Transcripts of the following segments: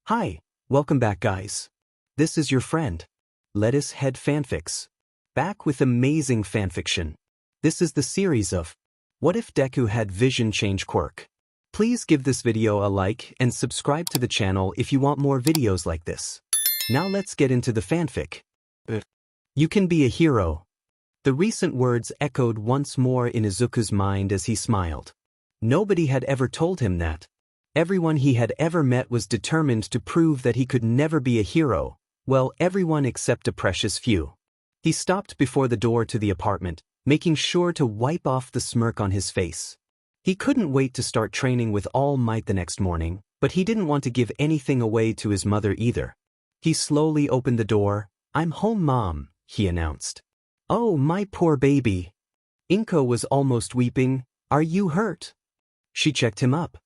Hi, welcome back guys. This is your friend, Lettuce Head Fanfics. Back with amazing fanfiction. This is the series of What If Deku Had Vision Change Quirk. Please give this video a like and subscribe to the channel if you want more videos like this. Now let's get into the fanfic. You can be a hero. The recent words echoed once more in Izuku's mind as he smiled. Nobody had ever told him that. Everyone he had ever met was determined to prove that he could never be a hero, well, everyone except a precious few. He stopped before the door to the apartment, making sure to wipe off the smirk on his face. He couldn't wait to start training with all might the next morning, but he didn't want to give anything away to his mother either. He slowly opened the door. "I'm home, Mom," he announced. "Oh, my poor baby." Inko was almost weeping. "Are you hurt?" She checked him up.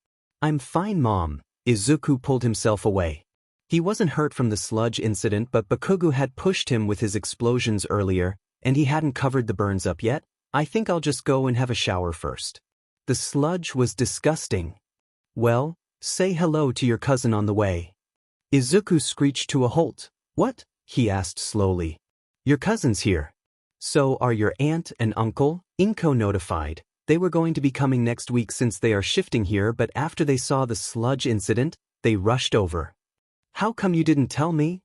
"I'm fine, Mom." Izuku pulled himself away. He wasn't hurt from the sludge incident, but Bakugo had pushed him with his explosions earlier, and he hadn't covered the burns up yet. "I think I'll just go and have a shower first." The sludge was disgusting. "Well, say hello to your cousin on the way." Izuku screeched to a halt. "What?" he asked slowly. "Your cousin's here." "So are your aunt and uncle?" Inko notified. They were going to be coming next week since they are shifting here, but after they saw the sludge incident, they rushed over. "How come you didn't tell me?"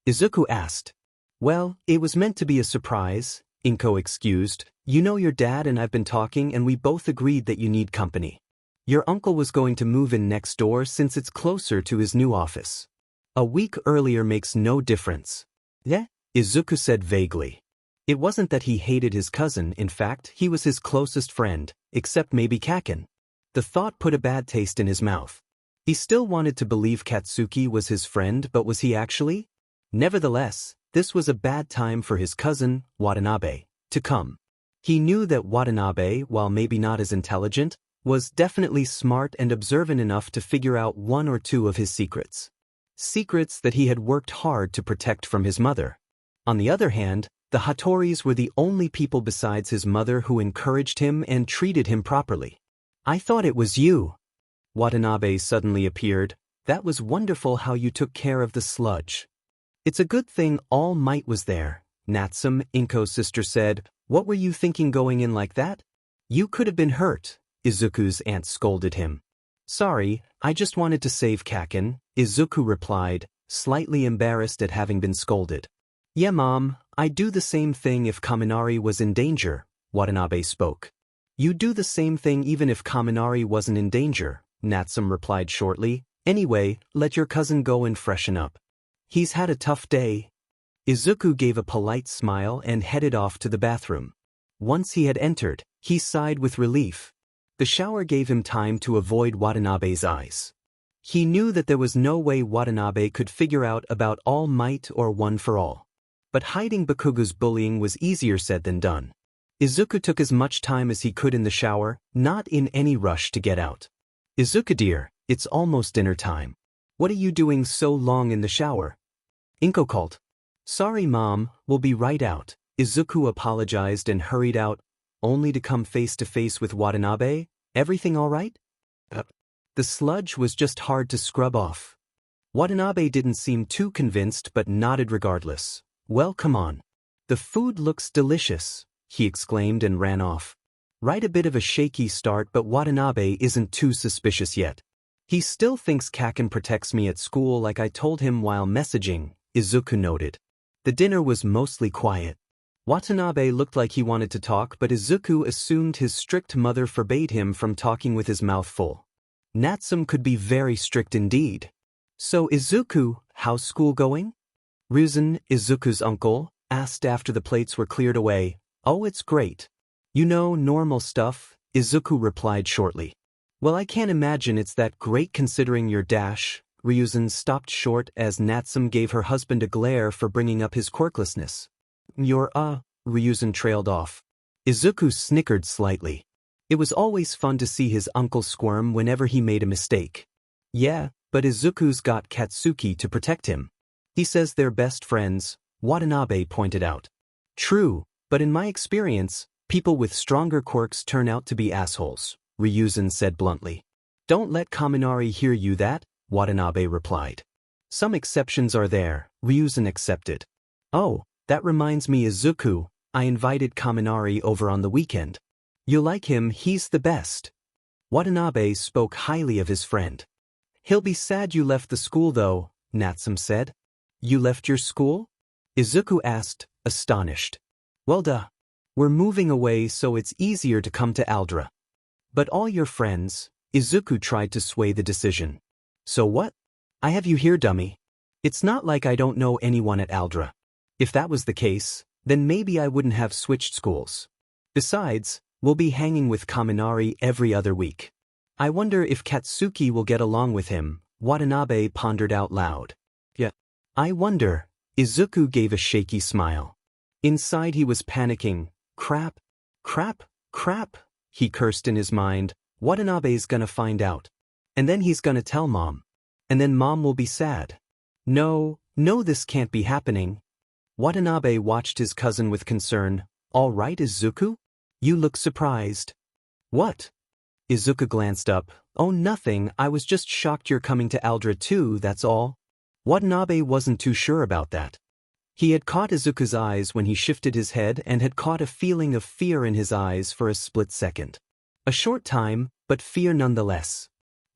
Izuku asked. "Well, it was meant to be a surprise," Inko excused. "You know your dad and I've been talking and we both agreed that you need company. Your uncle was going to move in next door since it's closer to his new office. A week earlier makes no difference." "Yeah?" Izuku said vaguely. It wasn't that he hated his cousin, in fact, he was his closest friend, except maybe Kaken. The thought put a bad taste in his mouth. He still wanted to believe Katsuki was his friend, but was he actually? Nevertheless, this was a bad time for his cousin, Watanabe, to come. He knew that Watanabe, while maybe not as intelligent, was definitely smart and observant enough to figure out one or two of his secrets. Secrets that he had worked hard to protect from his mother. On the other hand, the Hattoris were the only people besides his mother who encouraged him and treated him properly. "I thought it was you." Watanabe suddenly appeared. "That was wonderful how you took care of the sludge." "It's a good thing All Might was there," Natsume, Inko's sister, said. "What were you thinking going in like that? You could have been hurt," Izuku's aunt scolded him. "Sorry, I just wanted to save Kaken," Izuku replied, slightly embarrassed at having been scolded. "Yeah, Mom, I'd do the same thing if Kaminari was in danger," Watanabe spoke. "You'd do the same thing even if Kaminari wasn't in danger," Natsume replied shortly. "Anyway, let your cousin go and freshen up. He's had a tough day." Izuku gave a polite smile and headed off to the bathroom. Once he had entered, he sighed with relief. The shower gave him time to avoid Watanabe's eyes. He knew that there was no way Watanabe could figure out about All Might or One for All. But hiding Bakugo's bullying was easier said than done. Izuku took as much time as he could in the shower, not in any rush to get out. "Izuku dear, it's almost dinner time. What are you doing so long in the shower?" Inko called. "Sorry, Mom, we'll be right out." Izuku apologized and hurried out, only to come face to face with Watanabe. "Everything all right?" The sludge was just hard to scrub off. Watanabe didn't seem too convinced but nodded regardless. "Well, come on. The food looks delicious," he exclaimed and ran off. Right, a bit of a shaky start, but Watanabe isn't too suspicious yet. "He still thinks Kaken protects me at school like I told him while messaging," Izuku noted. The dinner was mostly quiet. Watanabe looked like he wanted to talk, but Izuku assumed his strict mother forbade him from talking with his mouth full. Natsume could be very strict indeed. "So Izuku, how's school going?" Ryuzen, Izuku's uncle, asked after the plates were cleared away. "Oh, it's great. You know, normal stuff," Izuku replied shortly. "Well, I can't imagine it's that great considering your dash." Ryuzen stopped short as Natsume gave her husband a glare for bringing up his quirklessness. "Your Ryuzen trailed off. Izuku snickered slightly. It was always fun to see his uncle squirm whenever he made a mistake. "Yeah, but Izuku's got Katsuki to protect him. He says they're best friends," Watanabe pointed out. "True, but in my experience, people with stronger quirks turn out to be assholes," Ryuzen said bluntly. "Don't let Kaminari hear you that," Watanabe replied. Some exceptions are there, Ryuzen accepted. Oh, that reminds me Izuku, I invited Kaminari over on the weekend. You like him, he's the best. Watanabe spoke highly of his friend. He'll be sad you left the school though, Natsume said. You left your school? Izuku asked, astonished. Well duh. We're moving away so it's easier to come to Aldra. But all your friends, Izuku tried to sway the decision. So what? I have you here, dummy. It's not like I don't know anyone at Aldra. If that was the case, then maybe I wouldn't have switched schools. Besides, we'll be hanging with Kaminari every other week. I wonder if Katsuki will get along with him, Watanabe pondered out loud. Yeah. I wonder. Izuku gave a shaky smile. Inside he was panicking. Crap. Crap. Crap. He cursed in his mind. Watanabe's gonna find out. And then he's gonna tell Mom. And then Mom will be sad. No, this can't be happening. Watanabe watched his cousin with concern. All right, Izuku? You look surprised. What? Izuku glanced up. Oh, nothing, I was just shocked you're coming to Aldra too, that's all. Watanabe wasn't too sure about that. He had caught Izuku's eyes when he shifted his head and had caught a feeling of fear in his eyes for a split second. A short time, but fear nonetheless.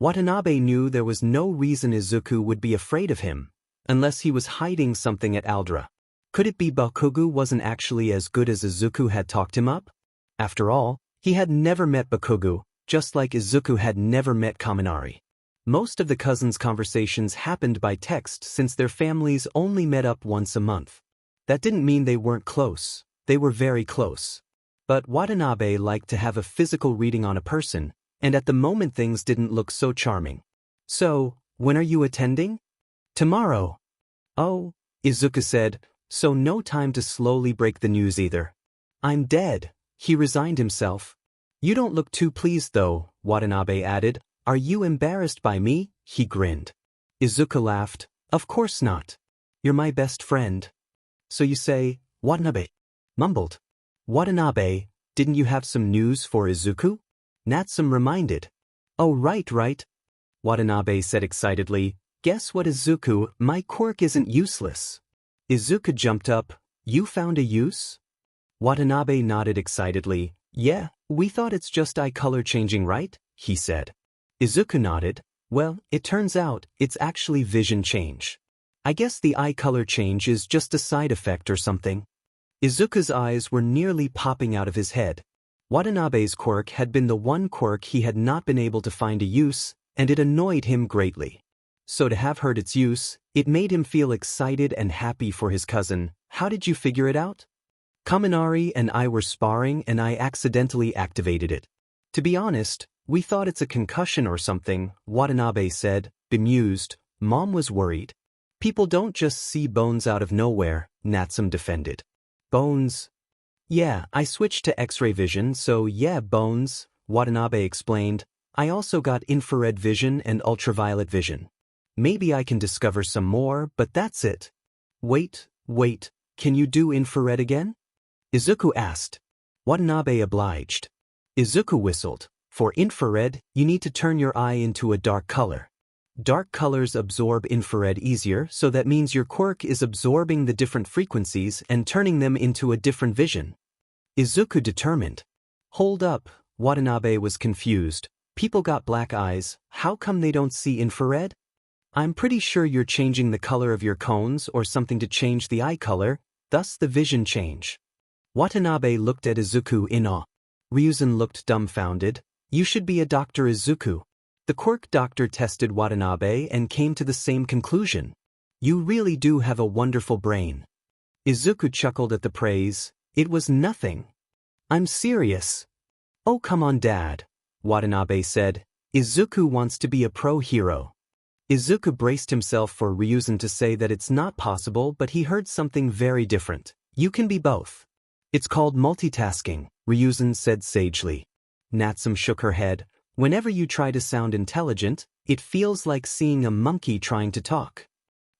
Watanabe knew there was no reason Izuku would be afraid of him, unless he was hiding something at Aldra. Could it be Bakugo wasn't actually as good as Izuku had talked him up? After all, he had never met Bakugo, just like Izuku had never met Kaminari. Most of the cousins' conversations happened by text since their families only met up once a month. That didn't mean they weren't close, they were very close. But Watanabe liked to have a physical reading on a person, and at the moment things didn't look so charming. So, when are you attending? Tomorrow. Oh, Izuku said, so no time to slowly break the news either. I'm dead, he resigned himself. You don't look too pleased though, Watanabe added. Are you embarrassed by me? He grinned. Izuku laughed. Of course not. You're my best friend. So you say, Watanabe mumbled. Watanabe, didn't you have some news for Izuku? Natsume reminded. Oh right. Watanabe said excitedly. Guess what, Izuku, my quirk isn't useless. Izuku jumped up. You found a use? Watanabe nodded excitedly. Yeah, we thought it's just eye color changing, right? He said. Izuku nodded. Well, it turns out, it's actually vision change. I guess the eye color change is just a side effect or something. Izuku's eyes were nearly popping out of his head. Watanabe's quirk had been the one quirk he had not been able to find a use, and it annoyed him greatly. So to have heard its use, it made him feel excited and happy for his cousin. How did you figure it out? Kaminari and I were sparring and I accidentally activated it. To be honest, we thought it's a concussion or something, Watanabe said, bemused. Mom was worried. People don't just see bones out of nowhere, Natsume defended. Bones? Yeah, I switched to X-ray vision, so yeah, bones, Watanabe explained. I also got infrared vision and ultraviolet vision. Maybe I can discover some more, but that's it. Wait, can you do infrared again? Izuku asked. Watanabe obliged. Izuku whistled. For infrared, you need to turn your eye into a dark color. Dark colors absorb infrared easier, so that means your quirk is absorbing the different frequencies and turning them into a different vision. Izuku determined. Hold up, Watanabe was confused. People got black eyes, how come they don't see infrared? I'm pretty sure you're changing the color of your cones or something to change the eye color, thus the vision change. Watanabe looked at Izuku in awe. Ryuzen looked dumbfounded. You should be a Dr. Izuku. The quirk doctor tested Watanabe and came to the same conclusion. You really do have a wonderful brain. Izuku chuckled at the praise. It was nothing. I'm serious. Oh come on Dad, Watanabe said. Izuku wants to be a pro hero. Izuku braced himself for Ryuzen to say that it's not possible, but he heard something very different. You can be both. It's called multitasking, Ryuzen said sagely. Natsume shook her head. Whenever you try to sound intelligent, it feels like seeing a monkey trying to talk.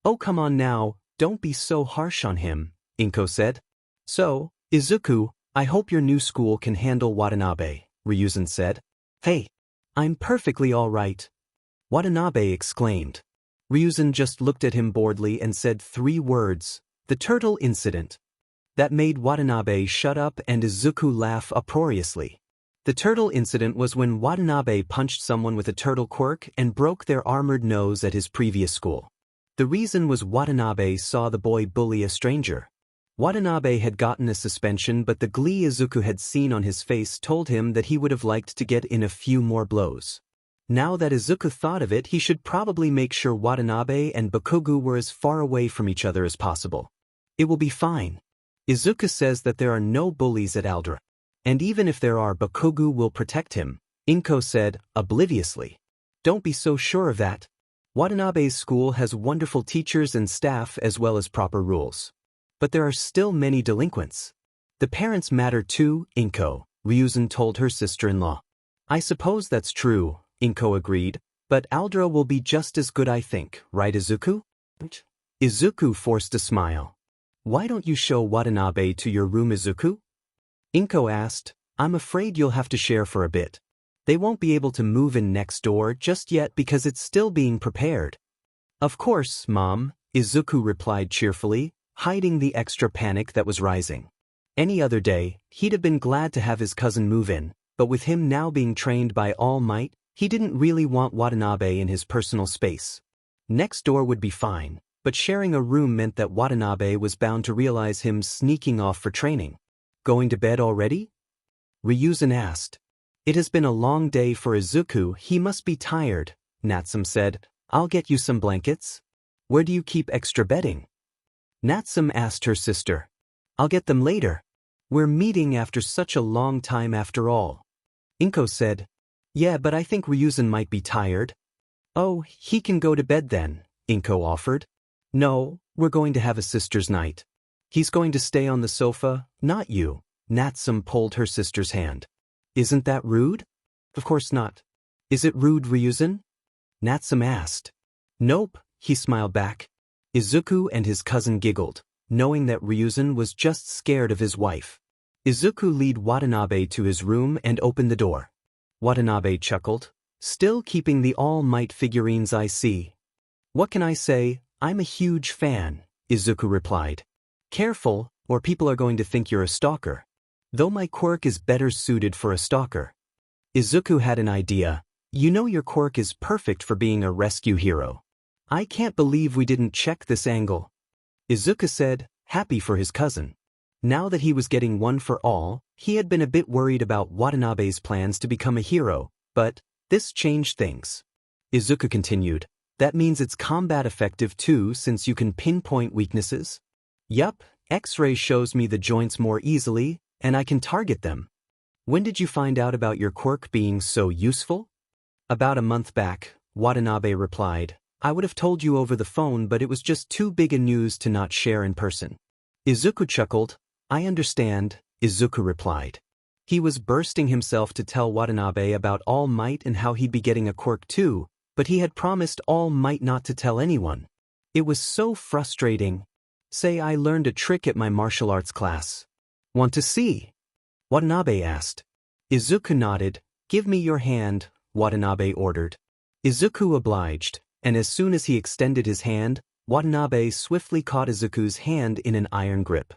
Oh come on now, don't be so harsh on him, Inko said. So, Izuku, I hope your new school can handle Watanabe, Ryuzen said. Hey, I'm perfectly all right. Watanabe exclaimed. Ryuzen just looked at him boredly and said 3 words, "The turtle incident." That made Watanabe shut up and Izuku laugh uproariously. The turtle incident was when Watanabe punched someone with a turtle quirk and broke their armored nose at his previous school. The reason was Watanabe saw the boy bully a stranger. Watanabe had gotten a suspension, but the glee Izuku had seen on his face told him that he would have liked to get in a few more blows. Now that Izuku thought of it, he should probably make sure Watanabe and Bakugo were as far away from each other as possible. It will be fine. Izuku says that there are no bullies at Aldra. And even if there are, Bakugo will protect him, Inko said, obliviously. Don't be so sure of that. Watanabe's school has wonderful teachers and staff as well as proper rules. But there are still many delinquents. The parents matter too, Inko, Ryuzen told her sister-in-law. I suppose that's true, Inko agreed, but Aldra will be just as good, I think, right Izuku? Izuku forced a smile. Why don't you show Watanabe to your room, Izuku? Inko asked. I'm afraid you'll have to share for a bit. They won't be able to move in next door just yet because it's still being prepared. Of course, Mom, Izuku replied cheerfully, hiding the extra panic that was rising. Any other day, he'd have been glad to have his cousin move in, but with him now being trained by All Might, he didn't really want Watanabe in his personal space. Next door would be fine, but sharing a room meant that Watanabe was bound to realize him sneaking off for training. Going to bed already? Ryuzen asked. It has been a long day for Izuku, he must be tired, Natsum said. I'll get you some blankets. Where do you keep extra bedding? Natsum asked her sister. I'll get them later. We're meeting after such a long time after all. Inko said. Yeah, but I think Ryuzen might be tired. Oh, he can go to bed then, Inko offered. No, we're going to have a sister's night. He's going to stay on the sofa, not you. Natsum pulled her sister's hand. Isn't that rude? Of course not. Is it rude, Ryuzen? Natsum asked. Nope, he smiled back. Izuku and his cousin giggled, knowing that Ryuzen was just scared of his wife. Izuku led Watanabe to his room and opened the door. Watanabe chuckled. Still keeping the All Might figurines, I see. What can I say? I'm a huge fan, Izuku replied. Careful, or people are going to think you're a stalker. Though my quirk is better suited for a stalker. Izuku had an idea. You know your quirk is perfect for being a rescue hero. I can't believe we didn't check this angle. Izuku said, happy for his cousin. Now that he was getting one for all, he had been a bit worried about Watanabe's plans to become a hero, but this changed things. Izuku continued, that means it's combat effective too since you can pinpoint weaknesses? Yup, X-ray shows me the joints more easily, and I can target them. When did you find out about your quirk being so useful? About a month back, Watanabe replied. I would have told you over the phone, but it was just too big a news to not share in person. Izuku chuckled. I understand, Izuku replied. He was bursting himself to tell Watanabe about All Might and how he'd be getting a quirk too, but he had promised All Might not to tell anyone. It was so frustrating. Say I learned a trick at my martial arts class. Want to see? Watanabe asked. Izuku nodded. Give me your hand, Watanabe ordered. Izuku obliged, and as soon as he extended his hand, Watanabe swiftly caught Izuku's hand in an iron grip.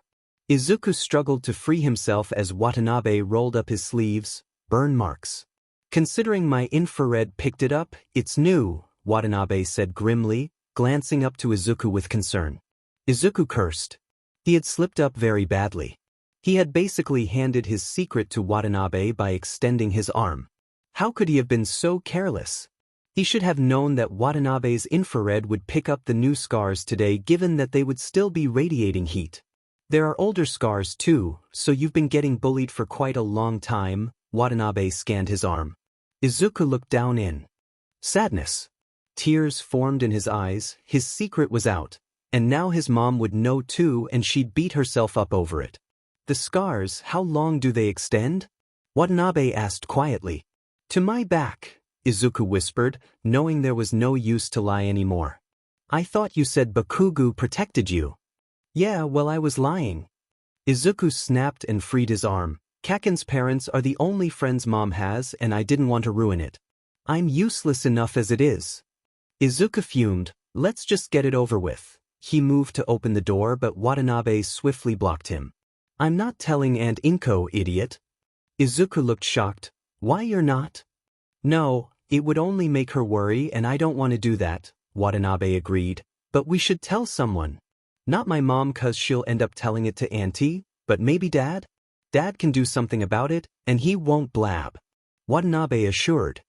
Izuku struggled to free himself as Watanabe rolled up his sleeves, burn marks. Considering my infrared picked it up, it's new, Watanabe said grimly, glancing up to Izuku with concern. Izuku cursed. He had slipped up very badly. He had basically handed his secret to Watanabe by extending his arm. How could he have been so careless? He should have known that Watanabe's infrared would pick up the new scars today given that they would still be radiating heat. There are older scars too, so you've been getting bullied for quite a long time, Watanabe scanned his arm. Izuku looked down in sadness. Tears formed in his eyes, his secret was out, and now his mom would know too and she'd beat herself up over it. The scars, how long do they extend? Watanabe asked quietly. To my back, Izuku whispered, knowing there was no use to lie anymore. I thought you said Bakugo protected you. Yeah, well I was lying. Izuku snapped and freed his arm. Kaken's parents are the only friends Mom has and I didn't want to ruin it. I'm useless enough as it is. Izuku fumed. Let's just get it over with. He moved to open the door but Watanabe swiftly blocked him. I'm not telling Aunt Inko, idiot. Izuku looked shocked. Why you're not? No, it would only make her worry and I don't want to do that, Watanabe agreed. But we should tell someone. Not my mom cause she'll end up telling it to Auntie, but maybe Dad? Dad can do something about it, and he won't blab. Watanabe assured.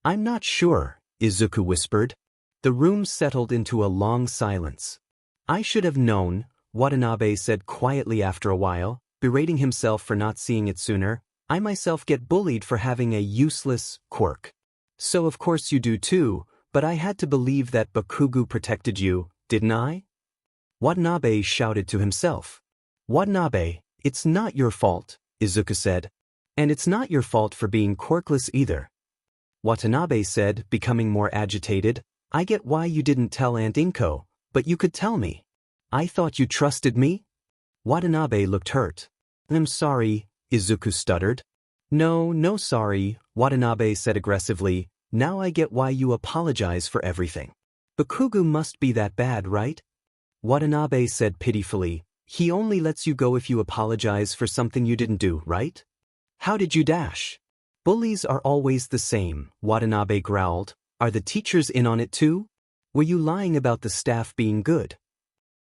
I'm not sure, Izuku whispered. The room settled into a long silence. I should have known, Watanabe said quietly after a while, berating himself for not seeing it sooner. I myself get bullied for having a useless quirk. So of course you do too, but I had to believe that Bakugo protected you, didn't I? Watanabe shouted to himself. Watanabe, it's not your fault, Izuku said. And it's not your fault for being quirkless either. Watanabe said, becoming more agitated. I get why you didn't tell Aunt Inko, but you could tell me. I thought you trusted me? Watanabe looked hurt. I'm sorry, Izuku stuttered. No sorry, Watanabe said aggressively. Now I get why you apologize for everything. Bakugo must be that bad, right? Watanabe said pitifully. He only lets you go if you apologize for something you didn't do, right? How did you dash? Bullies are always the same, Watanabe growled. Are the teachers in on it too? Were you lying about the staff being good?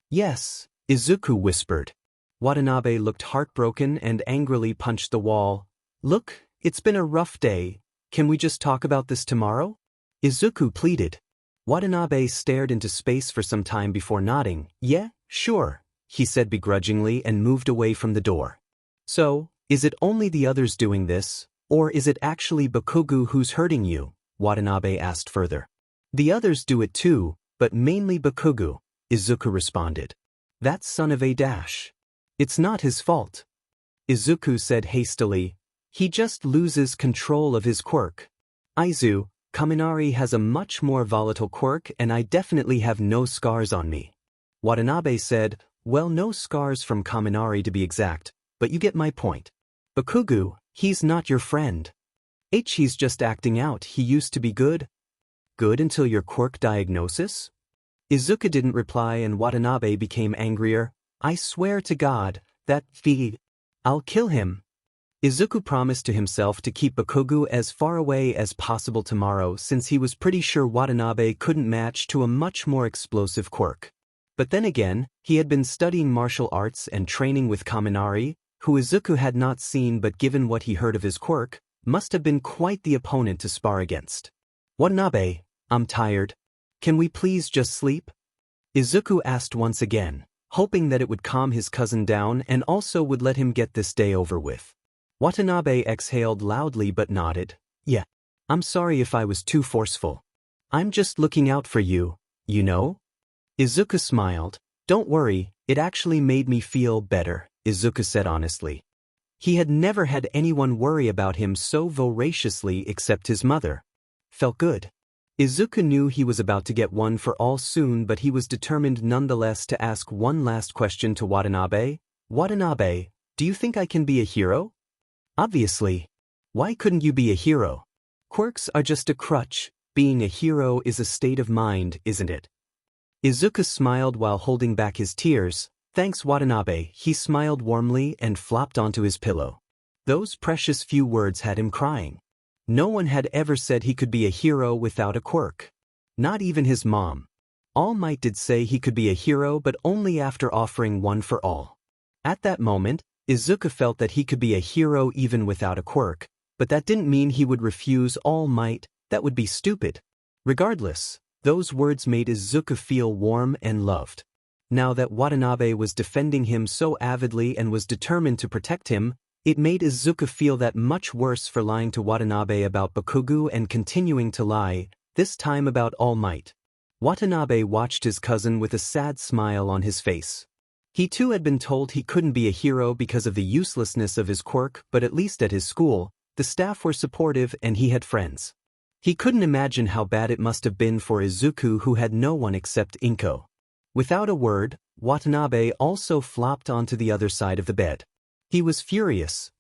Yes, Izuku whispered. Watanabe looked heartbroken and angrily punched the wall. Look, it's been a rough day. Can we just talk about this tomorrow? Izuku pleaded. Watanabe stared into space for some time before nodding. Yeah, sure, he said begrudgingly and moved away from the door. So, is it only the others doing this, or is it actually Bakugo who's hurting you? Watanabe asked further. The others do it too, but mainly Bakugo, Izuku responded. That son of a dash. It's not his fault. Izuku said hastily. He just loses control of his quirk. Aizu, Kaminari has a much more volatile quirk and I definitely have no scars on me. Watanabe said, well, no scars from Kaminari to be exact, but you get my point. Bakugo, he's not your friend. He's just acting out. He used to be good. Good until your quirk diagnosis? Izuku didn't reply and Watanabe became angrier. I swear to God, that I'll kill him. Izuku promised to himself to keep Bakugo as far away as possible tomorrow since he was pretty sure Watanabe couldn't match to a much more explosive quirk. But then again, he had been studying martial arts and training with Kaminari, who Izuku had not seen but given what he heard of his quirk, must have been quite the opponent to spar against. Watanabe, I'm tired. Can we please just sleep? Izuku asked once again, hoping that it would calm his cousin down and also would let him get this day over with. Watanabe exhaled loudly but nodded. Yeah. I'm sorry if I was too forceful. I'm just looking out for you, you know? Izuku smiled. Don't worry, it actually made me feel better, Izuku said honestly. He had never had anyone worry about him so voraciously except his mother. Felt good. Izuku knew he was about to get one for all soon, but he was determined nonetheless to ask one last question to Watanabe. Watanabe, do you think I can be a hero? Obviously. Why couldn't you be a hero? Quirks are just a crutch. Being a hero is a state of mind, isn't it? Izuku smiled while holding back his tears. Thanks, Watanabe. He smiled warmly and flopped onto his pillow. Those precious few words had him crying. No one had ever said he could be a hero without a quirk. Not even his mom. All Might did say he could be a hero, but only after offering one for all. At that moment, Izuku felt that he could be a hero even without a quirk, but that didn't mean he would refuse All Might. That would be stupid. Regardless, those words made Izuku feel warm and loved. Now that Watanabe was defending him so avidly and was determined to protect him, it made Izuku feel that much worse for lying to Watanabe about Bakugo and continuing to lie, this time about All Might. Watanabe watched his cousin with a sad smile on his face. He too had been told he couldn't be a hero because of the uselessness of his quirk, but at least at his school, the staff were supportive and he had friends. He couldn't imagine how bad it must have been for Izuku, who had no one except Inko. Without a word, Watanabe also flopped onto the other side of the bed. He was furious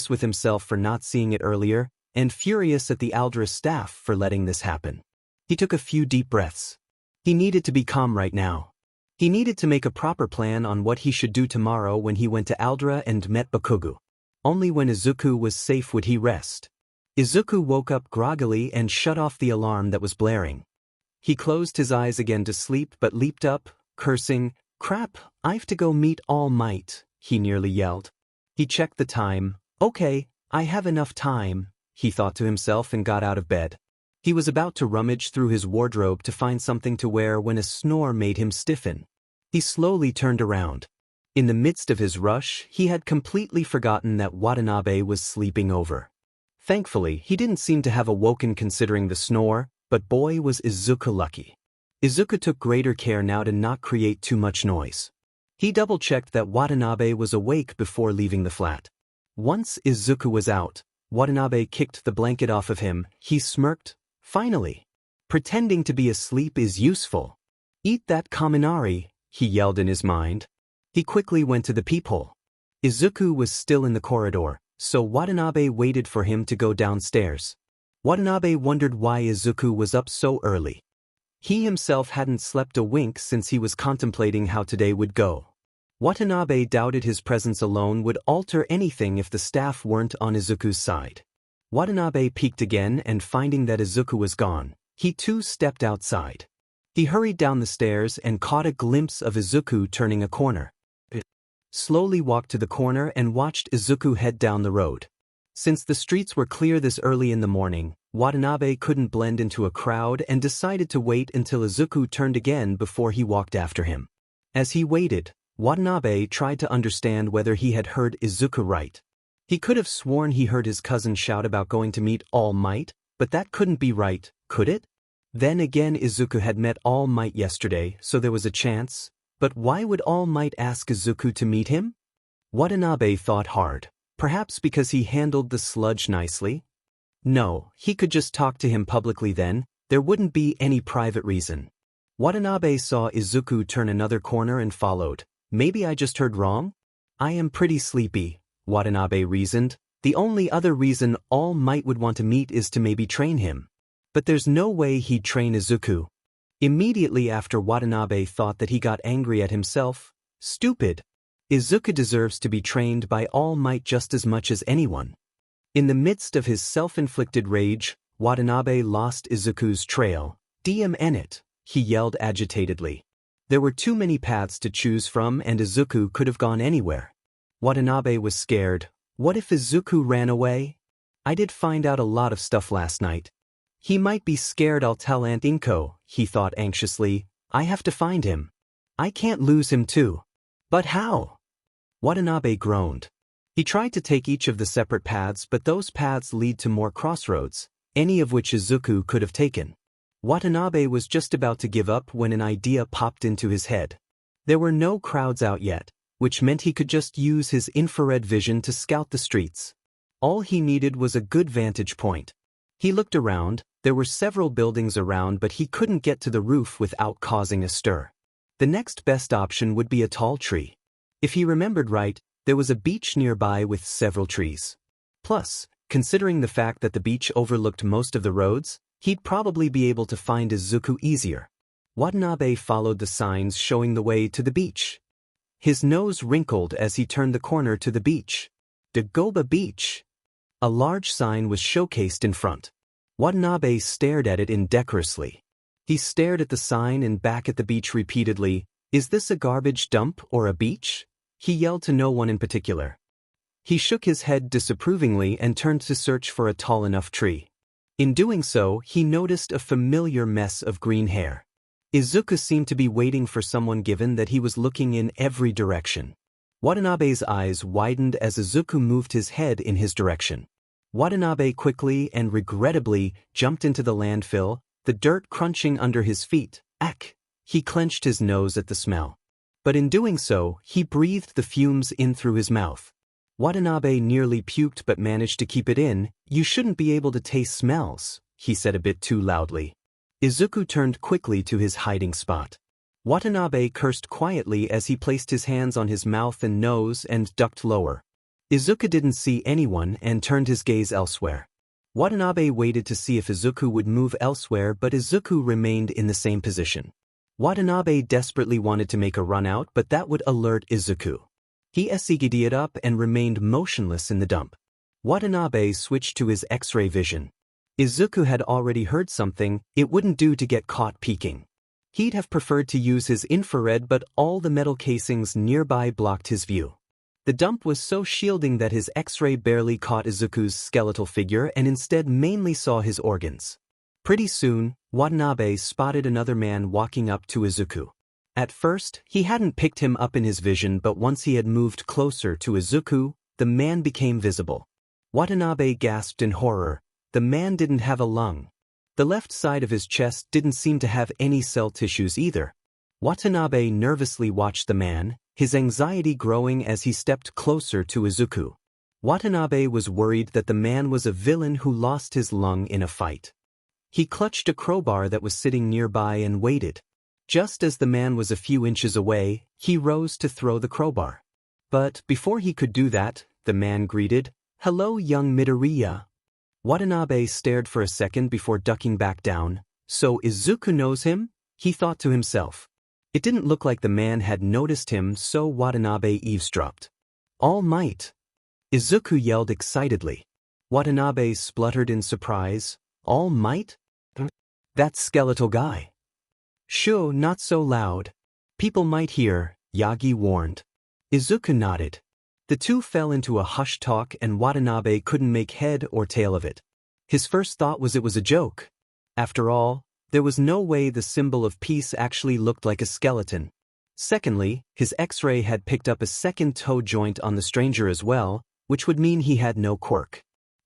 with himself for not seeing it earlier, and furious at the Aldris staff for letting this happen. He took a few deep breaths. He needed to be calm right now. He needed to make a proper plan on what he should do tomorrow when he went to Aldra and met Bakugo. Only when Izuku was safe would he rest. Izuku woke up groggily and shut off the alarm that was blaring. He closed his eyes again to sleep but leaped up, cursing, "Crap, I've to go meet All Might," he nearly yelled. He checked the time. "Okay, I have enough time," he thought to himself and got out of bed. He was about to rummage through his wardrobe to find something to wear when a snore made him stiffen. He slowly turned around. In the midst of his rush, he had completely forgotten that Watanabe was sleeping over. Thankfully, he didn't seem to have awoken considering the snore, but boy was Izuku lucky. Izuku took greater care now to not create too much noise. He double-checked that Watanabe was awake before leaving the flat. Once Izuku was out, Watanabe kicked the blanket off of him. He smirked. "Finally. Pretending to be asleep is useful. Eat that kaminari," he yelled in his mind. He quickly went to the peephole. Izuku was still in the corridor, so Watanabe waited for him to go downstairs. Watanabe wondered why Izuku was up so early. He himself hadn't slept a wink since he was contemplating how today would go. Watanabe doubted his presence alone would alter anything if the staff weren't on Izuku's side. Watanabe peeked again and finding that Izuku was gone, he too stepped outside. He hurried down the stairs and caught a glimpse of Izuku turning a corner. Slowly walked to the corner and watched Izuku head down the road. Since the streets were clear this early in the morning, Watanabe couldn't blend into a crowd and decided to wait until Izuku turned again before he walked after him. As he waited, Watanabe tried to understand whether he had heard Izuku right. He could have sworn he heard his cousin shout about going to meet All Might, but that couldn't be right, could it? Then again, Izuku had met All Might yesterday, so there was a chance. But why would All Might ask Izuku to meet him? Watanabe thought hard. Perhaps because he handled the sludge nicely? No, he could just talk to him publicly then. There wouldn't be any private reason. Watanabe saw Izuku turn another corner and followed. Maybe I just heard wrong? I am pretty sleepy, Watanabe reasoned. The only other reason All Might would want to meet is to maybe train him. But there's no way he'd train Izuku. Immediately after, Watanabe thought that he got angry at himself. Stupid. Izuku deserves to be trained by All Might just as much as anyone. In the midst of his self-inflicted rage, Watanabe lost Izuku's trail. "DMN it," he yelled agitatedly. There were too many paths to choose from and Izuku could have gone anywhere. Watanabe was scared. What if Izuku ran away? I did find out a lot of stuff last night. He might be scared I'll tell Aunt Inko, he thought anxiously. I have to find him. I can't lose him too. But how? Watanabe groaned. He tried to take each of the separate paths, but those paths lead to more crossroads, any of which Izuku could have taken. Watanabe was just about to give up when an idea popped into his head. There were no crowds out yet, which meant he could just use his infrared vision to scout the streets. All he needed was a good vantage point. He looked around. There were several buildings around, but he couldn't get to the roof without causing a stir. The next best option would be a tall tree. If he remembered right, there was a beach nearby with several trees. Plus, considering the fact that the beach overlooked most of the roads, he'd probably be able to find Izuku easier. Watanabe followed the signs showing the way to the beach. His nose wrinkled as he turned the corner to the beach. Dagoba Beach. A large sign was showcased in front. Watanabe stared at it indecorously. He stared at the sign and back at the beach repeatedly. Is this a garbage dump or a beach? He yelled to no one in particular. He shook his head disapprovingly and turned to search for a tall enough tree. In doing so, he noticed a familiar mess of green hair. Izuku seemed to be waiting for someone given that he was looking in every direction. Watanabe's eyes widened as Izuku moved his head in his direction. Watanabe quickly and regrettably jumped into the landfill, the dirt crunching under his feet. Ack! He clenched his nose at the smell. But in doing so, he breathed the fumes in through his mouth. Watanabe nearly puked but managed to keep it in. You shouldn't be able to taste smells, he said a bit too loudly. Izuku turned quickly to his hiding spot. Watanabe cursed quietly as he placed his hands on his mouth and nose and ducked lower. Izuku didn't see anyone and turned his gaze elsewhere. Watanabe waited to see if Izuku would move elsewhere, but Izuku remained in the same position. Watanabe desperately wanted to make a run out, but that would alert Izuku. He SEG'd it up and remained motionless in the dump. Watanabe switched to his X-ray vision. Izuku had already heard something. It wouldn't do to get caught peeking. He'd have preferred to use his infrared, but all the metal casings nearby blocked his view. The dump was so shielding that his X-ray barely caught Izuku's skeletal figure and instead mainly saw his organs. Pretty soon, Watanabe spotted another man walking up to Izuku. At first, he hadn't picked him up in his vision, but once he had moved closer to Izuku, the man became visible. Watanabe gasped in horror. The man didn't have a lung. The left side of his chest didn't seem to have any cell tissues either. Watanabe nervously watched the man, his anxiety growing as he stepped closer to Izuku. Watanabe was worried that the man was a villain who lost his lung in a fight. He clutched a crowbar that was sitting nearby and waited. Just as the man was a few inches away, he rose to throw the crowbar. But before he could do that, the man greeted, "Hello, young Midoriya." Watanabe stared for a second before ducking back down. So Izuku knows him? He thought to himself. It didn't look like the man had noticed him, so Watanabe eavesdropped. "All Might!" Izuku yelled excitedly. Watanabe spluttered in surprise. "All Might? That skeletal guy." "Shoo, not so loud. People might hear," Yagi warned. Izuku nodded. The two fell into a hushed talk and Watanabe couldn't make head or tail of it. His first thought was it was a joke. After all, there was no way the symbol of peace actually looked like a skeleton. Secondly, his X-ray had picked up a second toe joint on the stranger as well, which would mean he had no quirk.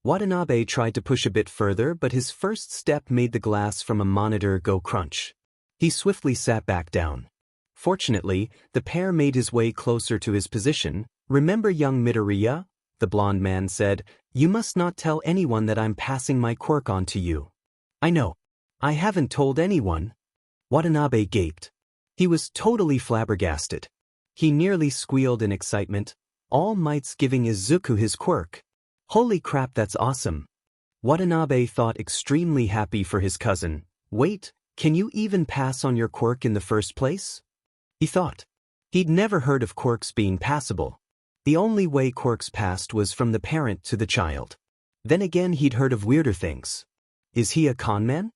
Watanabe tried to push a bit further, but his first step made the glass from a monitor go crunch. He swiftly sat back down. Fortunately, the pair made his way closer to his position. "Remember young Midoriya?" the blonde man said. "You must not tell anyone that I'm passing my quirk on to you." "I know. I haven't told anyone." Watanabe gaped. He was totally flabbergasted. He nearly squealed in excitement. All Might's giving Izuku his quirk. Holy crap, that's awesome. Watanabe thought, extremely happy for his cousin. Wait, can you even pass on your quirk in the first place? He thought. He'd never heard of quirks being passable. The only way quirks passed was from the parent to the child. Then again, he'd heard of weirder things. Is he a conman?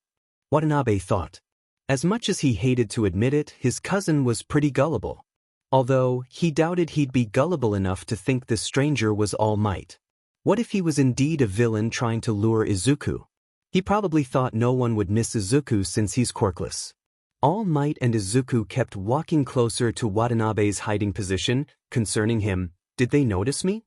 Watanabe thought. As much as he hated to admit it, his cousin was pretty gullible. Although, he doubted he'd be gullible enough to think this stranger was All Might. What if he was indeed a villain trying to lure Izuku? He probably thought no one would miss Izuku since he's quirkless. All Might and Izuku kept walking closer to Watanabe's hiding position. Concerning him, did they notice me?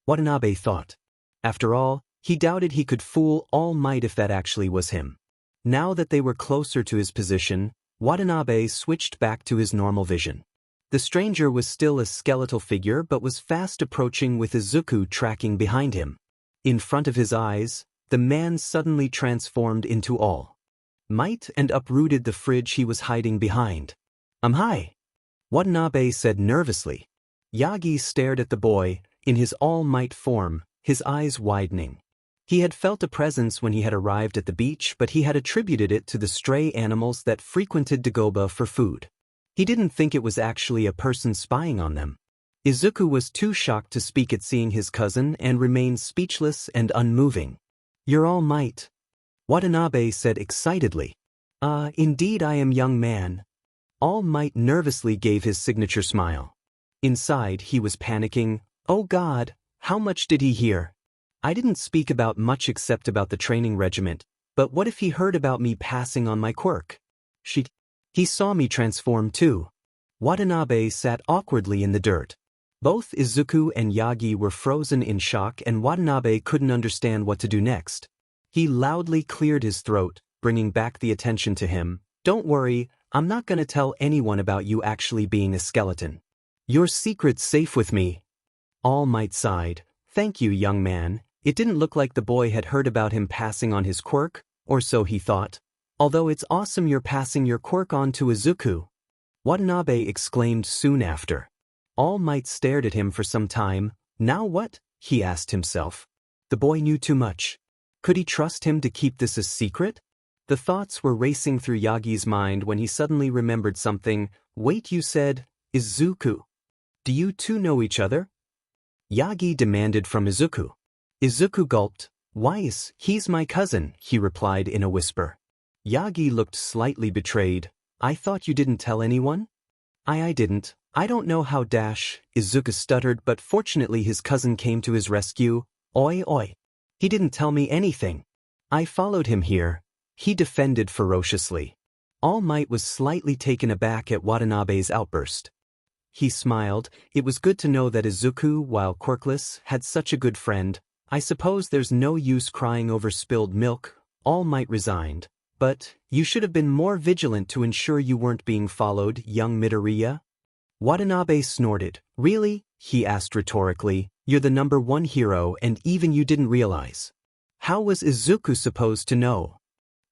Watanabe thought. After all, he doubted he could fool All Might if that actually was him. Now that they were closer to his position, Watanabe switched back to his normal vision. The stranger was still a skeletal figure but was fast approaching with Izuku tracking behind him. In front of his eyes, the man suddenly transformed into All Might and uprooted the fridge he was hiding behind. Hi," Watanabe said nervously. Yagi stared at the boy, in his All Might form, his eyes widening. He had felt a presence when he had arrived at the beach, but he had attributed it to the stray animals that frequented Dagoba for food. He didn't think it was actually a person spying on them. Izuku was too shocked to speak at seeing his cousin and remained speechless and unmoving. "You're All Might," Watanabe said excitedly. Indeed I am, young man." All Might nervously gave his signature smile. Inside, he was panicking. Oh God, how much did he hear? I didn't speak about much except about the training regiment, but what if he heard about me passing on my quirk? He saw me transform too. Watanabe sat awkwardly in the dirt. Both Izuku and Yagi were frozen in shock and Watanabe couldn't understand what to do next. He loudly cleared his throat, bringing back the attention to him. "Don't worry, I'm not gonna tell anyone about you actually being a skeleton. Your secret's safe with me." All Might sighed. "Thank you, young man." It didn't look like the boy had heard about him passing on his quirk, or so he thought. "Although it's awesome you're passing your quirk on to Izuku," Watanabe exclaimed soon after. All Might stared at him for some time. Now what? He asked himself. The boy knew too much. Could he trust him to keep this a secret? The thoughts were racing through Yagi's mind when he suddenly remembered something. Wait, you said, Izuku. Do you two know each other? Yagi demanded from Izuku. Izuku gulped. Why, he's my cousin, he replied in a whisper. Yagi looked slightly betrayed. I thought you didn't tell anyone? I didn't. I don't know how Izuku stuttered, but fortunately his cousin came to his rescue. Oi oi. He didn't tell me anything. I followed him here. He defended ferociously. All Might was slightly taken aback at Watanabe's outburst. He smiled. It was good to know that Izuku, while quirkless, had such a good friend. I suppose there's no use crying over spilled milk. All Might resigned. But you should have been more vigilant to ensure you weren't being followed, young Midoriya. Watanabe snorted. Really? He asked rhetorically. You're the #1 hero and even you didn't realize. How was Izuku supposed to know?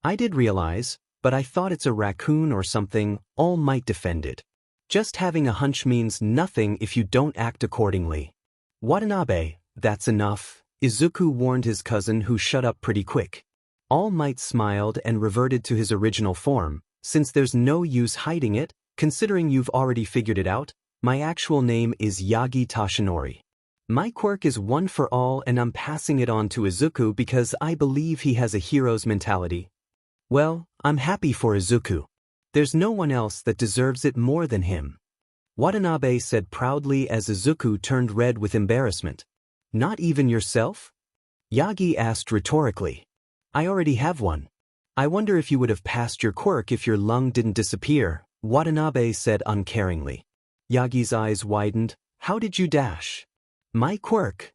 I did realize, but I thought it's a raccoon or something, All Might defended. Just having a hunch means nothing if you don't act accordingly. Watanabe, that's enough, Izuku warned his cousin, who shut up pretty quick. All Might smiled and reverted to his original form. Since there's no use hiding it, considering you've already figured it out, my actual name is Yagi Tashinori. My quirk is one for all and I'm passing it on to Izuku because I believe he has a hero's mentality. Well, I'm happy for Izuku. There's no one else that deserves it more than him. Watanabe said proudly as Izuku turned red with embarrassment. Not even yourself? Yagi asked rhetorically. I already have one. I wonder if you would have passed your quirk if your lung didn't disappear, Watanabe said uncaringly. Yagi's eyes widened. How did you dash? My quirk.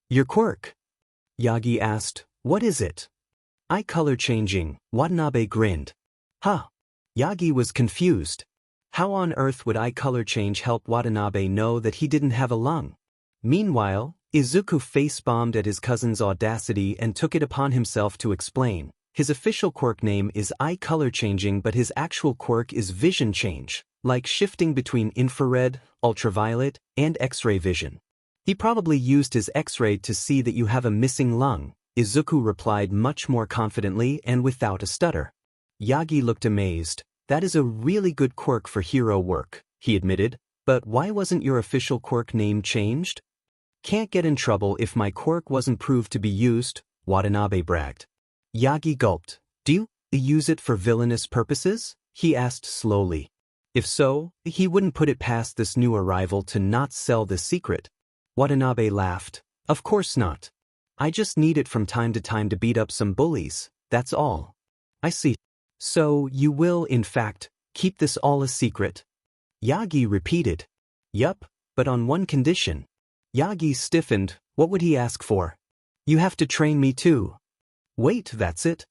Your quirk? Yagi asked. What is it? Eye color changing, Watanabe grinned. Huh. Yagi was confused. How on earth would eye color change help Watanabe know that he didn't have a lung? Meanwhile, Izuku face-bombed at his cousin's audacity and took it upon himself to explain. His official quirk name is eye color changing, but his actual quirk is vision change, like shifting between infrared, ultraviolet, and X-ray vision. He probably used his X-ray to see that you have a missing lung, Izuku replied much more confidently and without a stutter. Yagi looked amazed. That is a really good quirk for hero work, he admitted, but why wasn't your official quirk name changed? Can't get in trouble if my quirk wasn't proved to be used, Watanabe bragged. Yagi gulped. Do you use it for villainous purposes? He asked slowly. If so, he wouldn't put it past this new arrival to not sell the secret. Watanabe laughed. Of course not. I just need it from time to time to beat up some bullies, that's all. I see. So you will, in fact, keep this all a secret? Yagi repeated. Yup, but on one condition. Yagi stiffened. What would he ask for? You have to train me too. Wait, that's it?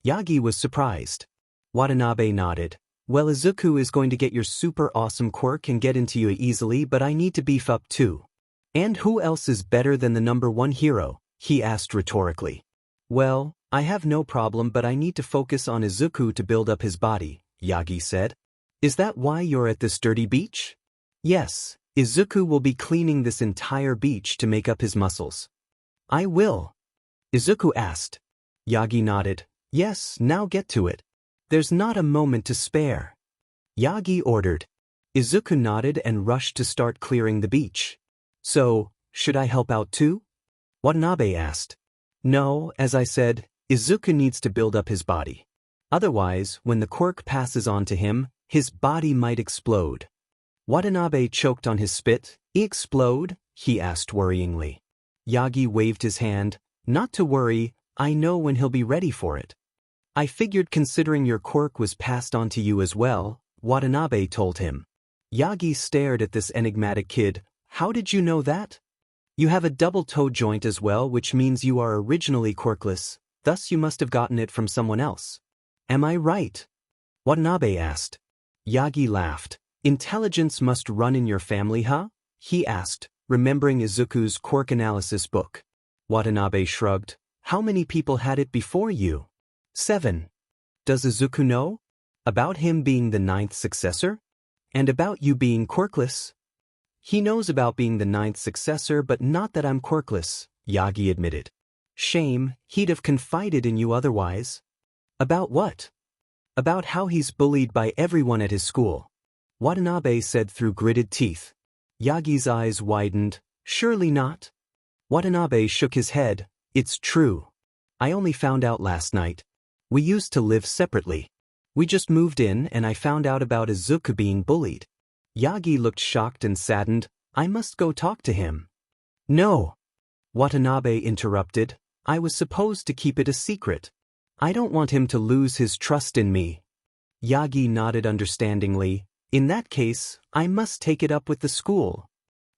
Yagi was surprised. Watanabe nodded. Well, Izuku is going to get your super awesome quirk and get into you easily, but I need to beef up too. And who else is better than the #1 hero? He asked rhetorically. Well, I have no problem, but I need to focus on Izuku to build up his body, Yagi said. Is that why you're at this dirty beach? Yes, Izuku will be cleaning this entire beach to make up his muscles. I will. Izuku asked. Yagi nodded. Yes, now get to it. There's not a moment to spare. Yagi ordered. Izuku nodded and rushed to start clearing the beach. So, should I help out too? Watanabe asked. No, as I said, Izuku needs to build up his body. Otherwise, when the quirk passes on to him, his body might explode. Watanabe choked on his spit. Explode? He asked worryingly. Yagi waved his hand. Not to worry, I know when he'll be ready for it. I figured considering your quirk was passed on to you as well, Watanabe told him. Yagi stared at this enigmatic kid. How did you know that? You have a double toe joint as well, which means you are originally quirkless, thus you must have gotten it from someone else. Am I right? Watanabe asked. Yagi laughed. Intelligence must run in your family, huh? He asked, remembering Izuku's quirk analysis book. Watanabe shrugged. How many people had it before you? 7. Does Izuku know? About him being the 9th successor? And about you being quirkless? He knows about being the 9th successor, but not that I'm quirkless, Yagi admitted. Shame, he'd have confided in you otherwise. About what? About how he's bullied by everyone at his school. Watanabe said through gritted teeth. Yagi's eyes widened. Surely not? Watanabe shook his head. It's true. I only found out last night. We used to live separately. We just moved in and I found out about Izuku being bullied. Yagi looked shocked and saddened. I must go talk to him. No. Watanabe interrupted. I was supposed to keep it a secret. I don't want him to lose his trust in me. Yagi nodded understandingly. In that case, I must take it up with the school.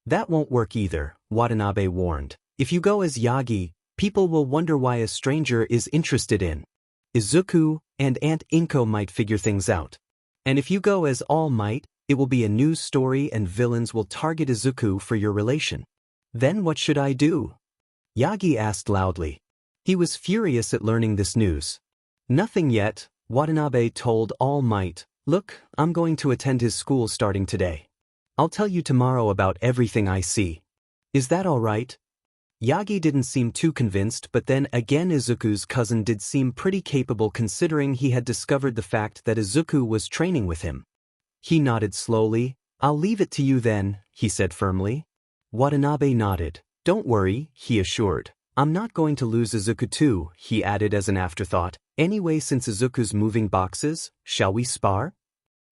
That won't work either, Watanabe warned. If you go as Yagi, people will wonder why a stranger is interested in Izuku, and Aunt Inko might figure things out. And if you go as All Might, it will be a news story and villains will target Izuku for your relation. Then what should I do? Yagi asked loudly. He was furious at learning this news. Nothing yet, Watanabe told All Might. Look, I'm going to attend his school starting today. I'll tell you tomorrow about everything I see. Is that all right? Yagi didn't seem too convinced, but then again Izuku's cousin did seem pretty capable considering he had discovered the fact that Izuku was training with him. He nodded slowly. I'll leave it to you then, he said firmly. Watanabe nodded. Don't worry, he assured. I'm not going to lose Izuku too, he added as an afterthought. Anyway, since Izuku's moving boxes, shall we spar?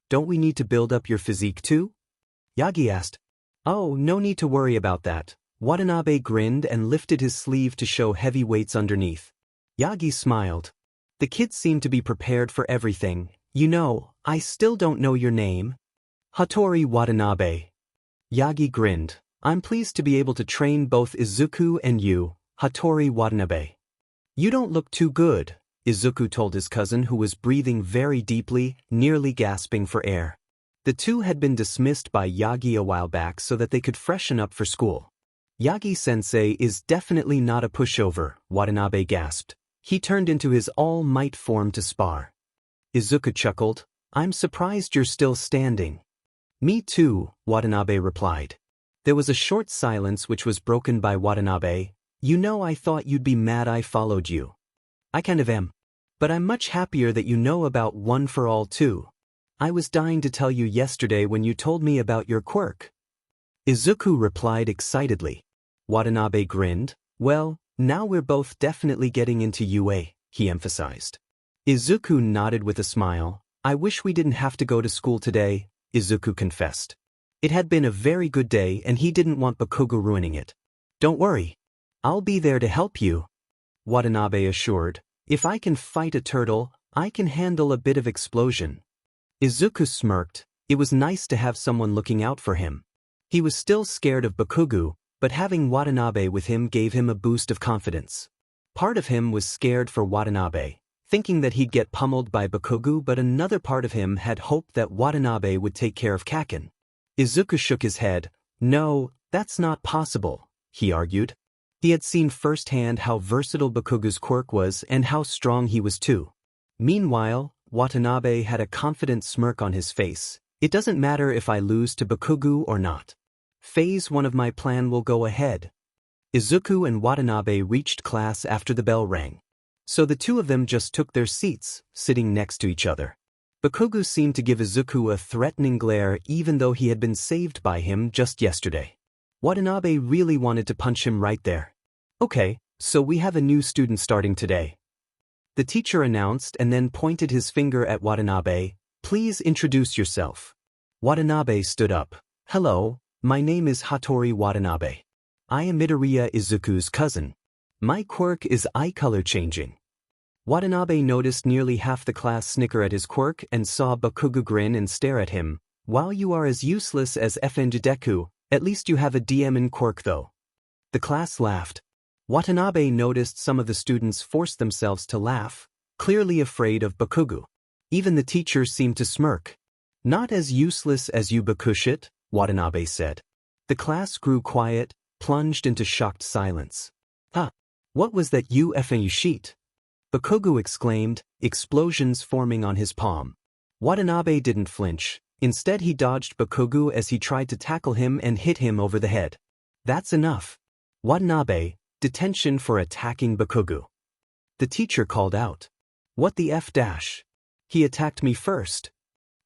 Don't we need to build up your physique too? Yagi asked. Oh, no need to worry about that. Watanabe grinned and lifted his sleeve to show heavy weights underneath. Yagi smiled. The kids seem to be prepared for everything. You know, I still don't know your name. Hattori Watanabe. Yagi grinned. I'm pleased to be able to train both Izuku and you, Hattori Watanabe. You don't look too good, Izuku told his cousin who was breathing very deeply, nearly gasping for air. The two had been dismissed by Yagi a while back so that they could freshen up for school. Yagi-sensei is definitely not a pushover, Watanabe gasped. He turned into his all-might form to spar. Izuku chuckled. I'm surprised you're still standing. Me too, Watanabe replied. There was a short silence which was broken by Watanabe. You know, I thought you'd be mad I followed you. I kind of am. But I'm much happier that you know about One for All too. I was dying to tell you yesterday when you told me about your quirk. Izuku replied excitedly. Watanabe grinned. Well, now we're both definitely getting into UA, he emphasized. Izuku nodded with a smile. I wish we didn't have to go to school today, Izuku confessed. It had been a very good day and he didn't want Bakugo ruining it. Don't worry. I'll be there to help you, Watanabe assured. If I can fight a turtle, I can handle a bit of explosion. Izuku smirked. It was nice to have someone looking out for him. He was still scared of Bakugo, but having Watanabe with him gave him a boost of confidence. Part of him was scared for Watanabe, thinking that he'd get pummeled by Bakugo, but another part of him had hoped that Watanabe would take care of Kaken. Izuku shook his head. No, that's not possible, he argued. He had seen firsthand how versatile Bakugo's quirk was and how strong he was too. Meanwhile, Watanabe had a confident smirk on his face. It doesn't matter if I lose to Bakugo or not. Phase 1 of my plan will go ahead. Izuku and Watanabe reached class after the bell rang. So the two of them just took their seats, sitting next to each other. Bakugo seemed to give Izuku a threatening glare even though he had been saved by him just yesterday. Watanabe really wanted to punch him right there. Okay, so we have a new student starting today. The teacher announced and then pointed his finger at Watanabe. Please introduce yourself. Watanabe stood up. Hello, my name is Hattori Watanabe. I am Midoriya Izuku's cousin. My quirk is eye color changing. Watanabe noticed nearly half the class snicker at his quirk and saw Bakugo grin and stare at him. While you are as useless as Deku, at least you have a DM quirk though. The class laughed. Watanabe noticed some of the students forced themselves to laugh, clearly afraid of Bakugo. Even the teacher seemed to smirk. Not as useless as you Bakushit, Watanabe said. The class grew quiet, plunged into shocked silence. Huh, what was that you sheet? Bakugo exclaimed, explosions forming on his palm. Watanabe didn't flinch. Instead he dodged Bakugo as he tried to tackle him and hit him over the head. That's enough. Watanabe, detention for attacking Bakugo. The teacher called out. What the F dash? He attacked me first.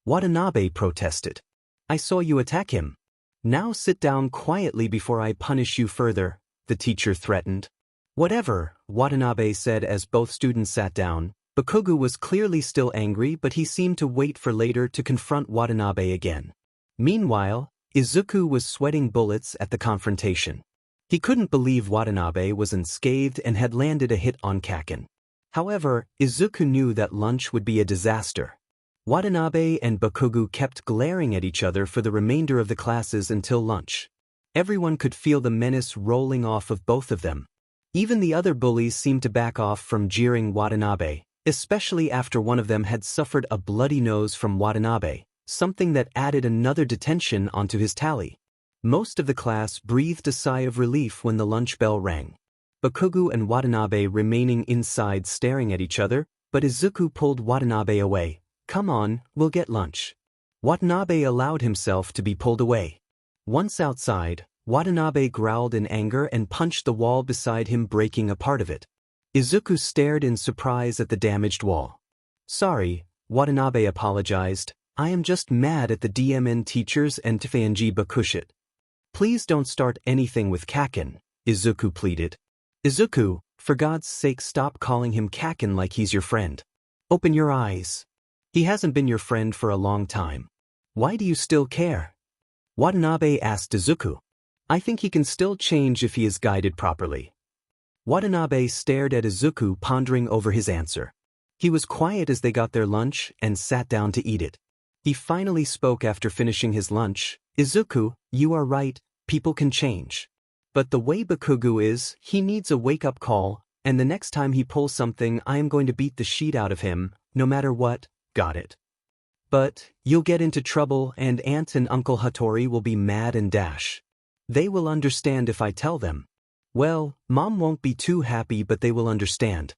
Watanabe protested. I saw you attack him. Now sit down quietly before I punish you further, the teacher threatened. Whatever, Watanabe said as both students sat down. Bakugo was clearly still angry, but he seemed to wait for later to confront Watanabe again. Meanwhile, Izuku was sweating bullets at the confrontation. He couldn't believe Watanabe was unscathed and had landed a hit on Kaken. However, Izuku knew that lunch would be a disaster. Watanabe and Bakugo kept glaring at each other for the remainder of the classes until lunch. Everyone could feel the menace rolling off of both of them. Even the other bullies seemed to back off from jeering Watanabe, especially after one of them had suffered a bloody nose from Watanabe, something that added another detention onto his tally. Most of the class breathed a sigh of relief when the lunch bell rang. Bakugo and Watanabe remaining inside staring at each other, but Izuku pulled Watanabe away. Come on, we'll get lunch. Watanabe allowed himself to be pulled away. Once outside, Watanabe growled in anger and punched the wall beside him, breaking a part of it. Izuku stared in surprise at the damaged wall. Sorry, Watanabe apologized. I am just mad at the DMN teachers and Tfanji Bakushit. Please don't start anything with Kaken, Izuku pleaded. Izuku, for God's sake stop calling him Kaken like he's your friend. Open your eyes. He hasn't been your friend for a long time. Why do you still care? Watanabe asked Izuku. I think he can still change if he is guided properly. Watanabe stared at Izuku, pondering over his answer. He was quiet as they got their lunch and sat down to eat it. He finally spoke after finishing his lunch. Izuku, you are right, people can change. But the way Bakugo is, he needs a wake-up call, and the next time he pulls something I am going to beat the shit out of him, no matter what, got it? But, you'll get into trouble and Aunt and Uncle Hattori will be mad and dash. They will understand if I tell them. Well, Mom won't be too happy, but they will understand.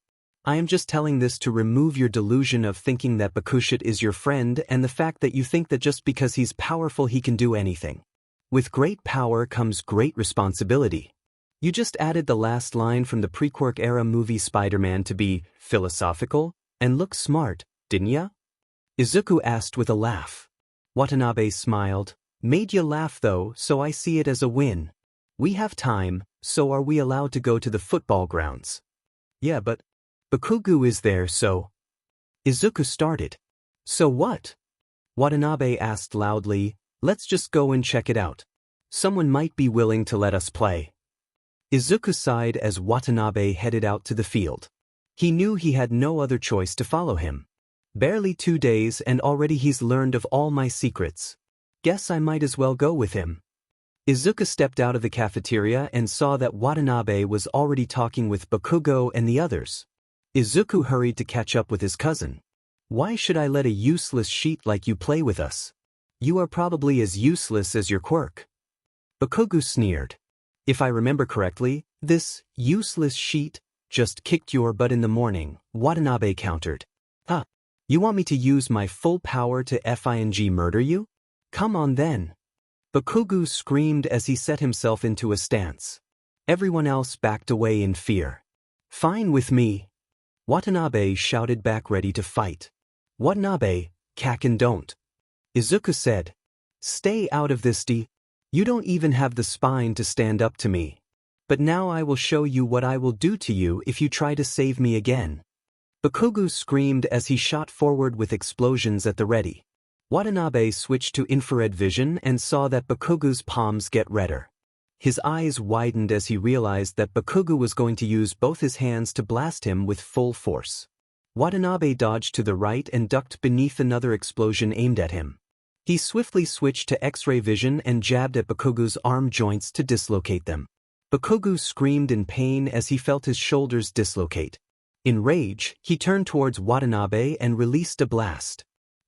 I am just telling this to remove your delusion of thinking that Bakushit is your friend and the fact that you think that just because he's powerful he can do anything. With great power comes great responsibility. You just added the last line from the pre-Quirk era movie Spider-Man to be philosophical and look smart, didn't ya? Izuku asked with a laugh. Watanabe smiled. Made you laugh though, so I see it as a win. We have time, so are we allowed to go to the football grounds? Yeah, but Bakugo is there, so... Izuku started. So what? Watanabe asked loudly. Let's just go and check it out. Someone might be willing to let us play. Izuku sighed as Watanabe headed out to the field. He knew he had no other choice to follow him. Barely 2 days and already he's learned of all my secrets. Guess I might as well go with him. Izuku stepped out of the cafeteria and saw that Watanabe was already talking with Bakugo and the others. Izuku hurried to catch up with his cousin. Why should I let a useless sheet like you play with us? You are probably as useless as your Quirk. Bakugo sneered. If I remember correctly, this useless sheet just kicked your butt in the morning, Watanabe countered. Huh? You want me to use my full power to FING murder you? Come on then. Bakugo screamed as he set himself into a stance. Everyone else backed away in fear. Fine with me. Watanabe shouted back, ready to fight. Watanabe, Kaken don't. Izuku said. Stay out of this, You don't even have the spine to stand up to me. But now I will show you what I will do to you if you try to save me again. Bakugo screamed as he shot forward with explosions at the ready. Watanabe switched to infrared vision and saw that Bakugo's palms get redder. His eyes widened as he realized that Bakugo was going to use both his hands to blast him with full force. Watanabe dodged to the right and ducked beneath another explosion aimed at him. He swiftly switched to X-ray vision and jabbed at Bakugo's arm joints to dislocate them. Bakugo screamed in pain as he felt his shoulders dislocate. In rage, he turned towards Watanabe and released a blast.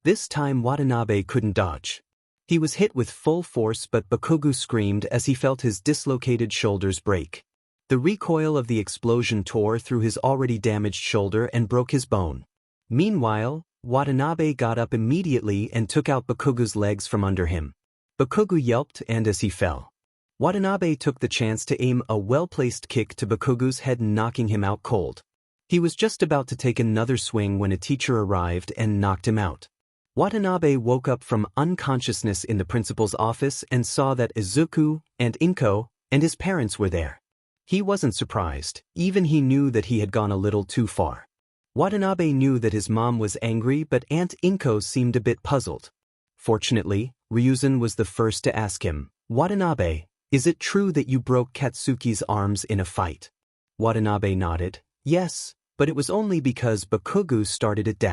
This time Watanabe couldn't dodge. He was hit with full force, but Bakugo screamed as he felt his dislocated shoulders break. The recoil of the explosion tore through his already damaged shoulder and broke his bone. Meanwhile, Watanabe got up immediately and took out Bakugo's legs from under him. Bakugo yelped and as he fell. Watanabe took the chance to aim a well-placed kick to Bakugo's head, knocking him out cold. He was just about to take another swing when a teacher arrived and knocked him out. Watanabe woke up from unconsciousness in the principal's office and saw that Izuku and Inko and his parents were there. He wasn't surprised, even he knew that he had gone a little too far. Watanabe knew that his mom was angry, but Aunt Inko seemed a bit puzzled. Fortunately, Ryuzen was the first to ask him, "Watanabe, is it true that you broke Katsuki's arms in a fight?" Watanabe nodded, "Yes, but it was only because Bakugo started it.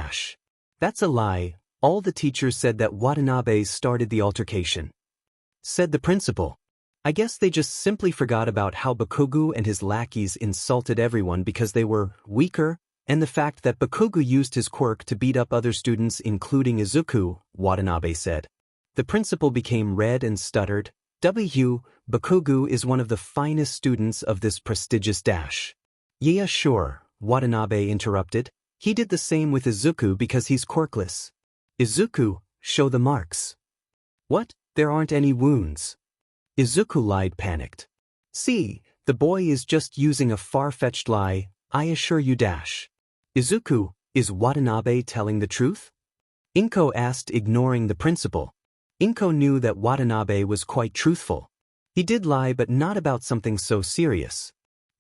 That's a lie. All the teachers said that Watanabe started the altercation," said the principal. "I guess they just simply forgot about how Bakugo and his lackeys insulted everyone because they were weaker, and the fact that Bakugo used his quirk to beat up other students including Izuku," Watanabe said. The principal became red and stuttered, "Bakugo is one of the finest students of this prestigious dash." "Yeah, sure," Watanabe interrupted. "He did the same with Izuku because he's quirkless." "Izuku, show the marks." "What? There aren't any wounds." Izuku lied, panicked. "See, the boy is just using a far-fetched lie, I assure you. Izuku, is Watanabe telling the truth?" Inko asked, ignoring the principal. Inko knew that Watanabe was quite truthful. He did lie, but not about something so serious.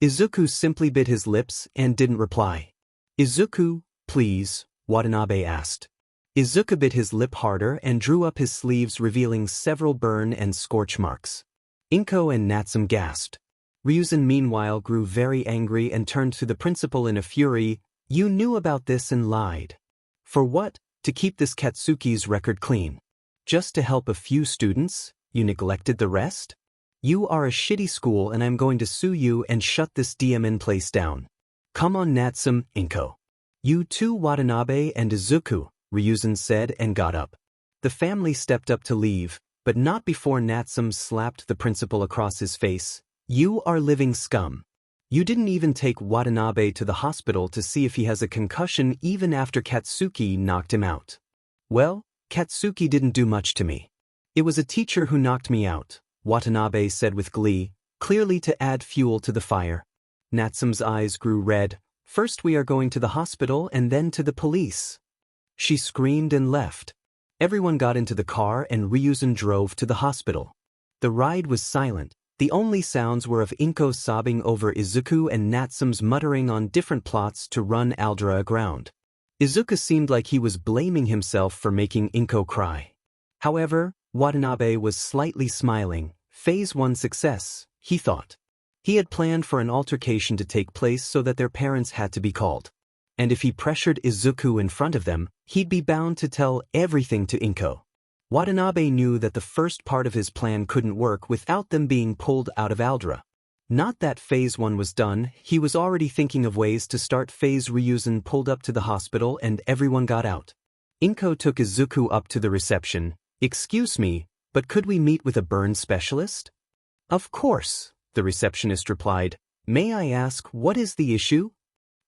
Izuku simply bit his lips and didn't reply. "Izuku, please," Watanabe asked. Izuku bit his lip harder and drew up his sleeves, revealing several burn and scorch marks. Inko and Natsume gasped. Ryuzen meanwhile grew very angry and turned to the principal in a fury. "You knew about this and lied. For what? To keep this Katsuki's record clean. Just to help a few students, you neglected the rest? You are a shitty school and I'm going to sue you and shut this DMN place down." "Come on, Natsume, Inko. You too, Watanabe and Izuku," Ryuzen said and got up. The family stepped up to leave, but not before Natsume slapped the principal across his face. "You are living scum. You didn't even take Watanabe to the hospital to see if he has a concussion even after Katsuki knocked him out." "Well, Katsuki didn't do much to me. It was a teacher who knocked me out," Watanabe said with glee, clearly to add fuel to the fire. Natsume's eyes grew red. "First we are going to the hospital and then to the police." She screamed and left. Everyone got into the car and Ryuzen drove to the hospital. The ride was silent. The only sounds were of Inko sobbing over Izuku and Natsume's muttering on different plots to run Aldra aground. Izuku seemed like he was blaming himself for making Inko cry. However, Watanabe was slightly smiling. Phase 1 success, he thought. He had planned for an altercation to take place so that their parents had to be called. And if he pressured Izuku in front of them, he'd be bound to tell everything to Inko. Watanabe knew that the first part of his plan couldn't work without them being pulled out of Aldra. Not that Phase 1 was done, he was already thinking of ways to start Phase. Ryuzen pulled up to the hospital and everyone got out. Inko took Izuku up to the reception. "Excuse me, but could we meet with a burn specialist?" "Of course," the receptionist replied. "May I ask, what is the issue?"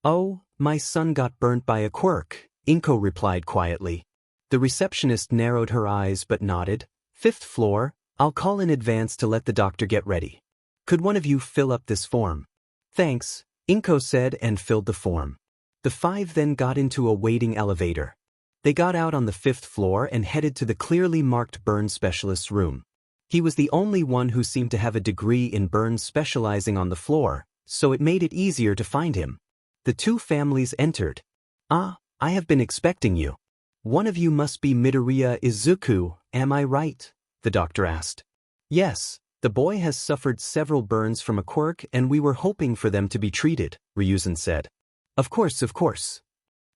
"Oh, my son got burnt by a quirk," Inko replied quietly. The receptionist narrowed her eyes but nodded. "5th floor, I'll call in advance to let the doctor get ready. Could one of you fill up this form?" "Thanks," Inko said and filled the form. The five then got into a waiting elevator. They got out on the 5th floor and headed to the clearly marked burn specialist's room. He was the only one who seemed to have a degree in burns specializing on the floor, so it made it easier to find him. The two families entered. "Ah, I have been expecting you. One of you must be Midoriya Izuku, am I right?" the doctor asked. "Yes, the boy has suffered several burns from a quirk and we were hoping for them to be treated," Ryuzen said. Of course.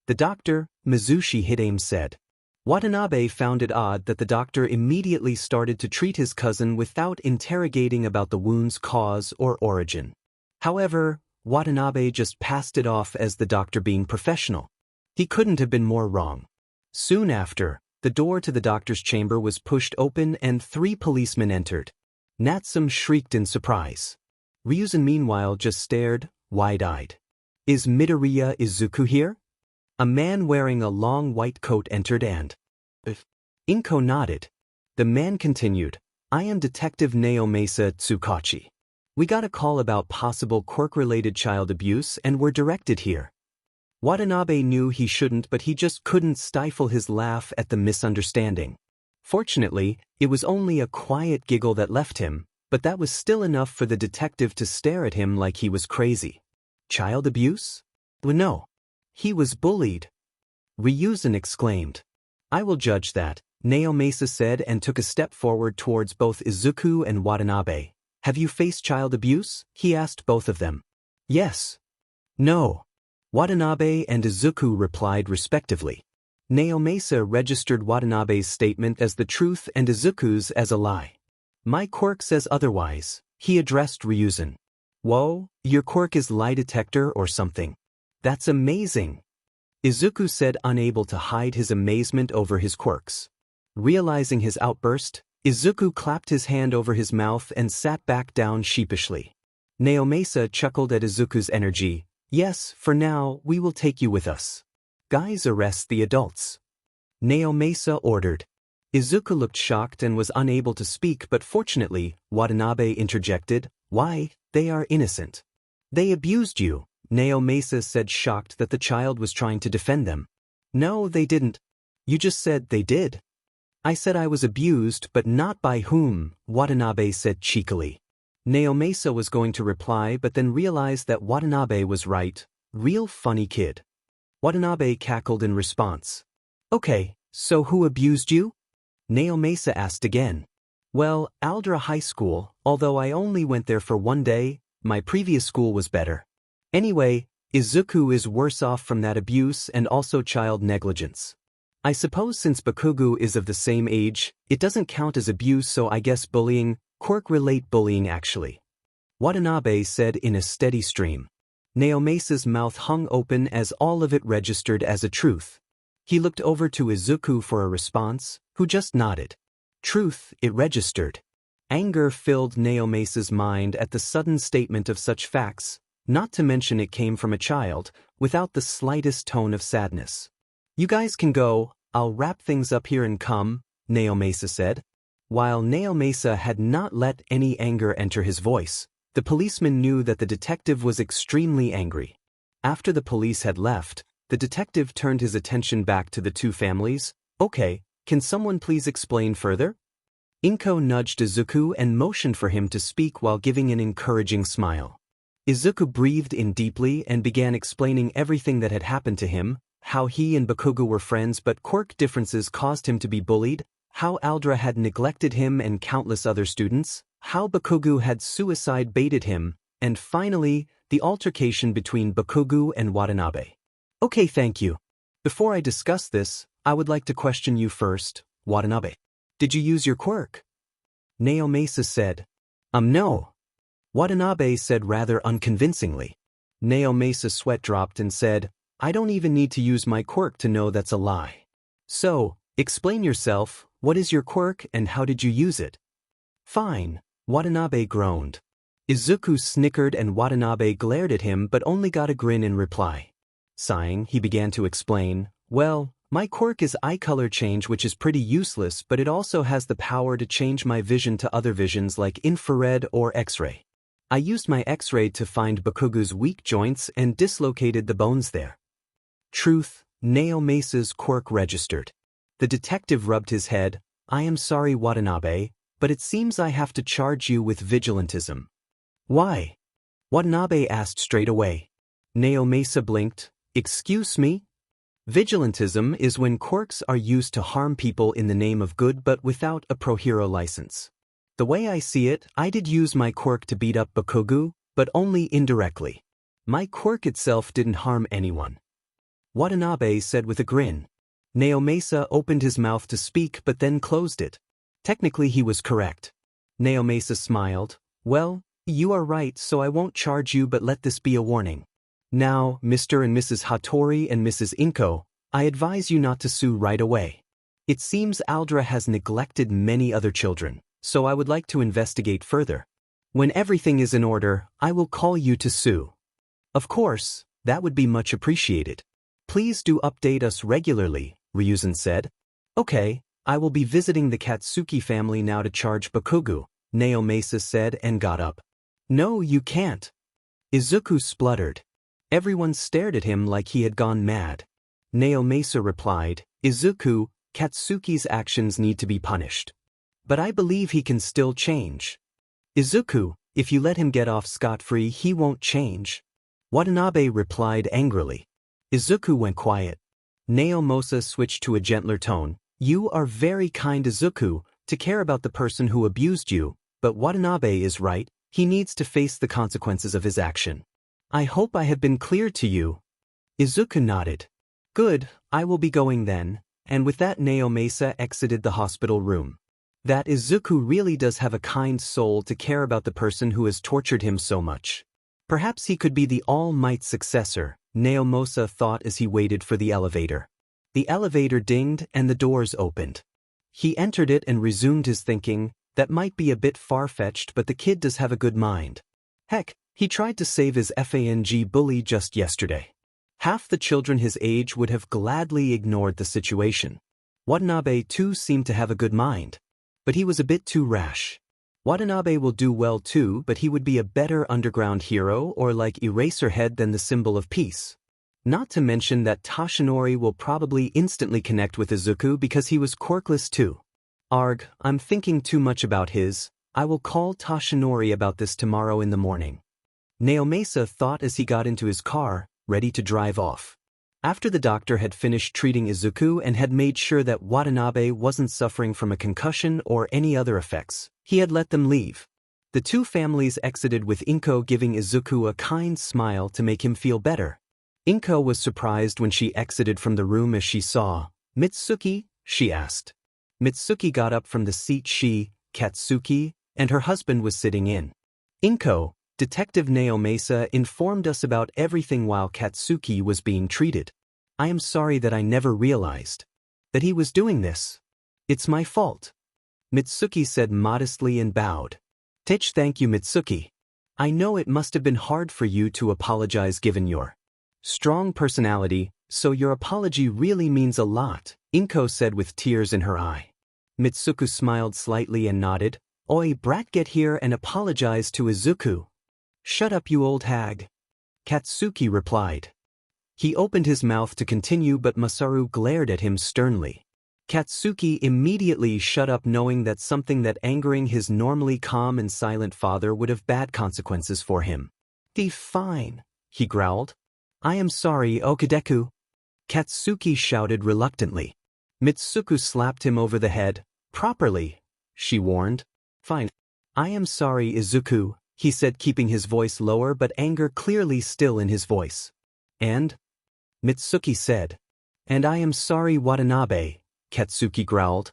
The doctor, Mizushi Hidame, said. Watanabe found it odd that the doctor immediately started to treat his cousin without interrogating about the wound's cause or origin. However, Watanabe just passed it off as the doctor being professional. He couldn't have been more wrong. Soon after, the door to the doctor's chamber was pushed open and 3 policemen entered. Natsume shrieked in surprise. Ryuzen meanwhile just stared, wide-eyed. "Is Midoriya Izuku here?" A man wearing a long white coat entered and Inko nodded. The man continued, "I am Detective Naomasa Tsukachi. We got a call about possible quirk-related child abuse and were directed here." Watanabe knew he shouldn't, but he just couldn't stifle his laugh at the misunderstanding. Fortunately, it was only a quiet giggle that left him, but that was still enough for the detective to stare at him like he was crazy. Child abuse? Well, no. He was bullied. Ryuzen exclaimed. I will judge that, Naomasa said and took a step forward towards both Izuku and Watanabe. Have you faced child abuse? He asked both of them. Yes. No. Watanabe and Izuku replied respectively. Naomasa registered Watanabe's statement as the truth and Izuku's as a lie. My quirk says otherwise, he addressed Ryuzen. Whoa, your quirk is lie detector or something. That's amazing. Izuku said, unable to hide his amazement over his quirks. Realizing his outburst, Izuku clapped his hand over his mouth and sat back down sheepishly. Naomasa chuckled at Izuku's energy. Yes, for now, we will take you with us. Guys, arrest the adults. Naomasa ordered. Izuku looked shocked and was unable to speak, but fortunately, Watanabe interjected. Why, they are innocent. They abused you, Naomasa said, shocked that the child was trying to defend them. No, they didn't. You just said they did. I said I was abused, but not by whom, Watanabe said cheekily. Naomasa was going to reply but then realized that Watanabe was right. Real funny kid. Watanabe cackled in response. Okay, so who abused you? Naomasa asked again. Well, Aldra High School, although I only went there for one day, my previous school was better. Anyway, Izuku is worse off from that abuse and also child negligence. I suppose since Bakugo is of the same age, it doesn't count as abuse, so I guess bullying, quirk-relate bullying actually. Watanabe said in a steady stream. Naomasa's mouth hung open as all of it registered as a truth. He looked over to Izuku for a response, who just nodded. Truth, it registered. Anger filled Naomasa's mind at the sudden statement of such facts, not to mention it came from a child, without the slightest tone of sadness. You guys can go, I'll wrap things up here and come, Naomasa said. While Naomasa had not let any anger enter his voice, the policeman knew that the detective was extremely angry. After the police had left, the detective turned his attention back to the two families. Okay, can someone please explain further? Inko nudged Izuku and motioned for him to speak while giving an encouraging smile. Izuku breathed in deeply and began explaining everything that had happened to him, how he and Bakugo were friends but quirk differences caused him to be bullied, how Aldra had neglected him and countless other students, how Bakugo had suicide baited him, and finally, the altercation between Bakugo and Watanabe. Okay, thank you. Before I discuss this, I would like to question you first, Watanabe. Did you use your quirk? Naomasa said. No. Watanabe said rather unconvincingly. Naomasa's sweat dropped and said, I don't even need to use my quirk to know that's a lie. So, explain yourself, what is your quirk and how did you use it? Fine, Watanabe groaned. Izuku snickered and Watanabe glared at him but only got a grin in reply. Sighing, he began to explain, well, my quirk is eye color change, which is pretty useless, but it also has the power to change my vision to other visions like infrared or X-ray. I used my X-ray to find Bakugo's weak joints and dislocated the bones there. Truth, Naomasa's quirk registered. The detective rubbed his head. I am sorry, Watanabe, but it seems I have to charge you with vigilantism. Why? Watanabe asked straight away. Naomasa blinked. Excuse me? Vigilantism is when quirks are used to harm people in the name of good but without a pro-hero license. The way I see it, I did use my quirk to beat up Bakugo, but only indirectly. My quirk itself didn't harm anyone. Watanabe said with a grin. Naomasa opened his mouth to speak but then closed it. Technically he was correct. Naomasa smiled. Well, you are right, so I won't charge you, but let this be a warning. Now, Mr. and Mrs. Hattori and Mrs. Inko, I advise you not to sue right away. It seems Aldra has neglected many other children, so I would like to investigate further. When everything is in order, I will call you to sue. Of course, that would be much appreciated. Please do update us regularly, Ryuzen said. Okay, I will be visiting the Katsuki family now to charge Bakugo, Naomasa said and got up. No, you can't. Izuku spluttered. Everyone stared at him like he had gone mad. Naomasa replied, Izuku, Katsuki's actions need to be punished. But I believe he can still change. Izuku, if you let him get off scot-free, he won't change. Watanabe replied angrily. Izuku went quiet. Naomasa switched to a gentler tone. You are very kind, Izuku, to care about the person who abused you, but Watanabe is right, he needs to face the consequences of his action. I hope I have been clear to you. Izuku nodded. Good, I will be going then, and with that Naomasa exited the hospital room. That Izuku really does have a kind soul to care about the person who has tortured him so much. Perhaps he could be the All Might's successor, Naomasa thought as he waited for the elevator. The elevator dinged and the doors opened. He entered it and resumed his thinking. That might be a bit far-fetched, but the kid does have a good mind. Heck, he tried to save his FANG bully just yesterday. Half the children his age would have gladly ignored the situation. Watanabe too seemed to have a good mind. But he was a bit too rash. Watanabe will do well too, but he would be a better underground hero or like Eraserhead than the symbol of peace. Not to mention that Toshinori will probably instantly connect with Izuku because he was quirkless too. Arg, I'm thinking too much about his. I will call Toshinori about this tomorrow in the morning. Naomasa thought as he got into his car, ready to drive off. After the doctor had finished treating Izuku and had made sure that Watanabe wasn't suffering from a concussion or any other effects, he had let them leave. The two families exited with Inko giving Izuku a kind smile to make him feel better. Inko was surprised when she exited from the room as she saw Mitsuki, she asked. Mitsuki got up from the seat she, Katsuki, and her husband was sitting in. Inko, Detective Naomasa informed us about everything while Katsuki was being treated. I am sorry that I never realized that he was doing this. It's my fault. Mitsuki said modestly and bowed. Thank you, Mitsuki. I know it must have been hard for you to apologize given your strong personality, so your apology really means a lot, Inko said with tears in her eye. Mitsuku smiled slightly and nodded. Oi, brat, get here and apologize to Izuku. Shut up, you old hag. Katsuki replied. He opened his mouth to continue, but Masaru glared at him sternly. Katsuki immediately shut up, knowing that something that angering his normally calm and silent father would have bad consequences for him. Fine, he growled. I am sorry, Okadeku. Katsuki shouted reluctantly. Mitsuku slapped him over the head. Properly, she warned. Fine. I am sorry, Izuku, he said, keeping his voice lower but anger clearly still in his voice. And? Mitsuki said. And I am sorry, Watanabe, Katsuki growled.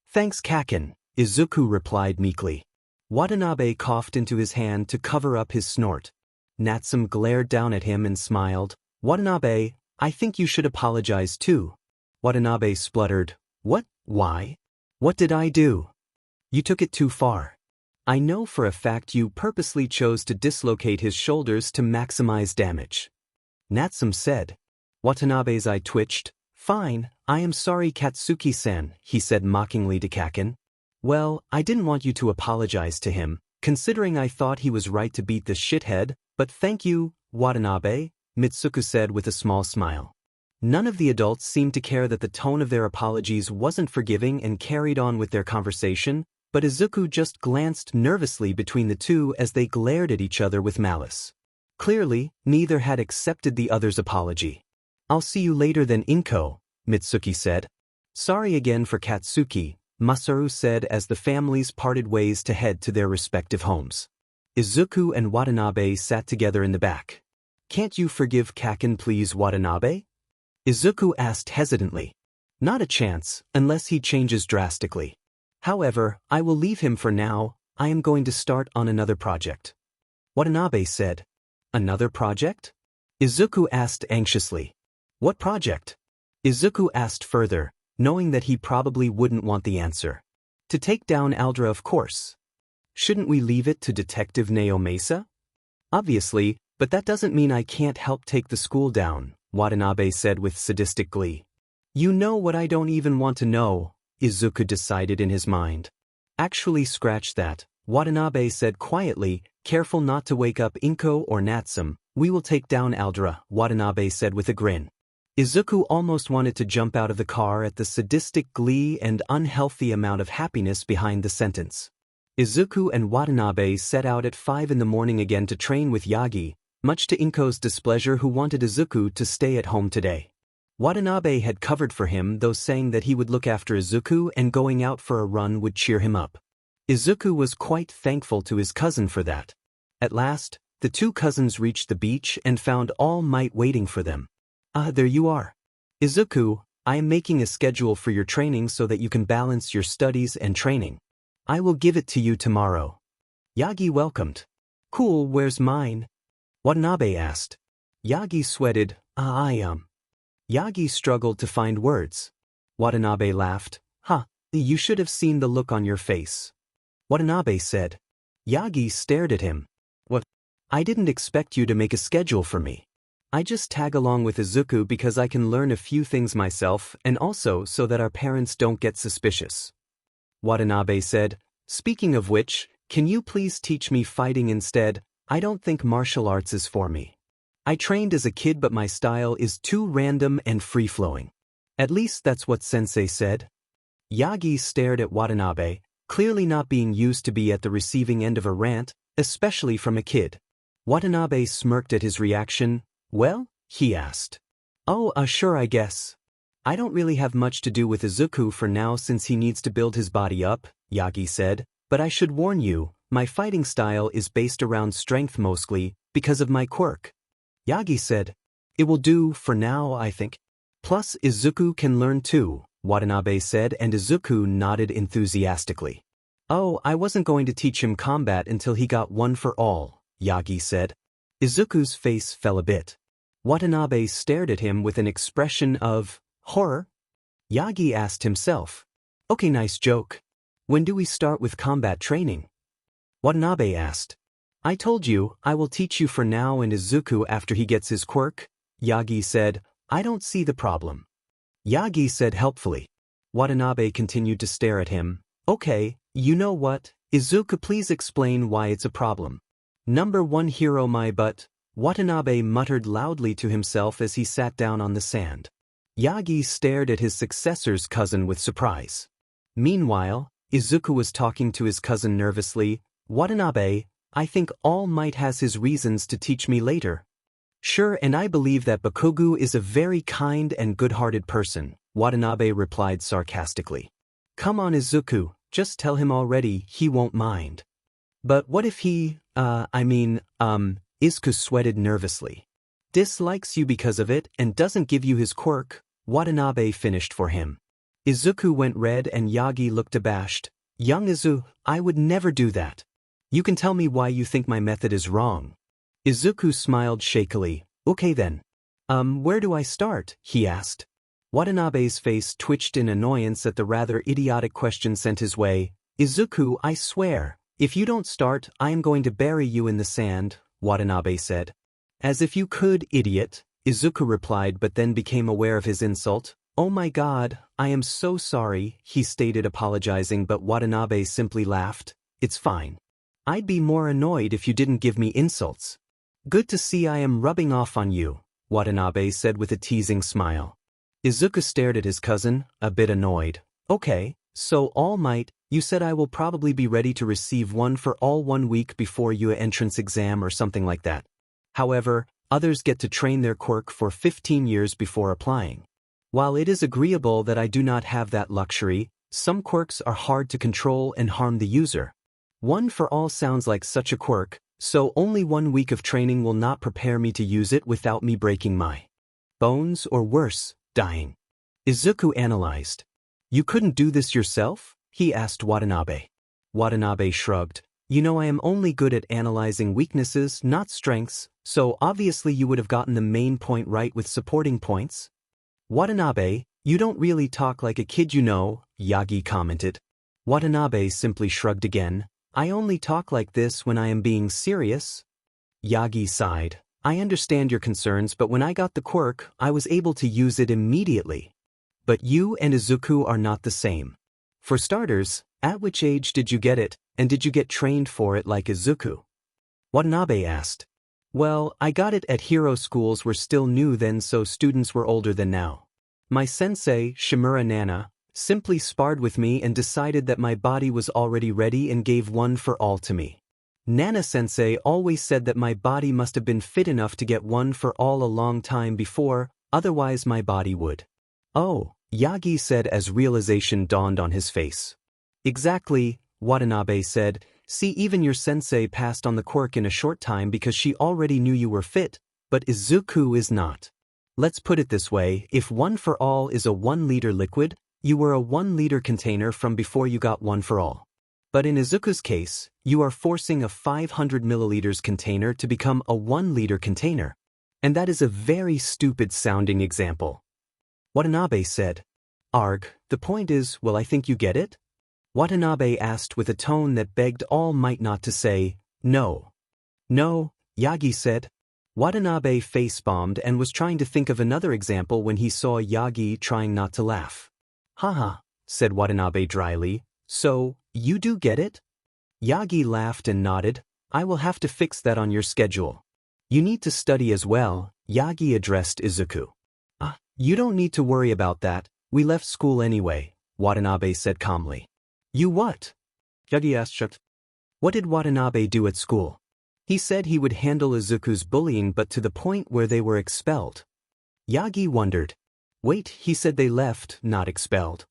Thanks, Kaken, Izuku replied meekly. Watanabe coughed into his hand to cover up his snort. Natsum glared down at him and smiled. Watanabe, I think you should apologize too. Watanabe spluttered. What? Why? What did I do? You took it too far. I know for a fact you purposely chose to dislocate his shoulders to maximize damage. Natsum said. Watanabe's eye twitched. Fine, I am sorry, Katsuki-san, he said mockingly to Kaken. Well, I didn't want you to apologize to him, considering I thought he was right to beat this shithead, but thank you, Watanabe, Mitsuku said with a small smile. None of the adults seemed to care that the tone of their apologies wasn't forgiving and carried on with their conversation, but Izuku just glanced nervously between the two as they glared at each other with malice. Clearly, neither had accepted the other's apology. I'll see you later then, Inko, Mitsuki said. Sorry again for Katsuki, Masaru said as the families parted ways to head to their respective homes. Izuku and Watanabe sat together in the back. Can't you forgive Kaken, please, Watanabe? Izuku asked hesitantly. Not a chance, unless he changes drastically. However, I will leave him for now. I am going to start on another project. Watanabe said. Another project? Izuku asked anxiously. What project? Izuku asked further, knowing that he probably wouldn't want the answer. To take down Aldra, of course. Shouldn't we leave it to Detective Naomasa? Obviously, but that doesn't mean I can't help take the school down, Watanabe said with sadistic glee. You know what I don't even want to know, Izuku decided in his mind. Actually, scratch that, Watanabe said quietly, careful not to wake up Inko or Natsum. We will take down Aldera, Watanabe said with a grin. Izuku almost wanted to jump out of the car at the sadistic glee and unhealthy amount of happiness behind the sentence. Izuku and Watanabe set out at 5 in the morning again to train with Yagi, much to Inko's displeasure, who wanted Izuku to stay at home today. Watanabe had covered for him, though, saying that he would look after Izuku and going out for a run would cheer him up. Izuku was quite thankful to his cousin for that. At last, the two cousins reached the beach and found All Might waiting for them. "Ah, there you are. Izuku, I am making a schedule for your training so that you can balance your studies and training. I will give it to you tomorrow." Yagi welcomed. "Cool, where's mine?" Watanabe asked. Yagi sweated. Yagi struggled to find words. Watanabe laughed. You should have seen the look on your face." Watanabe said. Yagi stared at him. "What? I didn't expect you to make a schedule for me. I just tag along with Izuku because I can learn a few things myself and also so that our parents don't get suspicious." Watanabe said. "Speaking of which, can you please teach me fighting instead? I don't think martial arts is for me. I trained as a kid, but my style is too random and free-flowing. At least that's what Sensei said." Yagi stared at Watanabe, clearly not being used to be at the receiving end of a rant, especially from a kid. Watanabe smirked at his reaction. "Well?" he asked. Sure, I guess. I don't really have much to do with Izuku for now since he needs to build his body up," Yagi said, "but I should warn you, my fighting style is based around strength mostly, because of my quirk." Yagi said. "It will do for now, I think. Plus Izuku can learn too," Watanabe said, and Izuku nodded enthusiastically. "I wasn't going to teach him combat until he got one for all," Yagi said. Izuku's face fell a bit. Watanabe stared at him with an expression of horror. Yagi asked himself, "Okay, nice joke. When do we start with combat training?" Watanabe asked. "I told you, I will teach you for now and Izuku after he gets his quirk," Yagi said. "I don't see the problem." Yagi said helpfully. Watanabe continued to stare at him. "Okay, you know what, Izuku, please explain why it's a problem." "Number one hero my butt," Watanabe muttered loudly to himself as he sat down on the sand. Yagi stared at his successor's cousin with surprise. Meanwhile, Izuku was talking to his cousin nervously. "Watanabe, I think All Might has his reasons to teach me later." "Sure, and I believe that Bakugo is a very kind and good-hearted person," Watanabe replied sarcastically. "Come on, Izuku, just tell him already, he won't mind." "But what if he, Izuku sweated nervously. "Dislikes you because of it and doesn't give you his quirk," Watanabe finished for him. Izuku went red and Yagi looked abashed. "Young Izuku, I would never do that. You can tell me why you think my method is wrong." Izuku smiled shakily. "Okay then. Where do I start?" he asked. Watanabe's face twitched in annoyance at the rather idiotic question sent his way. "Izuku, I swear, if you don't start, I am going to bury you in the sand," Watanabe said. "As if you could, idiot," Izuku replied, but then became aware of his insult. "Oh my god, I am so sorry," he stated, apologizing, but Watanabe simply laughed. "It's fine. I'd be more annoyed if you didn't give me insults." "Good to see I am rubbing off on you," Watanabe said with a teasing smile. Izuku stared at his cousin, a bit annoyed. "Okay, so All Might, you said I will probably be ready to receive one for all 1 week before your entrance exam or something like that. However, others get to train their quirk for 15 years before applying. While it is agreeable that I do not have that luxury, some quirks are hard to control and harm the user. One for all sounds like such a quirk, so only 1 week of training will not prepare me to use it without me breaking my bones or worse, dying." Izuku analyzed. "You couldn't do this yourself?" he asked Watanabe. Watanabe shrugged. "You know, I am only good at analyzing weaknesses, not strengths, so obviously you would have gotten the main point right with supporting points." "Watanabe, you don't really talk like a kid, you know," Yagi commented. Watanabe simply shrugged again. "I only talk like this when I am being serious." Yagi sighed. "I understand your concerns, but when I got the quirk, I was able to use it immediately. But you and Izuku are not the same. For starters, at which age did you get it, and did you get trained for it like Izuku?" Watanabe asked. Well, I got it at hero schools were still new then, so students were older than now. My sensei, Shimura Nana, simply sparred with me and decided that my body was already ready and gave one for all to me. Nana-sensei always said that my body must have been fit enough to get one for all a long time before, otherwise my body would. Oh, Yagi said as realization dawned on his face. Exactly, Watanabe said. See, even your sensei passed on the quirk in a short time because she already knew you were fit, but Izuku is not. Let's put it this way, if one for all is a 1-liter liquid, you were a 1-liter container from before you got one for all. But in Izuku's case, you are forcing a 500 milliliters container to become a 1-liter container. And that is a very stupid sounding example. Watanabe said. Arg, the point is, well, I think you get it? Watanabe asked with a tone that begged All Might not to say, no. No, Yagi said. Watanabe face-bombed and was trying to think of another example when he saw Yagi trying not to laugh. Haha, said Watanabe dryly, so, you do get it? Yagi laughed and nodded. I will have to fix that on your schedule. You need to study as well, Yagi addressed Izuku. You don't need to worry about that, we left school anyway, Watanabe said calmly. You what? Yagi asked. What did Watanabe do at school? He said he would handle Izuku's bullying but to the point where they were expelled. Yagi wondered. Wait, he said they left, not expelled.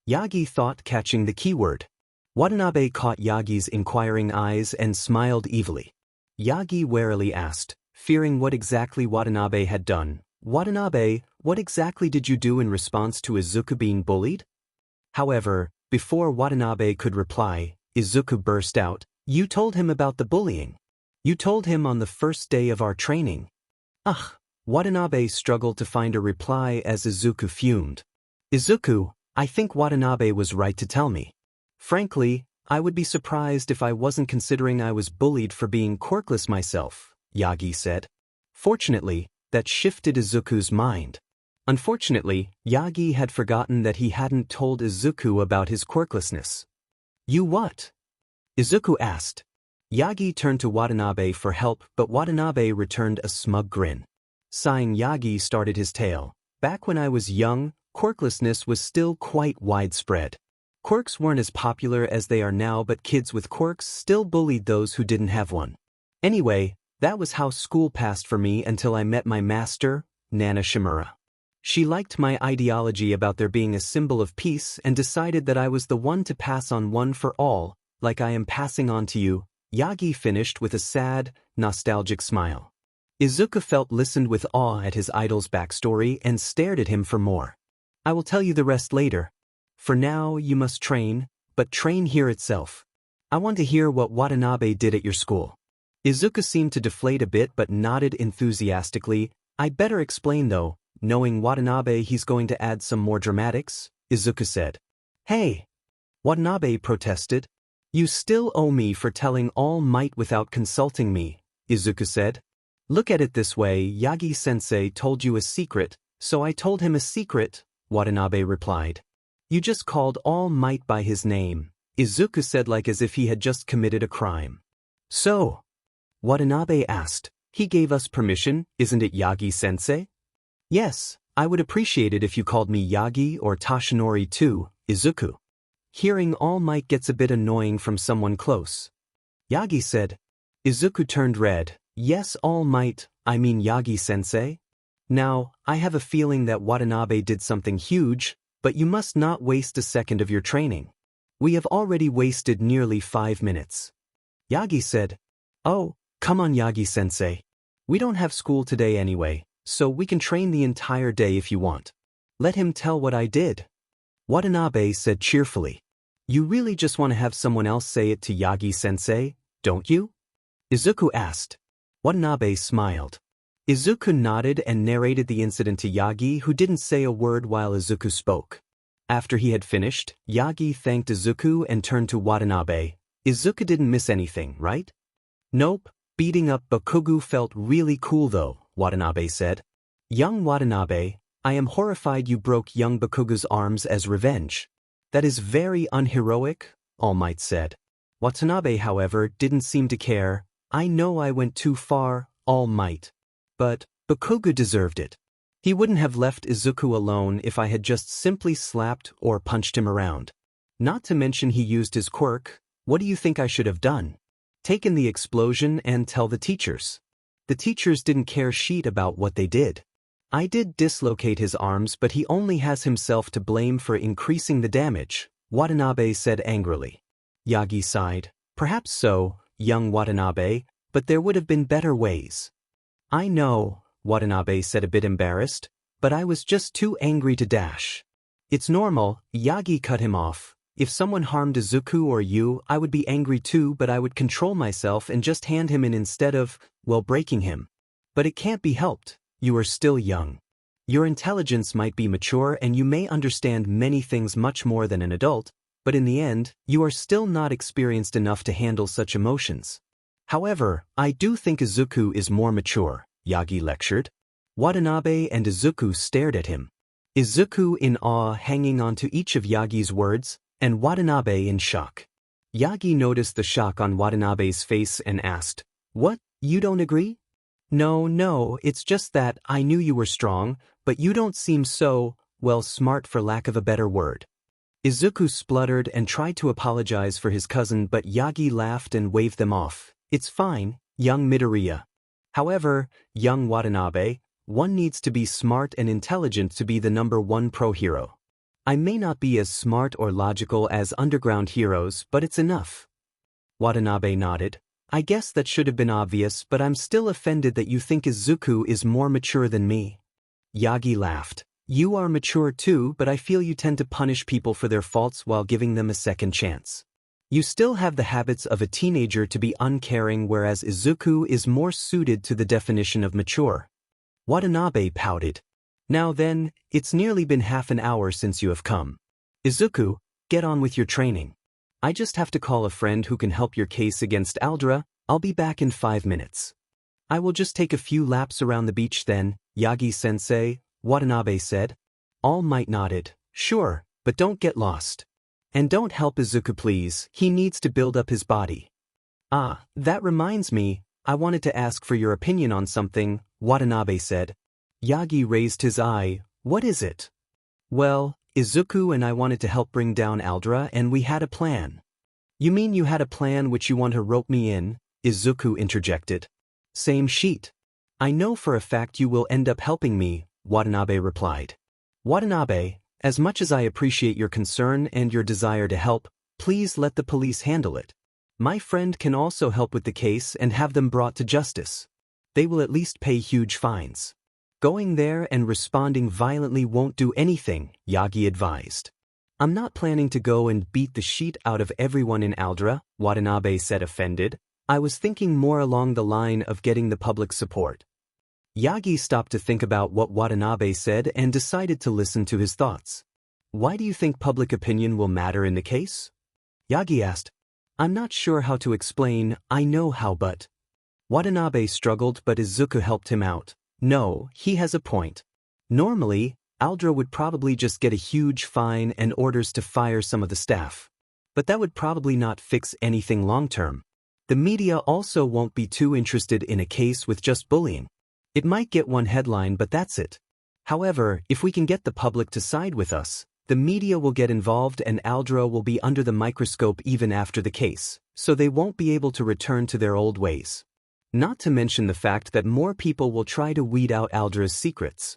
Yagi thought, catching the keyword. Watanabe caught Yagi's inquiring eyes and smiled evilly. Yagi warily asked, fearing what exactly Watanabe had done. Watanabe, what exactly did you do in response to Izuku being bullied? However, before Watanabe could reply, Izuku burst out, You told him about the bullying. You told him on the first day of our training. Ugh, Watanabe struggled to find a reply as Izuku fumed. Izuku, I think Watanabe was right to tell me. Frankly, I would be surprised if I wasn't considering I was bullied for being quirkless myself, Yagi said. Fortunately, that shifted Izuku's mind. Unfortunately, Yagi had forgotten that he hadn't told Izuku about his quirklessness. You what? Izuku asked. Yagi turned to Watanabe for help, but Watanabe returned a smug grin. Sighing, Yagi started his tale. Back when I was young, quirklessness was still quite widespread. Quirks weren't as popular as they are now, but kids with quirks still bullied those who didn't have one. Anyway, that was how school passed for me until I met my master, Nana Shimura. She liked my ideology about there being a symbol of peace and decided that I was the one to pass on one for all, like I am passing on to you, Yagi finished with a sad, nostalgic smile. Izuku felt listened with awe at his idol's backstory and stared at him for more. I will tell you the rest later. For now, you must train, but train here itself. I want to hear what Watanabe did at your school. Izuku seemed to deflate a bit but nodded enthusiastically. I'd better explain though, knowing Watanabe he's going to add some more dramatics, Izuku said. Hey! Watanabe protested. You still owe me for telling All Might without consulting me, Izuku said. Look at it this way, Yagi-sensei told you a secret, so I told him a secret, Watanabe replied. You just called All Might by his name, Izuku said like as if he had just committed a crime. So? Watanabe asked. He gave us permission, isn't it Yagi-sensei? Yes, I would appreciate it if you called me Yagi or Tashinori too, Izuku. Hearing All Might gets a bit annoying from someone close. Yagi said. Izuku turned red. Yes, All Might, I mean Yagi-sensei. Now, I have a feeling that Watanabe did something huge, but you must not waste a second of your training. We have already wasted nearly 5 minutes. Yagi said. Oh, come on Yagi-sensei. We don't have school today anyway, so we can train the entire day if you want. Let him tell what I did. Watanabe said cheerfully. You really just want to have someone else say it to Yagi-sensei, don't you? Izuku asked. Watanabe smiled. Izuku nodded and narrated the incident to Yagi, who didn't say a word while Izuku spoke. After he had finished, Yagi thanked Izuku and turned to Watanabe. Izuku didn't miss anything, right? Nope, beating up Bakugo felt really cool though, Watanabe said. Young Watanabe, I am horrified you broke young Bakugo's arms as revenge. That is very unheroic, All Might said. Watanabe, however, didn't seem to care. I know I went too far, All Might. But Bakugo deserved it. He wouldn't have left Izuku alone if I had just simply slapped or punched him around. Not to mention he used his quirk. What do you think I should have done? Taken the explosion and tell the teachers. The teachers didn't care shit about what they did. I did dislocate his arms, but he only has himself to blame for increasing the damage, Watanabe said angrily. Yagi sighed. Perhaps so, young Watanabe, but there would have been better ways. I know, Watanabe said a bit embarrassed, but I was just too angry to dash. It's normal, Yagi cut him off. If someone harmed Izuku or you, I would be angry too, but I would control myself and just hand him in instead of, well, breaking him. But it can't be helped. You are still young. Your intelligence might be mature and you may understand many things much more than an adult, but in the end, you are still not experienced enough to handle such emotions. However, I do think Izuku is more mature, Yagi lectured. Watanabe and Izuku stared at him. Izuku in awe hanging on to each of Yagi's words, and Watanabe in shock. Yagi noticed the shock on Watanabe's face and asked, "What, you don't agree?" No, it's just that I knew you were strong, but you don't seem so, well, smart for lack of a better word. Izuku spluttered and tried to apologize for his cousin, but Yagi laughed and waved them off. It's fine, young Midoriya. However, young Watanabe, one needs to be smart and intelligent to be the #1 pro hero. I may not be as smart or logical as underground heroes, but it's enough. Watanabe nodded. I guess that should have been obvious, but I'm still offended that you think Izuku is more mature than me. Yagi laughed. You are mature too, but I feel you tend to punish people for their faults while giving them a second chance. You still have the habits of a teenager to be uncaring, whereas Izuku is more suited to the definition of mature. Watanabe pouted. Now then, it's nearly been half an hour since you have come. Izuku, get on with your training. I just have to call a friend who can help your case against Aldra. I'll be back in 5 minutes. I will just take a few laps around the beach then, Yagi-sensei, Watanabe said. All Might nodded. Sure, but don't get lost. And don't help Izuku please, he needs to build up his body. Ah, that reminds me, I wanted to ask for your opinion on something, Watanabe said. Yagi raised his eye. What is it? Well, Izuku and I wanted to help bring down Aldra and we had a plan. You mean you had a plan which you want to rope me in? Izuku interjected. Same sheet. I know for a fact you will end up helping me, Watanabe replied. Watanabe, as much as I appreciate your concern and your desire to help, please let the police handle it. My friend can also help with the case and have them brought to justice. They will at least pay huge fines. Going there and responding violently won't do anything, Yagi advised. I'm not planning to go and beat the shit out of everyone in Aldra, Watanabe said offended. I was thinking more along the line of getting the public support. Yagi stopped to think about what Watanabe said and decided to listen to his thoughts. Why do you think public opinion will matter in the case? Yagi asked. I'm not sure how to explain, I know how but. Watanabe struggled but Izuku helped him out. No, he has a point. Normally, Aldra would probably just get a huge fine and orders to fire some of the staff. But that would probably not fix anything long-term. The media also won't be too interested in a case with just bullying. It might get one headline but that's it. However, if we can get the public to side with us, the media will get involved and Aldra will be under the microscope even after the case, so they won't be able to return to their old ways. Not to mention the fact that more people will try to weed out Aldra's secrets.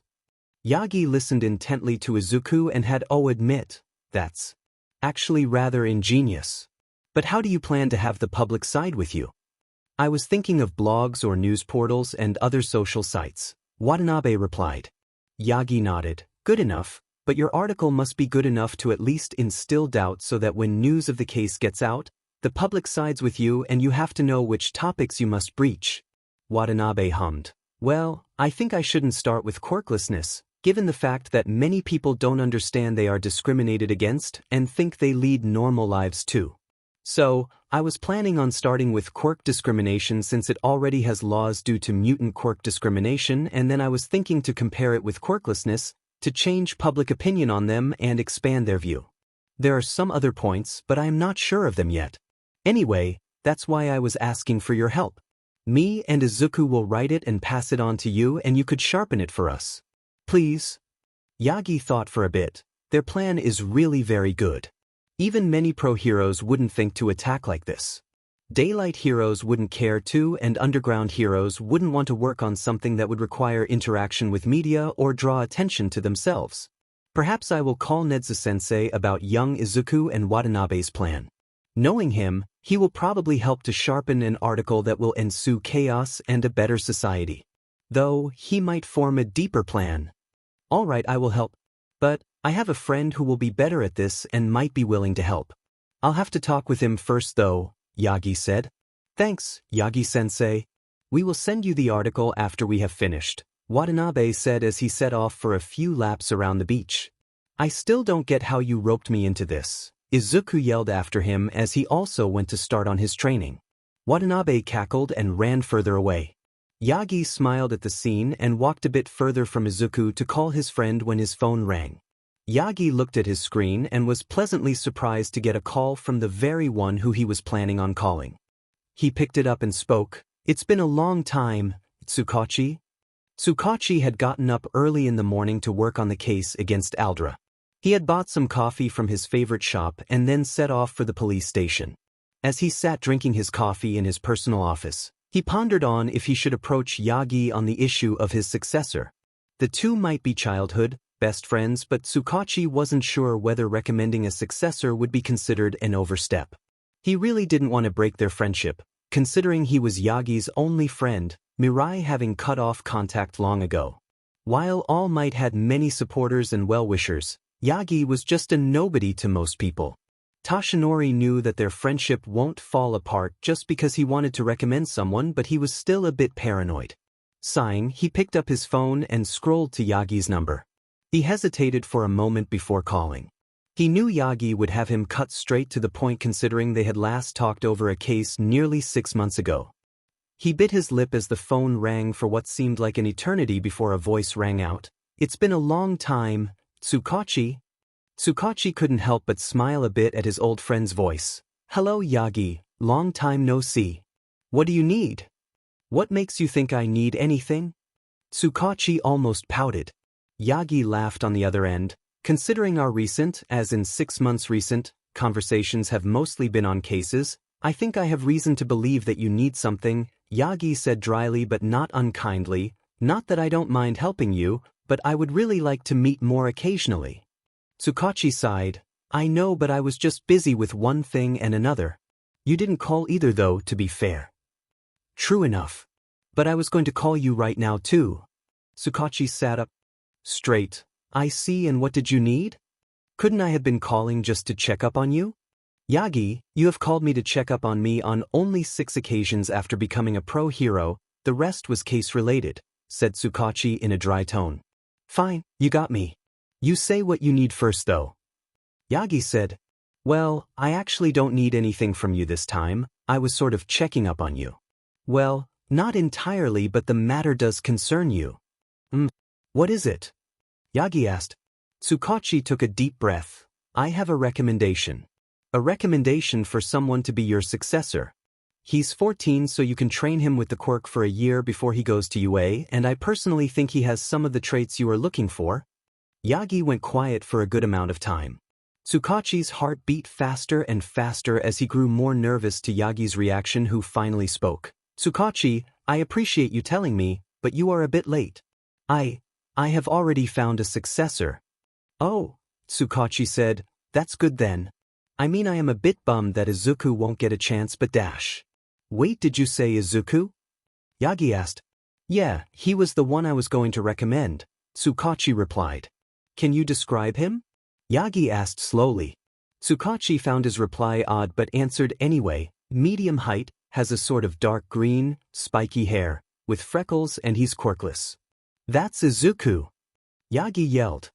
Yagi listened intently to Izuku and had admit, that's actually rather ingenious. But how do you plan to have the public side with you? I was thinking of blogs or news portals and other social sites, Watanabe replied. Yagi nodded. Good enough, but your article must be good enough to at least instill doubt so that when news of the case gets out, the public sides with you and you have to know which topics you must breach. Watanabe hummed. Well, I think I shouldn't start with quirklessness, given the fact that many people don't understand they are discriminated against and think they lead normal lives too. So, I was planning on starting with quirk discrimination since it already has laws due to mutant quirk discrimination, and then I was thinking to compare it with quirklessness, to change public opinion on them and expand their view. There are some other points, but I am not sure of them yet. Anyway, that's why I was asking for your help. Me and Izuku will write it and pass it on to you and you could sharpen it for us. Please? Yagi thought for a bit. Their plan is really very good. Even many pro heroes wouldn't think to attack like this. Daylight heroes wouldn't care to, and underground heroes wouldn't want to work on something that would require interaction with media or draw attention to themselves. Perhaps I will call Nezu-sensei about young Izuku and Watanabe's plan. Knowing him, he will probably help to sharpen an article that will ensue chaos and a better society. Though, he might form a deeper plan. Alright, I will help. But, I have a friend who will be better at this and might be willing to help. I'll have to talk with him first though, Yagi said. Thanks, Yagi-sensei. We will send you the article after we have finished, Watanabe said as he set off for a few laps around the beach. I still don't get how you roped me into this, Izuku yelled after him as he also went to start on his training. Watanabe cackled and ran further away. Yagi smiled at the scene and walked a bit further from Izuku to call his friend when his phone rang. Yagi looked at his screen and was pleasantly surprised to get a call from the very one who he was planning on calling. He picked it up and spoke. It's been a long time, Tsukachi. Tsukachi had gotten up early in the morning to work on the case against Aldra. He had bought some coffee from his favorite shop and then set off for the police station. As he sat drinking his coffee in his personal office, he pondered on if he should approach Yagi on the issue of his successor. The two might be childhood best friends, but Tsukachi wasn't sure whether recommending a successor would be considered an overstep. He really didn't want to break their friendship, considering he was Yagi's only friend, Mirai having cut off contact long ago. While All Might had many supporters and well-wishers, Yagi was just a nobody to most people. Toshinori knew that their friendship won't fall apart just because he wanted to recommend someone, but he was still a bit paranoid. Sighing, he picked up his phone and scrolled to Yagi's number. He hesitated for a moment before calling. He knew Yagi would have him cut straight to the point considering they had last talked over a case nearly 6 months ago. He bit his lip as the phone rang for what seemed like an eternity before a voice rang out. It's been a long time, Tsukachi. Tsukachi couldn't help but smile a bit at his old friend's voice. Hello Yagi, long time no see. What do you need? What makes you think I need anything? Tsukachi almost pouted. Yagi laughed on the other end. Considering our recent, as in 6 months recent, conversations have mostly been on cases, I think I have reason to believe that you need something, Yagi said dryly but not unkindly. Not that I don't mind helping you, but I would really like to meet more occasionally. Tsukachi sighed. I know, but I was just busy with one thing and another. You didn't call either though, to be fair. True enough. But I was going to call you right now too. Tsukachi sat up straight. I see, and what did you need? Couldn't I have been calling just to check up on you? Yagi, you have called me to check up on me on only 6 occasions after becoming a pro hero, the rest was case-related, said Tsukachi in a dry tone. Fine, you got me. You say what you need first though. Yagi said, well, I actually don't need anything from you this time, I was sort of checking up on you. Well, not entirely, but the matter does concern you. What is it? Yagi asked. Tsukachi took a deep breath. I have a recommendation. A recommendation for someone to be your successor. He's 14, so you can train him with the quirk for a year before he goes to UA, and I personally think he has some of the traits you are looking for. Yagi went quiet for a good amount of time. Tsukachi's heart beat faster and faster as he grew more nervous to Yagi's reaction, who finally spoke. Tsukachi, I appreciate you telling me, but you are a bit late. I have already found a successor. Oh, Tsukachi said, that's good then. I mean, I am a bit bummed that Izuku won't get a chance, but dash. Wait, did you say Izuku? Yagi asked. Yeah, he was the one I was going to recommend, Tsukachi replied. Can you describe him? Yagi asked slowly. Tsukachi found his reply odd but answered anyway. Medium height, has a sort of dark green, spiky hair, with freckles, and he's quirkless. That's Izuku! Yagi yelled.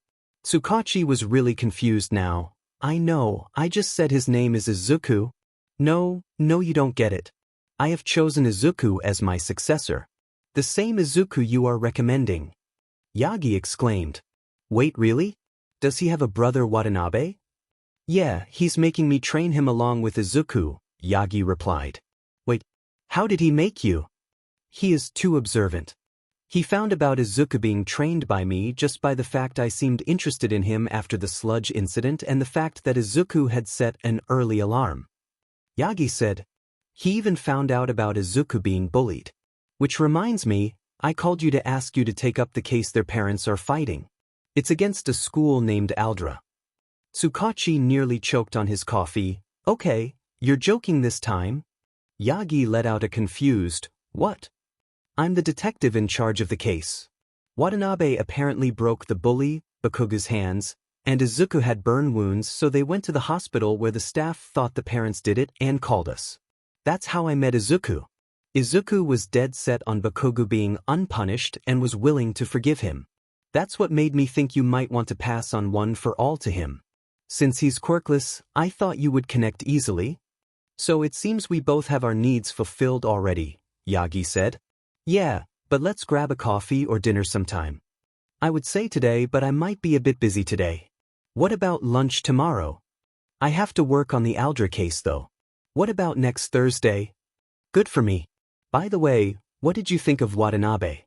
Tsukachi was really confused now. I know, I just said his name is Izuku. No, you don't get it. I have chosen Izuku as my successor. The same Izuku you are recommending. Yagi exclaimed. Wait, really? Does he have a brother Watanabe? Yeah, he's making me train him along with Izuku, Yagi replied. Wait, how did he make you? He is too observant. He found about Izuku being trained by me just by the fact I seemed interested in him after the sludge incident and the fact that Izuku had set an early alarm. Yagi said, he even found out about Izuku being bullied. Which reminds me, I called you to ask you to take up the case their parents are fighting. It's against a school named Aldra. Tsukachi nearly choked on his coffee. Okay, you're joking this time? Yagi let out a confused, what? I'm the detective in charge of the case. Watanabe apparently broke the bully, Bakuga's hands, and Izuku had burn wounds, so they went to the hospital where the staff thought the parents did it and called us. That's how I met Izuku. Izuku was dead set on Bakuga being unpunished and was willing to forgive him. That's what made me think you might want to pass on one for all to him. Since he's quirkless, I thought you would connect easily. So it seems we both have our needs fulfilled already, Yagi said. Yeah, but let's grab a coffee or dinner sometime. I would say today, but I might be a bit busy today. What about lunch tomorrow? I have to work on the Aldra case though. What about next Thursday? Good for me. By the way, what did you think of Watanabe?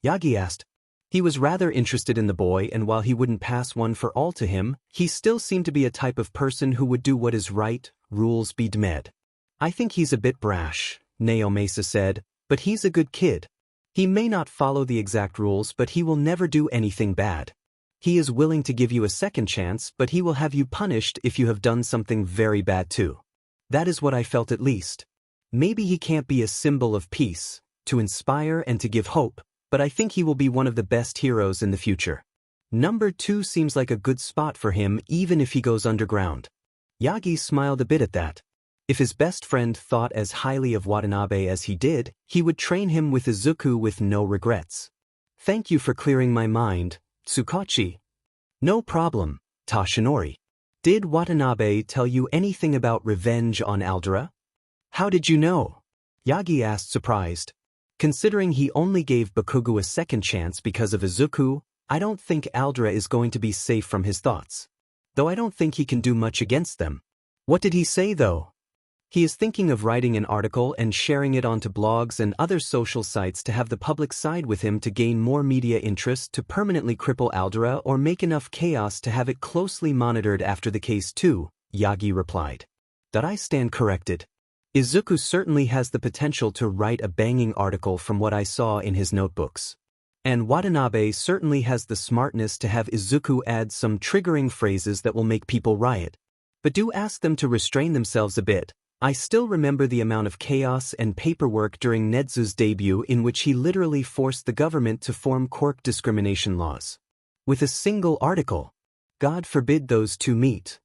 Yagi asked. He was rather interested in the boy, and while he wouldn't pass one for all to him, he still seemed to be a type of person who would do what is right, rules be demanded. I think he's a bit brash, Naomasa said, but he's a good kid. He may not follow the exact rules, but he will never do anything bad. He is willing to give you a second chance, but he will have you punished if you have done something very bad too. That is what I felt at least. Maybe he can't be a symbol of peace, to inspire and to give hope, but I think he will be one of the best heroes in the future. Number 2 seems like a good spot for him even if he goes underground. Yagi smiled a bit at that. If his best friend thought as highly of Watanabe as he did, he would train him with Izuku with no regrets. Thank you for clearing my mind, Tsukachi. No problem, Tashinori. Did Watanabe tell you anything about revenge on Aldra? How did you know? Yagi asked, surprised. Considering he only gave Bakuga a second chance because of Izuku, I don't think Aldra is going to be safe from his thoughts. Though I don't think he can do much against them. What did he say though? He is thinking of writing an article and sharing it onto blogs and other social sites to have the public side with him to gain more media interest to permanently cripple Aldra or make enough chaos to have it closely monitored after the case too, Yagi replied. That I stand corrected. Izuku certainly has the potential to write a banging article from what I saw in his notebooks. And Watanabe certainly has the smartness to have Izuku add some triggering phrases that will make people riot. But do ask them to restrain themselves a bit. I still remember the amount of chaos and paperwork during Nedzu's debut in which he literally forced the government to form Quirk discrimination laws. With a single article. God forbid those two meet.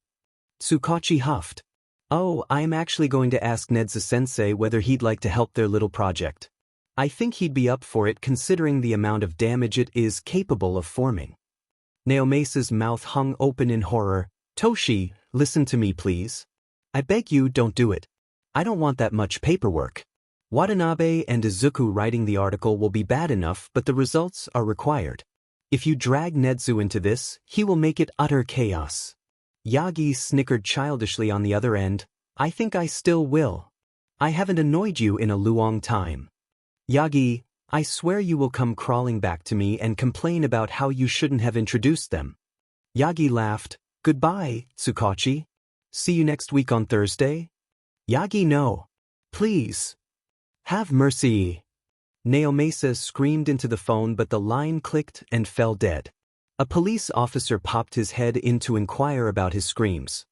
Tsukachi huffed. Oh, I am actually going to ask Nedzu-sensei whether he'd like to help their little project. I think he'd be up for it considering the amount of damage it is capable of forming. Naomasa's mouth hung open in horror. Toshi, listen to me please. I beg you don't do it. I don't want that much paperwork. Watanabe and Izuku writing the article will be bad enough, but the results are required. If you drag Nedzu into this, he will make it utter chaos. Yagi snickered childishly on the other end. I think I still will. I haven't annoyed you in a long time. Yagi, I swear you will come crawling back to me and complain about how you shouldn't have introduced them. Yagi laughed. Goodbye, Tsukachi. See you next week on Thursday? Yagi, no. Please. Have mercy. Naomasa screamed into the phone, but the line clicked and fell dead. A police officer popped his head in to inquire about his screams.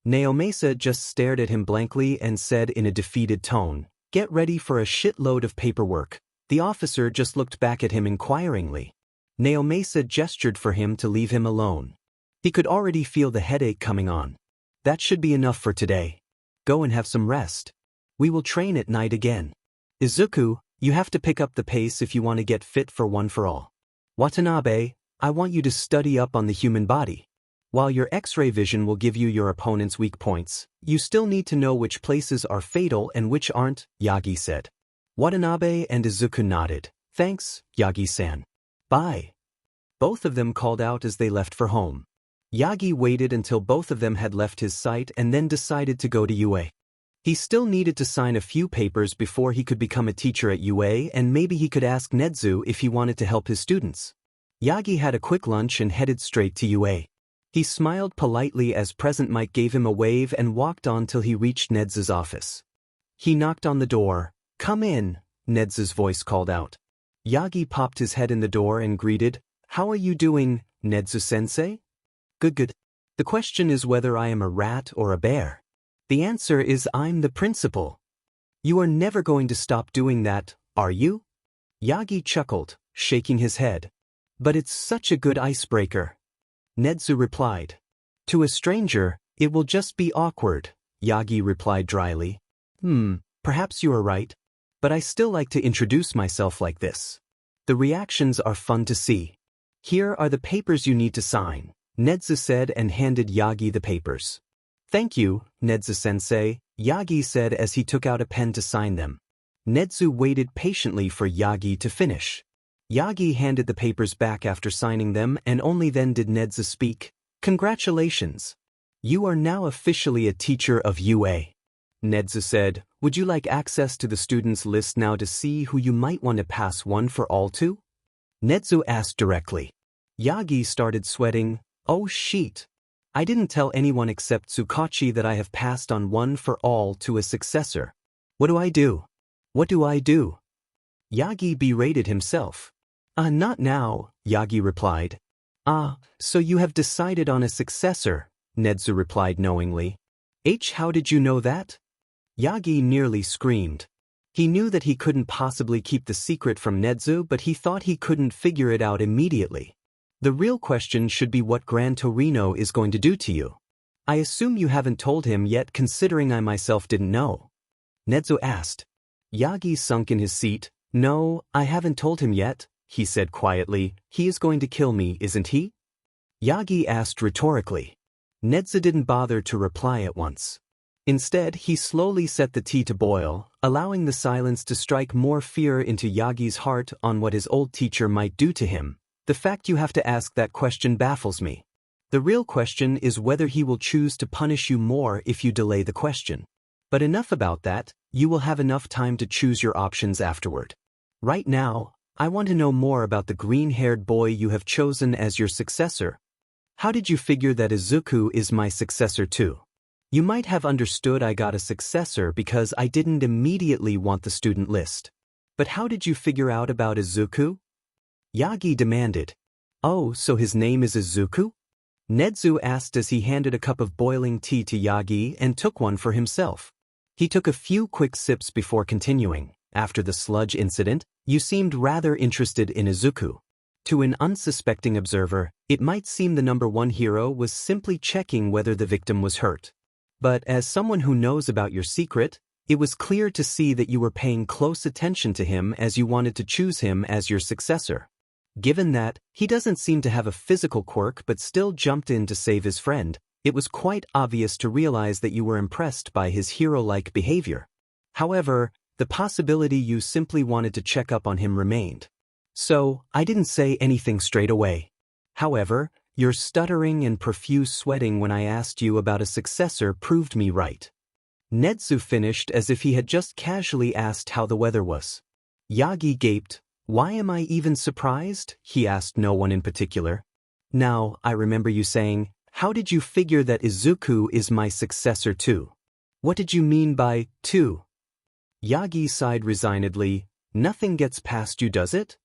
Naomasa just stared at him blankly and said in a defeated tone, "Get ready for a shitload of paperwork." The officer just looked back at him inquiringly. Naomasa gestured for him to leave him alone. He could already feel the headache coming on. That should be enough for today. Go and have some rest. We will train at night again. Izuku, you have to pick up the pace if you want to get fit for One for All. Watanabe, I want you to study up on the human body. While your X-ray vision will give you your opponent's weak points, you still need to know which places are fatal and which aren't, Yagi said. Watanabe and Izuku nodded. Thanks, Yagi-san. Bye. Both of them called out as they left for home. Yagi waited until both of them had left his sight and then decided to go to UA. He still needed to sign a few papers before he could become a teacher at UA, and maybe he could ask Nezu if he wanted to help his students. Yagi had a quick lunch and headed straight to UA. He smiled politely as Present Mike gave him a wave and walked on till he reached Nedzu's office. He knocked on the door. "Come in," Nedzu's voice called out. Yagi popped his head in the door and greeted, "How are you doing, Nedzu-sensei?" Good. The question is whether I am a rat or a bear. The answer is I'm the principal. You are never going to stop doing that, are you? Yagi chuckled, shaking his head. But it's such a good icebreaker. Nedzu replied. To a stranger, it will just be awkward, Yagi replied dryly. Perhaps you are right. But I still like to introduce myself like this. The reactions are fun to see. Here are the papers you need to sign, Nedzu said and handed Yagi the papers. Thank you, Nedzu-sensei, Yagi said as he took out a pen to sign them. Nedzu waited patiently for Yagi to finish. Yagi handed the papers back after signing them, and only then did Nedzu speak. Congratulations. You are now officially a teacher of UA. Nedzu said, would you like access to the students list now to see who you might want to pass one for all to? Nedzu asked directly. Yagi started sweating. Oh shit. I didn't tell anyone except Tsukachi that I have passed on one for all to a successor. What do I do? What do I do? Yagi berated himself. Not now, Yagi replied. So you have decided on a successor, Nedzu replied knowingly. How did you know that? Yagi nearly screamed. He knew that he couldn't possibly keep the secret from Nedzu, but he thought he couldn't figure it out immediately. The real question should be what Gran Torino is going to do to you. I assume you haven't told him yet, considering I myself didn't know. Nedzu asked. Yagi sunk in his seat. No, I haven't told him yet, he said quietly. He is going to kill me, isn't he? Yagi asked rhetorically. Nedzu didn't bother to reply at once. Instead, he slowly set the tea to boil, allowing the silence to strike more fear into Yagi's heart on what his old teacher might do to him. The fact you have to ask that question baffles me. The real question is whether he will choose to punish you more if you delay the question. But enough about that, you will have enough time to choose your options afterward. Right now, I want to know more about the green-haired boy you have chosen as your successor. How did you figure that Izuku is my successor too? You might have understood I got a successor because I didn't immediately want the student list. But how did you figure out about Izuku? Yagi demanded. Oh, so his name is Izuku? Nedzu asked as he handed a cup of boiling tea to Yagi and took one for himself. He took a few quick sips before continuing. After the sludge incident, you seemed rather interested in Izuku. To an unsuspecting observer, it might seem the #1 hero was simply checking whether the victim was hurt. But as someone who knows about your secret, it was clear to see that you were paying close attention to him as you wanted to choose him as your successor. Given that, he doesn't seem to have a physical quirk but still jumped in to save his friend, it was quite obvious to realize that you were impressed by his hero-like behavior. However, the possibility you simply wanted to check up on him remained. So, I didn't say anything straight away. However, your stuttering and profuse sweating when I asked you about a successor proved me right. Nedzu finished as if he had just casually asked how the weather was. Yagi gaped. Why am I even surprised? He asked no one in particular. Now, I remember you saying, how did you figure that Izuku is my successor too? What did you mean by too? Yagi sighed resignedly. Nothing gets past you, does it?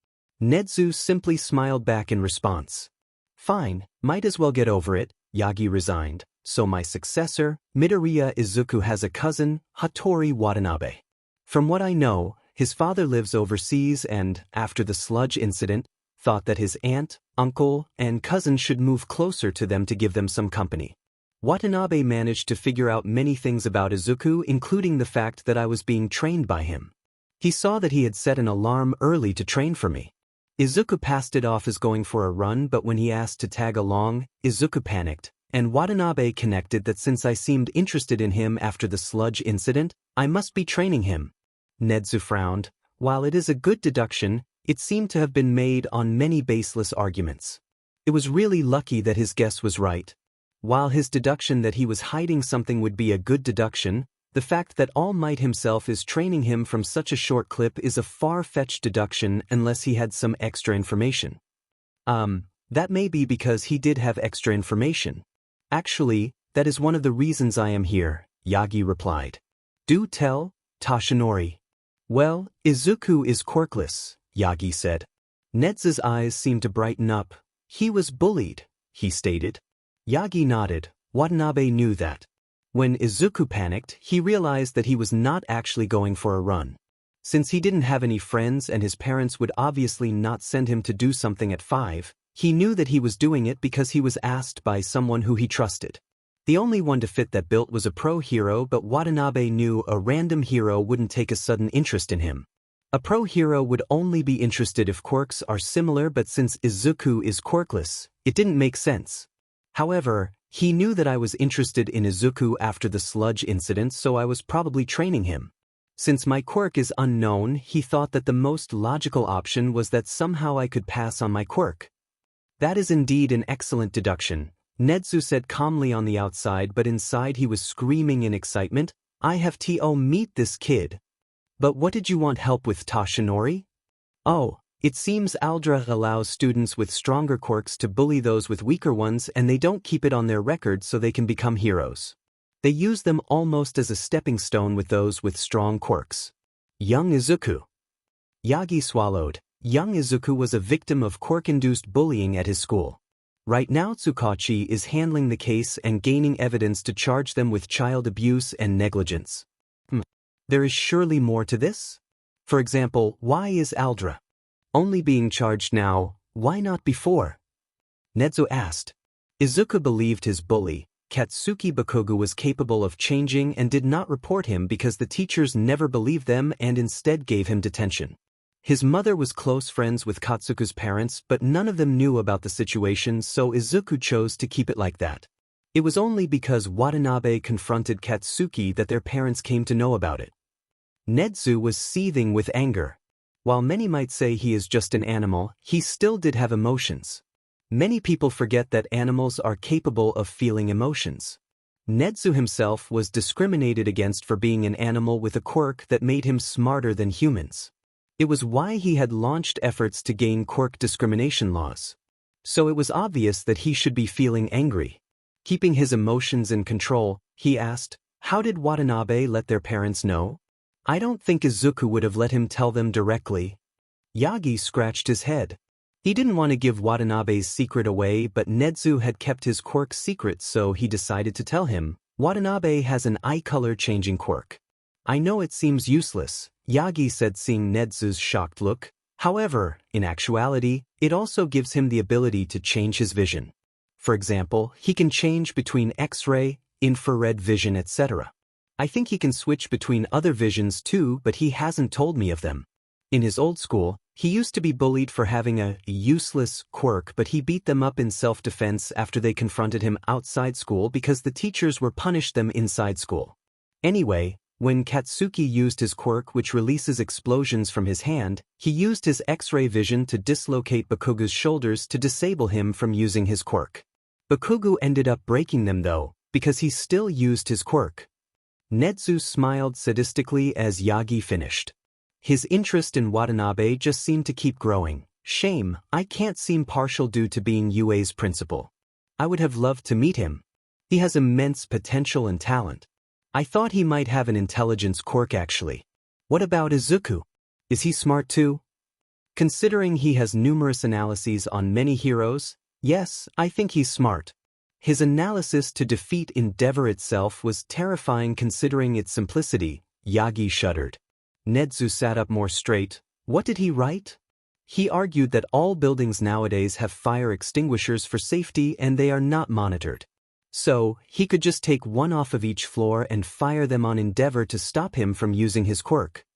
Nedzu simply smiled back in response. Fine, might as well get over it, Yagi resigned. So my successor, Midoriya Izuku, has a cousin, Hattori Watanabe. From what I know, his father lives overseas and, after the sludge incident, thought that his aunt, uncle, and cousin should move closer to them to give them some company. Watanabe managed to figure out many things about Izuku, including the fact that I was being trained by him. He saw that he had set an alarm early to train for me. Izuku passed it off as going for a run, but when he asked to tag along, Izuku panicked, and Watanabe connected that since I seemed interested in him after the sludge incident, I must be training him. Nedzu frowned. While it is a good deduction, it seemed to have been made on many baseless arguments. It was really lucky that his guess was right. While his deduction that he was hiding something would be a good deduction, The fact that All Might himself is training him from such a short clip is a far-fetched deduction unless he had some extra information. That may be because he did have extra information. Actually, that is one of the reasons I am here, Yagi replied. Do tell, Toshinori. Well, Izuku is quirkless, Yagi said. Nezu's eyes seemed to brighten up. He was bullied, he stated. Yagi nodded. Watanabe knew that. When Izuku panicked, he realized that he was not actually going for a run. Since he didn't have any friends and his parents would obviously not send him to do something at 5, he knew that he was doing it because he was asked by someone who he trusted. The only one to fit that bill was a pro hero, but Watanabe knew a random hero wouldn't take a sudden interest in him. A pro hero would only be interested if quirks are similar, but since Izuku is quirkless, it didn't make sense. However, he knew that I was interested in Izuku after the sludge incident, so I was probably training him. Since my quirk is unknown, he thought that the most logical option was that somehow I could pass on my quirk. That is indeed an excellent deduction, Nezu said calmly on the outside, but inside he was screaming in excitement. I have to meet this kid. But what did you want help with, Toshinori? Oh, it seems Aldra allows students with stronger quirks to bully those with weaker ones, and they don't keep it on their record so they can become heroes. They use them almost as a stepping stone with those with strong quirks. Young Izuku. Yagi swallowed. Young Izuku was a victim of quirk-induced bullying at his school. Right now Tsukachi is handling the case and gaining evidence to charge them with child abuse and negligence. There is surely more to this? For example, why is Aldra only being charged now, why not before? Nezu asked. Izuku believed his bully, Katsuki Bakugo, was capable of changing and did not report him because the teachers never believed them and instead gave him detention. His mother was close friends with Katsuku's parents, but none of them knew about the situation, so Izuku chose to keep it like that. It was only because Watanabe confronted Katsuki that their parents came to know about it. Nezu was seething with anger. While many might say he is just an animal, he still did have emotions. Many people forget that animals are capable of feeling emotions. Nezu himself was discriminated against for being an animal with a quirk that made him smarter than humans. It was why he had launched efforts to gain quirk discrimination laws. So it was obvious that he should be feeling angry. Keeping his emotions in control, he asked, how did Watanabe let their parents know? I don't think Izuku would have let him tell them directly. Yagi scratched his head. He didn't want to give Watanabe's secret away, but Nezu had kept his quirk secret, so he decided to tell him. Watanabe has an eye-color changing quirk. I know it seems useless, Yagi said, seeing Nezu's shocked look. However, in actuality, it also gives him the ability to change his vision. For example, he can change between X-ray, infrared vision, etc. I think he can switch between other visions too, but he hasn't told me of them. In his old school, he used to be bullied for having a useless quirk, but he beat them up in self-defense after they confronted him outside school because the teachers were punished them inside school. Anyway, when Katsuki used his quirk, which releases explosions from his hand, he used his X-ray vision to dislocate Bakugo's shoulders to disable him from using his quirk. Bakugo ended up breaking them though, because he still used his quirk. Nezu smiled sadistically as Yagi finished. His interest in Watanabe just seemed to keep growing. Shame, I can't seem partial due to being UA's principal. I would have loved to meet him. He has immense potential and talent. I thought he might have an intelligence quirk actually. What about Izuku? Is he smart too? Considering he has numerous analyses on many heroes, yes, I think he's smart. His analysis to defeat Endeavor itself was terrifying considering its simplicity. Yagi shuddered. Nezu sat up more straight. What did he write? He argued that all buildings nowadays have fire extinguishers for safety and they are not monitored. So, he could just take one off of each floor and fire them on Endeavor to stop him from using his quirk.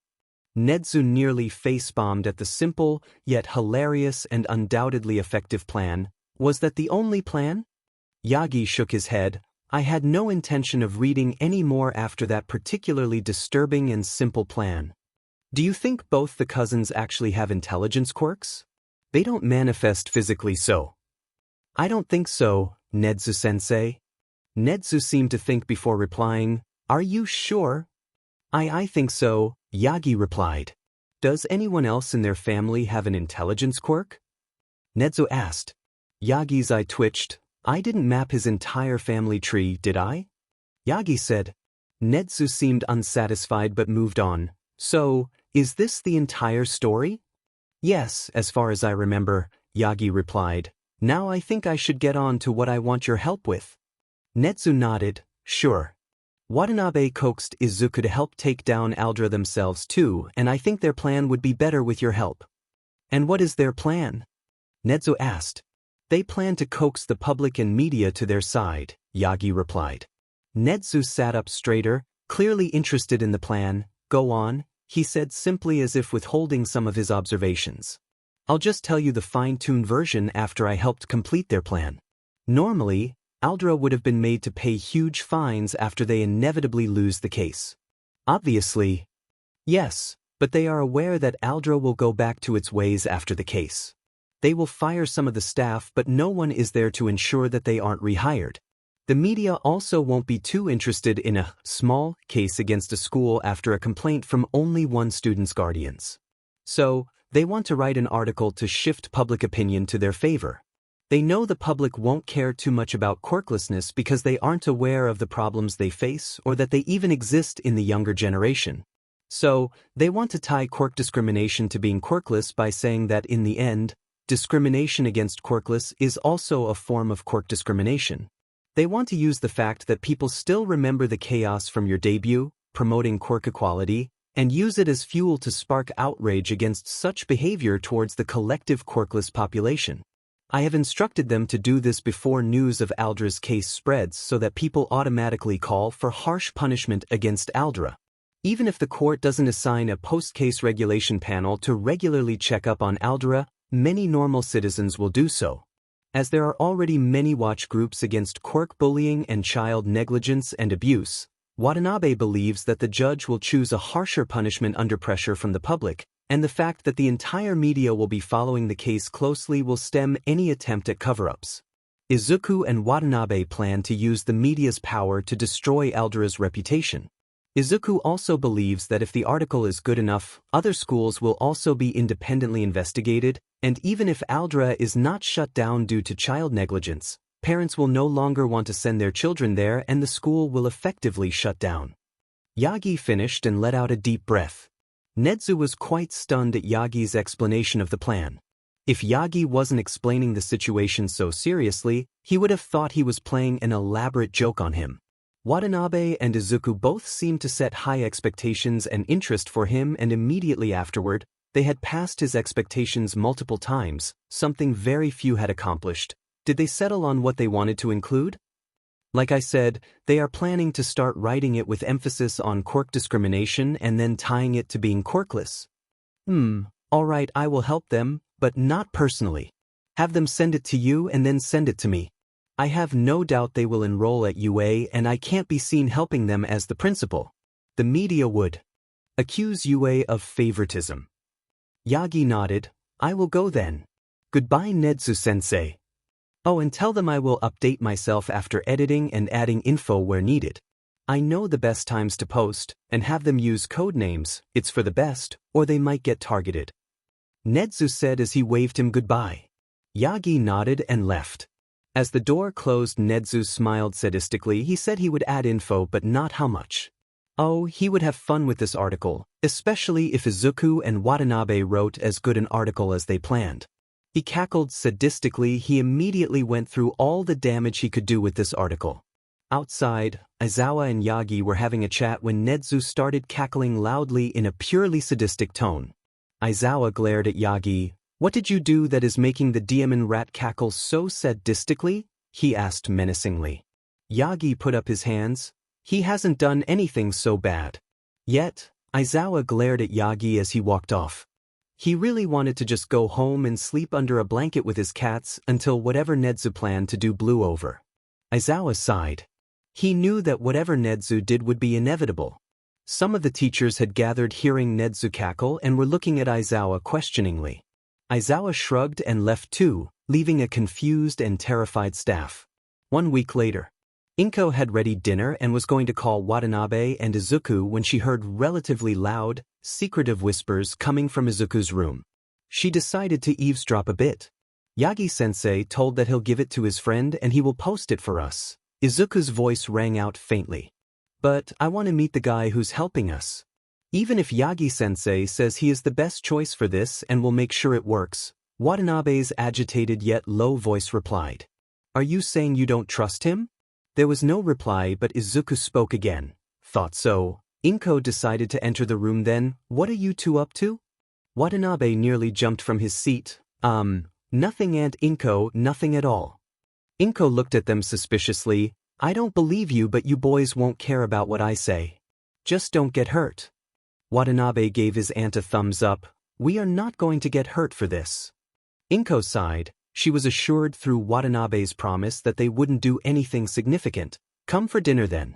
Nezu nearly face-bombed at the simple, yet hilarious and undoubtedly effective plan. Was that the only plan? Yagi shook his head. I had no intention of reading any more after that particularly disturbing and simple plan. Do you think both the cousins actually have intelligence quirks? They don't manifest physically so. I don't think so, Nezu-sensei. Nezu seemed to think before replying. Are you sure? I think so, Yagi replied. Does anyone else in their family have an intelligence quirk? Nezu asked. Yagi's eye twitched. I didn't map his entire family tree, did I? Yagi said. Nezu seemed unsatisfied but moved on. So, is this the entire story? Yes, as far as I remember, Yagi replied. Now I think I should get on to what I want your help with. Nezu nodded. Sure. Watanabe coaxed Izuku to help take down Aldra themselves too, and I think their plan would be better with your help. And what is their plan? Nezu asked. They plan to coax the public and media to their side, Yagi replied. Nezu sat up straighter, clearly interested in the plan. Go on, he said simply as if withholding some of his observations. I'll just tell you the fine-tuned version after I helped complete their plan. Normally, Aldra would have been made to pay huge fines after they inevitably lose the case. Obviously. Yes, but they are aware that Aldra will go back to its ways after the case. They will fire some of the staff, but no one is there to ensure that they aren't rehired. The media also won't be too interested in a small case against a school after a complaint from only one student's guardians. So, they want to write an article to shift public opinion to their favor. They know the public won't care too much about quirklessness because they aren't aware of the problems they face or that they even exist in the younger generation. So, they want to tie quirk discrimination to being quirkless by saying that in the end, discrimination against quirkless is also a form of quirk discrimination. They want to use the fact that people still remember the chaos from your debut, promoting quirk equality, and use it as fuel to spark outrage against such behavior towards the collective quirkless population. I have instructed them to do this before news of Aldra's case spreads so that people automatically call for harsh punishment against Aldra. Even if the court doesn't assign a post-case regulation panel to regularly check up on Aldra, many normal citizens will do so. As there are already many watch groups against quirk bullying and child negligence and abuse, Watanabe believes that the judge will choose a harsher punishment under pressure from the public, and the fact that the entire media will be following the case closely will stem any attempt at cover-ups. Izuku and Watanabe plan to use the media's power to destroy Aldra's reputation. Izuku also believes that if the article is good enough, other schools will also be independently investigated, and even if Aldra is not shut down due to child negligence, parents will no longer want to send their children there and the school will effectively shut down. Yagi finished and let out a deep breath. Nezu was quite stunned at Yagi's explanation of the plan. If Yagi wasn't explaining the situation so seriously, he would have thought he was playing an elaborate joke on him. Watanabe and Izuku both seemed to set high expectations and interest for him, and immediately afterward, they had passed his expectations multiple times, something very few had accomplished. Did they settle on what they wanted to include? Like I said, they are planning to start writing it with emphasis on quirk discrimination and then tying it to being quirkless. Alright, I will help them, but not personally. Have them send it to you and then send it to me. I have no doubt they will enroll at UA and I can't be seen helping them as the principal. The media would accuse UA of favoritism. Yagi nodded. I will go then. Goodbye, Nezu-sensei. Oh, and tell them I will update myself after editing and adding info where needed. I know the best times to post, and have them use code names. It's for the best, or they might get targeted. Nezu said as he waved him goodbye. Yagi nodded and left. As the door closed, Nezu smiled sadistically. He said he would add info, but not how much. Oh, he would have fun with this article, especially if Izuku and Watanabe wrote as good an article as they planned. He cackled sadistically. He immediately went through all the damage he could do with this article. Outside, Aizawa and Yagi were having a chat when Nezu started cackling loudly in a purely sadistic tone. Aizawa glared at Yagi. What did you do that is making the demon rat cackle so sadistically? He asked menacingly. Yagi put up his hands. He hasn't done anything so bad. Yet, Aizawa glared at Yagi as he walked off. He really wanted to just go home and sleep under a blanket with his cats until whatever Nezu planned to do blew over. Aizawa sighed. He knew that whatever Nezu did would be inevitable. Some of the teachers had gathered hearing Nezu cackle and were looking at Aizawa questioningly. Aizawa shrugged and left too, leaving a confused and terrified staff. 1 week later. Inko had readied dinner and was going to call Watanabe and Izuku when she heard relatively loud, secretive whispers coming from Izuku's room. She decided to eavesdrop a bit. Yagi-sensei told that he'll give it to his friend and he will post it for us. Izuku's voice rang out faintly. But I want to meet the guy who's helping us. Even if Yagi-sensei says he is the best choice for this and will make sure it works, Watanabe's agitated yet low voice replied. Are you saying you don't trust him? There was no reply, but Izuku spoke again. Thought so. Inko decided to enter the room then. What are you two up to? Watanabe nearly jumped from his seat. Nothing, Aunt Inko, nothing at all. Inko looked at them suspiciously. I don't believe you, but you boys won't care about what I say. Just don't get hurt. Watanabe gave his aunt a thumbs up. We are not going to get hurt for this. Inko sighed. She was assured through Watanabe's promise that they wouldn't do anything significant. Come for dinner then.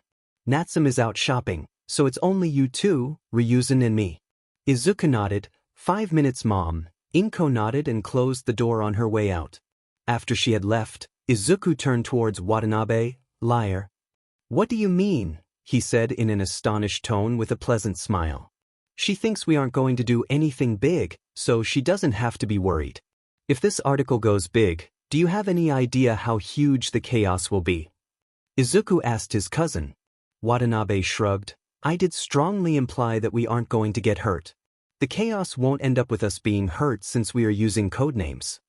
Natsum is out shopping, so it's only you two, Ryuzen and me. Izuku nodded. 5 minutes, Mom. Inko nodded and closed the door on her way out. After she had left, Izuku turned towards Watanabe. Liar. What do you mean? He said in an astonished tone with a pleasant smile. She thinks we aren't going to do anything big, so she doesn't have to be worried. If this article goes big, do you have any idea how huge the chaos will be? Izuku asked his cousin. Watanabe shrugged. I did strongly imply that we aren't going to get hurt. The chaos won't end up with us being hurt since we are using codenames.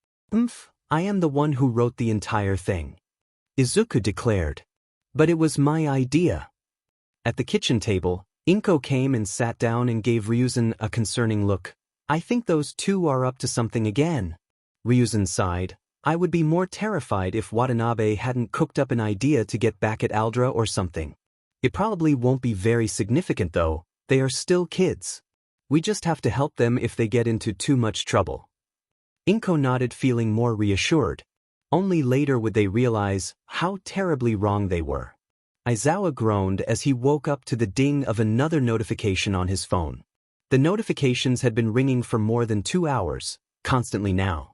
I am the one who wrote the entire thing. Izuku declared. But it was my idea. At the kitchen table, Inko came and sat down and gave Ryuzen a concerning look. I think those two are up to something again. Ryuzen sighed. I would be more terrified if Watanabe hadn't cooked up an idea to get back at Aldra or something. It probably won't be very significant though, they are still kids. We just have to help them if they get into too much trouble. Inko nodded, feeling more reassured. Only later would they realize how terribly wrong they were. Aizawa groaned as he woke up to the ding of another notification on his phone. The notifications had been ringing for more than 2 hours, constantly now.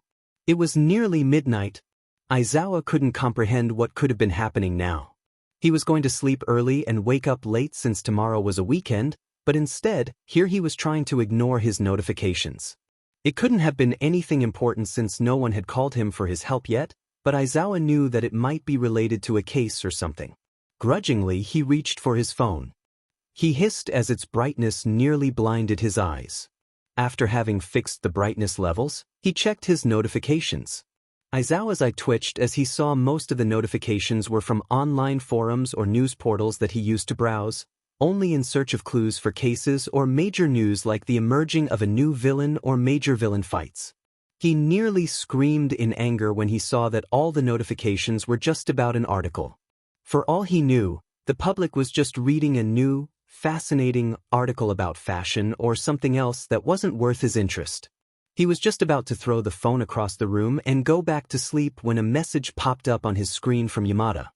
It was nearly midnight. Aizawa couldn't comprehend what could have been happening now. He was going to sleep early and wake up late since tomorrow was a weekend, but instead, here he was trying to ignore his notifications. It couldn't have been anything important since no one had called him for his help yet, but Aizawa knew that it might be related to a case or something. Grudgingly, he reached for his phone. He hissed as its brightness nearly blinded his eyes. After having fixed the brightness levels, he checked his notifications. Aizawa's eye twitched as he saw most of the notifications were from online forums or news portals that he used to browse, only in search of clues for cases or major news like the emerging of a new villain or major villain fights. He nearly screamed in anger when he saw that all the notifications were just about an article. For all he knew, the public was just reading a new, fascinating article about fashion or something else that wasn't worth his interest. He was just about to throw the phone across the room and go back to sleep when a message popped up on his screen from Yamada.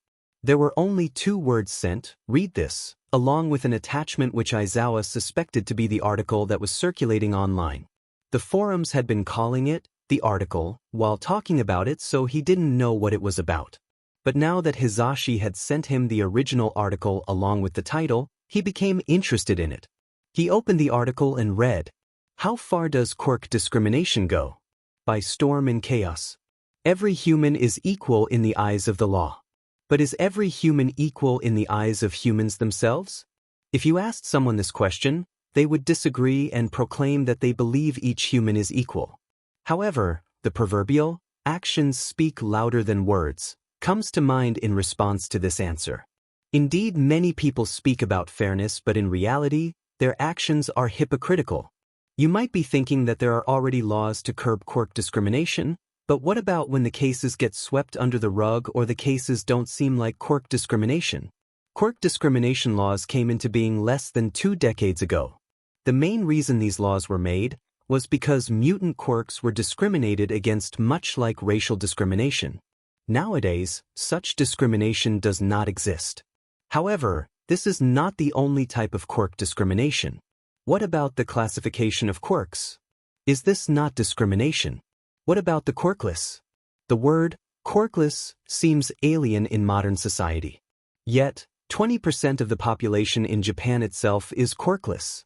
There were only 2 words sent, read this, along with an attachment which Aizawa suspected to be the article that was circulating online. The forums had been calling it the article while talking about it, so he didn't know what it was about. But now that Hizashi had sent him the original article along with the title, he became interested in it. He opened the article and read, How far does Quirk discrimination go? By Storm and Chaos. Every human is equal in the eyes of the law. But is every human equal in the eyes of humans themselves? If you asked someone this question, they would disagree and proclaim that they believe each human is equal. However, the proverbial, actions speak louder than words, comes to mind in response to this answer. Indeed, many people speak about fairness, but in reality, their actions are hypocritical. You might be thinking that there are already laws to curb Quirk discrimination, but what about when the cases get swept under the rug or the cases don't seem like Quirk discrimination? Quirk discrimination laws came into being less than 2 decades ago. The main reason these laws were made was because mutant quirks were discriminated against, much like racial discrimination. Nowadays, such discrimination does not exist. However, this is not the only type of quirk discrimination. What about the classification of quirks? Is this not discrimination? What about the quirkless? The word quirkless seems alien in modern society. Yet, 20% of the population in Japan itself is quirkless.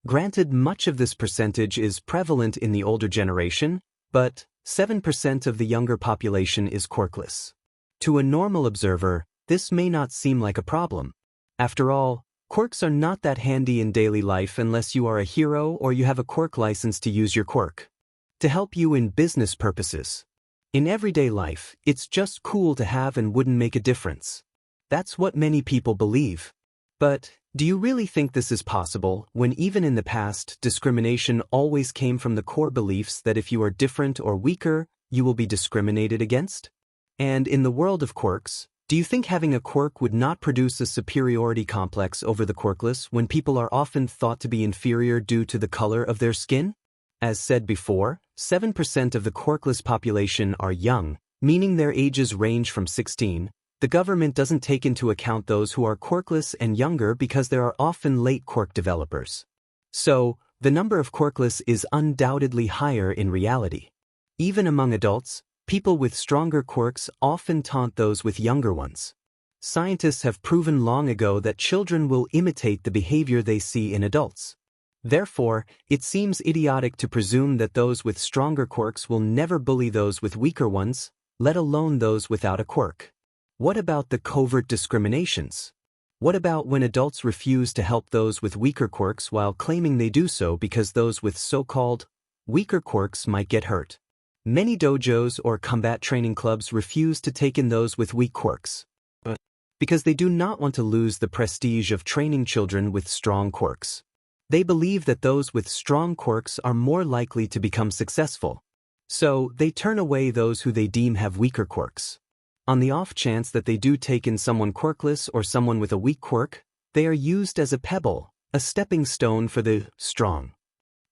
Granted, much of this percentage is prevalent in the older generation, but 7% of the younger population is quirkless. To a normal observer, this may not seem like a problem. After all, quirks are not that handy in daily life unless you are a hero or you have a quirk license to use your quirk to help you in business purposes. In everyday life, it's just cool to have and wouldn't make a difference. That's what many people believe. But do you really think this is possible when even in the past, discrimination always came from the core beliefs that if you are different or weaker, you will be discriminated against? And in the world of quirks, do you think having a quirk would not produce a superiority complex over the quirkless when people are often thought to be inferior due to the color of their skin? As said before, 7% of the quirkless population are young, meaning their ages range from 16. The government doesn't take into account those who are quirkless and younger because there are often late quirk developers. So, the number of quirkless is undoubtedly higher in reality. Even among adults, people with stronger quirks often taunt those with younger ones. Scientists have proven long ago that children will imitate the behavior they see in adults. Therefore, it seems idiotic to presume that those with stronger quirks will never bully those with weaker ones, let alone those without a quirk. What about the covert discriminations? What about when adults refuse to help those with weaker quirks while claiming they do so because those with so-called weaker quirks might get hurt? Many dojos or combat training clubs refuse to take in those with weak quirks, because they do not want to lose the prestige of training children with strong quirks. They believe that those with strong quirks are more likely to become successful, so they turn away those who they deem have weaker quirks. On the off chance that they do take in someone quirkless or someone with a weak quirk, they are used as a pebble, a stepping stone for the strong.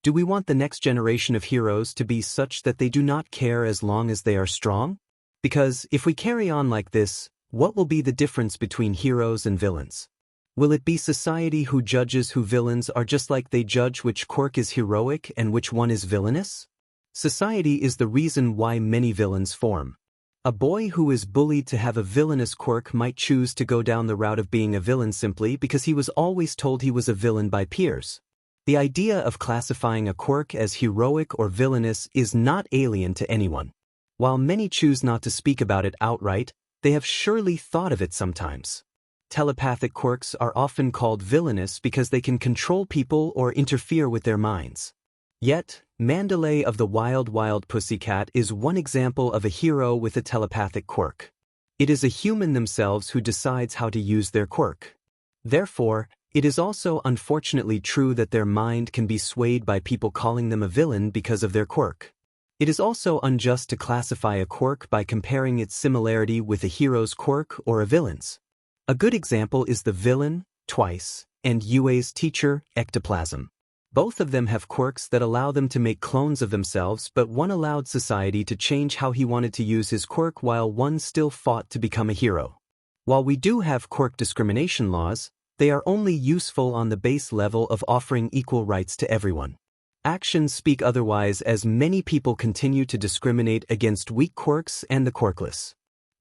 Do we want the next generation of heroes to be such that they do not care as long as they are strong? Because if we carry on like this, what will be the difference between heroes and villains? Will it be society who judges who villains are just like they judge which quirk is heroic and which one is villainous? Society is the reason why many villains form. A boy who is bullied to have a villainous quirk might choose to go down the route of being a villain simply because he was always told he was a villain by peers. The idea of classifying a quirk as heroic or villainous is not alien to anyone. While many choose not to speak about it outright, they have surely thought of it sometimes. Telepathic quirks are often called villainous because they can control people or interfere with their minds. Yet, Mandalay of the Wild Wild Pussycat is one example of a hero with a telepathic quirk. It is a human themselves who decides how to use their quirk. Therefore, it is also unfortunately true that their mind can be swayed by people calling them a villain because of their quirk. It is also unjust to classify a quirk by comparing its similarity with a hero's quirk or a villain's. A good example is the villain, Twice, and Yue's teacher, Ectoplasm. Both of them have quirks that allow them to make clones of themselves, but one allowed society to change how he wanted to use his quirk while one still fought to become a hero. While we do have quirk discrimination laws, they are only useful on the base level of offering equal rights to everyone. Actions speak otherwise as many people continue to discriminate against weak quirks and the quirkless.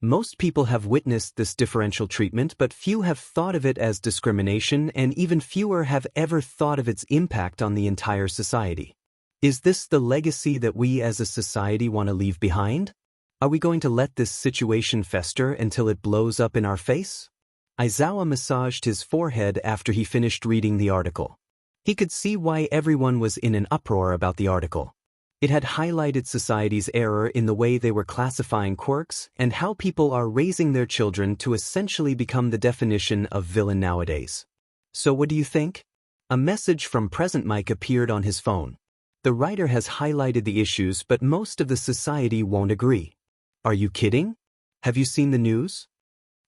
Most people have witnessed this differential treatment, but few have thought of it as discrimination, and even fewer have ever thought of its impact on the entire society. Is this the legacy that we as a society want to leave behind? Are we going to let this situation fester until it blows up in our face? Aizawa massaged his forehead after he finished reading the article. He could see why everyone was in an uproar about the article. It had highlighted society's error in the way they were classifying quirks and how people are raising their children to essentially become the definition of villain nowadays. So what do you think? A message from Present Mike appeared on his phone. The writer has highlighted the issues, but most of the society won't agree. Are you kidding? Have you seen the news?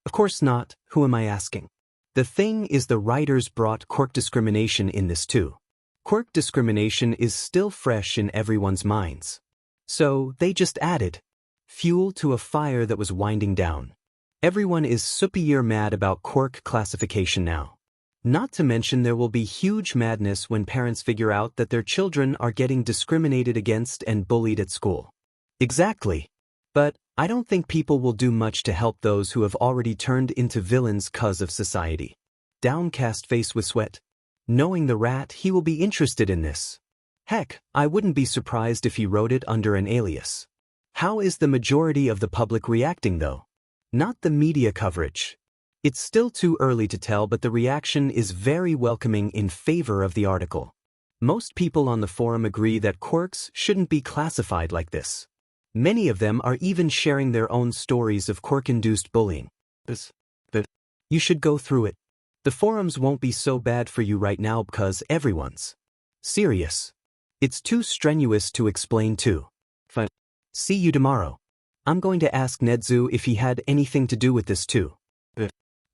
Of course not. Who am I asking? The thing is, the writers brought quirk discrimination in this too. Quirk discrimination is still fresh in everyone's minds. So they just added fuel to a fire that was winding down. Everyone is super mad about quirk classification now. Not to mention there will be huge madness when parents figure out that their children are getting discriminated against and bullied at school. Exactly. But I don't think people will do much to help those who have already turned into villains 'cause of society. Downcast face with sweat. Knowing the rat, he will be interested in this. Heck, I wouldn't be surprised if he wrote it under an alias. How is the majority of the public reacting though? Not the media coverage. It's still too early to tell, but the reaction is very welcoming in favor of the article. Most people on the forum agree that quirks shouldn't be classified like this. Many of them are even sharing their own stories of quirk-induced bullying. But you should go through it. The forums won't be so bad for you right now because everyone's serious. It's too strenuous to explain too. Fine. See you tomorrow. I'm going to ask Nedzu if he had anything to do with this too.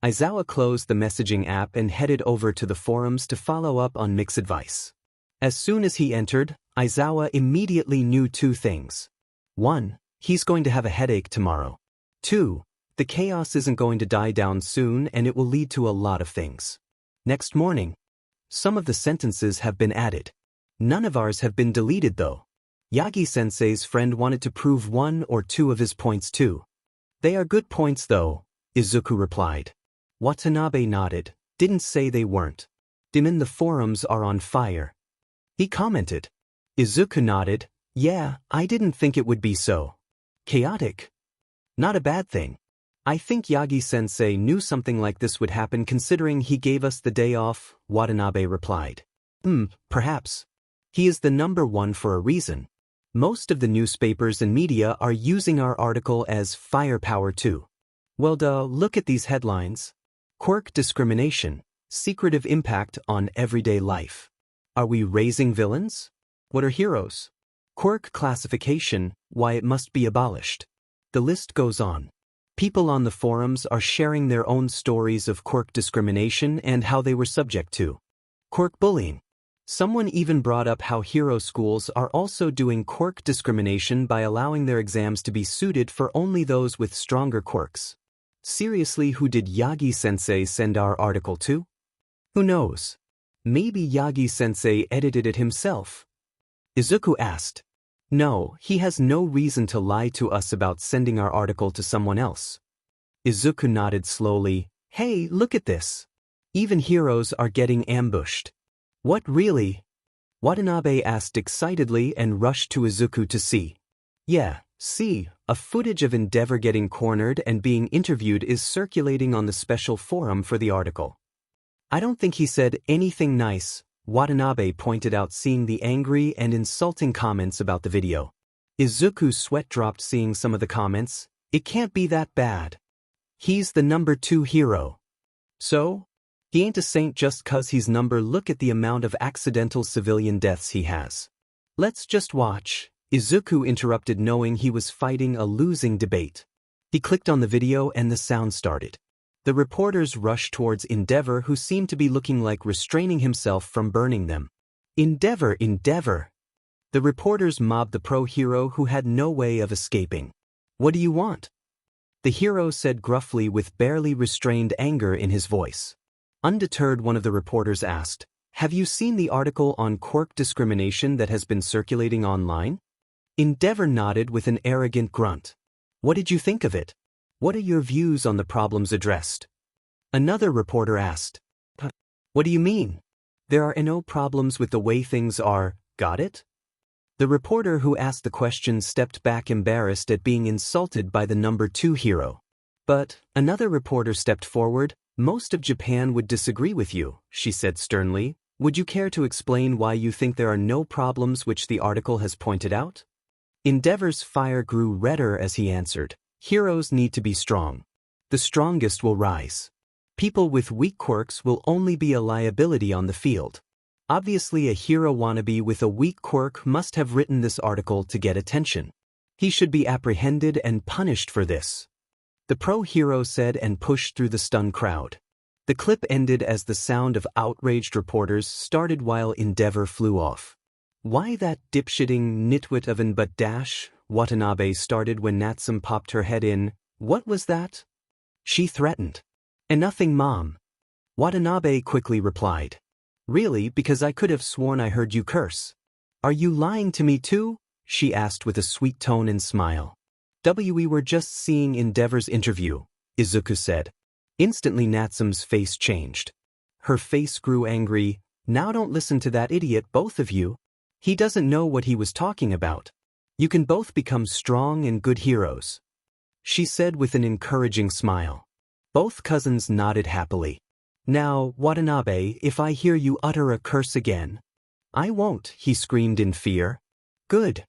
Aizawa closed the messaging app and headed over to the forums to follow up on Mick's advice. As soon as he entered, Aizawa immediately knew two things. 1. He's going to have a headache tomorrow. 2. The chaos isn't going to die down soon and it will lead to a lot of things. Next morning, some of the sentences have been added. None of ours have been deleted though. Yagi-sensei's friend wanted to prove one or two of his points too. They are good points though, Izuku replied. Watanabe nodded, didn't say they weren't. Dimin, the forums are on fire. He commented. Izuku nodded, yeah, I didn't think it would be so chaotic. Not a bad thing. I think Yagi-sensei knew something like this would happen considering he gave us the day off, Watanabe replied. Perhaps. He is the number one for a reason. Most of the newspapers and media are using our article as firepower too. Well duh, look at these headlines. Quirk discrimination, secretive impact on everyday life. Are we raising villains? What are heroes? Quirk classification, why it must be abolished. The list goes on. People on the forums are sharing their own stories of quirk discrimination and how they were subject to quirk bullying. Someone even brought up how hero schools are also doing quirk discrimination by allowing their exams to be suited for only those with stronger quirks. Seriously, who did Yagi-sensei send our article to? Who knows? Maybe Yagi-sensei edited it himself. Izuku asked. No, he has no reason to lie to us about sending our article to someone else. Izuku nodded slowly. Hey, look at this. Even heroes are getting ambushed. What really? Watanabe asked excitedly and rushed to Izuku to see. Yeah, see, a footage of Endeavor getting cornered and being interviewed is circulating on the special forum for the article. I don't think he said anything nice, Watanabe pointed out, seeing the angry and insulting comments about the video. Izuku's sweat dropped seeing some of the comments. It can't be that bad. He's the number 2 hero. So? He ain't a saint just 'cause he's number. Look at the amount of accidental civilian deaths he has. Let's just watch. Izuku interrupted, knowing he was fighting a losing debate. He clicked on the video and the sound started. The reporters rushed towards Endeavor, who seemed to be looking like restraining himself from burning them. Endeavor, Endeavor! The reporters mobbed the pro-hero who had no way of escaping. What do you want? The hero said gruffly with barely restrained anger in his voice. Undeterred, one of the reporters asked, have you seen the article on quirk discrimination that has been circulating online? Endeavor nodded with an arrogant grunt. What did you think of it? What are your views on the problems addressed? Another reporter asked. What do you mean? There are no problems with the way things are, got it? The reporter who asked the question stepped back, embarrassed at being insulted by the number 2 hero. But another reporter stepped forward. Most of Japan would disagree with you, she said sternly. Would you care to explain why you think there are no problems which the article has pointed out? Endeavor's fire grew redder as he answered. Heroes need to be strong. The strongest will rise. People with weak quirks will only be a liability on the field. Obviously, a hero wannabe with a weak quirk must have written this article to get attention. He should be apprehended and punished for this. The pro-hero said and pushed through the stunned crowd. The clip ended as the sound of outraged reporters started while Endeavor flew off. Why that dipshitting nitwit of an but dash? Watanabe started when Natsume popped her head in. What was that? She threatened. And nothing, Mom. Watanabe quickly replied. Really, because I could have sworn I heard you curse. Are you lying to me too? She asked with a sweet tone and smile. We were just seeing Endeavor's interview, Izuku said. Instantly Natsume's face changed. Her face grew angry. Now don't listen to that idiot, both of you. He doesn't know what he was talking about. You can both become strong and good heroes, she said with an encouraging smile. Both cousins nodded happily. Now, Watanabe, if I hear you utter a curse again. I won't, he screamed in fear. Good,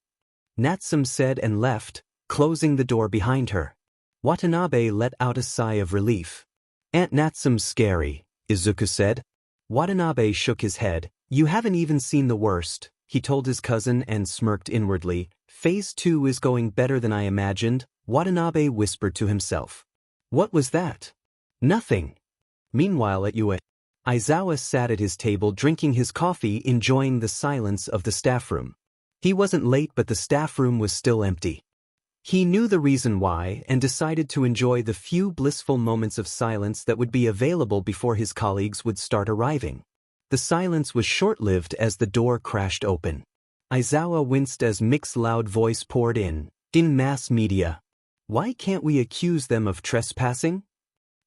Natsume said and left, closing the door behind her. Watanabe let out a sigh of relief. Aunt Natsume's scary, Izuku said. Watanabe shook his head. You haven't even seen the worst, he told his cousin and smirked inwardly. Phase 2 is going better than I imagined, Watanabe whispered to himself. What was that? Nothing. Meanwhile at UA, Aizawa sat at his table drinking his coffee, enjoying the silence of the staff room. He wasn't late, but the staff room was still empty. He knew the reason why and decided to enjoy the few blissful moments of silence that would be available before his colleagues would start arriving. The silence was short-lived as the door crashed open. Aizawa winced as Mick's loud voice poured in. In mass media. Why can't we accuse them of trespassing?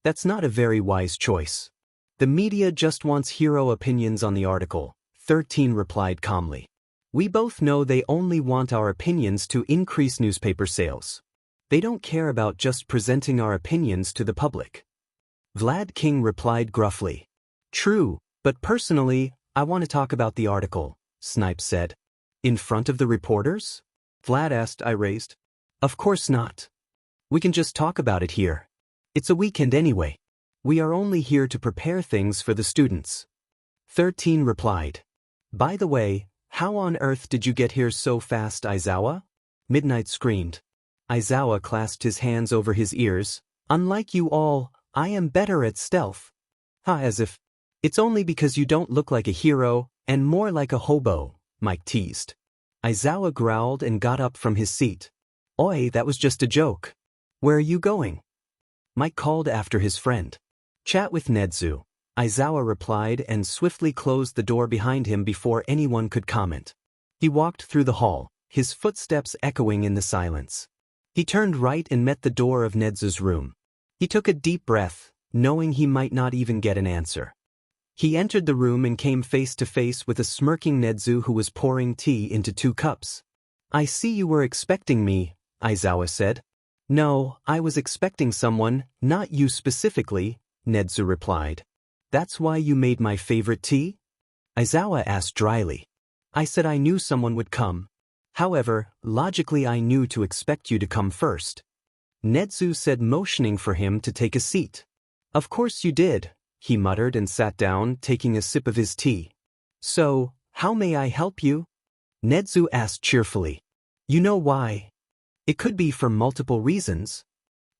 That's not a very wise choice. The media just wants hero opinions on the article, 13 replied calmly. We both know they only want our opinions to increase newspaper sales. They don't care about just presenting our opinions to the public. Vlad King replied gruffly. True, but personally, I want to talk about the article, Snipe said. In front of the reporters? Vlad asked irate. Of course not. We can just talk about it here. It's a weekend anyway. We are only here to prepare things for the students. 13 replied. By the way, how on earth did you get here so fast, Aizawa? Midnight screamed. Aizawa clasped his hands over his ears. Unlike you all, I am better at stealth. As if. It's only because you don't look like a hero, and more like a hobo, Mike teased. Aizawa growled and got up from his seat. Oi, that was just a joke. Where are you going? Mike called after his friend. Chat with Nedzu, Aizawa replied and swiftly closed the door behind him before anyone could comment. He walked through the hall, his footsteps echoing in the silence. He turned right and met the door of Nedzu's room. He took a deep breath, knowing he might not even get an answer. He entered the room and came face to face with a smirking Nedzu who was pouring tea into 2 cups. I see you were expecting me, Aizawa said. No, I was expecting someone, not you specifically, Nedzu replied. That's why you made my favorite tea? Aizawa asked dryly. I said I knew someone would come. However, logically I knew to expect you to come first. Nedzu said, motioning for him to take a seat. Of course you did, he muttered and sat down, taking a sip of his tea. So, how may I help you? Nedzu asked cheerfully. You know why? It could be for multiple reasons.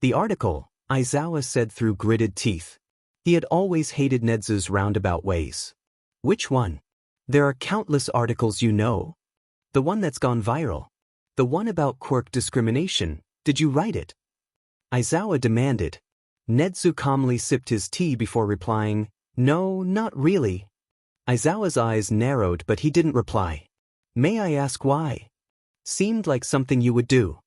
The article, Aizawa said through gritted teeth. He had always hated Nedzu's roundabout ways. Which one? There are countless articles you know. The one that's gone viral. The one about Quirk discrimination, did you write it? Aizawa demanded. Nedzu calmly sipped his tea before replying, No, not really. Aizawa's eyes narrowed but he didn't reply. May I ask why? Seemed like something you would do.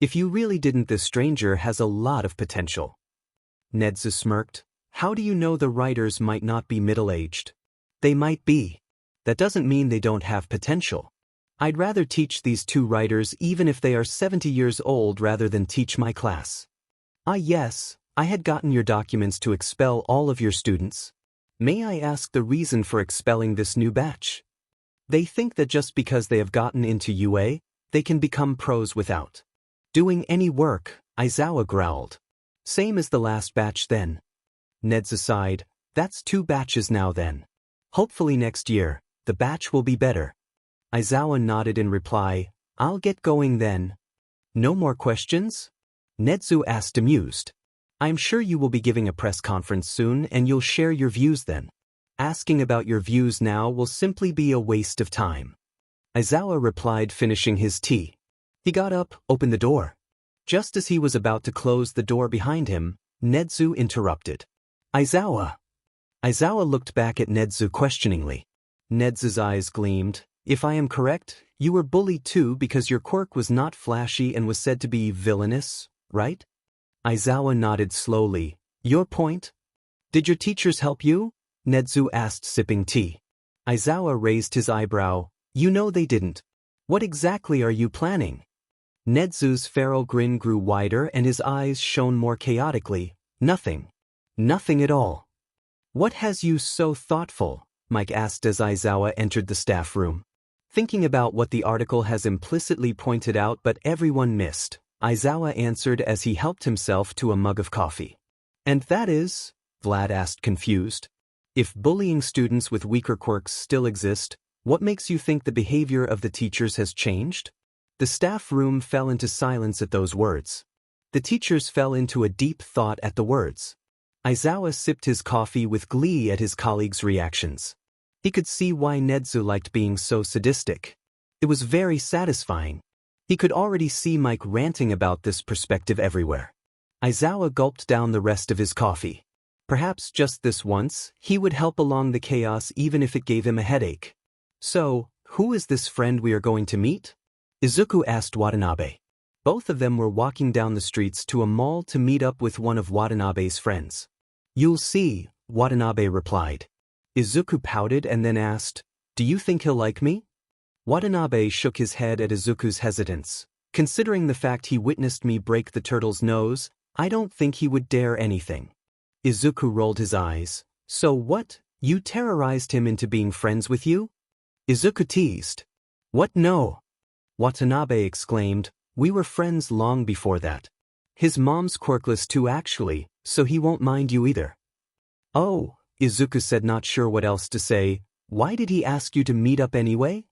If you really didn't, this stranger has a lot of potential. Nedzu smirked. How do you know the writers might not be middle-aged? They might be. That doesn't mean they don't have potential. I'd rather teach these 2 writers even if they are 70 years old rather than teach my class. Yes, I had gotten your documents to expel all of your students. May I ask the reason for expelling this new batch? They think that just because they have gotten into UA, they can become pros without doing any work, Aizawa growled. Same as the last batch then. Nedzu sighed. That's 2 batches now then. Hopefully next year, the batch will be better. Aizawa nodded in reply. I'll get going then. No more questions? Nedzu asked amused. I'm sure you will be giving a press conference soon and you'll share your views then. Asking about your views now will simply be a waste of time. Aizawa replied, finishing his tea. He got up, opened the door. Just as he was about to close the door behind him, Nedzu interrupted. Aizawa. Aizawa looked back at Nedzu questioningly. Nedzu's eyes gleamed. If I am correct, You were bullied too because your quirk was not flashy and was said to be villainous, right? Aizawa nodded slowly. Your point? Did your teachers help you? Nedzu asked, sipping tea. Aizawa raised his eyebrow. You know they didn't. What exactly are you planning? Nedzu's feral grin grew wider and his eyes shone more chaotically. Nothing. Nothing at all. What has you so thoughtful? Mike asked as Aizawa entered the staff room. Thinking about what the article has implicitly pointed out but everyone missed, Aizawa answered as he helped himself to a mug of coffee. And that is? Vlad asked, confused. If bullying students with weaker quirks still exist, what makes you think the behavior of the teachers has changed? The staff room fell into silence at those words. The teachers fell into a deep thought at the words. Aizawa sipped his coffee with glee at his colleagues' reactions. He could see why Nedzu liked being so sadistic. It was very satisfying. He could already see Mike ranting about this perspective everywhere. Aizawa gulped down the rest of his coffee. Perhaps just this once, he would help along the chaos even if it gave him a headache. So, who is this friend we are going to meet? Izuku asked Watanabe. Both of them were walking down the streets to a mall to meet up with one of Watanabe's friends. You'll see, Watanabe replied. Izuku pouted and then asked, Do you think he'll like me? Watanabe shook his head at Izuku's hesitance. Considering the fact he witnessed me break the turtle's nose, I don't think he would dare anything. Izuku rolled his eyes. So what? You terrorized him into being friends with you? Izuku teased. What, no? Watanabe exclaimed. We were friends long before that. His mom's quirkless too actually, so he won't mind you either. Oh, Izuku said, not sure what else to say. Why did he ask you to meet up anyway?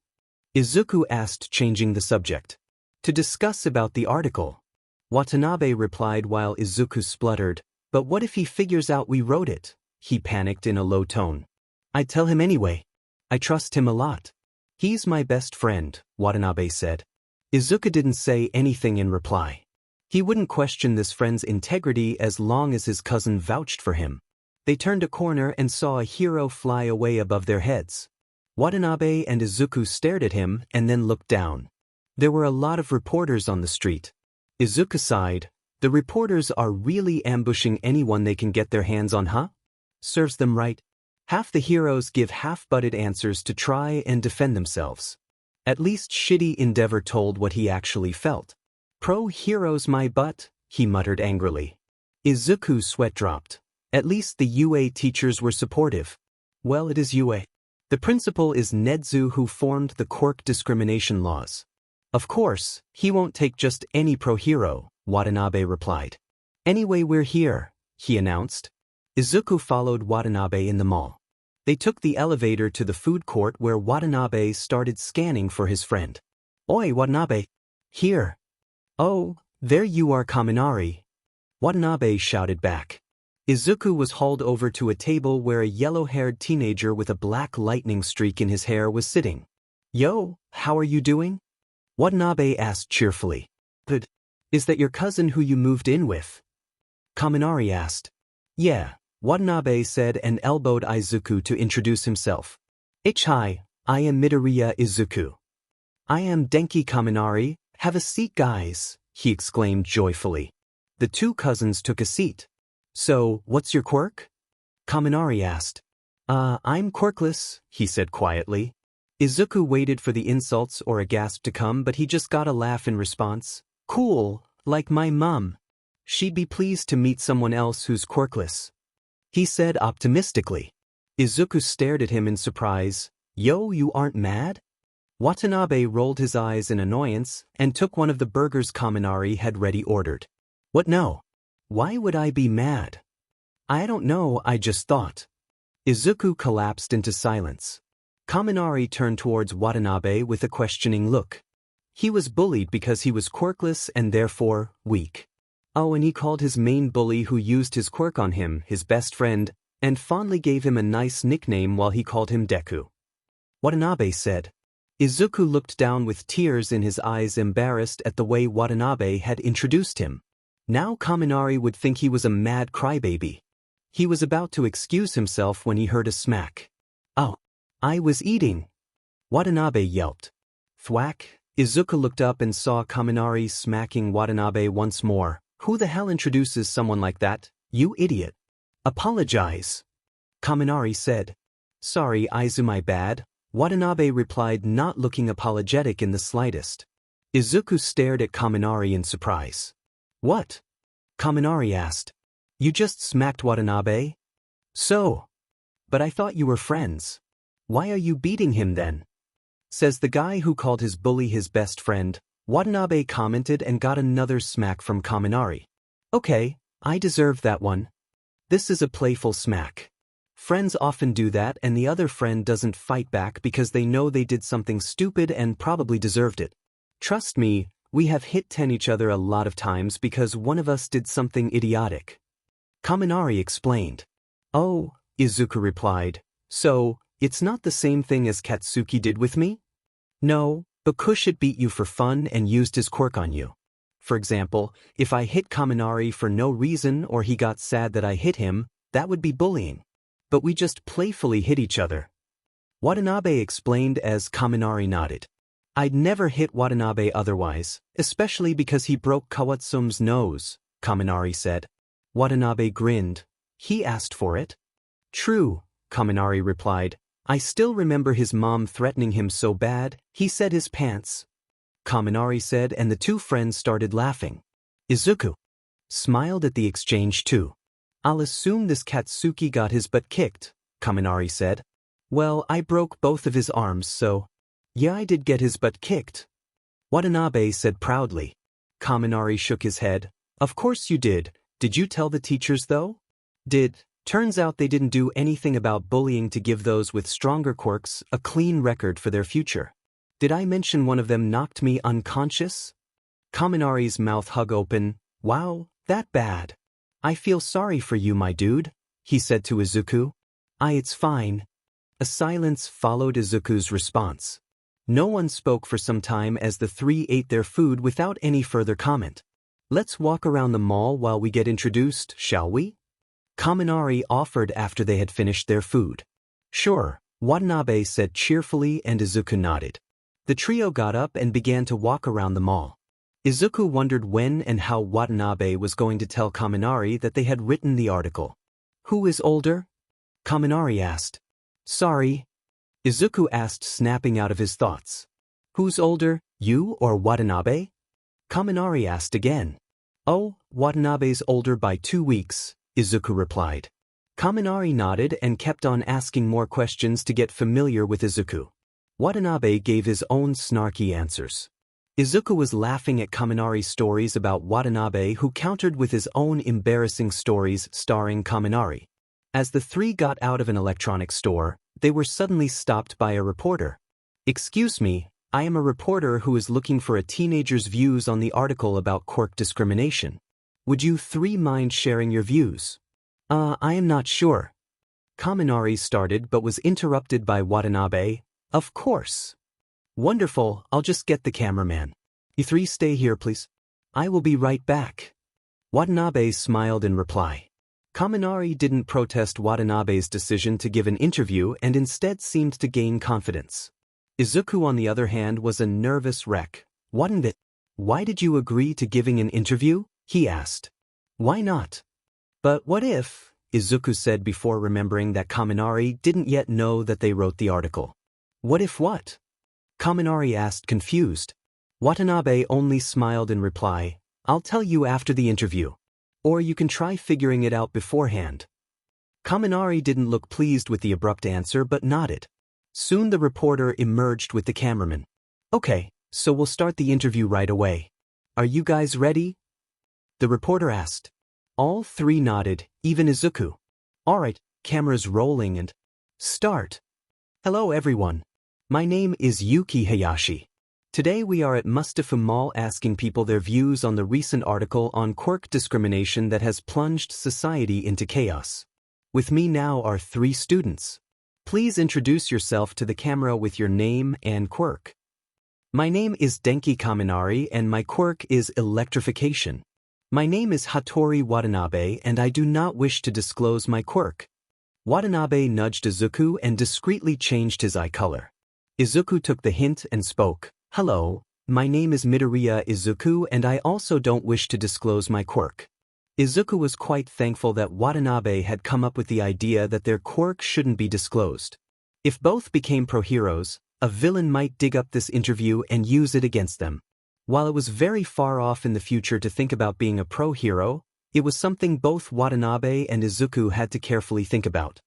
Izuku asked, changing the subject. To discuss about the article. Watanabe replied while Izuku spluttered. But what if he figures out we wrote it? He panicked in a low tone. I'd tell him anyway. I trust him a lot. He's my best friend, Watanabe said. Izuku didn't say anything in reply. He wouldn't question this friend's integrity as long as his cousin vouched for him. They turned a corner and saw a hero fly away above their heads. Watanabe and Izuku stared at him and then looked down. There were a lot of reporters on the street. Izuku sighed. The reporters are really ambushing anyone they can get their hands on, huh? Serves them right. Half the heroes give half-butted answers to try and defend themselves. At least Shitty Endeavor told what he actually felt. Pro-heroes my butt, he muttered angrily. Izuku's sweat dropped. At least the UA teachers were supportive. Well, it is UA. The principal is Nedzu, who formed the Quirk discrimination laws. Of course, he won't take just any pro-hero, Watanabe replied. Anyway, we're here, he announced. Izuku followed Watanabe in the mall. They took the elevator to the food court where Watanabe started scanning for his friend. Oi, Watanabe. Here. Oh, there you are, Kaminari. Watanabe shouted back. Izuku was hauled over to a table where a yellow-haired teenager with a black lightning streak in his hair was sitting. Yo, how are you doing? Watanabe asked cheerfully. Good. Is that your cousin who you moved in with? Kaminari asked. Yeah, Watanabe said and elbowed Izuku to introduce himself. Hi, I am Midoriya Izuku. I am Denki Kaminari. Have a seat, guys, he exclaimed joyfully. The two cousins took a seat. So, what's your quirk? Kaminari asked. I'm quirkless, he said quietly. Izuku waited for the insults or a gasp to come, but he just got a laugh in response. Cool, like my mom. She'd be pleased to meet someone else who's quirkless, he said optimistically. Izuku stared at him in surprise. Yo, you aren't mad? Watanabe rolled his eyes in annoyance and took one of the burgers Kaminari had ready ordered. What, no? Why would I be mad? I don't know, I just thought. Izuku collapsed into silence. Kaminari turned towards Watanabe with a questioning look. He was bullied because he was quirkless and therefore weak. Oh, and he called his main bully who used his quirk on him his best friend, and fondly gave him a nice nickname while he called him Deku. Watanabe said. Izuku looked down with tears in his eyes, embarrassed at the way Watanabe had introduced him. Now Kaminari would think he was a mad crybaby. He was about to excuse himself when he heard a smack. Oh, I was eating. Watanabe yelped. Thwack. Izuku looked up and saw Kaminari smacking Watanabe once more. Who the hell introduces someone like that, you idiot? Apologize. Kaminari said. Sorry, Izu, my bad. Watanabe replied, not looking apologetic in the slightest. Izuku stared at Kaminari in surprise. What? Kaminari asked. You just smacked Watanabe? So. But I thought you were friends. Why are you beating him then? Says the guy who called his bully his best friend. Watanabe commented and got another smack from Kaminari. Okay, I deserve that one. This is a playful smack. Friends often do that and the other friend doesn't fight back because they know they did something stupid and probably deserved it. Trust me, we have hit each other a lot of times because one of us did something idiotic. Kaminari explained. Oh, Izuku replied. So, it's not the same thing as Katsuki did with me? No, but Kushit beat you for fun and used his quirk on you. For example, if I hit Kaminari for no reason or he got sad that I hit him, that would be bullying. But we just playfully hit each other. Watanabe explained as Kaminari nodded. I'd never hit Watanabe otherwise, especially because he broke Kawatsume's nose, Kaminari said. Watanabe grinned. He asked for it. True, Kaminari replied. I still remember his mom threatening him so bad, he said his pants. Kaminari said, and the two friends started laughing. Izuku smiled at the exchange too. I'll assume this Katsuki got his butt kicked, Kaminari said. Well, I broke both of his arms, so. Yeah, I did get his butt kicked. Watanabe said proudly. Kaminari shook his head. Of course you did. Did you tell the teachers though? Turns out they didn't do anything about bullying to give those with stronger quirks a clean record for their future. Did I mention one of them knocked me unconscious? Kaminari's mouth hung open. Wow, that bad. I feel sorry for you, my dude, he said to Izuku. It's fine. A silence followed Izuku's response. No one spoke for some time as the three ate their food without any further comment. Let's walk around the mall while we get introduced, shall we? Kaminari offered after they had finished their food. Sure, Watanabe said cheerfully and Izuku nodded. The trio got up and began to walk around the mall. Izuku wondered when and how Watanabe was going to tell Kaminari that they had written the article. Who is older? Kaminari asked. Sorry. Izuku asked, snapping out of his thoughts. Who's older, you or Watanabe? Kaminari asked again. Oh, Watanabe's older by 2 weeks, Izuku replied. Kaminari nodded and kept on asking more questions to get familiar with Izuku. Watanabe gave his own snarky answers. Izuku was laughing at Kaminari's stories about Watanabe, who countered with his own embarrassing stories starring Kaminari. As the three got out of an electronics store, they were suddenly stopped by a reporter. Excuse me, I am a reporter who is looking for a teenager's views on the article about quirk discrimination. Would you three mind sharing your views? I am not sure. Kaminari started but was interrupted by Watanabe. Of course. Wonderful, I'll just get the cameraman. You three stay here, please. I will be right back. Watanabe smiled in reply. Kaminari didn't protest Watanabe's decision to give an interview and instead seemed to gain confidence. Izuku, on the other hand, was a nervous wreck. Watanabe, why did you agree to giving an interview? He asked. Why not? But what if, Izuku said before remembering that Kaminari didn't yet know that they wrote the article. What if what? Kaminari asked, confused. Watanabe only smiled in reply. I'll tell you after the interview. Or you can try figuring it out beforehand. Kaminari didn't look pleased with the abrupt answer but nodded. Soon the reporter emerged with the cameraman. Okay, so we'll start the interview right away. Are you guys ready? The reporter asked. All three nodded, even Izuku. All right, cameras rolling and start. Hello everyone. My name is Yuki Hayashi. Today we are at Mustafa Mall asking people their views on the recent article on quirk discrimination that has plunged society into chaos. With me now are 3 students. Please introduce yourself to the camera with your name and quirk. My name is Denki Kaminari and my quirk is electrification. My name is Hattori Watanabe and I do not wish to disclose my quirk. Watanabe nudged Izuku and discreetly changed his eye color. Izuku took the hint and spoke. Hello, my name is Midoriya Izuku and I also don't wish to disclose my quirk. Izuku was quite thankful that Watanabe had come up with the idea that their quirk shouldn't be disclosed. If both became pro-heroes, a villain might dig up this interview and use it against them. While it was very far off in the future to think about being a pro-hero, it was something both Watanabe and Izuku had to carefully think about.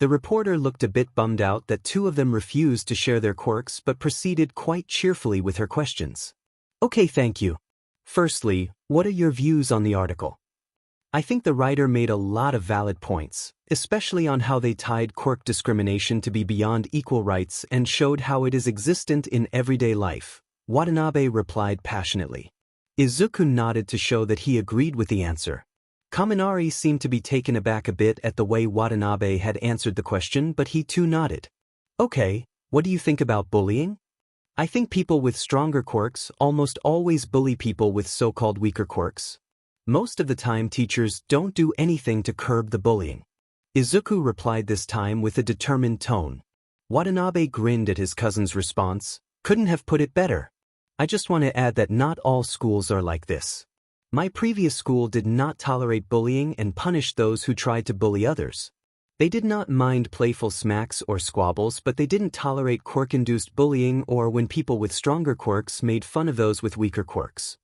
The reporter looked a bit bummed out that two of them refused to share their quirks but proceeded quite cheerfully with her questions. Okay, thank you. Firstly, what are your views on the article? I think the writer made a lot of valid points, especially on how they tied quirk discrimination to be beyond equal rights and showed how it is existent in everyday life, Watanabe replied passionately. Izuku nodded to show that he agreed with the answer. Kaminari seemed to be taken aback a bit at the way Watanabe had answered the question, but he too nodded. Okay, what do you think about bullying? I think people with stronger quirks almost always bully people with so-called weaker quirks. Most of the time teachers don't do anything to curb the bullying. Izuku replied this time with a determined tone. Watanabe grinned at his cousin's response. Couldn't have put it better. I just want to add that not all schools are like this. My previous school did not tolerate bullying and punished those who tried to bully others. They did not mind playful smacks or squabbles, but they didn't tolerate quirk-induced bullying or when people with stronger quirks made fun of those with weaker quirks.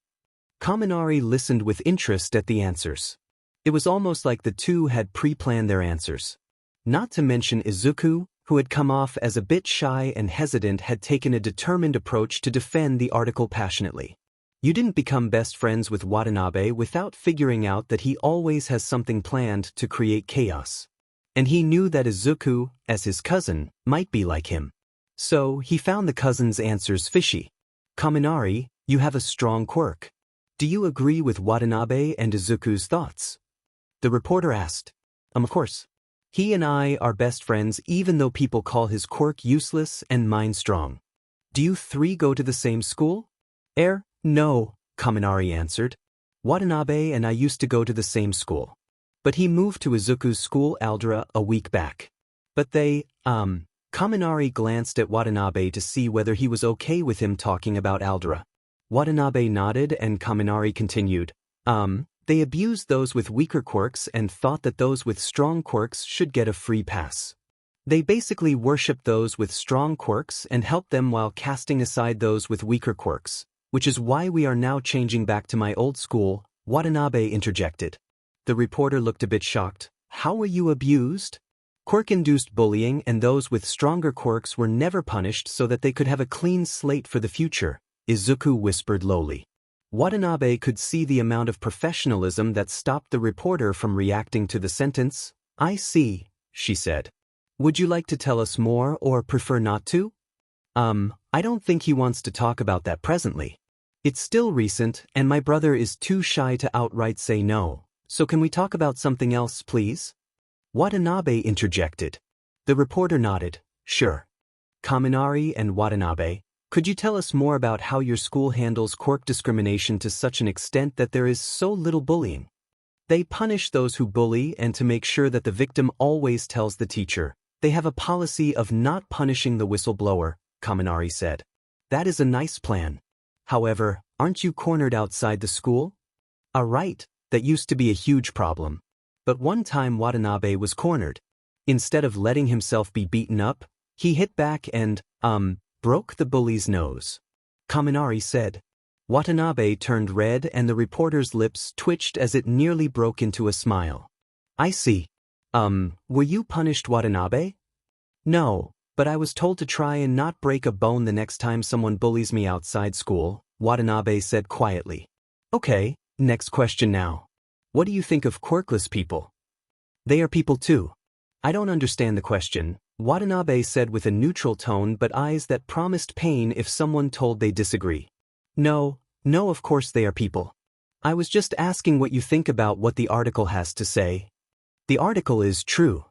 Kaminari listened with interest at the answers. It was almost like the two had pre-planned their answers. Not to mention Izuku, who had come off as a bit shy and hesitant, had taken a determined approach to defend the article passionately. You didn't become best friends with Watanabe without figuring out that he always has something planned to create chaos. And he knew that Izuku, as his cousin, might be like him. So he found the cousin's answers fishy. Kaminari, you have a strong quirk. Do you agree with Watanabe and Izuku's thoughts? The reporter asked. Of course. He and I are best friends even though people call his quirk useless and mine strong. Do you three go to the same school? No, Kaminari answered. Watanabe and I used to go to the same school. But he moved to Izuku's school Aldra a week back. But Kaminari glanced at Watanabe to see whether he was okay with him talking about Aldra. Watanabe nodded and Kaminari continued. They abused those with weaker quirks and thought that those with strong quirks should get a free pass. They basically worshipped those with strong quirks and helped them while casting aside those with weaker quirks, which is why we are now changing back to my old school, Watanabe interjected. The reporter looked a bit shocked. How were you abused? Quirk-induced bullying and those with stronger quirks were never punished so that they could have a clean slate for the future, Izuku whispered lowly. Watanabe could see the amount of professionalism that stopped the reporter from reacting to the sentence. I see, she said. Would you like to tell us more or prefer not to? I don't think he wants to talk about that presently. It's still recent and my brother is too shy to outright say no, so can we talk about something else, please? Watanabe interjected. The reporter nodded. Sure. Kaminari and Watanabe, could you tell us more about how your school handles quirk discrimination to such an extent that there is so little bullying? They punish those who bully, and to make sure that the victim always tells the teacher, they have a policy of not punishing the whistleblower, Kaminari said. That is a nice plan. However, aren't you cornered outside the school? Right, that used to be a huge problem. But one time Watanabe was cornered. Instead of letting himself be beaten up, he hit back and, broke the bully's nose. Kaminari said. Watanabe turned red and the reporter's lips twitched as it nearly broke into a smile. I see. Were you punished, Watanabe? No, but I was told to try and not break a bone the next time someone bullies me outside school, Watanabe said quietly. Okay, next question now. What do you think of quirkless people? They are people too. I don't understand the question, Watanabe said with a neutral tone but eyes that promised pain if someone told they disagree. No, of course they are people. I was just asking what you think about what the article has to say. The article is true.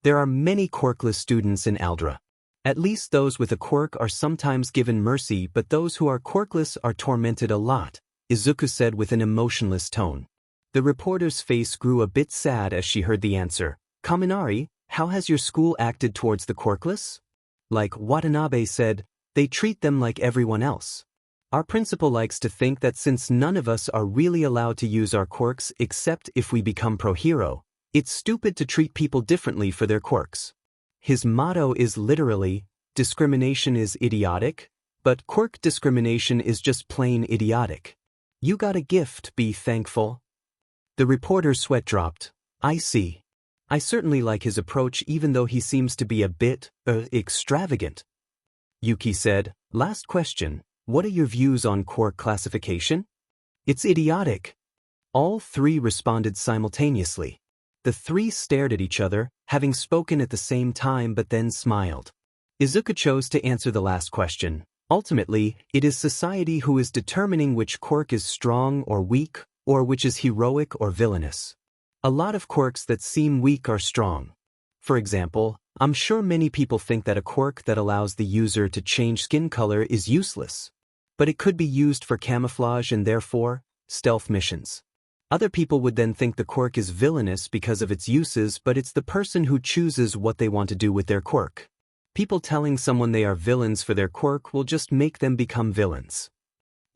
There are many quirkless students in Aldra. At least those with a quirk are sometimes given mercy, but those who are quirkless are tormented a lot, Izuku said with an emotionless tone. The reporter's face grew a bit sad as she heard the answer. Kaminari, how has your school acted towards the quirkless? Like Watanabe said, they treat them like everyone else. Our principal likes to think that since none of us are really allowed to use our quirks except if we become pro-hero, it's stupid to treat people differently for their quirks. His motto is literally, discrimination is idiotic, but quirk discrimination is just plain idiotic. You got a gift, be thankful. The reporter's sweat dropped. I see. I certainly like his approach even though he seems to be a bit, extravagant. Yuki said, last question, what are your views on quirk classification? It's idiotic. All three responded simultaneously. The three stared at each other, having spoken at the same time but then smiled. Izuku chose to answer the last question. Ultimately, it is society who is determining which quirk is strong or weak, or which is heroic or villainous. A lot of quirks that seem weak are strong. For example, I'm sure many people think that a quirk that allows the user to change skin color is useless. But it could be used for camouflage and therefore, stealth missions. Other people would then think the quirk is villainous because of its uses, but it's the person who chooses what they want to do with their quirk. People telling someone they are villains for their quirk will just make them become villains.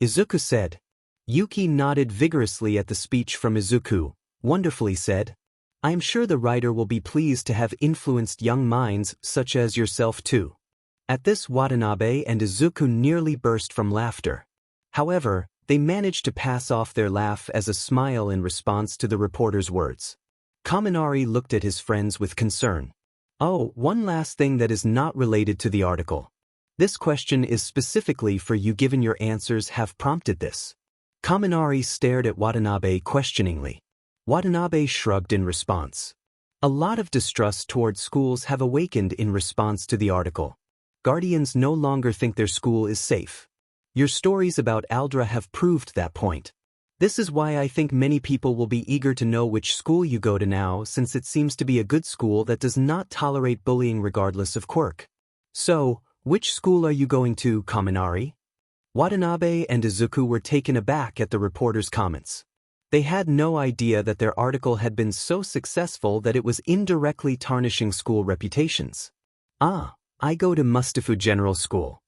Izuku said. Yuki nodded vigorously at the speech from Izuku, wonderfully said. I am sure the writer will be pleased to have influenced young minds such as yourself too. At this, Watanabe and Izuku nearly burst from laughter. However, they managed to pass off their laugh as a smile in response to the reporter's words. Kaminari looked at his friends with concern. Oh, one last thing that is not related to the article. This question is specifically for you given your answers have prompted this. Kaminari stared at Watanabe questioningly. Watanabe shrugged in response. A lot of distrust towards schools have awakened in response to the article. Guardians no longer think their school is safe. Your stories about Aldra have proved that point. This is why I think many people will be eager to know which school you go to now, since it seems to be a good school that does not tolerate bullying regardless of quirk. So, which school are you going to, Kaminari? Watanabe and Izuku were taken aback at the reporter's comments. They had no idea that their article had been so successful that it was indirectly tarnishing school reputations. Ah, I go to Mustafu General School.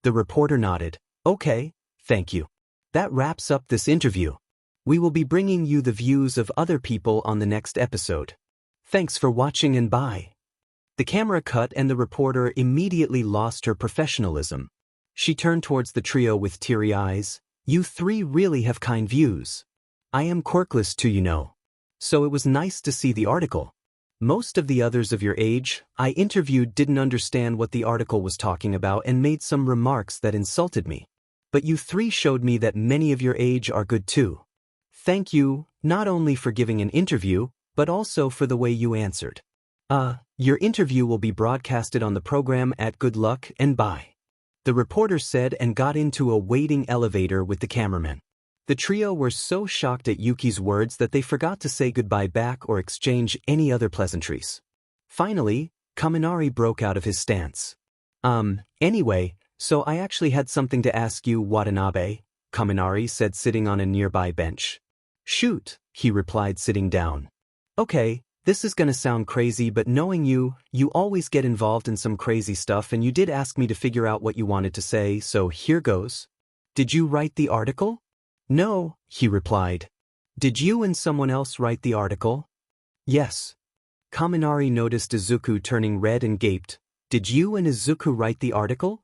The reporter nodded. Okay, thank you. That wraps up this interview. We will be bringing you the views of other people on the next episode. Thanks for watching and bye. The camera cut and the reporter immediately lost her professionalism. She turned towards the trio with teary eyes. You three really have kind views. I am quirkless too, you know. So it was nice to see the article. Most of the others of your age I interviewed didn't understand what the article was talking about and made some remarks that insulted me. But you three showed me that many of your age are good too. Thank you, not only for giving an interview, but also for the way you answered. Your interview will be broadcasted on the program at good luck and bye. The reporter said and got into a waiting elevator with the cameraman. The trio were so shocked at Yuki's words that they forgot to say goodbye back or exchange any other pleasantries. Finally, Kaminari broke out of his stance. Anyway, so I actually had something to ask you, Watanabe, Kaminari said sitting on a nearby bench. Shoot, he replied sitting down. Okay, this is gonna sound crazy, but knowing you always get involved in some crazy stuff and you did ask me to figure out what you wanted to say, so here goes. Did you write the article? No, he replied. Did you and someone else write the article? Yes. Kaminari noticed Izuku turning red and gaped. Did you and Izuku write the article?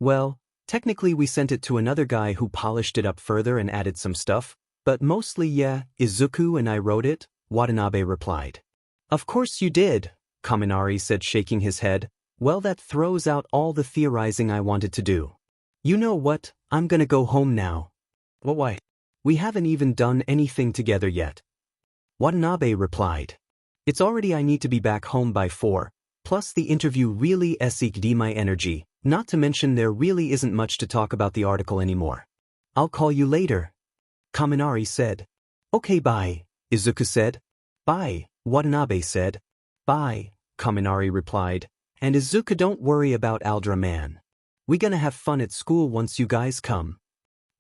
Well, technically we sent it to another guy who polished it up further and added some stuff, but mostly yeah, Izuku and I wrote it, Watanabe replied. Of course you did, Kaminari said shaking his head. Well, that throws out all the theorizing I wanted to do. You know what, I'm gonna go home now. Well, why? We haven't even done anything together yet. Watanabe replied. It's already I need to be back home by 4, plus the interview really sucked my energy, not to mention there really isn't much to talk about the article anymore. I'll call you later. Kaminari said. Okay, bye, Izuku said. Bye, Watanabe said. Bye, Kaminari replied. And Izuku, don't worry about Aldra, man. We gonna have fun at school once you guys come.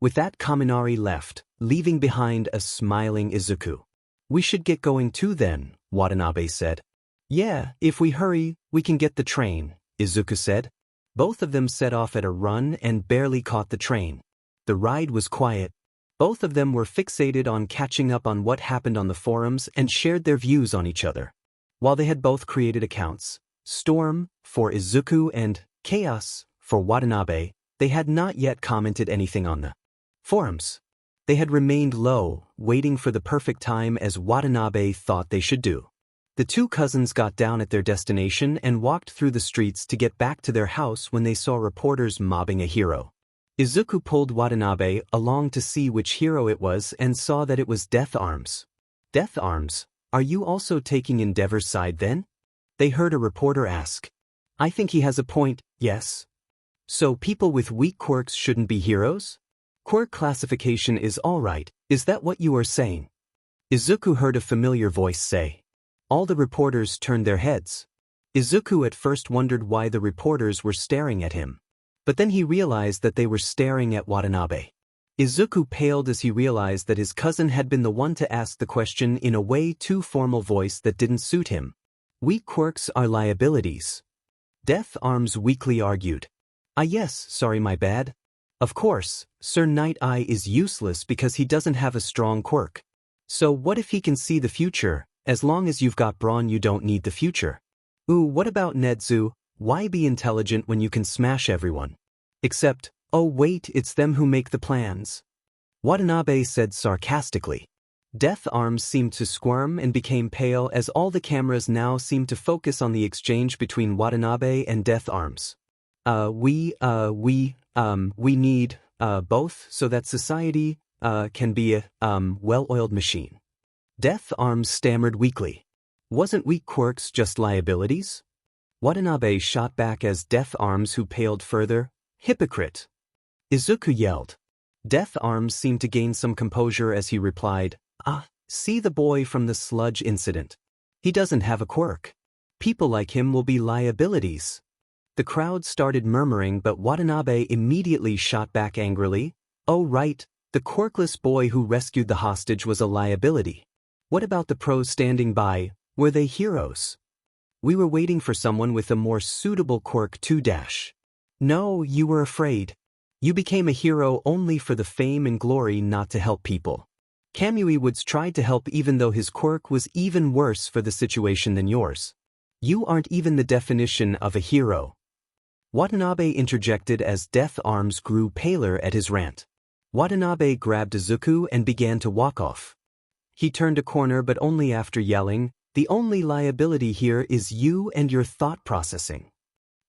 With that, Kaminari left, leaving behind a smiling Izuku. We should get going too then, Watanabe said. Yeah, if we hurry, we can get the train, Izuku said. Both of them set off at a run and barely caught the train. The ride was quiet. Both of them were fixated on catching up on what happened on the forums and shared their views on each other. While they had both created accounts, Storm for Izuku and Chaos for Watanabe, they had not yet commented anything on the forums. They had remained low, waiting for the perfect time as Watanabe thought they should do. The two cousins got down at their destination and walked through the streets to get back to their house when they saw reporters mobbing a hero. Izuku pulled Watanabe along to see which hero it was and saw that it was Death Arms. Death Arms, are you also taking Endeavor's side then? They heard a reporter ask. I think he has a point, yes. So people with weak quirks shouldn't be heroes? Quirk classification is alright, is that what you are saying? Izuku heard a familiar voice say. All the reporters turned their heads. Izuku at first wondered why the reporters were staring at him. But then he realized that they were staring at Watanabe. Izuku paled as he realized that his cousin had been the one to ask the question in a way too formal voice that didn't suit him. Weak quirks are liabilities. Death Arms weakly argued. Ah yes, sorry my bad. Of course, Sir Night Eye is useless because he doesn't have a strong quirk. So what if he can see the future? As long as you've got brawn you don't need the future. Ooh, what about Netsu? Why be intelligent when you can smash everyone? Except, oh wait, it's them who make the plans. Watanabe said sarcastically. Death Arms seemed to squirm and became pale as all the cameras now seemed to focus on the exchange between Watanabe and Death Arms. We need, both so that society, can be a, well-oiled machine. Death Arms stammered weakly. Wasn't weak quirks just liabilities? Watanabe shot back as Death Arms who paled further. Hypocrite! Izuku yelled. Death Arms seemed to gain some composure as he replied, Ah, see the boy from the sludge incident. He doesn't have a quirk. People like him will be liabilities. The crowd started murmuring but Watanabe immediately shot back angrily. Oh right, the quirkless boy who rescued the hostage was a liability. What about the pros standing by? Were they heroes? We were waiting for someone with a more suitable quirk to dash. No, you were afraid. You became a hero only for the fame and glory, not to help people. Kamui Woods tried to help even though his quirk was even worse for the situation than yours. You aren't even the definition of a hero. Watanabe interjected as Death Arms grew paler at his rant. Watanabe grabbed Izuku and began to walk off. He turned a corner but only after yelling, The only liability here is you and your thought processing.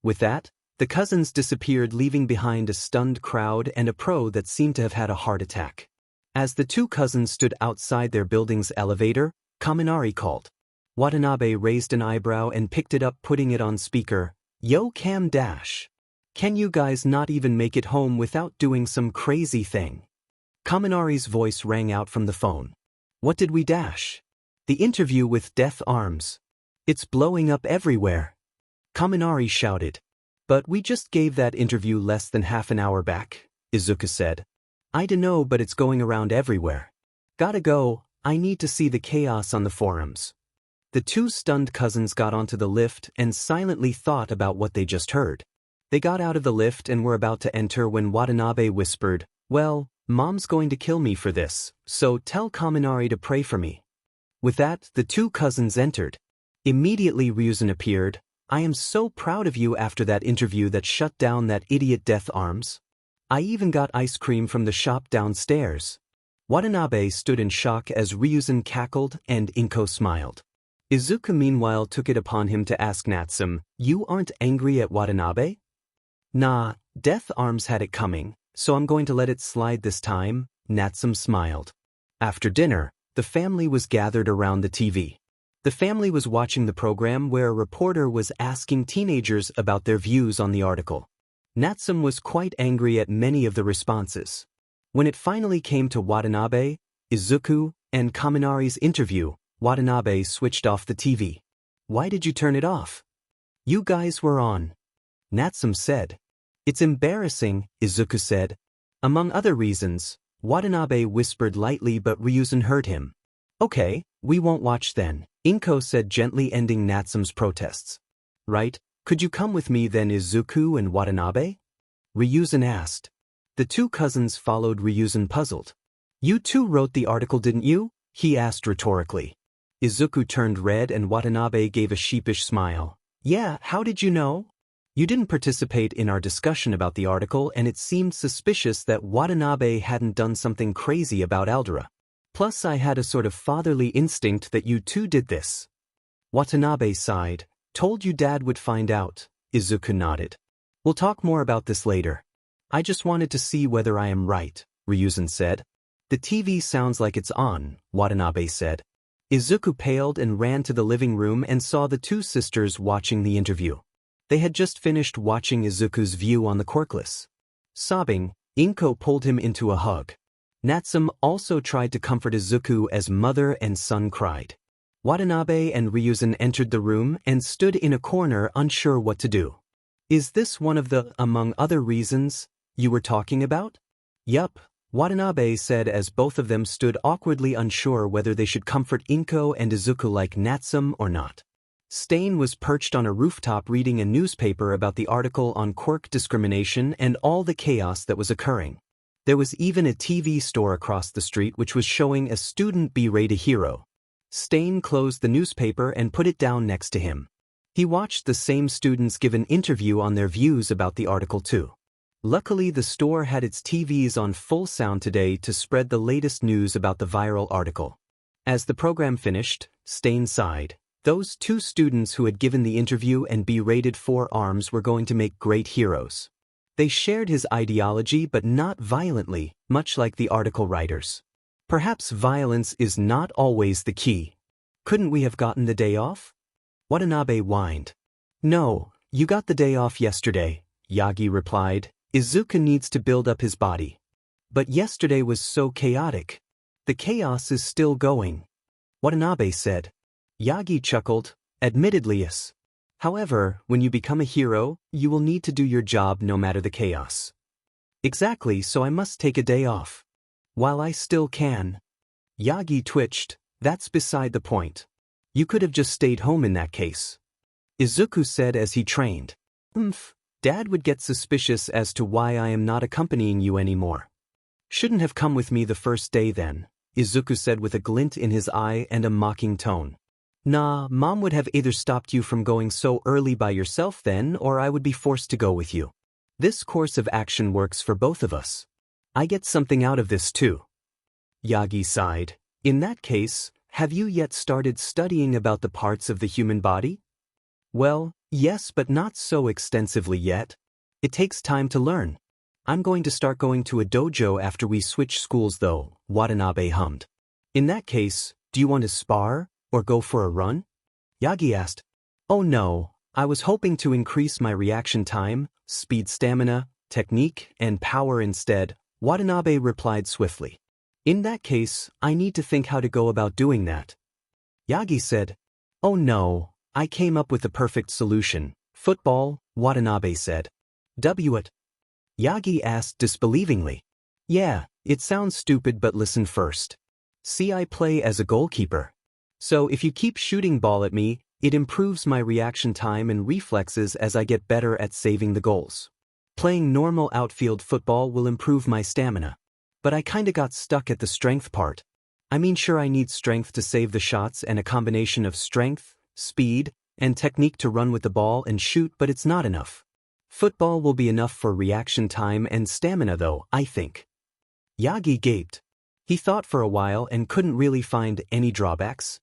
With that, the cousins disappeared, leaving behind a stunned crowd and a pro that seemed to have had a heart attack. As the two cousins stood outside their building's elevator, Kaminari called. Watanabe raised an eyebrow and picked it up, putting it on speaker. Yo Cam Dash. Can you guys not even make it home without doing some crazy thing? Kaminari's voice rang out from the phone. What did we dash? The interview with Death Arms. It's blowing up everywhere. Kaminari shouted. But we just gave that interview less than half an hour back, Izuku said. I dunno, but it's going around everywhere. Gotta go, I need to see the chaos on the forums. The two stunned cousins got onto the lift and silently thought about what they just heard. They got out of the lift and were about to enter when Watanabe whispered, Well, Mom's going to kill me for this, so tell Kaminari to pray for me. With that, the two cousins entered. Immediately Ryuzen appeared. I am so proud of you after that interview that shut down that idiot Death Arms. I even got ice cream from the shop downstairs. Watanabe stood in shock as Ryuzen cackled and Inko smiled. Izuku meanwhile took it upon him to ask Natsum, You aren't angry at Watanabe? Nah, Death Arms had it coming, so I'm going to let it slide this time, Natsum smiled. After dinner, the family was gathered around the TV. The family was watching the program where a reporter was asking teenagers about their views on the article. Natsum was quite angry at many of the responses. When it finally came to Watanabe, Izuku, and Kaminari's interview, Watanabe switched off the TV. Why did you turn it off? You guys were on. Natsum said. It's embarrassing, Izuku said. Among other reasons, Watanabe whispered lightly but Ryuzen heard him. Okay, we won't watch then, Inko said, gently ending Natsum's protests. Right, could you come with me then, Izuku and Watanabe? Ryuzen asked. The two cousins followed Ryuzen puzzled. You too wrote the article, didn't you? He asked rhetorically. Izuku turned red and Watanabe gave a sheepish smile. Yeah, how did you know? You didn't participate in our discussion about the article and it seemed suspicious that Watanabe hadn't done something crazy about Aldera. Plus I had a sort of fatherly instinct that you two did this. Watanabe sighed. Told you Dad would find out. Izuku nodded. We'll talk more about this later. I just wanted to see whether I am right, Ryuzen said. The TV sounds like it's on, Watanabe said. Izuku paled and ran to the living room and saw the two sisters watching the interview. They had just finished watching Izuku's view on the Quirkless. Sobbing, Inko pulled him into a hug. Natsume also tried to comfort Izuku as mother and son cried. Watanabe and Ryuzen entered the room and stood in a corner unsure what to do. Is this one of the, among other reasons, you were talking about? Yup, Watanabe said as both of them stood awkwardly unsure whether they should comfort Inko and Izuku like Natsume or not. Stain was perched on a rooftop reading a newspaper about the article on Quirk discrimination and all the chaos that was occurring. There was even a TV store across the street which was showing a student berate a hero. Stain closed the newspaper and put it down next to him. He watched the same students give an interview on their views about the article too. Luckily the store had its TVs on full sound today to spread the latest news about the viral article. As the program finished, Stain sighed. Those two students who had given the interview and berated Four Arms were going to make great heroes. They shared his ideology but not violently, much like the article writers. Perhaps violence is not always the key. Couldn't we have gotten the day off? Watanabe whined. No, you got the day off yesterday, Yagi replied. Izuku needs to build up his body. But yesterday was so chaotic. The chaos is still going. Watanabe said. Yagi chuckled. Admittedly yes. However, when you become a hero, you will need to do your job no matter the chaos. Exactly, so I must take a day off. While I still can. Yagi twitched. That's beside the point. You could have just stayed home in that case. Izuku said as he trained. Dad would get suspicious as to why I am not accompanying you anymore. Shouldn't have come with me the first day then, Izuku said with a glint in his eye and a mocking tone. Nah, Mom would have either stopped you from going so early by yourself then or I would be forced to go with you. This course of action works for both of us. I get something out of this too. Yagi sighed. In that case, have you yet started studying about the parts of the human body? Well, yes, but not so extensively yet. It takes time to learn. I'm going to start going to a dojo after we switch schools though, Watanabe hummed. In that case, do you want to spar, or go for a run? Yagi asked. Oh no, I was hoping to increase my reaction time, speed, stamina, technique, and power instead, Watanabe replied swiftly. In that case, I need to think how to go about doing that. Yagi said. Oh no. I came up with the perfect solution. Football, Watanabe said. What? Yagi asked disbelievingly. Yeah, it sounds stupid but listen first. See, I play as a goalkeeper. So if you keep shooting ball at me, it improves my reaction time and reflexes as I get better at saving the goals. Playing normal outfield football will improve my stamina. But I kinda got stuck at the strength part. I mean sure I need strength to save the shots and a combination of strength, speed, and technique to run with the ball and shoot, but it's not enough. Football will be enough for reaction time and stamina though, I think. Yagi gaped. He thought for a while and couldn't really find any drawbacks.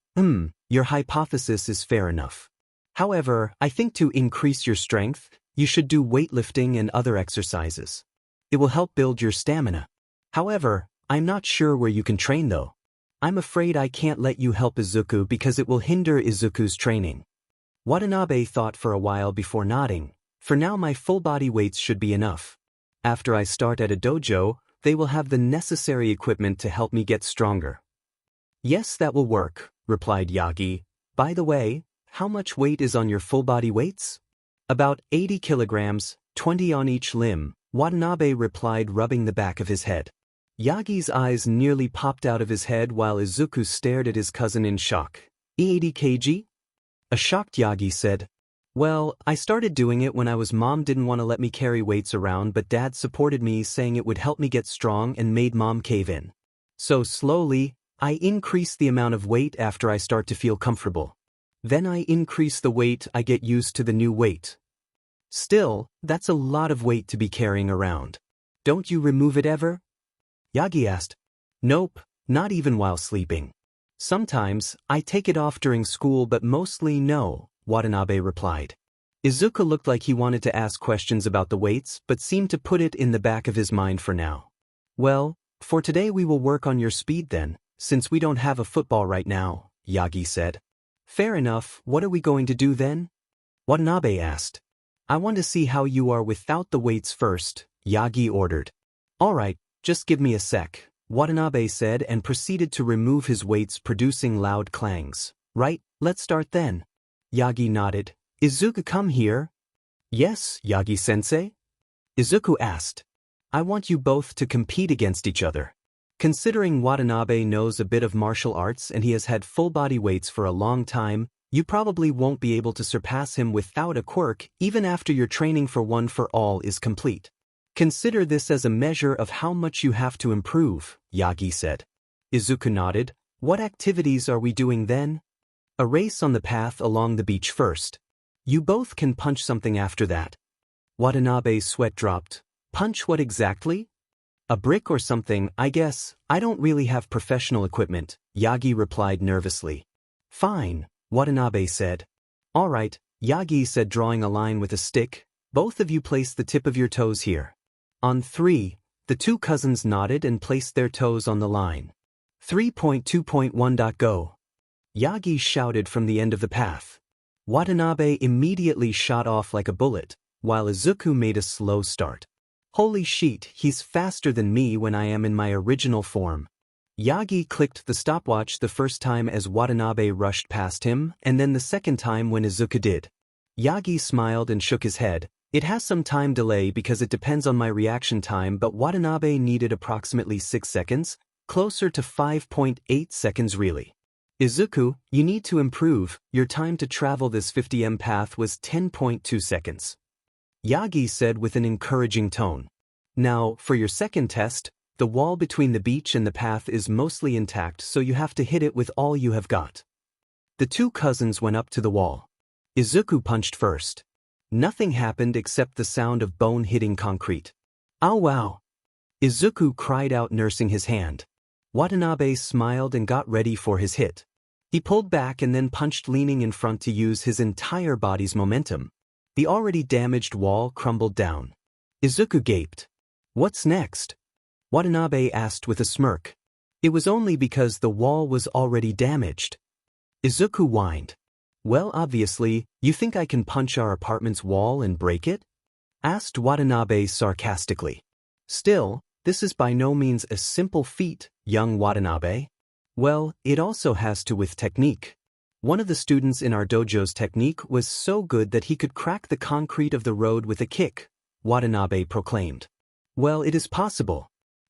Your hypothesis is fair enough. However, I think to increase your strength, you should do weightlifting and other exercises. It will help build your stamina. However, I'm not sure where you can train though. I'm afraid I can't let you help Izuku because it will hinder Izuku's training. Watanabe thought for a while before nodding. For now my full body weights should be enough. After I start at a dojo, they will have the necessary equipment to help me get stronger. Yes, that will work, replied Yagi. By the way, how much weight is on your full body weights? About 80 kilograms, 20 on each limb, Watanabe replied, rubbing the back of his head. Yagi's eyes nearly popped out of his head while Izuku stared at his cousin in shock. 80 kg? A shocked Yagi said. Well, I started doing it when Mom didn't want to let me carry weights around, but Dad supported me, saying it would help me get strong, and made Mom cave in. So slowly, I increase the amount of weight after I start to feel comfortable. Then I increase the weight, I get used to the new weight. Still, that's a lot of weight to be carrying around. Don't you remove it ever? Yagi asked. Nope, not even while sleeping. Sometimes, I take it off during school, but mostly no, Watanabe replied. Izuku looked like he wanted to ask questions about the weights, but seemed to put it in the back of his mind for now. Well, for today we will work on your speed then, since we don't have a football right now, Yagi said. Fair enough, what are we going to do then? Watanabe asked. I want to see how you are without the weights first, Yagi ordered. Alright, just give me a sec, Watanabe said and proceeded to remove his weights, producing loud clangs. Right, let's start then. Yagi nodded. Izuku, come here. Yes, Yagi-sensei? Izuku asked. I want you both to compete against each other. Considering Watanabe knows a bit of martial arts and he has had full body weights for a long time, you probably won't be able to surpass him without a quirk even after your training for One for All is complete. Consider this as a measure of how much you have to improve, Yagi said. Izuku nodded. What activities are we doing then? A race on the path along the beach first. You both can punch something after that. Watanabe's sweat dropped. Punch what exactly? A brick or something, I guess. I don't really have professional equipment, Yagi replied nervously. Fine, Watanabe said. Alright, Yagi said, drawing a line with a stick. Both of you place the tip of your toes here. On 3, the two cousins nodded and placed their toes on the line. 3.2.1. Go. Yagi shouted from the end of the path. Watanabe immediately shot off like a bullet, while Izuku made a slow start. Holy shit, he's faster than me when I am in my original form. Yagi clicked the stopwatch the first time as Watanabe rushed past him, and then the second time when Izuku did. Yagi smiled and shook his head. It has some time delay because it depends on my reaction time, but Watanabe needed approximately 6 seconds, closer to 5.8 seconds really. Izuku, you need to improve. Your time to travel this 50m path was 10.2 seconds. Yagi said with an encouraging tone. Now, for your second test, the wall between the beach and the path is mostly intact, so you have to hit it with all you have got. The two cousins went up to the wall. Izuku punched first. Nothing happened except the sound of bone hitting concrete. Ow wow! Izuku cried out, nursing his hand. Watanabe smiled and got ready for his hit. He pulled back and then punched, leaning in front to use his entire body's momentum. The already damaged wall crumbled down. Izuku gaped. What's next? Watanabe asked with a smirk. It was only because the wall was already damaged. Izuku whined. Well, obviously, you think I can punch our apartment's wall and break it? Asked Watanabe sarcastically. Still, this is by no means a simple feat, young Watanabe. Well, it also has to with technique. One of the students in our dojo's technique was so good that he could crack the concrete of the road with a kick, Watanabe proclaimed. Well, it is possible.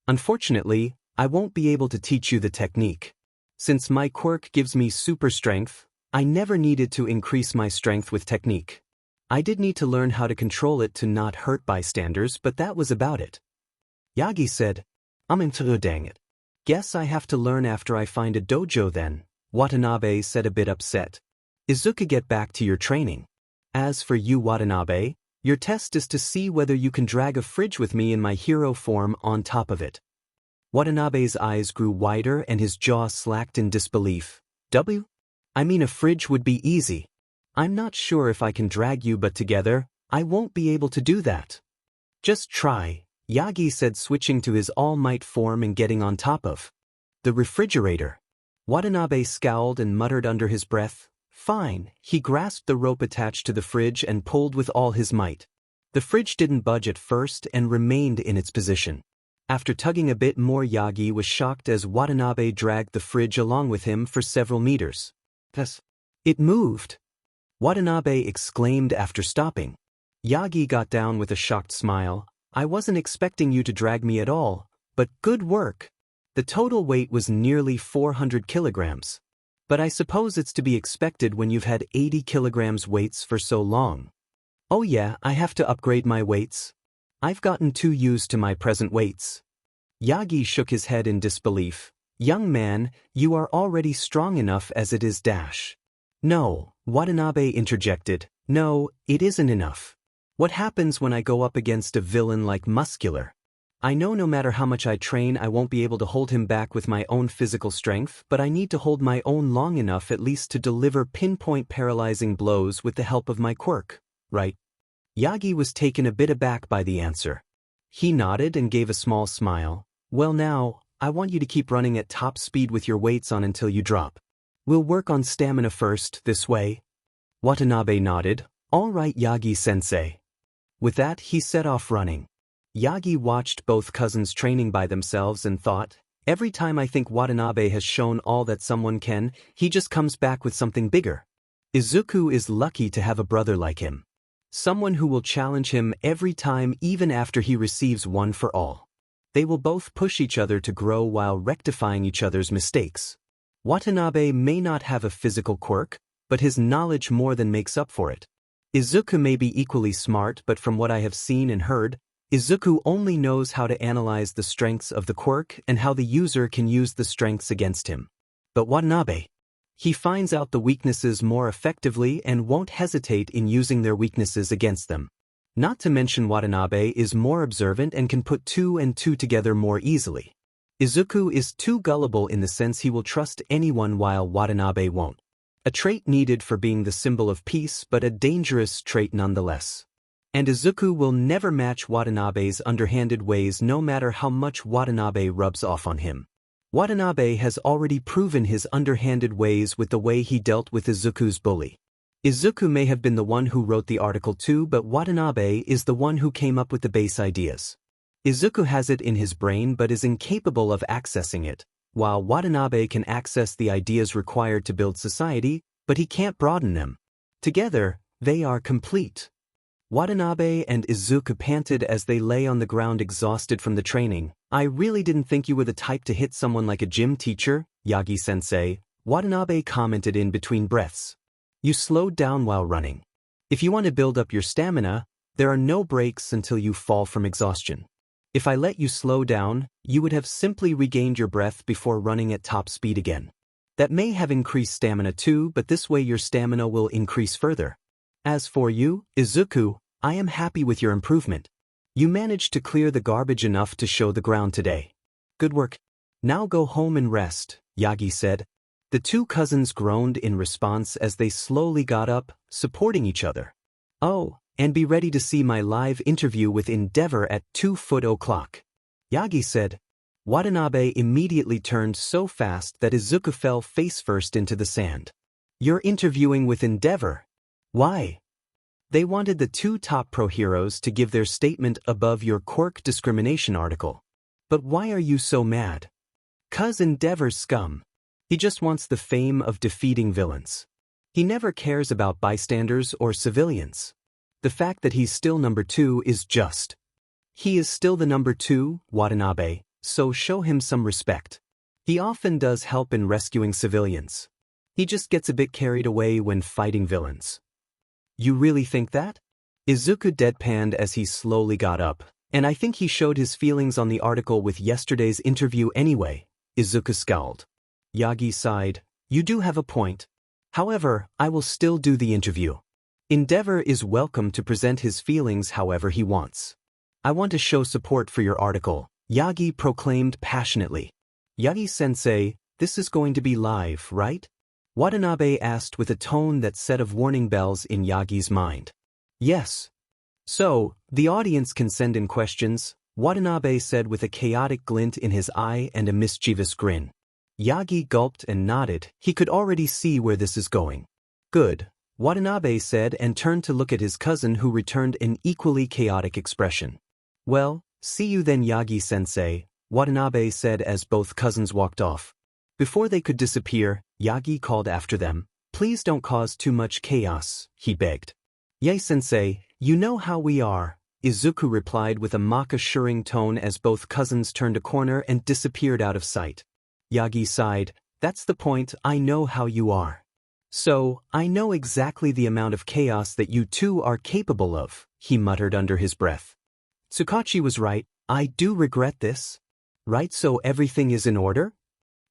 Unfortunately, I won't be able to teach you the technique. Since my quirk gives me super strength, I never needed to increase my strength with technique. I did need to learn how to control it to not hurt bystanders, but that was about it. Yagi said, dang it. Guess I have to learn after I find a dojo then, Watanabe said, a bit upset. Izuku, get back to your training. As for you, Watanabe, your test is to see whether you can drag a fridge with me in my hero form on top of it. Watanabe's eyes grew wider and his jaw slacked in disbelief. I mean, a fridge would be easy. I'm not sure if I can drag you, but together, I won't be able to do that. Just try, Yagi said, switching to his all-might form and getting on top of the refrigerator. Watanabe scowled and muttered under his breath, fine. He grasped the rope attached to the fridge and pulled with all his might. The fridge didn't budge at first and remained in its position. After tugging a bit more, Yagi was shocked as Watanabe dragged the fridge along with him for several meters. It moved! Watanabe exclaimed after stopping. Yagi got down with a shocked smile. I wasn't expecting you to drag me at all, but good work. The total weight was nearly 400 kilograms. But I suppose it's to be expected when you've had 80 kilograms weights for so long. Oh yeah, I have to upgrade my weights. I've gotten too used to my present weights. Yagi shook his head in disbelief. Young man, you are already strong enough as it is dash. No, Watanabe interjected. No, it isn't enough. What happens when I go up against a villain like Muscular? I know no matter how much I train I won't be able to hold him back with my own physical strength, but I need to hold my own long enough at least to deliver pinpoint paralyzing blows with the help of my quirk, right? Yagi was taken a bit aback by the answer. He nodded and gave a small smile. Well now, I want you to keep running at top speed with your weights on until you drop. We'll work on stamina first, this way. Watanabe nodded. All right, Yagi-sensei. With that, he set off running. Yagi watched both cousins training by themselves and thought, every time I think Watanabe has shown all that someone can, he just comes back with something bigger. Izuku is lucky to have a brother like him. Someone who will challenge him every time even after he receives one for all. They will both push each other to grow while rectifying each other's mistakes. Watanabe may not have a physical quirk, but his knowledge more than makes up for it. Izuku may be equally smart, but from what I have seen and heard, Izuku only knows how to analyze the strengths of the quirk and how the user can use the strengths against him. But Watanabe, he finds out the weaknesses more effectively and won't hesitate in using their weaknesses against them. Not to mention Watanabe is more observant and can put two and two together more easily. Izuku is too gullible in the sense he will trust anyone while Watanabe won't. A trait needed for being the symbol of peace, but a dangerous trait nonetheless. And Izuku will never match Watanabe's underhanded ways no matter how much Watanabe rubs off on him. Watanabe has already proven his underhanded ways with the way he dealt with Izuku's bully. Izuku may have been the one who wrote the article too, but Watanabe is the one who came up with the base ideas. Izuku has it in his brain but is incapable of accessing it, while Watanabe can access the ideas required to build society, but he can't broaden them. Together, they are complete. Watanabe and Izuku panted as they lay on the ground exhausted from the training. I really didn't think you were the type to hit someone like a gym teacher, Yagi-sensei, Watanabe commented in between breaths. You slowed down while running. If you want to build up your stamina, there are no breaks until you fall from exhaustion. If I let you slow down, you would have simply regained your breath before running at top speed again. That may have increased stamina too, but this way your stamina will increase further. As for you, Izuku, I am happy with your improvement. You managed to clear the garbage enough to show the ground today. Good work. Now go home and rest, Yagi said. The two cousins groaned in response as they slowly got up, supporting each other. Oh, and be ready to see my live interview with Endeavor at 2:00. Yagi said. Watanabe immediately turned so fast that Izuku fell face-first into the sand. You're interviewing with Endeavor? Why? They wanted the two top pro heroes to give their statement above your quirk discrimination article. But why are you so mad? 'Cause Endeavor's scum. He just wants the fame of defeating villains. He never cares about bystanders or civilians. The fact that he's still number 2 is just. He is still the number 2, Watanabe, so show him some respect. He often does help in rescuing civilians. He just gets a bit carried away when fighting villains. You really think that? Izuku deadpanned as he slowly got up, and I think he showed his feelings on the article with yesterday's interview anyway, Izuku scowled. Yagi sighed. You do have a point. However, I will still do the interview. Endeavor is welcome to present his feelings however he wants. I want to show support for your article, Yagi proclaimed passionately. Yagi-sensei, this is going to be live, right? Watanabe asked with a tone that set of warning bells in Yagi's mind. Yes. So, the audience can send in questions, Watanabe said with a chaotic glint in his eye and a mischievous grin. Yagi gulped and nodded. He could already see where this is going. Good, Watanabe said and turned to look at his cousin who returned an equally chaotic expression. Well, see you then Yagi-sensei, Watanabe said as both cousins walked off. Before they could disappear, Yagi called after them. Please don't cause too much chaos, he begged. Yae-sensei, you know how we are, Izuku replied with a mock-assuring tone as both cousins turned a corner and disappeared out of sight. Yagi sighed. That's the point, I know how you are. So, I know exactly the amount of chaos that you two are capable of, he muttered under his breath. Tsukachi was right, I do regret this. Right, so everything is in order?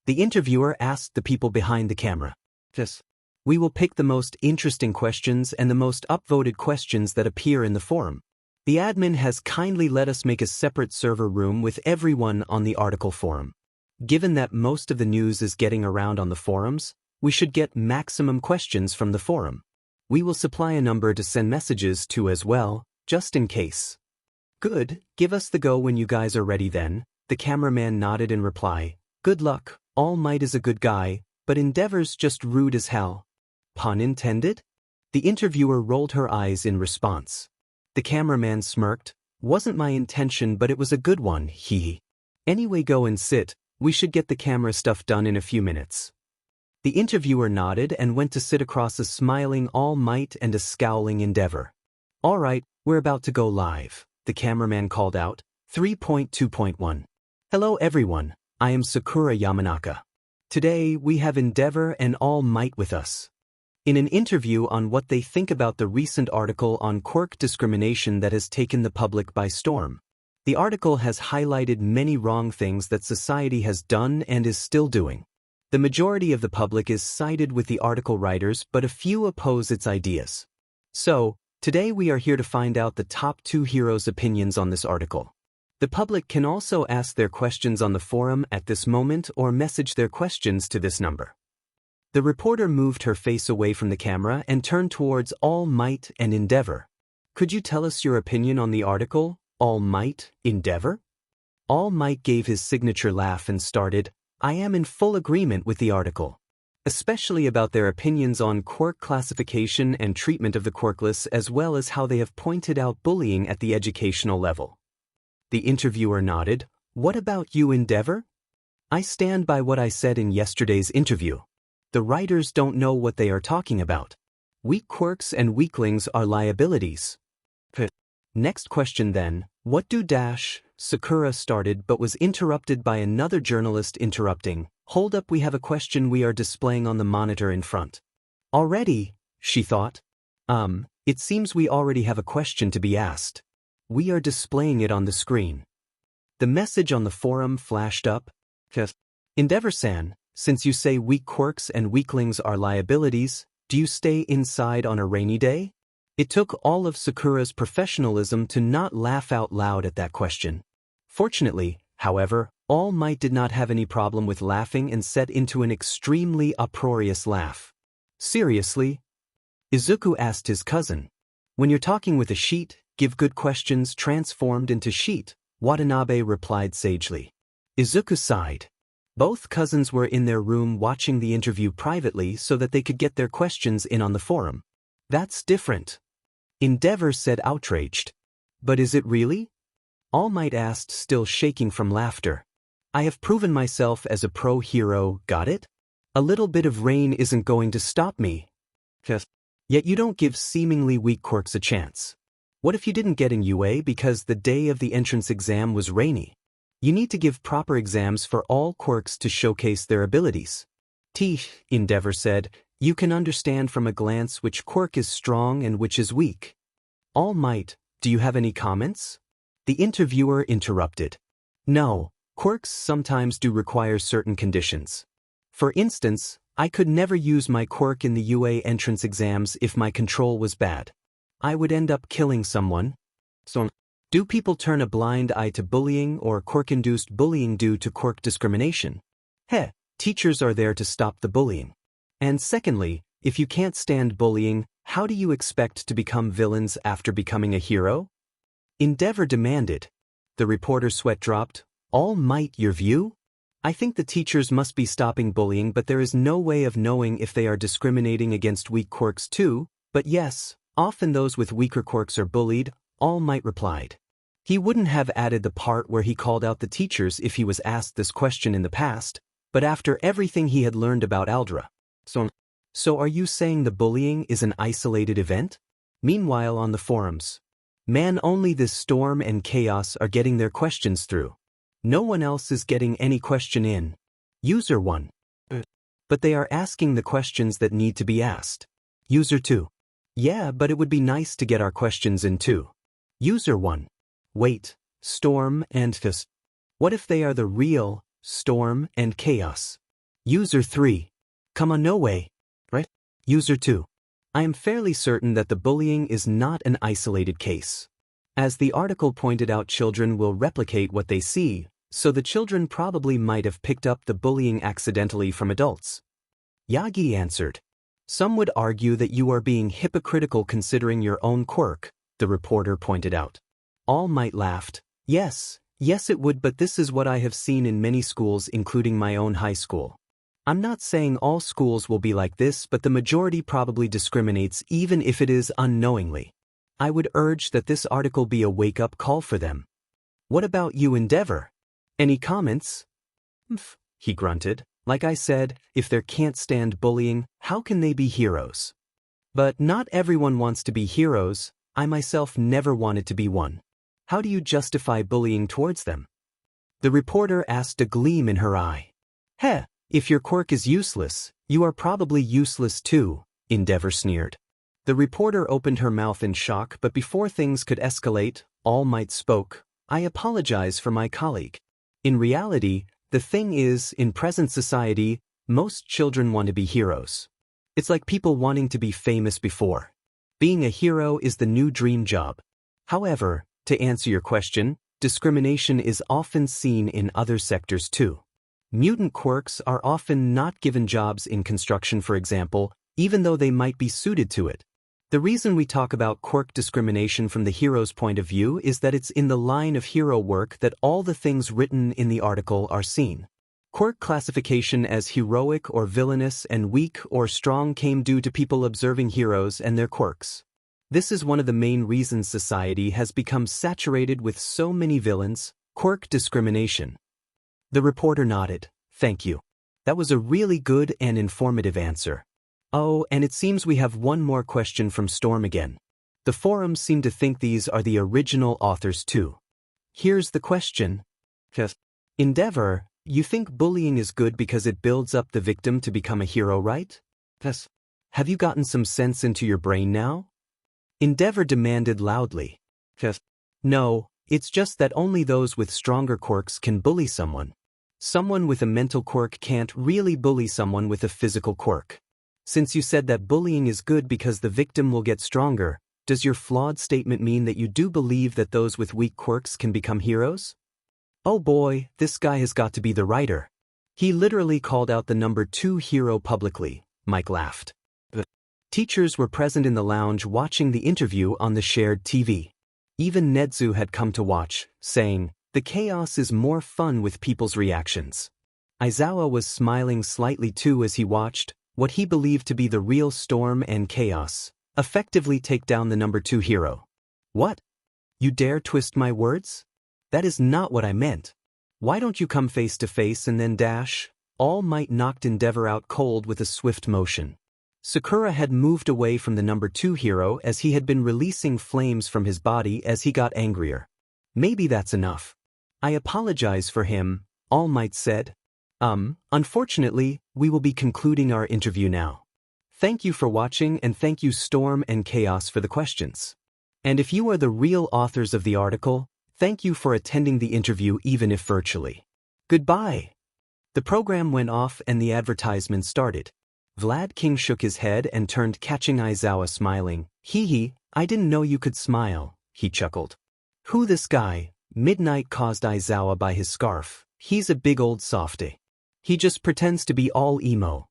The interviewer asked the people behind the camera. Yes. We will pick the most interesting questions and the most upvoted questions that appear in the forum. The admin has kindly let us make a separate server room with everyone on the article forum. Given that most of the news is getting around on the forums, we should get maximum questions from the forum. We will supply a number to send messages to as well, just in case. Good, give us the go when you guys are ready then. The cameraman nodded in reply. Good luck, All Might is a good guy, but Endeavor's just rude as hell. Pun intended? The interviewer rolled her eyes in response. The cameraman smirked. Wasn't my intention, but it was a good one, hee. Anyway, go and sit, we should get the camera stuff done in a few minutes. The interviewer nodded and went to sit across a smiling All Might and a scowling Endeavor. Alright, we're about to go live, the cameraman called out. 3.2.1. Hello everyone, I am Sakura Yamanaka. Today we have Endeavor and All Might with us. In an interview on what they think about the recent article on Quirk discrimination that has taken the public by storm. The article has highlighted many wrong things that society has done and is still doing. The majority of the public is sided with the article writers, but a few oppose its ideas. So, today we are here to find out the top 2 heroes' opinions on this article. The public can also ask their questions on the forum at this moment or message their questions to this number. The reporter moved her face away from the camera and turned towards All Might and Endeavor. Could you tell us your opinion on the article, All Might, Endeavor? All Might gave his signature laugh and started, I am in full agreement with the article. Especially about their opinions on Quirk classification and treatment of the Quirkless, as well as how they have pointed out bullying at the educational level. The interviewer nodded. What about you, Endeavor? I stand by what I said in yesterday's interview. The writers don't know what they are talking about. Weak quirks and weaklings are liabilities. Next question then, what do Sakura started but was interrupted by another journalist interrupting. Hold up, we have a question we are displaying on the monitor in front. Already, she thought. It seems we already have a question to be asked. We are displaying it on the screen. The message on the forum flashed up. Endeavor-san, since you say weak quirks and weaklings are liabilities, do you stay inside on a rainy day? It took all of Sakura's professionalism to not laugh out loud at that question. Fortunately, however, All Might did not have any problem with laughing and set into an extremely uproarious laugh. Seriously? Izuku asked his cousin. When you're talking with a sheet, give good questions transformed into sheet, Watanabe replied sagely. Izuku sighed. Both cousins were in their room watching the interview privately so that they could get their questions in on the forum. That's different. Endeavor said outraged. But is it really? All Might asked, still shaking from laughter. I have proven myself as a pro hero, got it? A little bit of rain isn't going to stop me. Yet you don't give seemingly weak quirks a chance. What if you didn't get in UA because the day of the entrance exam was rainy? You need to give proper exams for all quirks to showcase their abilities. Endeavor said, you can understand from a glance which quirk is strong and which is weak. All Might, do you have any comments? The interviewer interrupted. No, quirks sometimes do require certain conditions. For instance, I could never use my quirk in the UA entrance exams if my control was bad. I would end up killing someone. So, do people turn a blind eye to bullying or quirk-induced bullying due to quirk discrimination? Teachers are there to stop the bullying. And secondly, if you can't stand bullying, how do you expect to become villains after becoming a hero? Endeavor demanded. The reporter's sweat dropped. All Might, your view? I think the teachers must be stopping bullying, but there is no way of knowing if they are discriminating against weak quirks too. But yes, often those with weaker quirks are bullied, All Might replied. He wouldn't have added the part where he called out the teachers if he was asked this question in the past, but after everything he had learned about Aldra. So are you saying the bullying is an isolated event? Meanwhile on the forums. Man, only this storm and chaos are getting their questions through. No one else is getting any question in. User 1. But they are asking the questions that need to be asked. User 2. Yeah, but it would be nice to get our questions in too. User 1. Wait, Storm and Fist. What if they are the real Storm and Chaos? User 3. Come on, no way. Right? User 2. I am fairly certain that the bullying is not an isolated case. As the article pointed out, children will replicate what they see, so the children probably might have picked up the bullying accidentally from adults. Yagi answered. Some would argue that you are being hypocritical considering your own quirk, the reporter pointed out. All Might laughed. Yes, it would, but this is what I have seen in many schools, including my own high school. I'm not saying all schools will be like this, but the majority probably discriminates, even if it is unknowingly. I would urge that this article be a wake-up call for them. What about you, Endeavor? Any comments? He grunted. Like I said, if they can't stand bullying, how can they be heroes? But not everyone wants to be heroes. I myself never wanted to be one. How do you justify bullying towards them? The reporter asked, a gleam in her eye. Heh, if your quirk is useless, you are probably useless too, Endeavor sneered. The reporter opened her mouth in shock, but before things could escalate, All Might spoke. I apologize for my colleague. In reality, the thing is, in present society, most children want to be heroes. It's like people wanting to be famous before. Being a hero is the new dream job. However, to answer your question, discrimination is often seen in other sectors too. Mutant quirks are often not given jobs in construction, for example, even though they might be suited to it. The reason we talk about quirk discrimination from the hero's point of view is that it's in the line of hero work that all the things written in the article are seen. Quirk classification as heroic or villainous and weak or strong came due to people observing heroes and their quirks. This is one of the main reasons society has become saturated with so many villains. Quirk discrimination. The reporter nodded. Thank you. That was a really good and informative answer. Oh, and it seems we have one more question from Storm again. The forums seem to think these are the original authors too. Here's the question. Endeavor, you think bullying is good because it builds up the victim to become a hero, right? Have you gotten some sense into your brain now? Endeavor demanded loudly. No, it's just that only those with stronger quirks can bully someone. Someone with a mental quirk can't really bully someone with a physical quirk. Since you said that bullying is good because the victim will get stronger, does your flawed statement mean that you do believe that those with weak quirks can become heroes? Oh boy, this guy has got to be the writer. He literally called out the number 2 hero publicly, Mike laughed. The teachers were present in the lounge watching the interview on the shared TV. Even Nedzu had come to watch, saying, the chaos is more fun with people's reactions. Aizawa was smiling slightly too as he watched what he believed to be the real Storm and Chaos effectively take down the number 2 hero. What? You dare twist my words? That is not what I meant. Why don't you come face to face and then dash? All Might knocked Endeavor out cold with a swift motion. Sakura had moved away from the number 2 hero as he had been releasing flames from his body as he got angrier. Maybe that's enough. I apologize for him, All Might said. Unfortunately, we will be concluding our interview now. Thank you for watching, and thank you Storm and Chaos for the questions. And if you are the real authors of the article, thank you for attending the interview even if virtually. Goodbye. The program went off and the advertisement started. Vlad King shook his head and turned, catching Aizawa smiling. Hee, I didn't know you could smile, he chuckled. Who this guy? Midnight caused Aizawa by his scarf. He's a big old softy. He just pretends to be all emo.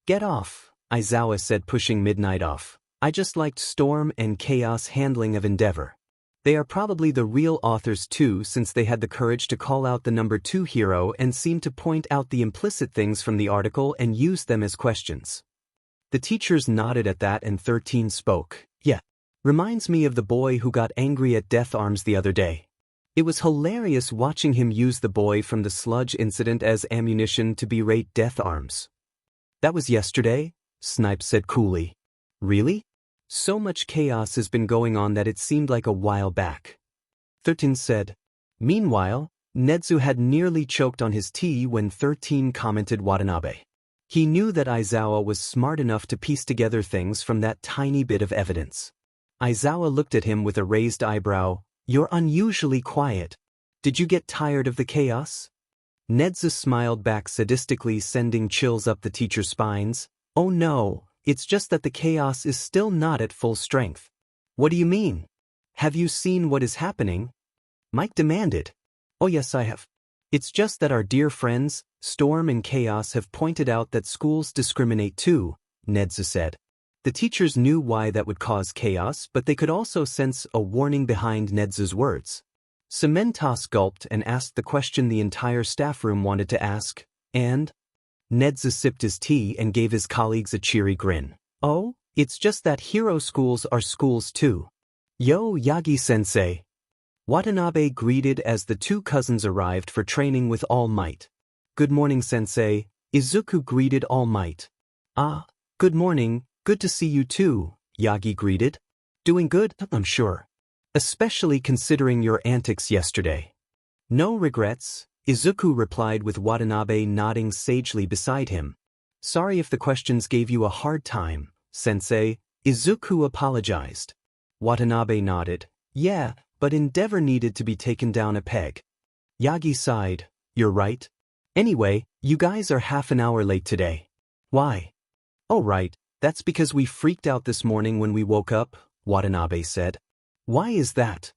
Get off, Aizawa said, pushing Midnight off. I just liked Storm and Chaos handling of Endeavor. They are probably the real authors too, since they had the courage to call out the number 2 hero and seemed to point out the implicit things from the article and use them as questions. The teachers nodded at that and 13 spoke. Yeah. Reminds me of the boy who got angry at Death Arms the other day. It was hilarious watching him use the boy from the sludge incident as ammunition to berate Death Arms. That was yesterday, Snipe said coolly. Really? So much chaos has been going on that it seemed like a while back. 13 said. Meanwhile, Nedzu had nearly choked on his tea when 13 commented Watanabe. He knew that Aizawa was smart enough to piece together things from that tiny bit of evidence. Aizawa looked at him with a raised eyebrow. You're unusually quiet. Did you get tired of the chaos? Nedza smiled back sadistically, sending chills up the teacher's spines. Oh no, it's just that the chaos is still not at full strength. What do you mean? Have you seen what is happening? Mike demanded. Oh yes, I have. It's just that our dear friends, Storm and Chaos, have pointed out that schools discriminate too, Nedza said. The teachers knew why that would cause chaos, but they could also sense a warning behind Nedza's words. Cementos gulped and asked the question the entire staff room wanted to ask, and? Nedza sipped his tea and gave his colleagues a cheery grin. Oh, it's just that hero schools are schools too. Yo, Yagi-sensei. Watanabe greeted as the two cousins arrived for training with all might. Good morning, sensei, Izuku greeted all might. Ah, good morning, good to see you too, Yagi greeted. Doing good, I'm sure. Especially considering your antics yesterday. No regrets, Izuku replied with Watanabe nodding sagely beside him. Sorry if the questions gave you a hard time, sensei, Izuku apologized. Watanabe nodded. Yeah, but Endeavor needed to be taken down a peg. Yagi sighed. You're right. Anyway, you guys are half an hour late today. Why? Oh right, that's because we freaked out this morning when we woke up, Watanabe said. Why is that?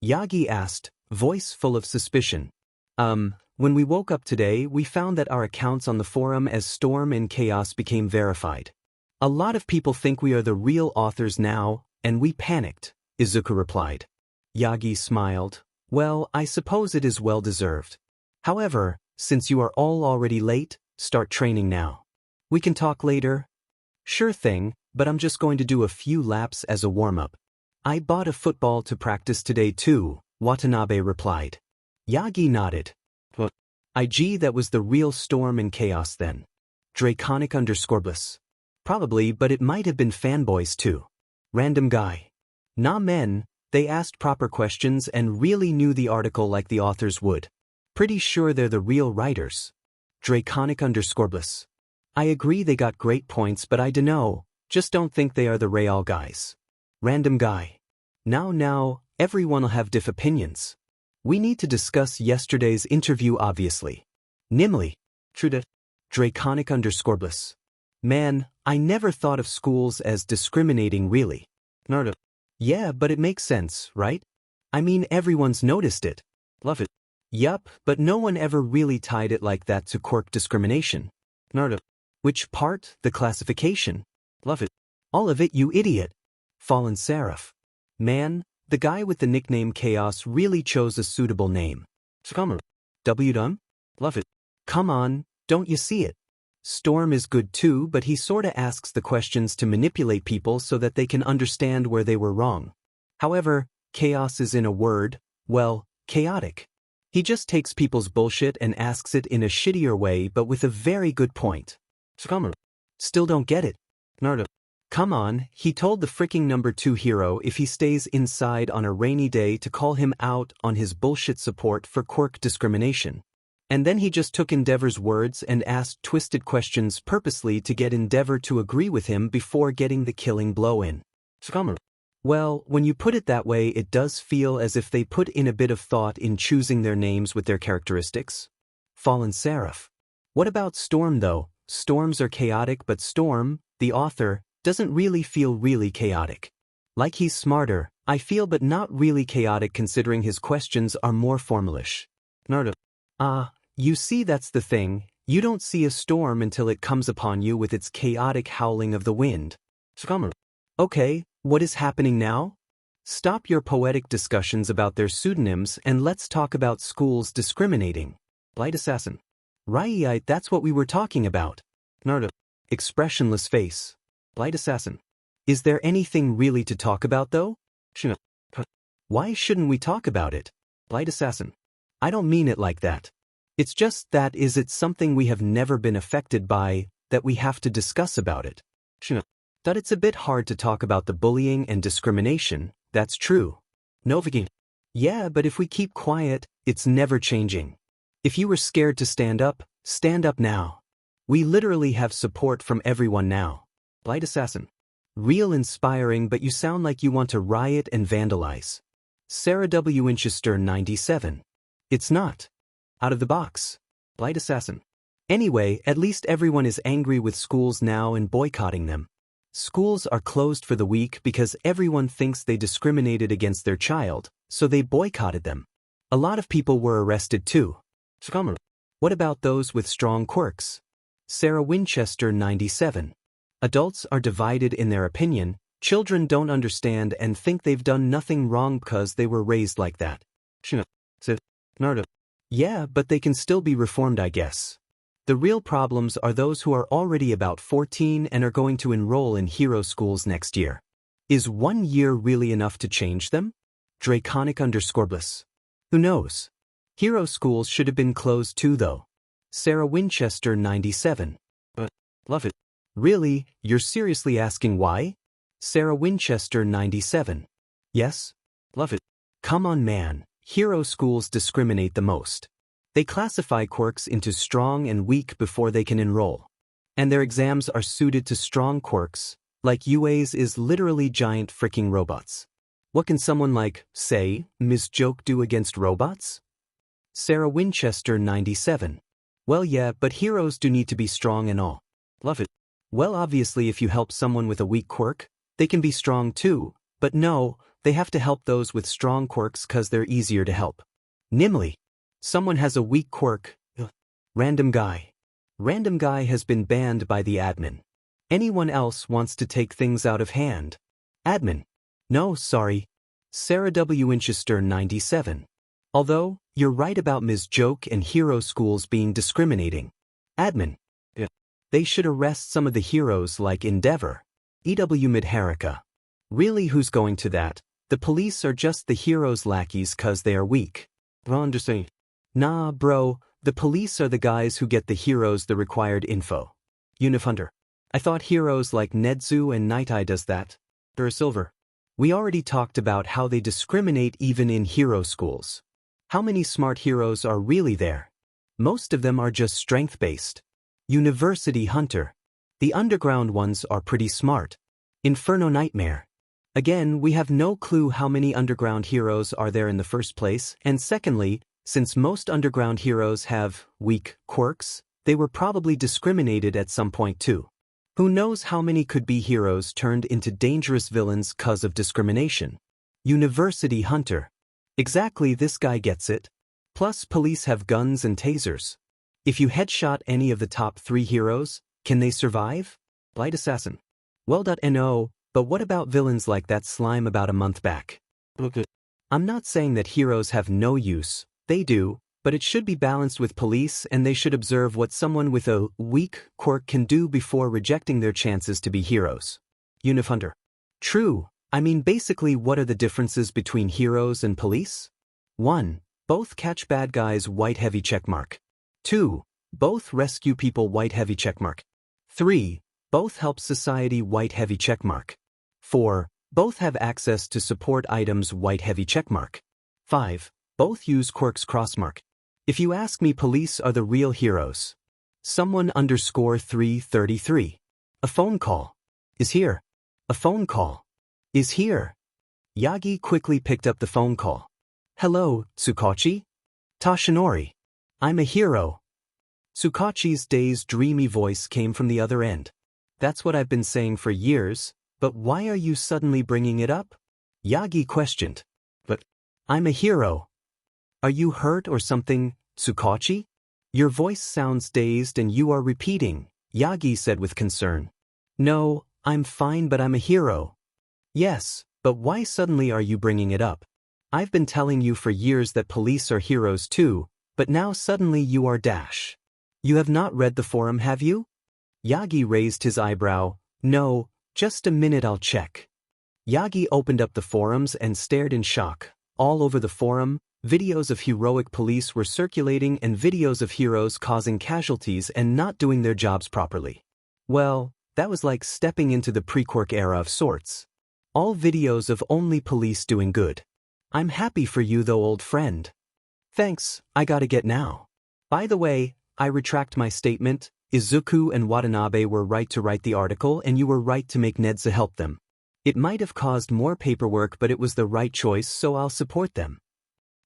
Yagi asked, voice full of suspicion. When we woke up today, we found that our accounts on the forum as Storm and Chaos became verified. A lot of people think we are the real authors now, and we panicked, Izuku replied. Yagi smiled. Well, I suppose it is well deserved. However, since you are all already late, start training now. We can talk later? Sure thing, but I'm just going to do a few laps as a warm-up. I bought a football to practice today too, Watanabe replied. Yagi nodded. What? IG, that was the real Storm and Chaos then. Draconic_bliss. Probably, but it might have been fanboys too. Random guy. Nah men, they asked proper questions and really knew the article like the authors would. Pretty sure they're the real writers. Draconic_bliss. I agree they got great points, but I dunno, just don't think they are the real guys. Random guy. Now, everyone'll have diff opinions. We need to discuss yesterday's interview obviously. Nimly. True that. Draconic_bliss. Man, I never thought of schools as discriminating really. Narda. Yeah, but it makes sense, right? I mean, everyone's noticed it. Love it. Yup, but no one ever really tied it like that to Quirk discrimination. Narda. Which part? The classification? Love it. All of it, you idiot. Fallen Seraph. Man, the guy with the nickname Chaos really chose a suitable name. Scummer. W-dum? Love it. Come on, don't you see it? Storm is good too, but he sorta asks the questions to manipulate people so that they can understand where they were wrong. However, Chaos is, in a word, well, chaotic. He just takes people's bullshit and asks it in a shittier way but with a very good point. Scummer. Still don't get it. Narda. Come on, he told the freaking number 2 hero if he stays inside on a rainy day to call him out on his bullshit support for Quirk discrimination. And then he just took Endeavor's words and asked twisted questions purposely to get Endeavor to agree with him before getting the killing blow in. Scummer. Well, when you put it that way, it does feel as if they put in a bit of thought in choosing their names with their characteristics. Fallen Seraph. What about Storm though? Storms are chaotic, but Storm, the author, doesn't really feel really chaotic. Like he's smarter, I feel, but not really chaotic considering his questions are more formalish. Narda. You see, that's the thing, you don't see a storm until it comes upon you with its chaotic howling of the wind. Scummer. Okay, what is happening now? Stop your poetic discussions about their pseudonyms and let's talk about schools discriminating. Light Assassin. Right, that's what we were talking about. Narda. Expressionless face. Light Assassin. Is there anything really to talk about though? Shuna. Why shouldn't we talk about it? Light Assassin. I don't mean it like that. It's just that is it something we have never been affected by, that we have to discuss about it. Shuna. That it's a bit hard to talk about the bullying and discrimination, that's true. Novagin. Yeah, but if we keep quiet, it's never changing. If you were scared to stand up now. We literally have support from everyone now. Light Assassin. Real inspiring, but you sound like you want to riot and vandalize. Sarah W. Winchester 97. It's not. Out of the box. Light Assassin. Anyway, at least everyone is angry with schools now and boycotting them. Schools are closed for the week because everyone thinks they discriminated against their child, so they boycotted them. A lot of people were arrested too. What about those with strong quirks? Sarah Winchester 97. Adults are divided in their opinion. Children don't understand and think they've done nothing wrong because they were raised like that. Yeah, but they can still be reformed, I guess. The real problems are those who are already about 14 and are going to enroll in hero schools next year. Is 1 year really enough to change them? Draconic_bliss. Who knows? Hero schools should have been closed too though. Sarah Winchester 97. But, love it. Really, you're seriously asking why? Sarah Winchester 97. Yes? Love it. Come on man, hero schools discriminate the most. They classify quirks into strong and weak before they can enroll. And their exams are suited to strong quirks, like UA's is literally giant freaking robots. What can someone like, say, Ms. Joke do against robots? Sarah Winchester 97. Well yeah, but heroes do need to be strong and all. Love it. Well obviously if you help someone with a weak quirk, they can be strong too, but no, they have to help those with strong quirks cause they're easier to help. Namely, someone has a weak quirk. Random guy. Random guy has been banned by the admin. Anyone else wants to take things out of hand? Admin. No, sorry. Sarah W. Winchester 97. Although, you're right about Ms. Joke and hero schools being discriminating. Admin. Yeah. They should arrest some of the heroes like Endeavor. EW Midharika. Really, who's going to that? The police are just the heroes' lackeys cause they are weak. Understand? Nah, bro, the police are the guys who get the heroes the required info. Unifunder. I thought heroes like Nedzu and Night Eye does that. Silver. We already talked about how they discriminate even in hero schools. How many smart heroes are really there? Most of them are just strength-based. University Hunter. The underground ones are pretty smart. Inferno Nightmare. Again, we have no clue how many underground heroes are there in the first place, and secondly, since most underground heroes have weak quirks, they were probably discriminated at some point too. Who knows how many could be heroes turned into dangerous villains cause of discrimination? University Hunter. Exactly, this guy gets it. Plus, police have guns and tasers. If you headshot any of the top 3 heroes, can they survive? Light Assassin. Well.no, but what about villains like that slime about a month back? I'm not saying that heroes have no use, they do, but it should be balanced with police and they should observe what someone with a weak quirk can do before rejecting their chances to be heroes. Unifunder. True, I mean basically what are the differences between heroes and police? 1. Both catch bad guys white heavy checkmark. 2. Both rescue people white heavy checkmark. 3. Both help society white heavy checkmark. 4. Both have access to support items white heavy checkmark. 5. Both use quirks crossmark. If you ask me, police are the real heroes. Someone_333. A phone call. Is here. A phone call. Is here. Yagi quickly picked up the phone call. Hello, Tsukachi? Tashinori. I'm a hero. Tsukachi's dazed, dreamy voice came from the other end. That's what I've been saying for years, but why are you suddenly bringing it up? Yagi questioned. But I'm a hero. Are you hurt or something, Tsukachi? Your voice sounds dazed and you are repeating, Yagi said with concern. No, I'm fine, but I'm a hero. Yes, but why suddenly are you bringing it up? I've been telling you for years that police are heroes too, but now suddenly you are dash. You have not read the forum, have you? Yagi raised his eyebrow. No, just a minute, I'll check. Yagi opened up the forums and stared in shock. All over the forum, videos of heroic police were circulating and videos of heroes causing casualties and not doing their jobs properly. Well, that was like stepping into the pre-Quirk era of sorts. All videos of only police doing good. I'm happy for you though, old friend. Thanks, I gotta get now. By the way, I retract my statement, Izuku and Watanabe were right to write the article and you were right to make Nedza help them. It might have caused more paperwork but it was the right choice, so I'll support them.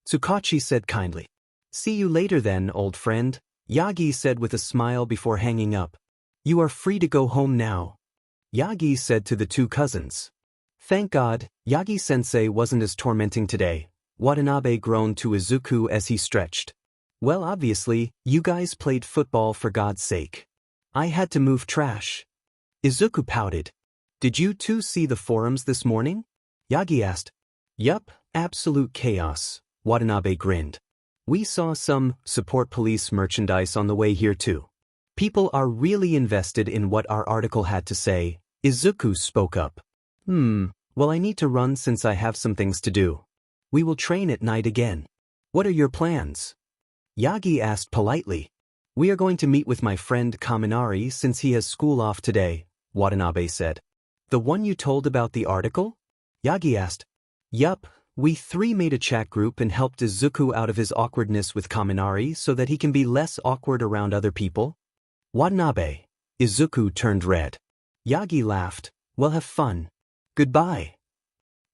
Tsukachi said kindly. See you later then, old friend, Yagi said with a smile before hanging up. You are free to go home now, Yagi said to the two cousins. Thank God, Yagi-sensei wasn't as tormenting today, Watanabe groaned to Izuku as he stretched. Well, obviously, you guys played football for God's sake. I had to move trash. Izuku pouted. Did you two see the forums this morning? Yagi asked. Yup, absolute chaos, Watanabe grinned. We saw some support police merchandise on the way here too. People are really invested in what our article had to say, Izuku spoke up. Well, I need to run since I have some things to do. We will train at night again. What are your plans? Yagi asked politely. We are going to meet with my friend Kaminari since he has school off today, Watanabe said. The one you told about the article? Yagi asked. Yup, we three made a chat group and helped Izuku out of his awkwardness with Kaminari so that he can be less awkward around other people. Watanabe. Izuku turned red. Yagi laughed. Well, have fun. Goodbye.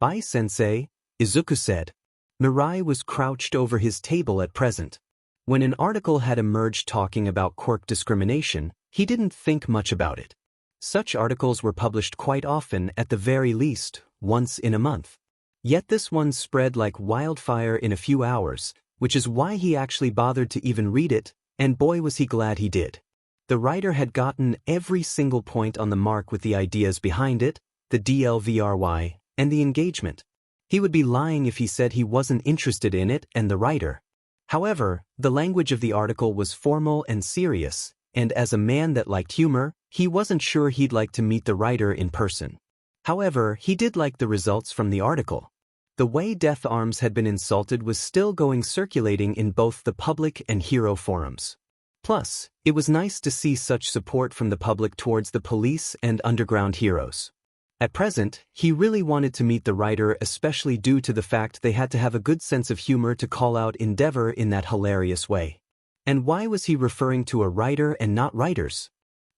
Bye, sensei, Izuku said. Mirai was crouched over his table at present. When an article had emerged talking about quirk discrimination, he didn't think much about it. Such articles were published quite often, at the very least, once in a month. Yet this one spread like wildfire in a few hours, which is why he actually bothered to even read it, and boy was he glad he did. The writer had gotten every single point on the mark with the ideas behind it, the DLVRY, and the engagement. He would be lying if he said he wasn't interested in it and the writer. However, the language of the article was formal and serious, and as a man that liked humor, he wasn't sure he'd like to meet the writer in person. However, he did like the results from the article. The way Death Arms had been insulted was still circulating in both the public and hero forums. Plus, it was nice to see such support from the public towards the police and underground heroes. At present, he really wanted to meet the writer, especially due to the fact they had to have a good sense of humor to call out Endeavor in that hilarious way. And why was he referring to a writer and not writers?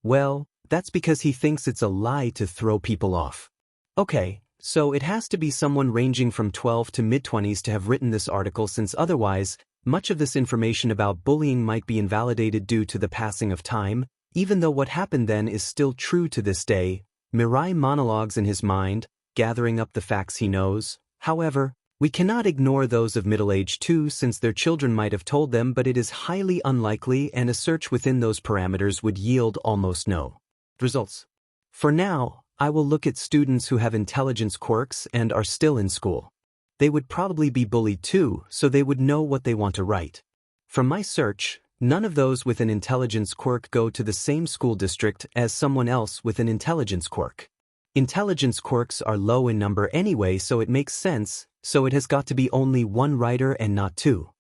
Well, that's because he thinks it's a lie to throw people off. Okay, so it has to be someone ranging from 12 to mid-20s to have written this article, since otherwise, much of this information about bullying might be invalidated due to the passing of time, even though what happened then is still true to this day. Mirai monologues in his mind, gathering up the facts he knows. However, we cannot ignore those of middle age too, since their children might have told them, but it is highly unlikely and a search within those parameters would yield almost no results. For now, I will look at students who have intelligence quirks and are still in school. They would probably be bullied too, so they would know what they want to write. From my search, none of those with an intelligence quirk go to the same school district as someone else with an intelligence quirk. Intelligence quirks are low in number anyway, so it makes sense, so it has got to be only one writer and not two.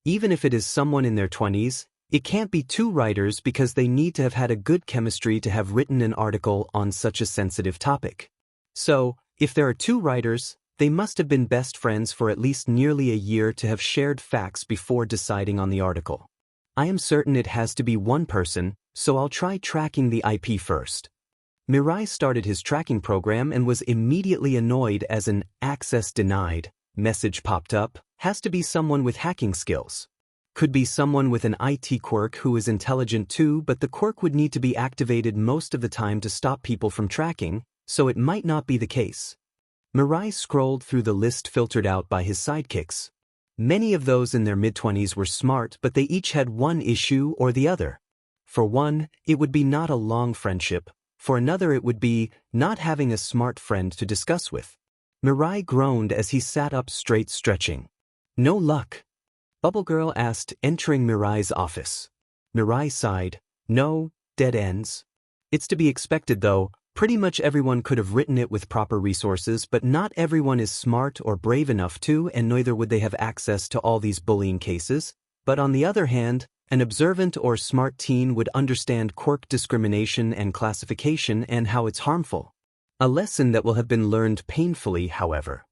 Even if it is someone in their 20s, it can't be two writers because they need to have had a good chemistry to have written an article on such a sensitive topic. So, if there are two writers, they must have been best friends for at least nearly a year to have shared facts before deciding on the article. I am certain it has to be one person, so I'll try tracking the IP first. Mirai started his tracking program and was immediately annoyed as an "access denied" message popped up. Has to be someone with hacking skills. Could be someone with an IT quirk who is intelligent too, but the quirk would need to be activated most of the time to stop people from tracking, so it might not be the case. Mirai scrolled through the list filtered out by his sidekicks. Many of those in their mid-20s were smart, but they each had one issue or the other. For one, it would be not a long friendship. For another, it would be not having a smart friend to discuss with. Mirai groaned as he sat up straight, stretching. No luck? Bubble Girl asked, entering Mirai's office. Mirai sighed. No, dead ends. It's to be expected though. Pretty much everyone could have written it with proper resources, but not everyone is smart or brave enough to, and neither would they have access to all these bullying cases. But on the other hand, an observant or smart teen would understand quirk discrimination and classification and how it's harmful. A lesson that will have been learned painfully, however.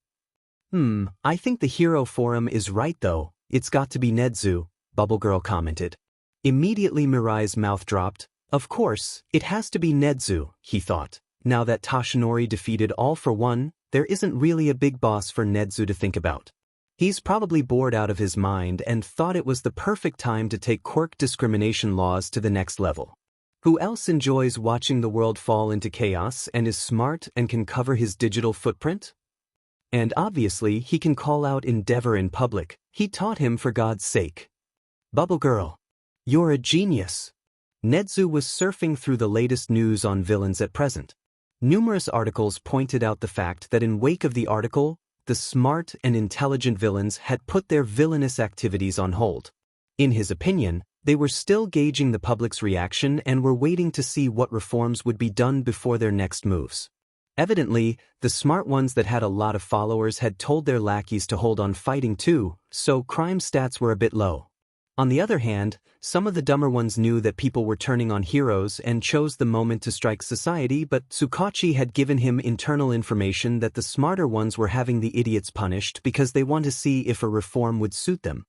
I think the Hero Forum is right though. It's got to be Nedzu, Bubble Girl commented. Immediately Mirai's mouth dropped. Of course, it has to be Nezu, he thought. Now that Toshinori defeated All for One, there isn't really a big boss for Nezu to think about. He's probably bored out of his mind and thought it was the perfect time to take Quirk discrimination laws to the next level. Who else enjoys watching the world fall into chaos and is smart and can cover his digital footprint? And obviously he can call out Endeavor in public. He taught him for God's sake. Bubble Girl, you're a genius. Nezu was surfing through the latest news on villains at present. Numerous articles pointed out the fact that in wake of the article, the smart and intelligent villains had put their villainous activities on hold. In his opinion, they were still gauging the public's reaction and were waiting to see what reforms would be done before their next moves. Evidently, the smart ones that had a lot of followers had told their lackeys to hold on fighting too, so crime stats were a bit low. On the other hand, some of the dumber ones knew that people were turning on heroes and chose the moment to strike society, but Tsukachi had given him internal information that the smarter ones were having the idiots punished because they want to see if a reform would suit them.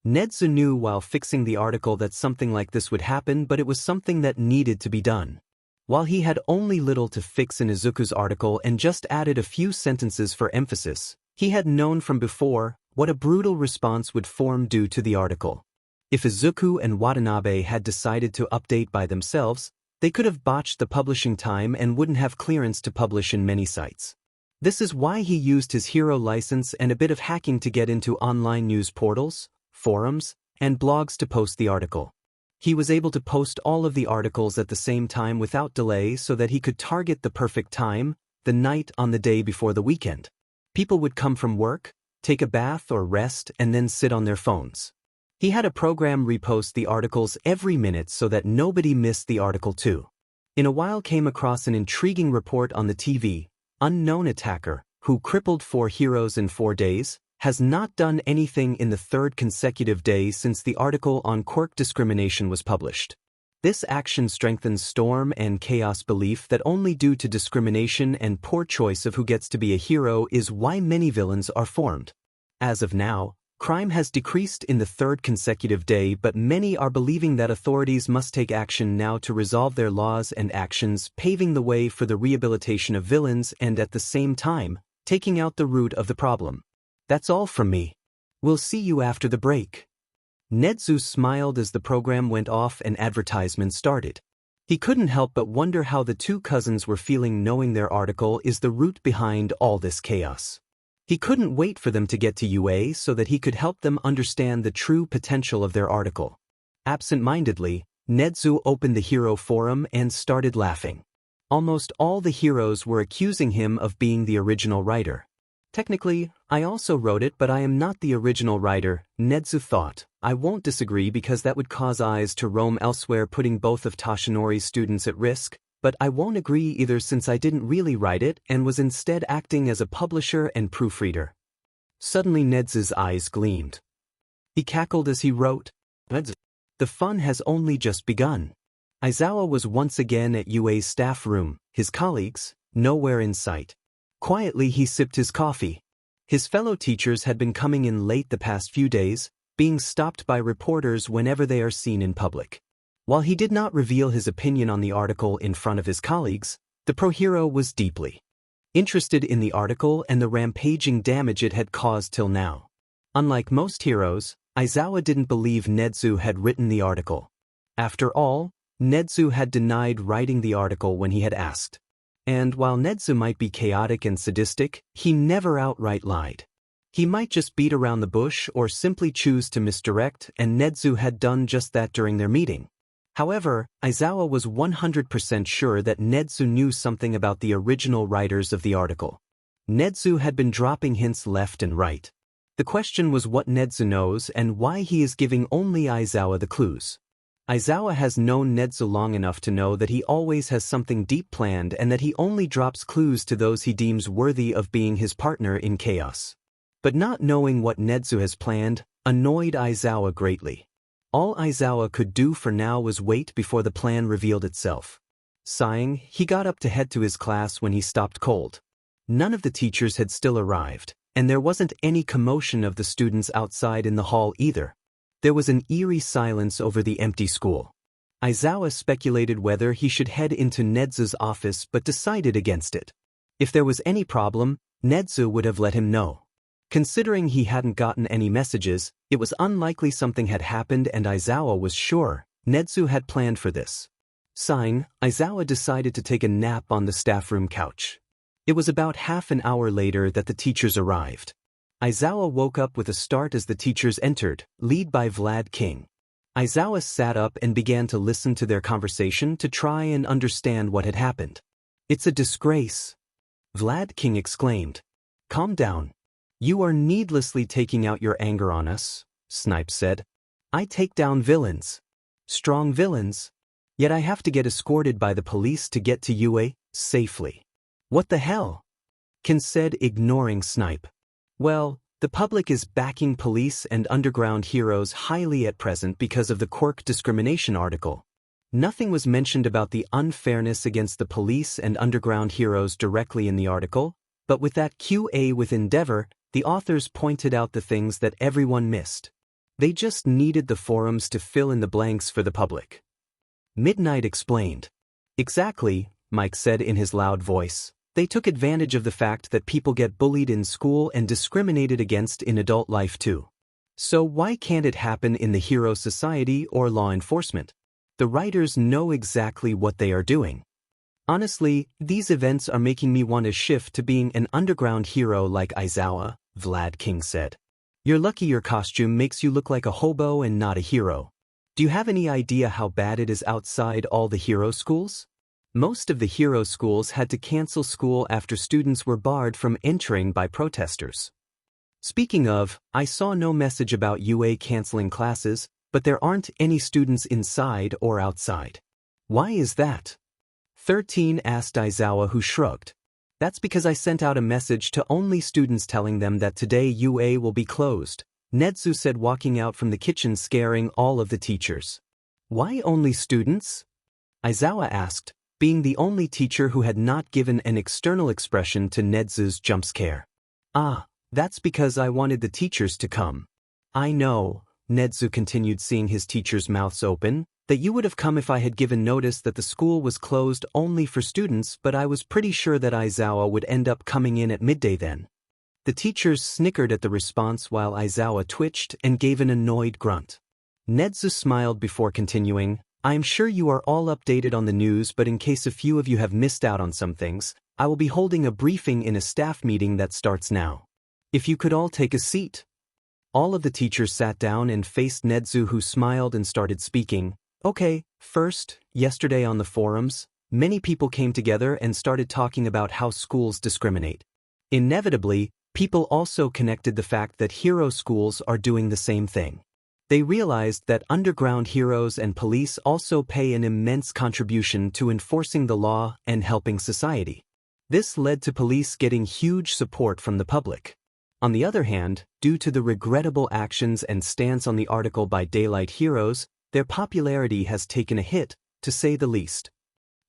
Nezu knew while fixing the article that something like this would happen, but it was something that needed to be done. While he had only little to fix in Izuku's article and just added a few sentences for emphasis, he had known from before what a brutal response would form due to the article. If Izuku and Watanabe had decided to update by themselves, they could have botched the publishing time and wouldn't have clearance to publish in many sites. This is why he used his hero license and a bit of hacking to get into online news portals, forums, and blogs to post the article. He was able to post all of the articles at the same time without delay so that he could target the perfect time, the night on the day before the weekend. People would come from work, take a bath or rest, and then sit on their phones. He had a program repost the articles every minute so that nobody missed the article too. In a while came across an intriguing report on the TV, unknown attacker, who crippled 4 heroes in 4 days, has not done anything in the 3rd consecutive day since the article on Quirk discrimination was published. This action strengthens Storm and Chaos' belief that only due to discrimination and poor choice of who gets to be a hero is why many villains are formed. As of now, crime has decreased in the 3rd consecutive day, but many are believing that authorities must take action now to resolve their laws and actions, paving the way for the rehabilitation of villains and at the same time, taking out the root of the problem. That's all from me. We'll see you after the break. Nezu smiled as the program went off and advertisements started. He couldn't help but wonder how the 2 cousins were feeling knowing their article is the root behind all this chaos. He couldn't wait for them to get to UA so that he could help them understand the true potential of their article. Absent-mindedly, Nezu opened the hero forum and started laughing. Almost all the heroes were accusing him of being the original writer. Technically, I also wrote it, but I am not the original writer, Nezu thought. I won't disagree because that would cause eyes to roam elsewhere, putting both of Toshinori's students at risk, but I won't agree either since I didn't really write it and was instead acting as a publisher and proofreader. Suddenly Nezu's eyes gleamed. He cackled as he wrote, "The fun has only just begun." Aizawa was once again at UA's staff room, his colleagues, nowhere in sight. Quietly he sipped his coffee. His fellow teachers had been coming in late the past few days, being stopped by reporters whenever they are seen in public. While he did not reveal his opinion on the article in front of his colleagues, the pro-hero was deeply interested in the article and the rampaging damage it had caused till now. Unlike most heroes, Aizawa didn't believe Nezu had written the article. After all, Nezu had denied writing the article when he had asked. And while Nezu might be chaotic and sadistic, he never outright lied. He might just beat around the bush or simply choose to misdirect, and Nezu had done just that during their meeting. However, Aizawa was 100% sure that Nezu knew something about the original writers of the article. Nezu had been dropping hints left and right. The question was what Nezu knows and why he is giving only Aizawa the clues. Aizawa has known Nezu long enough to know that he always has something deep planned and that he only drops clues to those he deems worthy of being his partner in chaos. But not knowing what Nezu has planned annoyed Aizawa greatly. All Aizawa could do for now was wait before the plan revealed itself. Sighing, he got up to head to his class when he stopped cold. None of the teachers had still arrived, and there wasn't any commotion of the students outside in the hall either. There was an eerie silence over the empty school. Aizawa speculated whether he should head into Nezu's office but decided against it. If there was any problem, Nezu would have let him know. Considering he hadn't gotten any messages, it was unlikely something had happened and Aizawa was sure Nezu had planned for this. Aizawa decided to take a nap on the staff room couch. It was about half an hour later that the teachers arrived. Aizawa woke up with a start as the teachers entered, led by Vlad King. Aizawa sat up and began to listen to their conversation to try and understand what had happened. "It's a disgrace," Vlad King exclaimed. "Calm down. You are needlessly taking out your anger on us," Snipe said. "I take down villains. Strong villains. Yet I have to get escorted by the police to get to UA safely." "What the hell?" Ken said, ignoring Snipe. "Well, the public is backing police and underground heroes highly at present because of the Quirk discrimination article. Nothing was mentioned about the unfairness against the police and underground heroes directly in the article, but with that QA with Endeavor, the authors pointed out the things that everyone missed. They just needed the forums to fill in the blanks for the public." Midnight explained. "Exactly," Mike said in his loud voice. "They took advantage of the fact that people get bullied in school and discriminated against in adult life too. So why can't it happen in the hero society or law enforcement? The writers know exactly what they are doing. Honestly, these events are making me want to shift to being an underground hero like Aizawa," Vlad King said. "You're lucky your costume makes you look like a hobo and not a hero. Do you have any idea how bad it is outside all the hero schools? Most of the hero schools had to cancel school after students were barred from entering by protesters. Speaking of, I saw no message about UA canceling classes, but there aren't any students inside or outside. Why is that?" 13 asked Aizawa, who shrugged. "That's because I sent out a message to only students telling them that today UA will be closed," Nezu said, walking out from the kitchen, scaring all of the teachers. "Why only students?" Aizawa asked, being the only teacher who had not given an external expression to Nezu's jump scare. "Ah, that's because I wanted the teachers to come." "I know," Nezu continued, seeing his teachers' mouths open, "that you would have come if I had given notice that the school was closed only for students, but I was pretty sure that Aizawa would end up coming in at midday then." The teachers snickered at the response while Aizawa twitched and gave an annoyed grunt. Nezu smiled before continuing, "I am sure you are all updated on the news, but in case a few of you have missed out on some things, I will be holding a briefing in a staff meeting that starts now. If you could all take a seat." All of the teachers sat down and faced Nezu, who smiled and started speaking. "Okay, first, yesterday on the forums, many people came together and started talking about how schools discriminate. Inevitably, people also connected the fact that hero schools are doing the same thing. They realized that underground heroes and police also pay an immense contribution to enforcing the law and helping society. This led to police getting huge support from the public. On the other hand, due to the regrettable actions and stance on the article by Daylight Heroes, their popularity has taken a hit, to say the least."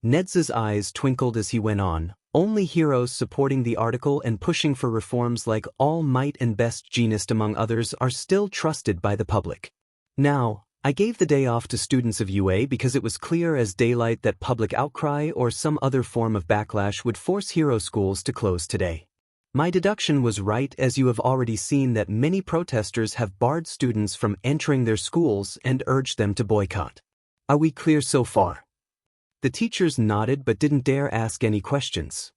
Nezu's eyes twinkled as he went on. "Only heroes supporting the article and pushing for reforms like All Might and Best Genist among others are still trusted by the public. Now, I gave the day off to students of UA because it was clear as daylight that public outcry or some other form of backlash would force hero schools to close today. My deduction was right, as you have already seen that many protesters have barred students from entering their schools and urged them to boycott. Are we clear so far?" The teachers nodded but didn't dare ask any questions.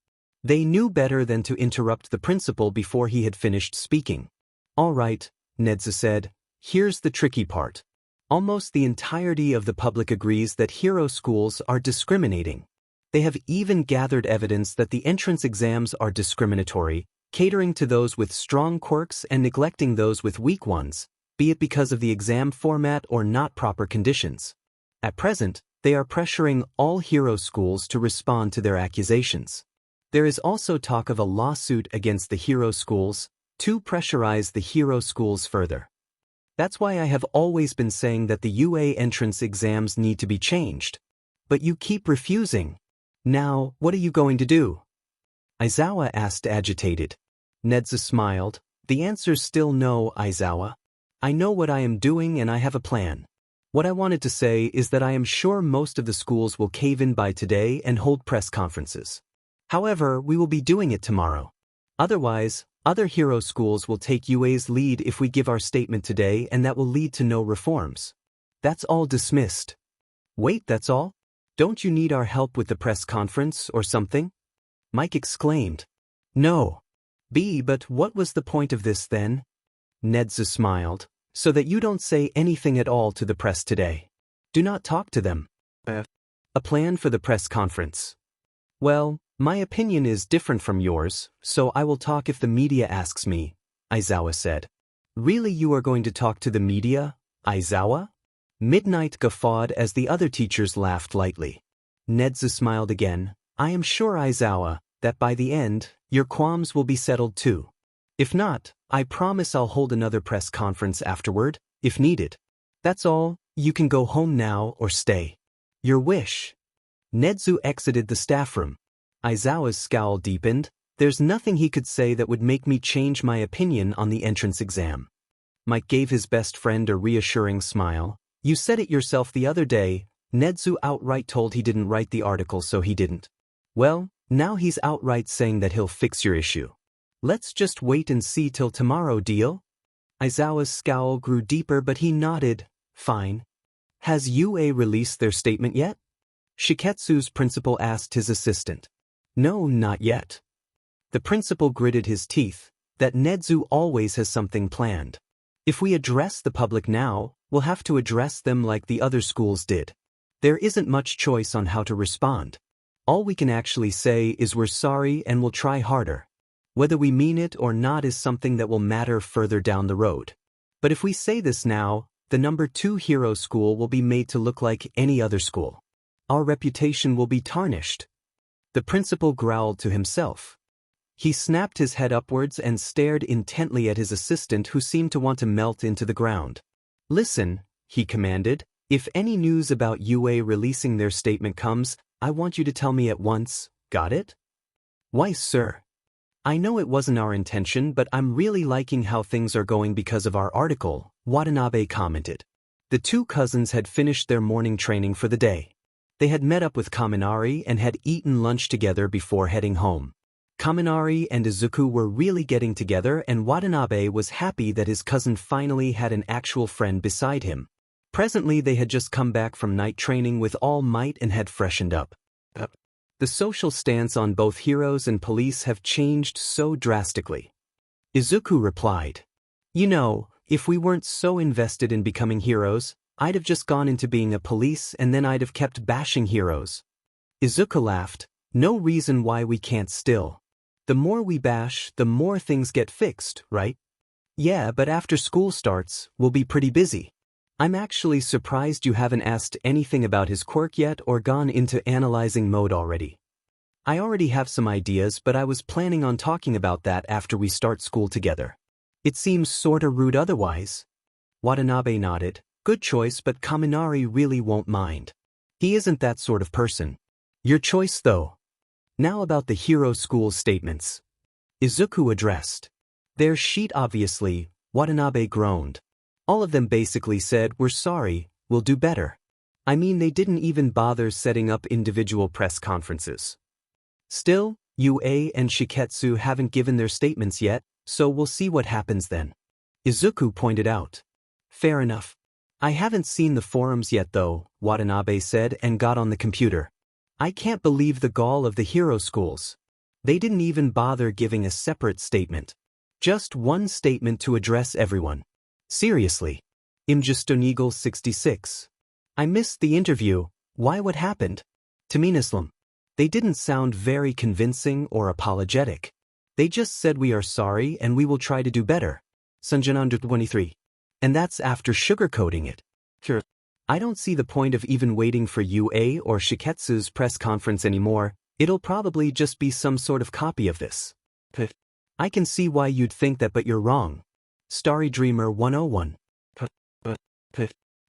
They knew better than to interrupt the principal before he had finished speaking. "All right," Nezu said, "here's the tricky part. Almost the entirety of the public agrees that hero schools are discriminating. They have even gathered evidence that the entrance exams are discriminatory, catering to those with strong quirks and neglecting those with weak ones, be it because of the exam format or not proper conditions. At present, they are pressuring all hero schools to respond to their accusations. There is also talk of a lawsuit against the hero schools to pressurize the hero schools further. That's why I have always been saying that the UA entrance exams need to be changed. But you keep refusing. Now, what are you going to do?" Aizawa asked, agitated. Nezu smiled. "The answer's still no, Aizawa. I know what I am doing and I have a plan. What I wanted to say is that I am sure most of the schools will cave in by today and hold press conferences. However, we will be doing it tomorrow. Otherwise, other hero schools will take UA's lead if we give our statement today, and that will lead to no reforms. That's all dismissed. Wait, that's all? Don't you need our help with the press conference or something? Mike exclaimed. No. But what was the point of this then? Nedzu smiled. So that you don't say anything at all to the press today. Do not talk to them. A plan for the press conference. Well, my opinion is different from yours, so I will talk if the media asks me, Aizawa said. Really, you are going to talk to the media, Aizawa? Midnight guffawed as the other teachers laughed lightly. Nedzu smiled again. I am sure, Aizawa, that by the end, your qualms will be settled too. If not, I promise I'll hold another press conference afterward, if needed. That's all, you can go home now or stay. Your wish. Nedzu exited the staff room. Aizawa's scowl deepened. There's nothing he could say that would make me change my opinion on the entrance exam. Mike gave his best friend a reassuring smile. You said it yourself the other day. Nedzu outright told he didn't write the article, so he didn't. Well, now he's outright saying that he'll fix your issue. Let's just wait and see till tomorrow, deal? Aizawa's scowl grew deeper, but he nodded. Fine. Has UA released their statement yet? Shiketsu's principal asked his assistant. No, not yet. The principal gritted his teeth. That Nedzu always has something planned. If we address the public now, we'll have to address them like the other schools did. There isn't much choice on how to respond. All we can actually say is we're sorry and we'll try harder. Whether we mean it or not is something that will matter further down the road. But if we say this now, the number 2 hero school will be made to look like any other school. Our reputation will be tarnished. The principal growled to himself. He snapped his head upwards and stared intently at his assistant, who seemed to want to melt into the ground. Listen, he commanded, if any news about UA releasing their statement comes, I want you to tell me at once, got it? Why, sir? I know it wasn't our intention, but I'm really liking how things are going because of our article, Watanabe commented. The two cousins had finished their morning training for the day. They had met up with Kaminari and had eaten lunch together before heading home. Kaminari and Izuku were really getting together, and Watanabe was happy that his cousin finally had an actual friend beside him. Presently they had just come back from night training with all might and had freshened up. The social stance on both heroes and police have changed so drastically. Izuku replied. You know, if we weren't so invested in becoming heroes, I'd have just gone into being a police and then I'd have kept bashing heroes. Izuku laughed. No reason why we can't still. The more we bash, the more things get fixed, right? Yeah, but after school starts, we'll be pretty busy. I'm actually surprised you haven't asked anything about his quirk yet or gone into analyzing mode already. I already have some ideas, but I was planning on talking about that after we start school together. It seems sorta rude otherwise. Watanabe nodded. Good choice, but Kaminari really won't mind. He isn't that sort of person. Your choice though. Now about the hero school statements. Izuku addressed. Their sheet obviously, Watanabe groaned. All of them basically said, we're sorry, we'll do better. I mean, they didn't even bother setting up individual press conferences. Still, UA and Shiketsu haven't given their statements yet, so we'll see what happens then. Izuku pointed out. Fair enough. I haven't seen the forums yet though, Watanabe said and got on the computer. I can't believe the gall of the hero schools. They didn't even bother giving a separate statement. Just one statement to address everyone. Seriously. Imjustonigal 66. I missed the interview. Why, what happened? Taminaslam. They didn't sound very convincing or apologetic. They just said we are sorry and we will try to do better. Sanjanandu 23. And that's after sugarcoating it. Sure. I don't see the point of even waiting for UA or Shiketsu's press conference anymore. It'll probably just be some sort of copy of this. I can see why you'd think that, but you're wrong. Starry Dreamer 101.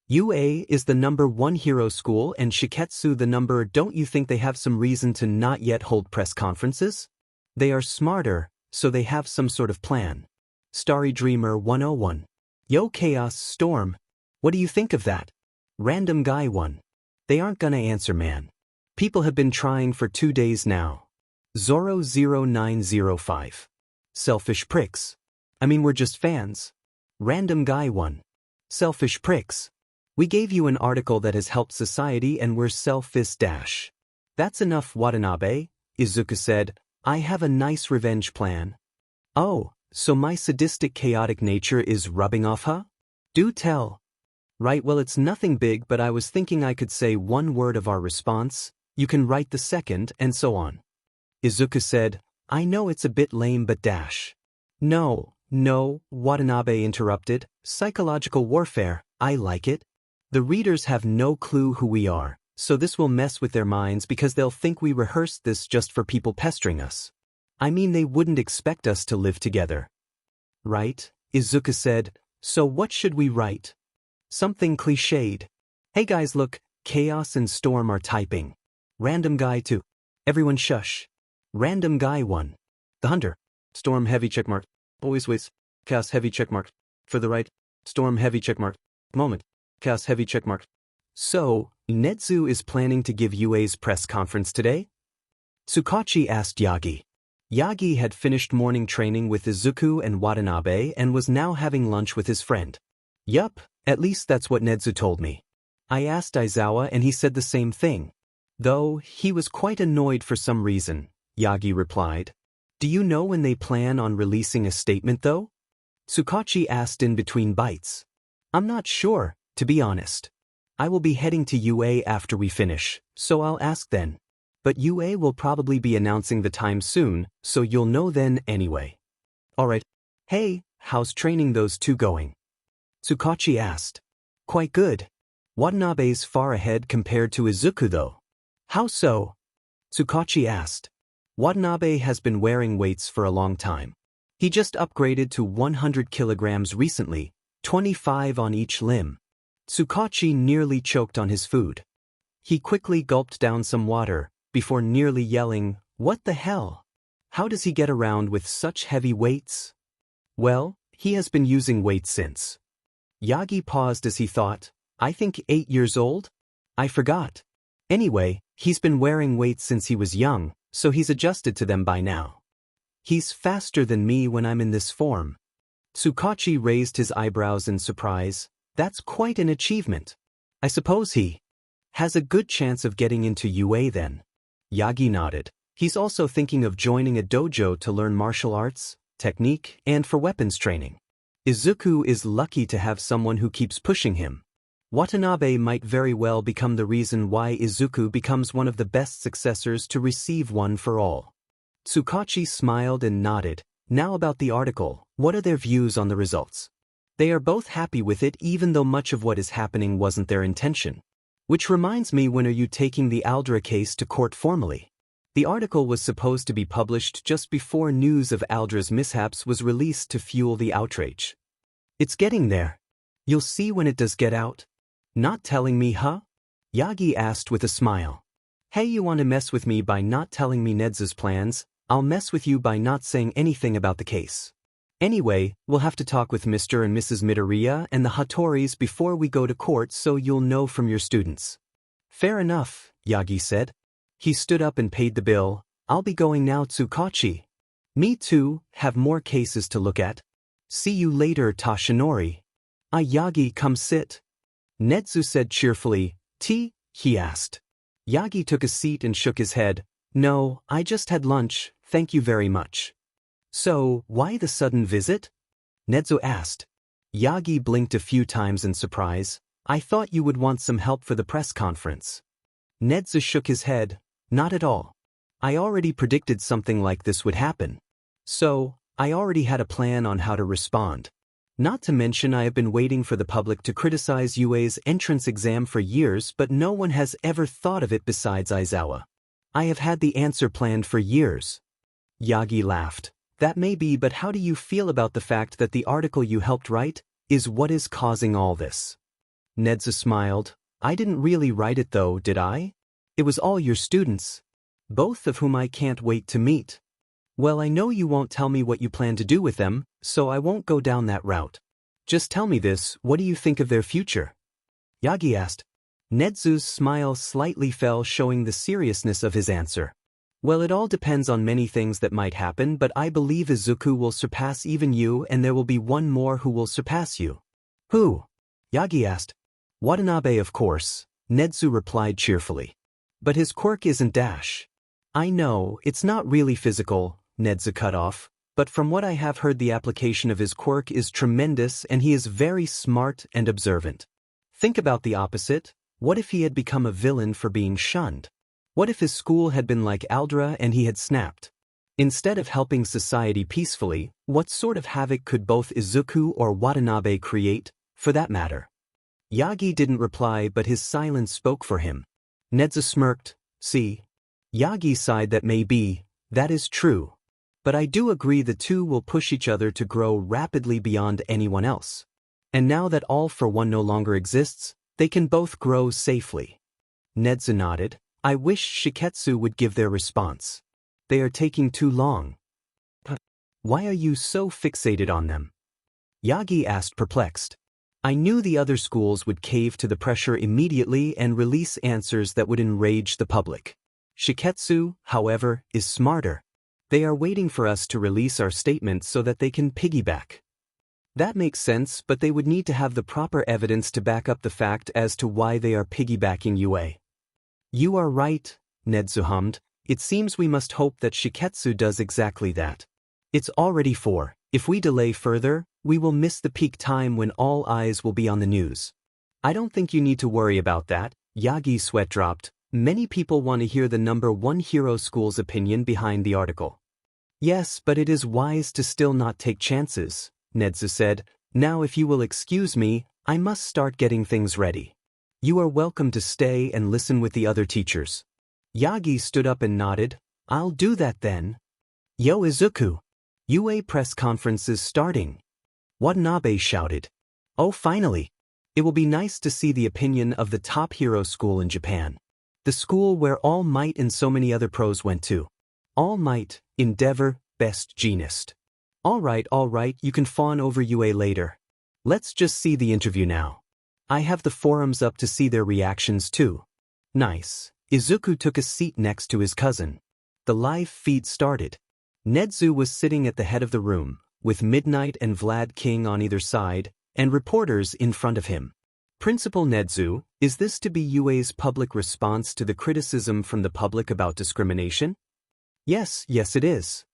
UA is the number 1 hero school and Shiketsu the number. Don't you think they have some reason to not yet hold press conferences? They are smarter, so they have some sort of plan. Starry Dreamer 101. Yo Chaos Storm. What do you think of that? Random guy 1. They aren't gonna answer, man. People have been trying for 2 days now. Zoro0905. Selfish pricks. I mean, we're just fans. Random guy 1. Selfish pricks. We gave you an article that has helped society and we're selfish dash. That's enough, Watanabe, Izuku said. I have a nice revenge plan. Oh, so my sadistic chaotic nature is rubbing off, huh? Do tell. Right, well, it's nothing big, but I was thinking I could say one word of our response, you can write the second, and so on. Izuku said, I know it's a bit lame, but dash. No, Watanabe interrupted, psychological warfare, I like it. The readers have no clue who we are, so this will mess with their minds because they'll think we rehearsed this just for people pestering us. I mean, they wouldn't expect us to live together. Right? Izuku said, so what should we write? Something cliched. Hey guys, look, Chaos and Storm are typing. Random guy 2. Everyone shush. Random guy 1. The Hunter. Storm heavy checkmark. Always waits. Chaos heavy checkmark. For the right. Storm heavy checkmark. Moment. Chaos heavy checkmark. So, Netsu is planning to give UA's press conference today? Tsukachi asked Yagi. Yagi had finished morning training with Izuku and Watanabe and was now having lunch with his friend. Yup, at least that's what Netsu told me. I asked Aizawa and he said the same thing. Though, he was quite annoyed for some reason, Yagi replied. Do you know when they plan on releasing a statement though? Tsukachi asked in between bites. I'm not sure, to be honest. I will be heading to UA after we finish, so I'll ask then. But UA will probably be announcing the time soon, so you'll know then anyway. Alright. Hey, how's training those two going? Tsukachi asked. Quite good. Watanabe's far ahead compared to Izuku though. How so? Tsukachi asked. Watanabe has been wearing weights for a long time. He just upgraded to 100 kilograms recently, 25 on each limb. Tsukachi nearly choked on his food. He quickly gulped down some water, before nearly yelling, what the hell? How does he get around with such heavy weights? Well, he has been using weights since. Yagi paused as he thought, I think 8 years old? I forgot. Anyway, he's been wearing weights since he was young, so he's adjusted to them by now. He's faster than me when I'm in this form. Tsukachi raised his eyebrows in surprise. That's quite an achievement. I suppose he has a good chance of getting into UA then. Yagi nodded. He's also thinking of joining a dojo to learn martial arts, technique, and for weapons training. Izuku is lucky to have someone who keeps pushing him. Watanabe might very well become the reason why Izuku becomes one of the best successors to receive one for all. Tsukachi smiled and nodded. Now about the article, what are their views on the results? They are both happy with it even though much of what is happening wasn't their intention. Which reminds me, when are you taking the Aldra case to court formally? The article was supposed to be published just before news of Aldra's mishaps was released to fuel the outrage. It's getting there. You'll see when it does get out. Not telling me, huh? Yagi asked with a smile. Hey, you want to mess with me by not telling me Nedzu's plans? I'll mess with you by not saying anything about the case. Anyway, we'll have to talk with Mr. and Mrs. Midoriya and the Hattoris before we go to court, so you'll know from your students. Fair enough, Yagi said. He stood up and paid the bill. I'll be going now, Tsukachi. Me too, have more cases to look at. See you later, Toshinori. Yagi, come sit. Netsu said cheerfully. Tea? He asked. Yagi took a seat and shook his head. No, I just had lunch, thank you very much. So, why the sudden visit? Netsu asked. Yagi blinked a few times in surprise. I thought you would want some help for the press conference. Netsu shook his head. Not at all. I already predicted something like this would happen. So, I already had a plan on how to respond. Not to mention, I have been waiting for the public to criticize UA's entrance exam for years, but no one has ever thought of it besides Aizawa. I have had the answer planned for years. Yagi laughed. That may be, but how do you feel about the fact that the article you helped write is what is causing all this? Netsu smiled. I didn't really write it though, did I? It was all your students. Both of whom I can't wait to meet. Well, I know you won't tell me what you plan to do with them, so I won't go down that route. Just tell me this, what do you think of their future? Yagi asked. Nedzu's smile slightly fell, showing the seriousness of his answer. Well, it all depends on many things that might happen, but I believe Izuku will surpass even you, and there will be one more who will surpass you. Who? Yagi asked. Watanabe, of course, Nedzu replied cheerfully. But his quirk isn't dash. I know, it's not really physical, Nedzu cut off, but from what I have heard the application of his quirk is tremendous and he is very smart and observant. Think about the opposite. What if he had become a villain for being shunned? What if his school had been like Aldra and he had snapped? Instead of helping society peacefully, what sort of havoc could both Izuku or Watanabe create, for that matter? Yagi didn't reply, but his silence spoke for him. Nedzu smirked. See? Yagi sighed. That may be, that is true. But I do agree the two will push each other to grow rapidly beyond anyone else. And now that All for One no longer exists, they can both grow safely. Nedzu nodded. I wish Shiketsu would give their response. They are taking too long. Why are you so fixated on them? Yagi asked, perplexed. I knew the other schools would cave to the pressure immediately and release answers that would enrage the public. Shiketsu, however, is smarter. They are waiting for us to release our statement so that they can piggyback. That makes sense, but they would need to have the proper evidence to back up the fact as to why they are piggybacking UA. You are right, Nedzu hummed. It seems we must hope that Shiketsu does exactly that. It's already 4. If we delay further, we will miss the peak time when all eyes will be on the news. I don't think you need to worry about that. Yagi's sweat dropped. Many people want to hear the #1 hero school's opinion behind the article. Yes, but it is wise to still not take chances, Nedzu said. Now if you will excuse me, I must start getting things ready. You are welcome to stay and listen with the other teachers. Yagi stood up and nodded. I'll do that then. Yo Izuku! UA press conference is starting. Watanabe shouted. Oh, finally! It will be nice to see the opinion of the top hero school in Japan. The school where All Might and so many other pros went to. All Might, Endeavor, Best Genist. All right, you can fawn over UA later. Let's just see the interview now. I have the forums up to see their reactions too. Nice. Izuku took a seat next to his cousin. The live feed started. Nedzu was sitting at the head of the room, with Midnight and Vlad King on either side, and reporters in front of him. Principal Nedzu, is this to be UA's public response to the criticism from the public about discrimination? Yes, it is.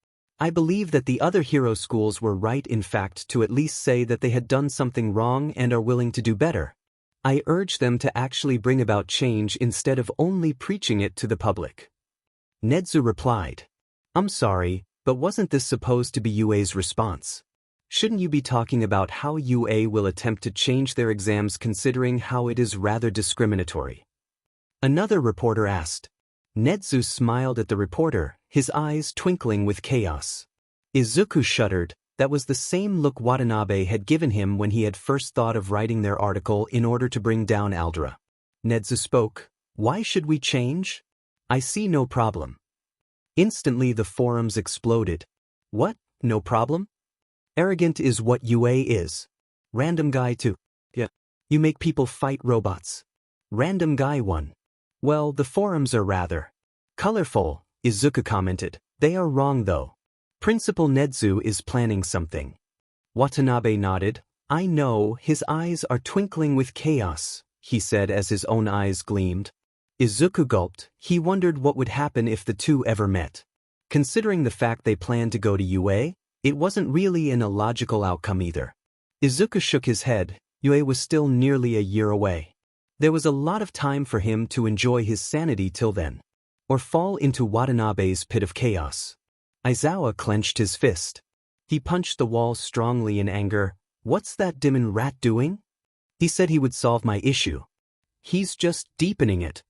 I believe that the other hero schools were right, in fact, to at least say that they had done something wrong and are willing to do better. I urge them to actually bring about change instead of only preaching it to the public. Nedzu replied. I'm sorry, but wasn't this supposed to be UA's response? Shouldn't you be talking about how UA will attempt to change their exams considering how it is rather discriminatory? Another reporter asked. Nedzu smiled at the reporter, his eyes twinkling with chaos. Izuku shuddered. That was the same look Watanabe had given him when he had first thought of writing their article in order to bring down Aldra. Nedzu spoke. Why should we change? I see no problem. Instantly the forums exploded. What? No problem? Arrogant is what UA is. Random guy 2. Yeah. You make people fight robots. Random guy 1. Well, the forums are rather colorful, Izuku commented. They are wrong though. Principal Nedzu is planning something. Watanabe nodded. I know, his eyes are twinkling with chaos, he said as his own eyes gleamed. Izuku gulped. He wondered what would happen if the two ever met. Considering the fact they planned to go to UA, it wasn't really an illogical outcome either. Izuku shook his head. UA was still nearly a year away. There was a lot of time for him to enjoy his sanity till then, or fall into Watanabe's pit of chaos. Aizawa clenched his fist. He punched the wall strongly in anger. What's that demon rat doing? He said he would solve my issue. He's just deepening it.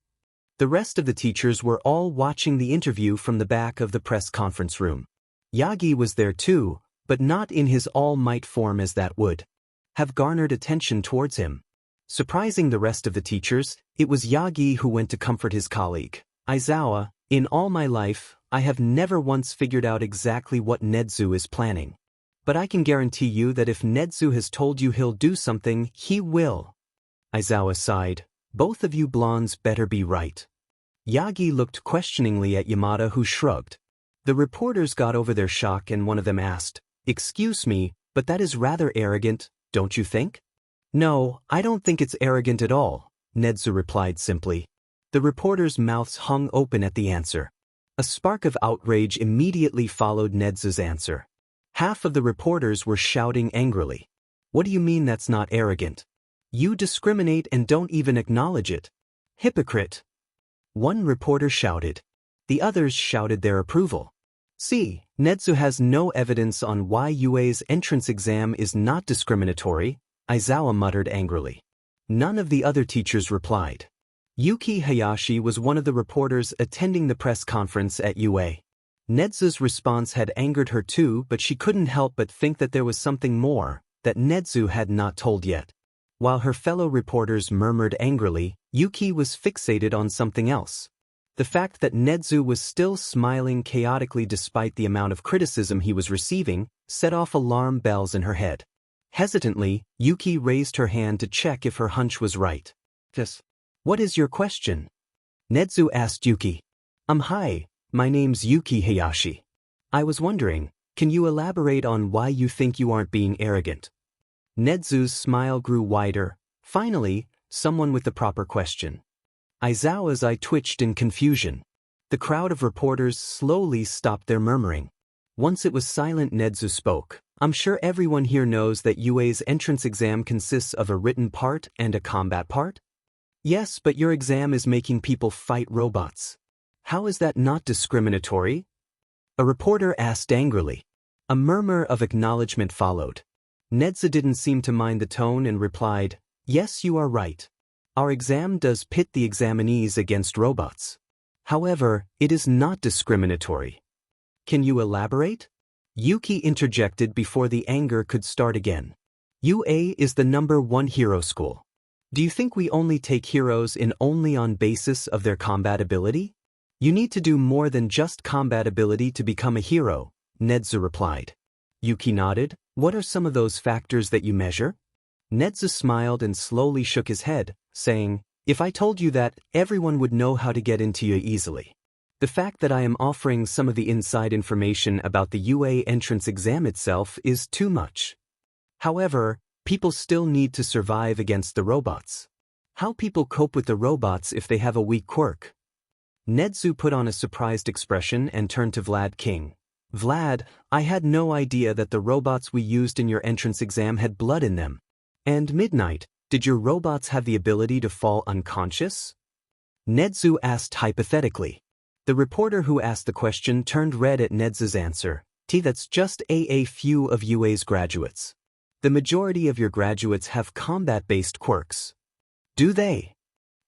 The rest of the teachers were all watching the interview from the back of the press conference room. Yagi was there too, but not in his all-might form, as that would have garnered attention towards him. Surprising the rest of the teachers, it was Yagi who went to comfort his colleague. Aizawa, in all my life, I have never once figured out exactly what Nedzu is planning. But I can guarantee you that if Nedzu has told you he'll do something, he will. Aizawa sighed. Both of you blondes better be right. Yagi looked questioningly at Yamada, who shrugged. The reporters got over their shock and one of them asked, "Excuse me, but that is rather arrogant, don't you think?" "No, I don't think it's arrogant at all," Nezu replied simply. The reporters' mouths hung open at the answer. A spark of outrage immediately followed Nezu's answer. Half of the reporters were shouting angrily. "What do you mean that's not arrogant? You discriminate and don't even acknowledge it. Hypocrite!" One reporter shouted. The others shouted their approval. "See, Nezu has no evidence on why UA's entrance exam is not discriminatory," Aizawa muttered angrily. None of the other teachers replied. Yuki Hayashi was one of the reporters attending the press conference at UA. Nezu's response had angered her too, but she couldn't help but think that there was something more that Nezu had not told yet. While her fellow reporters murmured angrily, Yuki was fixated on something else. The fact that Nezu was still smiling chaotically despite the amount of criticism he was receiving set off alarm bells in her head. Hesitantly, Yuki raised her hand to check if her hunch was right. "Yes. What is your question?" Nezu asked Yuki. Hi, my name's Yuki Hayashi. I was wondering, can you elaborate on why you think you aren't being arrogant?" Nezu's smile grew wider. Finally, someone with the proper question. Aizawa's eye twitched in confusion. The crowd of reporters slowly stopped their murmuring. Once it was silent, Nezu spoke. "I'm sure everyone here knows that UA's entrance exam consists of a written part and a combat part?" "Yes, but your exam is making people fight robots. How is that not discriminatory?" A reporter asked angrily. A murmur of acknowledgement followed. Nezu didn't seem to mind the tone and replied, "Yes, you are right. Our exam does pit the examinees against robots. However, it is not discriminatory." "Can you elaborate?" Yuki interjected before the anger could start again. "UA is the #1 hero school. Do you think we only take heroes in only on basis of their combat ability? You need to do more than just combat ability to become a hero," Nezu replied. Yuki nodded. "What are some of those factors that you measure?" Nezu smiled and slowly shook his head, saying, "If I told you that, everyone would know how to get into you easily. The fact that I am offering some of the inside information about the UA entrance exam itself is too much. However, people still need to survive against the robots. How people cope with the robots if they have a weak quirk?" Nezu put on a surprised expression and turned to Vlad King. "Vlad, I had no idea that the robots we used in your entrance exam had blood in them. And Midnight, did your robots have the ability to fall unconscious?" Nezu asked hypothetically. The reporter who asked the question turned red at Nezu's answer. That's just a few of UA's graduates. The majority of your graduates have combat-based quirks." "Do they?"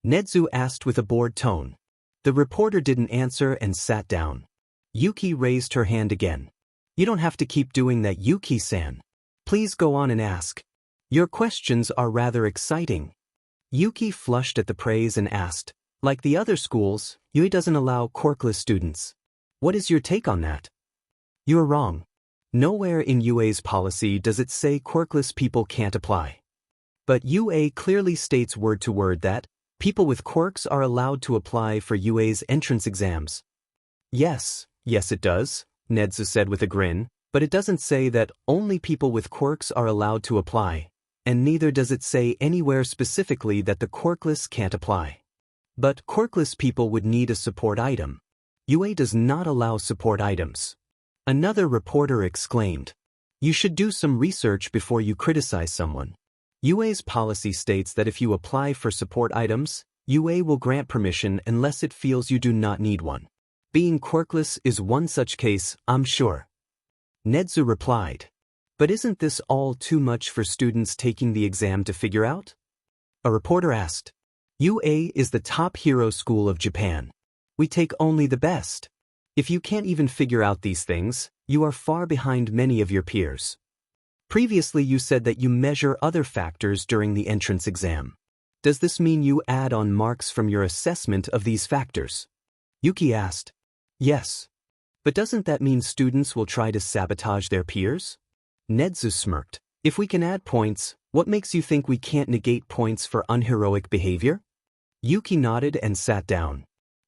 Nezu asked with a bored tone. The reporter didn't answer and sat down. Yuki raised her hand again. "You don't have to keep doing that, Yuki-san. Please go on and ask. Your questions are rather exciting." Yuki flushed at the praise and asked, "Like the other schools, UA doesn't allow quirkless students. What is your take on that?" "You're wrong. Nowhere in UA's policy does it say quirkless people can't apply. But UA clearly states word to word that people with quirks are allowed to apply for UA's entrance exams." Yes, it does," Nezu said with a grin, "but it doesn't say that only people with quirks are allowed to apply, and neither does it say anywhere specifically that the quirkless can't apply. But quirkless people would need a support item. UA does not allow support items." Another reporter exclaimed, "You should do some research before you criticize someone. UA's policy states that if you apply for support items, UA will grant permission unless it feels you do not need one. Being quirkless is one such case, I'm sure." Nezu replied, "But isn't this all too much for students taking the exam to figure out?" A reporter asked, "UA is the top hero school of Japan. We take only the best. If you can't even figure out these things, you are far behind many of your peers. Previously you said that you measure other factors during the entrance exam. Does this mean you add on marks from your assessment of these factors?" Yuki asked. "Yes. But doesn't that mean students will try to sabotage their peers?" Nezu smirked. If we can add points, what makes you think we can't negate points for unheroic behavior? Yuki nodded and sat down.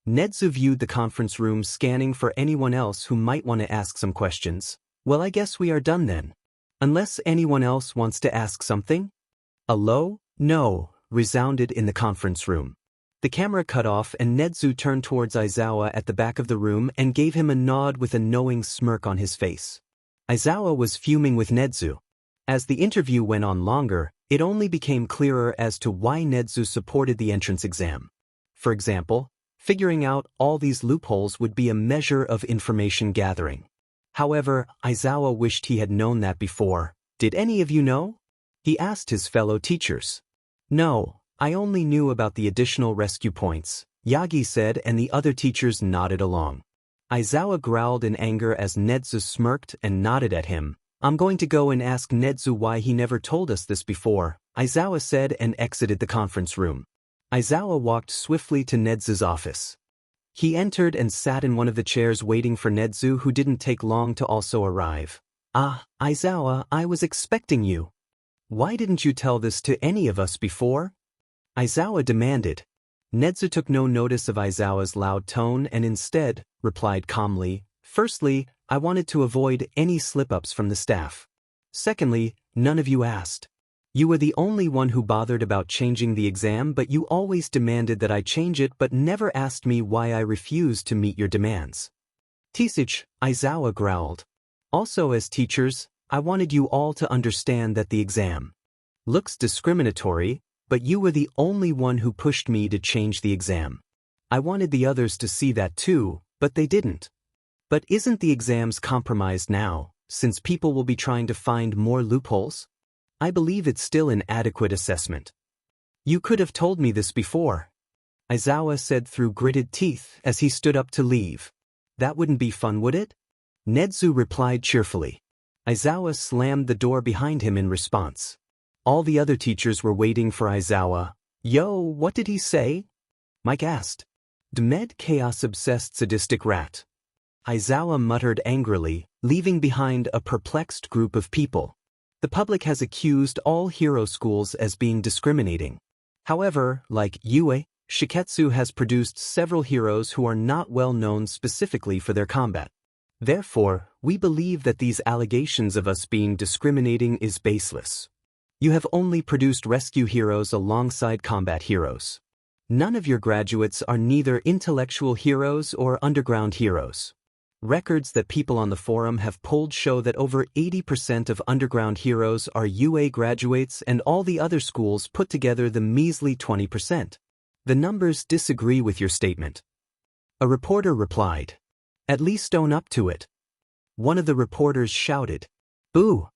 Nedzu viewed the conference room, scanning for anyone else who might want to ask some questions. Well, I guess we are done then. Unless anyone else wants to ask something? A low "no" resounded in the conference room. The camera cut off and Nedzu turned towards Aizawa at the back of the room and gave him a nod with a knowing smirk on his face. Aizawa was fuming with Nedzu. As the interview went on longer, it only became clearer as to why Nedzu supported the entrance exam. For example, figuring out all these loopholes would be a measure of information gathering. However, Aizawa wished he had known that before. Did any of you know? He asked his fellow teachers. No, I only knew about the additional rescue points, Yagi said, and the other teachers nodded along. Aizawa growled in anger as Nedzu smirked and nodded at him. I'm going to go and ask Nedzu why he never told us this before, Aizawa said and exited the conference room. Aizawa walked swiftly to Nedzu's office. He entered and sat in one of the chairs waiting for Nedzu, who didn't take long to also arrive. Ah, Aizawa, I was expecting you. Why didn't you tell this to any of us before? Aizawa demanded. Nedzu took no notice of Aizawa's loud tone and instead replied calmly, Firstly, I wanted to avoid any slip-ups from the staff. Secondly, none of you asked. You were the only one who bothered about changing the exam, but you always demanded that I change it but never asked me why I refused to meet your demands. Tisich, Aizawa growled. Also, as teachers, I wanted you all to understand that the exam looks discriminatory, but you were the only one who pushed me to change the exam. I wanted the others to see that too, but they didn't. But isn't the exams compromised now, since people will be trying to find more loopholes? I believe it's still an adequate assessment. You could have told me this before, Aizawa said through gritted teeth as he stood up to leave. That wouldn't be fun, would it? Nedzu replied cheerfully. Aizawa slammed the door behind him in response. All the other teachers were waiting for Aizawa. Yo, what did he say? Mike asked. Demed chaos-obsessed sadistic rat. Aizawa muttered angrily, leaving behind a perplexed group of people. The public has accused all hero schools as being discriminating. However, like Yue, Shiketsu has produced several heroes who are not well known specifically for their combat. Therefore, we believe that these allegations of us being discriminating is baseless. You have only produced rescue heroes alongside combat heroes. None of your graduates are neither intellectual heroes or underground heroes. Records that people on the forum have pulled show that over 80% of underground heroes are UA graduates and all the other schools put together the measly 20%. The numbers disagree with your statement. A reporter replied. At least own up to it. One of the reporters shouted. Boo!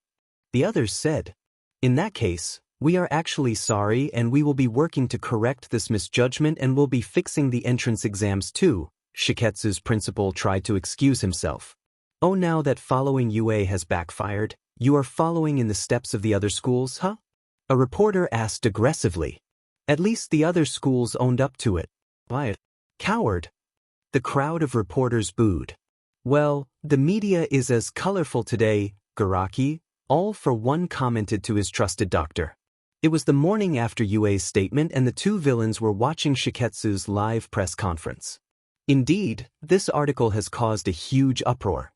The others said. In that case, we are actually sorry and we will be working to correct this misjudgment and will be fixing the entrance exams too. Shiketsu's principal tried to excuse himself. Oh, now that following UA has backfired, you are following in the steps of the other schools, huh? A reporter asked aggressively. At least the other schools owned up to it. Why? Coward! The crowd of reporters booed. Well, the media is as colorful today, Garaki, all for one commented to his trusted doctor. It was the morning after UA's statement and the two villains were watching Shiketsu's live press conference. Indeed, this article has caused a huge uproar.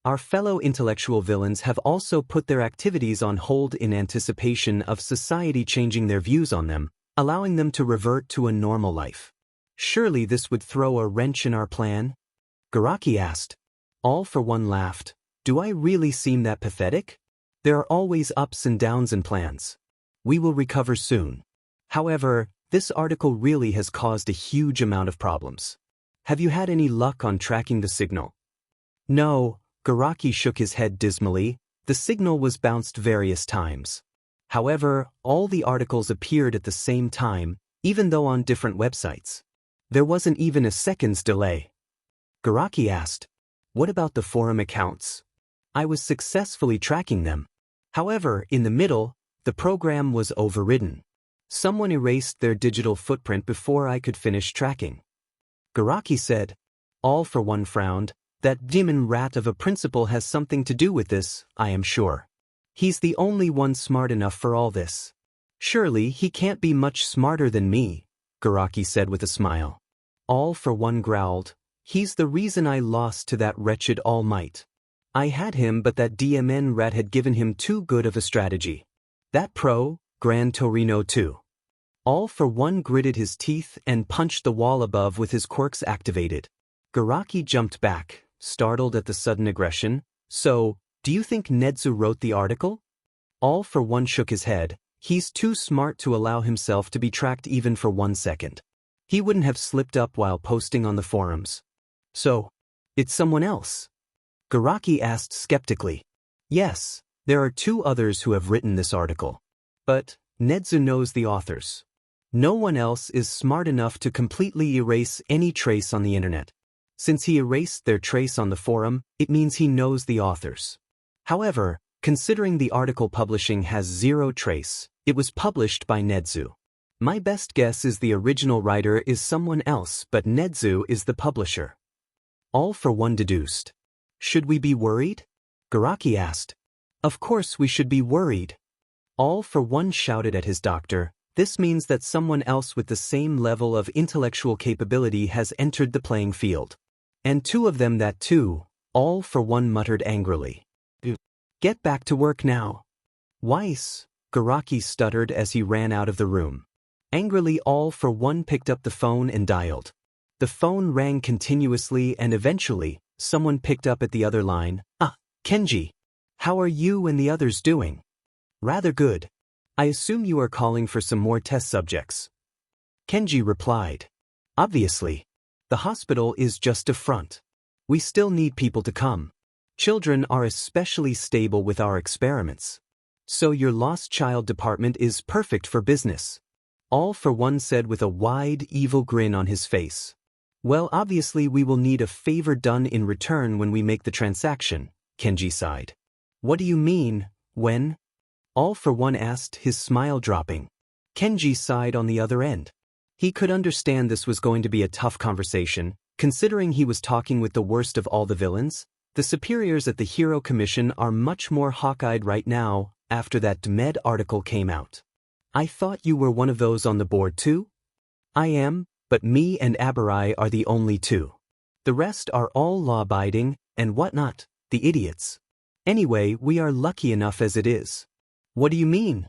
Our fellow intellectual villains have also put their activities on hold in anticipation of society changing their views on them, allowing them to revert to a normal life. Surely this would throw a wrench in our plan? Garaki asked. All for one laughed. Do I really seem that pathetic? There are always ups and downs in plans. We will recover soon. However, this article really has caused a huge amount of problems. Have you had any luck on tracking the signal? No, Garaki shook his head dismally. The signal was bounced various times. However, all the articles appeared at the same time, even though on different websites. There wasn't even a second's delay. Garaki asked, what about the forum accounts? I was successfully tracking them. However, in the middle, the program was overridden. Someone erased their digital footprint before I could finish tracking. Garaki said. All for one frowned. That demon rat of a principal has something to do with this, I am sure. He's the only one smart enough for all this. Surely he can't be much smarter than me, Garaki said with a smile. All for one growled. He's the reason I lost to that wretched All Might. I had him, but that DMN rat had given him too good of a strategy. That Gran Torino too. All for one gritted his teeth and punched the wall above with his quirks activated. Garaki jumped back, startled at the sudden aggression. So, do you think Nedzu wrote the article? All for one shook his head. He's too smart to allow himself to be tracked even for 1 second. He wouldn't have slipped up while posting on the forums. So, it's someone else? Garaki asked skeptically. Yes, there are 2 others who have written this article. But, Nedzu knows the authors. No one else is smart enough to completely erase any trace on the internet. Since he erased their trace on the forum, it means he knows the authors. However, considering the article publishing has 0 trace, it was published by Nedzu. My best guess is the original writer is someone else, but Nedzu is the publisher. All for one deduced. Should we be worried? Garaki asked. Of course we should be worried. All for one shouted at his doctor. This means that someone else with the same level of intellectual capability has entered the playing field. And 2 of them that too, All for one muttered angrily. Get back to work now. Weiss, Garaki stuttered as he ran out of the room. Angrily, All for one picked up the phone and dialed. The phone rang continuously and eventually, someone picked up at the other line. Kenji. How are you and the others doing? Rather good. I assume you are calling for some more test subjects. Kenji replied. Obviously. The hospital is just a front. We still need people to come. Children are especially stable with our experiments. So your lost child department is perfect for business. All for one said with a wide, evil grin on his face. Well, obviously we will need a favor done in return when we make the transaction, Kenji sighed. What do you mean, when? All for one asked, his smile dropping. Kenji sighed on the other end. He could understand this was going to be a tough conversation, considering he was talking with the worst of all the villains. The superiors at the Hero Commission are much more hawk-eyed right now, after that Med article came out. I thought you were one of those on the board too? I am, but me and Abarai are the only 2. The rest are all law-abiding, and whatnot, the idiots. Anyway, we are lucky enough as it is. What do you mean?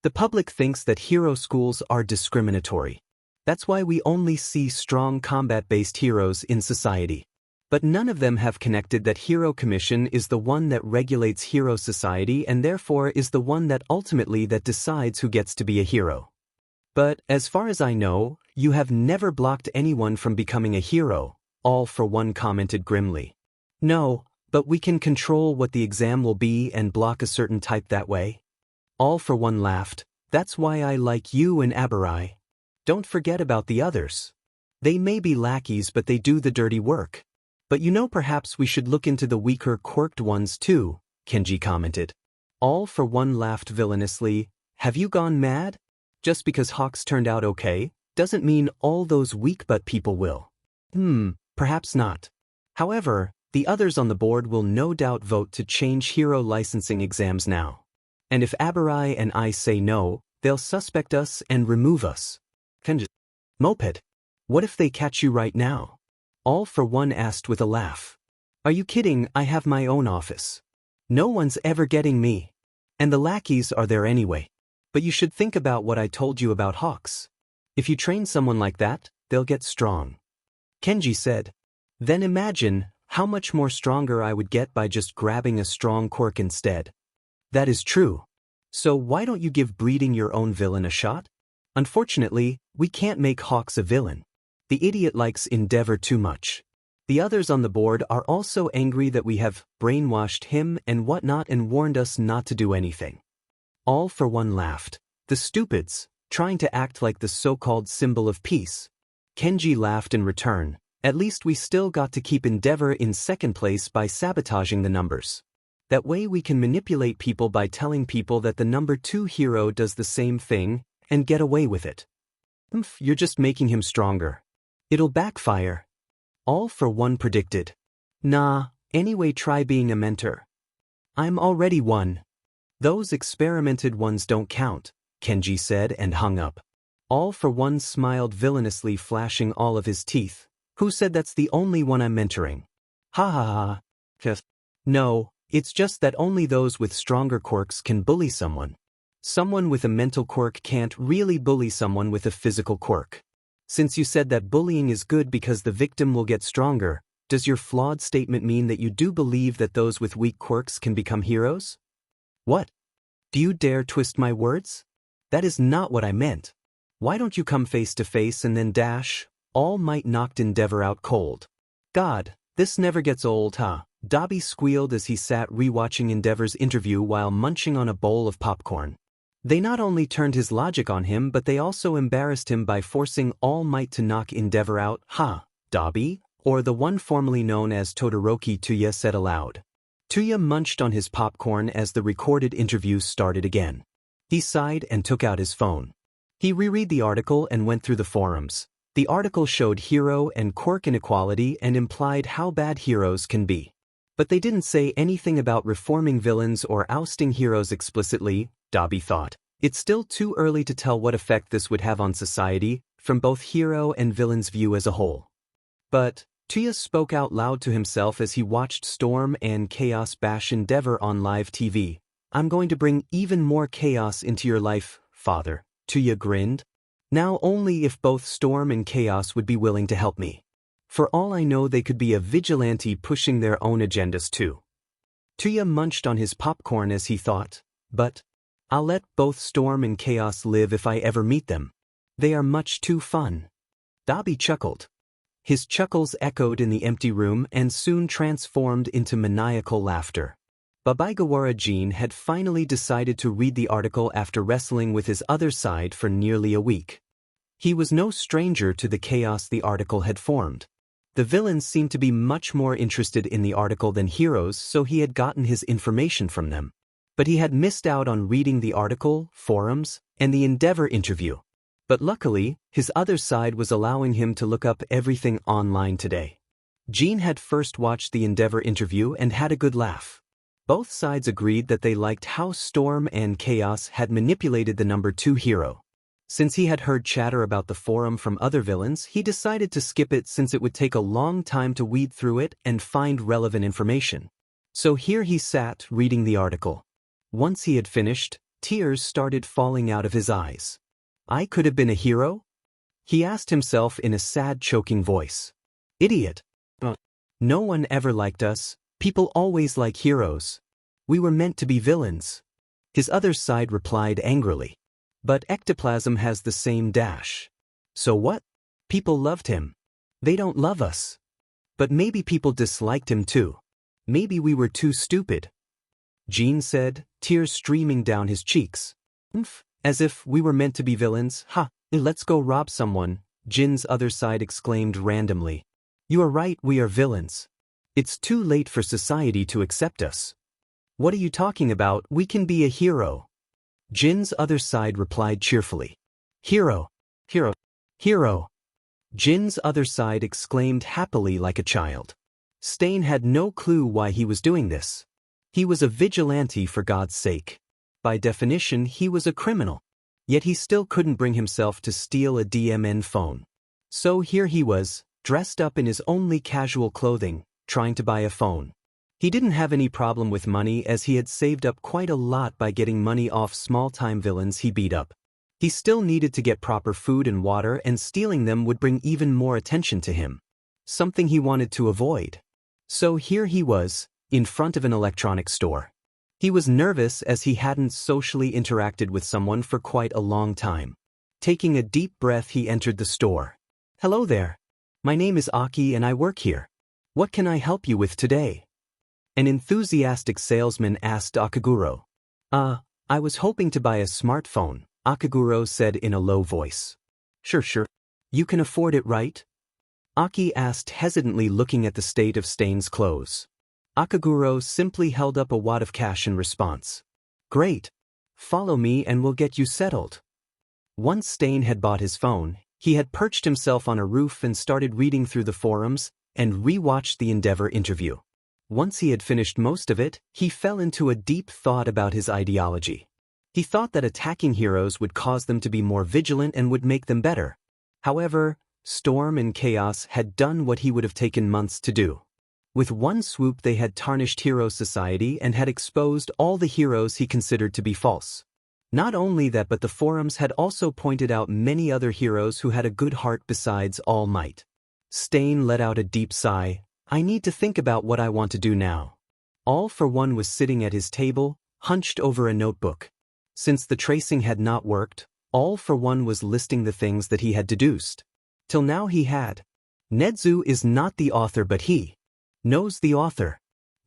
The public thinks that hero schools are discriminatory. That's why we only see strong combat-based heroes in society. But none of them have connected that Hero Commission is the one that regulates hero society and therefore is the one that ultimately that decides who gets to be a hero. But, as far as I know, you have never blocked anyone from becoming a hero, All for one commented grimly. No, but we can control what the exam will be and block a certain type that way. All for one laughed. That's why I like you and Abarai. Don't forget about the others. They may be lackeys but they do the dirty work. But perhaps we should look into the weaker quirked ones too, Kenji commented. All for one laughed villainously. Have you gone mad? Just because Hawks turned out okay, doesn't mean all those weak butt people will. Perhaps not. However, the others on the board will no doubt vote to change hero licensing exams now. And if Abarai and I say no, they'll suspect us and remove us. Kenji. Moped. What if they catch you right now? All for one asked with a laugh. Are you kidding? I have my own office. No one's ever getting me. And the lackeys are there anyway. But you should think about what I told you about Hawks. If you train someone like that, they'll get strong. Kenji said. Then imagine how much more stronger I would get by just grabbing a strong quirk instead. That is true. So why don't you give breeding your own villain a shot? Unfortunately, we can't make Hawks a villain. The idiot likes Endeavor too much. The others on the board are also angry that we have brainwashed him and whatnot and warned us not to do anything. All for one laughed. The stupids, trying to act like the so-called symbol of peace. Kenji laughed in return. At least we still got to keep Endeavor in second place by sabotaging the numbers. That way we can manipulate people by telling people that the number 2 hero does the same thing and get away with it. You're just making him stronger. It'll backfire. All for one predicted. Nah, anyway try being a mentor. I'm already one. Those experimented ones don't count, Kenji said and hung up. All for One smiled villainously, flashing all of his teeth. Who said that's the only one I'm mentoring? Ha ha ha. Just. No, it's just that only those with stronger quirks can bully someone. Someone with a mental quirk can't really bully someone with a physical quirk. Since you said that bullying is good because the victim will get stronger, does your flawed statement mean that you do believe that those with weak quirks can become heroes? What? Do you dare twist my words? That is not what I meant. Why don't you come face to face and then dash? All Might knocked Endeavor out cold. God, this never gets old, huh? Dobby squealed as he sat rewatching Endeavor's interview while munching on a bowl of popcorn. They not only turned his logic on him, but they also embarrassed him by forcing All Might to knock Endeavor out. Ha, Dobby, or the one formerly known as Todoroki, Tuya said aloud. Tuya munched on his popcorn as the recorded interview started again. He sighed and took out his phone. He reread the article and went through the forums. The article showed hero and quirk inequality and implied how bad heroes can be. But they didn't say anything about reforming villains or ousting heroes explicitly, Dobby thought. It's still too early to tell what effect this would have on society, from both hero and villain's view as a whole. But Tuya spoke out loud to himself as he watched Storm and Chaos bash Endeavor on live TV. I'm going to bring even more chaos into your life, father, Tuya grinned. Now only if both Storm and Chaos would be willing to help me. For all I know, they could be a vigilante pushing their own agendas too. Tuya munched on his popcorn as he thought, but I'll let both Storm and Chaos live if I ever meet them. They are much too fun. Dobby chuckled. His chuckles echoed in the empty room and soon transformed into maniacal laughter. Babaigawara Jean had finally decided to read the article after wrestling with his other side for nearly a week. He was no stranger to the chaos the article had formed. The villains seemed to be much more interested in the article than heroes, so he had gotten his information from them. But he had missed out on reading the article, forums, and the Endeavor interview. But luckily, his other side was allowing him to look up everything online today. Jean had first watched the Endeavor interview and had a good laugh. Both sides agreed that they liked how Storm and Chaos had manipulated the number 2 hero. Since he had heard chatter about the forum from other villains, he decided to skip it since it would take a long time to weed through it and find relevant information. So here he sat reading the article. Once he had finished, tears started falling out of his eyes. I could have been a hero? He asked himself in a sad, choking voice. Idiot. No one ever liked us. People always like heroes. We were meant to be villains. His other side replied angrily. But ectoplasm has the same dash. So what? People loved him. They don't love us. But maybe people disliked him too. Maybe we were too stupid. Jean said, tears streaming down his cheeks. As if we were meant to be villains. Ha, let's go rob someone, Jin's other side exclaimed randomly. You are right, we are villains. It's too late for society to accept us. What are you talking about? We can be a hero. Jin's other side replied cheerfully. Hero. Hero. Hero. Jin's other side exclaimed happily like a child. Stain had no clue why he was doing this. He was a vigilante, for God's sake. By definition, he was a criminal. Yet he still couldn't bring himself to steal a DMN phone. So here he was, dressed up in his only casual clothing, trying to buy a phone. He didn't have any problem with money as he had saved up quite a lot by getting money off small-time villains he beat up. He still needed to get proper food and water, and stealing them would bring even more attention to him. Something he wanted to avoid. So here he was, in front of an electronics store. He was nervous as he hadn't socially interacted with someone for quite a long time. Taking a deep breath, he entered the store. Hello there. My name is Aki and I work here. What can I help you with today? An enthusiastic salesman asked Akaguro. I was hoping to buy a smartphone, Akaguro said in a low voice. Sure. You can afford it, right? Aki asked hesitantly, looking at the state of Stain's clothes. Akaguro simply held up a wad of cash in response. Great. Follow me and we'll get you settled. Once Stain had bought his phone, he had perched himself on a roof and started reading through the forums and re-watched the Endeavor interview. Once he had finished most of it, he fell into a deep thought about his ideology. He thought that attacking heroes would cause them to be more vigilant and would make them better. However, Storm and Chaos had done what he would have taken months to do. With one swoop they had tarnished hero society and had exposed all the heroes he considered to be false. Not only that, but the forums had also pointed out many other heroes who had a good heart besides All Might. Stain let out a deep sigh. I need to think about what I want to do now. All for One was sitting at his table, hunched over a notebook. Since the tracing had not worked, All for One was listing the things that he had deduced. Till now he had. Nedzu is not the author, but he knows the author.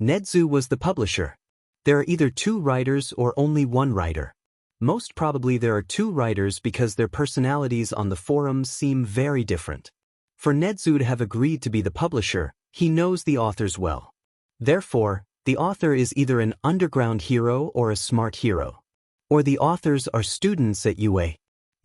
Nedzu was the publisher. There are either two writers or only one writer. Most probably there are two writers because their personalities on the forums seem very different. For Nedzu to have agreed to be the publisher, he knows the authors well. Therefore, the author is either an underground hero or a smart hero. Or the authors are students at UA.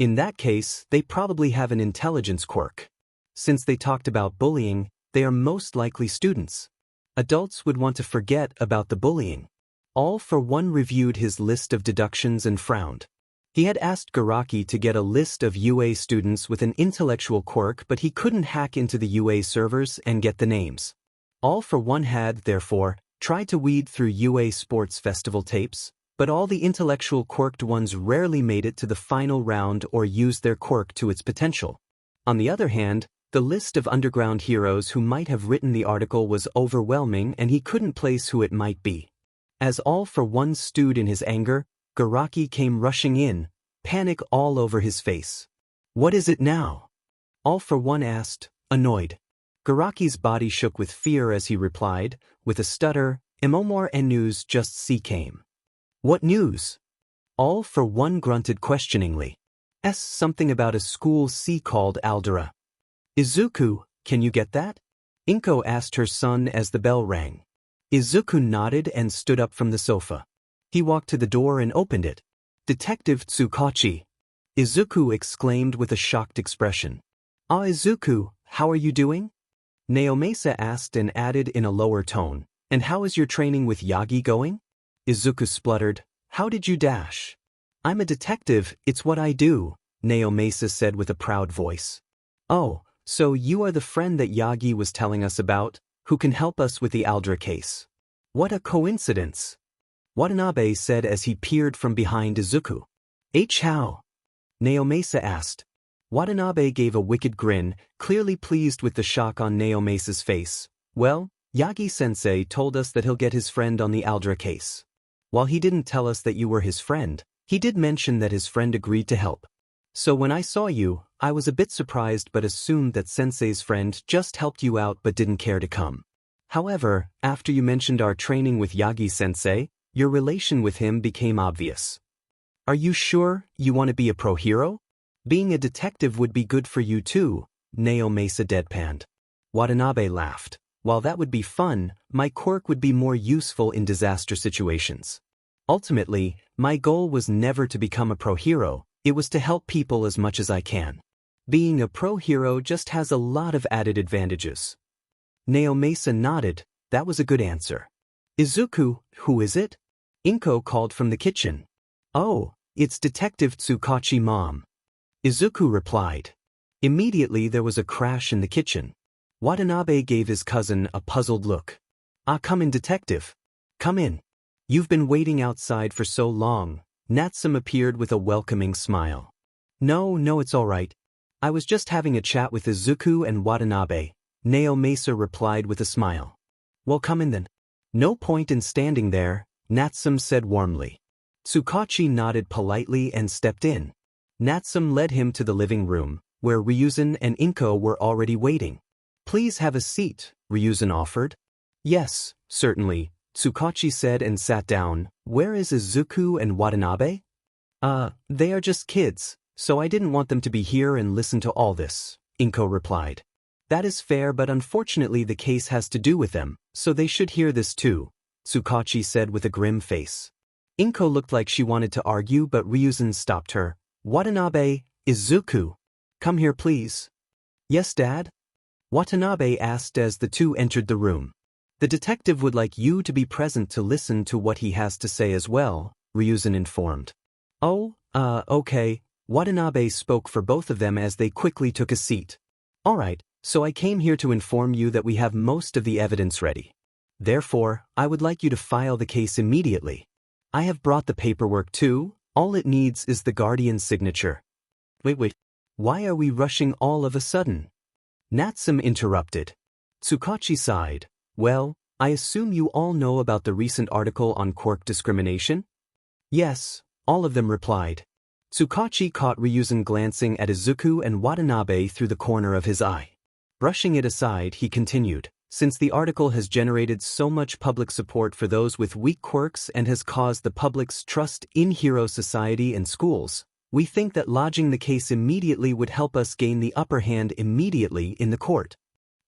In that case, they probably have an intelligence quirk. Since they talked about bullying, they are most likely students. Adults would want to forget about the bullying. All for One reviewed his list of deductions and frowned. He had asked Garaki to get a list of UA students with an intellectual quirk, but he couldn't hack into the UA servers and get the names. All for One had, therefore, tried to weed through UA Sports Festival tapes, but all the intellectual quirked ones rarely made it to the final round or used their quirk to its potential. On the other hand, the list of underground heroes who might have written the article was overwhelming and he couldn't place who it might be. As All for One stewed in his anger, Garaki came rushing in, panic all over his face. What is it now? All for One asked, annoyed. Garaki's body shook with fear as he replied, with a stutter, Imomor and news just see came. What news? All for One grunted questioningly. Something about a school C called Aldera. Izuku, can you get that? Inko asked her son as the bell rang. Izuku nodded and stood up from the sofa. He walked to the door and opened it. Detective Tsukachi. Izuku exclaimed with a shocked expression. Ah, Izuku, how are you doing? Naomasa asked and added in a lower tone. And how is your training with Yagi going? Izuku spluttered. How did you dash? I'm a detective, it's what I do, Naomasa said with a proud voice. Oh, so you are the friend that Yagi was telling us about, who can help us with the Aldera case. What a coincidence. Watanabe said as he peered from behind Izuku. How? Naomasa asked. Watanabe gave a wicked grin, clearly pleased with the shock on Naomasa's face. Well, Yagi-sensei told us that he'll get his friend on the Aldera case. While he didn't tell us that you were his friend, he did mention that his friend agreed to help. So when I saw you, I was a bit surprised but assumed that sensei's friend just helped you out but didn't care to come. However, after you mentioned our training with Yagi-sensei, your relation with him became obvious. Are you sure you want to be a pro hero? Being a detective would be good for you too, Naomasa deadpanned. Watanabe laughed. While that would be fun, my quirk would be more useful in disaster situations. Ultimately, my goal was never to become a pro hero, it was to help people as much as I can. Being a pro hero just has a lot of added advantages. Naomasa nodded, that was a good answer. Izuku, who is it? Inko called from the kitchen. Oh, it's Detective Tsukachi, Mom. Izuku replied. Immediately there was a crash in the kitchen. Watanabe gave his cousin a puzzled look. Ah, come in, Detective. Come in. You've been waiting outside for so long. Natsume appeared with a welcoming smile. No, it's all right. I was just having a chat with Izuku and Watanabe, Naomasa replied with a smile. Well, come in then. No point in standing there, Natsume said warmly. Tsukachi nodded politely and stepped in. Natsume led him to the living room, where Ryuzen and Inko were already waiting. Please have a seat, Ryuzen offered. Yes, certainly, Tsukachi said and sat down. Where is Izuku and Watanabe? They are just kids, so I didn't want them to be here and listen to all this, Inko replied. That is fair, but unfortunately the case has to do with them, so they should hear this too, Tsukachi said with a grim face. Inko looked like she wanted to argue, but Ryuzen stopped her. Watanabe, Izuku. Come here, please. Yes, Dad? Watanabe asked as the two entered the room. The detective would like you to be present to listen to what he has to say as well, Ryuzen informed. Oh, okay. Watanabe spoke for both of them as they quickly took a seat. Alright, so I came here to inform you that we have most of the evidence ready. Therefore, I would like you to file the case immediately. I have brought the paperwork too, all it needs is the guardian's signature. Wait. Why are we rushing all of a sudden? Natsume interrupted. Tsukachi sighed. Well, I assume you all know about the recent article on Quirk discrimination? Yes, all of them replied. Tsukachi caught Ryuzen glancing at Izuku and Watanabe through the corner of his eye. Brushing it aside, he continued. Since the article has generated so much public support for those with weak quirks and has caused the public's trust in hero society and schools, we think that lodging the case immediately would help us gain the upper hand immediately in the court.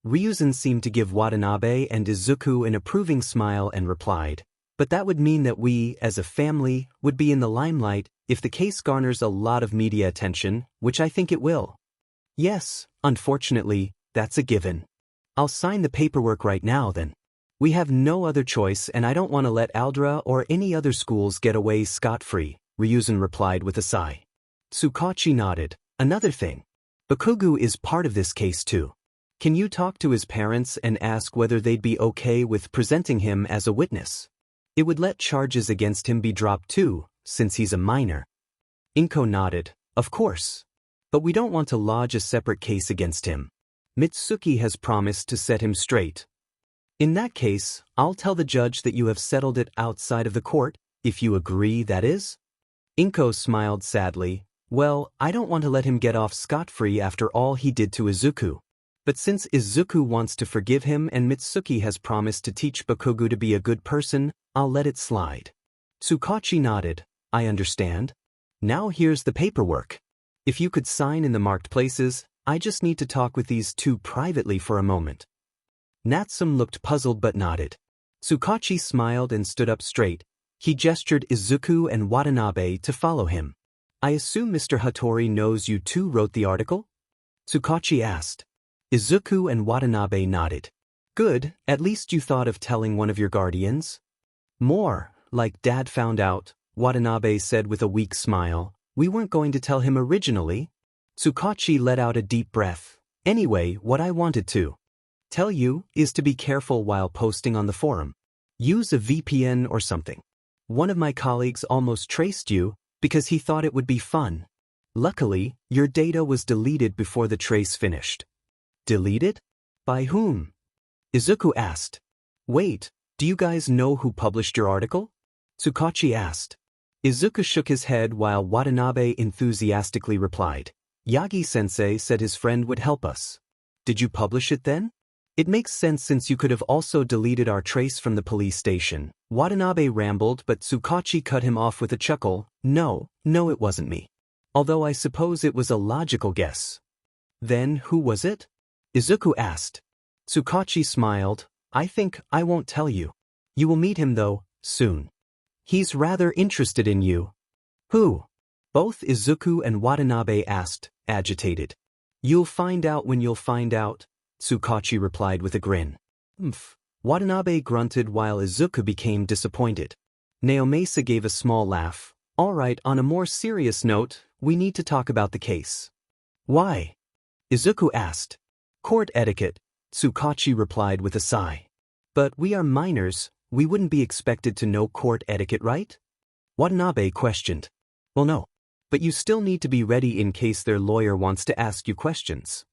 Ryuzen seemed to give Watanabe and Izuku an approving smile and replied, but that would mean that we, as a family, would be in the limelight if the case garners a lot of media attention, which I think it will. Yes, unfortunately, that's a given. I'll sign the paperwork right now then. We have no other choice and I don't want to let Aldra or any other schools get away scot-free, Ryuzen replied with a sigh. Tsukachi nodded. Another thing. Bakugo is part of this case too. Can you talk to his parents and ask whether they'd be okay with presenting him as a witness? It would let charges against him be dropped too, since he's a minor. Inko nodded. Of course. But we don't want to lodge a separate case against him. Mitsuki has promised to set him straight. In that case, I'll tell the judge that you have settled it outside of the court, if you agree, that is? Inko smiled sadly. Well, I don't want to let him get off scot-free after all he did to Izuku. But since Izuku wants to forgive him and Mitsuki has promised to teach Bakugo to be a good person, I'll let it slide. Tsukachi nodded. I understand. Now here's the paperwork. If you could sign in the marked places, I just need to talk with these two privately for a moment. Natsume looked puzzled but nodded. Tsukachi smiled and stood up straight. He gestured Izuku and Watanabe to follow him. I assume Mr. Hattori knows you two wrote the article? Tsukachi asked. Izuku and Watanabe nodded. Good, at least you thought of telling one of your guardians. More, like Dad found out, Watanabe said with a weak smile. We weren't going to tell him originally. Tsukachi let out a deep breath. Anyway, what I wanted to tell you is to be careful while posting on the forum. Use a VPN or something. One of my colleagues almost traced you because he thought it would be fun. Luckily, your data was deleted before the trace finished. Deleted? By whom? Izuku asked. Wait, do you guys know who published your article? Tsukachi asked. Izuku shook his head while Watanabe enthusiastically replied. Yagi-sensei said his friend would help us. Did you publish it then? It makes sense since you could have also deleted our trace from the police station. Watanabe rambled but Tsukachi cut him off with a chuckle. No, it wasn't me. Although I suppose it was a logical guess. Then who was it? Izuku asked. Tsukachi smiled. I think I won't tell you. You will meet him though, soon. He's rather interested in you. Who? Both Izuku and Watanabe asked, agitated. You'll find out when you'll find out, Tsukachi replied with a grin. Watanabe grunted while Izuku became disappointed. Naomasa gave a small laugh. All right, on a more serious note, we need to talk about the case. Why? Izuku asked. Court etiquette, Tsukachi replied with a sigh. But we are minors, we wouldn't be expected to know court etiquette, right? Watanabe questioned. Well, no. But you still need to be ready in case their lawyer wants to ask you questions.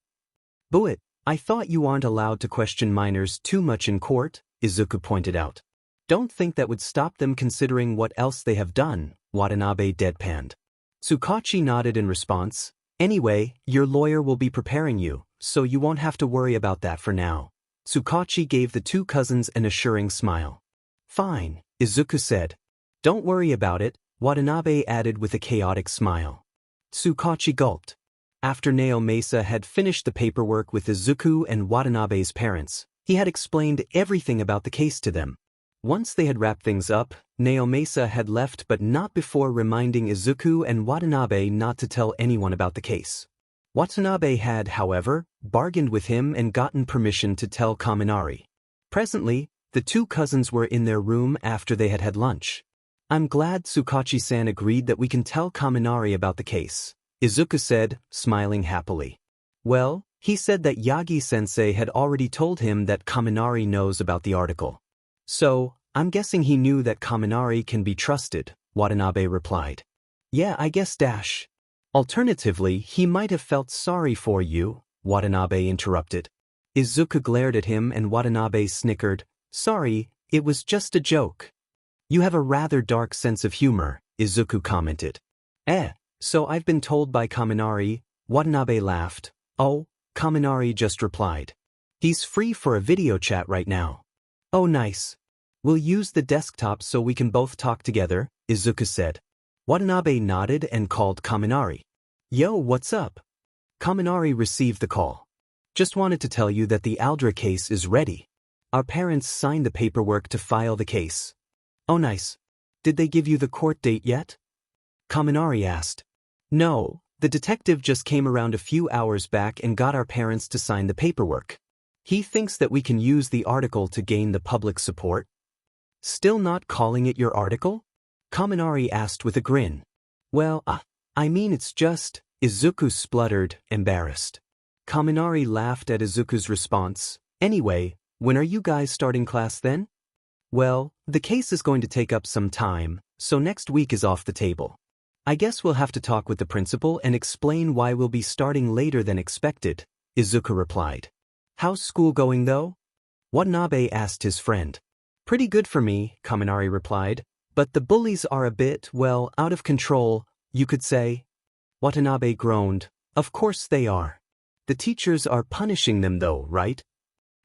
Buit, I thought you aren't allowed to question minors too much in court, Izuku pointed out. Don't think that would stop them considering what else they have done, Watanabe deadpanned. Tsukachi nodded in response. Anyway, your lawyer will be preparing you, so you won't have to worry about that for now. Tsukachi gave the two cousins an assuring smile. Fine, Izuku said. Don't worry about it, Watanabe added with a chaotic smile. Tsukachi gulped. After Naomasa had finished the paperwork with Izuku and Watanabe's parents, he had explained everything about the case to them. Once they had wrapped things up, Naomasa had left but not before reminding Izuku and Watanabe not to tell anyone about the case. Watanabe had, however, bargained with him and gotten permission to tell Kaminari. Presently, The two cousins were in their room after they had had lunch. I'm glad Tsukachi-san agreed that we can tell Kaminari about the case, Izuku said, smiling happily. Well, he said that Yagi-sensei had already told him that Kaminari knows about the article. So, I'm guessing he knew that Kaminari can be trusted, Watanabe replied. Yeah, I guess dash. Alternatively, he might have felt sorry for you, Watanabe interrupted. Izuku glared at him and Watanabe snickered. Sorry, it was just a joke. You have a rather dark sense of humor, Izuku commented. So I've been told by Kaminari, Watanabe laughed. Oh, Kaminari just replied. He's free for a video chat right now. Oh nice. We'll use the desktop so we can both talk together, Izuku said. Watanabe nodded and called Kaminari. Yo, what's up? Kaminari received the call. Just wanted to tell you that the Aldra case is ready. Our parents signed the paperwork to file the case. Oh nice. Did they give you the court date yet? Kaminari asked. No, the detective just came around a few hours back and got our parents to sign the paperwork. He thinks that we can use the article to gain the public support. Still not calling it your article? Kaminari asked with a grin. Well, I mean it's just, Izuku spluttered, embarrassed. Kaminari laughed at Izuku's response. Anyway, when are you guys starting class then? Well, the case is going to take up some time, so next week is off the table. I guess we'll have to talk with the principal and explain why we'll be starting later than expected, Izuku replied. How's school going though? Watanabe asked his friend. Pretty good for me, Kaminari replied, but the bullies are a bit, well, out of control, you could say. Watanabe groaned. Of course they are. The teachers are punishing them though, right?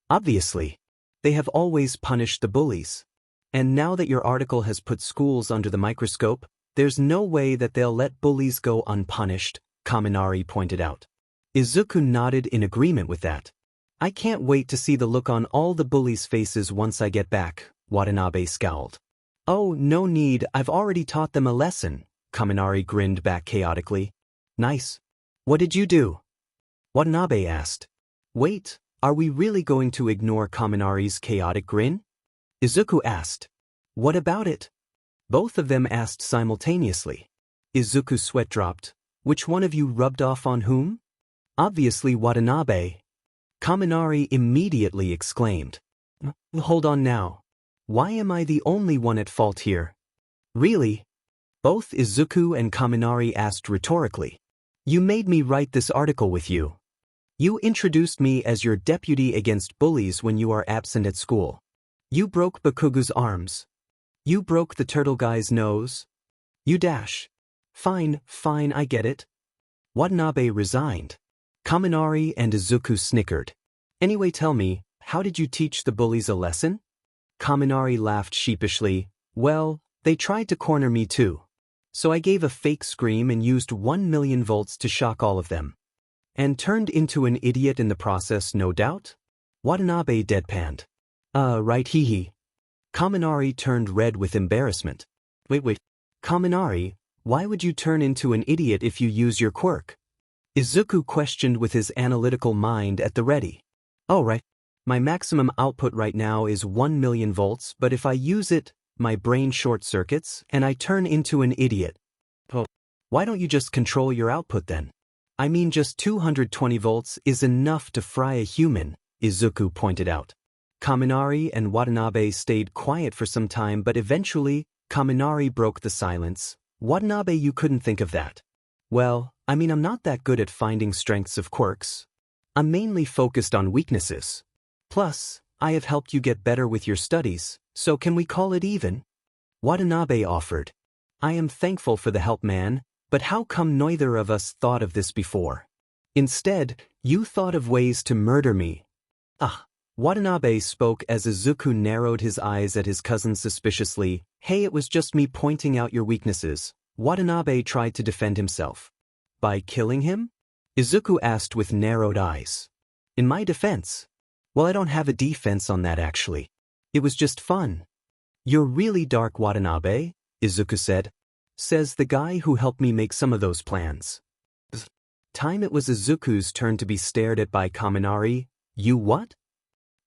Obviously. They have always punished the bullies. And now that your article has put schools under the microscope, there's no way that they'll let bullies go unpunished, Kaminari pointed out. Izuku nodded in agreement with that. I can't wait to see the look on all the bullies' faces once I get back, Watanabe scowled. Oh, no need, I've already taught them a lesson, Kaminari grinned back chaotically. Nice. What did you do? Watanabe asked. Wait, are we really going to ignore Kaminari's chaotic grin? Izuku asked. What about it? Both of them asked simultaneously. Izuku's sweat dropped. Which one of you rubbed off on whom? Obviously Watanabe. Kaminari immediately exclaimed. Hold on now. Why am I the only one at fault here? Really? Both Izuku and Kaminari asked rhetorically. You made me write this article with you. You introduced me as your deputy against bullies when you are absent at school. You broke Bakugu's arms. You broke the turtle guy's nose. You dash. Fine, I get it. Watanabe resigned. Kaminari and Izuku snickered. Anyway, tell me, how did you teach the bullies a lesson? Kaminari laughed sheepishly. Well, they tried to corner me too. So I gave a fake scream and used 1,000,000 volts to shock all of them. And turned into an idiot in the process, no doubt? Watanabe deadpanned. Right, hee. Kaminari turned red with embarrassment. Wait. Kaminari, why would you turn into an idiot if you use your quirk? Izuku questioned with his analytical mind at the ready. Oh right. My maximum output right now is 1,000,000 volts, but if I use it, my brain short circuits and I turn into an idiot. Oh, why don't you just control your output then? I mean just 220 volts is enough to fry a human, Izuku pointed out. Kaminari and Watanabe stayed quiet for some time, but eventually, Kaminari broke the silence. Watanabe, you couldn't think of that. Well, I mean I'm not that good at finding strengths of quirks. I'm mainly focused on weaknesses. Plus, I have helped you get better with your studies, so can we call it even? Watanabe offered. I am thankful for the help, man, but how come neither of us thought of this before? Instead, you thought of ways to murder me. Watanabe spoke as Izuku narrowed his eyes at his cousin suspiciously. Hey, it was just me pointing out your weaknesses. Watanabe tried to defend himself. By killing him? Izuku asked with narrowed eyes. In my defense? Well, I don't have a defense on that actually. It was just fun. You're really dark, Watanabe, Izuku said. Says the guy who helped me make some of those plans. Time it was Izuku's turn to be stared at by Kaminari. You what?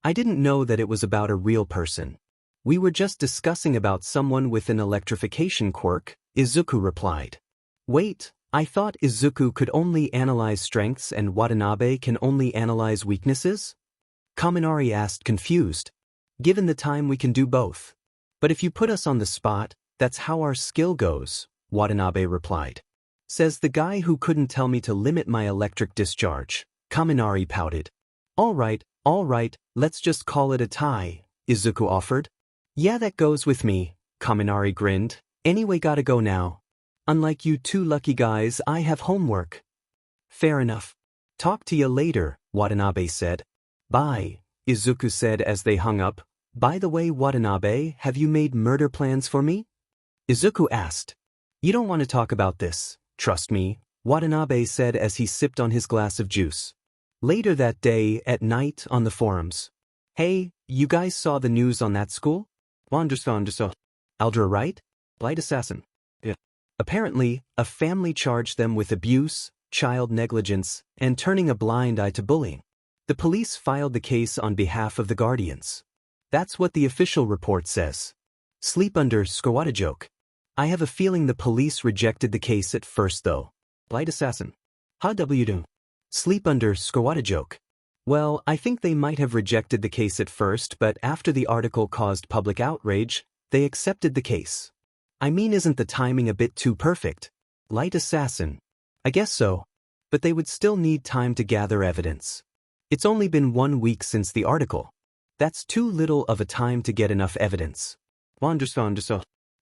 I didn't know that it was about a real person. We were just discussing about someone with an electrification quirk, Izuku replied. Wait, I thought Izuku could only analyze strengths and Watanabe can only analyze weaknesses? Kaminari asked confused. Given the time we can do both. But if you put us on the spot, that's how our skill goes, Watanabe replied. Says the guy who couldn't tell me to limit my electric discharge. Kaminari pouted. All right, let's just call it a tie, Izuku offered. Yeah, that goes with me, Kaminari grinned. Anyway, gotta go now. Unlike you two lucky guys, I have homework. Fair enough. Talk to you later, Watanabe said. Bye, Izuku said as they hung up. By the way, Watanabe, have you made murder plans for me? Izuku asked. You don't want to talk about this, trust me, Watanabe said as he sipped on his glass of juice. Later that day, at night, on the forums. Hey, you guys saw the news on that school? Aldra, right? Light assassin. Yeah. Apparently, a family charged them with abuse, child negligence, and turning a blind eye to bullying. The police filed the case on behalf of the guardians. That's what the official report says. Sleep under squatta joke. I have a feeling the police rejected the case at first though. Light assassin. How w do? Sleep under squatta joke. Well, I think they might have rejected the case at first, but after the article caused public outrage, they accepted the case. I mean, isn't the timing a bit too perfect? Light assassin. I guess so. But they would still need time to gather evidence. It's only been 1 week since the article. That's too little of a time to get enough evidence.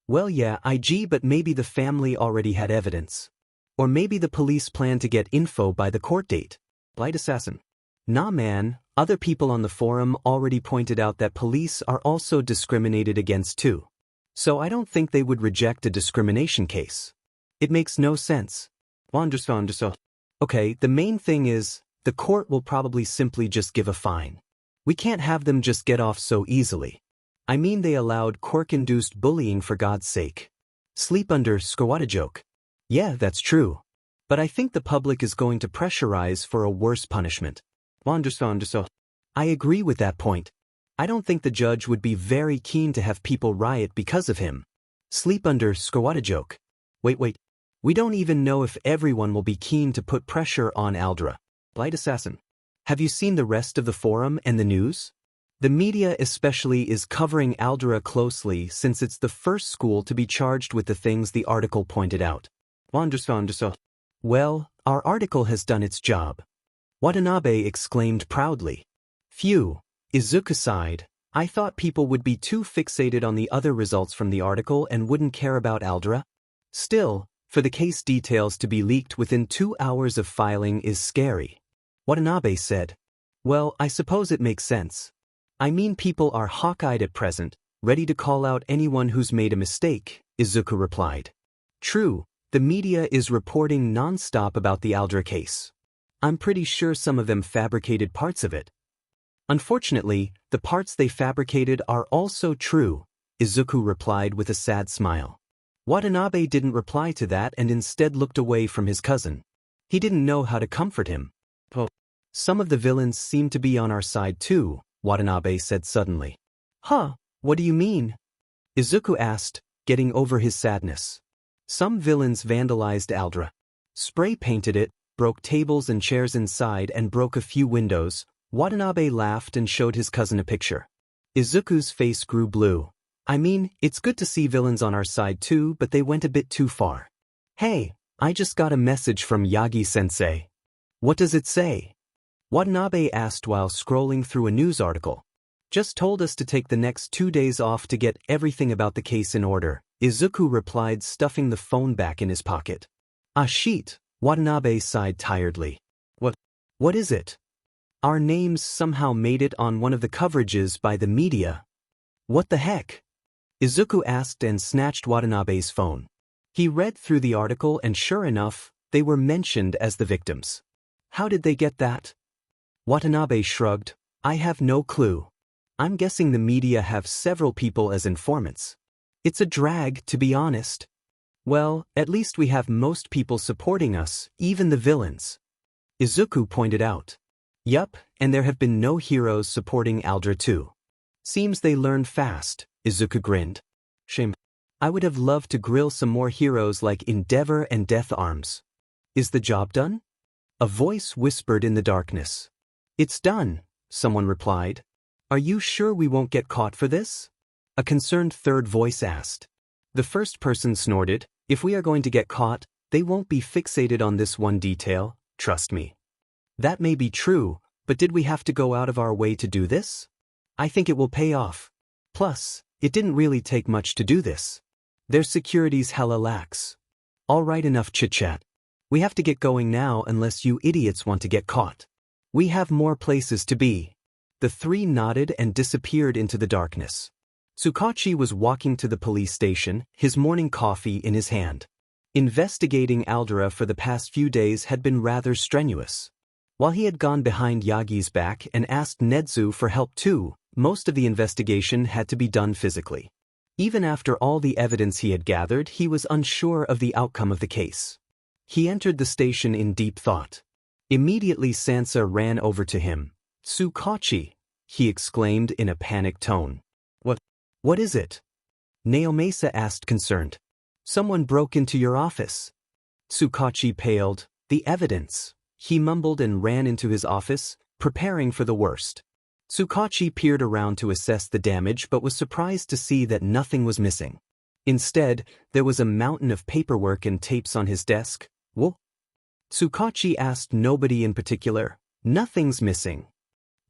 Well yeah, but maybe the family already had evidence. Or maybe the police plan to get info by the court date. Light assassin. Nah man, other people on the forum already pointed out that police are also discriminated against too. So I don't think they would reject a discrimination case. It makes no sense. Okay, the main thing is, the court will probably simply just give a fine. We can't have them just get off so easily. I mean, they allowed quirk-induced bullying for God's sake. Sleep under squatta joke. Yeah, that's true. But I think the public is going to pressurize for a worse punishment. I agree with that point. I don't think the judge would be very keen to have people riot because of him. Sleep under squatta joke. Wait. We don't even know if everyone will be keen to put pressure on Aldra. Light assassin. Have you seen the rest of the forum and the news? The media especially is covering Aldra closely since it's the first school to be charged with the things the article pointed out. Well, our article has done its job. Watanabe exclaimed proudly. Phew, Izuku sighed. I thought people would be too fixated on the other results from the article and wouldn't care about Aldra. Still, for the case details to be leaked within 2 hours of filing is scary. Watanabe said. Well, I suppose it makes sense. I mean, people are hawk-eyed at present, ready to call out anyone who's made a mistake, Izuku replied. True, the media is reporting non-stop about the Aldra case. I'm pretty sure some of them fabricated parts of it. Unfortunately, the parts they fabricated are also true, Izuku replied with a sad smile. Watanabe didn't reply to that and instead looked away from his cousin. He didn't know how to comfort him. Some of the villains seem to be on our side too, Watanabe said suddenly. Huh, what do you mean? Izuku asked, getting over his sadness. Some villains vandalized Aldra. Spray-painted it, broke tables and chairs inside and broke a few windows. Watanabe laughed and showed his cousin a picture. Izuku's face grew blue. I mean, it's good to see villains on our side too, but they went a bit too far. Hey, I just got a message from Yagi-sensei. What does it say? Watanabe asked while scrolling through a news article. Just told us to take the next 2 days off to get everything about the case in order, Izuku replied, stuffing the phone back in his pocket. Ah shit, Watanabe sighed tiredly. What is it? Our names somehow made it on one of the coverages by the media. What the heck? Izuku asked and snatched Watanabe's phone. He read through the article and sure enough, they were mentioned as the victims. How did they get that? Watanabe shrugged. I have no clue. I'm guessing the media have several people as informants. It's a drag, to be honest. Well, at least we have most people supporting us, even the villains. Izuku pointed out. Yup, and there have been no heroes supporting Aldra too. Seems they learned fast, Izuku grinned. Shame. I would have loved to grill some more heroes like Endeavor and Death Arms. Is the job done? A voice whispered in the darkness. It's done, someone replied. Are you sure we won't get caught for this? A concerned third voice asked. The first person snorted. If we are going to get caught, they won't be fixated on this one detail, trust me. That may be true, but did we have to go out of our way to do this? I think it will pay off. Plus, it didn't really take much to do this. Their security's hella lax. All right, enough chit-chat. We have to get going now unless you idiots want to get caught. We have more places to be. The three nodded and disappeared into the darkness. Tsukachi was walking to the police station, his morning coffee in his hand. Investigating Aldra for the past few days had been rather strenuous. While he had gone behind Yagi's back and asked Nezu for help too, most of the investigation had to be done physically. Even after all the evidence he had gathered, he was unsure of the outcome of the case. He entered the station in deep thought. Immediately Sansa ran over to him. Tsukachi, he exclaimed in a panicked tone. What is it? Naomasa asked concerned. Someone broke into your office. Tsukachi paled. The evidence. He mumbled and ran into his office, preparing for the worst. Tsukachi peered around to assess the damage but was surprised to see that nothing was missing. Instead, there was a mountain of paperwork and tapes on his desk. Whoa? Tsukachi asked nobody in particular. Nothing's missing.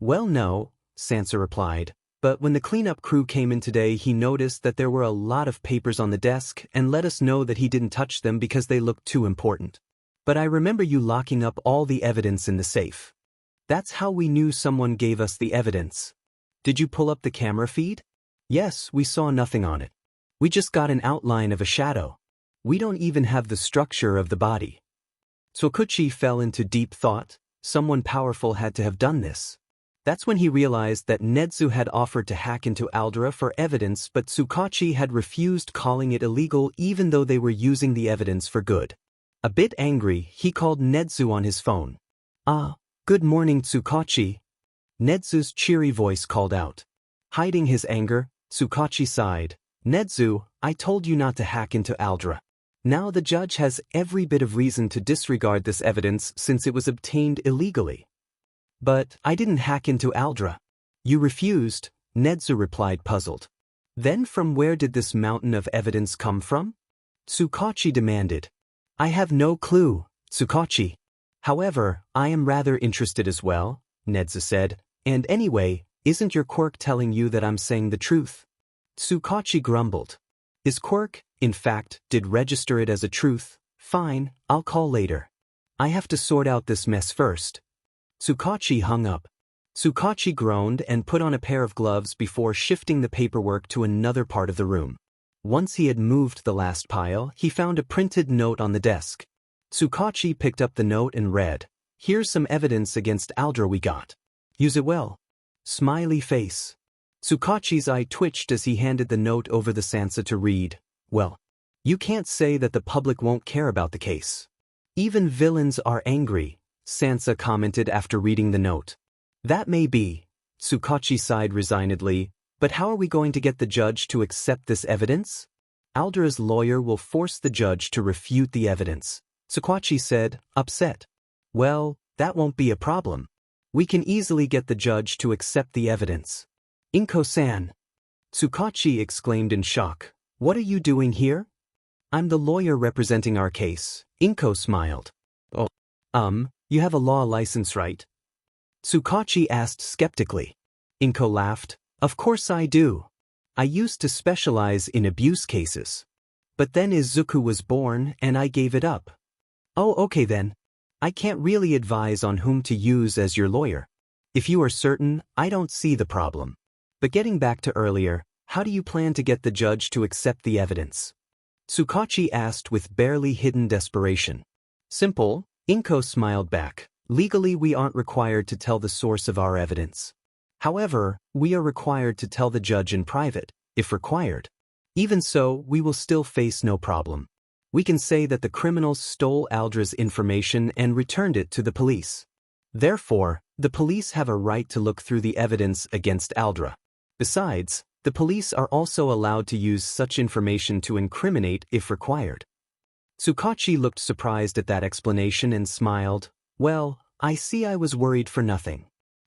Well, no, Sansa replied. But when the cleanup crew came in today, he noticed that there were a lot of papers on the desk and let us know that he didn't touch them because they looked too important. But I remember you locking up all the evidence in the safe. That's how we knew someone gave us the evidence. Did you pull up the camera feed? Yes, we saw nothing on it. We just got an outline of a shadow. We don't even have the structure of the body. Tsukachi fell into deep thought. Someone powerful had to have done this. That's when he realized that Nezu had offered to hack into Aldra for evidence, but Tsukachi had refused, calling it illegal even though they were using the evidence for good. A bit angry, he called Nezu on his phone. Good morning, Tsukachi. Nezu's cheery voice called out. Hiding his anger, Tsukachi sighed. Nezu, I told you not to hack into Aldra. Now the judge has every bit of reason to disregard this evidence since it was obtained illegally. But I didn't hack into Aldra. You refused, Nezu replied, puzzled. Then from where did this mountain of evidence come from? Tsukachi demanded. I have no clue, Tsukachi. However, I am rather interested as well, Nezu said. And anyway, isn't your Quirk telling you that I'm saying the truth? Tsukachi grumbled. His Quirk, in fact, did register it as a truth. Fine, I'll call later. I have to sort out this mess first. Tsukachi hung up. Tsukachi groaned and put on a pair of gloves before shifting the paperwork to another part of the room. Once he had moved the last pile, he found a printed note on the desk. Tsukachi picked up the note and read, Here's some evidence against Aldra we got. Use it well. Smiley face. Tsukachi's eye twitched as he handed the note over the Sansa to read. Well, you can't say that the public won't care about the case. Even villains are angry, Sansa commented after reading the note. That may be, Tsukachi sighed resignedly, but how are we going to get the judge to accept this evidence? Aldra's lawyer will force the judge to refute the evidence, Tsukachi said, upset. Well, that won't be a problem. We can easily get the judge to accept the evidence. Inko-san. Tsukachi exclaimed in shock. What are you doing here? I'm the lawyer representing our case, Inko smiled. Oh, you have a law license, right? Tsukachi asked skeptically. Inko laughed. Of course I do. I used to specialize in abuse cases. But then Izuku was born and I gave it up. Oh, okay then. I can't really advise on whom to use as your lawyer. If you are certain, I don't see the problem. But getting back to earlier, how do you plan to get the judge to accept the evidence? Tsukachi asked with barely hidden desperation. Simple, Inko smiled back. Legally we aren't required to tell the source of our evidence. However, we are required to tell the judge in private, if required. Even so, we will still face no problem. We can say that the criminals stole Aldra's information and returned it to the police. Therefore, the police have a right to look through the evidence against Aldra. Besides, the police are also allowed to use such information to incriminate if required. Tsukachi looked surprised at that explanation and smiled. Well, I see I was worried for nothing.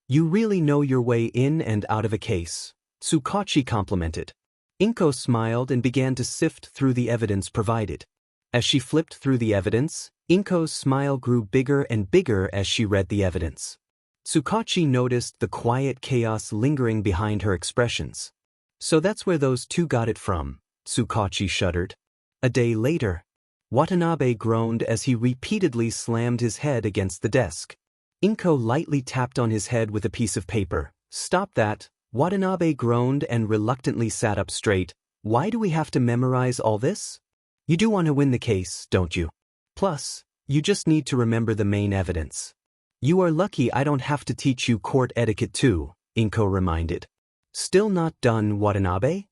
You really know your way in and out of a case, Tsukachi complimented. Inko smiled and began to sift through the evidence provided. As she flipped through the evidence, Inko's smile grew bigger and bigger as she read the evidence. Tsukachi noticed the quiet chaos lingering behind her expressions. So that's where those two got it from, Tsukachi shuddered. A day later, Watanabe groaned as he repeatedly slammed his head against the desk. Inko lightly tapped on his head with a piece of paper. Stop that, Watanabe groaned and reluctantly sat up straight. Why do we have to memorize all this? You do want to win the case, don't you? Plus, you just need to remember the main evidence. You are lucky I don't have to teach you court etiquette too, Inko reminded. Still not done, Watanabe?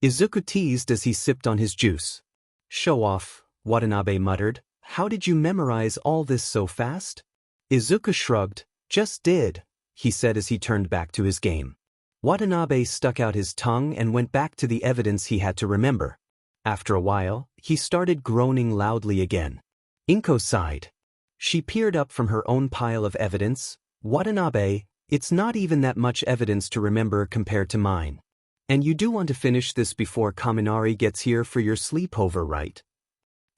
Izuku teased as he sipped on his juice. Show off, Watanabe muttered. How did you memorize all this so fast? Izuku shrugged. Just did, he said as he turned back to his game. Watanabe stuck out his tongue and went back to the evidence he had to remember. After a while, he started groaning loudly again. Inko sighed. She peered up from her own pile of evidence. Watanabe, it's not even that much evidence to remember compared to mine. And you do want to finish this before Kaminari gets here for your sleepover, right?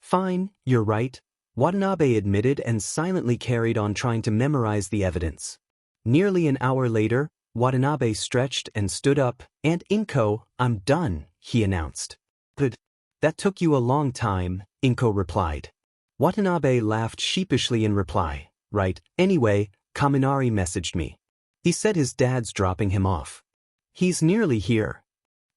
Fine, you're right, Watanabe admitted and silently carried on trying to memorize the evidence. Nearly an hour later, Watanabe stretched and stood up. Aunt Inko, I'm done, he announced. Good. That took you a long time, Inko replied. Watanabe laughed sheepishly in reply. Right, anyway, Kaminari messaged me. He said his dad's dropping him off. He's nearly here.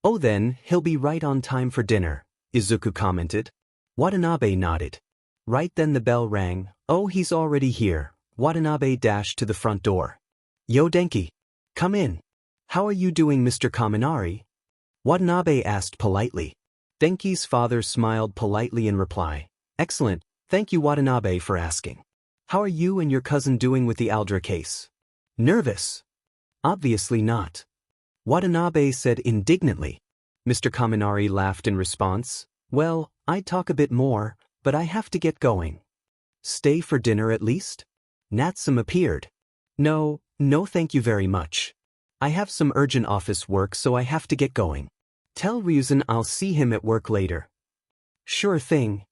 Oh then, he'll be right on time for dinner, Izuku commented. Watanabe nodded. Right then the bell rang. Oh, he's already here. Watanabe dashed to the front door. Yo Denki. Come in. How are you doing, Mr. Kaminari? Watanabe asked politely. Denki's father smiled politely in reply. Excellent, thank you Watanabe for asking. How are you and your cousin doing with the Aldra case? Nervous? Obviously not. Watanabe said indignantly. Mr. Kaminari laughed in response. Well, I'd talk a bit more, but I have to get going. Stay for dinner at least? Natsum appeared. No thank you very much. I have some urgent office work so I have to get going. Tell Ryuzen I'll see him at work later. Sure thing.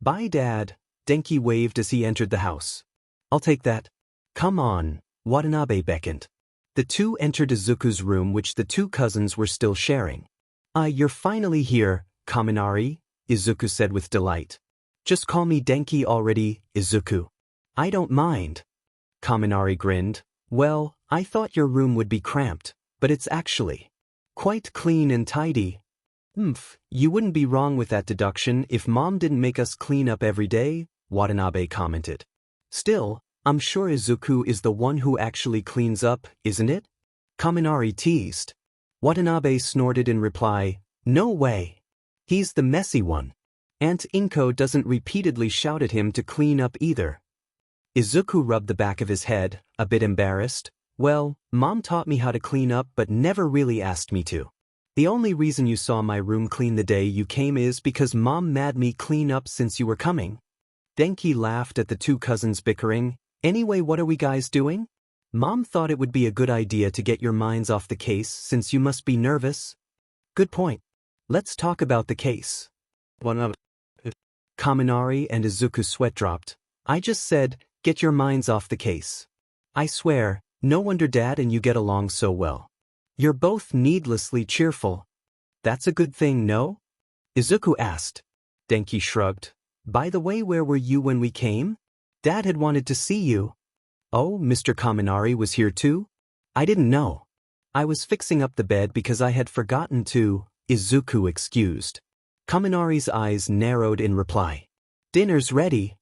Bye Dad, Denki waved as he entered the house. I'll take that. Come on, Watanabe beckoned. The two entered Izuku's room which the two cousins were still sharing. You're finally here, Kaminari, Izuku said with delight. Just call me Denki already, Izuku. I don't mind. Kaminari grinned. Well, I thought your room would be cramped, but it's actually quite clean and tidy. You wouldn't be wrong with that deduction if Mom didn't make us clean up every day, Watanabe commented. Still, I'm sure Izuku is the one who actually cleans up, isn't it? Kaminari teased. Watanabe snorted in reply, No way. He's the messy one. Aunt Inko doesn't repeatedly shout at him to clean up either. Izuku rubbed the back of his head, a bit embarrassed. Well, Mom taught me how to clean up but never really asked me to. The only reason you saw my room clean the day you came is because Mom made me clean up since you were coming. Denki laughed at the two cousins bickering. Anyway, what are we guys doing? Mom thought it would be a good idea to get your minds off the case since you must be nervous. Good point. Let's talk about the case. Kaminari and Izuku sweat dropped. I just said, get your minds off the case. I swear, no wonder Dad and you get along so well. You're both needlessly cheerful. That's a good thing, no? Izuku asked. Denki shrugged. By the way, where were you when we came? Dad had wanted to see you. Oh, Mr. Kaminari was here too? I didn't know. I was fixing up the bed because I had forgotten to, Izuku excused. Kaminari's eyes narrowed in reply. Dinner's ready.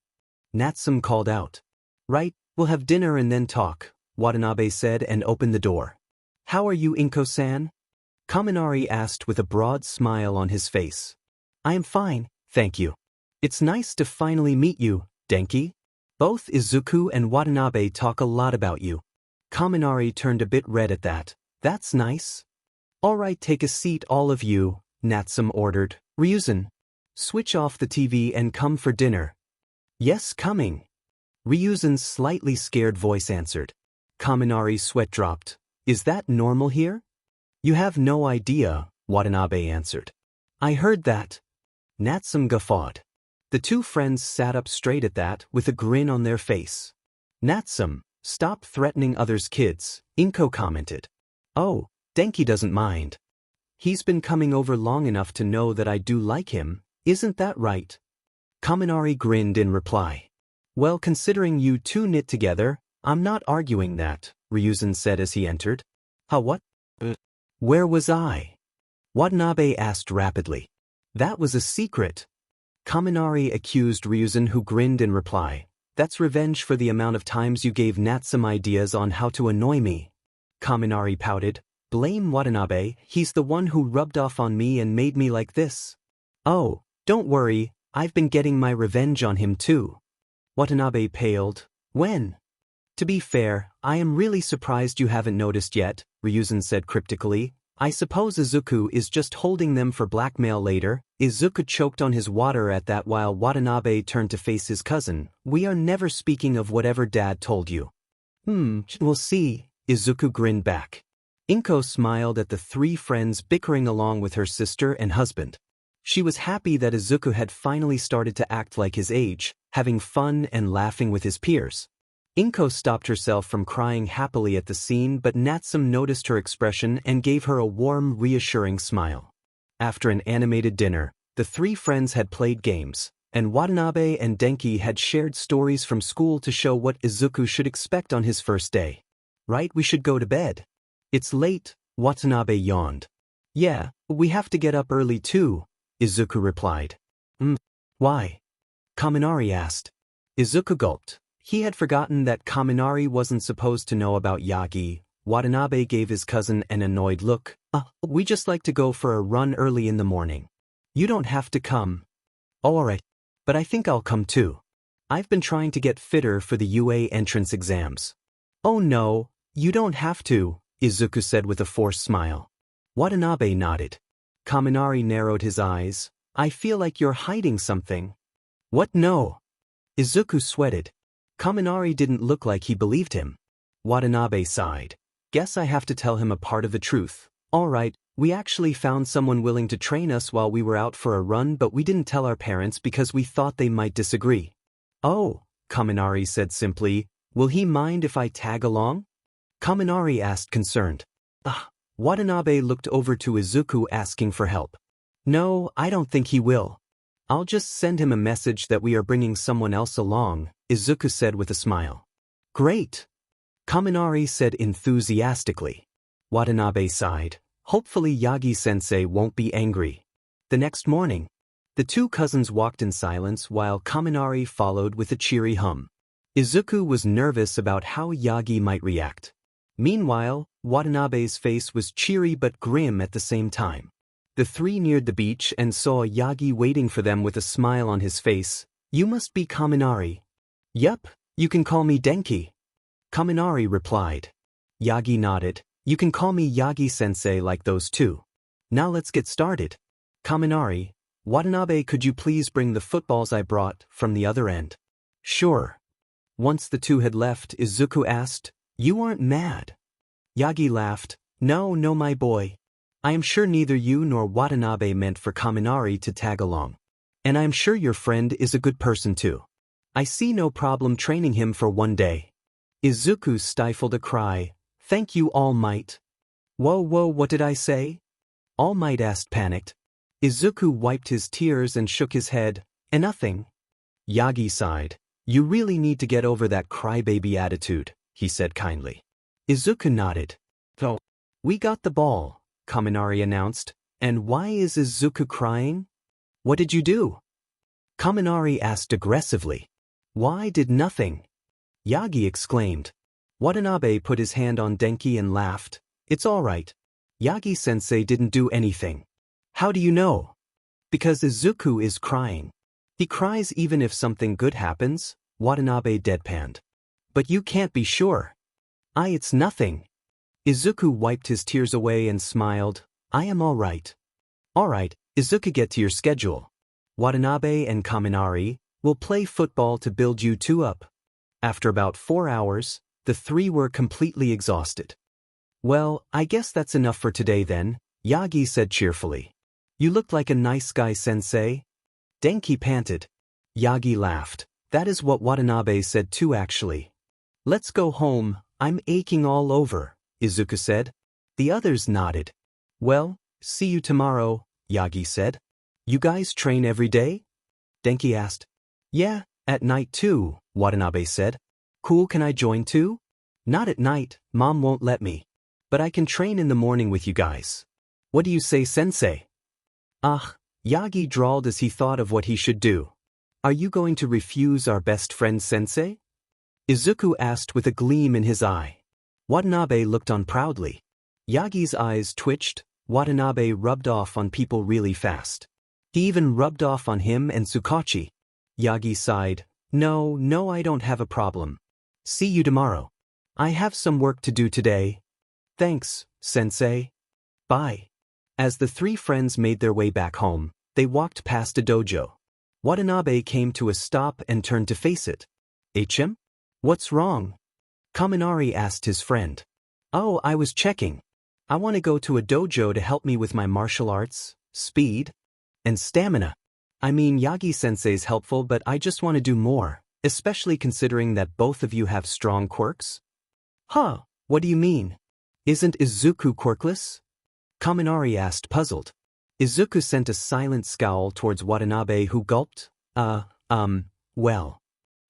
Natsum called out. Right, we'll have dinner and then talk, Watanabe said and opened the door. How are you, Inko-san? Kaminari asked with a broad smile on his face. I am fine, thank you. It's nice to finally meet you, Denki. Both Izuku and Watanabe talk a lot about you. Kaminari turned a bit red at that. That's nice. Alright, take a seat all of you, Natsum ordered. Ryuzen, switch off the TV and come for dinner. Yes, coming. Ryuzen's slightly scared voice answered. Kaminari's sweat dropped. Is that normal here? You have no idea, Watanabe answered. I heard that. Natsum guffawed. The two friends sat up straight at that with a grin on their face. Natsum, stop threatening others' kids, Inko commented. Oh, Denki doesn't mind. He's been coming over long enough to know that I do like him, isn't that right? Kaminari grinned in reply. Well, considering you two knit together, I'm not arguing that, Ryuzen said as he entered. Huh, what? Where was I? Watanabe asked rapidly. That was a secret. Kaminari accused Ryuzen, who grinned in reply. That's revenge for the amount of times you gave Natsum ideas on how to annoy me. Kaminari pouted. Blame Watanabe, he's the one who rubbed off on me and made me like this. Oh, don't worry, I've been getting my revenge on him too. Watanabe paled. When? To be fair, I am really surprised you haven't noticed yet, Ryuzen said cryptically. I suppose Izuku is just holding them for blackmail later. Izuku choked on his water at that while Watanabe turned to face his cousin. We are never speaking of whatever Dad told you. We'll see, Izuku grinned back. Inko smiled at the three friends bickering along with her sister and husband. She was happy that Izuku had finally started to act like his age, having fun and laughing with his peers. Inko stopped herself from crying happily at the scene, but Natsum noticed her expression and gave her a warm, reassuring smile. After an animated dinner, the three friends had played games, and Watanabe and Denki had shared stories from school to show what Izuku should expect on his first day. Right, we should go to bed. It's late, Watanabe yawned. Yeah, we have to get up early too, Izuku replied. Why? Kaminari asked. Izuku gulped. He had forgotten that Kaminari wasn't supposed to know about Yagi. Watanabe gave his cousin an annoyed look. We just like to go for a run early in the morning. You don't have to come. Oh, alright. But I think I'll come too. I've been trying to get fitter for the UA entrance exams. Oh no, you don't have to, Izuku said with a forced smile. Watanabe nodded. Kaminari narrowed his eyes. I feel like you're hiding something. What? No. Izuku sweated. Kaminari didn't look like he believed him. Watanabe sighed. Guess I have to tell him a part of the truth. Alright, we actually found someone willing to train us while we were out for a run, but we didn't tell our parents because we thought they might disagree. Oh, Kaminari said simply. Will he mind if I tag along? Kaminari asked concerned. Watanabe looked over to Izuku asking for help. No, I don't think he will. I'll just send him a message that we are bringing someone else along, Izuku said with a smile. Great. Kaminari said enthusiastically. Watanabe sighed. Hopefully Yagi-sensei won't be angry. The next morning, the two cousins walked in silence while Kaminari followed with a cheery hum. Izuku was nervous about how Yagi might react. Meanwhile, Watanabe's face was cheery but grim at the same time. The three neared the beach and saw Yagi waiting for them with a smile on his face. You must be Kaminari. Yup, you can call me Denki. Kaminari replied. Yagi nodded. You can call me Yagi-sensei like those two. Now let's get started. Kaminari, Watanabe, could you please bring the footballs I brought from the other end? Sure. Once the two had left, Izuku asked, You aren't mad? Yagi laughed. No, my boy. I am sure neither you nor Watanabe meant for Kaminari to tag along. And I am sure your friend is a good person too. I see no problem training him for one day. Izuku stifled a cry. Thank you, All Might. Whoa, what did I say? All Might asked panicked. Izuku wiped his tears and shook his head. Nothing. Yagi sighed. You really need to get over that crybaby attitude, he said kindly. Izuku nodded. Oh, we got the ball, Kaminari announced. And why is Izuku crying? What did you do? Kaminari asked aggressively. Why did nothing? Yagi exclaimed. Watanabe put his hand on Denki and laughed. It's all right. Yagi-sensei didn't do anything. How do you know? Because Izuku is crying. He cries even if something good happens. Watanabe deadpanned. But you can't be sure. It's nothing. Izuku wiped his tears away and smiled. I am all right. All right, Izuku, get to your schedule. Watanabe and Kaminari will play football to build you two up. After about 4 hours, the three were completely exhausted. Well, I guess that's enough for today then, Yagi said cheerfully. You look like a nice guy, sensei. Denki panted. Yagi laughed. That is what Watanabe said too actually. Let's go home, I'm aching all over, Izuku said. The others nodded. Well, see you tomorrow, Yagi said. You guys train every day? Denki asked. Yeah, at night too, Watanabe said. Cool, can I join too? Not at night, Mom won't let me. But I can train in the morning with you guys. What do you say, sensei? Yagi drawled as he thought of what he should do. Are you going to refuse our best friend sensei? Izuku asked with a gleam in his eye. Watanabe looked on proudly. Yagi's eyes twitched. Watanabe rubbed off on people really fast. He even rubbed off on him and Tsukachi. Yagi sighed. No, I don't have a problem. See you tomorrow. I have some work to do today. Thanks, sensei. Bye. As the three friends made their way back home, they walked past a dojo. Watanabe came to a stop and turned to face it. HM? What's wrong? Kaminari asked his friend. Oh, I was checking. I want to go to a dojo to help me with my martial arts, speed, and stamina. I mean, Yagi-sensei's helpful, but I just want to do more, especially considering that both of you have strong quirks. Huh, what do you mean? Isn't Izuku quirkless? Kaminari asked, puzzled. Izuku sent a silent scowl towards Watanabe, who gulped. Well.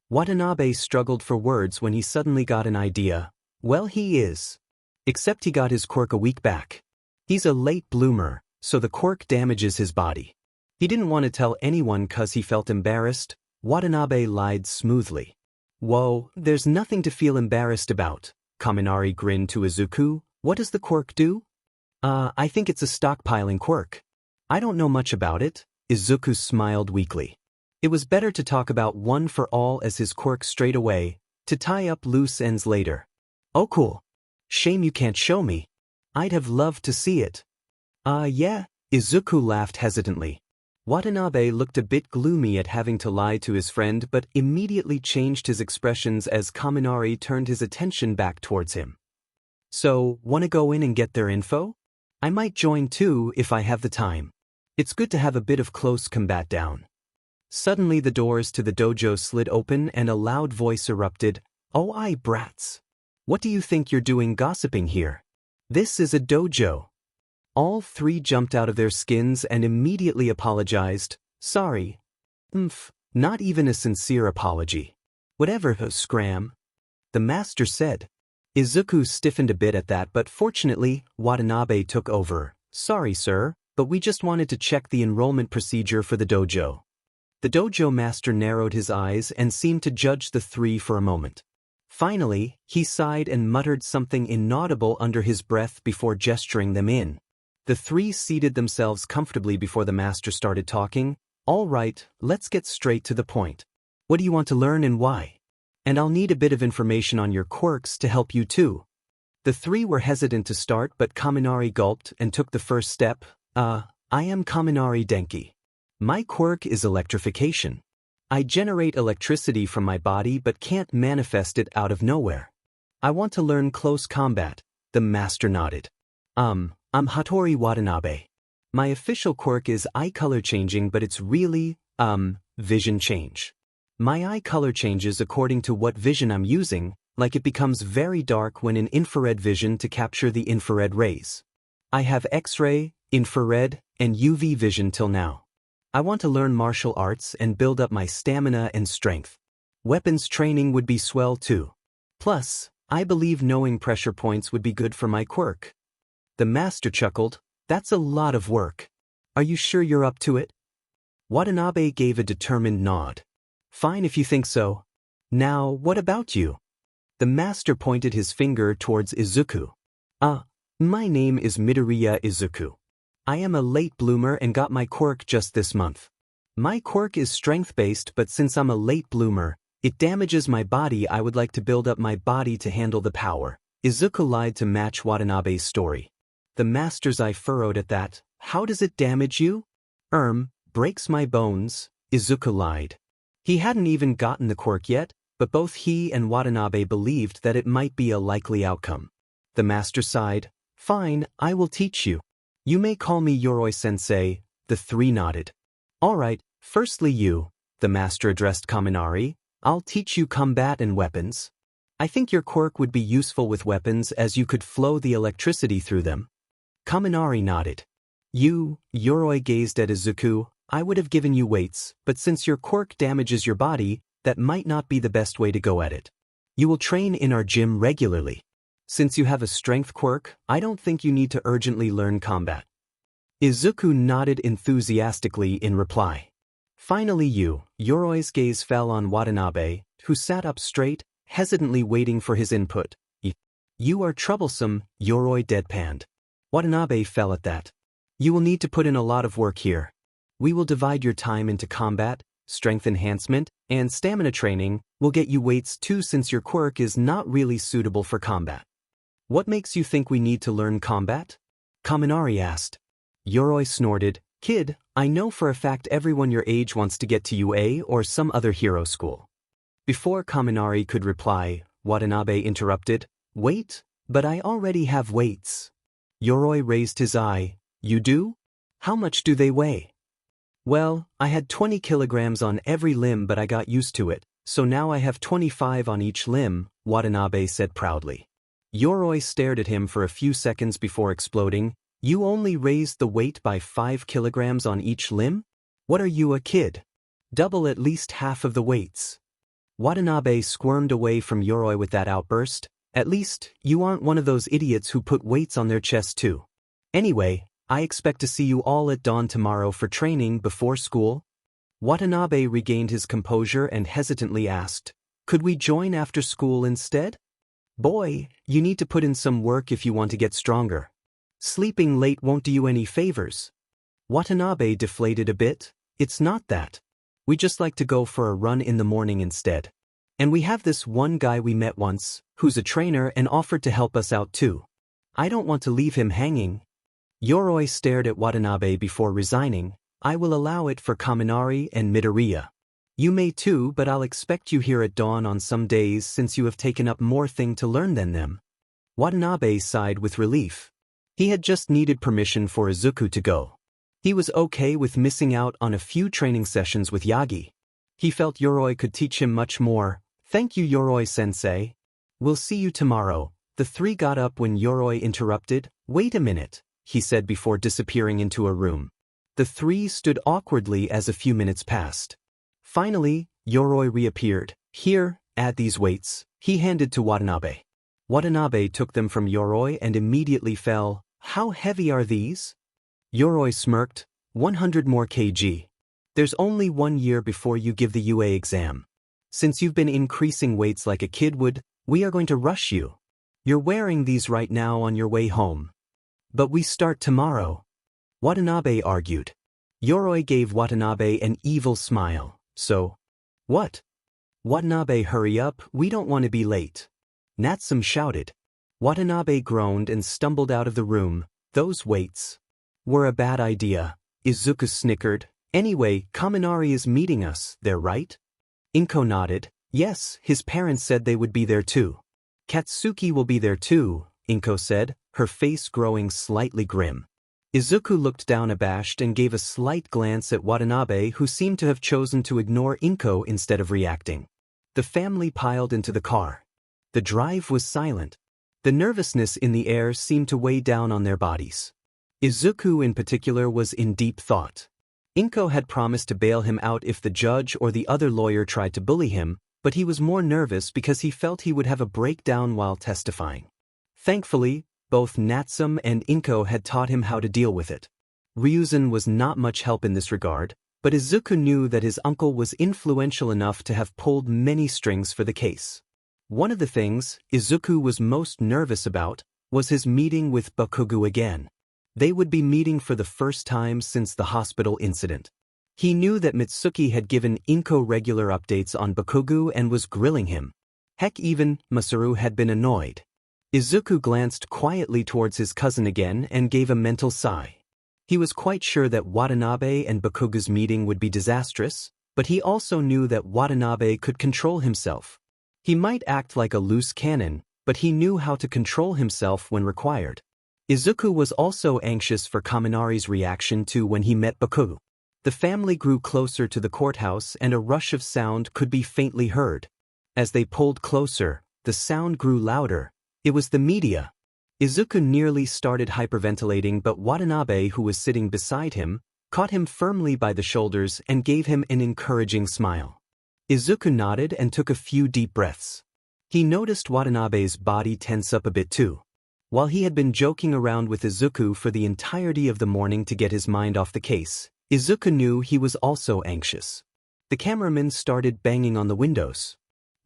Watanabe struggled for words when he suddenly got an idea. Well, he is. Except he got his quirk a week back. He's a late bloomer, so the quirk damages his body. He didn't want to tell anyone cause he felt embarrassed. Watanabe lied smoothly. Whoa, there's nothing to feel embarrassed about. Kaminari grinned to Izuku. What does the quirk do? I think it's a stockpiling quirk. I don't know much about it. Izuku smiled weakly. It was better to talk about one for all as his quirk straight away, to tie up loose ends later. Oh cool. Shame you can't show me. I'd have loved to see it. Yeah, Izuku laughed hesitantly. Watanabe looked a bit gloomy at having to lie to his friend but immediately changed his expressions as Kaminari turned his attention back towards him. So, wanna go in and get their info? I might join too if I have the time. It's good to have a bit of close combat down. Suddenly the doors to the dojo slid open and a loud voice erupted. Oh, brats. What do you think you're doing gossiping here? This is a dojo. All three jumped out of their skins and immediately apologized. Sorry. Not even a sincere apology. Whatever, scram. The master said. Izuku stiffened a bit at that, but fortunately, Watanabe took over. Sorry, sir, but we just wanted to check the enrollment procedure for the dojo. The dojo master narrowed his eyes and seemed to judge the three for a moment. Finally, he sighed and muttered something inaudible under his breath before gesturing them in. The three seated themselves comfortably before the master started talking. All right, let's get straight to the point. What do you want to learn and why? And I'll need a bit of information on your quirks to help you too. The three were hesitant to start, but Kaminari gulped and took the first step. I am Kaminari Denki. My quirk is electrification. I generate electricity from my body but can't manifest it out of nowhere. I want to learn close combat. The master nodded. I'm Hattori Watanabe. My official quirk is eye color changing, but it's really, vision change. My eye color changes according to what vision I'm using, like it becomes very dark when in infrared vision to capture the infrared rays. I have X-ray, infrared, and UV vision till now. I want to learn martial arts and build up my stamina and strength. Weapons training would be swell too. Plus, I believe knowing pressure points would be good for my quirk. The master chuckled. That's a lot of work. Are you sure you're up to it? Watanabe gave a determined nod. Fine if you think so. Now, what about you? The master pointed his finger towards Izuku. My name is Midoriya Izuku. I am a late bloomer and got my quirk just this month. My quirk is strength-based, but since I'm a late bloomer, It damages my body. I would like to build up my body to handle the power. Izuku lied to match Watanabe's story. The master's eye furrowed at that. How does it damage you? Breaks my bones, Izuku lied. He hadn't even gotten the quirk yet, but both he and Watanabe believed that it might be a likely outcome. The master sighed. Fine, I will teach you. You may call me Yoroi-sensei. The three nodded. Alright, firstly you, the master addressed Kaminari. I'll teach you combat and weapons. I think your quirk would be useful with weapons as you could flow the electricity through them. Kaminari nodded. You, Yoroi gazed at Izuku. I would have given you weights, but since your quirk damages your body, that might not be the best way to go at it. You will train in our gym regularly. Since you have a strength quirk, I don't think you need to urgently learn combat. Izuku nodded enthusiastically in reply. Finally Yoroi's gaze fell on Watanabe, who sat up straight, hesitantly waiting for his input. You are troublesome, Yoroi deadpanned. Watanabe fell at that. You will need to put in a lot of work here. We will divide your time into combat, strength enhancement, and stamina training. We'll get you weights too since your quirk is not really suitable for combat. What makes you think we need to learn combat? Kaminari asked. Yoroi snorted. Kid, I know for a fact everyone your age wants to get to UA or some other hero school. Before Kaminari could reply, Watanabe interrupted. Wait, but I already have weights. Yoroi raised his eye. You do? How much do they weigh? Well, I had 20 kilograms on every limb but I got used to it, so now I have 25 on each limb, Watanabe said proudly. Yoroi stared at him for a few seconds before exploding. You only raised the weight by 5 kilograms on each limb? What are you, a kid? Double at least half of the weights. Watanabe squirmed away from Yoroi with that outburst. At least, you aren't one of those idiots who put weights on their chest too. Anyway, I expect to see you all at dawn tomorrow for training before school. Watanabe regained his composure and hesitantly asked, could we join after school instead? Boy, you need to put in some work if you want to get stronger. Sleeping late won't do you any favors. Watanabe deflated a bit. It's not that. We just like to go for a run in the morning instead. And we have this one guy we met once, who's a trainer and offered to help us out too. I don't want to leave him hanging. Yoroi stared at Watanabe before resigning. I will allow it for Kaminari and Midoriya. You may too, but I'll expect you here at dawn on some days since you have taken up more thing to learn than them. Watanabe sighed with relief. He had just needed permission for Izuku to go. He was okay with missing out on a few training sessions with Yagi. He felt Yoroi could teach him much more. Thank you, Yoroi-sensei. We'll see you tomorrow. The three got up when Yoroi interrupted. Wait a minute, he said before disappearing into a room. The three stood awkwardly as a few minutes passed. Finally, Yoroi reappeared. Here, add these weights, he handed to Watanabe. Watanabe took them from Yoroi and immediately fell. How heavy are these? Yoroi smirked. 100 more kg. There's only 1 year before you give the UA exam. Since you've been increasing weights like a kid would, we are going to rush you. You're wearing these right now on your way home. But we start tomorrow. Watanabe argued. Yoroi gave Watanabe an evil smile. So? What? Watanabe, hurry up, we don't want to be late. Natsume shouted. Watanabe groaned and stumbled out of the room. Those weights were a bad idea. Izuku snickered. Anyway, Kaminari is meeting us, there, right? Inko nodded. Yes, his parents said they would be there too. Katsuki will be there too, Inko said, her face growing slightly grim. Izuku looked down abashed and gave a slight glance at Watanabe, who seemed to have chosen to ignore Inko instead of reacting. The family piled into the car. The drive was silent. The nervousness in the air seemed to weigh down on their bodies. Izuku in particular was in deep thought. Inko had promised to bail him out if the judge or the other lawyer tried to bully him, but he was more nervous because he felt he would have a breakdown while testifying. Thankfully, both Natsume and Inko had taught him how to deal with it. Ryuzen was not much help in this regard, but Izuku knew that his uncle was influential enough to have pulled many strings for the case. One of the things Izuku was most nervous about was his meeting with Bakugo again. They would be meeting for the first time since the hospital incident. He knew that Mitsuki had given Inko regular updates on Bakugo and was grilling him. Heck, even Masaru had been annoyed. Izuku glanced quietly towards his cousin again and gave a mental sigh. He was quite sure that Watanabe and Bakugo's meeting would be disastrous, but he also knew that Watanabe could control himself. He might act like a loose cannon, but he knew how to control himself when required. Izuku was also anxious for Kaminari's reaction to when he met Bakugo. The family grew closer to the courthouse and a rush of sound could be faintly heard. As they pulled closer, the sound grew louder. It was the media. Izuku nearly started hyperventilating, but Watanabe, who was sitting beside him, caught him firmly by the shoulders and gave him an encouraging smile. Izuku nodded and took a few deep breaths. He noticed Watanabe's body tense up a bit too. While he had been joking around with Izuku for the entirety of the morning to get his mind off the case, Izuku knew he was also anxious. The cameraman started banging on the windows.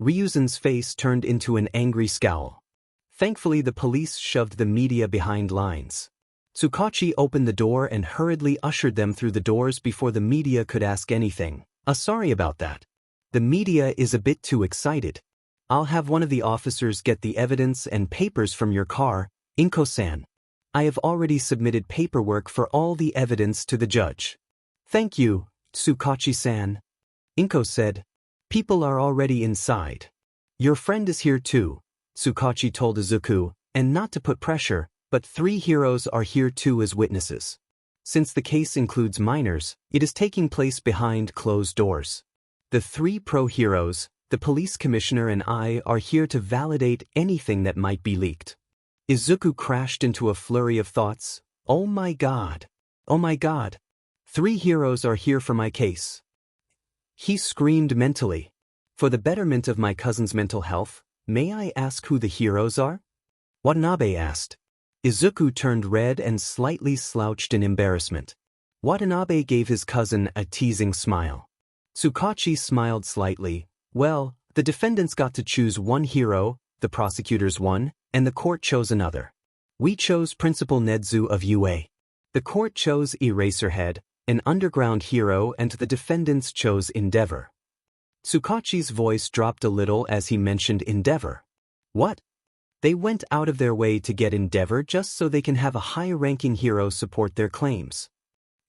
Ryuzen's face turned into an angry scowl. Thankfully, the police shoved the media behind lines. Tsukachi opened the door and hurriedly ushered them through the doors before the media could ask anything. Sorry about that. The media is a bit too excited. I'll have one of the officers get the evidence and papers from your car, Inko-san. I have already submitted paperwork for all the evidence to the judge. Thank you, Tsukachi-san. Inko said. People are already inside. Your friend is here too, Tsukachi told Izuku, and not to put pressure, but 3 heroes are here too as witnesses. Since the case includes minors, it is taking place behind closed doors. The 3 pro-heroes, the police commissioner and I are here to validate anything that might be leaked. Izuku crashed into a flurry of thoughts. Oh my god. Oh my god. 3 heroes are here for my case. He screamed mentally. For the betterment of my cousin's mental health, may I ask who the heroes are? Watanabe asked. Izuku turned red and slightly slouched in embarrassment. Watanabe gave his cousin a teasing smile. Tsukachi smiled slightly. Well, the defendants got to choose one hero, the prosecutors one, and the court chose another. We chose Principal Nedzu of UA. The court chose Eraserhead, an underground hero, and the defendants chose Endeavor. Tsukachi's voice dropped a little as he mentioned Endeavor. What? They went out of their way to get Endeavor just so they can have a high-ranking hero support their claims.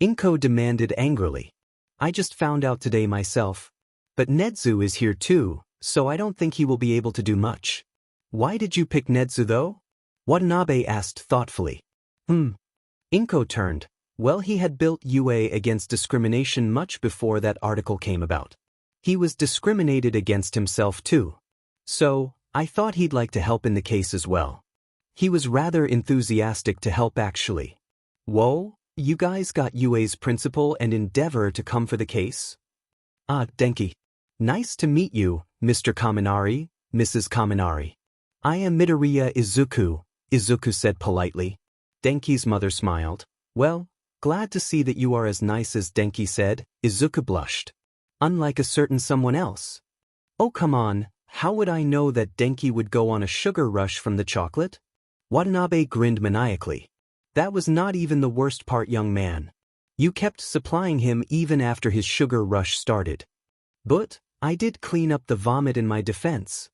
Inko demanded angrily. I just found out today myself. But Nedzu is here too, so I don't think he will be able to do much. Why did you pick Nedzu though? Watanabe asked thoughtfully. Inko turned. Well, he had built UA against discrimination much before that article came about. He was discriminated against himself too. So, I thought he'd like to help in the case as well. He was rather enthusiastic to help actually. Whoa, you guys got UA's principal and Endeavor to come for the case? Ah, Denki. Nice to meet you, Mr. Kaminari, Mrs. Kaminari. I am Midoriya Izuku, Izuku said politely. Denki's mother smiled. Well, glad to see that you are as nice as Denki said, Izuku blushed. Unlike a certain someone else. Oh come on, how would I know that Denki would go on a sugar rush from the chocolate? Watanabe grinned maniacally. That was not even the worst part, young man. You kept supplying him even after his sugar rush started. But, I did clean up the vomit in my defense.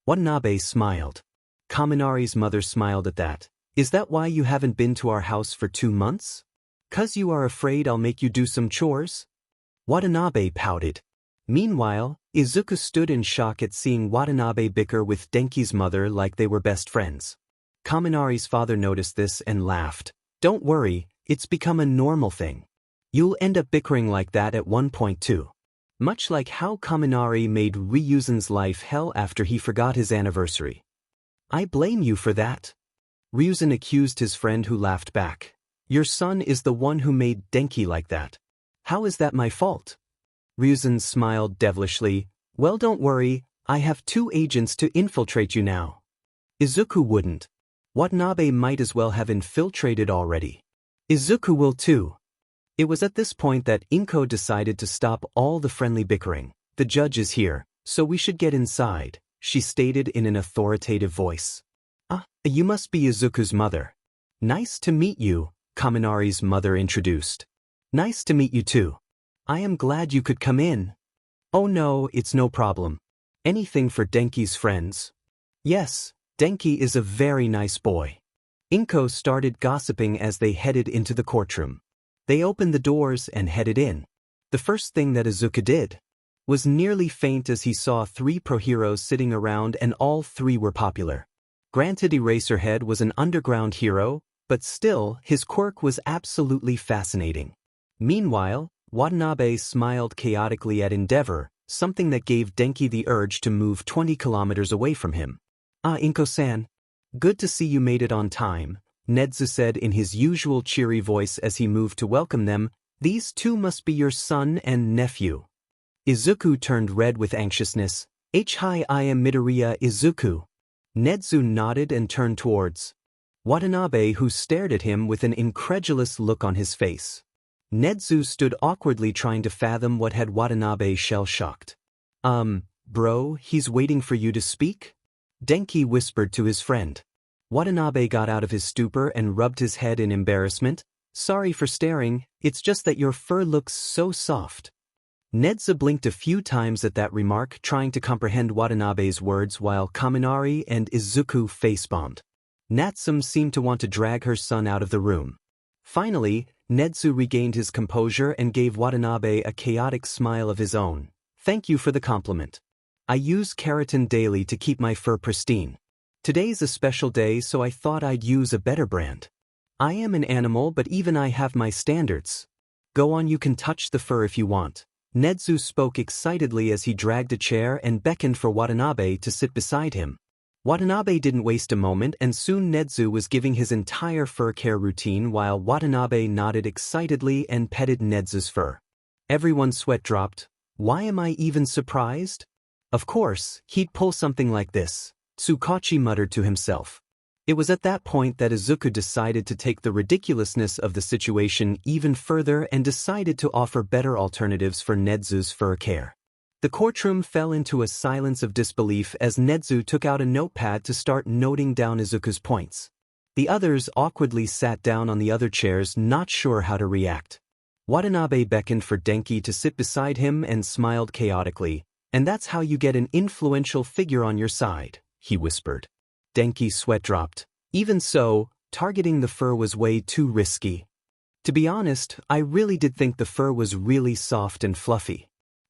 Watanabe smiled. Kaminari's mother smiled at that. Is that why you haven't been to our house for 2 months? 'Cause you are afraid I'll make you do some chores? Watanabe pouted. Meanwhile, Izuku stood in shock at seeing Watanabe bicker with Denki's mother like they were best friends. Kaminari's father noticed this and laughed. Don't worry, it's become a normal thing. You'll end up bickering like that at one point too. Much like how Kaminari made Ryuzen's life hell after he forgot his anniversary. I blame you for that. Ryuzen accused his friend, who laughed back. Your son is the one who made Denki like that. How is that my fault? Ryuzen smiled devilishly. Well, don't worry, I have 2 agents to infiltrate you now. Izuku wouldn't. Watanabe might as well have infiltrated already. Izuku will too. It was at this point that Inko decided to stop all the friendly bickering. The judge is here, so we should get inside, she stated in an authoritative voice. Ah, you must be Izuku's mother. Nice to meet you, Kaminari's mother introduced. Nice to meet you too. I am glad you could come in. Oh no, it's no problem. Anything for Denki's friends. Yes, Denki is a very nice boy. Inko started gossiping as they headed into the courtroom. They opened the doors and headed in. The first thing that Izuku did was nearly faint as he saw 3 pro-heroes sitting around, and all 3 were popular. Granted, Eraserhead was an underground hero, but still, his quirk was absolutely fascinating. Meanwhile, Watanabe smiled chaotically at Endeavor, something that gave Denki the urge to move 20 kilometers away from him. Ah, Inko-san. Good to see you made it on time, Nedzu said in his usual cheery voice as he moved to welcome them. These 2 must be your son and nephew. Izuku turned red with anxiousness. Hi, I am Midoriya Izuku. Nedzu nodded and turned towards Watanabe, who stared at him with an incredulous look on his face. Nedzu stood awkwardly trying to fathom what had Watanabe shell-shocked. Bro, he's waiting for you to speak? Denki whispered to his friend. Watanabe got out of his stupor and rubbed his head in embarrassment. Sorry for staring, it's just that your fur looks so soft. Nedzu blinked a few times at that remark, trying to comprehend Watanabe's words while Kaminari and Izuku face-bombed. Natsume seemed to want to drag her son out of the room. Finally, Nedzu regained his composure and gave Watanabe a chaotic smile of his own. Thank you for the compliment. I use keratin daily to keep my fur pristine. Today's a special day, so I thought I'd use a better brand. I am an animal, but even I have my standards. Go on, you can touch the fur if you want. Nedzu spoke excitedly as he dragged a chair and beckoned for Watanabe to sit beside him. Watanabe didn't waste a moment, and soon Nedzu was giving his entire fur care routine while Watanabe nodded excitedly and petted Nedzu's fur. Everyone's sweat dropped. Why am I even surprised? Of course, he'd pull something like this, Tsukachi muttered to himself. It was at that point that Izuku decided to take the ridiculousness of the situation even further and decided to offer better alternatives for Nedzu's fur care. The courtroom fell into a silence of disbelief as Nedzu took out a notepad to start noting down Izuku's points. The others awkwardly sat down on the other chairs, not sure how to react. Watanabe beckoned for Denki to sit beside him and smiled chaotically. And that's how you get an influential figure on your side, he whispered. Denki's sweat dropped. Even so, targeting the fur was way too risky. To be honest, I really did think the fur was really soft and fluffy.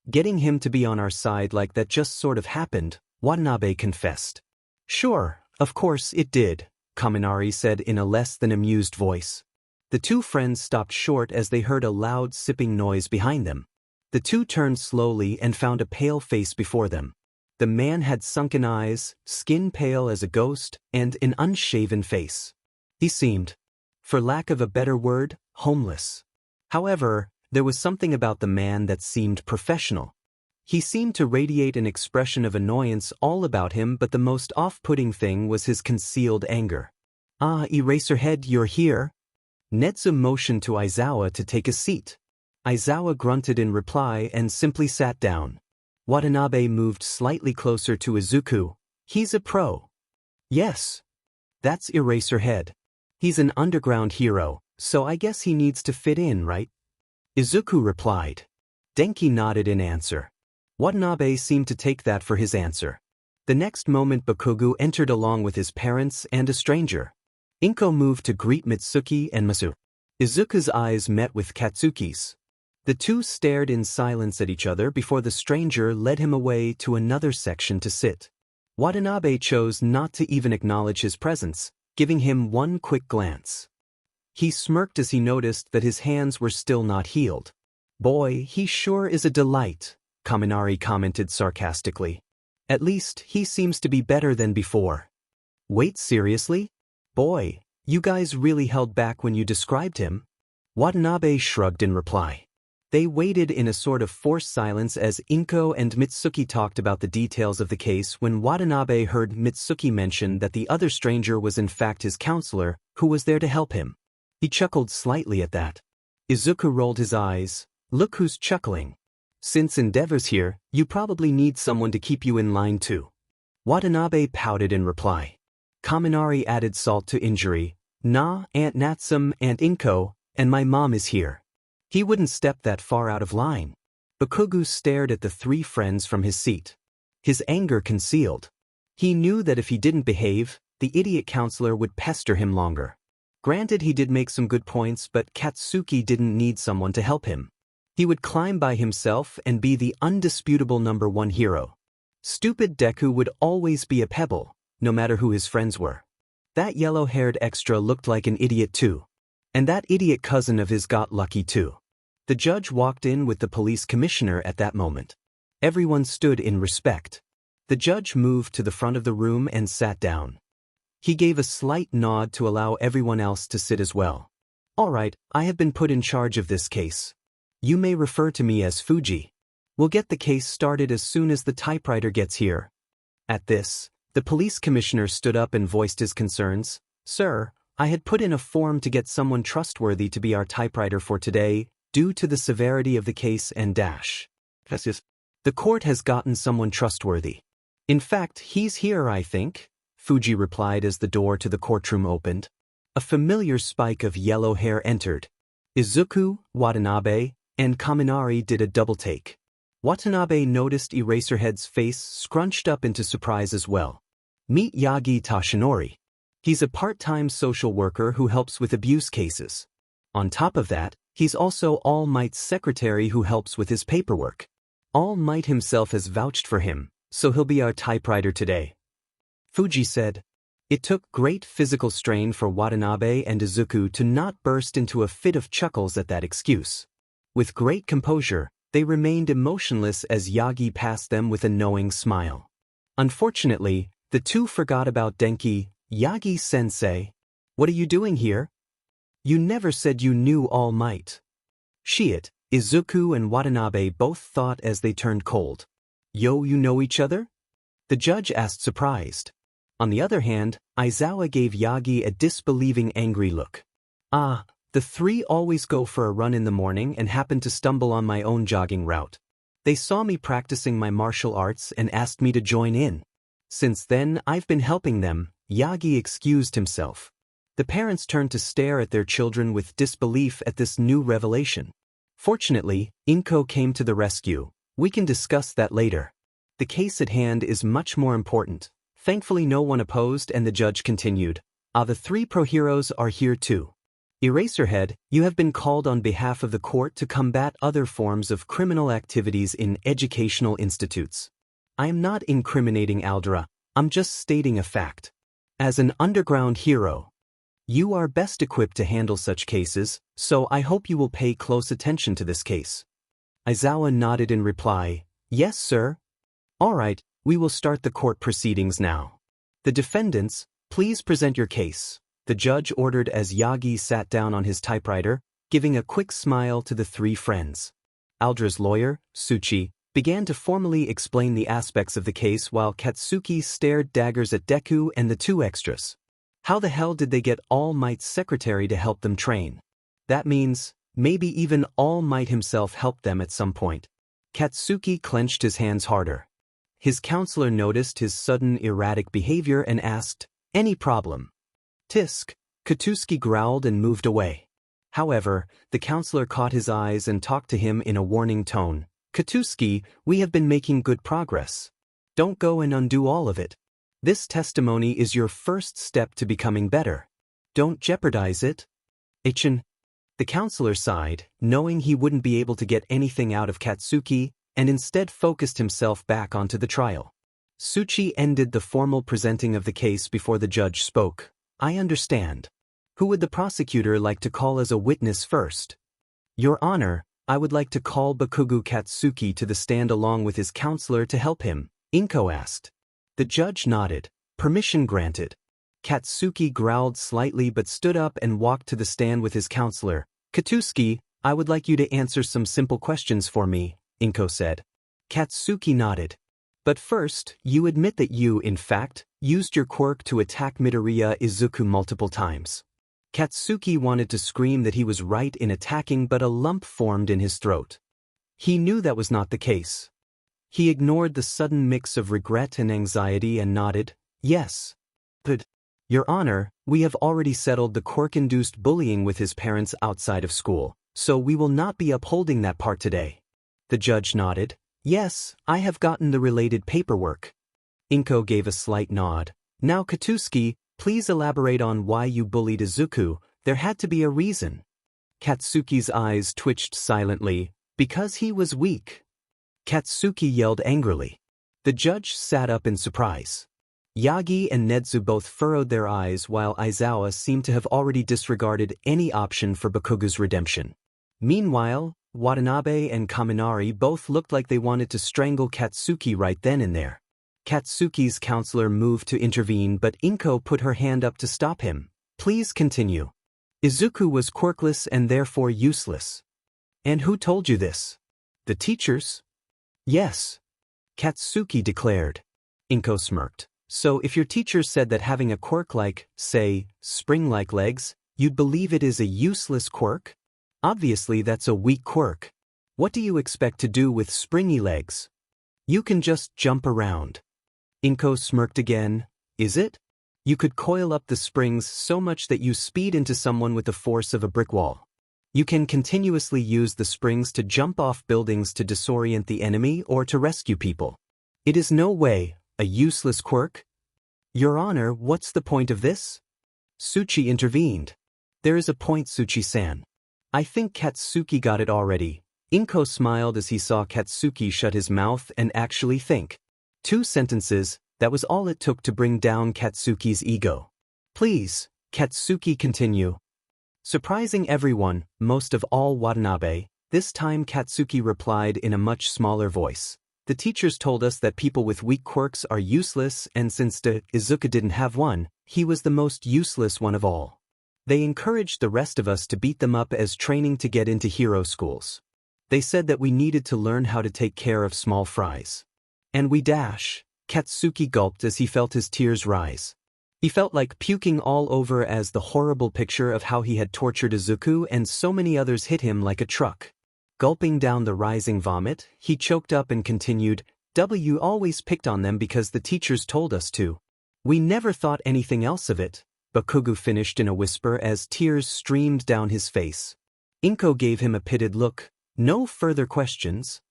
Getting him to be on our side like that just sort of happened, Watanabe confessed. Sure, of course it did, Kaminari said in a less than amused voice. The 2 friends stopped short as they heard a loud sipping noise behind them. The 2 turned slowly and found a pale face before them. The man had sunken eyes, skin pale as a ghost, and an unshaven face. He seemed, for lack of a better word, homeless. However, there was something about the man that seemed professional. He seemed to radiate an expression of annoyance all about him, but the most off-putting thing was his concealed anger. Ah, Eraserhead, you're here? Nedzu motioned to Aizawa to take a seat. Aizawa grunted in reply and simply sat down. Watanabe moved slightly closer to Izuku. He's a pro. Yes. That's Eraserhead. He's an underground hero, so I guess he needs to fit in, right? Izuku replied. Denki nodded in answer. Watanabe seemed to take that for his answer. The next moment Bakugo entered along with his parents and a stranger. Inko moved to greet Mitsuki and Masu. Izuku's eyes met with Katsuki's. The 2 stared in silence at each other before the stranger led him away to another section to sit. Watanabe chose not to even acknowledge his presence, giving him one quick glance. He smirked as he noticed that his hands were still not healed. Boy, he sure is a delight, Kaminari commented sarcastically. At least, he seems to be better than before. Wait, seriously? Boy, you guys really held back when you described him? Watanabe shrugged in reply. They waited in a sort of forced silence as Inko and Mitsuki talked about the details of the case when Watanabe heard Mitsuki mention that the other stranger was in fact his counselor, who was there to help him. He chuckled slightly at that. Izuku rolled his eyes. Look who's chuckling. Since Endeavor's here, you probably need someone to keep you in line too. Watanabe pouted in reply. Kaminari added salt to injury. Nah, Aunt Natsume, Aunt Inko, and my mom is here. He wouldn't step that far out of line. Bakugo stared at the three friends from his seat. His anger concealed. He knew that if he didn't behave, the idiot counselor would pester him longer. Granted, he did make some good points, but Katsuki didn't need someone to help him. He would climb by himself and be the undisputable #1 hero. Stupid Deku would always be a pebble, no matter who his friends were. That yellow-haired extra looked like an idiot too. And that idiot cousin of his got lucky too. The judge walked in with the police commissioner at that moment. Everyone stood in respect. The judge moved to the front of the room and sat down. He gave a slight nod to allow everyone else to sit as well. All right, I have been put in charge of this case. You may refer to me as Fuji. We'll get the case started as soon as the typewriter gets here. At this, the police commissioner stood up and voiced his concerns. Sir, I had put in a form to get someone trustworthy to be our typewriter for today, due to the severity of the case and dash. The court has gotten someone trustworthy. In fact, he's here, I think, Fuji replied as the door to the courtroom opened. A familiar spike of yellow hair entered. Izuku, Watanabe, and Kaminari did a double take. Watanabe noticed Eraserhead's face scrunched up into surprise as well. Meet Yagi Tashinori. He's a part-time social worker who helps with abuse cases. On top of that, he's also All Might's secretary who helps with his paperwork. All Might himself has vouched for him, so he'll be our typewriter today. Fuji said. It took great physical strain for Watanabe and Izuku to not burst into a fit of chuckles at that excuse. With great composure, they remained emotionless as Yagi passed them with a knowing smile. Unfortunately, the two forgot about Denki. Yagi-sensei, what are you doing here? You never said you knew All Might. Shiit, Izuku and Watanabe both thought as they turned cold. Yo, you know each other? The judge asked surprised. On the other hand, Aizawa gave Yagi a disbelieving angry look. Ah, the three always go for a run in the morning and happened to stumble on my own jogging route. They saw me practicing my martial arts and asked me to join in. Since then, I've been helping them. Yagi excused himself. The parents turned to stare at their children with disbelief at this new revelation. Fortunately, Inko came to the rescue. We can discuss that later. The case at hand is much more important. Thankfully no one opposed and the judge continued. The three pro-heroes are here too. Eraserhead, you have been called on behalf of the court to combat other forms of criminal activities in educational institutes. I am not incriminating Aldra, I'm just stating a fact. As an underground hero, you are best equipped to handle such cases, so I hope you will pay close attention to this case. Aizawa nodded in reply, yes, sir. All right, we will start the court proceedings now. The defendants, please present your case, the judge ordered as Yagi sat down on his typewriter, giving a quick smile to the three friends. Aldra's lawyer, Tsuchi, began to formally explain the aspects of the case while Katsuki stared daggers at Deku and the two extras. How the hell did they get All Might's secretary to help them train? That means, maybe even All Might himself helped them at some point. Katsuki clenched his hands harder. His counselor noticed his sudden erratic behavior and asked, any problem? Tisk, Katsuki growled and moved away. However, the counselor caught his eyes and talked to him in a warning tone. Katsuki, we have been making good progress. Don't go and undo all of it. This testimony is your first step to becoming better. Don't jeopardize it. Ichin. The counselor sighed, knowing he wouldn't be able to get anything out of Katsuki, and instead focused himself back onto the trial. Tsuchi ended the formal presenting of the case before the judge spoke. I understand. Who would the prosecutor like to call as a witness first? Your Honor, I would like to call Bakugo Katsuki to the stand along with his counselor to help him, Inko asked. The judge nodded. Permission granted. Katsuki growled slightly but stood up and walked to the stand with his counselor. Katsuki, I would like you to answer some simple questions for me, Inko said. Katsuki nodded. But first, you admit that you, in fact, used your quirk to attack Midoriya Izuku multiple times. Katsuki wanted to scream that he was right in attacking, but a lump formed in his throat. He knew that was not the case. He ignored the sudden mix of regret and anxiety and nodded, yes. But, Your Honor, we have already settled the quirk-induced bullying with his parents outside of school, So we will not be upholding that part today. The judge nodded. Yes, I have gotten the related paperwork. Inko gave a slight nod. Now Katsuki, please elaborate on why you bullied Izuku. There had to be a reason. Katsuki's eyes twitched silently. Because he was weak. Katsuki yelled angrily. The judge sat up in surprise. Yagi and Nedzu both furrowed their eyes while Aizawa seemed to have already disregarded any option for Bakugu's redemption. Meanwhile, Watanabe and Kaminari both looked like they wanted to strangle Katsuki right then and there. Katsuki's counselor moved to intervene, but Inko put her hand up to stop him. Please continue. Izuku was quirkless and therefore useless. And who told you this? The teachers? Yes. Katsuki declared. Inko smirked. So if your teacher said that having a quirk like, say, spring-like legs, you'd believe it is a useless quirk? Obviously that's a weak quirk. What do you expect to do with springy legs? You can just jump around. Inko smirked again. Is it? You could coil up the springs so much that you speed into someone with the force of a brick wall. You can continuously use the springs to jump off buildings to disorient the enemy or to rescue people. It is no way a useless quirk. Your Honor, what's the point of this? Tsuchi intervened. There is a point, Tsuchi-san. I think Katsuki got it already. Inko smiled as he saw Katsuki shut his mouth and actually think. 2 sentences, that was all it took to bring down Katsuki's ego. Please, Katsuki, continue. Surprising everyone, most of all Watanabe, this time Katsuki replied in a much smaller voice. The teachers told us that people with weak quirks are useless, and since Izuku didn't have one, he was the most useless one of all. They encouraged the rest of us to beat them up as training to get into hero schools. They said that we needed to learn how to take care of small fries. And we dash. Katsuki gulped as he felt his tears rise. He felt like puking all over as the horrible picture of how he had tortured Izuku and so many others hit him like a truck. Gulping down the rising vomit, he choked up and continued, "W always picked on them because the teachers told us to. We never thought anything else of it," Bakugu finished in a whisper as tears streamed down his face. Inko gave him a pitted look. No further questions?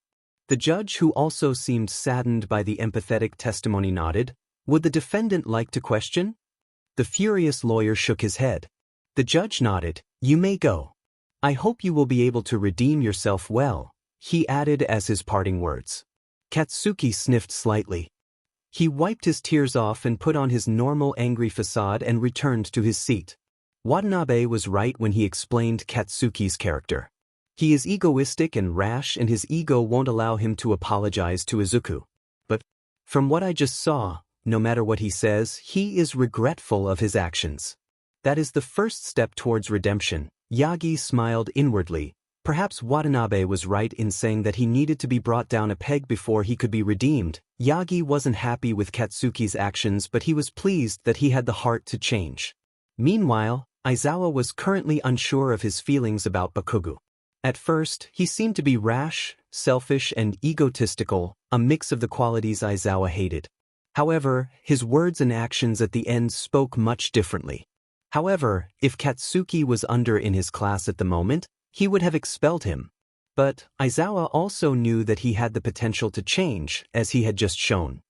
The judge, who also seemed saddened by the empathetic testimony, nodded. Would the defendant like to question? The furious lawyer shook his head. The judge nodded. You may go. I hope you will be able to redeem yourself well, he added as his parting words. Katsuki sniffed slightly. He wiped his tears off and put on his normal angry facade and returned to his seat. Watanabe was right when he explained Katsuki's character. He is egoistic and rash, and his ego won't allow him to apologize to Izuku. But, from what I just saw, no matter what he says, he is regretful of his actions. That is the first step towards redemption. Yagi smiled inwardly. Perhaps Watanabe was right in saying that he needed to be brought down a peg before he could be redeemed. Yagi wasn't happy with Katsuki's actions, but he was pleased that he had the heart to change. Meanwhile, Aizawa was currently unsure of his feelings about Bakugu. At first, he seemed to be rash, selfish, and egotistical, a mix of the qualities Aizawa hated. However, his words and actions at the end spoke much differently. However, if Katsuki was in his class at the moment, he would have expelled him. But Aizawa also knew that he had the potential to change, as he had just shown.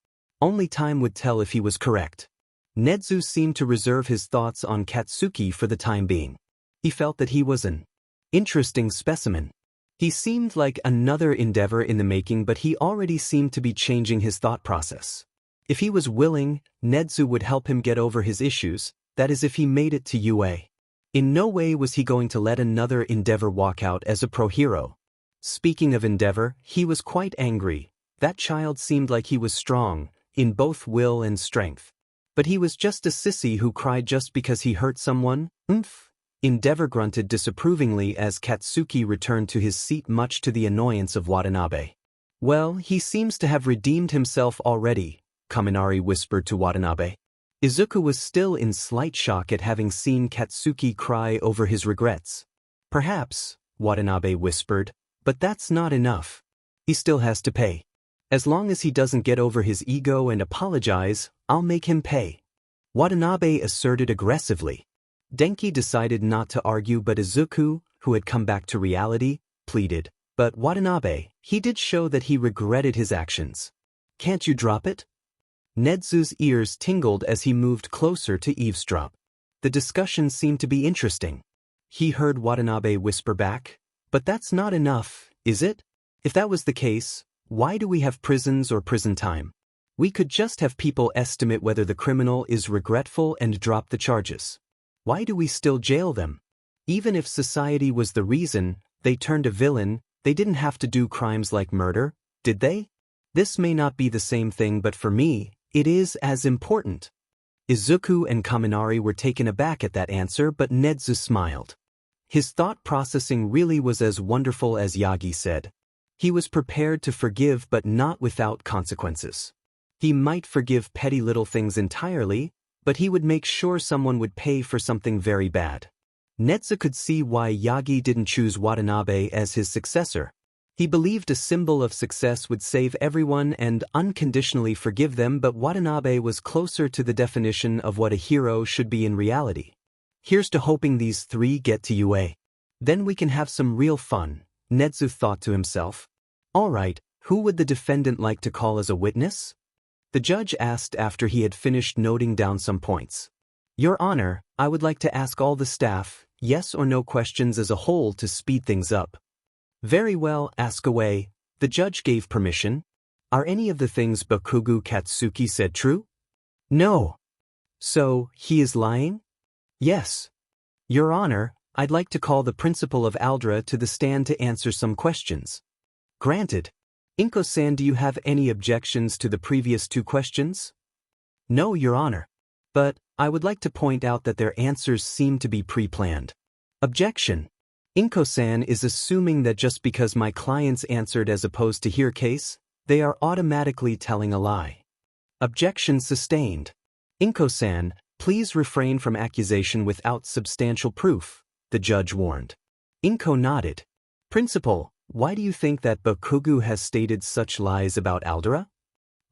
Only time would tell if he was correct. Nedzu seemed to reserve his thoughts on Katsuki for the time being. He felt that he was an interesting specimen. He seemed like another endeavor in the making, but he already seemed to be changing his thought process. If he was willing, Nedzu would help him get over his issues, that is if he made it to UA. In no way was he going to let another endeavor walk out as a pro-hero. Speaking of endeavor, he was quite angry. That child seemed like he was strong, in both will and strength. But he was just a sissy who cried just because he hurt someone. Endeavor grunted disapprovingly as Katsuki returned to his seat, much to the annoyance of Watanabe. Well, he seems to have redeemed himself already, Kaminari whispered to Watanabe. Izuku was still in slight shock at having seen Katsuki cry over his regrets. Perhaps, Watanabe whispered, but that's not enough. He still has to pay. As long as he doesn't get over his ego and apologize, I'll make him pay. Watanabe asserted aggressively. Denki decided not to argue, but Izuku, who had come back to reality, pleaded. But Watanabe, he did show that he regretted his actions. Can't you drop it? Nedzu's ears tingled as he moved closer to eavesdrop. The discussion seemed to be interesting. He heard Watanabe whisper back, "But that's not enough, is it? If that was the case, why do we have prisons or prison time? We could just have people estimate whether the criminal is regretful and drop the charges. Why do we still jail them? Even if society was the reason they turned a villain, they didn't have to do crimes like murder, did they? This may not be the same thing, but for me, it is as important." Izuku and Kaminari were taken aback at that answer, but Nedzu smiled. His thought processing really was as wonderful as Yagi said. He was prepared to forgive, but not without consequences. He might forgive petty little things entirely, but he would make sure someone would pay for something very bad. Nedzu could see why Yagi didn't choose Watanabe as his successor. He believed a symbol of success would save everyone and unconditionally forgive them, but Watanabe was closer to the definition of what a hero should be in reality. Here's to hoping these three get to UA. Then we can have some real fun, Nedzu thought to himself. All right, who would the defendant like to call as a witness? The judge asked after he had finished noting down some points. Your Honor, I would like to ask all the staff, yes or no questions as a whole to speed things up. Very well, ask away. The judge gave permission. Are any of the things Bakugo Katsuki said true? No. So, he is lying? Yes. Your Honor, I'd like to call the principal of Aldra to the stand to answer some questions. Granted. Inko-san, do you have any objections to the previous two questions? No, Your Honor. But, I would like to point out that their answers seem to be pre-planned. Objection. Inko-san is assuming that just because my clients answered as opposed to here case, they are automatically telling a lie. Objection sustained. Inko-san, please refrain from accusation without substantial proof, the judge warned. Inko nodded. Principal, why do you think that Bakugo has stated such lies about Aldera?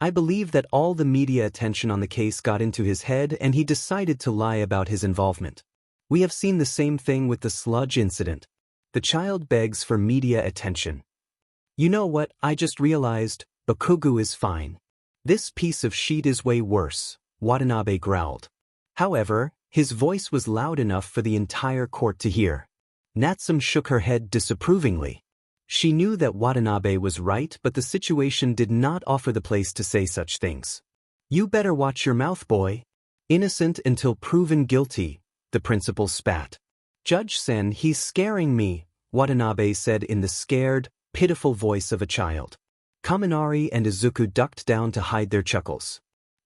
I believe that all the media attention on the case got into his head and he decided to lie about his involvement. We have seen the same thing with the sludge incident. The child begs for media attention. You know what, I just realized, Bakugo is fine. This piece of shit is way worse, Watanabe growled. However, his voice was loud enough for the entire court to hear. Natsume shook her head disapprovingly. She knew that Watanabe was right, but the situation did not offer the place to say such things. You better watch your mouth, boy. Innocent until proven guilty, the principal spat. Judge-sen, he's scaring me, Watanabe said in the scared, pitiful voice of a child. Kaminari and Izuku ducked down to hide their chuckles.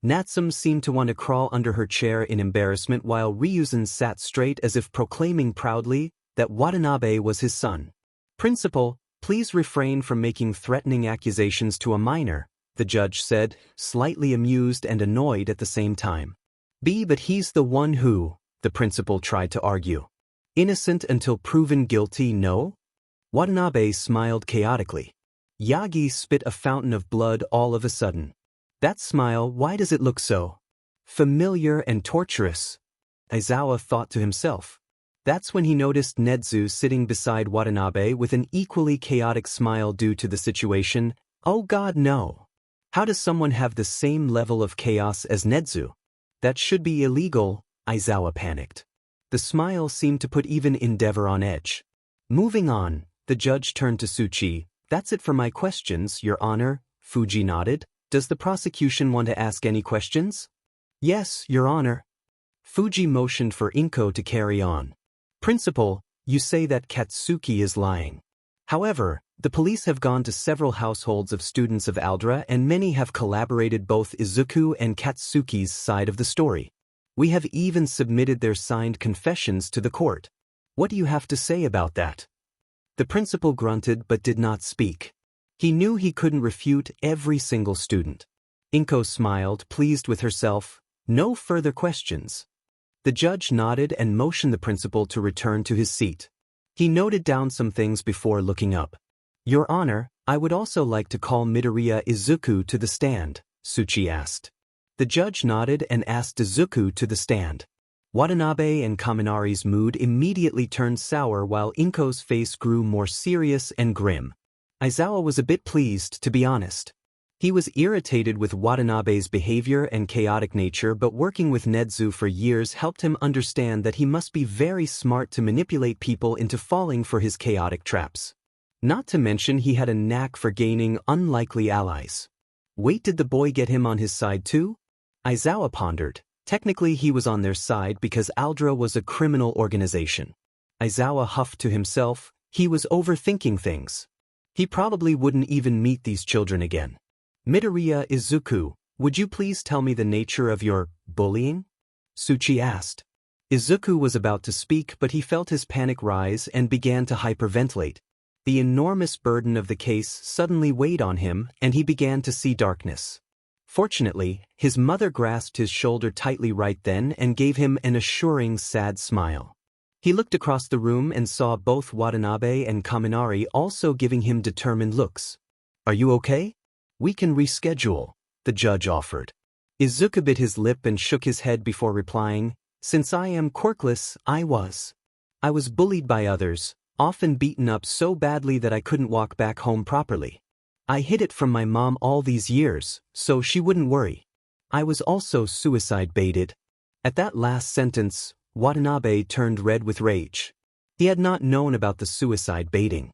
Natsume seemed to want to crawl under her chair in embarrassment while Ryuzen sat straight as if proclaiming proudly that Watanabe was his son. Principal, please refrain from making threatening accusations to a minor, the judge said, slightly amused and annoyed at the same time. But he's the one who, the principal tried to argue. Innocent until proven guilty, no? Watanabe smiled chaotically. Yagi spit a fountain of blood all of a sudden. That smile, why does it look so familiar and torturous? Aizawa thought to himself. That's when he noticed Nedzu sitting beside Watanabe with an equally chaotic smile due to the situation. Oh God, no. How does someone have the same level of chaos as Nedzu? That should be illegal, Aizawa panicked. The smile seemed to put even Endeavor on edge. Moving on, the judge turned to Tsuchi. That's it for my questions, Your Honor, Fuji nodded. Does the prosecution want to ask any questions? Yes, Your Honor. Fuji motioned for Inko to carry on. Principal, you say that Katsuki is lying. However, the police have gone to several households of students of Aldera and many have collaborated both Izuku and Katsuki's side of the story. We have even submitted their signed confessions to the court. What do you have to say about that? The principal grunted but did not speak. He knew he couldn't refute every single student. Inko smiled, pleased with herself. No further questions. The judge nodded and motioned the principal to return to his seat. He noted down some things before looking up. Your Honor, I would also like to call Midoriya Izuku to the stand, Tsuchi asked. The judge nodded and asked Izuku to the stand. Watanabe and Kaminari's mood immediately turned sour while Inko's face grew more serious and grim. Aizawa was a bit pleased, to be honest. He was irritated with Watanabe's behavior and chaotic nature, but working with Nezu for years helped him understand that he must be very smart to manipulate people into falling for his chaotic traps. Not to mention he had a knack for gaining unlikely allies. Wait, did the boy get him on his side too? Aizawa pondered. Technically he was on their side because Aldra was a criminal organization. Aizawa huffed to himself, he was overthinking things. He probably wouldn't even meet these children again. Midoriya Izuku, would you please tell me the nature of your bullying? Tsuchi asked. Izuku was about to speak, but he felt his panic rise and began to hyperventilate. The enormous burden of the case suddenly weighed on him, and he began to see darkness. Fortunately, his mother grasped his shoulder tightly right then and gave him an assuring, sad smile. He looked across the room and saw both Watanabe and Kaminari also giving him determined looks. Are you okay? We can reschedule, the judge offered. Izuku bit his lip and shook his head before replying, since I am quirkless, I was bullied by others, often beaten up so badly that I couldn't walk back home properly. I hid it from my mom all these years, so she wouldn't worry. I was also suicide-baited. At that last sentence, Watanabe turned red with rage. He had not known about the suicide baiting.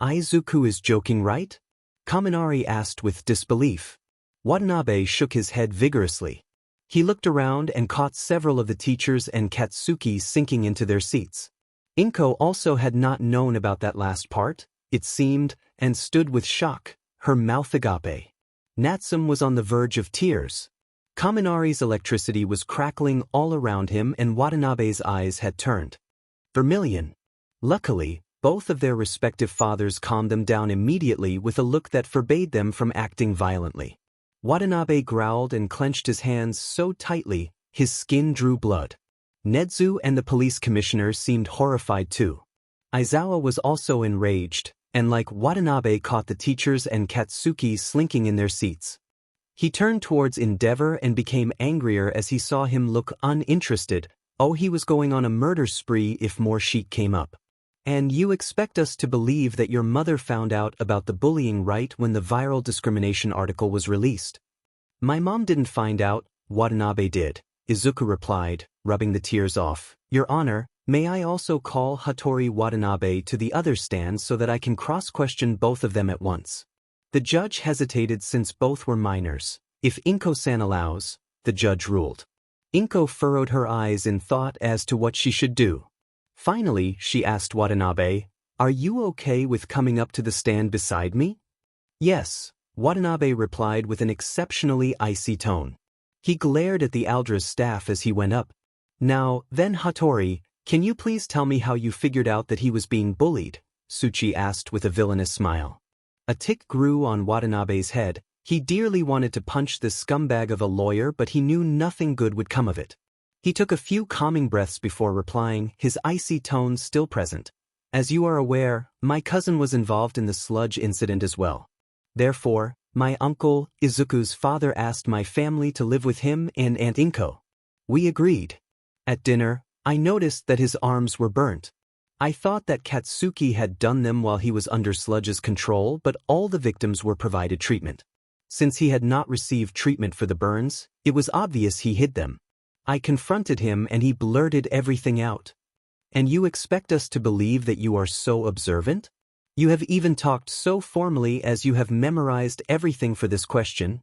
Izuku is joking, right? Kaminari asked with disbelief. Watanabe shook his head vigorously. He looked around and caught several of the teachers and Katsuki sinking into their seats. Inko also had not known about that last part, it seemed, and stood with shock, her mouth agape. Natsum was on the verge of tears. Kaminari's electricity was crackling all around him and Watanabe's eyes had turned vermilion. Luckily, both of their respective fathers calmed them down immediately with a look that forbade them from acting violently. Watanabe growled and clenched his hands so tightly, his skin drew blood. Nezu and the police commissioner seemed horrified too. Aizawa was also enraged, and like Watanabe caught the teachers and Katsuki slinking in their seats. He turned towards Endeavor and became angrier as he saw him look uninterested. Oh, he was going on a murder spree if more shit came up. And you expect us to believe that your mother found out about the bullying right when the viral discrimination article was released? My mom didn't find out, Watanabe did, Izuku replied, rubbing the tears off. Your Honor, may I also call Hattori Watanabe to the other stand so that I can cross-question both of them at once? The judge hesitated since both were minors. If Inko-san allows, the judge ruled. Inko furrowed her eyes in thought as to what she should do. Finally, she asked Watanabe, are you okay with coming up to the stand beside me? Yes, Watanabe replied with an exceptionally icy tone. He glared at the Aldra's staff as he went up. Now, then Hattori, can you please tell me how you figured out that he was being bullied? Tsuchi asked with a villainous smile. A tic grew on Watanabe's head. He dearly wanted to punch this scumbag of a lawyer, but he knew nothing good would come of it. He took a few calming breaths before replying, his icy tone still present. As you are aware, my cousin was involved in the sludge incident as well. Therefore, my uncle, Izuku's father, asked my family to live with him and Aunt Inko. We agreed. At dinner, I noticed that his arms were burnt. I thought that Katsuki had done them while he was under Sludge's control, but all the victims were provided treatment. Since he had not received treatment for the burns, it was obvious he hid them. I confronted him and he blurted everything out. And you expect us to believe that you are so observant? You have even talked so formally as you have memorized everything for this question.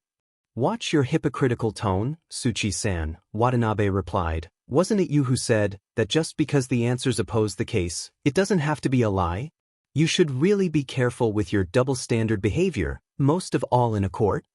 Watch your hypocritical tone, Tsuchi-san, Watanabe replied. Wasn't it you who said that just because the answers oppose the case, it doesn't have to be a lie? You should really be careful with your double-standard behavior, most of all in a court.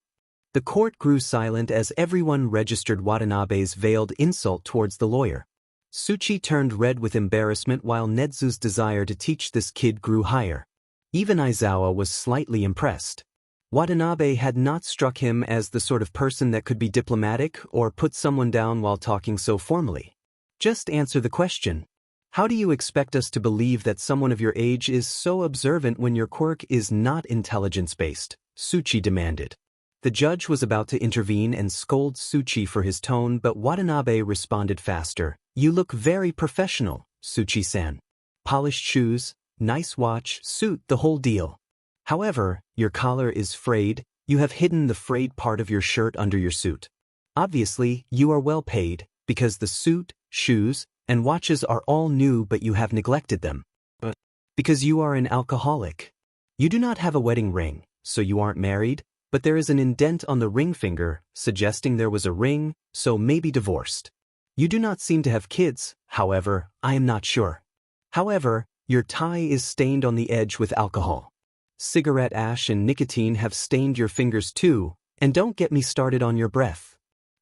The court grew silent as everyone registered Watanabe's veiled insult towards the lawyer. Tsuchi turned red with embarrassment while Nezu's desire to teach this kid grew higher. Even Aizawa was slightly impressed. Watanabe had not struck him as the sort of person that could be diplomatic or put someone down while talking so formally. Just answer the question. How do you expect us to believe that someone of your age is so observant when your quirk is not intelligence-based? Tsuchi demanded. The judge was about to intervene and scold Tsuchi for his tone, but Watanabe responded faster. You look very professional, Tsuchi-san. Polished shoes, nice watch, suit, the whole deal. However, your collar is frayed, you have hidden the frayed part of your shirt under your suit. Obviously, you are well paid, because the suit, shoes, and watches are all new but you have neglected them. But because you are an alcoholic. You do not have a wedding ring, so you aren't married, but there is an indent on the ring finger, suggesting there was a ring, so maybe divorced. You do not seem to have kids, however, I am not sure. However, your tie is stained on the edge with alcohol. Cigarette ash and nicotine have stained your fingers too, and don't get me started on your breath.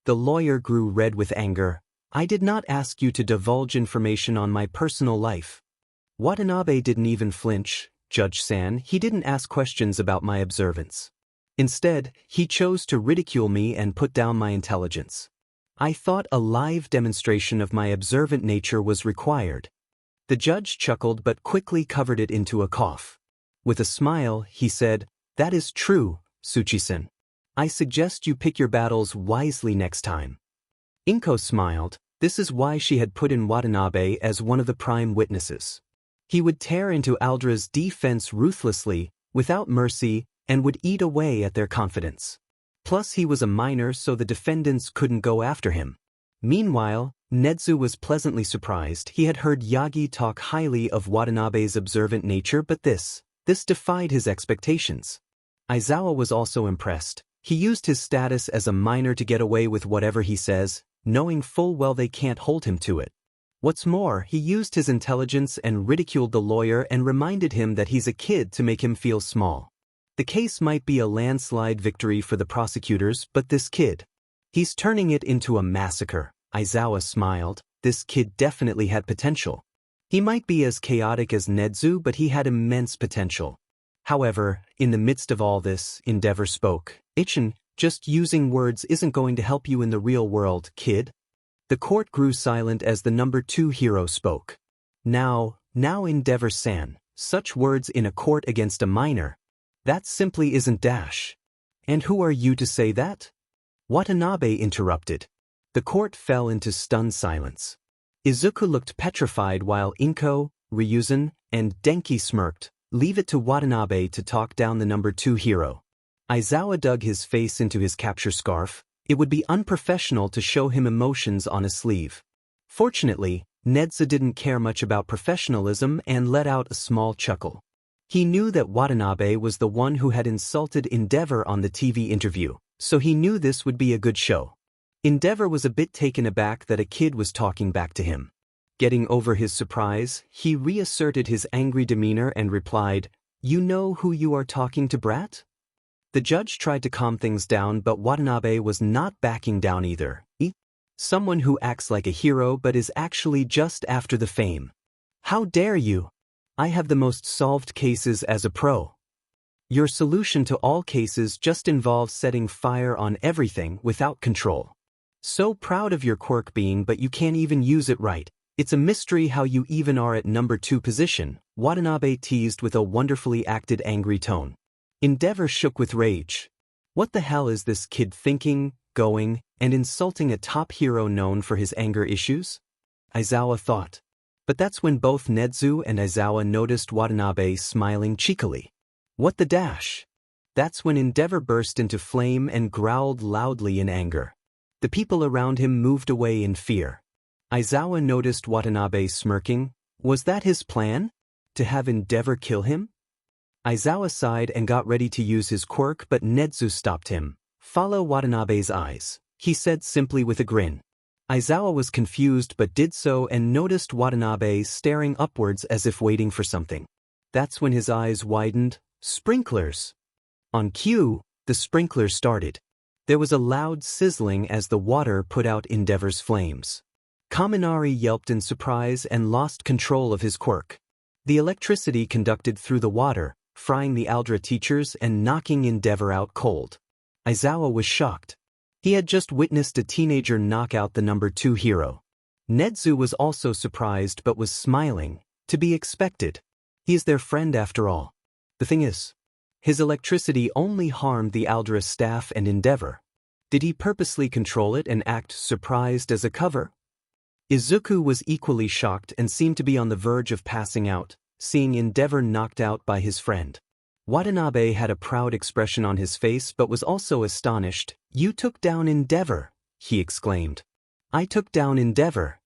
The lawyer grew red with anger. I did not ask you to divulge information on my personal life. Watanabe didn't even flinch, Judge-san. He didn't ask questions about my observance. Instead, he chose to ridicule me and put down my intelligence. I thought a live demonstration of my observant nature was required. The judge chuckled but quickly covered it into a cough. With a smile, he said, "That is true, Tsuchi-san. I suggest you pick your battles wisely next time." Inko smiled. This is why she had put in Watanabe as one of the prime witnesses. He would tear into Aldra's defense ruthlessly, without mercy, and would eat away at their confidence. Plus he was a minor, so the defendants couldn't go after him. Meanwhile, Nedzu was pleasantly surprised. He had heard Yagi talk highly of Watanabe's observant nature, but this defied his expectations. Aizawa was also impressed. He used his status as a minor to get away with whatever he says, knowing full well they can't hold him to it. What's more, he used his intelligence and ridiculed the lawyer and reminded him that he's a kid to make him feel small. The case might be a landslide victory for the prosecutors, but this kid, he's turning it into a massacre. Aizawa smiled. This kid definitely had potential. He might be as chaotic as Nedzu, but he had immense potential. However, in the midst of all this, Endeavor spoke. "Ichin, just using words isn't going to help you in the real world, kid." The court grew silent as the number 2 hero spoke. Now Endeavor-san, such words in a court against a minor. That simply isn't dash. And who are you to say that? Watanabe interrupted. The court fell into stunned silence. Izuku looked petrified while Inko, Ryuzen, and Denki smirked. Leave it to Watanabe to talk down the number 2 hero. Aizawa dug his face into his capture scarf. It would be unprofessional to show him emotions on a sleeve. Fortunately, Nedzu didn't care much about professionalism and let out a small chuckle. He knew that Watanabe was the one who had insulted Endeavor on the TV interview, so he knew this would be a good show. Endeavor was a bit taken aback that a kid was talking back to him. Getting over his surprise, he reasserted his angry demeanor and replied, "You know who you are talking to, brat?" The judge tried to calm things down, but Watanabe was not backing down either. Someone who acts like a hero but is actually just after the fame. How dare you? I have the most solved cases as a pro. Your solution to all cases just involves setting fire on everything without control. So proud of your quirk being, but you can't even use it right. It's a mystery how you even are at number 2 position, Watanabe teased with a wonderfully acted angry tone. Endeavor shook with rage. What the hell is this kid thinking, going, and insulting a top hero known for his anger issues? Aizawa thought. But that's when both Nedzu and Aizawa noticed Watanabe smiling cheekily. What the dash? That's when Endeavor burst into flame and growled loudly in anger. The people around him moved away in fear. Aizawa noticed Watanabe smirking. Was that his plan? To have Endeavor kill him? Aizawa sighed and got ready to use his quirk, but Nedzu stopped him. Follow Watanabe's eyes, he said simply with a grin. Aizawa was confused but did so and noticed Watanabe staring upwards as if waiting for something. That's when his eyes widened. Sprinklers! On cue, the sprinklers started. There was a loud sizzling as the water put out Endeavor's flames. Kaminari yelped in surprise and lost control of his quirk. The electricity conducted through the water, frying the Aldra teachers and knocking Endeavor out cold. Aizawa was shocked. He had just witnessed a teenager knock out the number 2 hero. Nedzu was also surprised but was smiling, to be expected. He is their friend after all. The thing is, his electricity only harmed the Aldra staff and Endeavor. Did he purposely control it and act surprised as a cover? Izuku was equally shocked and seemed to be on the verge of passing out, seeing Endeavor knocked out by his friend. Watanabe had a proud expression on his face but was also astonished. "You took down Endeavor," he exclaimed. "I took down Endeavor,"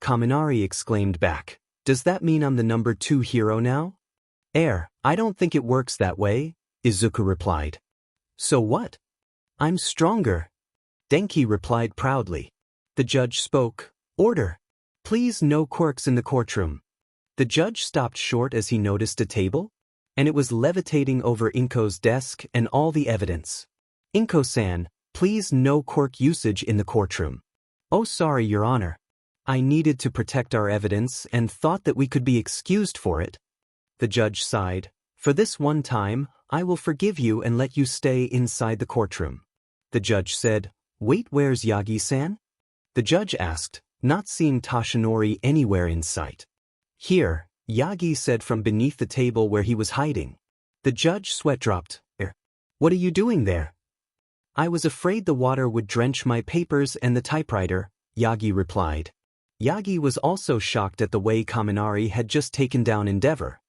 Kaminari exclaimed back. "Does that mean I'm the number 2 hero now?" I don't think it works that way," Izuku replied. "So what?" "I'm stronger," Denki replied proudly. The judge spoke. "Order. Please, no quirks in the courtroom." The judge stopped short as he noticed a table, and it was levitating over Inko's desk and all the evidence. "Inko-san, please, no quirk usage in the courtroom." "Oh, sorry, Your Honor. I needed to protect our evidence and thought that we could be excused for it." The judge sighed. "For this one time, I will forgive you and let you stay inside the courtroom." The judge said, "Wait, where's Yagi-san?" The judge asked, not seeing Tashinori anywhere in sight. "Here," Yagi said from beneath the table where he was hiding. The judge sweat dropped. "What are you doing there?" "I was afraid the water would drench my papers and the typewriter," Yagi replied. Yagi was also shocked at the way Kaminari had just taken down Endeavor.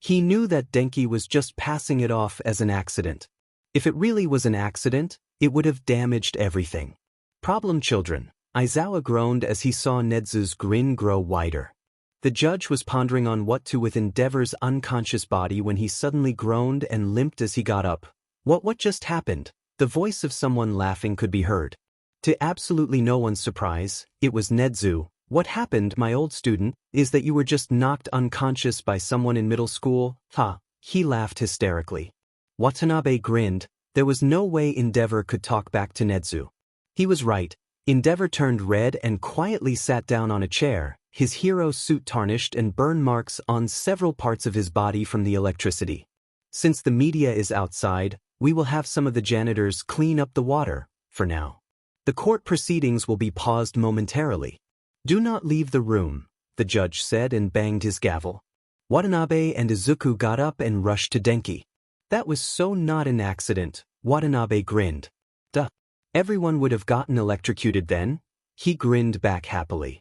He knew that Denki was just passing it off as an accident. If it really was an accident, it would have damaged everything. "Problem children," Aizawa groaned as he saw Nedzu's grin grow wider. The judge was pondering on what to with Endeavor's unconscious body when he suddenly groaned and limped as he got up. What just happened? The voice of someone laughing could be heard. To absolutely no one's surprise, it was Nedzu. "What happened, my old student, is that you were just knocked unconscious by someone in middle school." "Ha," he laughed hysterically. Watanabe grinned. There was no way Endeavor could talk back to Nedzu. He was right. Endeavor turned red and quietly sat down on a chair, his hero suit tarnished and burn marks on several parts of his body from the electricity. "Since the media is outside, we will have some of the janitors clean up the water, for now. The court proceedings will be paused momentarily. Do not leave the room," the judge said and banged his gavel. Watanabe and Izuku got up and rushed to Denki. "That was so not an accident," Watanabe grinned. "Duh. Everyone would have gotten electrocuted then," he grinned back happily.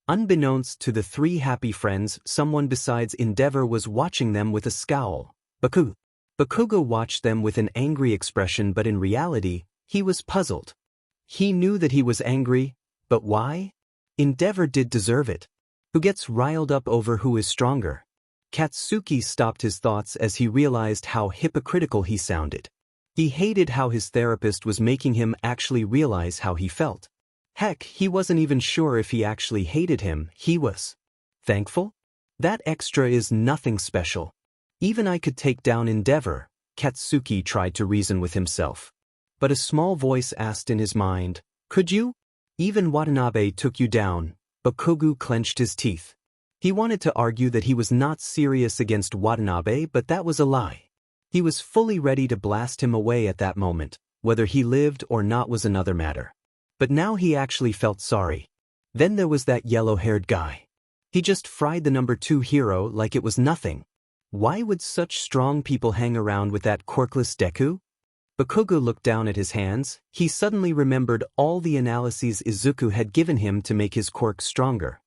Unbeknownst to the 3 happy friends, someone besides Endeavor was watching them with a scowl. Bakugo watched them with an angry expression, but in reality, he was puzzled. He knew that he was angry, but why? Endeavor did deserve it. Who gets riled up over who is stronger? Katsuki stopped his thoughts as he realized how hypocritical he sounded. He hated how his therapist was making him actually realize how he felt. Heck, he wasn't even sure if he actually hated him. He was thankful? That extra is nothing special. Even I could take down Endeavor, Katsuki tried to reason with himself. But a small voice asked in his mind, "Could you? Even Watanabe took you down." Bakugo clenched his teeth. He wanted to argue that he was not serious against Watanabe, but that was a lie. He was fully ready to blast him away at that moment. Whether he lived or not was another matter. But now he actually felt sorry. Then there was that yellow-haired guy. He just fried the number 2 hero like it was nothing. Why would such strong people hang around with that quirkless Deku? Bakugo looked down at his hands. He suddenly remembered all the analyses Izuku had given him to make his quirk stronger.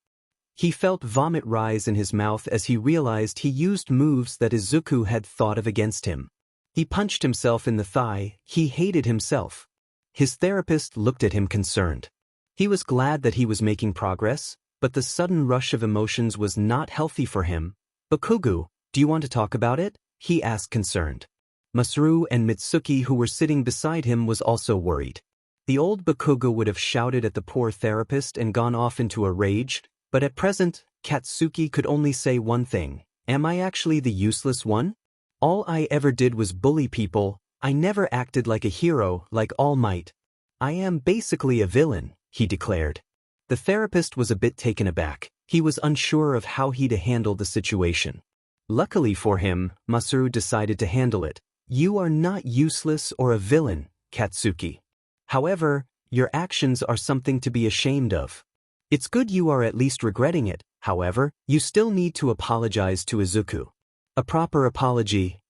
He felt vomit rise in his mouth as he realized he used moves that Izuku had thought of against him. He punched himself in the thigh. He hated himself. His therapist looked at him concerned. He was glad that he was making progress, but the sudden rush of emotions was not healthy for him. "Bakugo, do you want to talk about it?" he asked concerned. Masaru and Mitsuki, who were sitting beside him, was also worried. The old Bakugo would have shouted at the poor therapist and gone off into a rage, but at present, Katsuki could only say one thing. "Am I actually the useless one? All I ever did was bully people. I never acted like a hero, like All Might. I am basically a villain," he declared. The therapist was a bit taken aback. He was unsure of how he'd handle the situation. Luckily for him, Masaru decided to handle it. "You are not useless or a villain, Katsuki. However, your actions are something to be ashamed of. It's good you are at least regretting it. However, you still need to apologize to Izuku. A proper apology."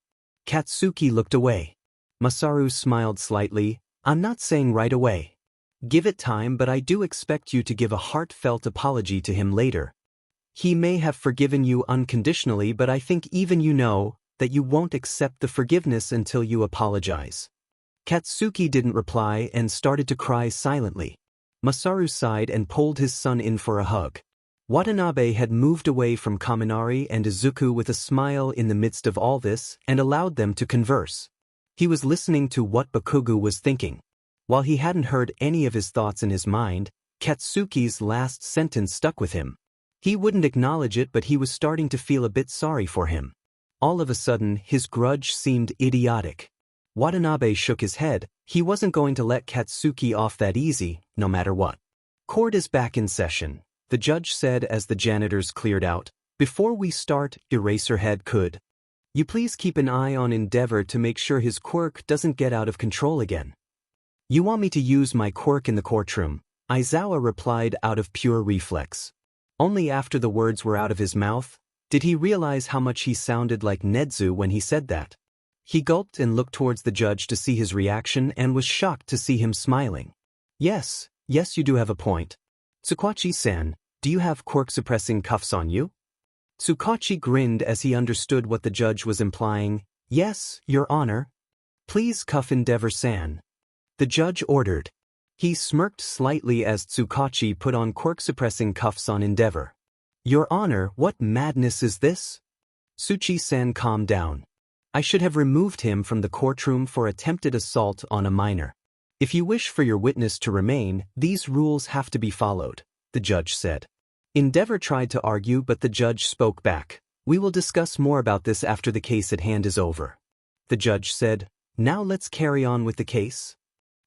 Katsuki looked away. Masaru smiled slightly. "I'm not saying right away. Give it time, but I do expect you to give a heartfelt apology to him later. He may have forgiven you unconditionally, but I think even you know that you won't accept the forgiveness until you apologize. Katsuki didn't reply and started to cry silently. Masaru sighed and pulled his son in for a hug. Watanabe had moved away from Kaminari and Izuku with a smile in the midst of all this and allowed them to converse. He was listening to what Bakugo was thinking. While he hadn't heard any of his thoughts in his mind, Katsuki's last sentence stuck with him. He wouldn't acknowledge it, but he was starting to feel a bit sorry for him. All of a sudden, his grudge seemed idiotic. Watanabe shook his head. He wasn't going to let Katsuki off that easy, no matter what. Court is back in session, the judge said as the janitors cleared out. Before we start, Eraserhead, could you please keep an eye on Endeavor to make sure his quirk doesn't get out of control again? You want me to use my quirk in the courtroom? Aizawa replied out of pure reflex. Only after the words were out of his mouth did he realize how much he sounded like Nedzu when he said that. He gulped and looked towards the judge to see his reaction and was shocked to see him smiling. Yes, you do have a point. Tsukachi-san, do you have quirk-suppressing cuffs on you? Tsukachi grinned as he understood what the judge was implying. Yes, Your Honor. Please cuff Endeavor-san, the judge ordered. He smirked slightly as Tsukachi put on quirk-suppressing cuffs on Endeavor. Your Honor, what madness is this? Tsuchi-san, calm down. I should have removed him from the courtroom for attempted assault on a minor. If you wish for your witness to remain, these rules have to be followed, the judge said. Endeavor tried to argue, but the judge spoke back. We will discuss more about this after the case at hand is over. The judge said, now let's carry on with the case.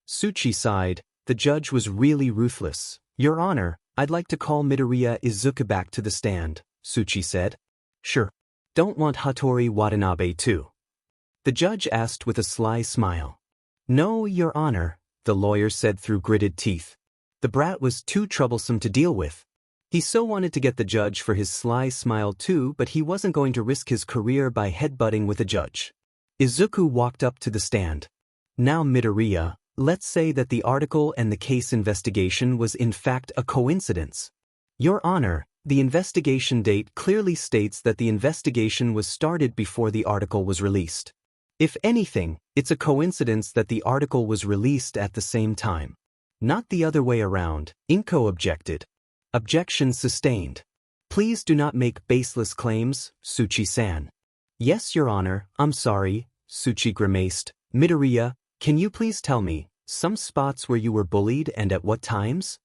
Tsuchi sighed. The judge was really ruthless. Your Honor, I'd like to call Midoriya Izuku back to the stand, Tsuchi said. Sure. Don't want Hattori Watanabe too? The judge asked with a sly smile. No, Your Honor, the lawyer said through gritted teeth. The brat was too troublesome to deal with. He so wanted to get the judge for his sly smile too, but he wasn't going to risk his career by headbutting with a judge. Izuku walked up to the stand. Now Midoriya, let's say that the article and the case investigation was in fact a coincidence. Your Honor, the investigation date clearly states that the investigation was started before the article was released. If anything, it's a coincidence that the article was released at the same time. Not the other way around, Inko objected. Objection sustained. Please do not make baseless claims, Tsuchi-san. Yes, Your Honor, I'm sorry, Tsuchi grimaced. Midoriya, can you please tell me some spots where you were bullied and at what times?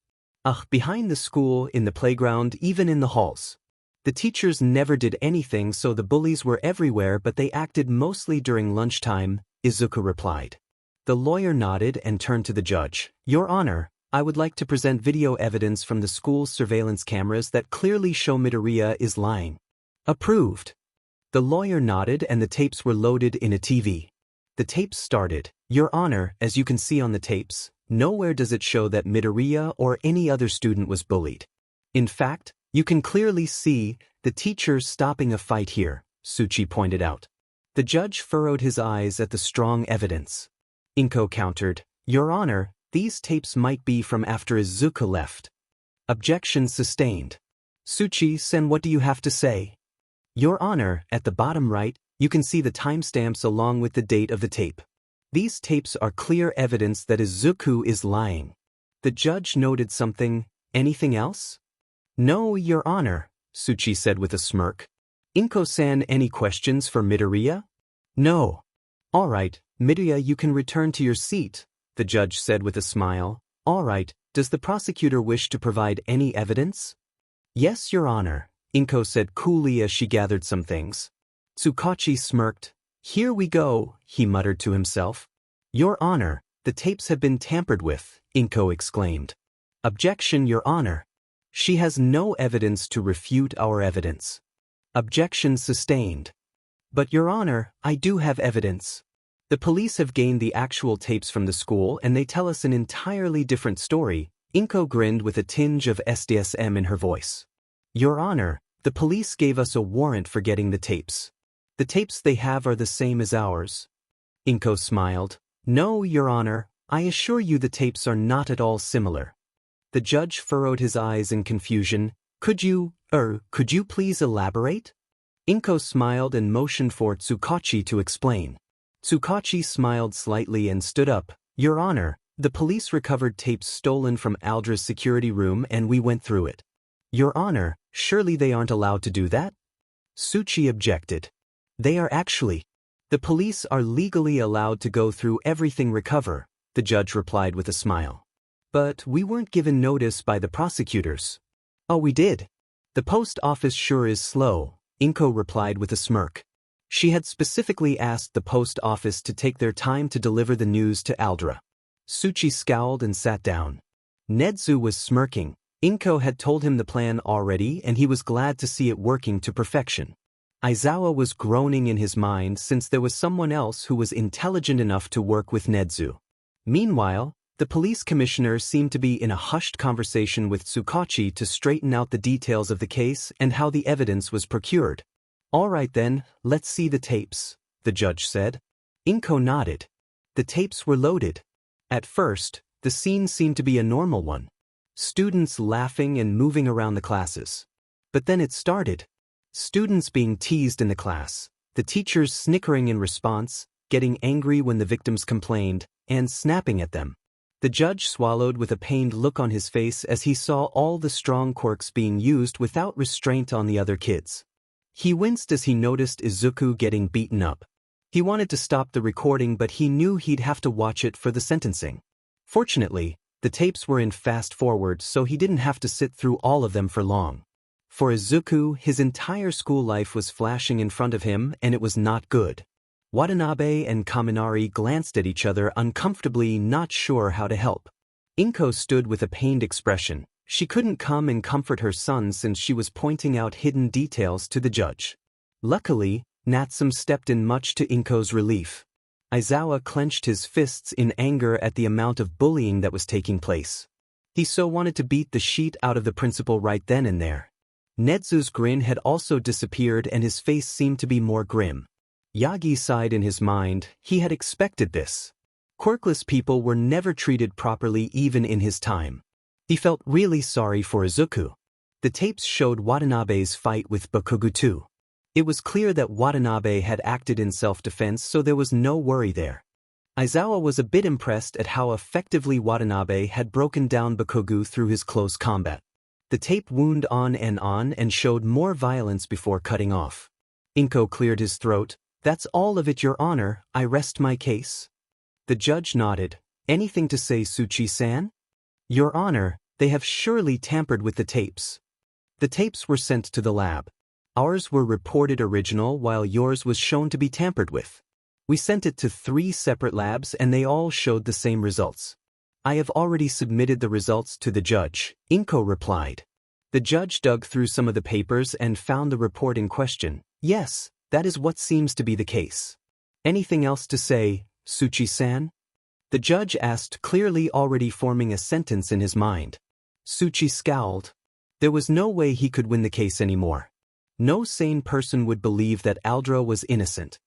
Behind the school, in the playground, even in the halls. The teachers never did anything, so the bullies were everywhere, but they acted mostly during lunchtime, Izuku replied. The lawyer nodded and turned to the judge. Your Honor, I would like to present video evidence from the school's surveillance cameras that clearly show Midoriya is lying. Approved. The lawyer nodded and the tapes were loaded in a TV. The tapes started. Your Honor, as you can see on the tapes, nowhere does it show that Midoriya or any other student was bullied. In fact, you can clearly see the teachers stopping a fight here, Tsuchi pointed out. The judge furrowed his eyes at the strong evidence. Inko countered, Your Honor, these tapes might be from after Izuku left. Objection sustained. Tsuchi-san, what do you have to say? Your Honor, at the bottom right, you can see the timestamps along with the date of the tape. These tapes are clear evidence that Izuku is lying. The judge noted something. Anything else? No, Your Honor, Tsuchi said with a smirk. Inko-san, any questions for Midoriya? No. All right, Midoriya, you can return to your seat, the judge said with a smile. All right, does the prosecutor wish to provide any evidence? Yes, Your Honor, Inko said coolly as she gathered some things. Tsukachi smirked. Here we go, he muttered to himself. Your Honor, the tapes have been tampered with, Inko exclaimed. Objection, Your Honor. She has no evidence to refute our evidence. Objection sustained. But Your Honor, I do have evidence. The police have gained the actual tapes from the school and they tell us an entirely different story. Inko grinned with a tinge of SDSM in her voice. Your Honor, the police gave us a warrant for getting the tapes. The tapes they have are the same as ours. Inko smiled. No, Your Honor, I assure you the tapes are not at all similar. The judge furrowed his eyes in confusion. Could you please elaborate? Inko smiled and motioned for Tsukachi to explain. Tsukachi smiled slightly and stood up. Your Honor, the police recovered tapes stolen from Aldra's security room and we went through it. Your Honor, surely they aren't allowed to do that? Tsuchi objected. They are actually. The police are legally allowed to go through everything recover, the judge replied with a smile. But we weren't given notice by the prosecutors. Oh, we did. The post office sure is slow, Inko replied with a smirk. She had specifically asked the post office to take their time to deliver the news to Aldra. Tsuchi scowled and sat down. Nedzu was smirking. Inko had told him the plan already and he was glad to see it working to perfection. Aizawa was groaning in his mind since there was someone else who was intelligent enough to work with Nedzu. Meanwhile, the police commissioner seemed to be in a hushed conversation with Tsukachi to straighten out the details of the case and how the evidence was procured. All right then, let's see the tapes, the judge said. Inko nodded. The tapes were loaded. At first, the scene seemed to be a normal one. Students laughing and moving around the classes. But then it started. Students being teased in the class, the teachers snickering in response, getting angry when the victims complained, and snapping at them. The judge swallowed with a pained look on his face as he saw all the strong quirks being used without restraint on the other kids. He winced as he noticed Izuku getting beaten up. He wanted to stop the recording but he knew he'd have to watch it for the sentencing. Fortunately, the tapes were in fast forward so he didn't have to sit through all of them for long. For Izuku, his entire school life was flashing in front of him and it was not good. Watanabe and Kaminari glanced at each other uncomfortably, not sure how to help. Inko stood with a pained expression. She couldn't come and comfort her son since she was pointing out hidden details to the judge. Luckily, Natsum stepped in much to Inko's relief. Aizawa clenched his fists in anger at the amount of bullying that was taking place. He so wanted to beat the shit out of the principal right then and there. Nedzu's grin had also disappeared and his face seemed to be more grim. Yagi sighed in his mind. He had expected this. Quirkless people were never treated properly even in his time. He felt really sorry for Izuku. The tapes showed Watanabe's fight with Bakugo too. It was clear that Watanabe had acted in self-defense, so there was no worry there. Aizawa was a bit impressed at how effectively Watanabe had broken down Bakugo through his close combat. The tape wound on and showed more violence before cutting off. Inko cleared his throat. That's all of it, Your Honor, I rest my case. The judge nodded. Anything to say, Tsuchi-san? Your Honor, they have surely tampered with the tapes. The tapes were sent to the lab. Ours were reported original while yours was shown to be tampered with. We sent it to 3 separate labs and they all showed the same results. I have already submitted the results to the judge, Inko replied. The judge dug through some of the papers and found the report in question. Yes, that is what seems to be the case. Anything else to say, Tsuchi-san? The judge asked, clearly already forming a sentence in his mind. Tsuchi scowled. There was no way he could win the case anymore. No sane person would believe that Aldra was innocent.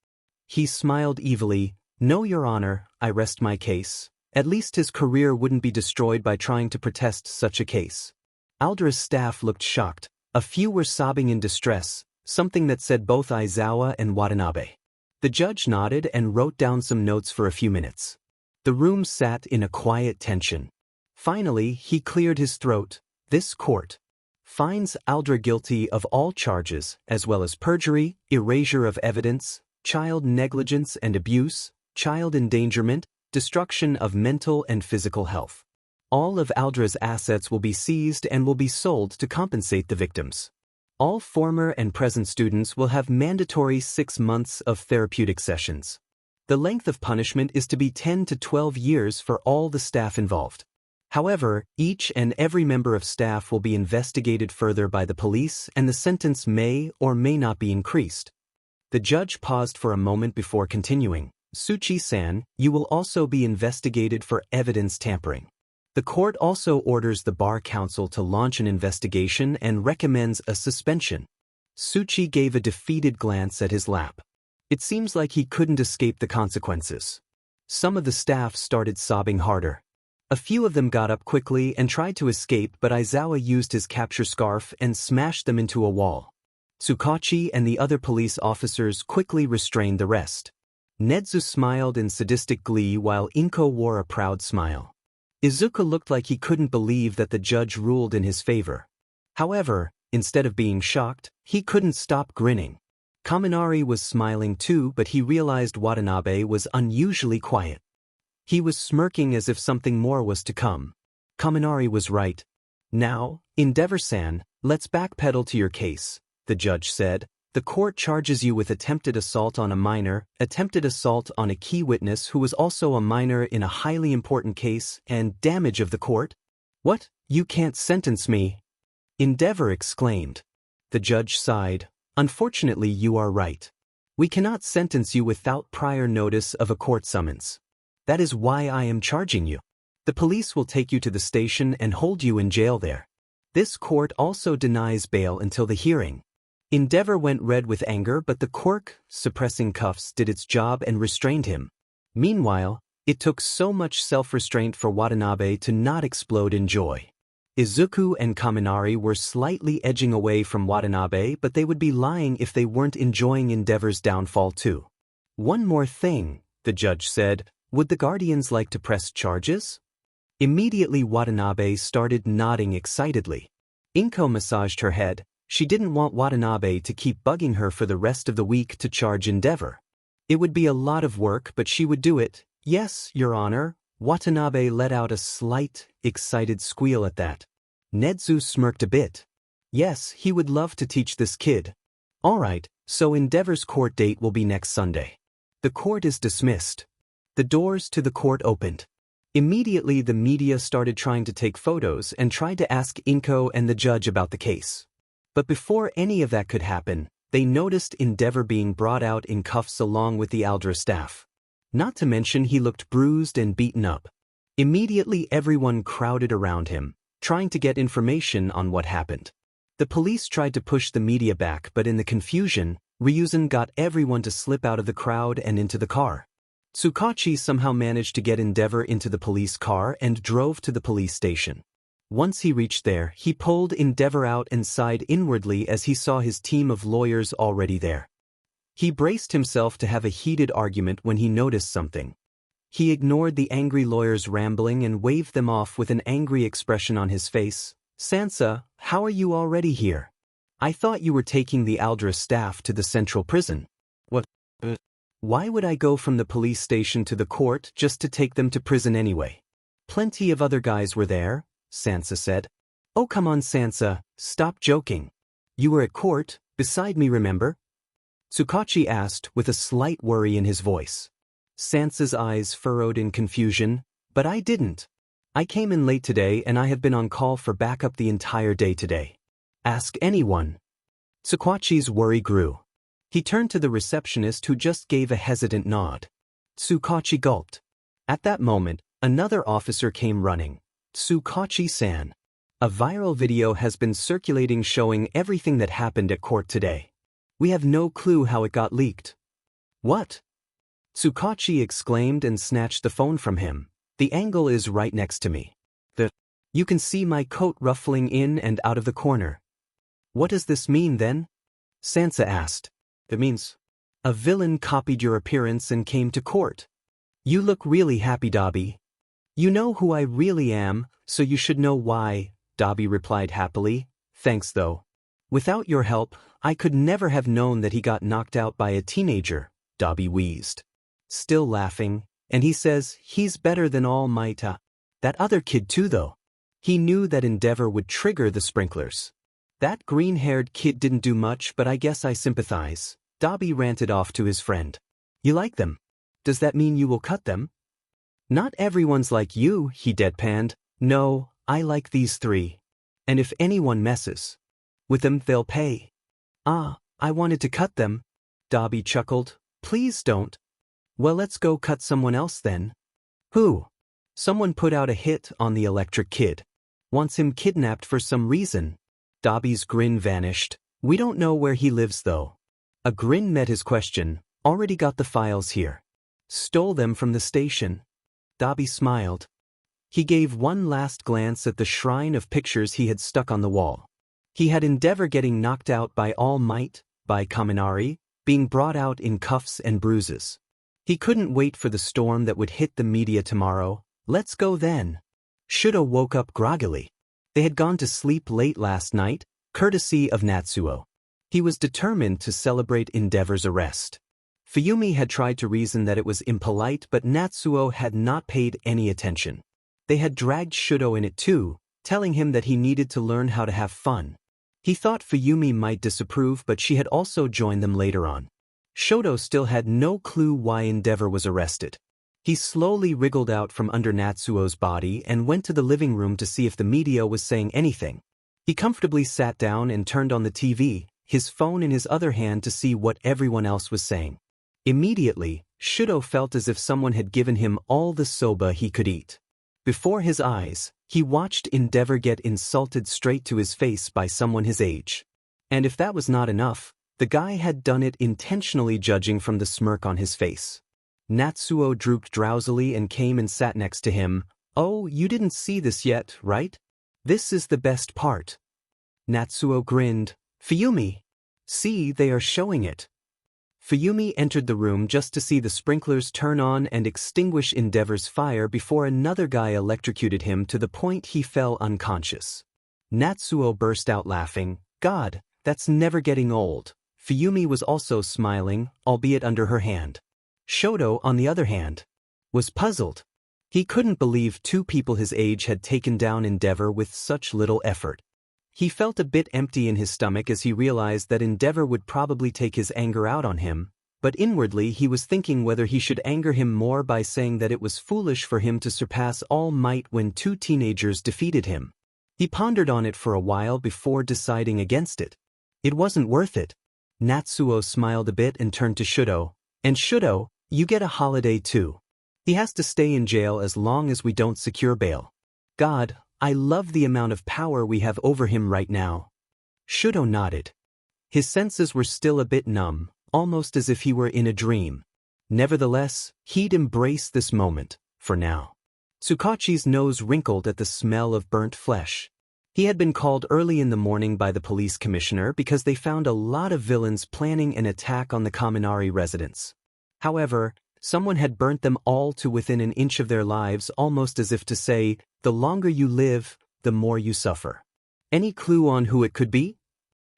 He smiled evilly. No, Your Honor, I rest my case. At least his career wouldn't be destroyed by trying to protest such a case. Aldra's staff looked shocked. A few were sobbing in distress, something that said both Aizawa and Watanabe. The judge nodded and wrote down some notes for a few minutes. The room sat in a quiet tension. Finally, he cleared his throat. This court finds Aldra guilty of all charges, as well as perjury, erasure of evidence, child negligence and abuse, child endangerment, destruction of mental and physical health. All of Aldra's assets will be seized and will be sold to compensate the victims. All former and present students will have mandatory 6 months of therapeutic sessions. The length of punishment is to be 10 to 12 years for all the staff involved. However, each and every member of staff will be investigated further by the police and the sentence may or may not be increased. The judge paused for a moment before continuing. Tsuchi-san, you will also be investigated for evidence tampering. The court also orders the Bar Council to launch an investigation and recommends a suspension. Tsuchi gave a defeated glance at his lap. It seems like he couldn't escape the consequences. Some of the staff started sobbing harder. A few of them got up quickly and tried to escape, but Aizawa used his capture scarf and smashed them into a wall. Tsukachi and the other police officers quickly restrained the rest. Nedzu smiled in sadistic glee while Inko wore a proud smile. Izuku looked like he couldn't believe that the judge ruled in his favor. However, instead of being shocked, he couldn't stop grinning. Kaminari was smiling too, but he realized Watanabe was unusually quiet. He was smirking as if something more was to come. Kaminari was right. Now, Endeavor-san, let's backpedal to your case, the judge said. The court charges you with attempted assault on a minor, attempted assault on a key witness who was also a minor in a highly important case, and damage of the court? What? You can't sentence me? Endeavor exclaimed. The judge sighed. Unfortunately, you are right. We cannot sentence you without prior notice of a court summons. That is why I am charging you. The police will take you to the station and hold you in jail there. This court also denies bail until the hearing. Endeavor went red with anger, but the Quirk, suppressing cuffs, did its job and restrained him. Meanwhile, it took so much self-restraint for Watanabe to not explode in joy. Izuku and Kaminari were slightly edging away from Watanabe, but they would be lying if they weren't enjoying Endeavor's downfall too. One more thing, the judge said. Would the Guardians like to press charges? Immediately Watanabe started nodding excitedly. Inko massaged her head. She didn't want Watanabe to keep bugging her for the rest of the week to charge Endeavor. It would be a lot of work, but she would do it. Yes, Your Honor. Watanabe let out a slight, excited squeal at that. Nedzu smirked a bit. Yes, he would love to teach this kid. All right, so Endeavor's court date will be next Sunday. The court is dismissed. The doors to the court opened. Immediately the media started trying to take photos and tried to ask Inko and the judge about the case. But before any of that could happen, they noticed Endeavor being brought out in cuffs along with the Aldra staff. Not to mention he looked bruised and beaten up. Immediately everyone crowded around him, trying to get information on what happened. The police tried to push the media back, but in the confusion, Ryuzen got everyone to slip out of the crowd and into the car. Tsukachi somehow managed to get Endeavor into the police car and drove to the police station. Once he reached there, he pulled Endeavor out and sighed inwardly as he saw his team of lawyers already there. He braced himself to have a heated argument when he noticed something. He ignored the angry lawyers' rambling and waved them off with an angry expression on his face. Sansa, how are you already here? I thought you were taking the Aldra staff to the central prison. What? Why would I go from the police station to the court just to take them to prison anyway? Plenty of other guys were there, Sansa said. Oh come on Sansa, stop joking. You were at court, beside me remember? Tsukachi asked with a slight worry in his voice. Sansa's eyes furrowed in confusion. But I didn't. I came in late today and I have been on call for backup the entire day today. Ask anyone. Tsukachi's worry grew. He turned to the receptionist who just gave a hesitant nod. Tsukachi gulped. At that moment, another officer came running. Tsukachi-san. A viral video has been circulating showing everything that happened at court today. We have no clue how it got leaked. What? Tsukachi exclaimed and snatched the phone from him. The angle is right next to me. You can see my coat ruffling in and out of the corner. What does this mean then? Sansa asked. It means a villain copied your appearance and came to court. You look really happy, Dabi. You know who I really am, so you should know why, Dabi replied happily. Thanks though. Without your help, I could never have known that he got knocked out by a teenager, Dabi wheezed. Still laughing, and he says he's better than all my That other kid too though. He knew that Endeavor would trigger the sprinklers. That green-haired kid didn't do much, but I guess I sympathize. Dabi ranted off to his friend. You like them? Does that mean you will cut them? Not everyone's like you, he deadpanned. No, I like these three. And if anyone messes with them, they'll pay. Ah, I wanted to cut them. Dabi chuckled. Please don't. Well, let's go cut someone else then. Who? Someone put out a hit on the electric kid. Wants him kidnapped for some reason. Dabi's grin vanished. We don't know where he lives though. A grin met his question. Already got the files here. Stole them from the station. Dabi smiled. He gave one last glance at the shrine of pictures he had stuck on the wall. He had Endeavor getting knocked out by All Might, by Kaminari, being brought out in cuffs and bruises. He couldn't wait for the storm that would hit the media tomorrow. Let's go then. Shudo woke up groggily. They had gone to sleep late last night, courtesy of Natsuo. He was determined to celebrate Endeavor's arrest. Fuyumi had tried to reason that it was impolite, but Natsuo had not paid any attention. They had dragged Shudo in it too, telling him that he needed to learn how to have fun. He thought Fuyumi might disapprove, but she had also joined them later on. Shudo still had no clue why Endeavor was arrested. He slowly wriggled out from under Natsuo's body and went to the living room to see if the media was saying anything. He comfortably sat down and turned on the TV, his phone in his other hand to see what everyone else was saying. Immediately, Shudo felt as if someone had given him all the soba he could eat. Before his eyes, he watched Endeavor get insulted straight to his face by someone his age. And if that was not enough, the guy had done it intentionally, judging from the smirk on his face. Natsuo drooped drowsily and came and sat next to him. "Oh, you didn't see this yet, right? This is the best part." Natsuo grinned. "Fuyumi! See, they are showing it." Fuyumi entered the room just to see the sprinklers turn on and extinguish Endeavor's fire before another guy electrocuted him to the point he fell unconscious. Natsuo burst out laughing. "God, that's never getting old." Fuyumi was also smiling, albeit under her hand. Shudo, on the other hand, was puzzled. He couldn't believe two people his age had taken down Endeavor with such little effort. He felt a bit empty in his stomach as he realized that Endeavor would probably take his anger out on him, but inwardly he was thinking whether he should anger him more by saying that it was foolish for him to surpass All Might when two teenagers defeated him. He pondered on it for a while before deciding against it. It wasn't worth it. Natsuo smiled a bit and turned to Shudo. "And Shudo, you get a holiday too. He has to stay in jail as long as we don't secure bail. God, I love the amount of power we have over him right now." Shudo nodded. His senses were still a bit numb, almost as if he were in a dream. Nevertheless, he'd embrace this moment, for now. Tsukachi's nose wrinkled at the smell of burnt flesh. He had been called early in the morning by the police commissioner because they found a lot of villains planning an attack on the Kaminari residence. However, someone had burnt them all to within an inch of their lives, almost as if to say, the longer you live, the more you suffer. Any clue on who it could be?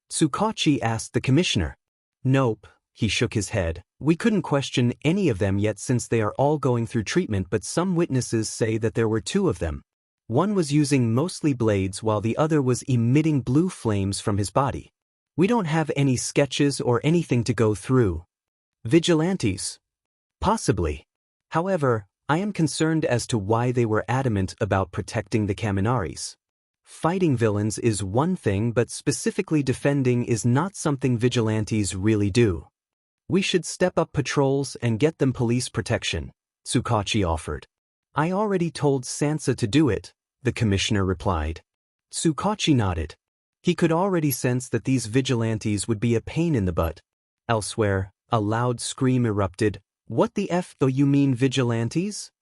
Tsukachi asked the commissioner. "Nope," he shook his head. "We couldn't question any of them yet since they are all going through treatment, but some witnesses say that there were two of them. One was using mostly blades while the other was emitting blue flames from his body. We don't have any sketches or anything to go through." "Vigilantes?" "Possibly. However, I am concerned as to why they were adamant about protecting the Kaminaris. Fighting villains is one thing, but specifically defending is not something vigilantes really do. We should step up patrols and get them police protection," Tsukachi offered. "I already told Sansa to do it," the commissioner replied. Tsukachi nodded. He could already sense that these vigilantes would be a pain in the butt. Elsewhere, a loud scream erupted. "What the F though you mean vigilantes?"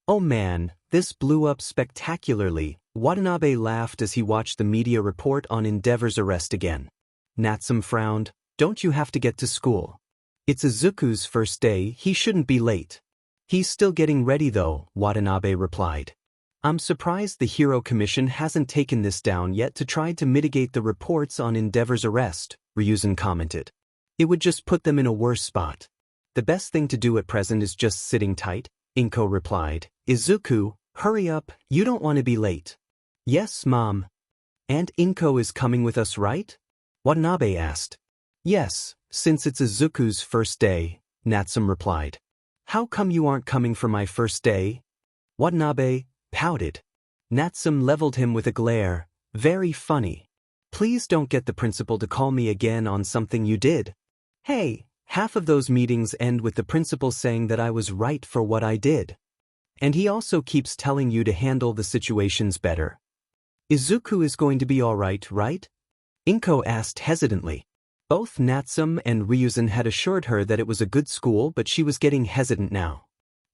"Oh man, this blew up spectacularly," Watanabe laughed as he watched the media report on Endeavor's arrest again. Natsum frowned. "Don't you have to get to school?" "It's Izuku's first day, he shouldn't be late." "He's still getting ready though," Watanabe replied. "I'm surprised the Hero Commission hasn't taken this down yet to try to mitigate the reports on Endeavor's arrest," Ryuzen commented. "It would just put them in a worse spot." "The best thing to do at present is just sitting tight," Inko replied. "Izuku, hurry up, you don't want to be late." "Yes, Mom." "Aunt Inko is coming with us, right?" Watanabe asked. "Yes, since it's Izuku's first day," Natsum replied. "How come you aren't coming for my first day?" Watanabe pouted. Natsum leveled him with a glare. "Very funny. Please don't get the principal to call me again on something you did. Hey, half of those meetings end with the principal saying that I was right for what I did. And he also keeps telling you to handle the situations better." "Izuku is going to be all right, right?" Inko asked hesitantly. Both Natsum and Ryuzen had assured her that it was a good school, but she was getting hesitant now.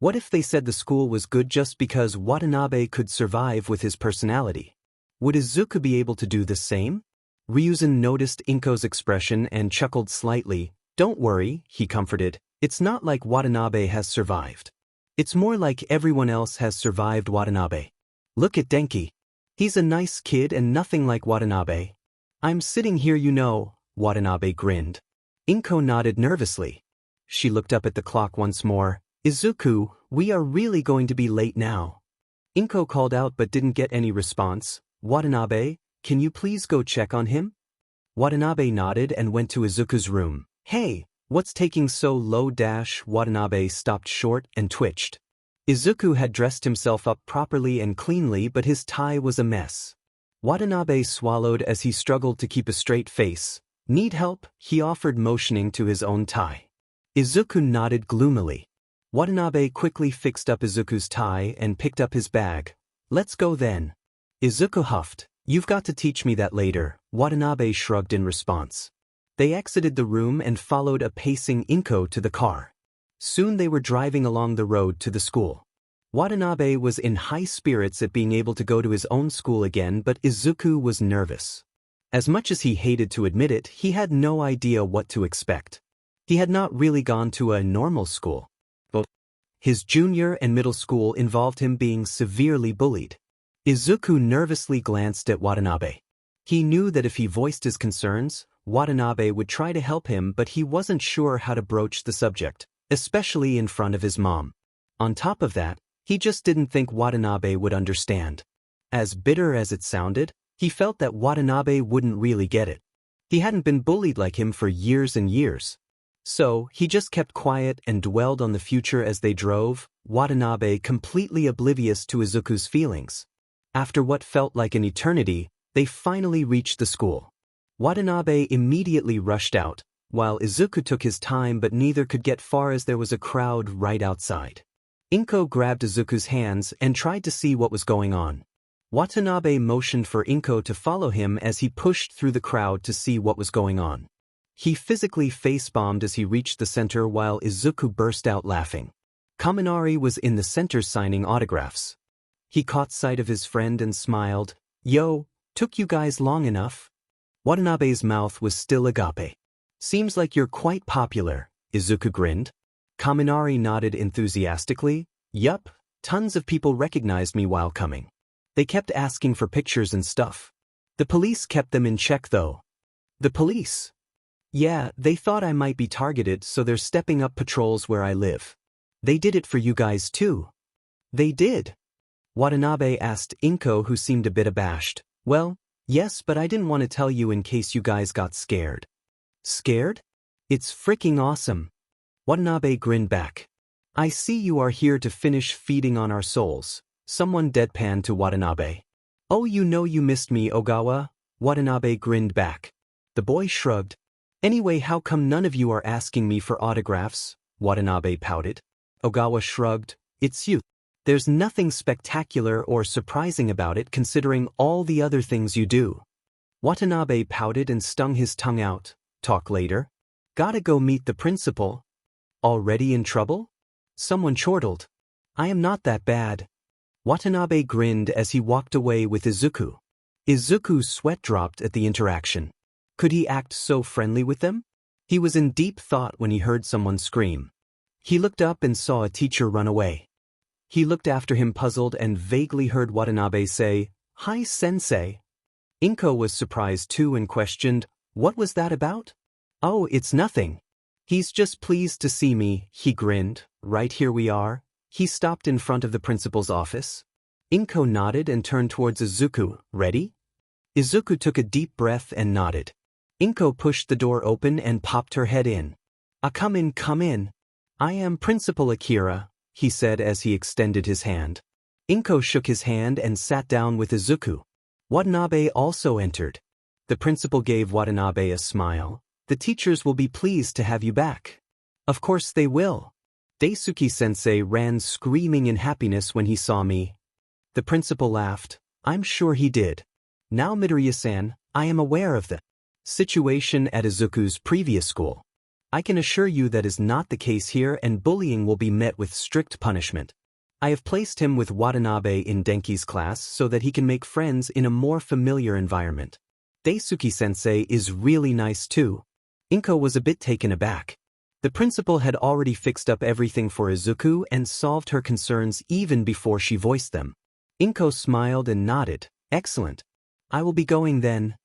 What if they said the school was good just because Watanabe could survive with his personality? Would Izuku be able to do the same? Ryuzen noticed Inko's expression and chuckled slightly. Don't worry, he comforted. It's not like Watanabe has survived. It's more like everyone else has survived Watanabe. Look at Denki. He's a nice kid and nothing like Watanabe. I'm sitting here, you know, Watanabe grinned. Inko nodded nervously. She looked up at the clock once more. Izuku, we are really going to be late now. Inko called out but didn't get any response. Watanabe, can you please go check on him? Watanabe nodded and went to Izuku's room. Hey, what's taking so low? Watanabe stopped short and twitched. Izuku had dressed himself up properly and cleanly, but his tie was a mess. Watanabe swallowed as he struggled to keep a straight face. Need help? He offered, motioning to his own tie. Izuku nodded gloomily. Watanabe quickly fixed up Izuku's tie and picked up his bag. Let's go then. Izuku huffed. You've got to teach me that later. Watanabe shrugged in response. They exited the room and followed a pacing Inko to the car. Soon they were driving along the road to the school. Watanabe was in high spirits at being able to go to his own school again, but Izuku was nervous. As much as he hated to admit it, he had no idea what to expect. He had not really gone to a normal school. His junior and middle school involved him being severely bullied. Izuku nervously glanced at Watanabe. He knew that if he voiced his concerns, Watanabe would try to help him, but he wasn't sure how to broach the subject, especially in front of his mom. On top of that, he just didn't think Watanabe would understand. As bitter as it sounded, he felt that Watanabe wouldn't really get it. He hadn't been bullied like him for years and years. So, he just kept quiet and dwelled on the future as they drove, Watanabe completely oblivious to Izuku's feelings. After what felt like an eternity, they finally reached the school. Watanabe immediately rushed out, while Izuku took his time, but neither could get far as there was a crowd right outside. Inko grabbed Izuku's hands and tried to see what was going on. Watanabe motioned for Inko to follow him as he pushed through the crowd to see what was going on. He physically face-bombed as he reached the center while Izuku burst out laughing. Kaminari was in the center signing autographs. He caught sight of his friend and smiled. Yo, took you guys long enough? Watanabe's mouth was still agape. Seems like you're quite popular, Izuku grinned. Kaminari nodded enthusiastically. Yup, tons of people recognized me while coming. They kept asking for pictures and stuff. The police kept them in check though. The police? Yeah, they thought I might be targeted, so they're stepping up patrols where I live. They did it for you guys too. They did? Watanabe asked Inko, who seemed a bit abashed. Well, yes, but I didn't want to tell you in case you guys got scared. Scared? It's freaking awesome. Watanabe grinned back. I see you are here to finish feeding on our souls. Someone deadpanned to Watanabe. Oh, you know you missed me, Ogawa. Watanabe grinned back. The boy shrugged. Anyway, how come none of you are asking me for autographs? Watanabe pouted. Ogawa shrugged. It's you. There's nothing spectacular or surprising about it considering all the other things you do. Watanabe pouted and stung his tongue out. Talk later. Gotta go meet the principal. Already in trouble? Someone chortled. I am not that bad. Watanabe grinned as he walked away with Izuku. Izuku's sweat dropped at the interaction. Could he act so friendly with them? He was in deep thought when he heard someone scream. He looked up and saw a teacher run away. He looked after him puzzled and vaguely heard Watanabe say, Hi, sensei. Inko was surprised too and questioned, What was that about? Oh, it's nothing. He's just pleased to see me, he grinned. Right here we are. He stopped in front of the principal's office. Inko nodded and turned towards Izuku. Ready? Izuku took a deep breath and nodded. Inko pushed the door open and popped her head in. Come in, come in. I am Principal Akira, he said as he extended his hand. Inko shook his hand and sat down with Izuku. Watanabe also entered. The principal gave Watanabe a smile. The teachers will be pleased to have you back. Of course they will. Daisuke-sensei ran screaming in happiness when he saw me. The principal laughed. I'm sure he did. Now Midoriya-san, I am aware of the situation at Izuku's previous school. I can assure you that is not the case here, and bullying will be met with strict punishment. I have placed him with Watanabe in Denki's class so that he can make friends in a more familiar environment. Daisuke-sensei is really nice too. Inko was a bit taken aback. The principal had already fixed up everything for Izuku and solved her concerns even before she voiced them. Inko smiled and nodded. Excellent. I will be going then.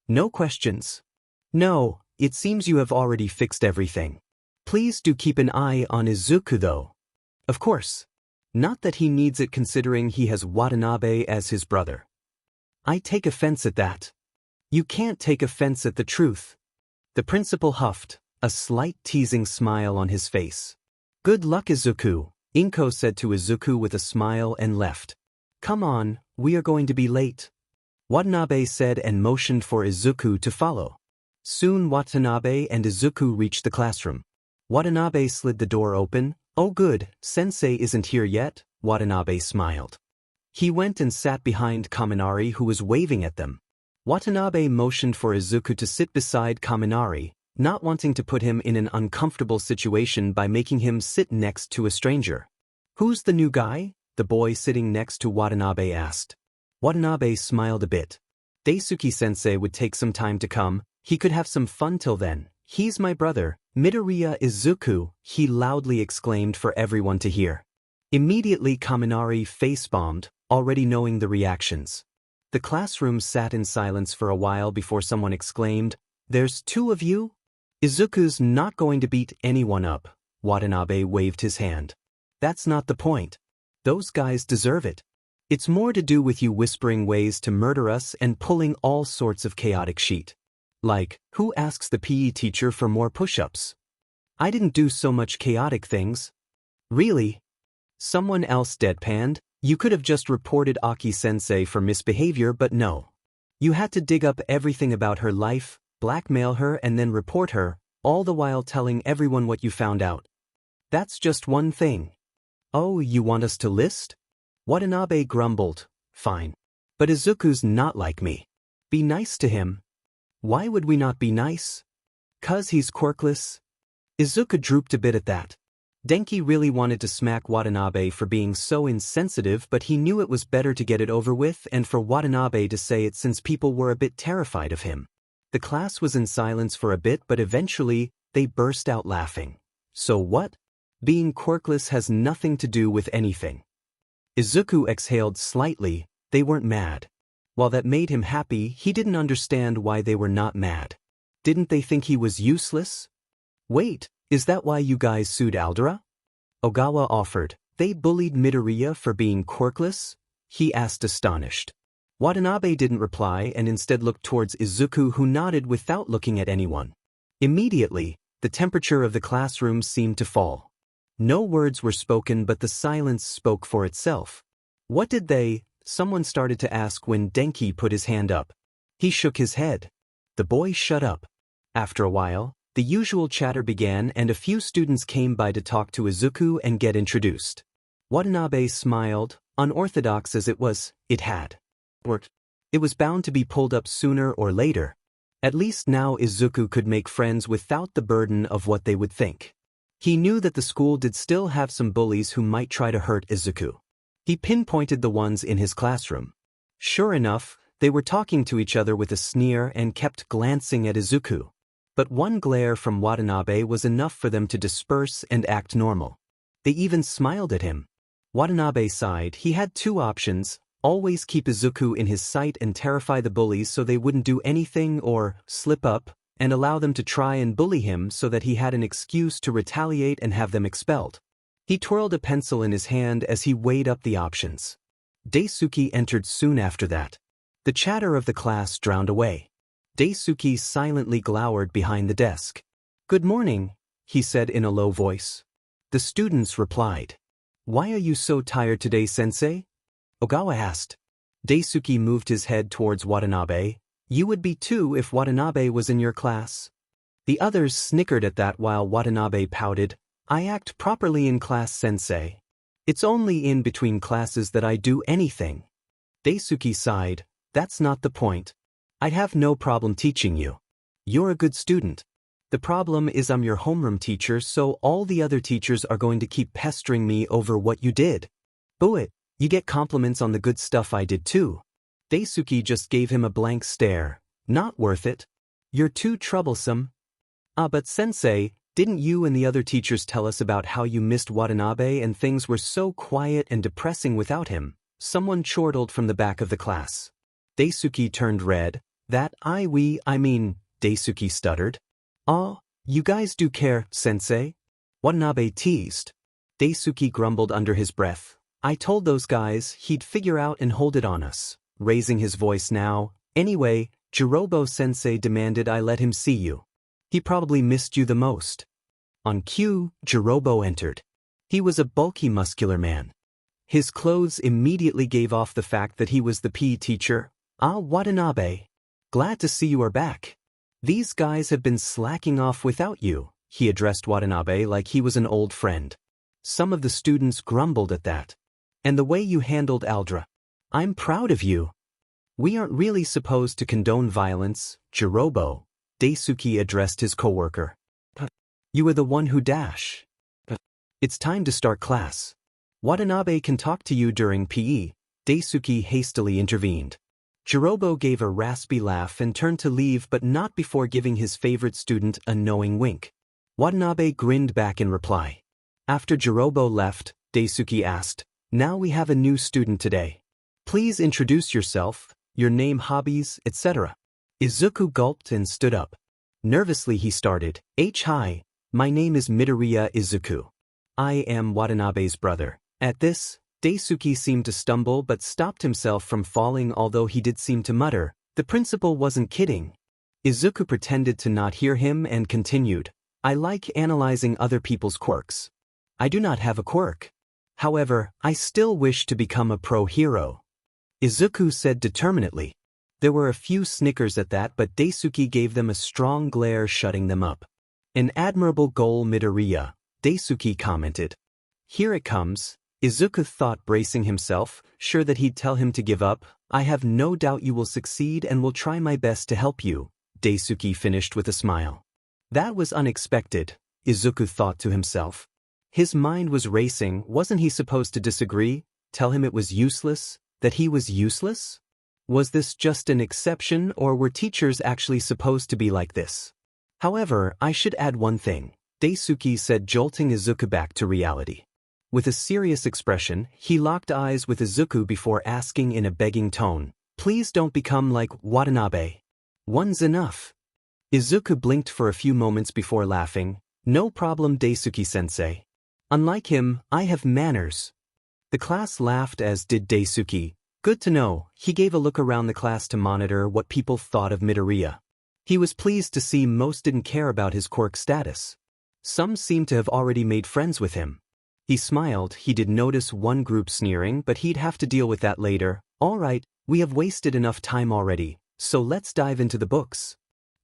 No questions. No, it seems you have already fixed everything. Please do keep an eye on Izuku though. Of course. Not that he needs it considering he has Watanabe as his brother. I take offense at that. You can't take offense at the truth. The principal huffed, a slight teasing smile on his face. Good luck, Izuku, Inko said to Izuku with a smile and left. Come on, we are going to be late. Watanabe said and motioned for Izuku to follow. Soon Watanabe and Izuku reached the classroom. Watanabe slid the door open. Oh good, sensei isn't here yet, Watanabe smiled. He went and sat behind Kaminari, who was waving at them. Watanabe motioned for Izuku to sit beside Kaminari, not wanting to put him in an uncomfortable situation by making him sit next to a stranger. Who's the new guy? The boy sitting next to Watanabe asked. Watanabe smiled a bit. Daisuke-sensei would take some time to come, he could have some fun till then. He's my brother, Midoriya Izuku, he loudly exclaimed for everyone to hear. Immediately Kaminari face-bombed, already knowing the reactions. The classroom sat in silence for a while before someone exclaimed, There's two of you? Izuku's not going to beat anyone up, Watanabe waved his hand. That's not the point. Those guys deserve it. It's more to do with you whispering ways to murder us and pulling all sorts of chaotic shit. Like, who asks the PE teacher for more push-ups? I didn't do so much chaotic things. Really? Someone else deadpanned. You could have just reported Aki-sensei for misbehavior, but no. You had to dig up everything about her life, blackmail her and then report her, all the while telling everyone what you found out. That's just one thing. Oh, you want us to list? Watanabe grumbled. Fine. But Izuku's not like me. Be nice to him. Why would we not be nice? 'Cause he's quirkless? Izuku drooped a bit at that. Denki really wanted to smack Watanabe for being so insensitive, but he knew it was better to get it over with and for Watanabe to say it since people were a bit terrified of him. The class was in silence for a bit, but eventually, they burst out laughing. So what? Being quirkless has nothing to do with anything. Izuku exhaled slightly. They weren't mad. While that made him happy, he didn't understand why they were not mad. Didn't they think he was useless? Wait, is that why you guys sued Aldera? Ogawa offered. They bullied Midoriya for being quirkless? He asked astonished. Watanabe didn't reply and instead looked towards Izuku, who nodded without looking at anyone. Immediately, the temperature of the classroom seemed to fall. No words were spoken, but the silence spoke for itself. What did they? Someone started to ask when Denki put his hand up. He shook his head. The boy shut up. After a while, the usual chatter began and a few students came by to talk to Izuku and get introduced. Watanabe smiled, unorthodox as it was, it had worked. It was bound to be pulled up sooner or later. At least now Izuku could make friends without the burden of what they would think. He knew that the school did still have some bullies who might try to hurt Izuku. He pinpointed the ones in his classroom. Sure enough, they were talking to each other with a sneer and kept glancing at Izuku. But one glare from Watanabe was enough for them to disperse and act normal. They even smiled at him. Watanabe sighed. He had two options: always keep Izuku in his sight and terrify the bullies so they wouldn't do anything, or slip up and allow them to try and bully him so that he had an excuse to retaliate and have them expelled. He twirled a pencil in his hand as he weighed up the options. Daisuke entered soon after that. The chatter of the class drowned away. Daisuke silently glowered behind the desk. "Good morning," he said in a low voice. The students replied. "Why are you so tired today, sensei?" Ogawa asked. Daisuke moved his head towards Watanabe. "You would be too if Watanabe was in your class." The others snickered at that while Watanabe pouted. "I act properly in class, sensei. It's only in between classes that I do anything." Daisuke sighed. "That's not the point. I'd have no problem teaching you. You're a good student." The problem is I'm your homeroom teacher, so all the other teachers are going to keep pestering me over what you did. Boo it, you get compliments on the good stuff I did too. Daisuke just gave him a blank stare. Not worth it. You're too troublesome. But sensei, didn't you and the other teachers tell us about how you missed Watanabe and things were so quiet and depressing without him? Someone chortled from the back of the class. Daisuke turned red. Daisuke stuttered. Oh, you guys do care, sensei? Watanabe teased. Daisuke grumbled under his breath. I told those guys he'd figure out and hold it on us. Raising his voice now. Anyway, Jirobo-sensei demanded I let him see you. He probably missed you the most. On cue, Jirobo entered. He was a bulky muscular man. His clothes immediately gave off the fact that he was the PE teacher. Watanabe. Glad to see you are back. These guys have been slacking off without you, he addressed Watanabe like he was an old friend. Some of the students grumbled at that. And the way you handled Aldra. I'm proud of you. We aren't really supposed to condone violence, Jirobo. Daisuke addressed his coworker. You were the one who dash. It's time to start class. Watanabe can talk to you during PE, Daisuke hastily intervened. Jirobo gave a raspy laugh and turned to leave, but not before giving his favorite student a knowing wink. Watanabe grinned back in reply. After Jirobo left, Daisuke asked, Now we have a new student today. Please introduce yourself, your name, hobbies, etc. Izuku gulped and stood up. Nervously he started, Hi, my name is Midoriya Izuku. I am Watanabe's brother. At this, Daisuke seemed to stumble but stopped himself from falling, although he did seem to mutter, the principal wasn't kidding. Izuku pretended to not hear him and continued, I like analyzing other people's quirks. I do not have a quirk. However, I still wish to become a pro hero. Izuku said determinedly. There were a few snickers at that, but Daisuke gave them a strong glare, shutting them up. An admirable goal, Midoriya, Daisuke commented. Here it comes. Izuku thought, bracing himself, sure that he'd tell him to give up. I have no doubt you will succeed and will try my best to help you, Daisuke finished with a smile. That was unexpected, Izuku thought to himself. His mind was racing. Wasn't he supposed to disagree, tell him it was useless, that he was useless? Was this just an exception, or were teachers actually supposed to be like this? However, I should add one thing, Daisuke said, jolting Izuku back to reality. With a serious expression, he locked eyes with Izuku before asking in a begging tone, Please don't become like Watanabe. One's enough. Izuku blinked for a few moments before laughing. No problem, Daisuke-sensei. Unlike him, I have manners. The class laughed, as did Daisuke. Good to know. He gave a look around the class to monitor what people thought of Midoriya. He was pleased to see most didn't care about his quirk status. Some seemed to have already made friends with him. He smiled. He did notice one group sneering, but he'd have to deal with that later. All right, we have wasted enough time already, so let's dive into the books.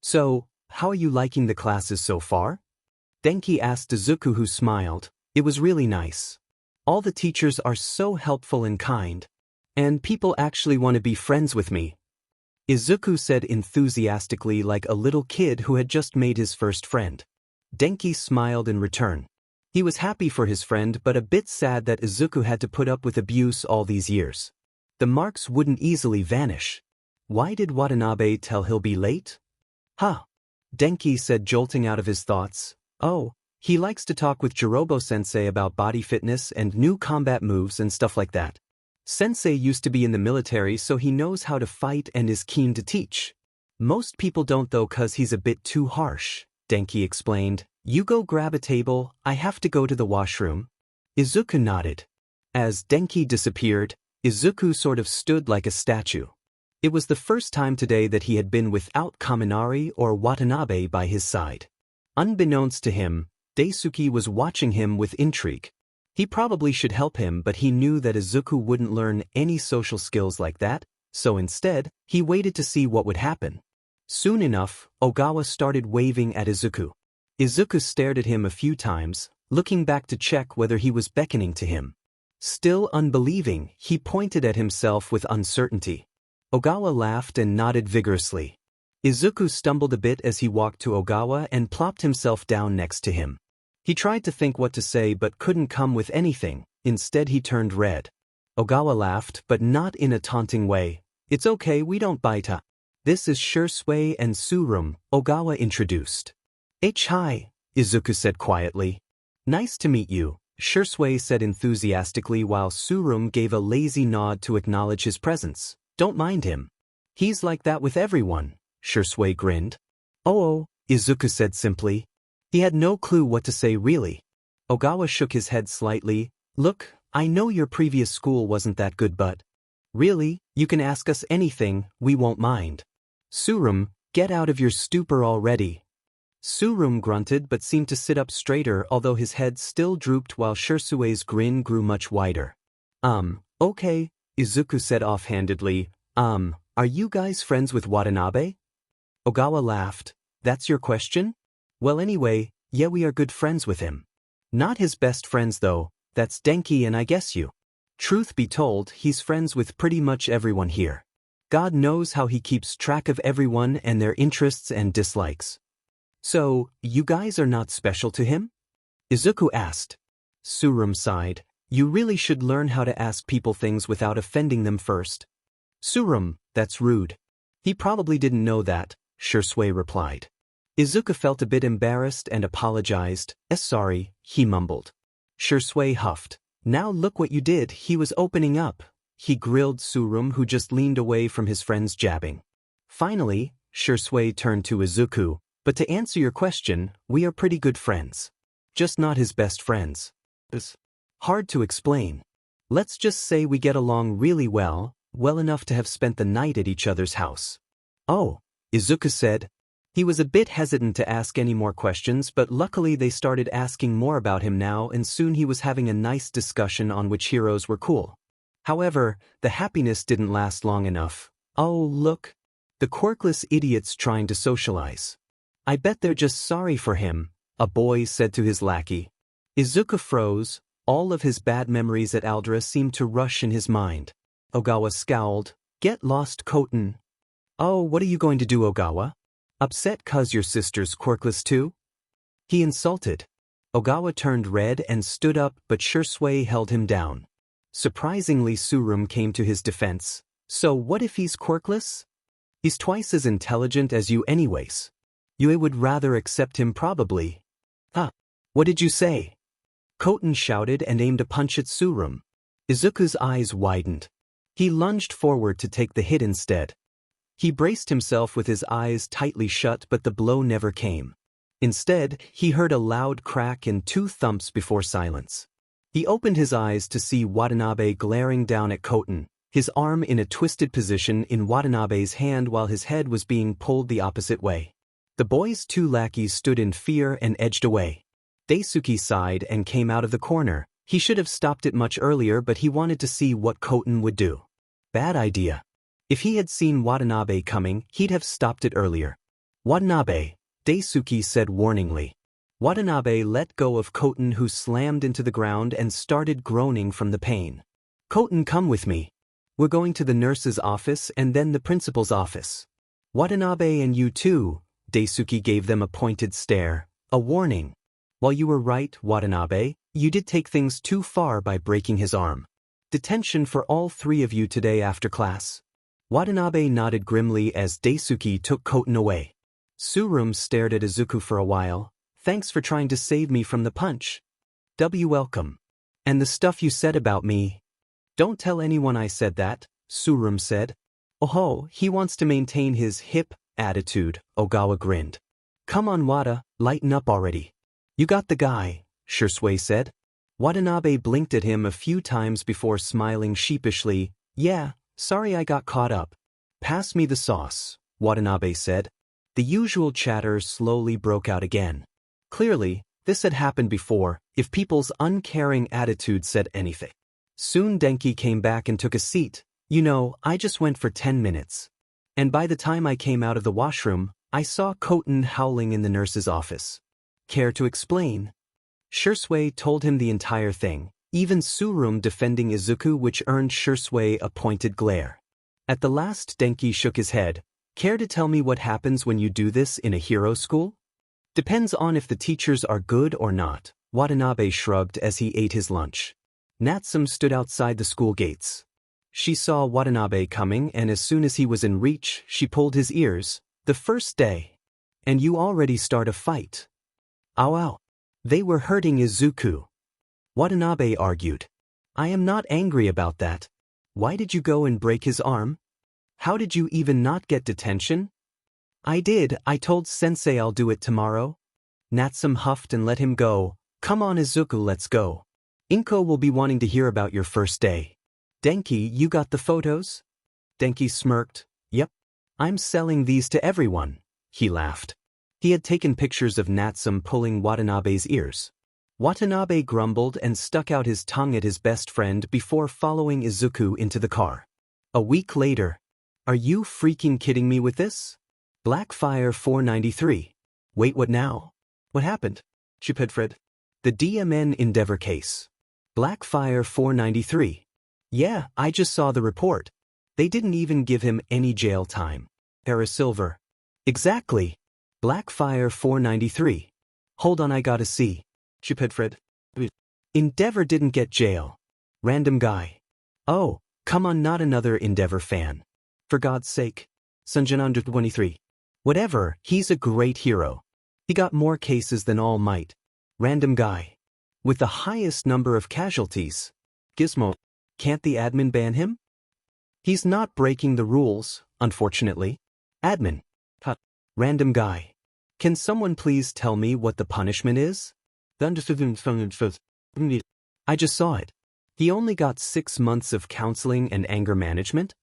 So, how are you liking the classes so far? Denki asked Izuku, who smiled. It was really nice. All the teachers are so helpful and kind. And people actually want to be friends with me. Izuku said enthusiastically, like a little kid who had just made his first friend. Denki smiled in return. He was happy for his friend, but a bit sad that Izuku had to put up with abuse all these years. The marks wouldn't easily vanish. Why did Watanabe tell he'll be late? Denki said, jolting out of his thoughts. Oh, he likes to talk with Jirobo-sensei about body fitness and new combat moves and stuff like that. Sensei used to be in the military, so he knows how to fight and is keen to teach. Most people don't though, cause he's a bit too harsh, Denki explained. You go grab a table, I have to go to the washroom. Izuku nodded. As Denki disappeared, Izuku sort of stood like a statue. It was the first time today that he had been without Kaminari or Watanabe by his side. Unbeknownst to him, Daisuke was watching him with intrigue. He probably should help him, but he knew that Izuku wouldn't learn any social skills like that, so instead, he waited to see what would happen. Soon enough, Ogawa started waving at Izuku. Izuku stared at him a few times, looking back to check whether he was beckoning to him. Still unbelieving, he pointed at himself with uncertainty. Ogawa laughed and nodded vigorously. Izuku stumbled a bit as he walked to Ogawa and plopped himself down next to him. He tried to think what to say but couldn't come with anything. Instead he turned red. Ogawa laughed, but not in a taunting way. "It's okay, we don't bite. This is Shursui and Surum," Ogawa introduced. "Hi," Izuku said quietly. "Nice to meet you," Shursui said enthusiastically while Surum gave a lazy nod to acknowledge his presence. "Don't mind him. He's like that with everyone," Shursui grinned. "Oh," Izuku said simply. He had no clue what to say really. Ogawa shook his head slightly. "Look, I know your previous school wasn't that good but really, you can ask us anything, we won't mind." "Surum, get out of your stupor already." Surum grunted but seemed to sit up straighter although his head still drooped while Shursui's grin grew much wider. Okay," Izuku said offhandedly. Are you guys friends with Watanabe?" Ogawa laughed. "That's your question? Well anyway, yeah, we are good friends with him. Not his best friends though, that's Denki and I guess you. Truth be told, he's friends with pretty much everyone here. God knows how he keeps track of everyone and their interests and dislikes." "So, you guys are not special to him?" Izuku asked. Surum sighed. "You really should learn how to ask people things without offending them first." "Surum, that's rude." "He probably didn't know that," Shursui replied. Izuku felt a bit embarrassed and apologized. Sorry," he mumbled. Shursui huffed. "Now look what you did, he was opening up." He grilled Surum who just leaned away from his friend's jabbing. Finally, Shursui turned to Izuku. "But to answer your question, we are pretty good friends. Just not his best friends. It's hard to explain. Let's just say we get along really well enough to have spent the night at each other's house." "Oh," Izuku said. He was a bit hesitant to ask any more questions but luckily they started asking more about him now and soon he was having a nice discussion on which heroes were cool. However, the happiness didn't last long enough. "Oh look. The quirkless idiots trying to socialize. I bet they're just sorry for him," a boy said to his lackey. Izuku froze. All of his bad memories at Aldra seemed to rush in his mind. Ogawa scowled. "Get lost, Koten." "Oh, what are you going to do, Ogawa? Upset 'cause your sister's quirkless too?" he insulted. Ogawa turned red and stood up but Shursui held him down. Surprisingly Surum came to his defense. "So what if he's quirkless? He's twice as intelligent as you anyways. You would rather accept him probably." What did you say?" Koten shouted and aimed a punch at Surum. Izuku's eyes widened. He lunged forward to take the hit instead. He braced himself with his eyes tightly shut but the blow never came. Instead, he heard a loud crack and 2 thumps before silence. He opened his eyes to see Watanabe glaring down at Koten, his arm in a twisted position in Watanabe's hand while his head was being pulled the opposite way. The boy's 2 lackeys stood in fear and edged away. Daisuke sighed and came out of the corner. He should have stopped it much earlier but he wanted to see what Koten would do. Bad idea. If he had seen Watanabe coming, he'd have stopped it earlier. "Watanabe," Daisuke said warningly. Watanabe let go of Koten who slammed into the ground and started groaning from the pain. "Koten, come with me. We're going to the nurse's office and then the principal's office." "Watanabe and you too," Daisuke gave them a pointed stare, a warning. "While you were right, Watanabe, you did take things too far by breaking his arm. Detention for all 3 of you today after class." Watanabe nodded grimly as Daisuke took Koten away. Surum stared at Izuku for a while. "Thanks for trying to save me from the punch." Welcome. "And the stuff you said about me." "Don't tell anyone I said that," Surum said. "Oh, he wants to maintain his hip attitude," Ogawa grinned. "Come on Wata, lighten up already." "You got the guy," Shursui said. Watanabe blinked at him a few times before smiling sheepishly. "Yeah, sorry I got caught up." "Pass me the sauce," Watanabe said. The usual chatter slowly broke out again. Clearly, this had happened before, if people's uncaring attitude said anything. Soon Denki came back and took a seat. "You know, I just went for 10 minutes. And by the time I came out of the washroom, I saw Koten howling in the nurse's office." "Care to explain?" Shursui told him the entire thing, even Surum defending Izuku, which earned Shursui a pointed glare. At the last Denki shook his head. Care to tell me what happens when you do this in a hero school? Depends on if the teachers are good or not, Watanabe shrugged as he ate his lunch. Natsume stood outside the school gates. She saw Watanabe coming, and as soon as he was in reach, she pulled his ears. The first day. And you already start a fight. Ow ow. They were hurting Izuku. Watanabe argued. I am not angry about that. Why did you go and break his arm? How did you even not get detention? I did, I told Sensei I'll do it tomorrow. Natsume huffed and let him go. Come on Izuku, let's go. Inko will be wanting to hear about your first day. Denki, you got the photos? Denki smirked. Yep. I'm selling these to everyone. He laughed. He had taken pictures of Natsume pulling Watanabe's ears. Watanabe grumbled and stuck out his tongue at his best friend before following Izuku into the car. A week later. Are you freaking kidding me with this? Blackfire 493. Wait, what now? What happened? Fred. The DMN Endeavor case. Blackfire 493. Yeah, I just saw the report. They didn't even give him any jail time. Silver. Exactly. Blackfire 493. Hold on, I gotta see. Fred. Endeavor didn't get jail. Random guy. Oh, come on, not another Endeavor fan. For God's sake. Sunjin 23. Whatever, he's a great hero. He got more cases than All Might. Random guy. With the highest number of casualties. Gizmo. Can't the admin ban him? He's not breaking the rules, unfortunately. Admin. Random guy. Can someone please tell me what the punishment is? I just saw it. He only got 6 months of counseling and anger management?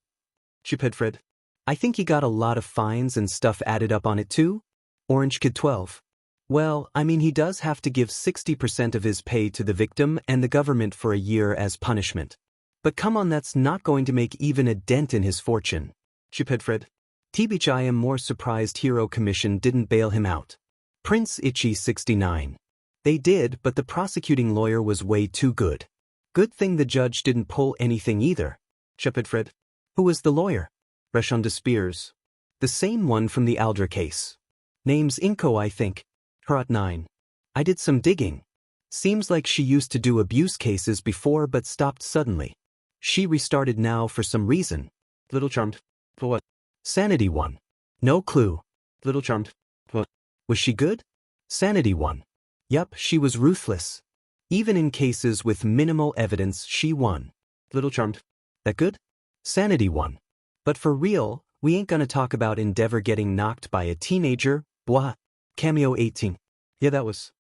Fred. I think he got a lot of fines and stuff added up on it too. Orange Kid 12. Well, I mean, he does have to give 60% of his pay to the victim and the government for a year as punishment. But come on, that's not going to make even a dent in his fortune. Fred. TBH, I am more surprised Hero Commission didn't bail him out. Prince Ichi 69. They did, but the prosecuting lawyer was way too good. Good thing the judge didn't pull anything either. Fred. Who was the lawyer? Reshon de Spears. The same one from the Aldra case. Name's Inko, I think. Harat 9. I did some digging. Seems like she used to do abuse cases before but stopped suddenly. She restarted now for some reason. Little Charmed. For what? Sanity 1. No clue. Little Charmed. What? Was she good? Sanity 1. Yup, she was ruthless. Even in cases with minimal evidence, she won. Little Charmed. That good? Sanity 1. But for real, we ain't gonna talk about Endeavor getting knocked by a teenager, blah. Cameo 18. Yeah, that was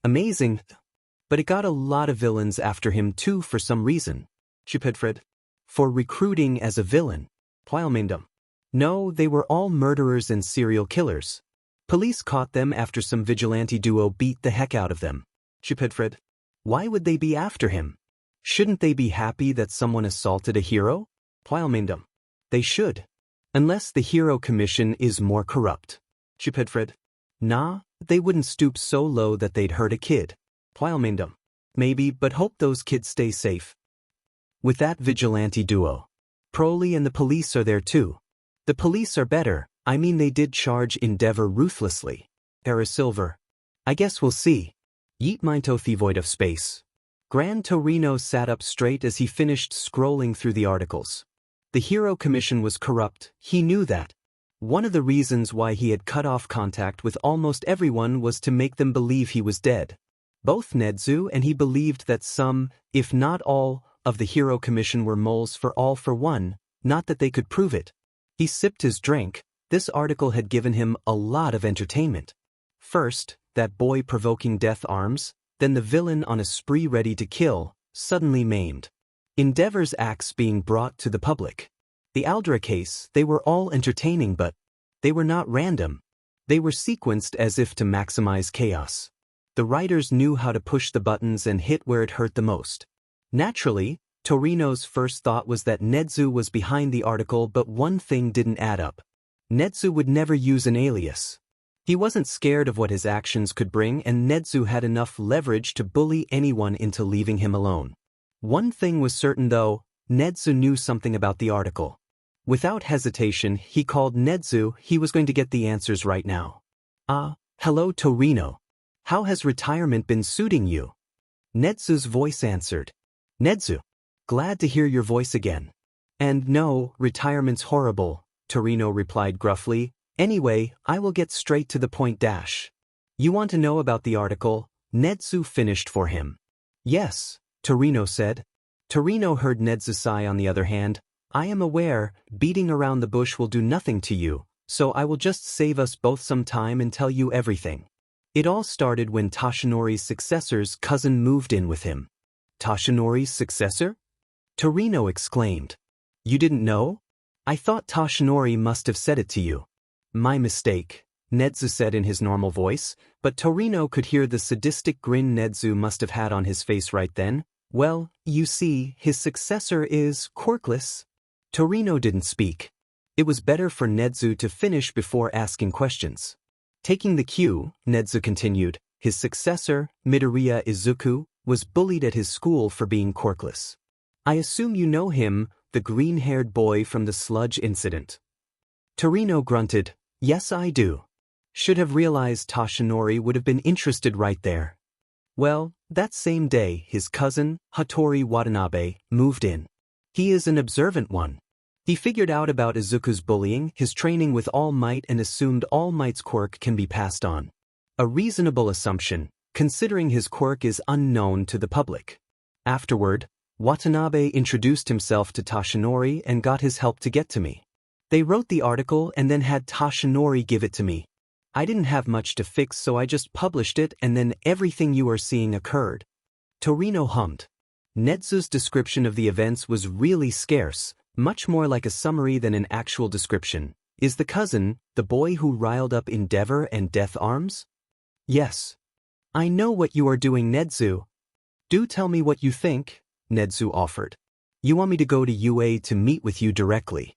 amazing. But it got a lot of villains after him too for some reason. Fred. For recruiting as a villain. Whilemindum. No, they were all murderers and serial killers. Police caught them after some vigilante duo beat the heck out of them. Fred. Why would they be after him? Shouldn't they be happy that someone assaulted a hero? Whilemindum. They should. Unless the Hero Commission is more corrupt. Fred. Nah, they wouldn't stoop so low that they'd hurt a kid. Whilemindum. Maybe, but hope those kids stay safe. With that vigilante duo. Broly and the police are there too. The police are better, I mean they did charge Endeavor ruthlessly. Silver. I guess we'll see. Yeet Minto Thevoid of Space. Gran Torino sat up straight as he finished scrolling through the articles. The Hero Commission was corrupt, he knew that. One of the reasons why he had cut off contact with almost everyone was to make them believe he was dead. Both Nedzu and he believed that some, if not all, of the Hero Commission were moles for all for one, not that they could prove it. He sipped his drink. This article had given him a lot of entertainment. First, that boy provoking death arms, then the villain on a spree ready to kill, suddenly maimed. Endeavor's acts being brought to the public. The Aldra case, they were all entertaining but they were not random. They were sequenced as if to maximize chaos. The writers knew how to push the buttons and hit where it hurt the most. Naturally, Torino's first thought was that Nedzu was behind the article, but one thing didn't add up. Nedzu would never use an alias. He wasn't scared of what his actions could bring, and Nedzu had enough leverage to bully anyone into leaving him alone. One thing was certain though, Nedzu knew something about the article. Without hesitation, he called Nedzu. He was going to get the answers right now. Hello Torino. How has retirement been suiting you? Nedzu's voice answered. Nedzu. Glad to hear your voice again. And no, retirement's horrible, Torino replied gruffly. Anyway, I will get straight to the point. You want to know about the article? Nedzu finished for him. Yes, Torino said. Torino heard Nedzu sigh. On the other hand, I am aware, beating around the bush will do nothing to you, so I will just save us both some time and tell you everything. It all started when Toshinori's successor's cousin moved in with him. Toshinori's successor? Torino exclaimed. You didn't know? I thought Toshinori must have said it to you. My mistake, Nedzu said in his normal voice, but Torino could hear the sadistic grin Nedzu must have had on his face right then. Well, you see, his successor is quirkless. Torino didn't speak. It was better for Nedzu to finish before asking questions. Taking the cue, Nedzu continued, his successor, Midoriya Izuku, was bullied at his school for being quirkless. I assume you know him, the green-haired boy from the sludge incident. Torino grunted, yes I do. Should have realized Toshinori would have been interested right there. Well, that same day his cousin, Hattori Watanabe, moved in. He is an observant one. He figured out about Izuku's bullying, his training with All Might, and assumed All Might's quirk can be passed on. A reasonable assumption, considering his quirk is unknown to the public. Afterward, Watanabe introduced himself to Toshinori and got his help to get to me. They wrote the article and then had Toshinori give it to me. I didn't have much to fix, so I just published it, and then everything you are seeing occurred. Torino hummed. Nedzu's description of the events was really scarce, much more like a summary than an actual description. Is the cousin, the boy who riled up Endeavor and Death Arms? Yes. I know what you are doing, Nedzu. Do tell me what you think, Nedzu offered. You want me to go to UA to meet with you directly.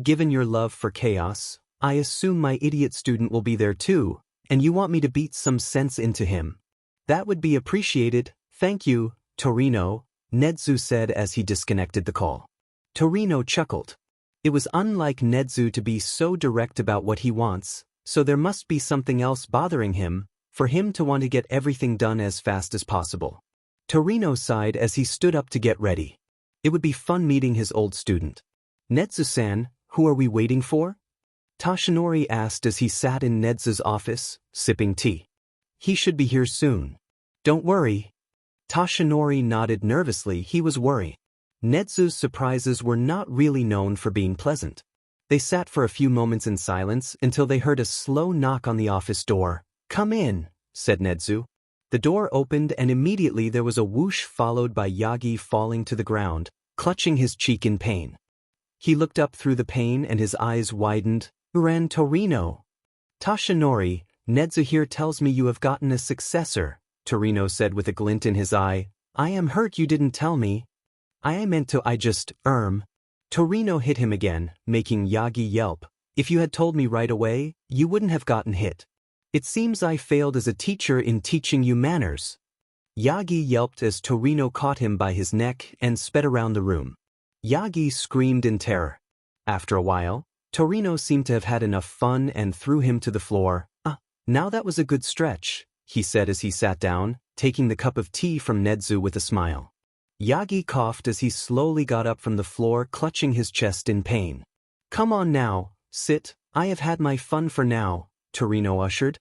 Given your love for chaos, I assume my idiot student will be there too, and you want me to beat some sense into him. That would be appreciated, thank you, Torino, Nedzu said as he disconnected the call. Torino chuckled. It was unlike Nedzu to be so direct about what he wants, so there must be something else bothering him, for him to want to get everything done as fast as possible. Torino sighed as he stood up to get ready. It would be fun meeting his old student. Nedzu-san, who are we waiting for? Toshinori asked as he sat in Nedzu's office, sipping tea. He should be here soon. Don't worry. Toshinori nodded nervously. He was worried. Nedzu's surprises were not really known for being pleasant. They sat for a few moments in silence until they heard a slow knock on the office door. Come in, said Nedzu. The door opened and immediately there was a whoosh followed by Yagi falling to the ground, clutching his cheek in pain. He looked up through the pain and his eyes widened. Ran Torino. Toshinori, Nedzu here tells me you have gotten a successor, Torino said with a glint in his eye. I am hurt you didn't tell me. I meant to Torino hit him again, making Yagi yelp. If you had told me right away, you wouldn't have gotten hit. It seems I failed as a teacher in teaching you manners. Yagi yelped as Torino caught him by his neck and sped around the room. Yagi screamed in terror. After a while, Torino seemed to have had enough fun and threw him to the floor. Now that was a good stretch, he said as he sat down, taking the cup of tea from Nedzu with a smile. Yagi coughed as he slowly got up from the floor, clutching his chest in pain. Come on now, sit, I have had my fun for now, Torino ushered.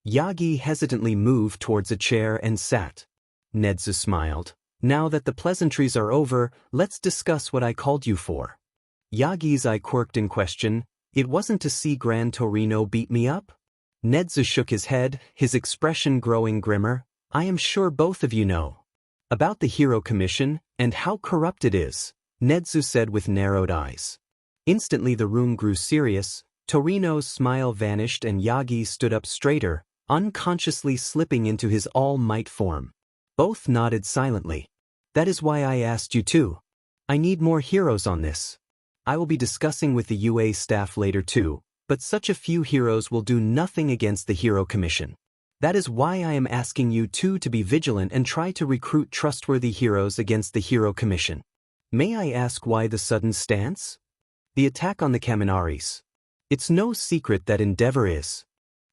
Yagi hesitantly moved towards a chair and sat. Nedzu smiled. Now that the pleasantries are over, let's discuss what I called you for. Yagi's eye quirked in question. It wasn't to see Gran Torino beat me up? Nedzu shook his head, his expression growing grimmer. I am sure both of you know about the Hero Commission and how corrupt it is, Nedzu said with narrowed eyes. Instantly the room grew serious. Torino's smile vanished and Yagi stood up straighter, unconsciously slipping into his All Might form. Both nodded silently. That is why I asked you too. I need more heroes on this. I will be discussing with the UA staff later too, but such a few heroes will do nothing against the Hero Commission. That is why I am asking you two to be vigilant and try to recruit trustworthy heroes against the Hero Commission. May I ask why the sudden stance? The attack on the Kaminaris. It's no secret that Endeavor is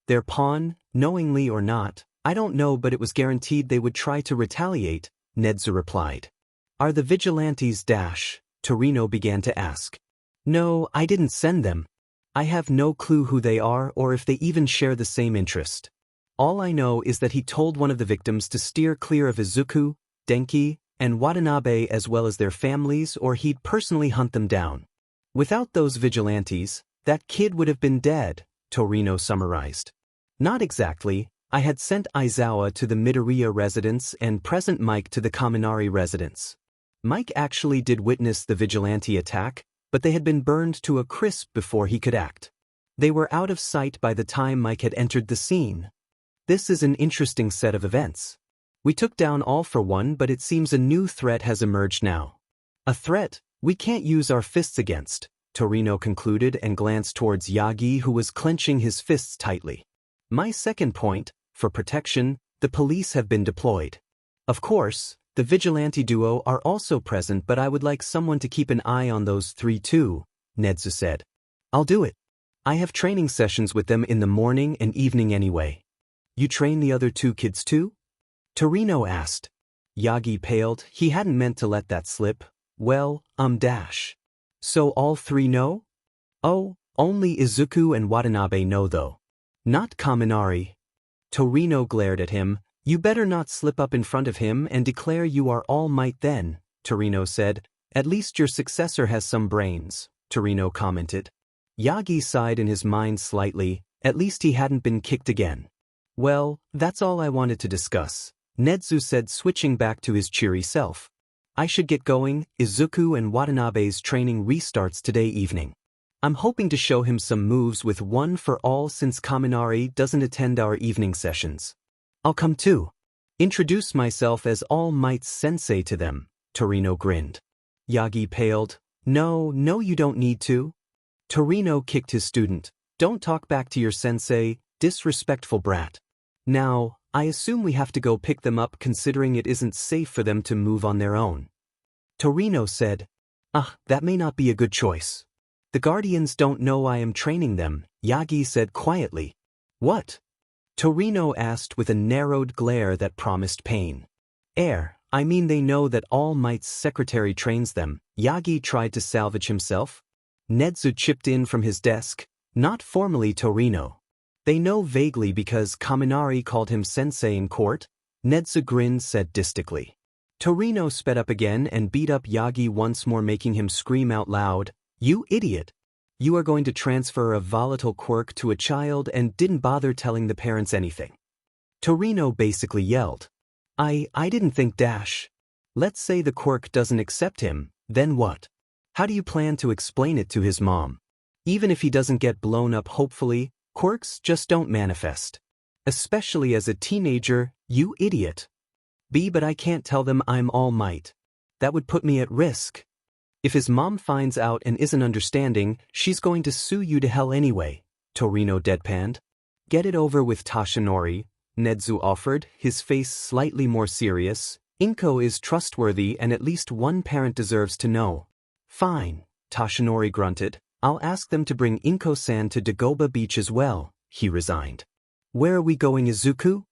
their pawn, knowingly or not. I don't know, but it was guaranteed they would try to retaliate, Nedzu replied. Are the vigilantes Torino began to ask. No, I didn't send them. I have no clue who they are or if they even share the same interest. All I know is that he told one of the victims to steer clear of Izuku, Denki, and Watanabe as well as their families, or he'd personally hunt them down. Without those vigilantes, that kid would have been dead, Torino summarized. Not exactly. I had sent Aizawa to the Midoriya residence and present Mike to the Kaminari residence. Mike actually did witness the vigilante attack, but they had been burned to a crisp before he could act. They were out of sight by the time Mike had entered the scene. This is an interesting set of events. We took down All for One, but it seems a new threat has emerged now. A threat we can't use our fists against, Torino concluded and glanced towards Yagi, who was clenching his fists tightly. My second point, for protection, the police have been deployed. Of course, the vigilante duo are also present, but I would like someone to keep an eye on those three too, Nedzu said. I'll do it. I have training sessions with them in the morning and evening anyway. You train the other two kids too? Torino asked. Yagi paled. He hadn't meant to let that slip. Well, So all three know? Oh, only Izuku and Watanabe know though. Not Kaminari. Torino glared at him. You better not slip up in front of him and declare you are All Might then, Torino said. At least your successor has some brains, Torino commented. Yagi sighed in his mind slightly. At least he hadn't been kicked again. Well, that's all I wanted to discuss, Nedzu said, switching back to his cheery self. I should get going. Izuku and Watanabe's training restarts today evening. I'm hoping to show him some moves with One for All since Kaminari doesn't attend our evening sessions. I'll come too. Introduce myself as All Might's sensei to them, Torino grinned. Yagi paled. No, you don't need to. Torino kicked his student. Don't talk back to your sensei, disrespectful brat. Now, I assume we have to go pick them up considering it isn't safe for them to move on their own. Torino said. That may not be a good choice. The Guardians don't know I am training them, Yagi said quietly. What? Torino asked with a narrowed glare that promised pain. I mean they know that All Might's secretary trains them, Yagi tried to salvage himself. Nedzu chipped in from his desk. Not formally, Torino. They know vaguely because Kaminari called him sensei in court, Nedzu grinned said distantly. Torino sped up again and beat up Yagi once more, making him scream out loud, You idiot! You are going to transfer a volatile quirk to a child and didn't bother telling the parents anything. Torino basically yelled. I didn't think Let's say the quirk doesn't accept him, then what? How do you plan to explain it to his mom? Even if he doesn't get blown up, hopefully, quirks just don't manifest. Especially as a teenager, you idiot. But I can't tell them I'm All Might. That would put me at risk. If his mom finds out and isn't understanding, she's going to sue you to hell anyway, Torino deadpanned. Get it over with, Tashinori, Nedzu offered, his face slightly more serious. Inko is trustworthy and at least one parent deserves to know. Fine, Tashinori grunted. I'll ask them to bring Inko-san to Dagoba Beach as well, he resigned. Where are we going, Izuku?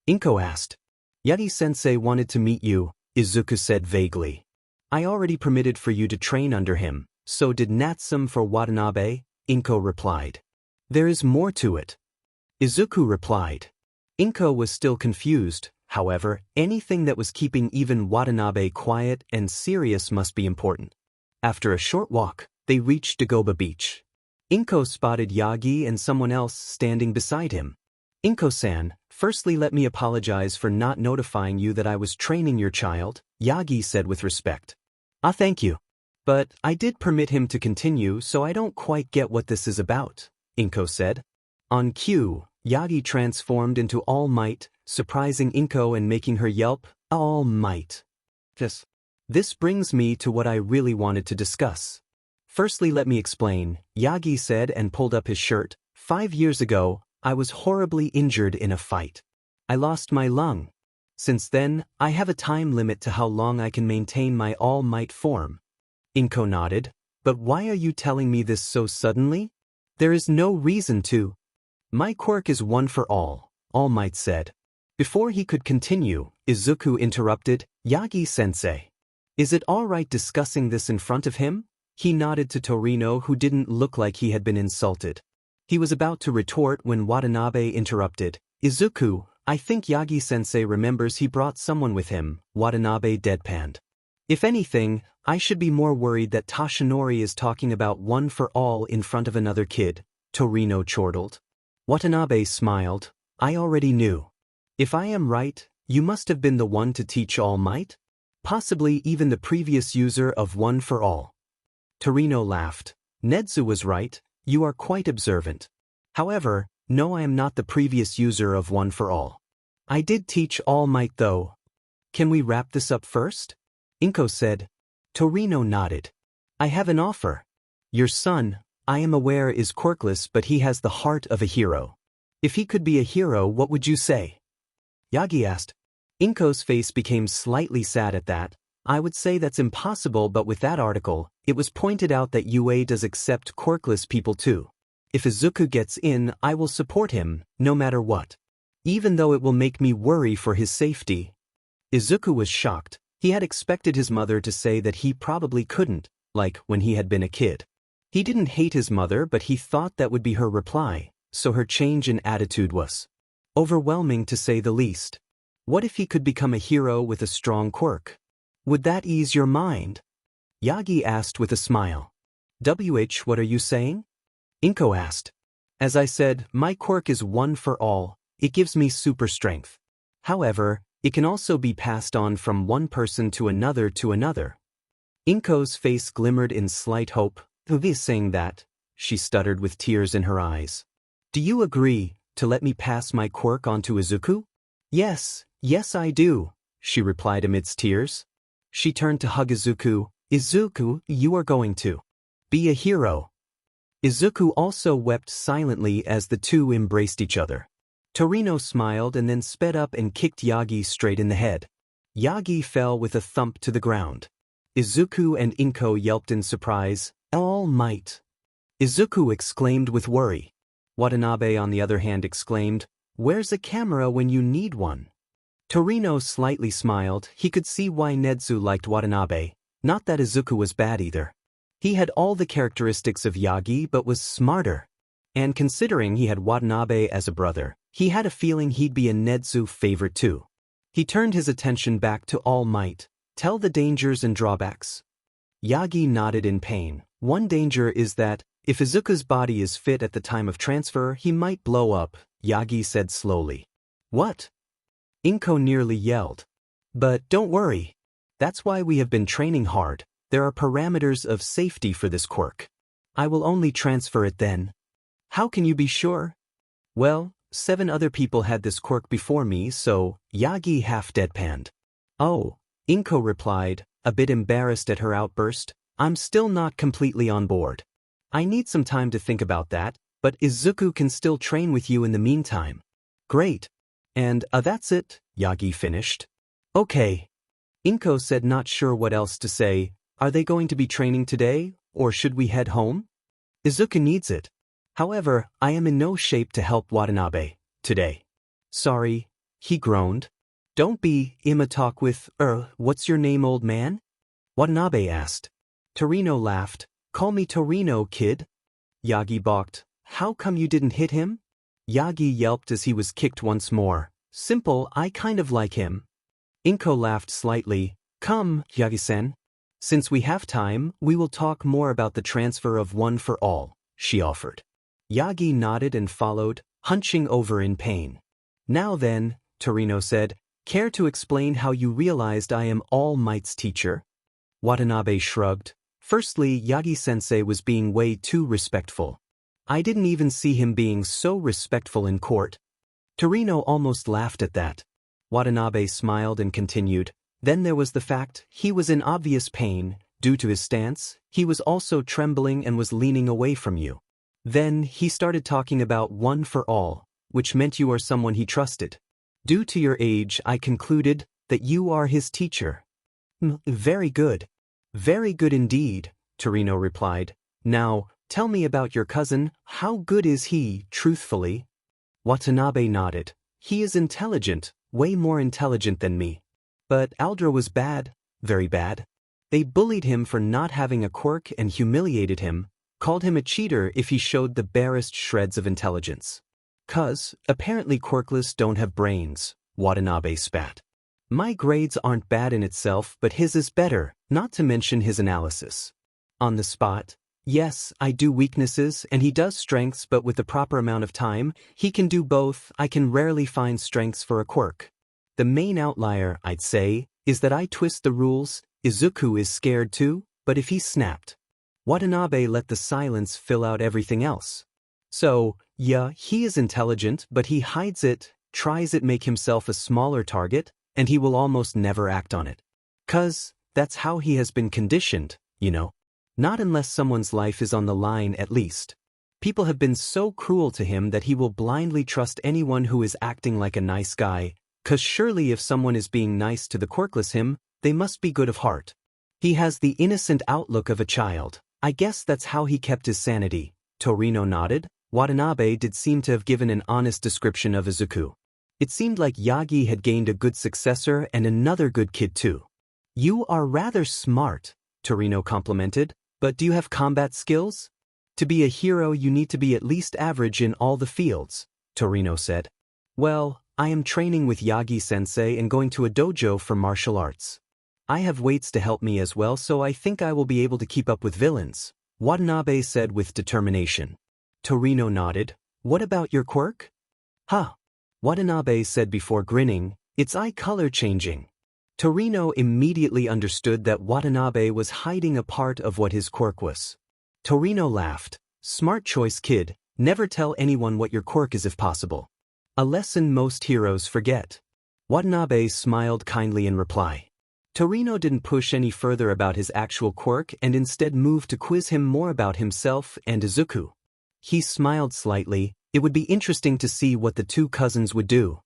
Inko asked. Yagi-sensei wanted to meet you, Izuku said vaguely. I already permitted for you to train under him, so did Natsum for Watanabe, Inko replied. There is more to it. Izuku replied. Inko was still confused, however, anything that was keeping even Watanabe quiet and serious must be important. After a short walk, they reached Dagoba Beach. Inko spotted Yagi and someone else standing beside him. Inko-san, firstly let me apologize for not notifying you that I was training your child, Yagi said with respect. Thank you. But I did permit him to continue, so I don't quite get what this is about, Inko said. On cue, Yagi transformed into All Might, surprising Inko and making her yelp, All Might. This brings me to what I really wanted to discuss. Firstly let me explain, Yagi said and pulled up his shirt. 5 years ago, I was horribly injured in a fight. I lost my lung. Since then, I have a time limit to how long I can maintain my All Might form. Inko nodded. But why are you telling me this so suddenly? There is no reason to. My quirk is one for all, All Might said. Before he could continue, Izuku interrupted, Yagi-sensei. Is it all right discussing this in front of him? He nodded to Torino, who didn't look like he had been insulted. He was about to retort when Watanabe interrupted. Izuku, I think Yagi-sensei remembers he brought someone with him, Watanabe deadpanned. If anything, I should be more worried that Tashinori is talking about one for all in front of another kid, Torino chortled. Watanabe smiled. I already knew. If I am right, you must have been the one to teach All Might? Possibly even the previous user of One for All. Torino laughed. Nedzu was right, you are quite observant. However, no, I am not the previous user of One for All. I did teach All Might though. Can we wrap this up first? Inko said. Torino nodded. I have an offer. Your son, I am aware, is quirkless, but he has the heart of a hero. If he could be a hero, what would you say? Yagi asked. Inko's face became slightly sad at that. I would say that's impossible, but with that article, it was pointed out that UA does accept quirkless people too. If Izuku gets in, I will support him, no matter what. Even though it will make me worry for his safety. Izuku was shocked. He had expected his mother to say that he probably couldn't, like when he had been a kid. He didn't hate his mother, but he thought that would be her reply, so her change in attitude was overwhelming to say the least. What if he could become a hero with a strong quirk? Would that ease your mind? Yagi asked with a smile. What are you saying? Inko asked. As I said, my quirk is one for all. It gives me super strength. However, it can also be passed on from one person to another to another. Inko's face glimmered in slight hope. Saying that, she stuttered with tears in her eyes. Do you agree to let me pass my quirk on to Izuku? Yes, I do, she replied amidst tears. She turned to hug Izuku. Izuku, you are going to be a hero. Izuku also wept silently as the two embraced each other. Torino smiled and then sped up and kicked Yagi straight in the head. Yagi fell with a thump to the ground. Izuku and Inko yelped in surprise. All Might! Izuku exclaimed with worry. Watanabe on the other hand exclaimed, Where's a camera when you need one? Torino slightly smiled. He could see why Nedzu liked Watanabe, not that Izuku was bad either. He had all the characteristics of Yagi but was smarter. And considering he had Watanabe as a brother, he had a feeling he'd be a Nedzu favorite too. He turned his attention back to All Might. Tell the dangers and drawbacks. Yagi nodded in pain. One danger is that, if Izuku's body is fit at the time of transfer, he might blow up, Yagi said slowly. What? Inko nearly yelled. But don't worry. That's why we have been training hard. There are parameters of safety for this quirk. I will only transfer it then. How can you be sure? Well, 7 other people had this quirk before me, so, Yagi half deadpanned. Oh, Inko replied, a bit embarrassed at her outburst. I'm still not completely on board. I need some time to think about that, but Izuku can still train with you in the meantime. Great. And, that's it, Yagi finished. Okay. Inko said, not sure what else to say. Are they going to be training today, or should we head home? Izuku needs it. However, I am in no shape to help Watanabe today. Sorry, he groaned. Don't be, talk with, what's your name, old man? Watanabe asked. Torino laughed. Call me Torino, kid. Yagi balked. How come you didn't hit him? Yagi yelped as he was kicked once more. Simple, I kind of like him. Inko laughed slightly. Come, Yagi-sen. Since we have time, we will talk more about the transfer of One for All, she offered. Yagi nodded and followed, hunching over in pain. Now then, Torino said, care to explain how you realized I am All Might's teacher? Watanabe shrugged. Firstly, Yagi-sensei was being way too respectful. I didn't even see him being so respectful in court. Torino almost laughed at that. Watanabe smiled and continued. Then there was the fact he was in obvious pain. Due to his stance, he was also trembling and was leaning away from you. Then he started talking about One for All, which meant you are someone he trusted. Due to your age, I concluded that you are his teacher. Very good. Very good indeed, Torino replied. Now, tell me about your cousin, how good is he, truthfully? Watanabe nodded. He is intelligent, way more intelligent than me. But Aldra was bad, very bad. They bullied him for not having a quirk and humiliated him, called him a cheater if he showed the barest shreds of intelligence. 'Cause, apparently quirkless don't have brains, Watanabe spat. My grades aren't bad in itself, but his is better, not to mention his analysis. On the spot, yes, I do weaknesses and he does strengths, but with the proper amount of time, he can do both. I can rarely find strengths for a quirk. The main outlier, I'd say, is that I twist the rules. Izuku is scared too, but if he snapped. Watanabe let the silence fill out everything else. So, yeah, he is intelligent, but he hides it, tries it make himself a smaller target, and he will almost never act on it. 'Cause, that's how he has been conditioned, you know. Not unless someone's life is on the line at least. People have been so cruel to him that he will blindly trust anyone who is acting like a nice guy, 'cause surely if someone is being nice to the quirkless him, they must be good of heart. He has the innocent outlook of a child. I guess that's how he kept his sanity. Torino nodded. Watanabe did seem to have given an honest description of Izuku. It seemed like Yagi had gained a good successor and another good kid too. You are rather smart, Torino complimented, but do you have combat skills? To be a hero you need to be at least average in all the fields, Torino said. Well, I am training with Yagi-sensei and going to a dojo for martial arts. I have weights to help me as well, so I think I will be able to keep up with villains, Watanabe said with determination. Torino nodded. What about your quirk? Huh. Watanabe said before grinning, its eye color changing. Torino immediately understood that Watanabe was hiding a part of what his quirk was. Torino laughed. Smart choice, kid. Never tell anyone what your quirk is if possible. A lesson most heroes forget. Watanabe smiled kindly in reply. Torino didn't push any further about his actual quirk and instead moved to quiz him more about himself and Izuku. He smiled slightly. It would be interesting to see what the two cousins would do.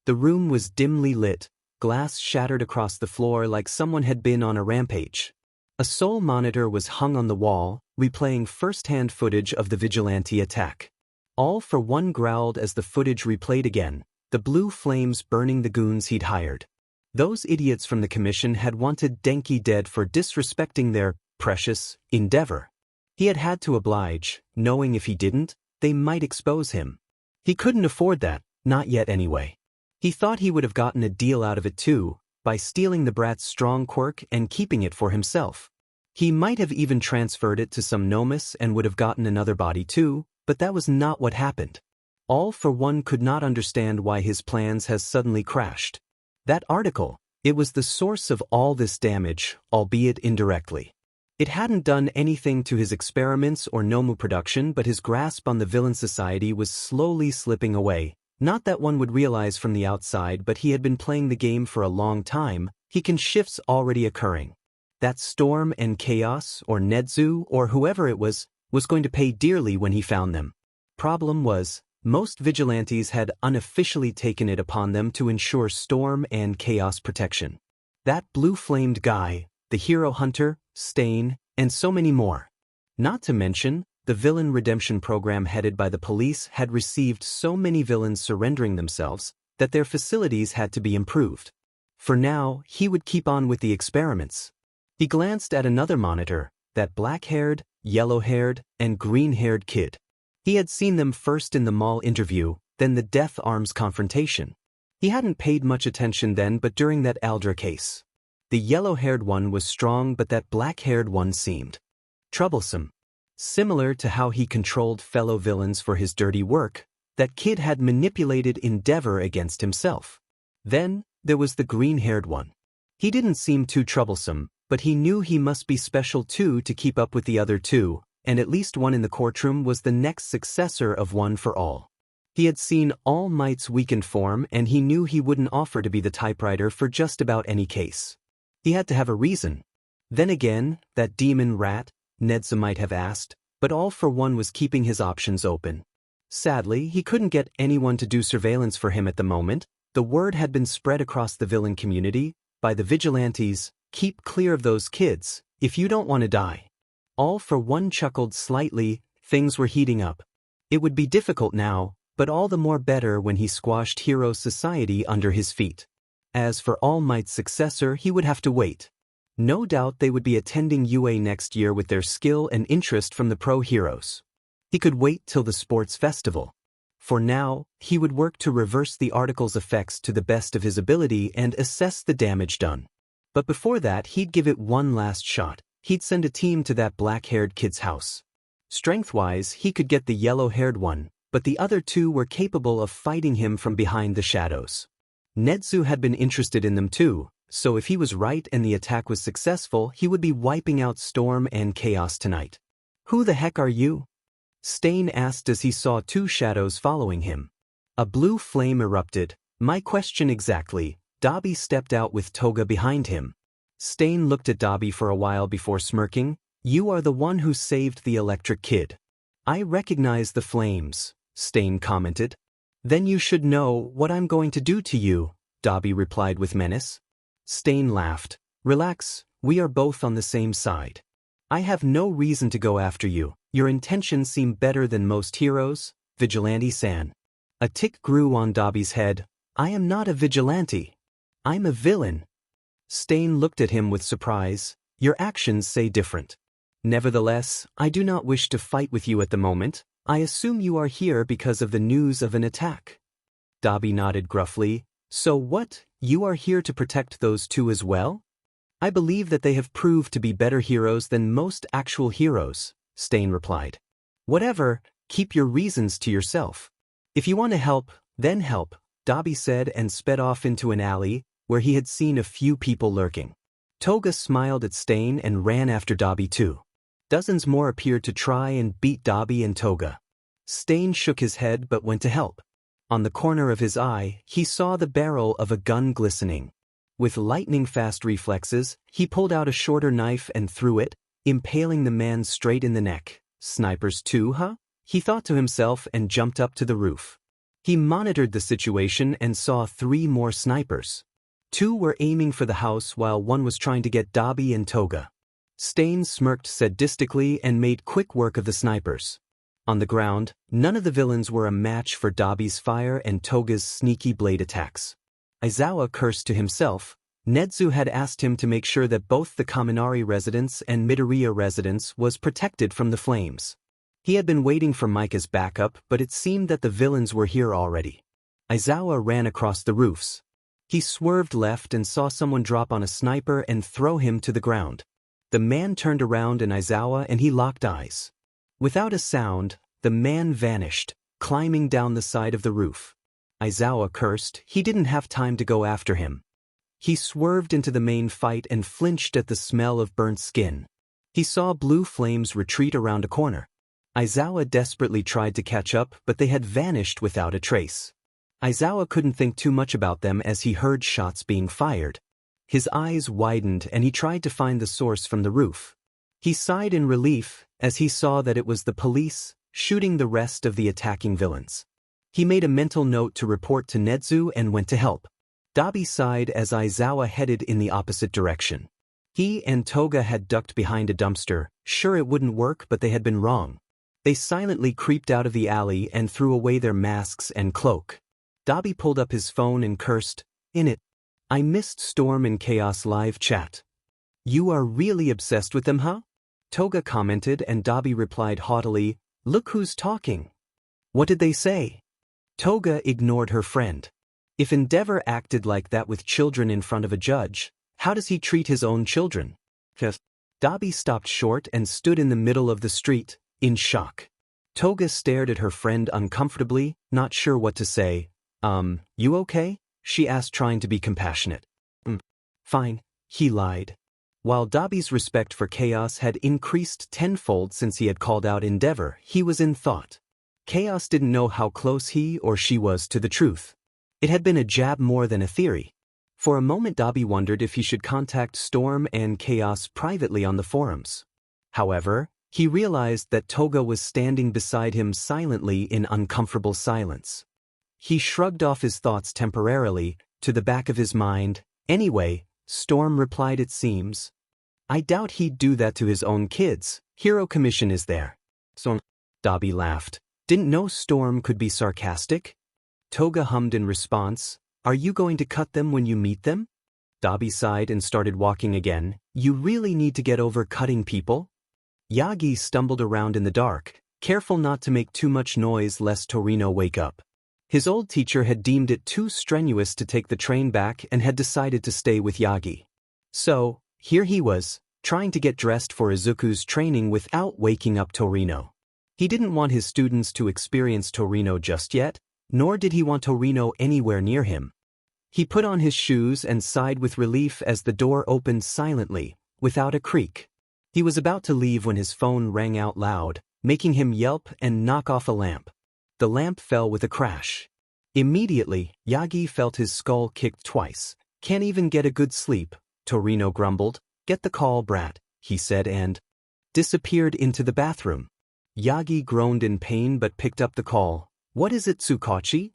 The room was dimly lit, glass shattered across the floor like someone had been on a rampage. A soul monitor was hung on the wall, replaying first-hand footage of the vigilante attack. All for one growled as the footage replayed again, the blue flames burning the goons he'd hired. Those idiots from the commission had wanted Denki dead for disrespecting their precious endeavor. He had had to oblige, knowing if he didn't, they might expose him. He couldn't afford that, not yet anyway. He thought he would have gotten a deal out of it too, by stealing the brat's strong quirk and keeping it for himself. He might have even transferred it to some nomus and would have gotten another body too, but that was not what happened. All for one could not understand why his plans has suddenly crashed. That article, it was the source of all this damage, albeit indirectly. It hadn't done anything to his experiments or Nomu production, but his grasp on the villain society was slowly slipping away. Not that one would realize from the outside, but he had been playing the game for a long time. He can shifts already occurring. That Storm and Chaos, or Nedzu, or whoever it was going to pay dearly when he found them. Problem was, most vigilantes had unofficially taken it upon them to ensure Storm and Chaos protection. That blue-flamed guy, the hero hunter, Stain, and so many more. Not to mention, the villain redemption program headed by the police had received so many villains surrendering themselves that their facilities had to be improved. For now, he would keep on with the experiments. He glanced at another monitor, that black-haired, yellow-haired, and green-haired kid. He had seen them first in the mall interview, then the Death Arms confrontation. He hadn't paid much attention then, but during that Aldra case. The yellow-haired one was strong, but that black-haired one seemed troublesome. Similar to how he controlled fellow villains for his dirty work, that kid had manipulated Endeavor against himself. Then, there was the green-haired one. He didn't seem too troublesome, but he knew he must be special too to keep up with the other two, and at least one in the courtroom was the next successor of One for All. He had seen All Might's weakened form, and he knew he wouldn't offer to be the typewriter for just about any case. He had to have a reason. Then again, that demon rat, Nedza might have asked, but All for One was keeping his options open. Sadly, he couldn't get anyone to do surveillance for him at the moment. The word had been spread across the villain community, by the vigilantes, keep clear of those kids, if you don't want to die. All for One chuckled slightly. Things were heating up. It would be difficult now, but all the more better when he squashed Hero Society under his feet. As for All Might's successor, he would have to wait. No doubt they would be attending UA next year with their skill and interest from the pro heroes. He could wait till the sports festival. For now, he would work to reverse the article's effects to the best of his ability and assess the damage done. But before that, he'd give it one last shot. He'd send a team to that black-haired kid's house. Strength-wise, he could get the yellow-haired one, but the other two were capable of fighting him from behind the shadows. Nedzu had been interested in them too, so if he was right and the attack was successful, he would be wiping out Storm and Chaos tonight. "Who the heck are you?" Stain asked as he saw two shadows following him. A blue flame erupted. "My question exactly." Dabi stepped out with Toga behind him. Stain looked at Dabi for a while before smirking. "You are the one who saved the electric kid." "I recognize the flames," Stain commented. "Then you should know what I'm going to do to you," Dabi replied with menace. Stain laughed. "Relax, we are both on the same side. I have no reason to go after you. Your intentions seem better than most heroes, Vigilante-san." A tick grew on Dabi's head. "I am not a vigilante. I'm a villain." Stain looked at him with surprise. "Your actions say different. Nevertheless, I do not wish to fight with you at the moment. I assume you are here because of the news of an attack." Dabi nodded gruffly. "So what, you are here to protect those two as well?" "I believe that they have proved to be better heroes than most actual heroes," Stain replied. "Whatever, keep your reasons to yourself. If you want to help, then help," Dabi said and sped off into an alley, where he had seen a few people lurking. Toga smiled at Stain and ran after Dabi too. Dozens more appeared to try and beat Dabi and Toga. Stain shook his head but went to help. On the corner of his eye, he saw the barrel of a gun glistening. With lightning-fast reflexes, he pulled out a shorter knife and threw it, impaling the man straight in the neck. "Snipers too, huh?" he thought to himself and jumped up to the roof. He monitored the situation and saw 3 more snipers. 2 were aiming for the house while 1 was trying to get Dabi and Toga. Stain smirked sadistically and made quick work of the snipers. On the ground, none of the villains were a match for Dabi's fire and Toga's sneaky blade attacks. Aizawa cursed to himself. Nedzu had asked him to make sure that both the Kaminari residence and Midoriya residence was protected from the flames. He had been waiting for Micah's backup, but it seemed that the villains were here already. Aizawa ran across the roofs. He swerved left and saw someone drop on a sniper and throw him to the ground. The man turned around in Aizawa and he locked eyes. Without a sound, the man vanished, climbing down the side of the roof. Aizawa cursed. He didn't have time to go after him. He swerved into the main fight and flinched at the smell of burnt skin. He saw blue flames retreat around a corner. Aizawa desperately tried to catch up, but they had vanished without a trace. Aizawa couldn't think too much about them as he heard shots being fired. His eyes widened and he tried to find the source from the roof. He sighed in relief as he saw that it was the police, shooting the rest of the attacking villains. He made a mental note to report to Nedzu and went to help. Dabi sighed as Aizawa headed in the opposite direction. He and Toga had ducked behind a dumpster, sure it wouldn't work, but they had been wrong. They silently creeped out of the alley and threw away their masks and cloak. Dabi pulled up his phone and cursed, "In it. I missed Storm and Chaos live chat." "You are really obsessed with them, huh?" Toga commented and Dabi replied haughtily, "Look who's talking." "What did they say?" Toga ignored her friend. If Endeavor acted like that with children in front of a judge, how does he treat his own children? Dabi stopped short and stood in the middle of the street, in shock. Toga stared at her friend uncomfortably, not sure what to say. You okay?" she asked, trying to be compassionate. Fine," he lied. While Dabi's respect for Chaos had increased tenfold since he had called out Endeavor, he was in thought. Chaos didn't know how close he or she was to the truth. It had been a jab more than a theory. For a moment Dabi wondered if he should contact Storm and Chaos privately on the forums. However, he realized that Toga was standing beside him silently in uncomfortable silence. He shrugged off his thoughts temporarily, to the back of his mind. "Anyway," Storm replied, "it seems. I doubt he'd do that to his own kids. Hero Commission is there. So, Dabi laughed. Didn't know Storm could be sarcastic? Toga hummed in response. Are you going to cut them when you meet them? Dabi sighed and started walking again. You really need to get over cutting people? Yagi stumbled around in the dark, careful not to make too much noise lest Torino wake up. His old teacher had deemed it too strenuous to take the train back and had decided to stay with Yagi. So, here he was, trying to get dressed for Izuku's training without waking up Torino. He didn't want his students to experience Torino just yet, nor did he want Torino anywhere near him. He put on his shoes and sighed with relief as the door opened silently, without a creak. He was about to leave when his phone rang out loud, making him yelp and knock off a lamp. The lamp fell with a crash. Immediately, Yagi felt his skull kicked twice. Can't even get a good sleep, Torino grumbled. Get the call, brat, he said and disappeared into the bathroom. Yagi groaned in pain but picked up the call. What is it, Tsukachi?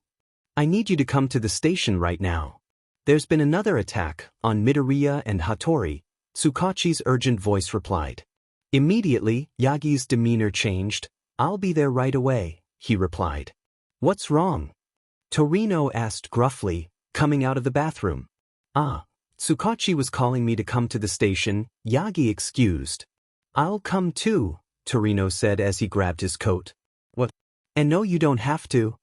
I need you to come to the station right now. There's been another attack on Midoriya and Hattori, Tsukachi's urgent voice replied. Immediately, Yagi's demeanor changed. I'll be there right away, he replied. What's wrong? Torino asked gruffly, coming out of the bathroom. Tsukachi was calling me to come to the station, Yagi excused. I'll come too, Torino said as he grabbed his coat. What? And no, you don't have to.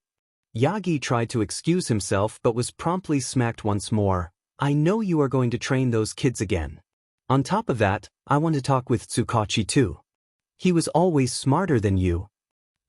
Yagi tried to excuse himself but was promptly smacked once more. I know you are going to train those kids again. On top of that, I want to talk with Tsukachi too. He was always smarter than you.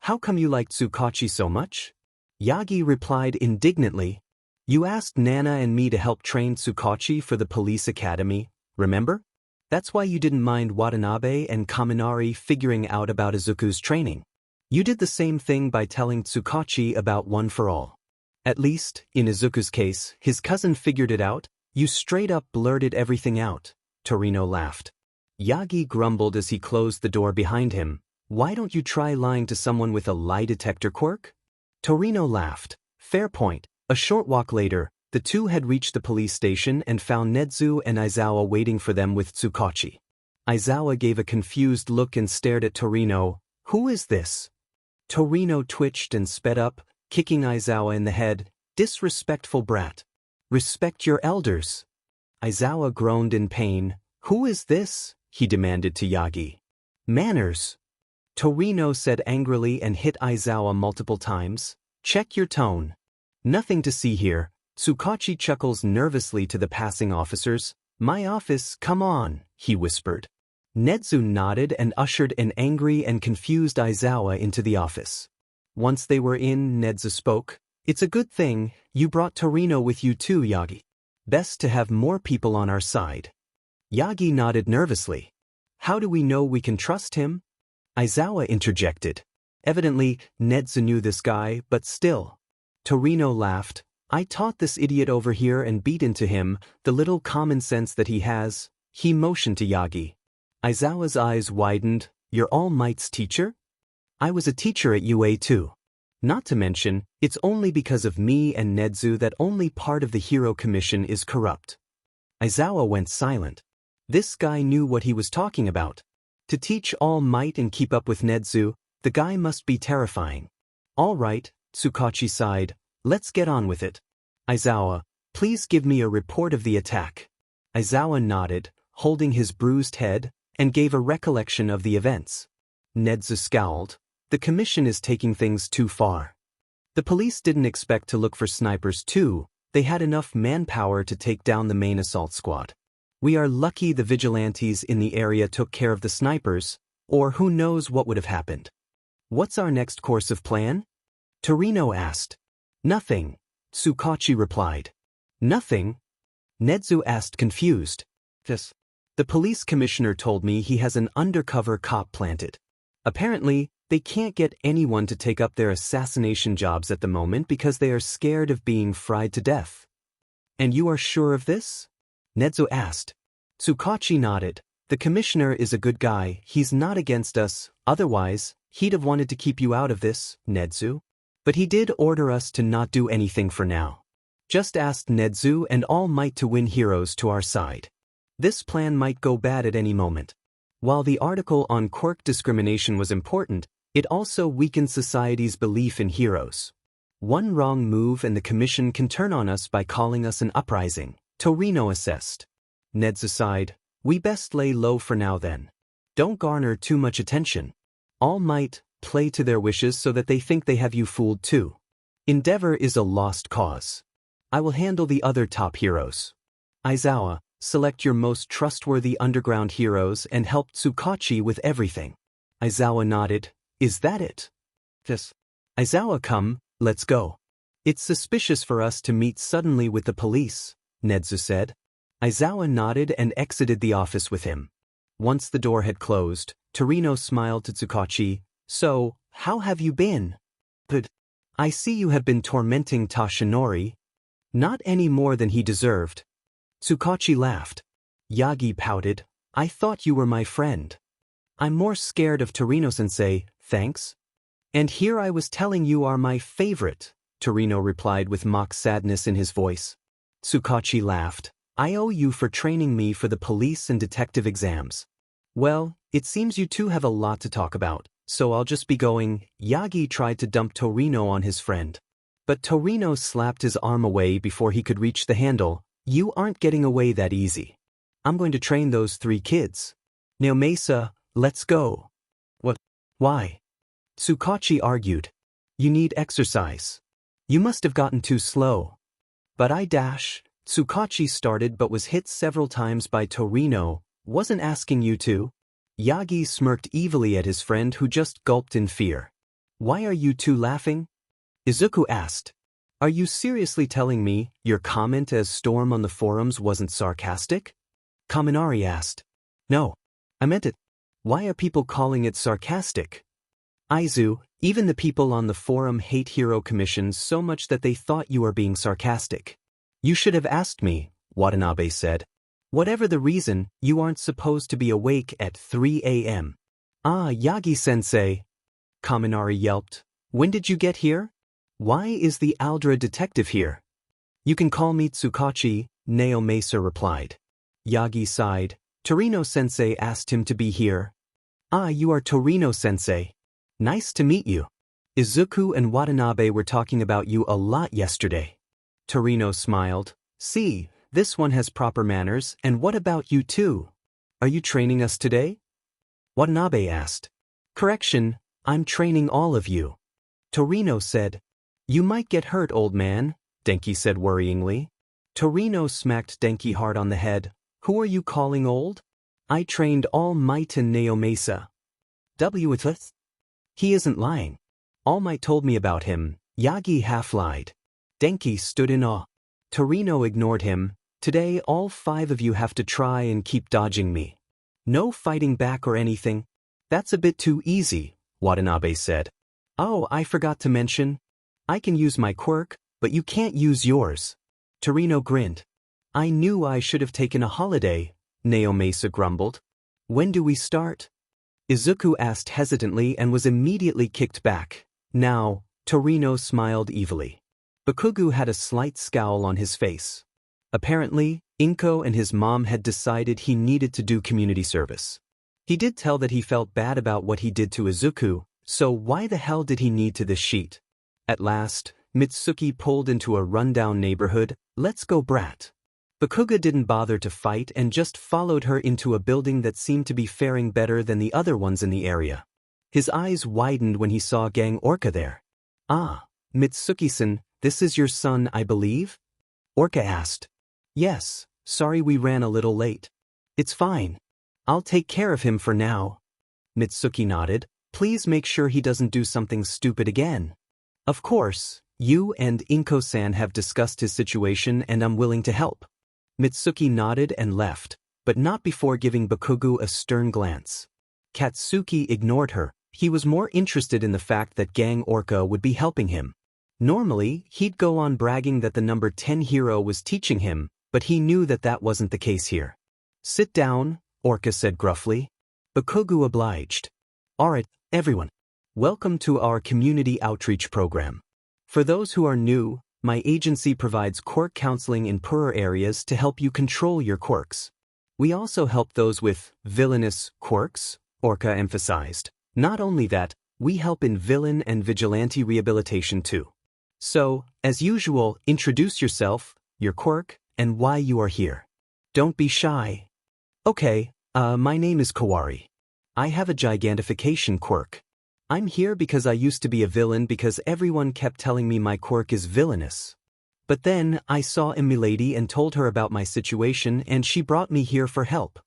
How come you like Tsukachi so much? Yagi replied indignantly. You asked Nana and me to help train Tsukachi for the police academy, remember? That's why you didn't mind Watanabe and Kaminari figuring out about Izuku's training. You did the same thing by telling Tsukachi about One for All. At least, in Izuku's case, his cousin figured it out. You straight up blurted everything out, Torino laughed. Yagi grumbled as he closed the door behind him. Why don't you try lying to someone with a lie detector quirk? Torino laughed. Fair point. A short walk later, the two had reached the police station and found Nezu and Aizawa waiting for them with Tsukachi. Aizawa gave a confused look and stared at Torino. Who is this? Torino twitched and sped up, kicking Aizawa in the head. Disrespectful brat. Respect your elders. Aizawa groaned in pain. Who is this? He demanded to Yagi. Manners. Torino said angrily and hit Aizawa multiple times. Check your tone. Nothing to see here. Tsukachi chuckles nervously to the passing officers. My office, come on, he whispered. Nezu nodded and ushered an angry and confused Aizawa into the office. Once they were in, Nezu spoke. It's a good thing you brought Torino with you too, Yagi. Best to have more people on our side. Yagi nodded nervously. How do we know we can trust him? Aizawa interjected. Evidently, Nezu knew this guy, but still. Torino laughed. I taught this idiot over here and beat into him, the little common sense that he has. He motioned to Yagi. Aizawa's eyes widened. You're All Might's teacher? I was a teacher at UA too. Not to mention, it's only because of me and Nezu that only part of the Hero Commission is corrupt. Aizawa went silent. This guy knew what he was talking about. To teach All Might and keep up with Nezu, the guy must be terrifying. All right, Tsukachi sighed. Let's get on with it. Aizawa, please give me a report of the attack. Aizawa nodded, holding his bruised head, and gave a recollection of the events. Nezu scowled. The commission is taking things too far. The police didn't expect to look for snipers too. They had enough manpower to take down the main assault squad. We are lucky the vigilantes in the area took care of the snipers, or who knows what would have happened. What's our next course of plan? Torino asked. Nothing, Tsukachi replied. Nothing? Nezu asked confused. Yes. The police commissioner told me he has an undercover cop planted. Apparently, they can't get anyone to take up their assassination jobs at the moment because they are scared of being fried to death. And you are sure of this? Nezu asked. Tsukachi nodded. The commissioner is a good guy, he's not against us, otherwise, he'd have wanted to keep you out of this, Nezu. But he did order us to not do anything for now. Just ask Nezu and All Might to win heroes to our side. This plan might go bad at any moment. While the article on quirk discrimination was important, it also weakened society's belief in heroes. One wrong move and the commission can turn on us by calling us an uprising, Torino assessed. Ned's aside, we best lay low for now then. Don't garner too much attention. All might play to their wishes so that they think they have you fooled too. Endeavor is a lost cause. I will handle the other top heroes. Aizawa, select your most trustworthy underground heroes and help Tsukachi with everything. Aizawa nodded. Is that it? Yes. Aizawa, come, let's go. It's suspicious for us to meet suddenly with the police, Nedzu said. Aizawa nodded and exited the office with him. Once the door had closed, Torino smiled to Tsukachi. So, how have you been? But I see you have been tormenting Tashinori. Not any more than he deserved. Tsukachi laughed. Yagi pouted. I thought you were my friend. I'm more scared of Torino-sensei, thanks. And here I was telling you are my favorite, Torino replied with mock sadness in his voice. Tsukachi laughed. I owe you for training me for the police and detective exams. Well, it seems you two have a lot to talk about, so I'll just be going. Yagi tried to dump Torino on his friend. But Torino slapped his arm away before he could reach the handle. You aren't getting away that easy. I'm going to train those 3 kids. Naomasa, let's go. What? Why? Tsukachi argued. You need exercise. You must have gotten too slow. But Tsukachi started but was hit several times by Torino. Wasn't asking you to. Yagi smirked evilly at his friend who just gulped in fear. Why are you two laughing? Izuku asked. Are you seriously telling me your comment as Storm on the forums wasn't sarcastic? Kaminari asked. No, I meant it. Why are people calling it sarcastic? Aizu, even the people on the forum hate hero commissions so much that they thought you were being sarcastic. You should have asked me, Watanabe said. Whatever the reason, you aren't supposed to be awake at 3 a.m. Ah, Yagi-sensei, Kaminari yelped. When did you get here? Why is the Aldra detective here? You can call me Tsukachi, Naomasa replied. Yagi sighed. Torino-sensei asked him to be here. Ah, you are Torino-sensei. Nice to meet you. Izuku and Watanabe were talking about you a lot yesterday. Torino smiled. See, this one has proper manners, and what about you too? Are you training us today? Watanabe asked. Correction, I'm training all of you. Torino said. You might get hurt, old man, Denki said worryingly. Torino smacked Denki hard on the head. Who are you calling old? I trained All Might and Naomasa. With He isn't lying. All Might told me about him. Yagi half-lied. Denki stood in awe. Torino ignored him. Today all 5 of you have to try and keep dodging me. No fighting back or anything. That's a bit too easy, Watanabe said. Oh, I forgot to mention. I can use my quirk, but you can't use yours. Torino grinned. I knew I should have taken a holiday, Naomasa grumbled. When do we start? Izuku asked hesitantly and was immediately kicked back. Now, Torino smiled evilly. Bakugu had a slight scowl on his face. Apparently, Inko and his mom had decided he needed to do community service. He did tell that he felt bad about what he did to Izuku, so why the hell did he need to this sheet? At last, Mitsuki pulled into a rundown neighborhood. Let's go, brat. Bakuga didn't bother to fight and just followed her into a building that seemed to be faring better than the other ones in the area. His eyes widened when he saw Gang Orca there. Ah, Mitsuki-san, this is your son, I believe? Orca asked. Yes, sorry we ran a little late. It's fine. I'll take care of him for now. Mitsuki nodded. Please make sure he doesn't do something stupid again. Of course, you and Inko-san have discussed his situation and I'm willing to help. Mitsuki nodded and left, but not before giving Bakugu a stern glance. Katsuki ignored her. He was more interested in the fact that Gang Orca would be helping him. Normally, he'd go on bragging that the number 10 hero was teaching him, but he knew that that wasn't the case here. Sit down, Orca said gruffly. Bakugu obliged. Alright, everyone. Welcome to our community outreach program. For those who are new, my agency provides quirk counseling in poorer areas to help you control your quirks. We also help those with villainous quirks, Orca emphasized. Not only that, we help in villain and vigilante rehabilitation too. So, as usual, introduce yourself, your quirk, and why you are here. Don't be shy. Okay, my name is Kawari. I have a gigantification quirk. I'm here because I used to be a villain because everyone kept telling me my quirk is villainous. But then, I saw a milady and told her about my situation and she brought me here for help.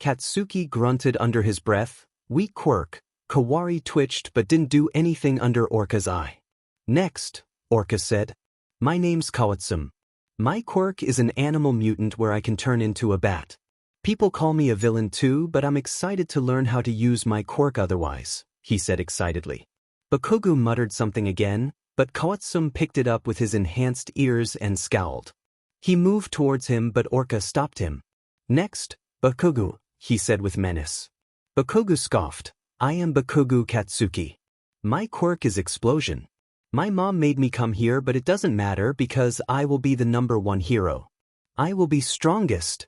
Katsuki grunted under his breath. Weak quirk. Kawari twitched but didn't do anything under Orca's eye. Next, Orca said. My name's Kawatsum. My quirk is an animal mutant where I can turn into a bat. People call me a villain too, but I'm excited to learn how to use my quirk otherwise, he said excitedly. Bakugu muttered something again, but Kawatsum picked it up with his enhanced ears and scowled. He moved towards him but Orca stopped him. Next, Bakugu, he said with menace. Bakugu scoffed. I am Bakugu Katsuki. My quirk is explosion. My mom made me come here but it doesn't matter because I will be the #1 hero. I will be strongest.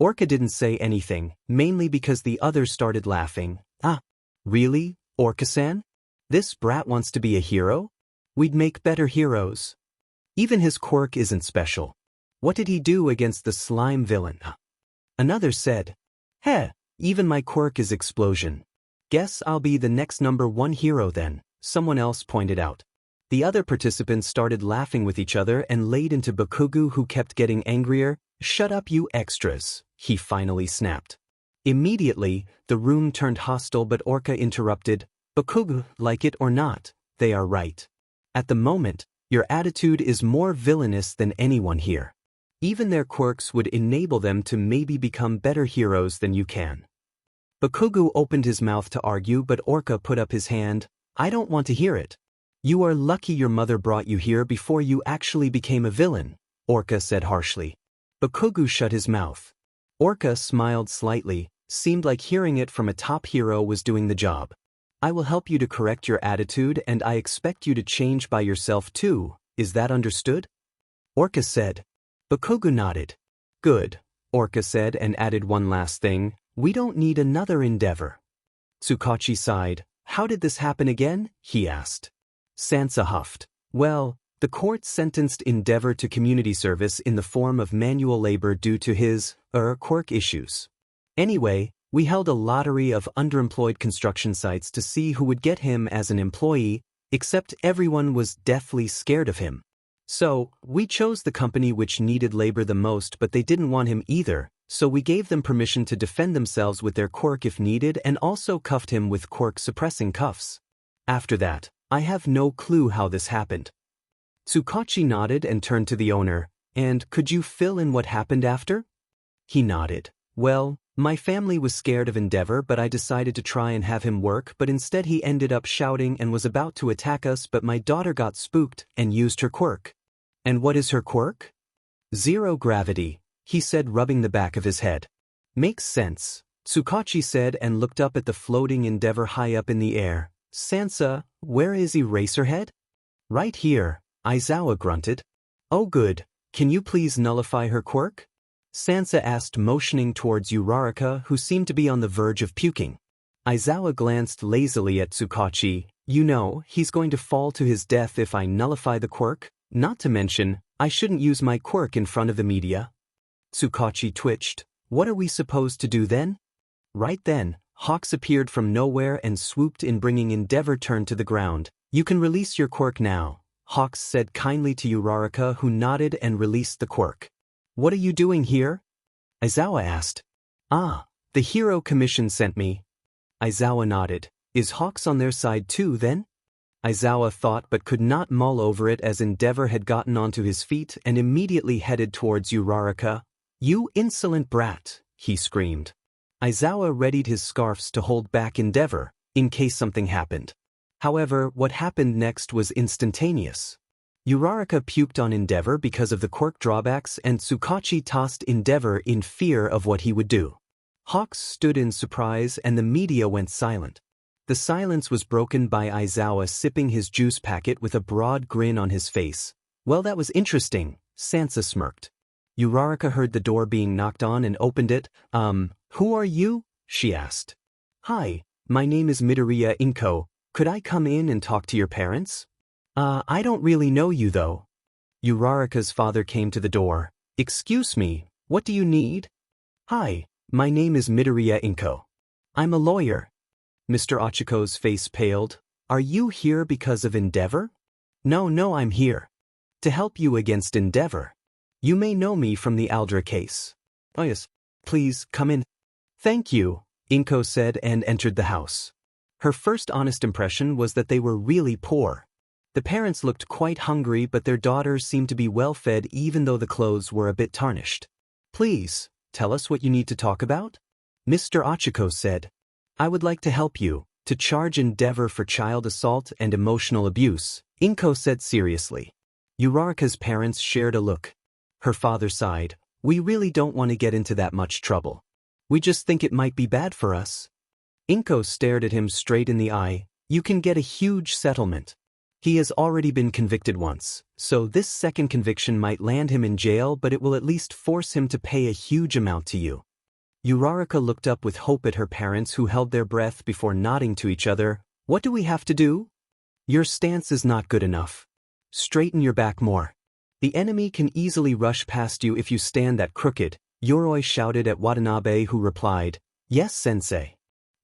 Orca didn't say anything, mainly because the others started laughing. Ah, really, Orca-san? This brat wants to be a hero? We'd make better heroes. Even his quirk isn't special. What did he do against the slime villain? Another said, Heh, even my quirk is explosion. Guess I'll be the next #1 hero then, someone else pointed out. The other participants started laughing with each other and laid into Bakugu who kept getting angrier. Shut up you extras, he finally snapped. Immediately, the room turned hostile but Orca interrupted. Bakugu, like it or not, they are right. At the moment, your attitude is more villainous than anyone here. Even their quirks would enable them to maybe become better heroes than you can. Bakugu opened his mouth to argue but Orca put up his hand. I don't want to hear it. You are lucky your mother brought you here before you actually became a villain, Orca said harshly. Bakugu shut his mouth. Orca smiled slightly, seemed like hearing it from a top hero was doing the job. I will help you to correct your attitude and I expect you to change by yourself too, is that understood? Orca said. Bakugu nodded. Good, Orca said and added one last thing, we don't need another endeavor. Tsukachi sighed. How did this happen again? He asked. Sansa huffed. Well, the court sentenced Endeavor to community service in the form of manual labor due to his, quirk issues. Anyway, we held a lottery of underemployed construction sites to see who would get him as an employee, except everyone was deathly scared of him. So, we chose the company which needed labor the most but they didn't want him either, so we gave them permission to defend themselves with their quirk if needed and also cuffed him with quirk-suppressing cuffs. After that, I have no clue how this happened. Tsukachi nodded and turned to the owner, and could you fill in what happened after? He nodded. Well, my family was scared of Endeavor but I decided to try and have him work but instead he ended up shouting and was about to attack us but my daughter got spooked and used her quirk. And what is her quirk? Zero gravity, he said rubbing the back of his head. Makes sense, Tsukachi said and looked up at the floating Endeavor high up in the air. Sansa, where is Eraserhead? Right here, Aizawa grunted. Oh good, can you please nullify her quirk? Sansa asked motioning towards Uraraka who seemed to be on the verge of puking. Aizawa glanced lazily at Tsukachi. You know, he's going to fall to his death if I nullify the quirk, not to mention, I shouldn't use my quirk in front of the media. Tsukachi twitched. What are we supposed to do then? Right then, Hawks appeared from nowhere and swooped in bringing Endeavor turned to the ground. You can release your quirk now, Hawks said kindly to Uraraka who nodded and released the quirk. What are you doing here? Aizawa asked. Ah, the Hero Commission sent me. Aizawa nodded. Is Hawks on their side too then? Aizawa thought but could not mull over it as Endeavor had gotten onto his feet and immediately headed towards Uraraka. You insolent brat, he screamed. Aizawa readied his scarfs to hold back Endeavor, in case something happened. However, what happened next was instantaneous. Uraraka puked on Endeavor because of the quirk drawbacks and Tsukachi tossed Endeavor in fear of what he would do. Hawks stood in surprise and the media went silent. The silence was broken by Aizawa sipping his juice packet with a broad grin on his face. Well, that was interesting, Sansa smirked. Uraraka heard the door being knocked on and opened it. Who are you? She asked. Hi, my name is Midoriya Inko. Could I come in and talk to your parents? I don't really know you though. Uraraka's father came to the door. Excuse me, what do you need? Hi, my name is Midoriya Inko. I'm a lawyer. Mr. Ochiko's face paled. Are you here because of Endeavor? No, I'm here to help you against Endeavor. You may know me from the Aldra case. Oh yes, please come in. Thank you, Inko said and entered the house. Her first honest impression was that they were really poor. The parents looked quite hungry, but their daughters seemed to be well-fed even though the clothes were a bit tarnished. Please, tell us what you need to talk about? Mr. Ochiko said. I would like to help you to charge Endeavor for child assault and emotional abuse, Inko said seriously. Uraraka's parents shared a look. Her father sighed. We really don't want to get into that much trouble. We just think it might be bad for us. Inko stared at him straight in the eye. You can get a huge settlement. He has already been convicted once, so this second conviction might land him in jail, but it will at least force him to pay a huge amount to you. Uraraka looked up with hope at her parents, who held their breath before nodding to each other. What do we have to do? Your stance is not good enough. Straighten your back more. The enemy can easily rush past you if you stand that crooked, Yoroi shouted at Watanabe, who replied, Yes, sensei.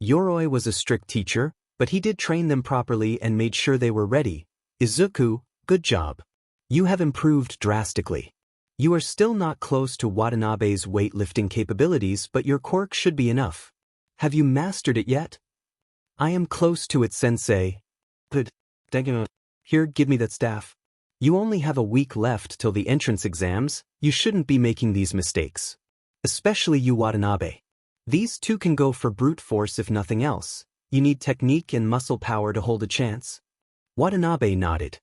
Yoroi was a strict teacher, but he did train them properly and made sure they were ready. Izuku, good job. You have improved drastically. You are still not close to Watanabe's weightlifting capabilities, but your quirk should be enough. Have you mastered it yet? I am close to it, sensei. Good. Here, give me that staff. You only have a week left till the entrance exams. You shouldn't be making these mistakes. Especially you, Watanabe. These two can go for brute force if nothing else. You need technique and muscle power to hold a chance. Watanabe nodded.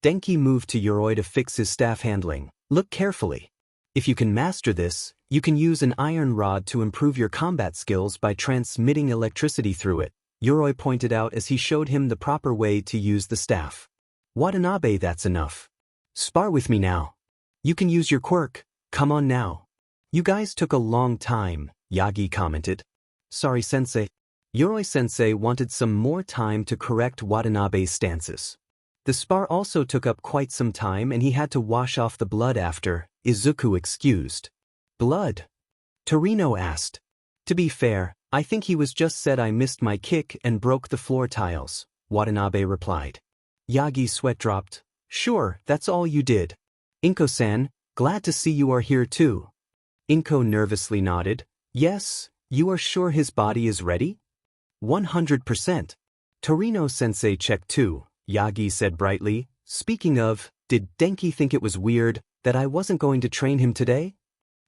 Denki moved to Yoroi to fix his staff handling. Look carefully. If you can master this, you can use an iron rod to improve your combat skills by transmitting electricity through it, Yoroi pointed out as he showed him the proper way to use the staff. Watanabe, that's enough. Spar with me now. You can use your quirk. Come on now. You guys took a long time, Yagi commented. Sorry, sensei. Yoroi-sensei wanted some more time to correct Watanabe's stances. The spar also took up quite some time and he had to wash off the blood after. Izuku excused. Blood? Torino asked. To be fair, I think he was just said I missed my kick and broke the floor tiles, Watanabe replied. Yagi's sweat dropped. Sure, that's all you did. Inko-san, glad to see you are here too. Inko nervously nodded. Yes, you are sure his body is ready? 100%. Torino-sensei checked too, Yagi said brightly. Speaking of, did Denki think it was weird that I wasn't going to train him today?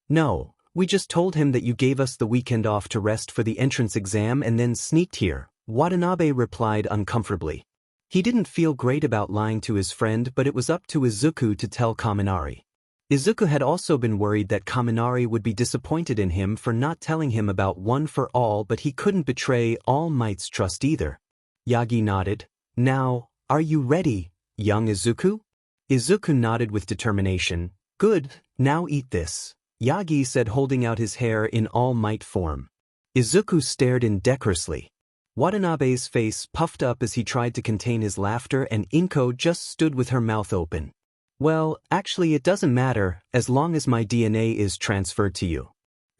No, we just told him that you gave us the weekend off to rest for the entrance exam and then sneaked here, Watanabe replied uncomfortably. He didn't feel great about lying to his friend, but it was up to Izuku to tell Kaminari. Izuku had also been worried that Kaminari would be disappointed in him for not telling him about One for All, but he couldn't betray All Might's trust either. Yagi nodded. Now, are you ready, young Izuku? Izuku nodded with determination. Good, now eat this, Yagi said, holding out his hair in All Might form. Izuku stared indecorously. Watanabe's face puffed up as he tried to contain his laughter, and Inko just stood with her mouth open. Well, actually it doesn't matter, as long as my DNA is transferred to you.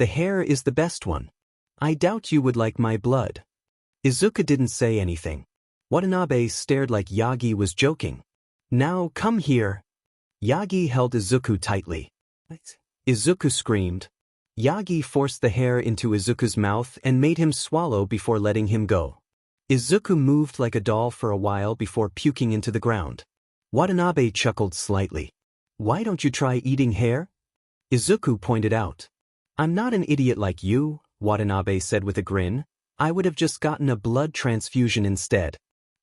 The hair is the best one. I doubt you would like my blood. Izuku didn't say anything. Watanabe stared like Yagi was joking. Now come here. Yagi held Izuku tightly. Izuku screamed. Yagi forced the hair into Izuku's mouth and made him swallow before letting him go. Izuku moved like a doll for a while before puking into the ground. Watanabe chuckled slightly. Why don't you try eating hair? Izuku pointed out. I'm not an idiot like you, Watanabe said with a grin. I would have just gotten a blood transfusion instead.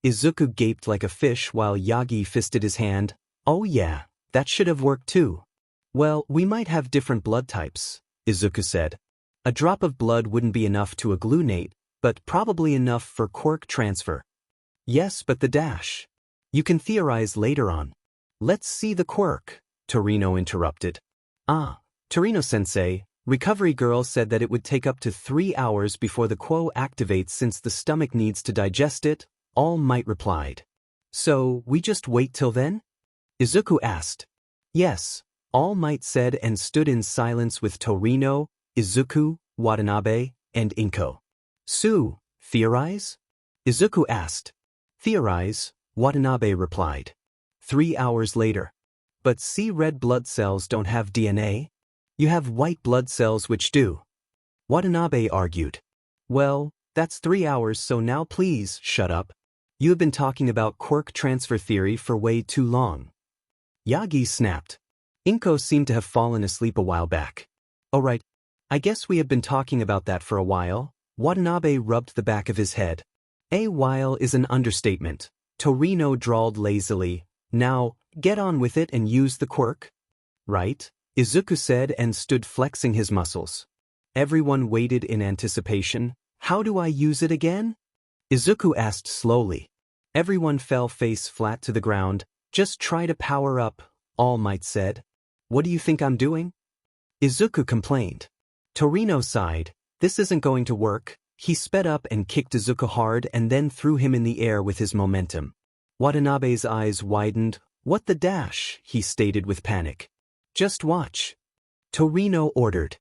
Izuku gaped like a fish while Yagi fisted his hand. Oh yeah, that should have worked too. Well, we might have different blood types, Izuku said. A drop of blood wouldn't be enough to agglutinate, but probably enough for quirk transfer. Yes, but the dash. You can theorize later on. Let's see the quirk, Torino interrupted. Ah, Torino-sensei, Recovery Girl said that it would take up to 3 hours before the quo activates since the stomach needs to digest it, All Might replied. So, we just wait till then? Izuku asked. Yes, All Might said and stood in silence with Torino, Izuku, Watanabe, and Inko. Sue, theorize? Izuku asked. Theorize, Watanabe replied. 3 hours later. But see, red blood cells don't have DNA? You have white blood cells which do. Watanabe argued. Well, that's 3 hours, so now please shut up. You have been talking about Quirk transfer theory for way too long. Yagi snapped. Inko seemed to have fallen asleep a while back. Oh right, I guess we have been talking about that for a while. Watanabe rubbed the back of his head. A while is an understatement. Torino drawled lazily. Now, get on with it and use the quirk. Right? Izuku said and stood flexing his muscles. Everyone waited in anticipation. How do I use it again? Izuku asked slowly. Everyone fell face flat to the ground. Just try to power up, All Might said. What do you think I'm doing? Izuku complained. Torino sighed. This isn't going to work. He sped up and kicked Izuku hard and then threw him in the air with his momentum. Watanabe's eyes widened. What the dash, he stated with panic. Just watch. Torino ordered.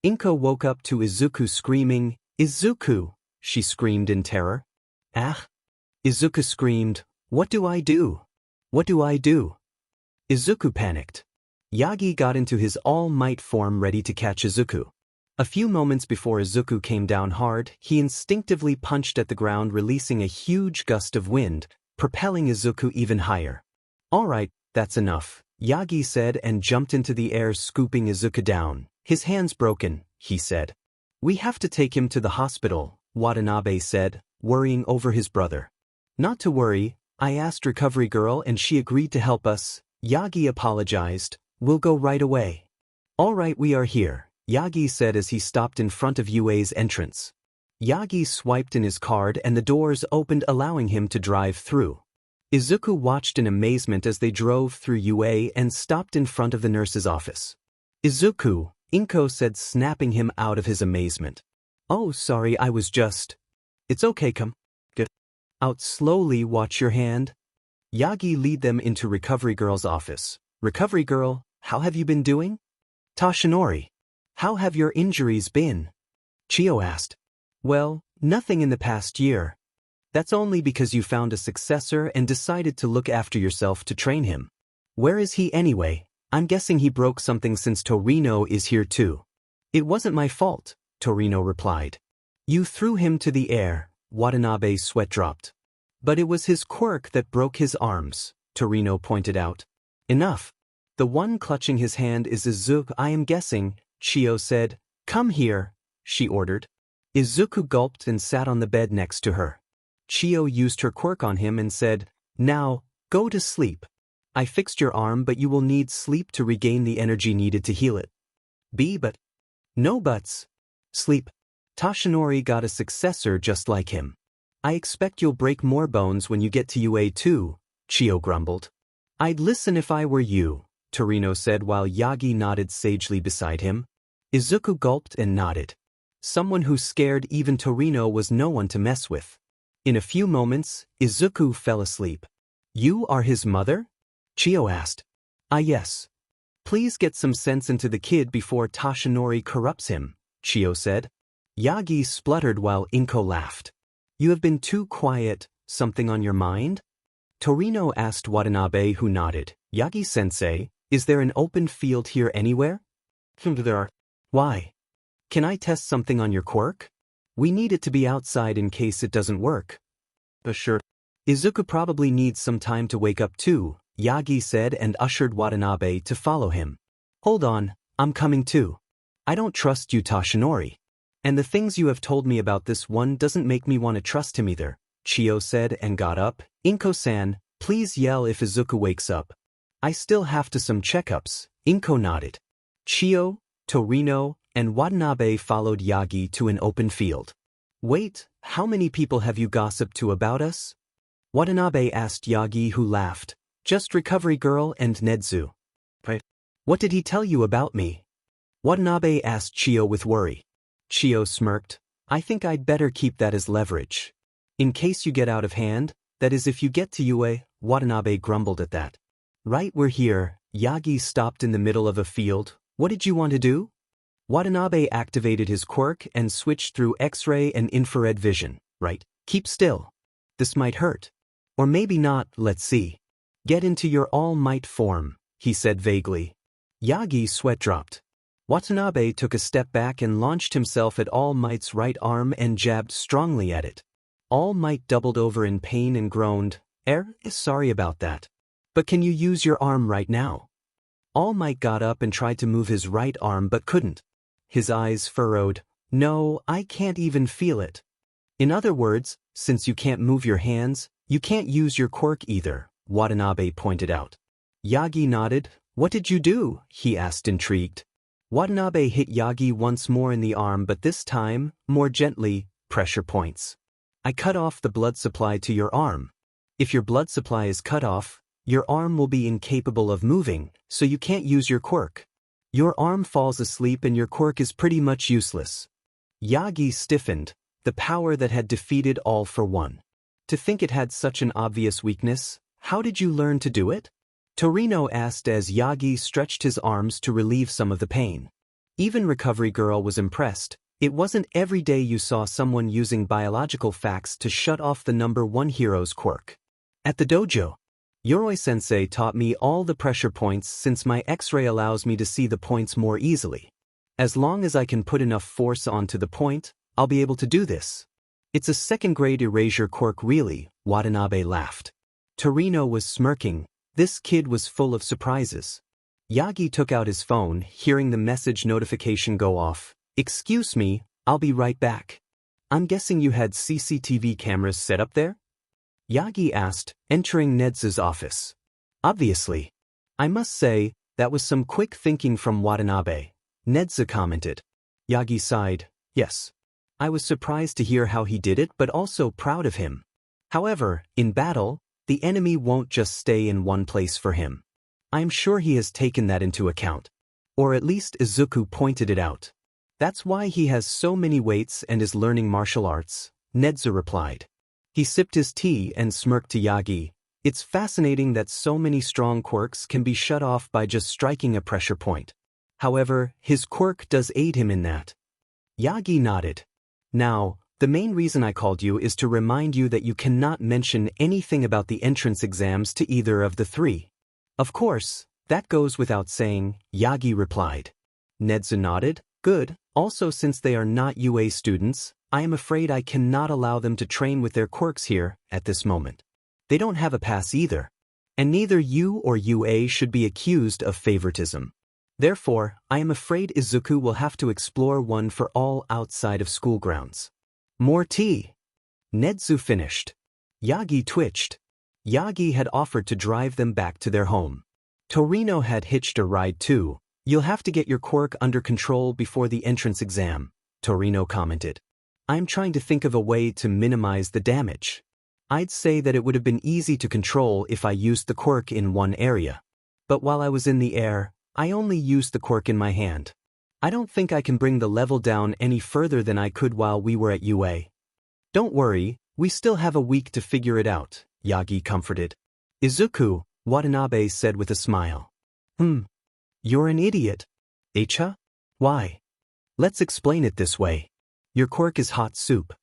Inko woke up to Izuku screaming, Izuku, she screamed in terror. Ah! Izuku screamed, what do I do? What do I do? Izuku panicked. Yagi got into his all-might form ready to catch Izuku. A few moments before Izuku came down hard, he instinctively punched at the ground, releasing a huge gust of wind, propelling Izuku even higher. All right, that's enough, Yagi said and jumped into the air, scooping Izuku down. His hand's broken, he said. We have to take him to the hospital, Watanabe said, worrying over his brother. Not to worry, I asked Recovery Girl and she agreed to help us. Yagi apologized. We'll go right away. All right, we are here, Yagi said as he stopped in front of UA's entrance. Yagi swiped in his card and the doors opened, allowing him to drive through. Izuku watched in amazement as they drove through UA and stopped in front of the nurse's office. Izuku, Inko said, snapping him out of his amazement. Oh, sorry, I was just... It's okay, come. Get out slowly, watch your hand. Yagi lead them into Recovery Girl's office. Recovery Girl, how have you been doing? Toshinori, how have your injuries been? Chio asked. Well, nothing in the past year. That's only because you found a successor and decided to look after yourself to train him. Where is he anyway? I'm guessing he broke something since Torino is here too. It wasn't my fault, Torino replied. You threw him to the air, Watanabe's sweat dropped. But it was his quirk that broke his arms, Torino pointed out. Enough. The one clutching his hand is Izuku, I am guessing, Chio said. Come here, she ordered. Izuku gulped and sat on the bed next to her. Chio used her quirk on him and said, Now, go to sleep. I fixed your arm, but you will need sleep to regain the energy needed to heal it. But. No buts. Sleep. Toshinori got a successor just like him. I expect you'll break more bones when you get to UA too, Chio grumbled. I'd listen if I were you, Torino said while Yagi nodded sagely beside him. Izuku gulped and nodded. Someone who scared even Torino was no one to mess with. In a few moments, Izuku fell asleep. You are his mother? Chio asked. Ah yes. Please get some sense into the kid before Toshinori corrupts him, Chio said. Yagi spluttered while Inko laughed. You have been too quiet, something on your mind? Torino asked Watanabe, who nodded. Yagi-sensei, is there an open field here anywhere? There are. Why? Can I test something on your quirk? We need it to be outside in case it doesn't work. Sure. Izuku probably needs some time to wake up too, Yagi said and ushered Watanabe to follow him. Hold on, I'm coming too. I don't trust you, Toshinori. And the things you have told me about this one doesn't make me want to trust him either, Chio said and got up. Inko-san, please yell if Izuku wakes up. I still have to some checkups, Inko nodded. Chio, Torino, and Watanabe followed Yagi to an open field. Wait, how many people have you gossiped to about us? Watanabe asked Yagi, who laughed. Just Recovery Girl and Nedzu. Right. What did he tell you about me? Watanabe asked Chio with worry. Chio smirked. I think I'd better keep that as leverage. In case you get out of hand, that is if you get to UA, Watanabe grumbled at that. Right, we're here. Yagi stopped in the middle of a field. What did you want to do? Watanabe activated his quirk and switched through X-ray and infrared vision. Right, keep still. This might hurt. Or maybe not, let's see. Get into your all-might form, he said vaguely. Yagi's sweat dropped. Watanabe took a step back and launched himself at All Might's right arm and jabbed strongly at it. All Might doubled over in pain and groaned, sorry about that. But can you use your arm right now? All Might got up and tried to move his right arm but couldn't. His eyes furrowed. No, I can't even feel it. In other words, since you can't move your hands, you can't use your quirk either, Watanabe pointed out. Yagi nodded. What did you do? He asked intrigued. Watanabe hit Yagi once more in the arm but this time, more gently, pressure points. I cut off the blood supply to your arm. If your blood supply is cut off, your arm will be incapable of moving, so you can't use your quirk. Your arm falls asleep and your quirk is pretty much useless. Yagi stiffened, the power that had defeated All for One. To think it had such an obvious weakness, how did you learn to do it? Torino asked as Yagi stretched his arms to relieve some of the pain. Even Recovery Girl was impressed. It wasn't every day you saw someone using biological facts to shut off the number one hero's quirk. At the dojo, Yoroi-sensei taught me all the pressure points since my X-ray allows me to see the points more easily. As long as I can put enough force onto the point, I'll be able to do this. It's a second-grade erasure quirk really, Watanabe laughed. Torino was smirking. This kid was full of surprises. Yagi took out his phone, hearing the message notification go off. Excuse me, I'll be right back. I'm guessing you had CCTV cameras set up there? Yagi asked, entering Nedzu's office. Obviously. I must say, that was some quick thinking from Watanabe, Nedzu commented. Yagi sighed. Yes. I was surprised to hear how he did it but also proud of him. However, in battle, the enemy won't just stay in one place for him. I'm sure he has taken that into account. Or at least Izuku pointed it out. That's why he has so many weights and is learning martial arts, Nedzu replied. He sipped his tea and smirked to Yagi. It's fascinating that so many strong quirks can be shut off by just striking a pressure point. However, his quirk does aid him in that. Yagi nodded. Now, the main reason I called you is to remind you that you cannot mention anything about the entrance exams to either of the three. Of course, that goes without saying, Yagi replied. Nedzu nodded. Good. Also, since they are not UA students, I am afraid I cannot allow them to train with their quirks here at this moment. They don't have a pass either. And neither you or UA should be accused of favoritism. Therefore, I am afraid Izuku will have to explore one for all outside of school grounds. More tea. Nedzu finished. Yagi twitched. Yagi had offered to drive them back to their home. Torino had hitched a ride too. You'll have to get your quirk under control before the entrance exam, Torino commented. I'm trying to think of a way to minimize the damage. I'd say that it would have been easy to control if I used the quirk in one area. But while I was in the air, I only used the quirk in my hand. I don't think I can bring the level down any further than I could while we were at UA. Don't worry, we still have a week to figure it out, Yagi comforted. Izuku, Watanabe said with a smile. You're an idiot. Echa? Why? Let's explain it this way. Your quirk is hot soup.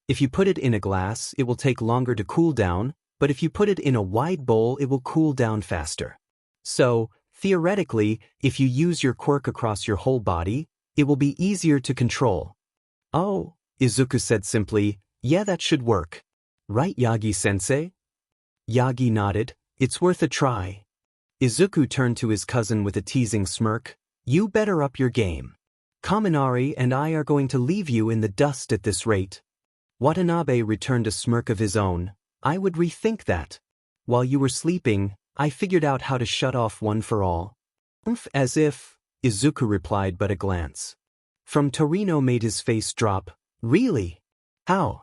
If you put it in a glass, it will take longer to cool down, but if you put it in a wide bowl, it will cool down faster. So, theoretically, if you use your quirk across your whole body, it will be easier to control. Oh, Izuku said simply, yeah, that should work. Right, Yagi-sensei? Yagi nodded. It's worth a try. Izuku turned to his cousin with a teasing smirk. You better up your game. Kaminari and I are going to leave you in the dust at this rate. Watanabe returned a smirk of his own. I would rethink that. While you were sleeping, I figured out how to shut off one for all. As if, Izuku replied but a glance. From Torino made his face drop. Really? How?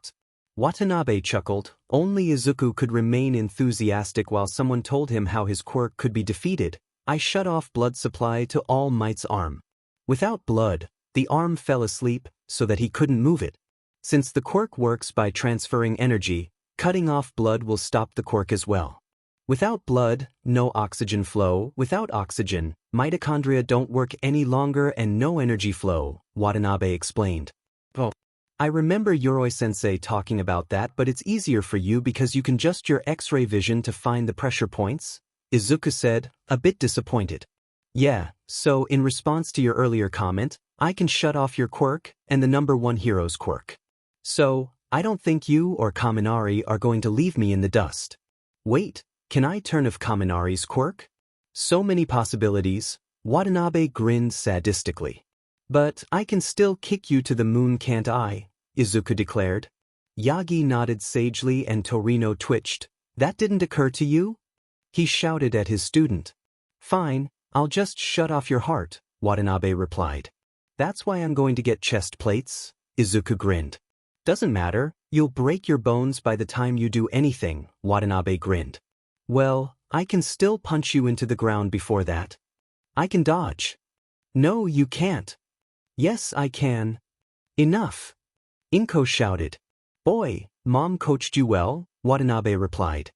Watanabe chuckled. Only Izuku could remain enthusiastic while someone told him how his quirk could be defeated. I shut off blood supply to All Might's arm. Without blood, the arm fell asleep so that he couldn't move it. Since the quirk works by transferring energy, cutting off blood will stop the quirk as well. Without blood, no oxygen flow. Without oxygen, mitochondria don't work any longer and no energy flow, Watanabe explained. Oh. I remember Yoroi-sensei talking about that, but it's easier for you because you can adjust your X-ray vision to find the pressure points, Izuku said, a bit disappointed. Yeah, so in response to your earlier comment, I can shut off your quirk and the number 1 hero's quirk. So, I don't think you or Kaminari are going to leave me in the dust. Wait, can I turn off Kaminari's quirk? So many possibilities, Watanabe grinned sadistically. But I can still kick you to the moon, can't I? Izuku declared. Yagi nodded sagely and Torino twitched. That didn't occur to you? He shouted at his student. Fine, I'll just shut off your heart, Watanabe replied. That's why I'm going to get chest plates, Izuku grinned. Doesn't matter, you'll break your bones by the time you do anything, Watanabe grinned. Well, I can still punch you into the ground before that. I can dodge. No, you can't. Yes, I can. Enough. Inko shouted. Boy, Mom coached you well, Watanabe replied.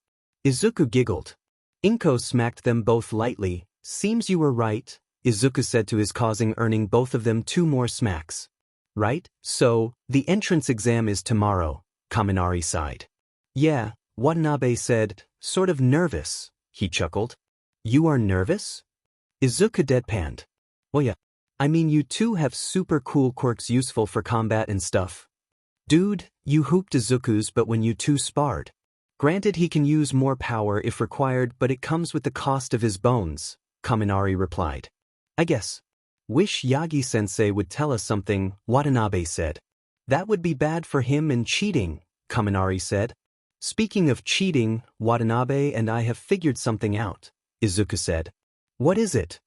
Izuku giggled. Inko smacked them both lightly. Seems you were right, Izuku said to his cousin, earning both of them 2 more smacks. Right, so, the entrance exam is tomorrow, Kaminari sighed. Yeah, Watanabe said, sort of nervous, he chuckled. You are nervous? Izuku deadpanned. Oh yeah. I mean you two have super cool quirks useful for combat and stuff. Dude, you hooped Izuku's but when you two sparred. Granted he can use more power if required but it comes with the cost of his bones, Kaminari replied. I guess. Wish Yagi-sensei would tell us something, Watanabe said. That would be bad for him and cheating, Kaminari said. Speaking of cheating, Watanabe and I have figured something out, Izuku said. What is it?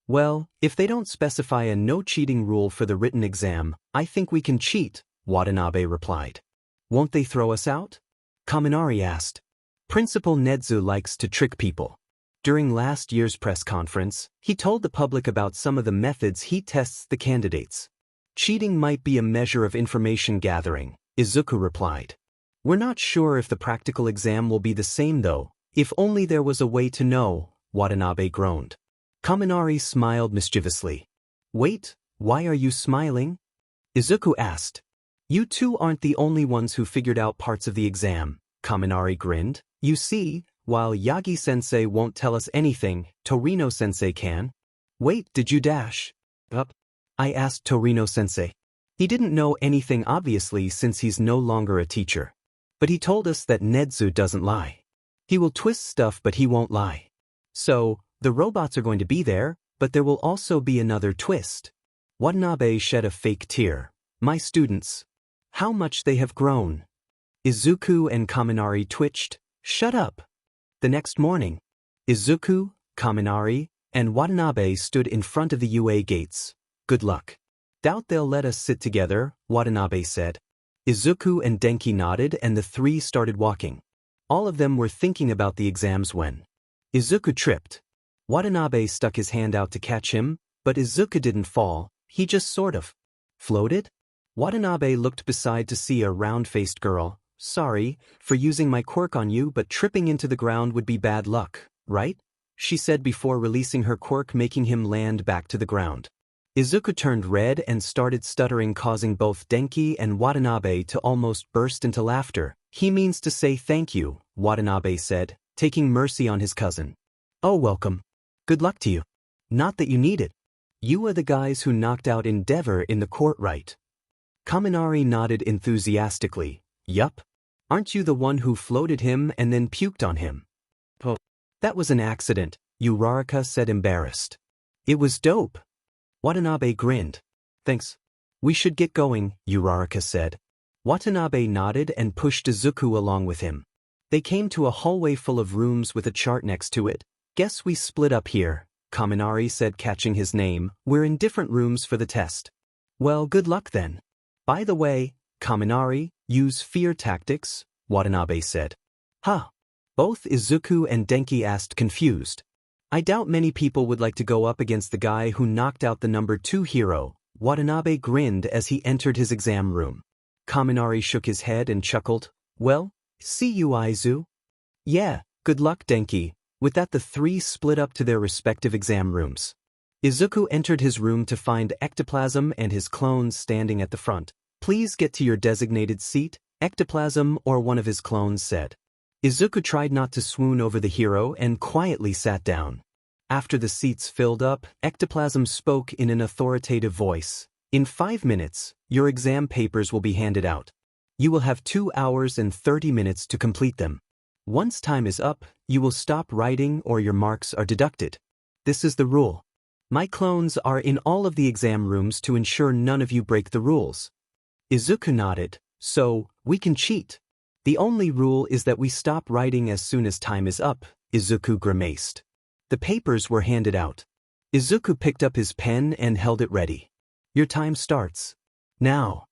Well, if they don't specify a no-cheating rule for the written exam, I think we can cheat, Watanabe replied. Won't they throw us out? Kaminari asked. Principal Nedzu likes to trick people. During last year's press conference, he told the public about some of the methods he tests the candidates. Cheating might be a measure of information gathering, Izuku replied. We're not sure if the practical exam will be the same though. If only there was a way to know, Watanabe groaned. Kaminari smiled mischievously. Wait, why are you smiling? Izuku asked. You two aren't the only ones who figured out parts of the exam, Kaminari grinned. You see, while Yagi-sensei won't tell us anything, Torino-sensei can. Wait, did you dash? Up? I asked Torino-sensei. He didn't know anything obviously since he's no longer a teacher. But he told us that Nedzu doesn't lie. He will twist stuff but he won't lie. So, the robots are going to be there, but there will also be another twist. Watanabe shed a fake tear. My students. How much they have grown. Izuku and Kaminari twitched. Shut up. The next morning, Izuku, Kaminari, and Watanabe stood in front of the UA gates. Good luck. Doubt they'll let us sit together, Watanabe said. Izuku and Denki nodded and the 3 started walking. All of them were thinking about the exams when Izuku tripped. Watanabe stuck his hand out to catch him, but Izuku didn't fall, he just sort of floated. Watanabe looked beside to see a round-faced girl. Sorry for using my quirk on you, but tripping into the ground would be bad luck, right? She said before releasing her quirk, making him land back to the ground. Izuku turned red and started stuttering, causing both Denki and Watanabe to almost burst into laughter. He means to say thank you, Watanabe said, taking mercy on his cousin. Oh, welcome. Good luck to you. Not that you need it. You are the guys who knocked out Endeavor in the court, right? Kaminari nodded enthusiastically. Yup. Aren't you the one who floated him and then puked on him? Oh, that was an accident, Uraraka said, embarrassed. It was dope. Watanabe grinned. Thanks. We should get going, Uraraka said. Watanabe nodded and pushed Izuku along with him. They came to a hallway full of rooms with a chart next to it. Guess we split up here, Kaminari said, catching his name. We're in different rooms for the test. Well, good luck then. By the way, Kaminari, use fear tactics, Watanabe said. Huh? Both Izuku and Denki asked, confused. I doubt many people would like to go up against the guy who knocked out the number 2 hero. Watanabe grinned as he entered his exam room. Kaminari shook his head and chuckled. Well, see you, Izu. Yeah, good luck, Denki. With that, the three split up to their respective exam rooms. Izuku entered his room to find Ectoplasm and his clones standing at the front. Please get to your designated seat, Ectoplasm or one of his clones said. Izuku tried not to swoon over the hero and quietly sat down. After the seats filled up, Ectoplasm spoke in an authoritative voice. In 5 minutes, your exam papers will be handed out. You will have 2 hours and 30 minutes to complete them. Once time is up, you will stop writing or your marks are deducted. This is the rule. My clones are in all of the exam rooms to ensure none of you break the rules. Izuku nodded. So, we can cheat. The only rule is that we stop writing as soon as time is up, Izuku grimaced. The papers were handed out. Izuku picked up his pen and held it ready. Your time starts. Now.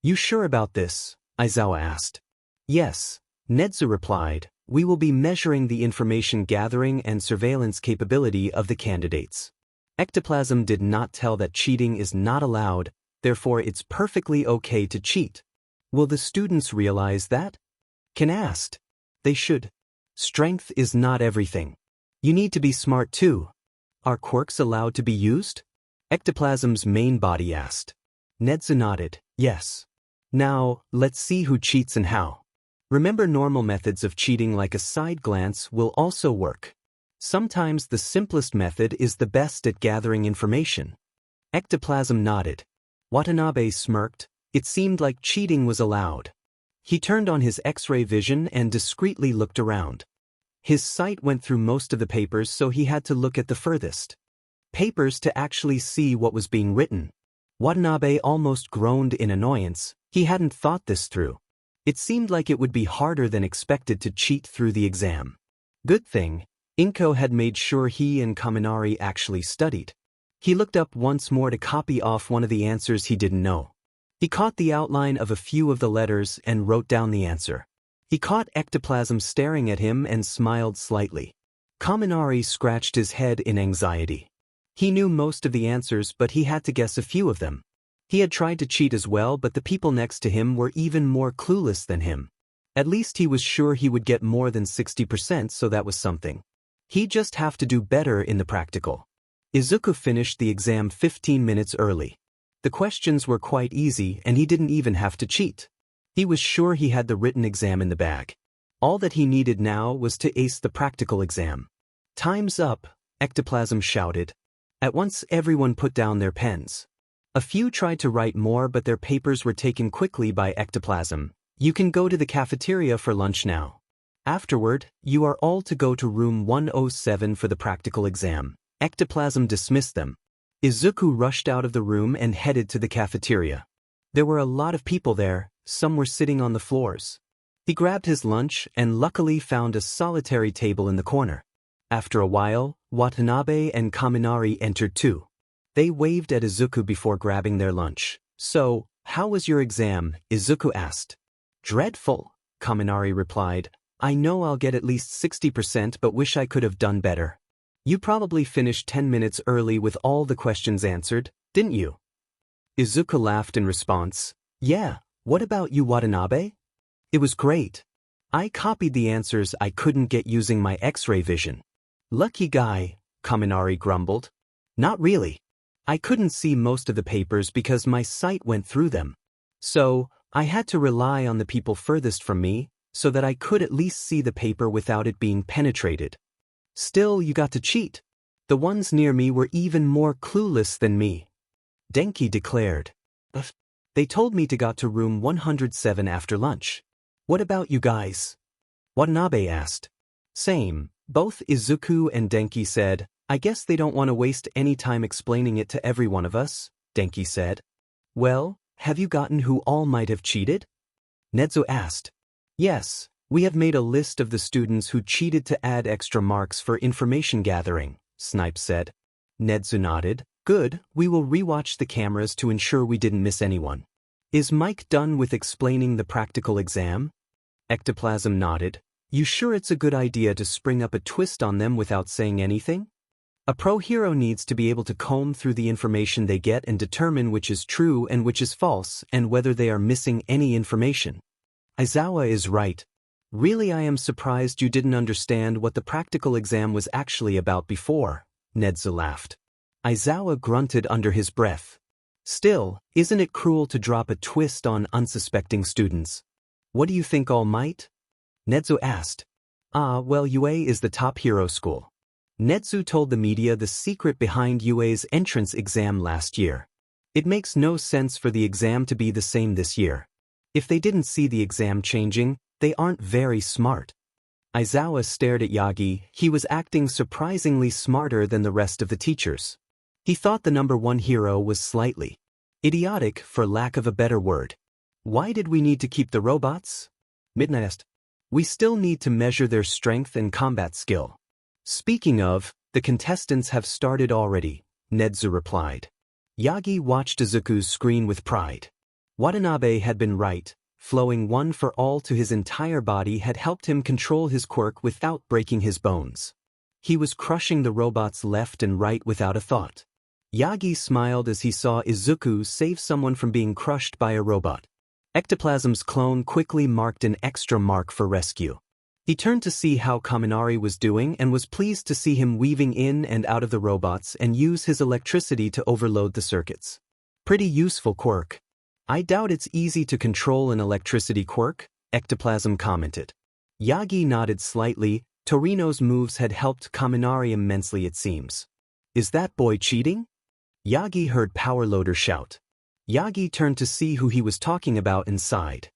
You sure about this? Aizawa asked. Yes, Nedzu replied. We will be measuring the information gathering and surveillance capability of the candidates. Ectoplasm did not tell that cheating is not allowed, therefore it's perfectly okay to cheat. Will the students realize that? Ken asked. They should. Strength is not everything. You need to be smart too. Are quirks allowed to be used? Ectoplasm's main body asked. Nedzu nodded. Yes. Now, let's see who cheats and how. Remember, normal methods of cheating like a side glance will also work. Sometimes the simplest method is the best at gathering information. Ectoplasm nodded. Watanabe smirked. It seemed like cheating was allowed. He turned on his X-ray vision and discreetly looked around. His sight went through most of the papers, so he had to look at the furthest papers to actually see what was being written. Watanabe almost groaned in annoyance. He hadn't thought this through. It seemed like it would be harder than expected to cheat through the exam. Good thing, Inko had made sure he and Kaminari actually studied. He looked up once more to copy off one of the answers he didn't know. He caught the outline of a few of the letters and wrote down the answer. He caught Ectoplasm staring at him and smiled slightly. Kaminari scratched his head in anxiety. He knew most of the answers, but he had to guess a few of them. He had tried to cheat as well, but the people next to him were even more clueless than him. At least he was sure he would get more than 60%, so that was something. He'd just have to do better in the practical. Izuku finished the exam 15 minutes early. The questions were quite easy and he didn't even have to cheat. He was sure he had the written exam in the bag. All that he needed now was to ace the practical exam. Time's up, Ectoplasm shouted. At once everyone put down their pens. A few tried to write more, but their papers were taken quickly by Ectoplasm. You can go to the cafeteria for lunch now. Afterward, you are all to go to room 107 for the practical exam. Ectoplasm dismissed them. Izuku rushed out of the room and headed to the cafeteria. There were a lot of people there, some were sitting on the floors. He grabbed his lunch and luckily found a solitary table in the corner. After a while, Watanabe and Kaminari entered too. They waved at Izuku before grabbing their lunch. So, how was your exam? Izuku asked. Dreadful, Kaminari replied. I know I'll get at least 60% but wish I could have done better. You probably finished 10 minutes early with all the questions answered, didn't you? Izuku laughed in response. Yeah, what about you, Watanabe? It was great. I copied the answers I couldn't get using my X-ray vision. Lucky guy, Kaminari grumbled. Not really. I couldn't see most of the papers because my sight went through them. So, I had to rely on the people furthest from me, so that I could at least see the paper without it being penetrated. Still, you got to cheat. The ones near me were even more clueless than me. Denki declared. They told me to go to room 107 after lunch. What about you guys? Watanabe asked. Same. Both Izuku and Denki said, I guess they don't want to waste any time explaining it to every one of us, Denki said. Well, have you gotten who all might have cheated? Nedzu asked. Yes, we have made a list of the students who cheated to add extra marks for information gathering, Snipe said. Nedzu nodded. Good, we will rewatch the cameras to ensure we didn't miss anyone. Is Mike done with explaining the practical exam? Ectoplasm nodded. You sure it's a good idea to spring up a twist on them without saying anything? A pro hero needs to be able to comb through the information they get and determine which is true and which is false and whether they are missing any information. Aizawa is right. Really, I am surprised you didn't understand what the practical exam was actually about before, Nezu laughed. Aizawa grunted under his breath. Still, isn't it cruel to drop a twist on unsuspecting students? What do you think, All Might? Nezu asked. Well, UA is the top hero school. Nezu told the media the secret behind UA's entrance exam last year. It makes no sense for the exam to be the same this year. If they didn't see the exam changing, they aren't very smart. Aizawa stared at Yagi. He was acting surprisingly smarter than the rest of the teachers. He thought the number one hero was slightly idiotic, for lack of a better word. Why did we need to keep the robots? Midnight asked. We still need to measure their strength and combat skill. Speaking of, the contestants have started already, Nezu replied. Yagi watched Izuku's screen with pride. Watanabe had been right. Flowing one for all to his entire body had helped him control his quirk without breaking his bones. He was crushing the robots left and right without a thought. Yagi smiled as he saw Izuku save someone from being crushed by a robot. Ectoplasm's clone quickly marked an extra mark for rescue. He turned to see how Kaminari was doing and was pleased to see him weaving in and out of the robots and use his electricity to overload the circuits. Pretty useful quirk. I doubt it's easy to control an electricity quirk, Ectoplasm commented. Yagi nodded slightly. Torino's moves had helped Kaminari immensely, it seems. Is that boy cheating? Yagi heard Powerloader shout. Yagi turned to see who he was talking about and sighed.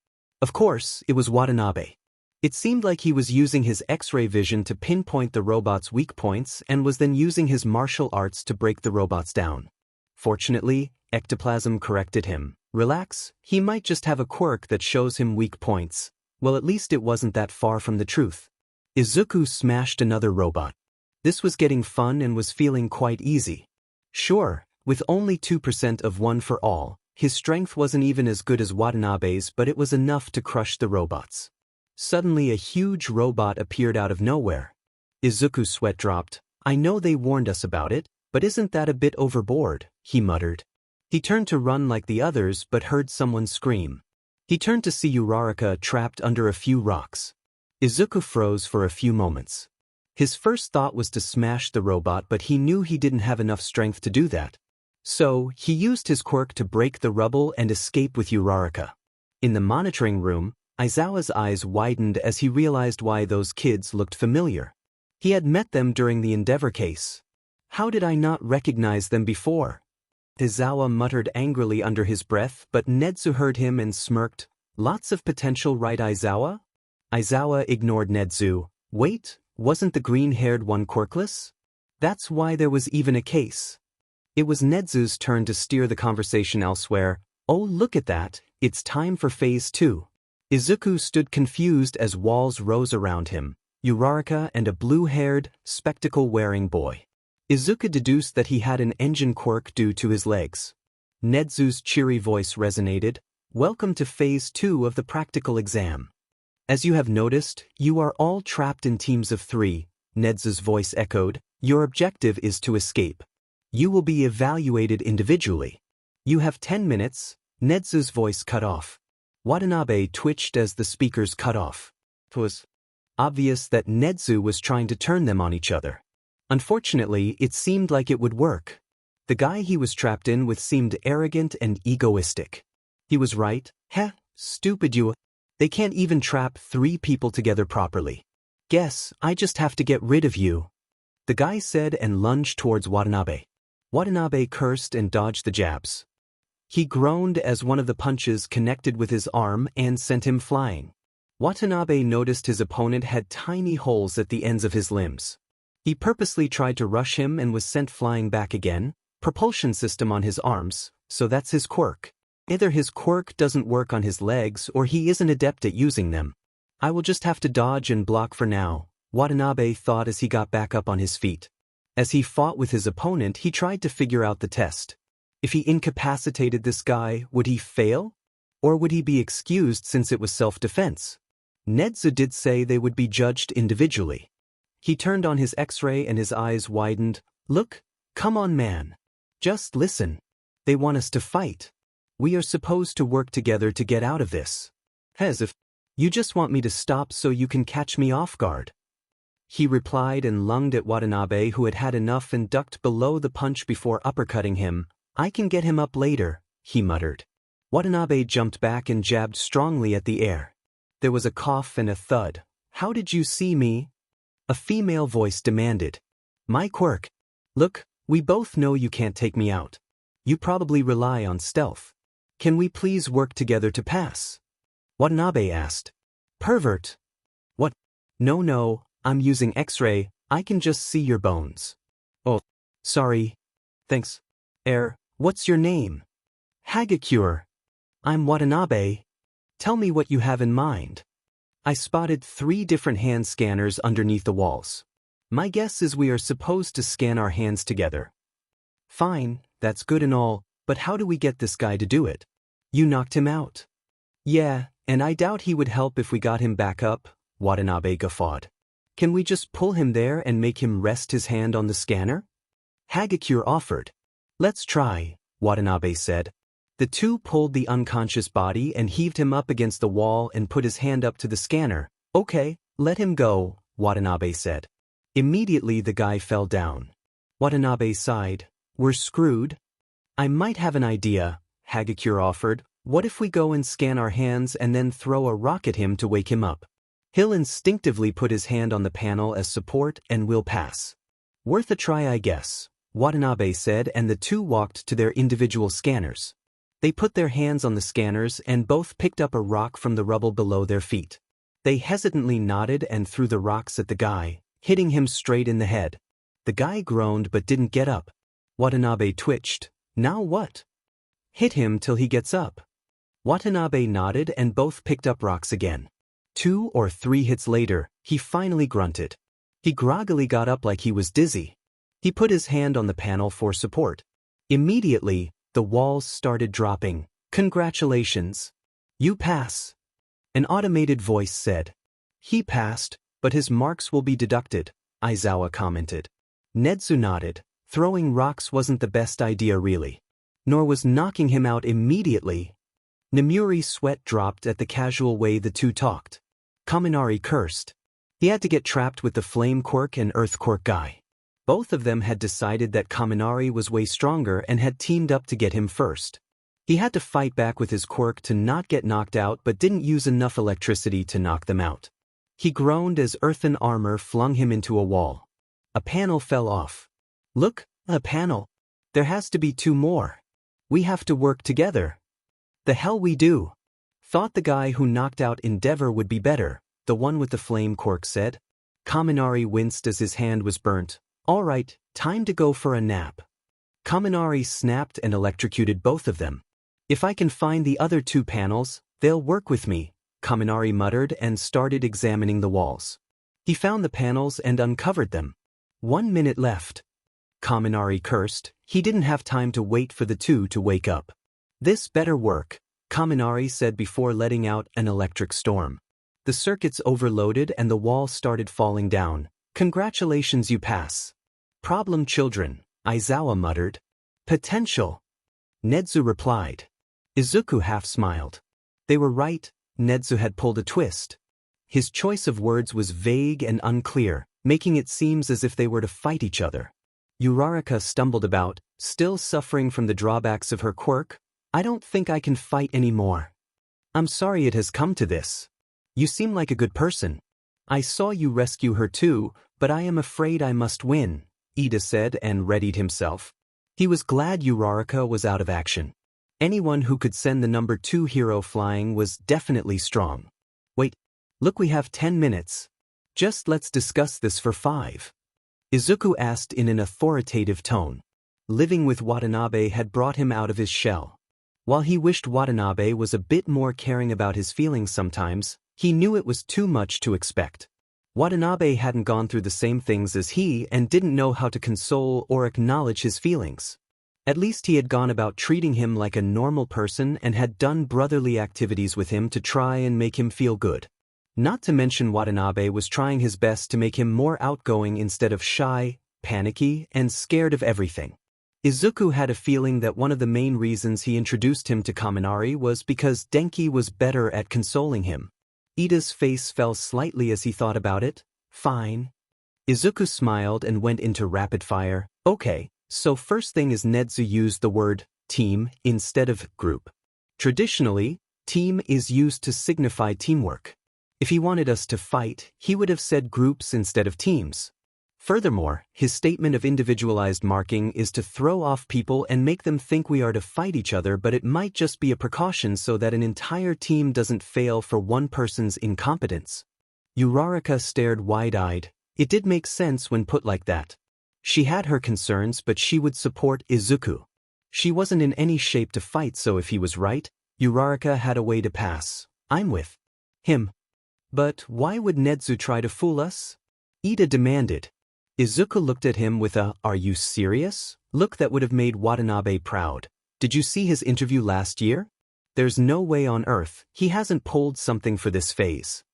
Of course, it was Watanabe. It seemed like he was using his X-ray vision to pinpoint the robot's weak points and was then using his martial arts to break the robots down. Fortunately, Ectoplasm corrected him. Relax, he might just have a quirk that shows him weak points. Well, at least it wasn't that far from the truth. Izuku smashed another robot. This was getting fun and was feeling quite easy. Sure, with only 2% of one for all, his strength wasn't even as good as Watanabe's, but it was enough to crush the robots. Suddenly a huge robot appeared out of nowhere. Izuku's sweat dropped. I know they warned us about it, but isn't that a bit overboard, he muttered. He turned to run like the others but heard someone scream. He turned to see Uraraka trapped under a few rocks. Izuku froze for a few moments. His first thought was to smash the robot, but he knew he didn't have enough strength to do that. So, he used his quirk to break the rubble and escape with Uraraka. In the monitoring room, Aizawa's eyes widened as he realized why those kids looked familiar. He had met them during the Endeavor case. How did I not recognize them before? Aizawa muttered angrily under his breath, but Nezu heard him and smirked. Lots of potential, right, Aizawa? Aizawa ignored Nezu. Wait, wasn't the green-haired one quirkless? That's why there was even a case. It was Nezu's turn to steer the conversation elsewhere. Oh, look at that, it's time for Phase 2. Izuku stood confused as walls rose around him. Uraraka and a blue-haired, spectacle-wearing boy. Izuku deduced that he had an engine quirk due to his legs. Nezu's cheery voice resonated. Welcome to Phase 2 of the practical exam. As you have noticed, you are all trapped in teams of 3, Nezu's voice echoed. Your objective is to escape. You will be evaluated individually. You have 10 minutes, Nezu's voice cut off. Watanabe twitched as the speakers cut off. It was obvious that Nezu was trying to turn them on each other. Unfortunately, it seemed like it would work. The guy he was trapped in with seemed arrogant and egoistic. He was right. Heh, stupid you. They can't even trap 3 people together properly. Guess I just have to get rid of you, the guy said and lunged towards Watanabe. Watanabe cursed and dodged the jabs. He groaned as one of the punches connected with his arm and sent him flying. Watanabe noticed his opponent had tiny holes at the ends of his limbs. He purposely tried to rush him and was sent flying back again. Propulsion system on his arms, so that's his quirk. Either his quirk doesn't work on his legs or he isn't adept at using them. I will just have to dodge and block for now, Watanabe thought as he got back up on his feet. As he fought with his opponent, he tried to figure out the test. If he incapacitated this guy, would he fail? Or would he be excused since it was self-defense? Nezu did say they would be judged individually. He turned on his X-ray and his eyes widened. Look, come on man. Just listen. They want us to fight. We are supposed to work together to get out of this. As if you just want me to stop so you can catch me off guard. He replied and lunged at Watanabe, who had had enough and ducked below the punch before uppercutting him. I can get him up later, he muttered. Watanabe jumped back and jabbed strongly at the air. There was a cough and a thud. How did you see me? A female voice demanded. My Quirk. Look, we both know you can't take me out. You probably rely on stealth. Can we please work together to pass? Watanabe asked. Pervert. What? No, I'm using X-ray, I can just see your bones. Oh, sorry. Thanks. What's your name? Hagakure. I'm Watanabe. Tell me what you have in mind. I spotted 3 different hand scanners underneath the walls. My guess is we are supposed to scan our hands together. Fine, that's good and all, but how do we get this guy to do it? You knocked him out. Yeah, and I doubt he would help if we got him back up, Watanabe guffawed. Can we just pull him there and make him rest his hand on the scanner? Hagakure offered. Let's try, Watanabe said. The two pulled the unconscious body and heaved him up against the wall and put his hand up to the scanner. Okay, let him go, Watanabe said. Immediately the guy fell down. Watanabe sighed. We're screwed. I might have an idea, Hagakure offered. What if we go and scan our hands and then throw a rock at him to wake him up? He'll instinctively put his hand on the panel as support and we'll pass. Worth a try, I guess, Watanabe said, and the two walked to their individual scanners. They put their hands on the scanners and both picked up a rock from the rubble below their feet. They hesitantly nodded and threw the rocks at the guy, hitting him straight in the head. The guy groaned but didn't get up. Watanabe twitched. Now what? Hit him till he gets up. Watanabe nodded and both picked up rocks again. 2 or 3 hits later, he finally grunted. He groggily got up like he was dizzy. He put his hand on the panel for support. Immediately, the walls started dropping. Congratulations. You pass. An automated voice said. He passed, but his marks will be deducted, Aizawa commented. Nedzu nodded. Throwing rocks wasn't the best idea really. Nor was knocking him out immediately. Nemuri's sweat dropped at the casual way the two talked. Kaminari cursed. He had to get trapped with the Flame Quirk and Earth Quirk guy. Both of them had decided that Kaminari was way stronger and had teamed up to get him first. He had to fight back with his quirk to not get knocked out but didn't use enough electricity to knock them out. He groaned as earthen armor flung him into a wall. A panel fell off. Look, a panel. There has to be 2 more. We have to work together. The hell we do. Thought the guy who knocked out Endeavor would be better, the one with the flame quirk said. Kaminari winced as his hand was burnt. All right, time to go for a nap. Kaminari snapped and electrocuted both of them. If I can find the other 2 panels, they'll work with me, Kaminari muttered and started examining the walls. He found the panels and uncovered them. 1 minute left. Kaminari cursed. He didn't have time to wait for the 2 to wake up. This better work, Kaminari said before letting out an electric storm. The circuits overloaded and the wall started falling down. Congratulations, you pass. Problem children, Aizawa muttered. Potential. Nedzu replied. Izuku half smiled. They were right, Nedzu had pulled a twist. His choice of words was vague and unclear, making it seem as if they were to fight each other. Uraraka stumbled about, still suffering from the drawbacks of her quirk. I don't think I can fight anymore. I'm sorry it has come to this. You seem like a good person. I saw you rescue her too, but I am afraid I must win, Ida said and readied himself. He was glad Uraraka was out of action. Anyone who could send the number 2 hero flying was definitely strong. Wait, look, we have 10 minutes. Just let's discuss this for 5. Izuku asked in an authoritative tone. Living with Watanabe had brought him out of his shell. While he wished Watanabe was a bit more caring about his feelings sometimes, he knew it was too much to expect. Watanabe hadn't gone through the same things as he and didn't know how to console or acknowledge his feelings. At least he had gone about treating him like a normal person and had done brotherly activities with him to try and make him feel good. Not to mention Watanabe was trying his best to make him more outgoing instead of shy, panicky, and scared of everything. Izuku had a feeling that one of the main reasons he introduced him to Kaminari was because Denki was better at consoling him. Ida's face fell slightly as he thought about it. Fine. Izuku smiled and went into rapid fire. Okay, so first thing is Nedzu used the word team instead of group. Traditionally, team is used to signify teamwork. If he wanted us to fight, he would have said groups instead of teams. Furthermore, his statement of individualized marking is to throw off people and make them think we are to fight each other, but it might just be a precaution so that an entire team doesn't fail for one person's incompetence. Uraraka stared wide-eyed. It did make sense when put like that. She had her concerns, but she would support Izuku. She wasn't in any shape to fight, so if he was right, Uraraka had a way to pass. I'm with him. But why would Nedzu try to fool us? Ida demanded. Izuku looked at him with a "Are you serious?" look that would have made Watanabe proud. Did you see his interview last year? There's no way on earth he hasn't pulled something for this phase.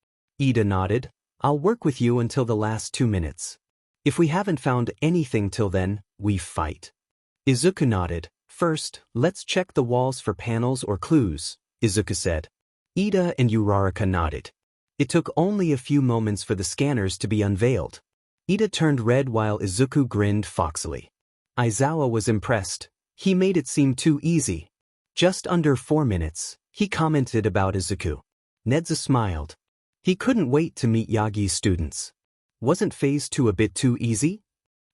Ida nodded. I'll work with you until the last 2 minutes. If we haven't found anything till then, we fight. Izuku nodded. First, let's check the walls for panels or clues, Izuku said. Ida and Uraraka nodded. It took only a few moments for the scanners to be unveiled. Ida turned red while Izuku grinned foxily. Aizawa was impressed. He made it seem too easy. Just under 4 minutes, he commented about Izuku. Nedzu smiled. He couldn't wait to meet Yagi's students. Wasn't phase 2 a bit too easy?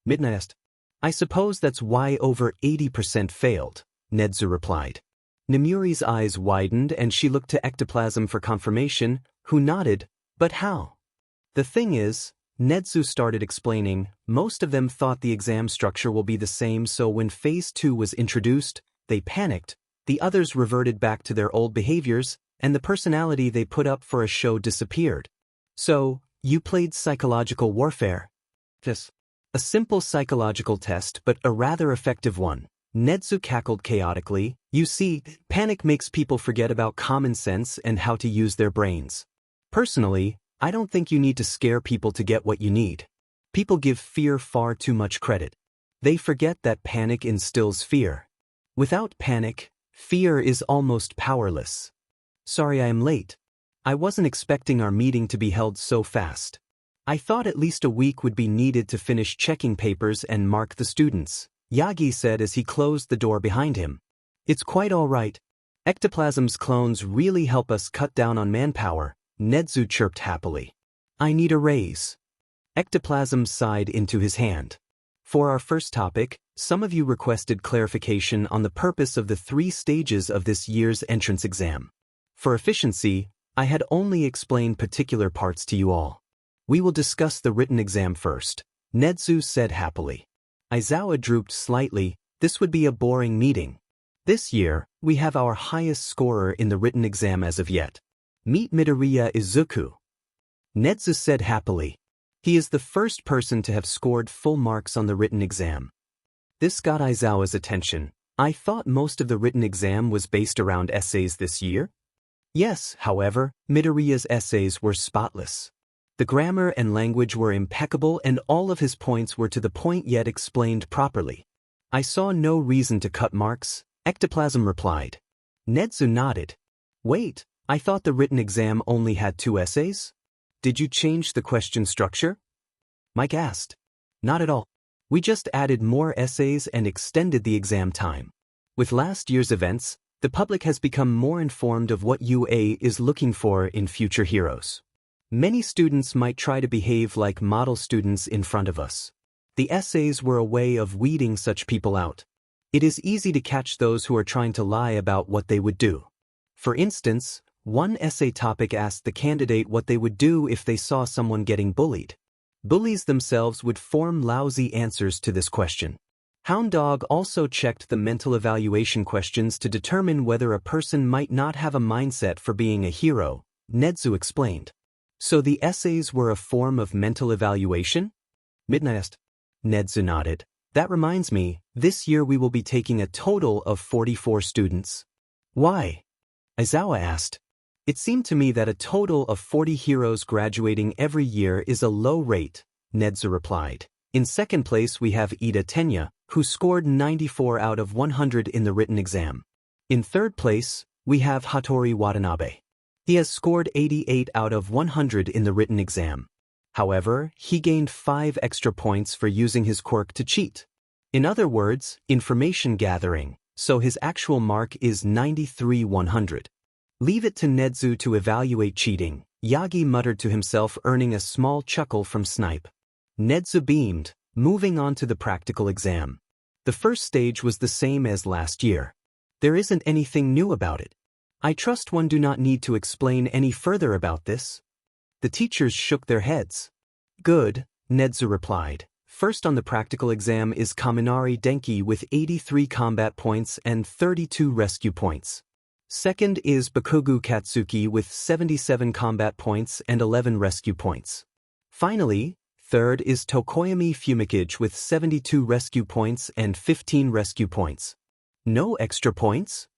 Midna asked. I suppose that's why over 80% failed, Nedzu replied. Nemuri's eyes widened and she looked to Ectoplasm for confirmation, who nodded. But how? The thing is, Nedzu started explaining, most of them thought the exam structure will be the same, so when phase 2 was introduced, they panicked, the others reverted back to their old behaviors, and the personality they put up for a show disappeared. So, you played psychological warfare? Yes. A simple psychological test, but a rather effective one. Nedzu cackled chaotically. You see, panic makes people forget about common sense and how to use their brains. Personally, I don't think you need to scare people to get what you need. People give fear far too much credit. They forget that panic instills fear. Without panic, fear is almost powerless. Sorry I am late. I wasn't expecting our meeting to be held so fast. I thought at least a week would be needed to finish checking papers and mark the students, Yagi said as he closed the door behind him. It's quite all right. Ectoplasm's clones really help us cut down on manpower, Nedzu chirped happily. I need a raise. Ectoplasm sighed into his hand. For our first topic, some of you requested clarification on the purpose of the 3 stages of this year's entrance exam. For efficiency, I had only explained particular parts to you all. We will discuss the written exam first, Nedzu said happily. Aizawa drooped slightly. This would be a boring meeting. This year, we have our highest scorer in the written exam as of yet. Meet Midoriya Izuku. Nedzu said happily. He is the first person to have scored full marks on the written exam. This got Aizawa's attention. I thought most of the written exam was based around essays this year? Yes, however, Midoriya's essays were spotless. The grammar and language were impeccable and all of his points were to the point yet explained properly. I saw no reason to cut marks, Ectoplasm replied. Nedzu nodded. Wait, I thought the written exam only had 2 essays? Did you change the question structure? Mike asked. Not at all. We just added more essays and extended the exam time. With last year's events, the public has become more informed of what UA is looking for in future heroes. Many students might try to behave like model students in front of us. The essays were a way of weeding such people out. It is easy to catch those who are trying to lie about what they would do. For instance, one essay topic asked the candidate what they would do if they saw someone getting bullied. Bullies themselves would form lousy answers to this question. Hound Dog also checked the mental evaluation questions to determine whether a person might not have a mindset for being a hero, Nedzu explained. So the essays were a form of mental evaluation? Midnight asked. Nedzu nodded. That reminds me, this year we will be taking a total of 44 students. Why? Aizawa asked. It seemed to me that a total of 40 heroes graduating every year is a low rate, Nedzu replied. In second place we have Ida Tenya, who scored 94 out of 100 in the written exam. In third place, we have Hattori Watanabe. He has scored 88 out of 100 in the written exam. However, he gained 5 extra points for using his quirk to cheat. In other words, information gathering, so his actual mark is 93/100. Leave it to Nedzu to evaluate cheating, Yagi muttered to himself, earning a small chuckle from Snipe. Nedzu beamed, moving on to the practical exam. The first stage was the same as last year. There isn't anything new about it. I trust one do not need to explain any further about this. The teachers shook their heads. Good, Nedzu replied. First on the practical exam is Kaminari Denki with 83 combat points and 32 rescue points. Second is Bakugu Katsuki with 77 combat points and 11 rescue points. Finally, third is Tokoyami Fumikage with 72 rescue points and 15 rescue points. No extra points?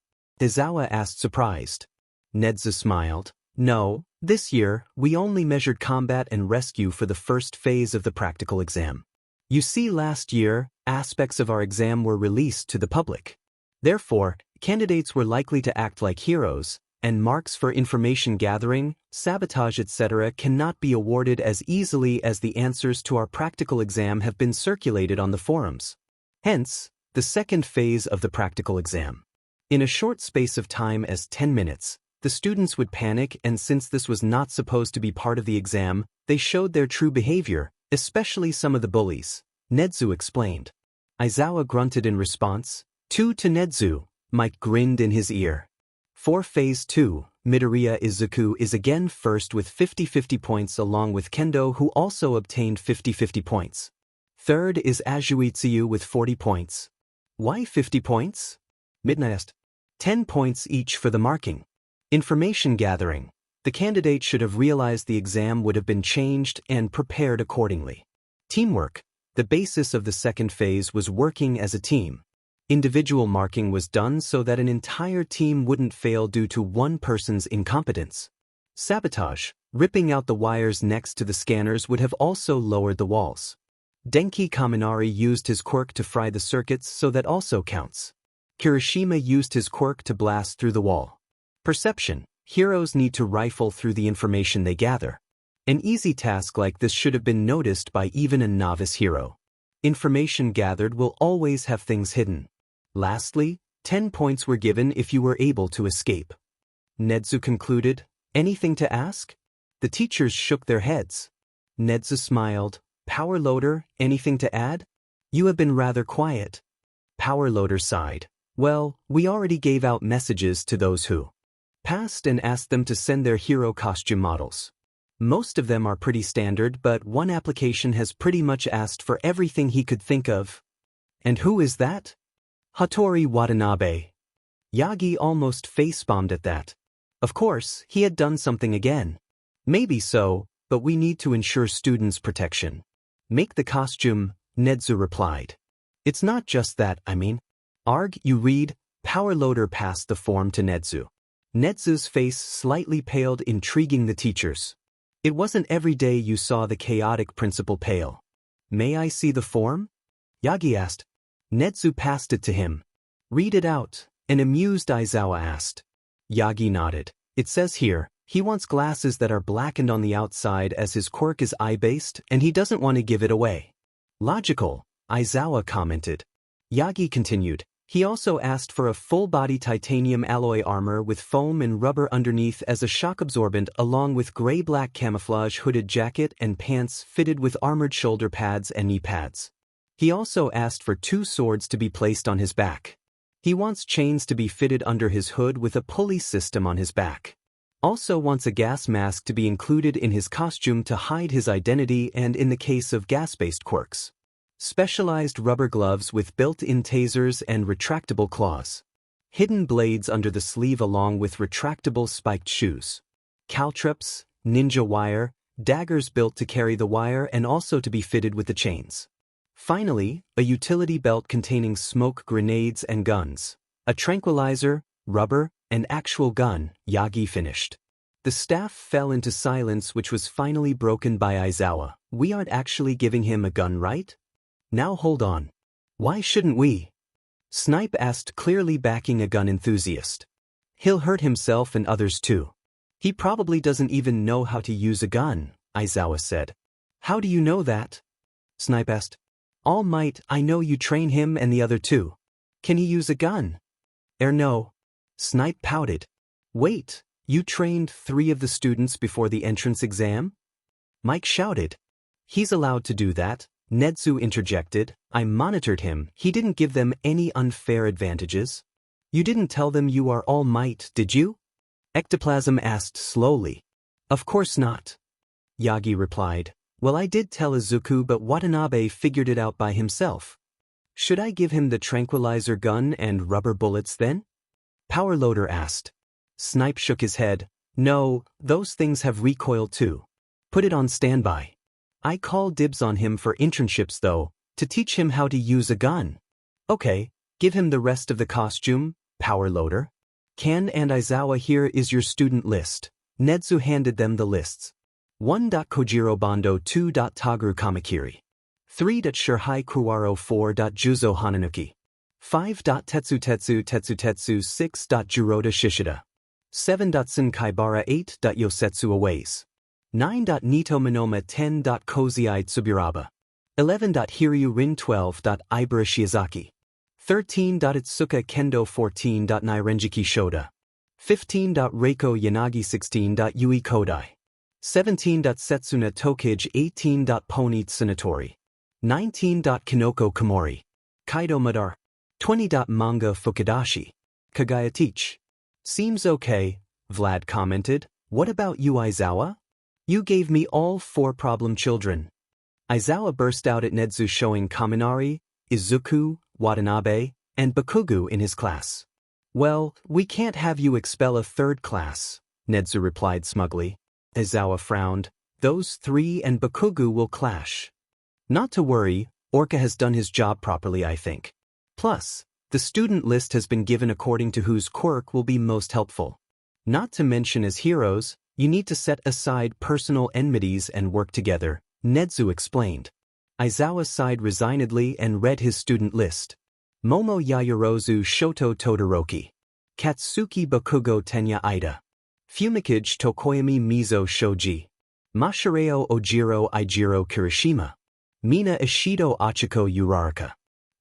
Izawa asked, surprised. Nedzu smiled. No, this year, we only measured combat and rescue for the first phase of the practical exam. You see, last year, aspects of our exam were released to the public. Therefore, candidates were likely to act like heroes, and marks for information gathering, sabotage etc. cannot be awarded as easily as the answers to our practical exam have been circulated on the forums. Hence, the second phase of the practical exam. In a short space of time as 10 minutes, the students would panic, and since this was not supposed to be part of the exam, they showed their true behavior, especially some of the bullies, Nedzu explained. Izawa grunted in response. 2 to Nedzu, Mike grinned in his ear. For Phase 2, Midoriya Izuku is again first with 50-50 points along with Kendo, who also obtained 50-50 points. Third is Azuitsuyu with 40 points. Why 50 points? Midnight asked. 10 points each for the marking. Information gathering. The candidate should have realized the exam would have been changed and prepared accordingly. Teamwork. The basis of the second phase was working as a team. Individual marking was done so that an entire team wouldn't fail due to one person's incompetence. Sabotage, ripping out the wires next to the scanners, would have also lowered the walls. Denki Kaminari used his quirk to fry the circuits, so that also counts. Kirishima used his quirk to blast through the wall. Perception, heroes need to rifle through the information they gather. An easy task like this should have been noticed by even a novice hero. Information gathered will always have things hidden. Lastly, 10 points were given if you were able to escape. Nedzu concluded. Anything to ask? The teachers shook their heads. Nedzu smiled. Power Loader, anything to add? You have been rather quiet. Power Loader sighed. Well, we already gave out messages to those who passed and asked them to send their hero costume models. Most of them are pretty standard, but one application has pretty much asked for everything he could think of. And who is that? Hattori Watanabe. Yagi almost face-bombed at that. Of course, he had done something again. Maybe so, but we need to ensure students' protection. Make the costume, Nedzu replied. It's not just that, I mean. Arg, you read. Power Loader passed the form to Nedzu. Nedzu's face slightly paled, intriguing the teachers. It wasn't every day you saw the chaotic principal pale. May I see the form? Yagi asked. Nedzu passed it to him. Read it out, an amused Izawa asked. Yagi nodded. It says here, he wants glasses that are blackened on the outside as his quirk is eye-based and he doesn't want to give it away. Logical, Izawa commented. Yagi continued. He also asked for a full-body titanium alloy armor with foam and rubber underneath as a shock absorbent, along with gray-black camouflage hooded jacket and pants fitted with armored shoulder pads and knee pads. He also asked for 2 swords to be placed on his back. He wants chains to be fitted under his hood with a pulley system on his back. Also wants a gas mask to be included in his costume to hide his identity, and in the case of gas-based quirks, specialized rubber gloves with built-in tasers and retractable claws. Hidden blades under the sleeve along with retractable spiked shoes. Caltrops, ninja wire, daggers built to carry the wire and also to be fitted with the chains. Finally, a utility belt containing smoke grenades and guns. A tranquilizer, rubber, and actual gun, Yagi finished. The staff fell into silence, which was finally broken by Izawa. We aren't actually giving him a gun, right? Now hold on. Why shouldn't we? Snipe asked, clearly backing a gun enthusiast. He'll hurt himself and others too. He probably doesn't even know how to use a gun, Aizawa said. How do you know that? Snipe asked. All Might, I know you train him and the other two. Can he use a gun? No. Snipe pouted. Wait, you trained 3 of the students before the entrance exam? Mike shouted. He's allowed to do that, Netsu interjected. I monitored him, he didn't give them any unfair advantages. You didn't tell them you are All Might, did you? Ectoplasm asked slowly. Of course not. Yagi replied. Well, I did tell Izuku, but Watanabe figured it out by himself. Should I give him the tranquilizer gun and rubber bullets then? Power Loader asked. Snipe shook his head. No, those things have recoil too. Put it on standby. I call dibs on him for internships though, to teach him how to use a gun. Okay, give him the rest of the costume, Power Loader. Ken and Aizawa, here is your student list. Netsu handed them the lists. 1. Kojiro Bando, 2. Taguru Kamakiri. 3. Shirhai Kuwaro, 4. Juzo Hananuki. 5. Tetsu Tetsu Tetsu Tetsu. 6. Juroda Shishida. 7. Tsunkaibara. 8. Yosetsu Aways. 9. Nito Minoma. 10. Koziai Tsubiraba. 11. Hiryu Rin. 12. Ibara Shiozaki. 13. Itsuka Kendo. 14. Nairenjiki Shoda. 15. Reiko Yanagi. 16. Yui Kodai. 17. Setsuna Tokage. 18. Pony Tsunatori. 19. Kinoko Komori. Kaido Madar. 20. Manga Fukudashi. Kagaya Teach. Seems okay, Vlad commented. What about you, Aizawa? You gave me all 4 problem children. Aizawa burst out at Netsu, showing Kaminari, Izuku, Watanabe, and Bakugu in his class. Well, we can't have you expel a 3rd class, Netsu replied smugly. Aizawa frowned. Those 3 and Bakugu will clash. Not to worry, Orca has done his job properly, I think. Plus, the student list has been given according to whose quirk will be most helpful. Not to mention, as heroes, you need to set aside personal enmities and work together, Netsu explained. Aizawa sighed resignedly and read his student list. Momo Yayorozu Shoto Todoroki. Katsuki Bakugo Tenya Ida. Fumikage Tokoyami Mizo Shoji. Mashireo Ojiro Ijiro Kirishima. Mina Ishido Achiko Uraraka.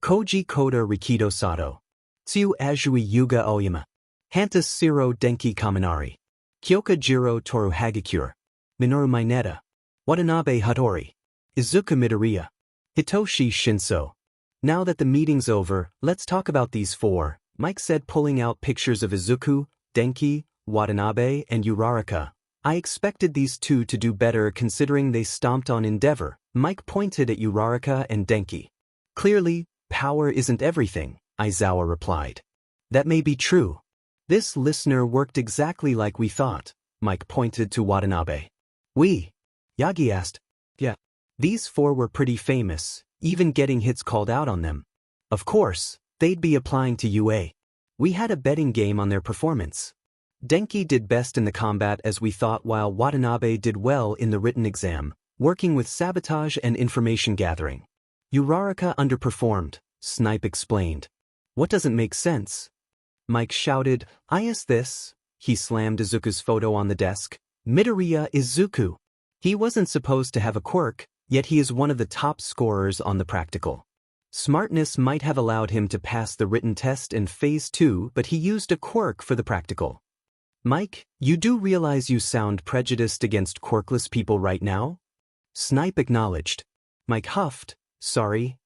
Koji Koda Rikido Sato. Tsu Azui Yuga Oyama. Hantas Siro Denki Kaminari. Kyoka Jiro Toru Hagakure. Minoru Mineta. Watanabe Hattori. Izuku Midoriya. Hitoshi Shinso. Now that the meeting's over, let's talk about these 4, Mike said, pulling out pictures of Izuku, Denki, Watanabe, and Uraraka. I expected these 2 to do better considering they stomped on Endeavor. Mike pointed at Uraraka and Denki. Clearly, power isn't everything, Aizawa replied. That may be true. This listener worked exactly like we thought, Mike pointed to Watanabe. We? Yagi asked. Yeah. These 4 were pretty famous, even getting hits called out on them. Of course, they'd be applying to UA. We had a betting game on their performance. Denki did best in the combat as we thought, while Watanabe did well in the written exam, working with sabotage and information gathering. Uraraka underperformed, Snipe explained. What doesn't make sense? Mike shouted. I asked this. He slammed Izuku's photo on the desk. Midoriya Izuku. He wasn't supposed to have a quirk, yet he is one of the top scorers on the practical. Smartness might have allowed him to pass the written test in Phase 2, but he used a quirk for the practical. Mike, you do realize you sound prejudiced against quirkless people right now? Snipe acknowledged. Mike huffed. Sorry.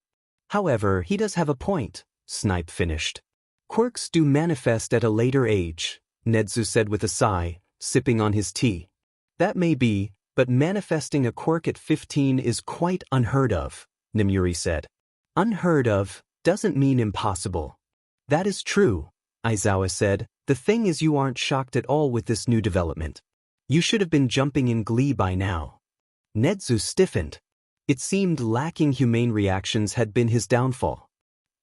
However, he does have a point, Snipe finished. Quirks do manifest at a later age, Netsu said with a sigh, sipping on his tea. That may be, but manifesting a quirk at 15 is quite unheard of, Nimuri said. Unheard of doesn't mean impossible. That is true, Aizawa said. The thing is, you aren't shocked at all with this new development. You should have been jumping in glee by now. Netsu stiffened. It seemed lacking humane reactions had been his downfall.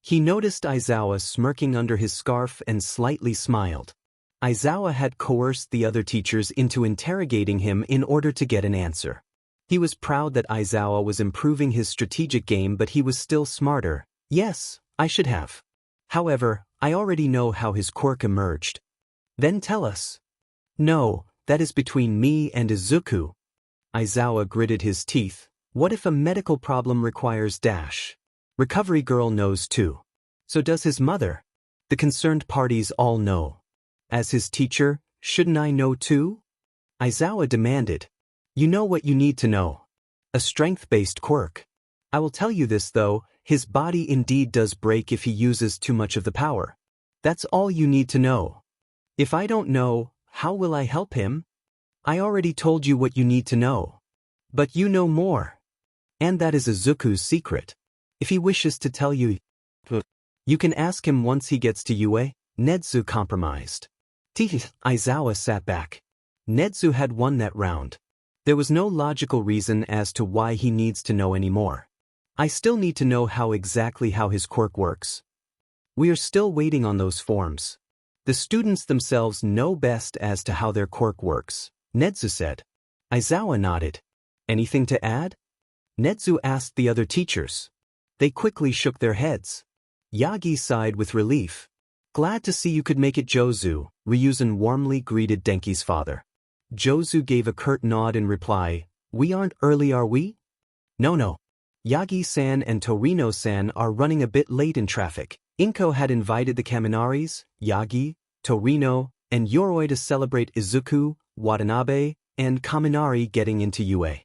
He noticed Aizawa smirking under his scarf and slightly smiled. Aizawa had coerced the other teachers into interrogating him in order to get an answer. He was proud that Aizawa was improving his strategic game, but he was still smarter. Yes, I should have. However, I already know how his quirk emerged. Then tell us. No, that is between me and Izuku. Aizawa gritted his teeth. What if a medical problem requires dash? Recovery girl knows too. So does his mother. The concerned parties all know. As his teacher, shouldn't I know too? Aizawa demanded. You know what you need to know. A strength-based quirk. I will tell you this though, his body indeed does break if he uses too much of the power. That's all you need to know. If I don't know, how will I help him? I already told you what you need to know. But you know more. And that is Izuku's secret. If he wishes to tell you, you can ask him once he gets to UA. Netsu compromised. Aizawa sat back. Netsu had won that round. There was no logical reason as to why he needs to know anymore. I still need to know how his quirk works. We are still waiting on those forms. The students themselves know best as to how their quirk works, Netsu said. Aizawa nodded. Anything to add? Netsu asked the other teachers. They quickly shook their heads. Yagi sighed with relief. Glad to see you could make it, Jozu, Ryuzen warmly greeted Denki's father. Jozu gave a curt nod in reply. We aren't early, are we? No. Yagi-san and Torino-san are running a bit late in traffic. Inko had invited the Kaminaris, Yagi, Torino, and Yoroi to celebrate Izuku, Watanabe, and Kaminari getting into UA.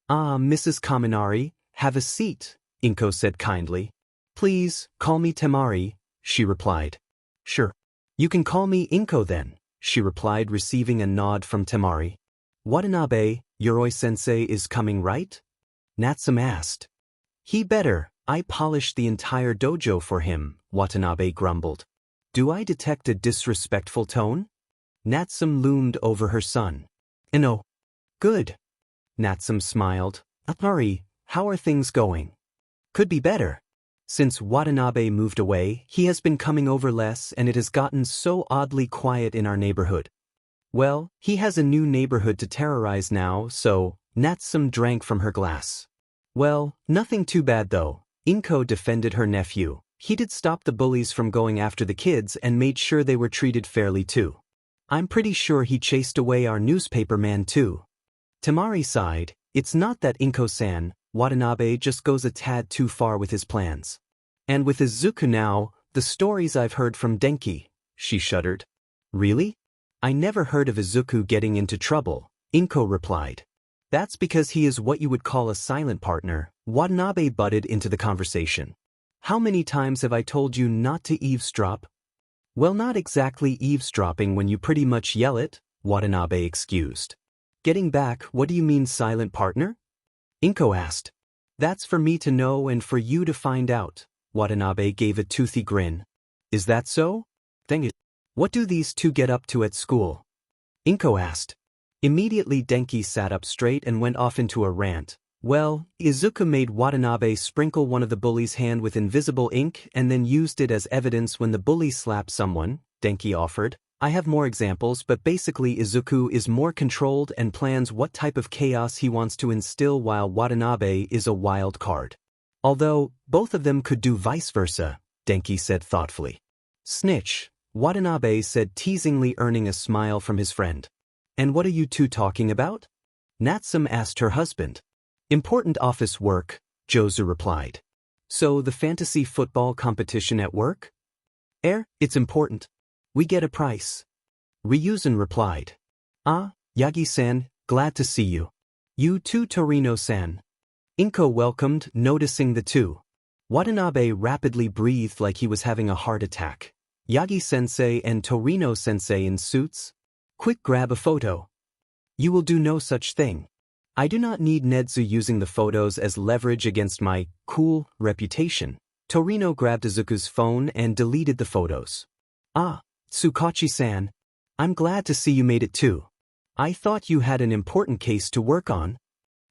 Ah, Mrs. Kaminari, have a seat, Inko said kindly. Please, call me Temari, she replied. Sure. You can call me Inko then, she replied, receiving a nod from Temari. Watanabe, Yoroi-sensei is coming, right? Natsume asked. He better, I polished the entire dojo for him, Watanabe grumbled. Do I detect a disrespectful tone? Natsume loomed over her son. No. Good. Natsume smiled. Temari, how are things going? Could be better. Since Watanabe moved away, he has been coming over less and it has gotten so oddly quiet in our neighborhood. Well, he has a new neighborhood to terrorize now, so Natsume drank from her glass. Well, nothing too bad though. Inko defended her nephew. He did stop the bullies from going after the kids and made sure they were treated fairly too. I'm pretty sure he chased away our newspaper man too. Temari sighed. It's not that Inko-san, Watanabe just goes a tad too far with his plans. And with Izuku now, the stories I've heard from Denki, she shuddered. Really? I never heard of Izuku getting into trouble, Inko replied. That's because he is what you would call a silent partner, Watanabe butted into the conversation. How many times have I told you not to eavesdrop? Well, not exactly eavesdropping when you pretty much yell it, Watanabe excused. Getting back, what do you mean silent partner? Inko asked. That's for me to know and for you to find out, Watanabe gave a toothy grin. Is that so? Dang it. What do these two get up to at school? Inko asked. Immediately Denki sat up straight and went off into a rant. Well, Izuku made Watanabe sprinkle one of the bullies' hand with invisible ink and then used it as evidence when the bully slapped someone, Denki offered. I have more examples, but basically Izuku is more controlled and plans what type of chaos he wants to instill while Watanabe is a wild card. Although, both of them could do vice versa, Denki said thoughtfully. Snitch, Watanabe said teasingly, earning a smile from his friend. And what are you two talking about? Natsume asked her husband. Important office work, Jozu replied. So the fantasy football competition at work? It's important. We get a price. Ryuzen replied. Ah, Yagi-san, glad to see you. You too, Torino-san. Inko welcomed, noticing the two. Watanabe rapidly breathed like he was having a heart attack. Yagi-sensei and Torino-sensei in suits? Quick, grab a photo. You will do no such thing. I do not need Netsu using the photos as leverage against my cool reputation. Torino grabbed Izuku's phone and deleted the photos. Ah, Tsukachi-san. I'm glad to see you made it too. I thought you had an important case to work on.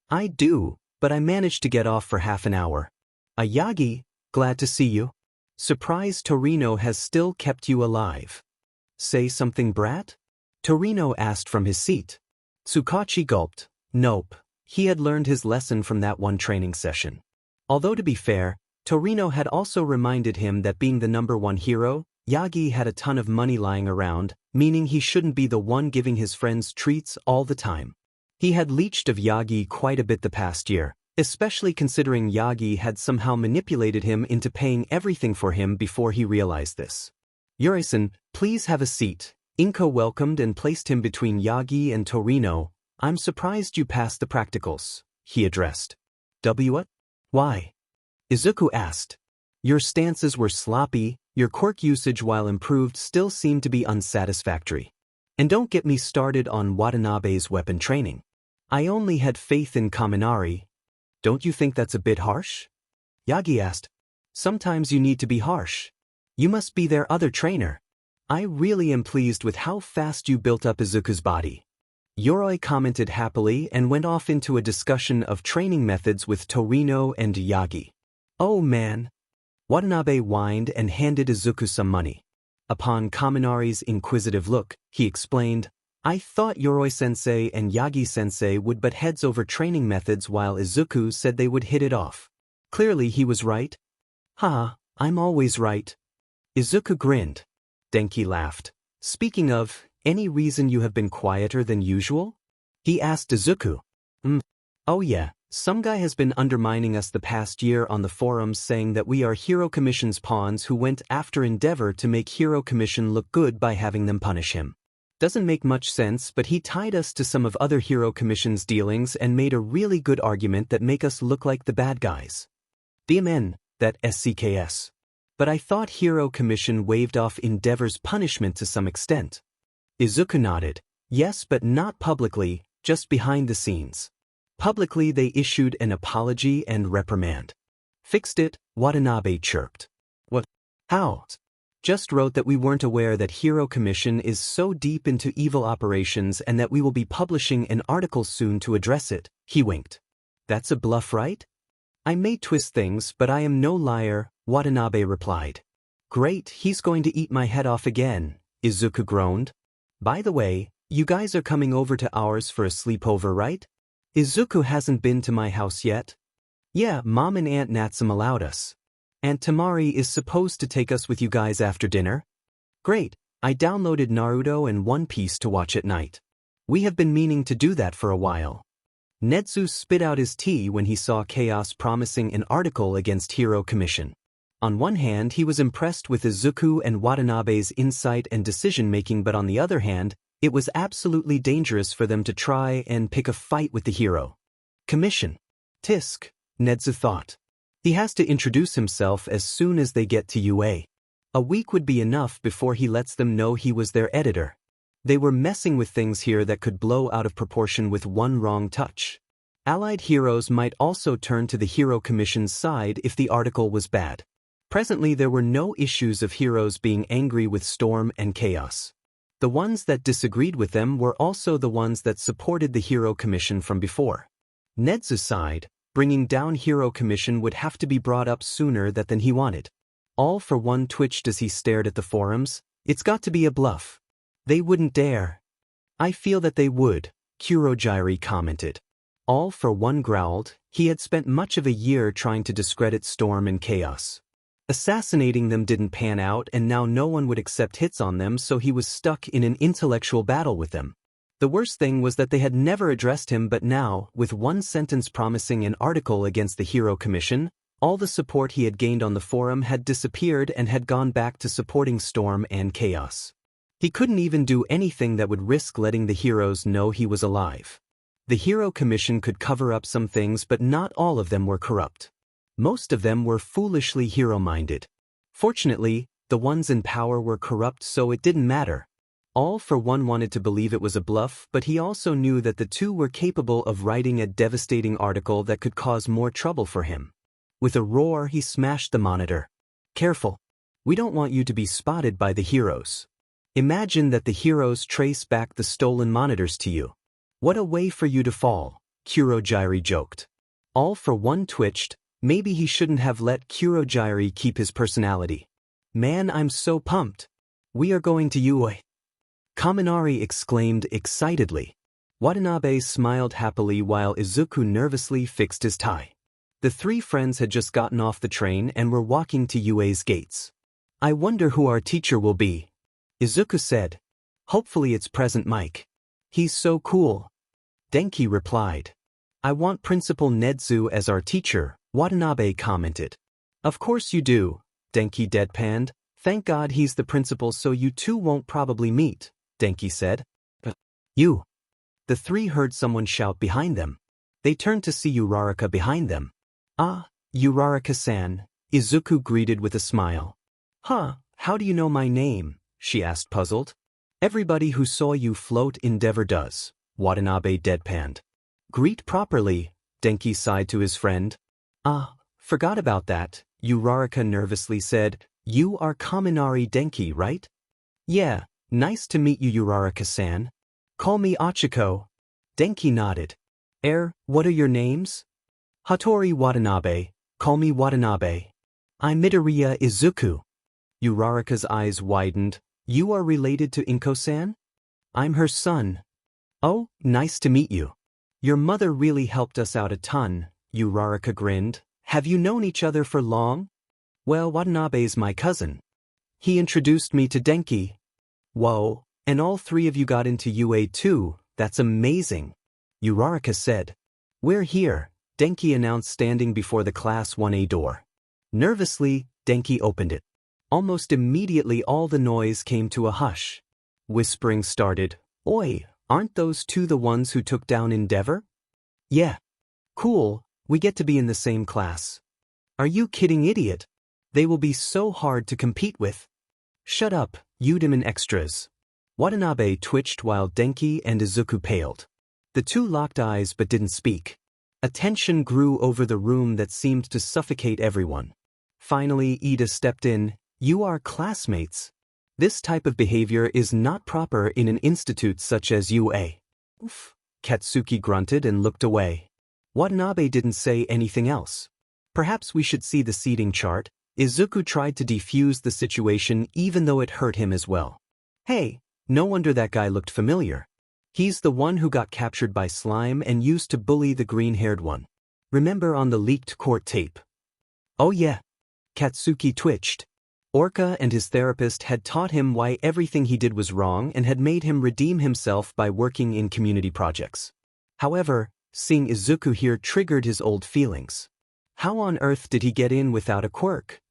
I do, but I managed to get off for half an hour. Yagi, glad to see you. Surprised Torino has still kept you alive. Say something, brat? Torino asked from his seat. Tsukachi gulped. Nope, He had learned his lesson from that one training session. Although to be fair, Torino had also reminded him that being the #1 hero, Yagi had a ton of money lying around, meaning he shouldn't be the one giving his friends treats all the time. He had leached of Yagi quite a bit the past year, especially considering Yagi had somehow manipulated him into paying everything for him before he realized this. "Yuri-san, please have a seat." Inko welcomed and placed him between Yagi and Torino. "I'm surprised you passed the practicals," he addressed. What? Why?" Izuku asked. "Your stances were sloppy, your quirk usage while improved still seemed to be unsatisfactory. And don't get me started on Watanabe's weapon training. I only had faith in Kaminari. Don't you think that's a bit harsh?" Yagi asked. "Sometimes you need to be harsh. You must be their other trainer. I really am pleased with how fast you built up Izuku's body." Yoroi commented happily and went off into a discussion of training methods with Torino and Yagi. "Oh man." Watanabe whined and handed Izuku some money. Upon Kaminari's inquisitive look, he explained, "I thought Yoroi-sensei and Yagi-sensei would butt heads over training methods while Izuku said they would hit it off. Clearly he was right." "Haha, I'm always right." Izuku grinned. Denki laughed. "Speaking of, any reason you have been quieter than usual?" he asked Izuku. Oh yeah, some guy has been undermining us the past year on the forums saying that we are Hero Commission's pawns who went after Endeavor to make Hero Commission look good by having them punish him. Doesn't make much sense, but he tied us to some of other Hero Commission's dealings and made a really good argument that make us look like the bad guys. DMN, that SCKS. But I thought Hero Commission waived off Endeavor's punishment to some extent." Izuku nodded. "Yes, but not publicly, just behind the scenes. Publicly they issued an apology and reprimand." "Fixed it," Watanabe chirped. "What? How?" "Just wrote that we weren't aware that Hero Commission is so deep into evil operations and that we will be publishing an article soon to address it," he winked. "That's a bluff, right?" "I may twist things, but I am no liar," Watanabe replied. "Great, he's going to eat my head off again," Izuku groaned. "By the way, you guys are coming over to ours for a sleepover, right?" "Izuku hasn't been to my house yet." "Yeah, Mom and Aunt Natsum allowed us. Aunt Tamari is supposed to take us with you guys after dinner." "Great, I downloaded Naruto and One Piece to watch at night. We have been meaning to do that for a while." Netsu spit out his tea when he saw Chaos promising an article against Hero Commission. On one hand, he was impressed with Izuku and Watanabe's insight and decision-making, but on the other hand, it was absolutely dangerous for them to try and pick a fight with the Hero Commission. Tisk, Netsu thought. He has to introduce himself as soon as they get to UA. A week would be enough before he lets them know he was their editor. They were messing with things here that could blow out of proportion with one wrong touch. Allied heroes might also turn to the Hero Commission's side if the article was bad. Presently there were no issues of heroes being angry with Storm and Chaos. The ones that disagreed with them were also the ones that supported the Hero Commission from before. Netsu's side, bringing down Hero Commission would have to be brought up sooner than he wanted. All for one twitched as he stared at the forums. "It's got to be a bluff. They wouldn't dare." "I feel that they would," Kurojairi commented. All for one growled. He had spent much of a year trying to discredit Storm and Chaos. Assassinating them didn't pan out and now no one would accept hits on them, so he was stuck in an intellectual battle with them. The worst thing was that they had never addressed him, but now, with one sentence promising an article against the Hero Commission, all the support he had gained on the forum had disappeared and had gone back to supporting Storm and Chaos. He couldn't even do anything that would risk letting the heroes know he was alive. The Hero Commission could cover up some things, but not all of them were corrupt. Most of them were foolishly hero-minded. Fortunately, the ones in power were corrupt, so it didn't matter. All for one wanted to believe it was a bluff, but he also knew that the two were capable of writing a devastating article that could cause more trouble for him. With a roar, he smashed the monitor. "Careful. We don't want you to be spotted by the heroes. Imagine that the heroes trace back the stolen monitors to you. What a way for you to fall," Kurojairi joked. All for one twitched. Maybe he shouldn't have let Kurojairi keep his personality. "Man, I'm so pumped. We are going to UA." Kaminari exclaimed excitedly. Watanabe smiled happily while Izuku nervously fixed his tie. The three friends had just gotten off the train and were walking to UA's gates. I wonder who our teacher will be, Izuku said. Hopefully it's Present Mike. He's so cool. Denki replied. I want Principal Nedzu as our teacher, Watanabe commented. Of course you do, Denki deadpanned. Thank God he's the principal so you two won't probably meet, Denki said. You. The three heard someone shout behind them. They turned to see Uraraka behind them. Ah, Uraraka-san, Izuku greeted with a smile. Huh, how do you know my name? She asked puzzled. Everybody who saw you float Endeavor does, Watanabe deadpanned. Greet properly, Denki sighed to his friend. Ah, forgot about that, Uraraka nervously said. You are Kaminari Denki, right? Yeah, nice to meet you Uraraka-san. Call me Achiko. Denki nodded. What are your names? Hattori Watanabe, call me Watanabe. I'm Midoriya Izuku. Uraraka's eyes widened. You are related to Inko-san? I'm her son. Oh, nice to meet you. Your mother really helped us out a ton, Uraraka grinned. Have you known each other for long? Well, Watanabe's my cousin. He introduced me to Denki. Whoa, and all three of you got into UA too, that's amazing. Uraraka said. We're here, Denki announced standing before the Class 1A door. Nervously, Denki opened it. Almost immediately all the noise came to a hush. Whispering started. Oi, aren't those two the ones who took down Endeavor? Yeah. Cool, we get to be in the same class. Are you kidding, idiot? They will be so hard to compete with. Shut up, you demon extras. Watanabe twitched while Denki and Izuku paled. The two locked eyes but didn't speak. A tension grew over the room that seemed to suffocate everyone. Finally, Ida stepped in. You are classmates. This type of behavior is not proper in an institute such as UA. Oof. Katsuki grunted and looked away. Watanabe didn't say anything else. Perhaps we should see the seating chart. Izuku tried to defuse the situation even though it hurt him as well. Hey, no wonder that guy looked familiar. He's the one who got captured by slime and used to bully the green-haired one. Remember on the leaked court tape? Oh yeah. Katsuki twitched. Orca and his therapist had taught him why everything he did was wrong and had made him redeem himself by working in community projects. However, seeing Izuku here triggered his old feelings. How on earth did he get in without a quirk?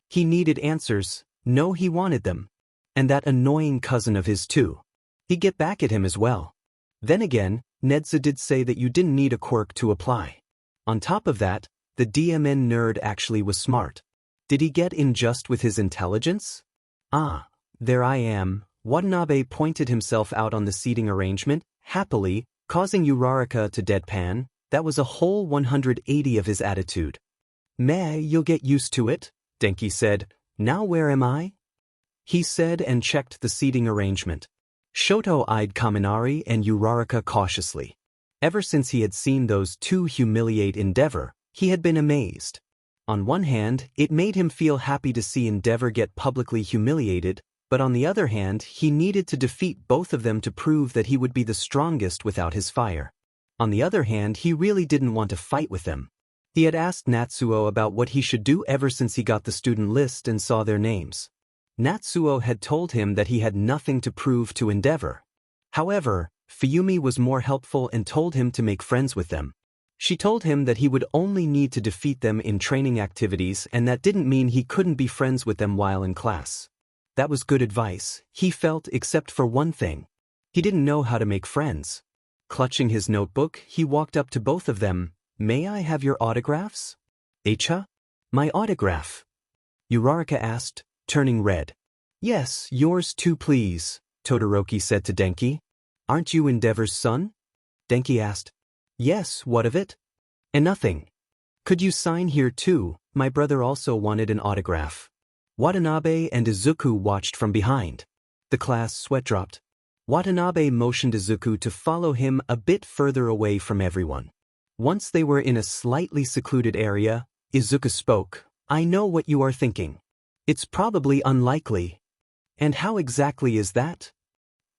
He needed answers. No, he wanted them. And that annoying cousin of his too. He'd get back at him as well. Then again, Nedza did say that you didn't need a quirk to apply. On top of that, the DMN nerd actually was smart. Did he get in just with his intelligence? Ah, there I am. Watanabe pointed himself out on the seating arrangement, happily, causing Uraraka to deadpan. That was a whole 180 of his attitude. Meh, you'll get used to it, Denki said. Now where am I? He said and checked the seating arrangement. Shoto eyed Kaminari and Uraraka cautiously. Ever since he had seen those two humiliate Endeavor, he had been amazed. On one hand, it made him feel happy to see Endeavor get publicly humiliated, but on the other hand, he needed to defeat both of them to prove that he would be the strongest without his fire. On the other hand, he really didn't want to fight with them. He had asked Natsuo about what he should do ever since he got the student list and saw their names. Natsuo had told him that he had nothing to prove to Endeavor. However, Fuyumi was more helpful and told him to make friends with them. She told him that he would only need to defeat them in training activities and that didn't mean he couldn't be friends with them while in class. That was good advice, he felt, except for one thing. He didn't know how to make friends. Clutching his notebook, he walked up to both of them. May I have your autographs? Echa? My autograph? Uraraka asked, turning red. Yes, yours too please, Todoroki said to Denki. Aren't you Endeavor's son? Denki asked. Yes, what of it? And nothing. Could you sign here too? My brother also wanted an autograph. Watanabe and Izuku watched from behind. The class sweat dropped. Watanabe motioned Izuku to follow him a bit further away from everyone. Once they were in a slightly secluded area, Izuku spoke. I know what you are thinking. It's probably unlikely. And how exactly is that?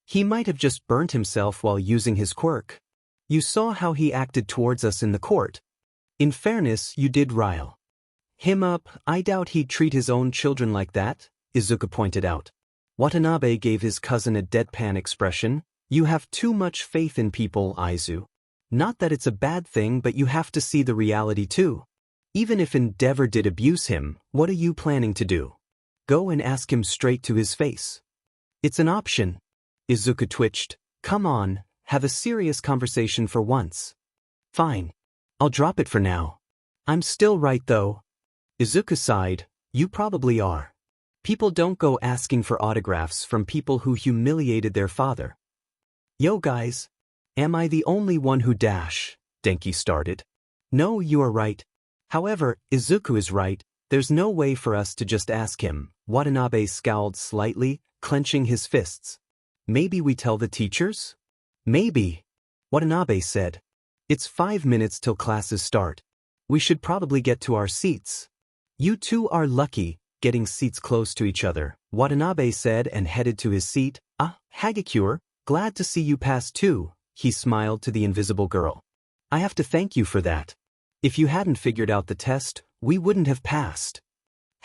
He might have just burnt himself while using his quirk. You saw how he acted towards us in the court. In fairness, you did rile him up. I doubt he'd treat his own children like that, Izuku pointed out. Watanabe gave his cousin a deadpan expression. You have too much faith in people, Izu. Not that it's a bad thing, but you have to see the reality too. Even if Endeavor did abuse him, what are you planning to do? Go and ask him straight to his face. It's an option. Izuku twitched. Come on, have a serious conversation for once. Fine. I'll drop it for now. I'm still right though. Izuku sighed. You probably are. People don't go asking for autographs from people who humiliated their father. Yo guys. Am I the only one who dash? Denki started. No, you are right. However, Izuku is right. There's no way for us to just ask him. Watanabe scowled slightly, clenching his fists. Maybe we tell the teachers? Maybe. Watanabe said. It's 5 minutes till classes start. We should probably get to our seats. You two are lucky, getting seats close to each other, Watanabe said and headed to his seat. Ah, Hagakure, glad to see you pass too, he smiled to the invisible girl. I have to thank you for that. If you hadn't figured out the test, we wouldn't have passed.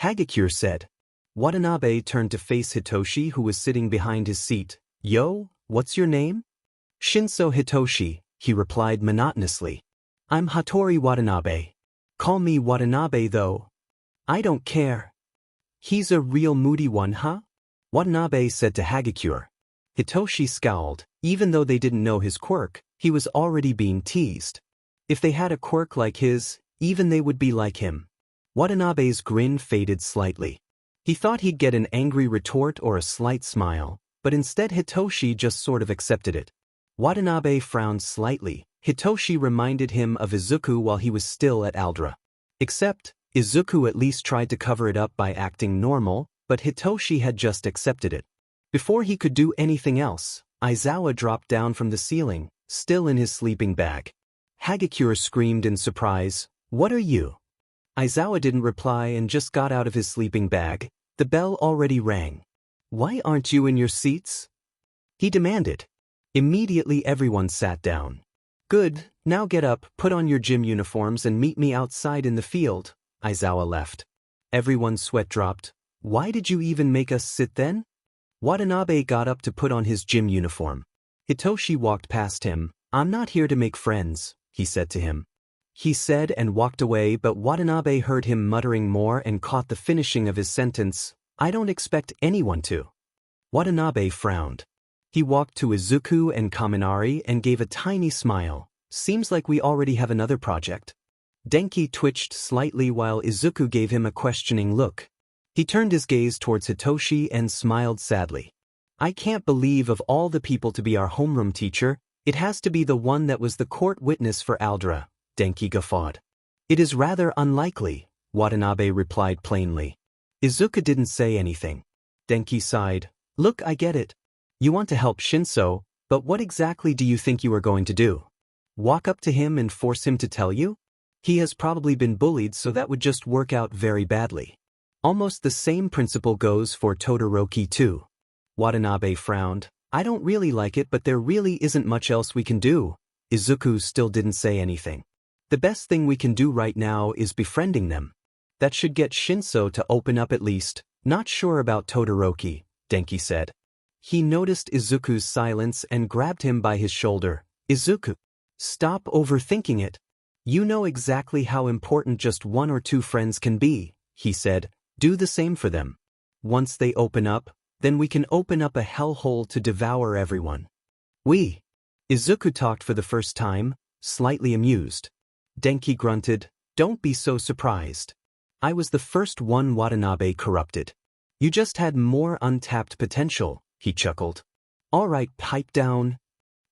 Hagakure said. Watanabe turned to face Hitoshi, who was sitting behind his seat. Yo, what's your name? Shinso Hitoshi, he replied monotonously. I'm Hattori Watanabe. Call me Watanabe though. I don't care. He's a real moody one, huh? Watanabe said to Hagakure. Hitoshi scowled. Even though they didn't know his quirk, he was already being teased. If they had a quirk like his, even they would be like him. Watanabe's grin faded slightly. He thought he'd get an angry retort or a slight smile, but instead Hitoshi just sort of accepted it. Watanabe frowned slightly. Hitoshi reminded him of Izuku while he was still at Aldra. Except, Izuku at least tried to cover it up by acting normal, but Hitoshi had just accepted it. Before he could do anything else, Aizawa dropped down from the ceiling, still in his sleeping bag. Hagakure screamed in surprise, "What are you?" Aizawa didn't reply and just got out of his sleeping bag. The bell already rang. "Why aren't you in your seats?" he demanded. Immediately everyone sat down. "Good, now get up, put on your gym uniforms and meet me outside in the field." Aizawa left. Everyone's sweat dropped. "Why did you even make us sit then?" Watanabe got up to put on his gym uniform. Hitoshi walked past him. "I'm not here to make friends," he said to him. He said and walked away, but Watanabe heard him muttering more and caught the finishing of his sentence. "I don't expect anyone to." Watanabe frowned. He walked to Izuku and Kaminari and gave a tiny smile. "Seems like we already have another project." Denki twitched slightly while Izuku gave him a questioning look. He turned his gaze towards Hitoshi and smiled sadly. "I can't believe of all the people to be our homeroom teacher, it has to be the one that was the court witness for Aldra," Denki guffawed. "It is rather unlikely," Watanabe replied plainly. Izuku didn't say anything. Denki sighed. "Look, I get it. You want to help Shinso, but what exactly do you think you are going to do? Walk up to him and force him to tell you? He has probably been bullied, so that would just work out very badly. Almost the same principle goes for Todoroki too." Watanabe frowned. "I don't really like it, but there really isn't much else we can do." Izuku still didn't say anything. "The best thing we can do right now is befriending them. That should get Shinso to open up at least." "Not sure about Todoroki," Denki said. He noticed Izuku's silence and grabbed him by his shoulder. "Izuku, stop overthinking it. You know exactly how important just 1 or 2 friends can be," he said. "Do the same for them. Once they open up, then we can open up a hellhole to devour everyone." Izuku talked for the first time, slightly amused. Denki grunted. "Don't be so surprised. I was the first one Watanabe corrupted. You just had more untapped potential," he chuckled. "All right, pipe down,"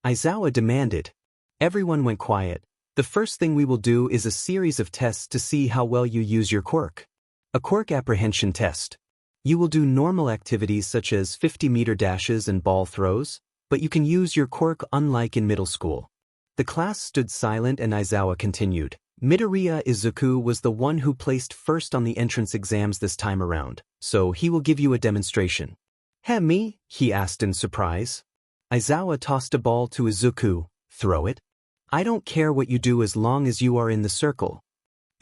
Aizawa demanded. Everyone went quiet. "The first thing we will do is a series of tests to see how well you use your quirk. A quirk apprehension test. You will do normal activities such as 50-meter dashes and ball throws, but you can use your quirk unlike in middle school." The class stood silent and Aizawa continued. "Midoriya Izuku was the one who placed first on the entrance exams this time around, so he will give you a demonstration." "Me?" he asked in surprise. Aizawa tossed a ball to Izuku. Throw it? I don't care what you do as long as you are in the circle.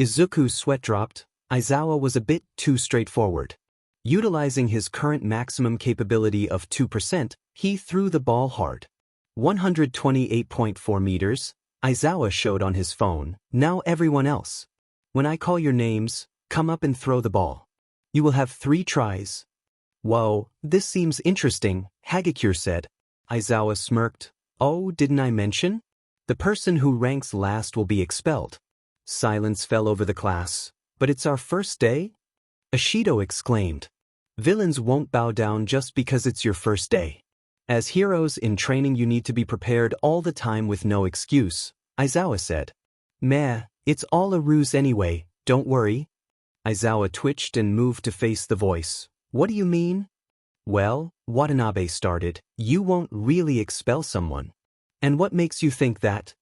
Izuku's sweat dropped. Aizawa was a bit too straightforward. Utilizing his current maximum capability of 2%, he threw the ball hard. 128.4 meters, Aizawa showed on his phone. Now everyone else. When I call your names, come up and throw the ball. You will have 3 tries. Whoa, this seems interesting, Hagakure said. Aizawa smirked. Oh, didn't I mention? The person who ranks last will be expelled. Silence fell over the class. But it's our first day? Ashido exclaimed. Villains won't bow down just because it's your first day. As heroes in training you need to be prepared all the time with no excuse, Aizawa said. Meh, it's all a ruse anyway, don't worry. Aizawa twitched and moved to face the voice. What do you mean? Well, Watanabe started, you won't really expel someone. And what makes you think that?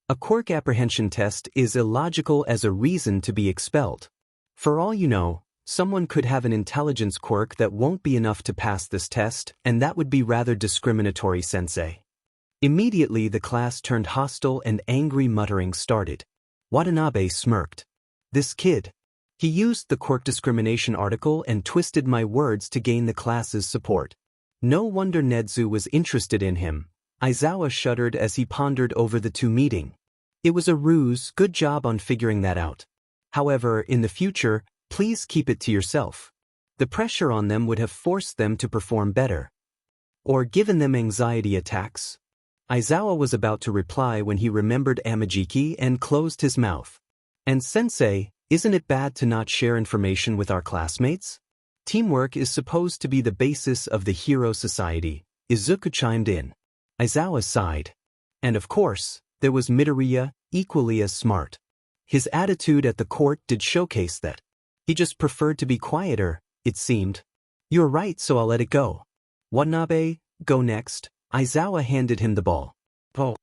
A quirk apprehension test is illogical as a reason to be expelled. For all you know, someone could have an intelligence quirk that won't be enough to pass this test, and that would be rather discriminatory, sensei. Immediately the class turned hostile and angry muttering started. Watanabe smirked. This kid. He used the quirk discrimination article and twisted my words to gain the class's support. No wonder Nedzu was interested in him. Aizawa shuddered as he pondered over the two meeting. It was a ruse, good job on figuring that out. However, in the future, please keep it to yourself. The pressure on them would have forced them to perform better. Or given them anxiety attacks. Aizawa was about to reply when he remembered Amajiki and closed his mouth. And sensei, isn't it bad to not share information with our classmates? Teamwork is supposed to be the basis of the hero society, Izuku chimed in. Aizawa sighed. And of course, there was Midoriya, equally as smart. His attitude at the court did showcase that. He just preferred to be quieter, it seemed. You're right, so I'll let it go. Watanabe, go next. Aizawa handed him the ball. Oh.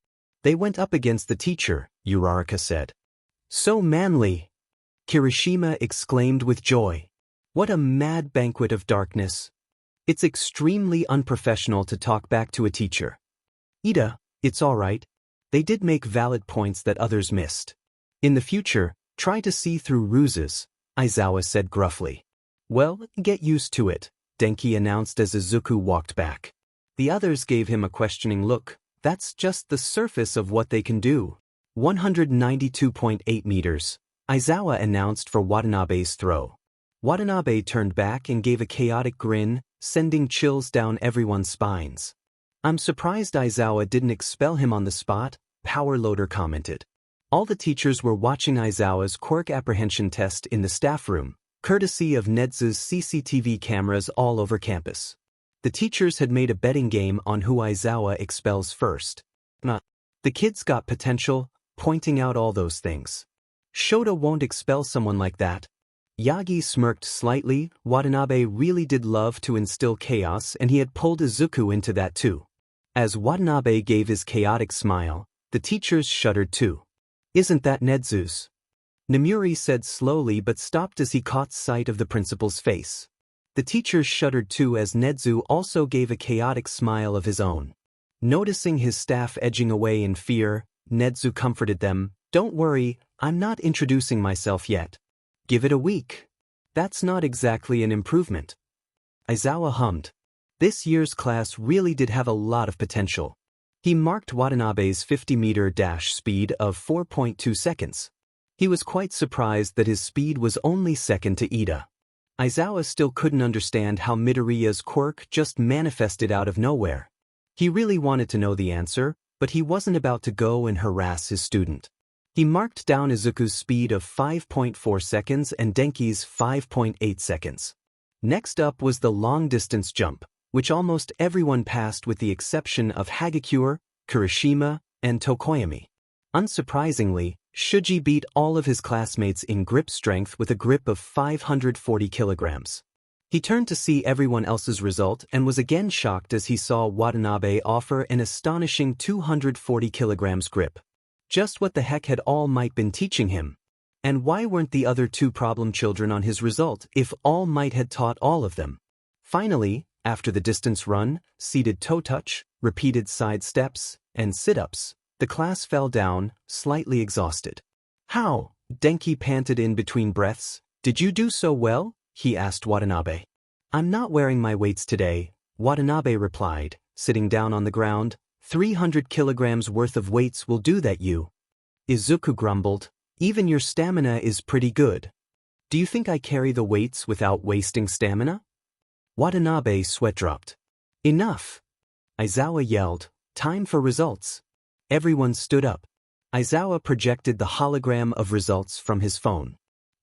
They went up against the teacher, Uraraka said. So manly! Kirishima exclaimed with joy. What a mad banquet of darkness. It's extremely unprofessional to talk back to a teacher. Ida, it's all right. They did make valid points that others missed. In the future, try to see through ruses, Aizawa said gruffly. Well, get used to it, Denki announced as Izuku walked back. The others gave him a questioning look. That's just the surface of what they can do. 192.8 meters, Aizawa announced for Watanabe's throw. Watanabe turned back and gave a chaotic grin, sending chills down everyone's spines. I'm surprised Aizawa didn't expel him on the spot, Power Loader commented. All the teachers were watching Aizawa's quirk apprehension test in the staff room, courtesy of Nedzu's CCTV cameras all over campus. The teachers had made a betting game on who Aizawa expels first. The kids got potential, pointing out all those things. Shota won't expel someone like that. Yagi smirked slightly. Watanabe really did love to instill chaos, and he had pulled Izuku into that too. As Watanabe gave his chaotic smile, the teachers shuddered too. Isn't that Nedzu's? Namuri said slowly but stopped as he caught sight of the principal's face. The teachers shuddered too as Nedzu also gave a chaotic smile of his own. Noticing his staff edging away in fear, Nedzu comforted them. Don't worry, I'm not introducing myself yet. Give it a week. That's not exactly an improvement. Aizawa hummed. This year's class really did have a lot of potential. He marked Watanabe's 50-meter dash speed of 4.2 seconds. He was quite surprised that his speed was only second to Ida. Aizawa still couldn't understand how Midoriya's quirk just manifested out of nowhere. He really wanted to know the answer, but he wasn't about to go and harass his student. He marked down Izuku's speed of 5.4 seconds and Denki's 5.8 seconds. Next up was the long-distance jump, which almost everyone passed with the exception of Hagakure, Kirishima, and Tokoyami. Unsurprisingly, Shuji beat all of his classmates in grip strength with a grip of 540 kilograms. He turned to see everyone else's result and was again shocked as he saw Watanabe offer an astonishing 240 kilograms grip. Just what the heck had All Might been teaching him? And why weren't the other two problem children on his result if All Might had taught all of them? Finally, after the distance run, seated toe touch, repeated side steps, and sit-ups, the class fell down, slightly exhausted. How? Denki panted in between breaths. Did you do so well? He asked Watanabe. I'm not wearing my weights today, Watanabe replied, sitting down on the ground. 300 kilograms worth of weights will do that, you. Izuku grumbled. Even your stamina is pretty good. Do you think I carry the weights without wasting stamina? Watanabe's sweat dropped. Enough! Aizawa yelled. Time for results. Everyone stood up. Aizawa projected the hologram of results from his phone.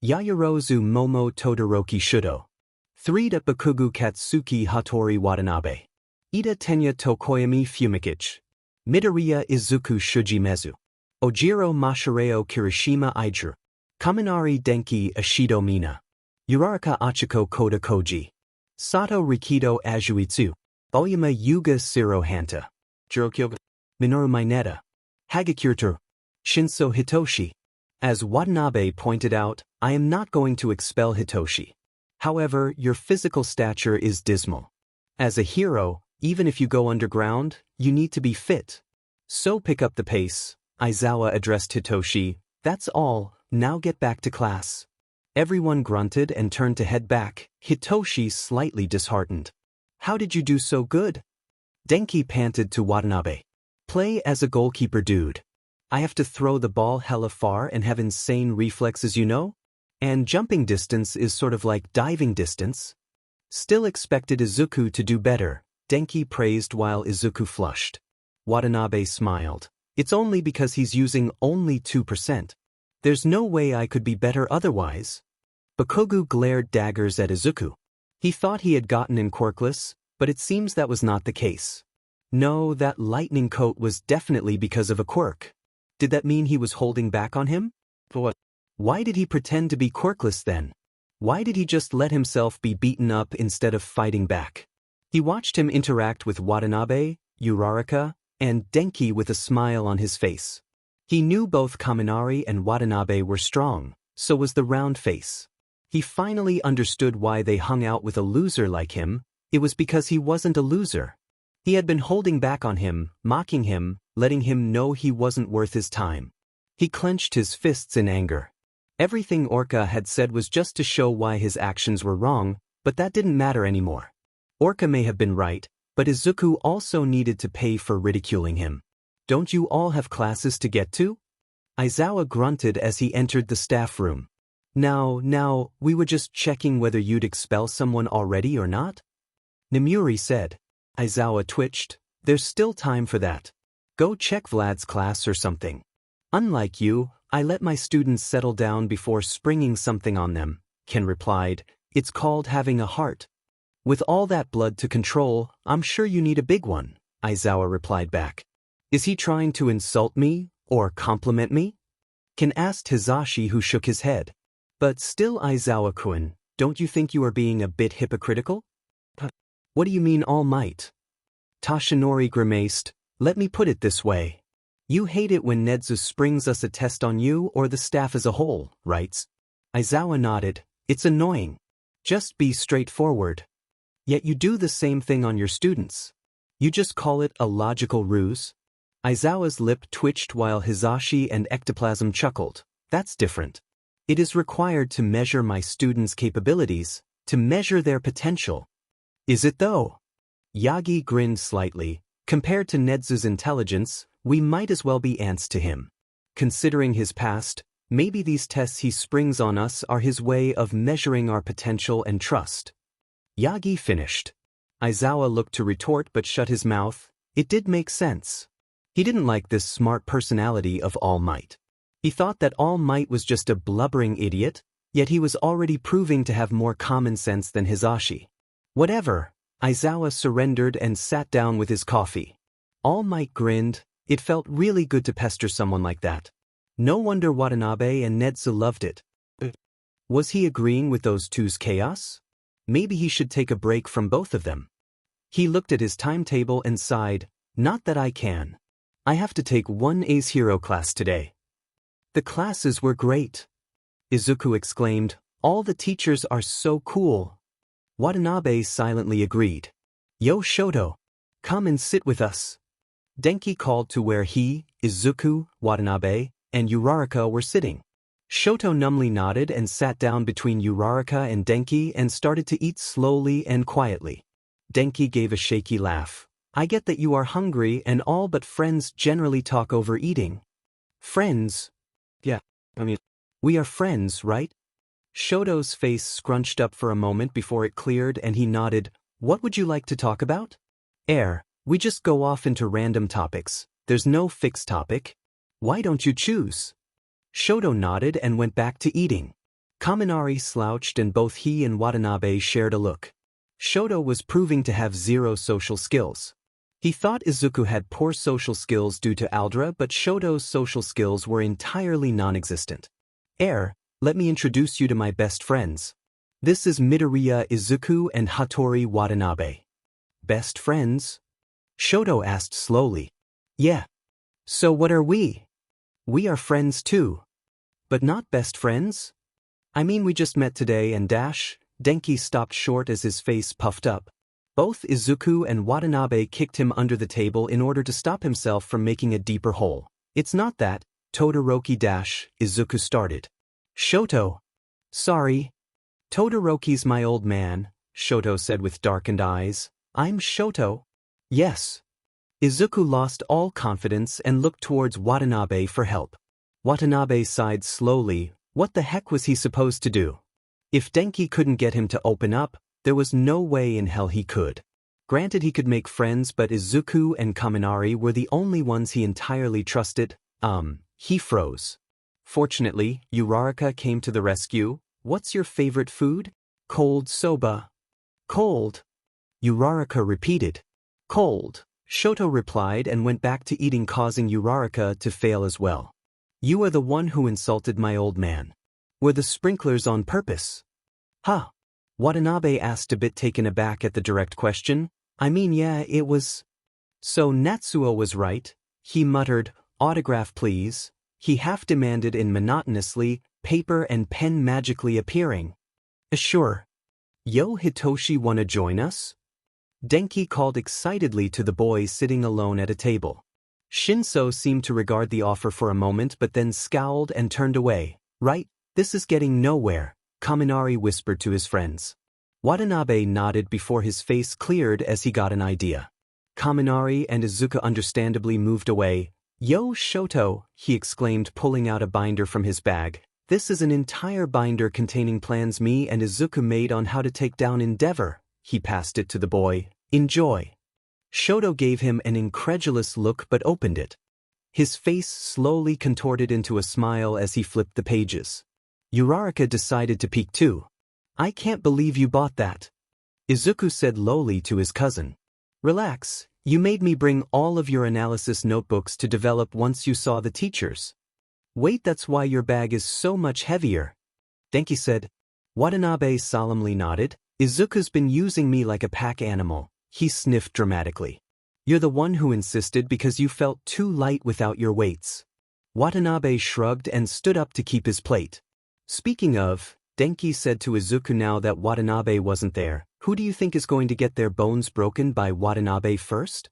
Yaoyorozu Momo Todoroki Shudo. 3 to Bakugu Katsuki Hattori Watanabe. Ida Tenya Tokoyami Fumikichi. Midoriya Izuku Shujimezu. Ojiro Mashireo Kirishima Idru. Kaminari Denki Ashido Mina. Uraraka Achiko Koda Koji. Sato Rikido Ajuitsu. Oyama Yuga Siro Hanta. Jirokyoga. Minoru Mineta. Hagakyurto. Shinso Hitoshi. As Watanabe pointed out, I am not going to expel Hitoshi. However, your physical stature is dismal. As a hero, even if you go underground, you need to be fit. So pick up the pace. Aizawa addressed Hitoshi. That's all, now get back to class. Everyone grunted and turned to head back, Hitoshi slightly disheartened. How did you do so good? Denki panted to Watanabe. Play as a goalkeeper, dude. I have to throw the ball hella far and have insane reflexes, you know? And jumping distance is sort of like diving distance. Still expected Izuku to do better, Denki praised while Izuku flushed. Watanabe smiled. It's only because he's using only 2%. There's no way I could be better otherwise. Bakugu glared daggers at Izuku. He thought he had gotten in Quirkless, but it seems that was not the case. No, that lightning coat was definitely because of a quirk. Did that mean he was holding back on him? For what? Why did he pretend to be quirkless then? Why did he just let himself be beaten up instead of fighting back? He watched him interact with Watanabe, Uraraka, and Denki with a smile on his face. He knew both Kaminari and Watanabe were strong, so was the round face. He finally understood why they hung out with a loser like him. It was because he wasn't a loser. He had been holding back on him, mocking him, letting him know he wasn't worth his time. He clenched his fists in anger. Everything Orca had said was just to show why his actions were wrong, but that didn't matter anymore. Orca may have been right, but Izuku also needed to pay for ridiculing him. Don't you all have classes to get to? Aizawa grunted as he entered the staff room. Now, we were just checking whether you'd expel someone already or not? Nemuri said. Aizawa twitched. There's still time for that. Go check Vlad's class or something. Unlike you, I let my students settle down before springing something on them, Ken replied. It's called having a heart. With all that blood to control, I'm sure you need a big one, Aizawa replied back. Is he trying to insult me, or compliment me? Ken asked Hizashi, who shook his head. But still, Aizawa-kun, don't you think you are being a bit hypocritical? What do you mean All Might? Tashinori grimaced. Let me put it this way. You hate it when Nedzu springs us a test on you or the staff as a whole, right? Aizawa nodded. It's annoying. Just be straightforward. Yet you do the same thing on your students. You just call it a logical ruse? Aizawa's lip twitched while Hizashi and Ectoplasm chuckled. That's different. It is required to measure my students' capabilities, to measure their potential. Is it though? Yagi grinned slightly. Compared to Nedzu's intelligence, we might as well be ants to him. Considering his past, maybe these tests he springs on us are his way of measuring our potential and trust. Yagi finished. Aizawa looked to retort but shut his mouth. It did make sense. He didn't like this smart personality of All Might. He thought that All Might was just a blubbering idiot, yet he was already proving to have more common sense than Hizashi. Whatever, Aizawa surrendered and sat down with his coffee. All Might grinned. It felt really good to pester someone like that. No wonder Watanabe and Nedzu loved it. Was he agreeing with those two's chaos? Maybe he should take a break from both of them. He looked at his timetable and sighed. Not that I can. I have to take one Ace Hero class today. The classes were great. Izuku exclaimed. All the teachers are so cool. Watanabe silently agreed. Yo Shoto. Come and sit with us. Denki called to where he, Izuku, Watanabe, and Uraraka were sitting. Shoto numbly nodded and sat down between Uraraka and Denki and started to eat slowly and quietly. Denki gave a shaky laugh. I get that you are hungry and all, but friends generally talk over eating. Friends? Yeah, we are friends, right? Shoto's face scrunched up for a moment before it cleared and he nodded. What would you like to talk about? We just go off into random topics. There's no fixed topic. Why don't you choose? Shoto nodded and went back to eating. Kaminari slouched and both he and Watanabe shared a look. Shoto was proving to have zero social skills. He thought Izuku had poor social skills due to Aldra, but Shoto's social skills were entirely non-existent. Let me introduce you to my best friends. This is Midoriya Izuku and Hattori Watanabe. Best friends? Shoto asked slowly. Yeah. So what are we? We are friends too. But not best friends? I mean, we just met today and Denki stopped short as his face puffed up. Both Izuku and Watanabe kicked him under the table in order to stop himself from making a deeper hole. It's not that, Todoroki Izuku started. Shoto. Sorry. Todoroki's my old man, Shoto said with darkened eyes. I'm Shoto. Yes. Izuku lost all confidence and looked towards Watanabe for help. Watanabe sighed slowly. What the heck was he supposed to do? If Denki couldn't get him to open up, there was no way in hell he could. Granted, he could make friends, but Izuku and Kaminari were the only ones he entirely trusted. He froze. Fortunately, Uraraka came to the rescue. What's your favorite food? Cold soba. Cold. Uraraka repeated. Cold. Shoto replied and went back to eating, causing Uraraka to fail as well. You are the one who insulted my old man. Were the sprinklers on purpose? Huh? Watanabe asked, a bit taken aback at the direct question. I mean, yeah, it was. So Natsuo was right, he muttered. Autograph please. He half demanded in monotonously, paper and pen magically appearing. Sure. Yo, Hitoshi, wanna join us? Denki called excitedly to the boy sitting alone at a table. Shinso seemed to regard the offer for a moment but then scowled and turned away. Right, this is getting nowhere, Kaminari whispered to his friends. Watanabe nodded before his face cleared as he got an idea. Kaminari and Izuku understandably moved away. Yo, Shoto, he exclaimed, pulling out a binder from his bag. This is an entire binder containing plans me and Izuku made on how to take down Endeavor. He passed it to the boy. Enjoy. Shoto gave him an incredulous look but opened it. His face slowly contorted into a smile as he flipped the pages. Uraraka decided to peek too. I can't believe you bought that. Izuku said lowly to his cousin. Relax, you made me bring all of your analysis notebooks to develop once you saw the teachers. Wait, that's why your bag is so much heavier. Denki said. Watanabe solemnly nodded. Izuku's been using me like a pack animal. He sniffed dramatically. You're the one who insisted because you felt too light without your weights. Watanabe shrugged and stood up to keep his plate. Speaking of, Denki said to Izuku now that Watanabe wasn't there, who do you think is going to get their bones broken by Watanabe first?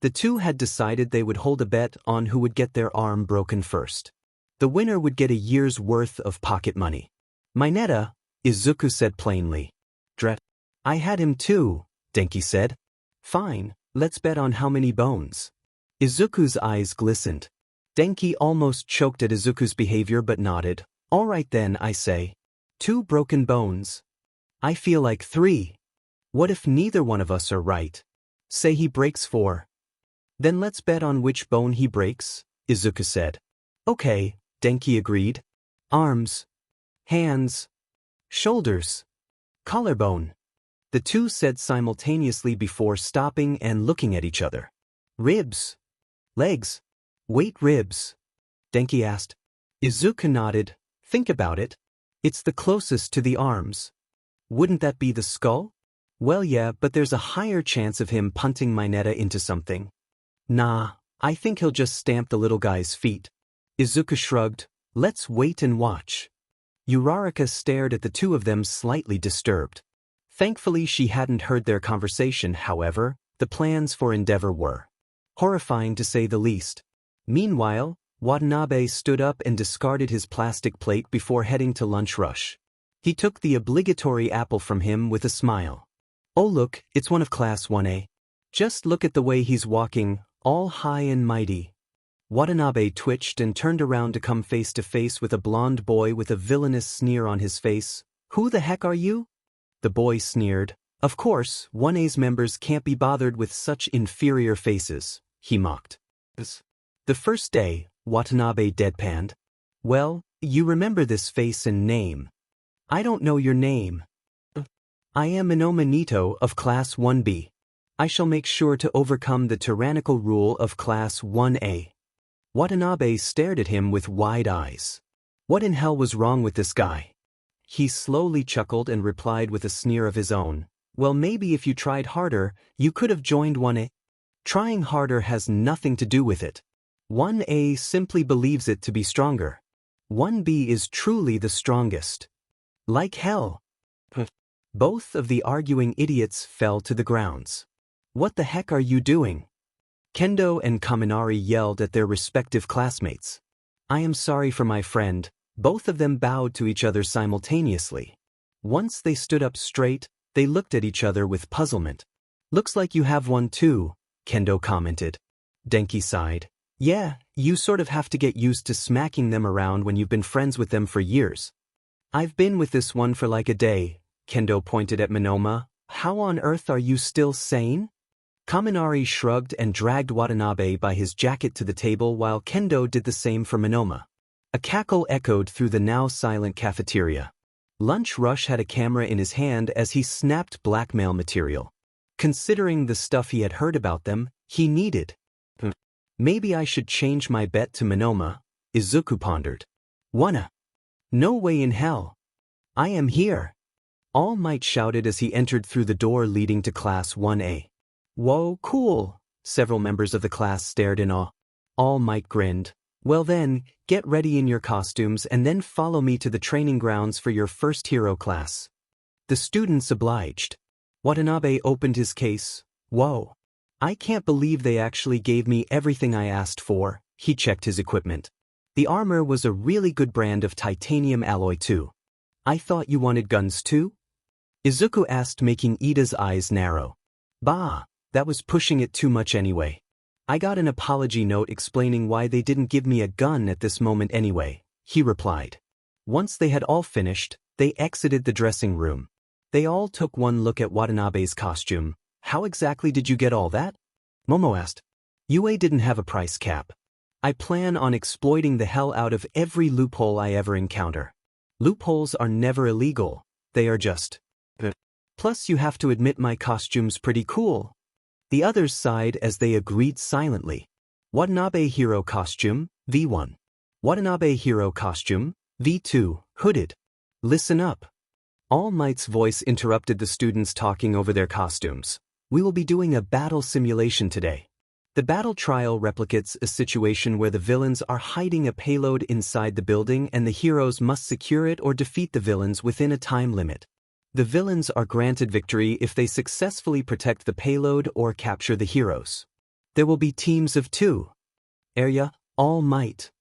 The two had decided they would hold a bet on who would get their arm broken first. The winner would get a year's worth of pocket money. Mineta, Izuku said plainly. Dret. I had him too, Denki said. Fine, let's bet on how many bones. Izuku's eyes glistened. Denki almost choked at Izuku's behavior but nodded. All right then, I say. 2 broken bones. I feel like 3. What if neither one of us are right? Say he breaks 4. Then let's bet on which bone he breaks, Izuku said. Okay, Denki agreed. Arms. Hands. Shoulders. Collarbone. The two said simultaneously before stopping and looking at each other. Ribs. Legs. Wait, ribs? Denki asked. Izuku nodded. Think about it. It's the closest to the arms. Wouldn't that be the skull? Well, yeah, but there's a higher chance of him punting Mineta into something. Nah, I think he'll just stamp the little guy's feet. Izuku shrugged. Let's wait and watch. Uraraka stared at the two of them, slightly disturbed. Thankfully she hadn't heard their conversation, however. The plans for Endeavor were horrifying to say the least. Meanwhile, Watanabe stood up and discarded his plastic plate before heading to lunch rush. He took the obligatory apple from him with a smile. "Oh look, it's one of Class 1A. Just look at the way he's walking, all high and mighty." Watanabe twitched and turned around to come face to face with a blonde boy with a villainous sneer on his face. "Who the heck are you?" The boy sneered. "Of course, 1A's members can't be bothered with such inferior faces," he mocked. "The first day," Watanabe deadpanned. "Well, you remember this face and name." "I don't know your name." "I am Minoma Nito of Class 1B. I shall make sure to overcome the tyrannical rule of Class 1A." Watanabe stared at him with wide eyes. What in hell was wrong with this guy? He slowly chuckled and replied with a sneer of his own. "Well, maybe if you tried harder, you could have joined 1A. Trying harder has nothing to do with it. 1A simply believes it to be stronger. 1B is truly the strongest. Like hell." Both of the arguing idiots fell to the grounds. "What the heck are you doing?" Kendo and Kaminari yelled at their respective classmates. "I am sorry for my friend." Both of them bowed to each other simultaneously. Once they stood up straight, they looked at each other with puzzlement. "Looks like you have one too," Kendo commented. Denki sighed. "Yeah, you sort of have to get used to smacking them around when you've been friends with them for years." "I've been with this one for like a day," Kendo pointed at Minoma. "How on earth are you still sane?" Kaminari shrugged and dragged Watanabe by his jacket to the table while Kendo did the same for Minoma. A cackle echoed through the now silent cafeteria. Lunch Rush had a camera in his hand as he snapped blackmail material. Considering the stuff he had heard about them, he needed. "Maybe I should change my bet to Minoma," Izuku pondered. "Wanna? No way in hell. I am here." All Might shouted as he entered through the door leading to Class 1A. "Whoa, cool." Several members of the class stared in awe. All Might grinned. "Well then, get ready in your costumes and then follow me to the training grounds for your first hero class." The students obliged. Watanabe opened his case. "Whoa. I can't believe they actually gave me everything I asked for." He checked his equipment. The armor was a really good brand of titanium alloy too. "I thought you wanted guns too?" Izuku asked, making Ida's eyes narrow. "Bah, that was pushing it too much anyway. I got an apology note explaining why they didn't give me a gun at this moment anyway," he replied. Once they had all finished, they exited the dressing room. They all took one look at Watanabe's costume. "How exactly did you get all that?" Momo asked. "UA didn't have a price cap. I plan on exploiting the hell out of every loophole I ever encounter. Loopholes are never illegal, they are just. Plus you have to admit my costume's pretty cool." The others sighed as they agreed silently. Watanabe hero costume, V1. Watanabe hero costume, V2, hooded. "Listen up." All Might's voice interrupted the students talking over their costumes. "We will be doing a battle simulation today. The battle trial replicates a situation where the villains are hiding a payload inside the building and the heroes must secure it or defeat the villains within a time limit. The villains are granted victory if they successfully protect the payload or capture the heroes. There will be teams of 2. Area, All Might.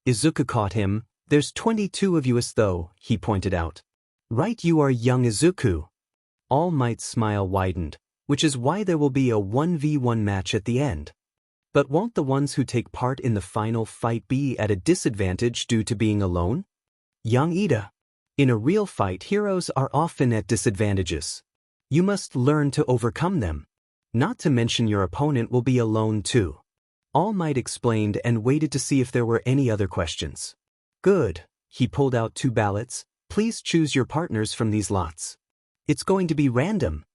Izuku caught him. "There's 22 of us though," he pointed out. "Right, you are young Izuku." All Might's smile widened, which is why there will be a 1v1 match at the end. "But won't the ones who take part in the final fight be at a disadvantage due to being alone?" Young Ida. "In a real fight, heroes are often at disadvantages. You must learn to overcome them. Not to mention your opponent will be alone too." All Might explained and waited to see if there were any other questions. "Good." He pulled out 2 ballots. "Please choose your partners from these lots. It's going to be random."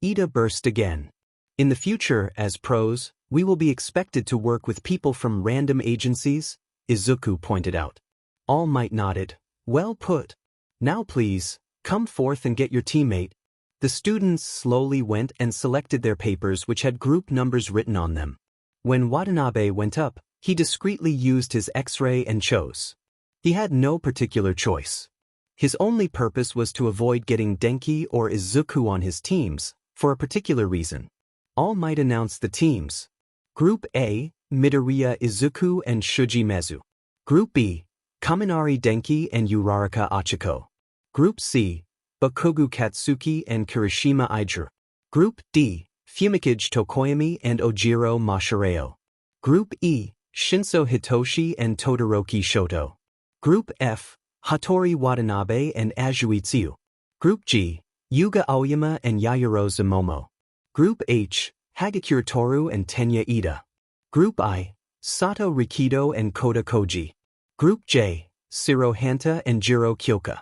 Ida burst again. "In the future, as pros, we will be expected to work with people from random agencies," Izuku pointed out. All Might nodded. "Well put. Now please, come forth and get your teammate." The students slowly went and selected their papers which had group numbers written on them. When Watanabe went up, he discreetly used his X-ray and chose. He had no particular choice. His only purpose was to avoid getting Denki or Izuku on his teams, for a particular reason. All Might announced the teams. Group A, Midoriya Izuku and Shuji Mezu. Group B, Kaminari Denki and Uraraka Achiko. Group C, Bakugo Katsuki and Kirishima Ijuru. Group D, Fumikage Tokoyami and Ojiro Mashireo. Group E, Shinso Hitoshi and Todoroki Shoto. Group F, Hattori Watanabe and Azui Tsuyu. Group G, Yuga Aoyama and Yayuro Zumomo. Group H, Hagakure Toru and Tenya Ida. Group I, Sato Rikido and Kota Koji. Group J, Shiro Hanta and Jiro Kyoka.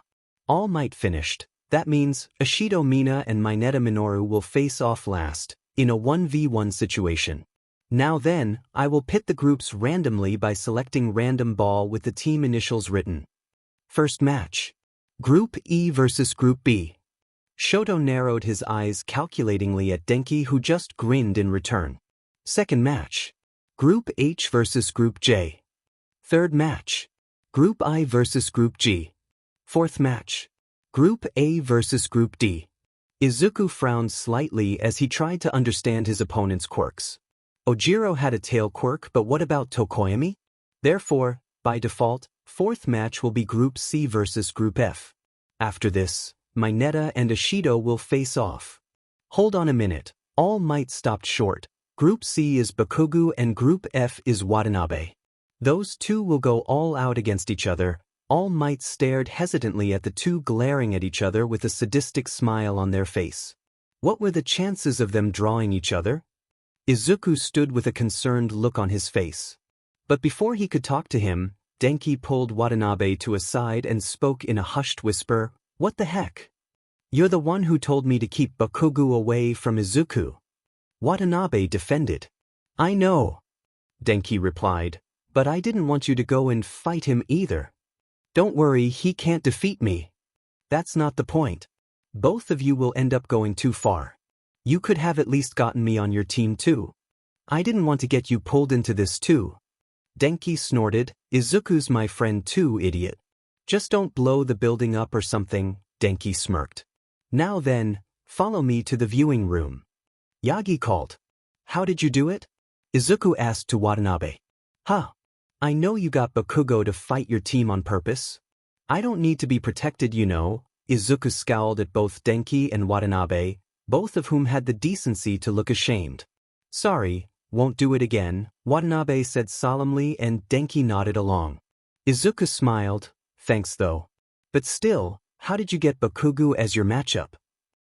All Might finished. That means Ishido Mina and Mineta Minoru will face off last, in a 1v1 situation. Now then, I will pit the groups randomly by selecting random ball with the team initials written. First match. Group E versus Group B. Shoto narrowed his eyes calculatingly at Denki, who just grinned in return. Second match. Group H versus Group J. Third match. Group I versus Group G. Fourth match. Group A versus Group D. Izuku frowned slightly as he tried to understand his opponent's quirks. Ojiro had a tail quirk, but what about Tokoyami? Therefore, by default, fourth match will be Group C versus Group F. After this, Mineta and Ishido will face off. Hold on a minute, All Might stopped short. Group C is Bakugo and Group F is Watanabe. Those two will go all out against each other. All Might stared hesitantly at the two, glaring at each other with a sadistic smile on their face. What were the chances of them drawing each other? Izuku stood with a concerned look on his face. But before he could talk to him, Denki pulled Watanabe to a side and spoke in a hushed whisper. What the heck? You're the one who told me to keep Bakugo away from Izuku. Watanabe defended. I know, Denki replied, but I didn't want you to go and fight him either. Don't worry, he can't defeat me. That's not the point. Both of you will end up going too far. You could have at least gotten me on your team too. I didn't want to get you pulled into this too. Denki snorted. Izuku's my friend too, idiot. Just don't blow the building up or something, Denki smirked. Now then, follow me to the viewing room. Yagi called. How did you do it? Izuku asked to Watanabe. Huh. I know you got Bakugo to fight your team on purpose. I don't need to be protected, you know. Izuku scowled at both Denki and Watanabe, both of whom had the decency to look ashamed. Sorry, won't do it again, Watanabe said solemnly, and Denki nodded along. Izuku smiled. Thanks though. But still, how did you get Bakugo as your matchup?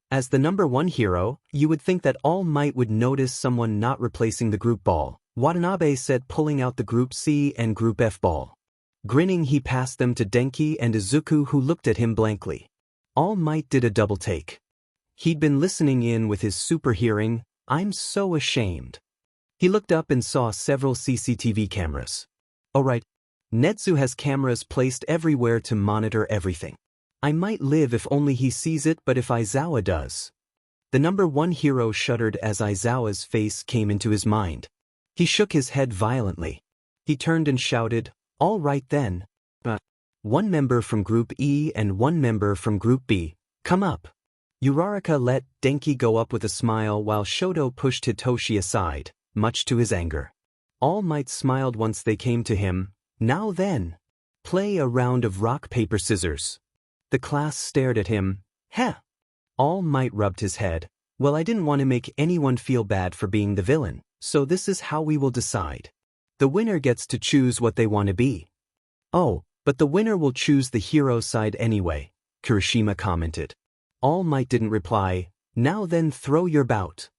As the number one hero, you would think that All Might would notice someone not replacing the group ball, Watanabe said, pulling out the Group C and Group F ball. Grinning, he passed them to Denki and Izuku, who looked at him blankly. All Might did a double take. He'd been listening in with his super hearing. I'm so ashamed. He looked up and saw several CCTV cameras. Oh right. Netsu has cameras placed everywhere to monitor everything. I might live if only he sees it, but if Aizawa does. The number one hero shuddered as Aizawa's face came into his mind. He shook his head violently. He turned and shouted, all right then. One member from Group E and one member from Group B, come up. Uraraka let Denki go up with a smile while Shoto pushed Hitoshi aside, much to his anger. All Might smiled once they came to him. Now then, play a round of rock, paper, scissors. The class stared at him. Heh. All Might rubbed his head. Well, I didn't want to make anyone feel bad for being the villain, so this is how we will decide. The winner gets to choose what they want to be. Oh, but the winner will choose the hero side anyway, Kirishima commented. All Might didn't reply. Now then, throw your bout.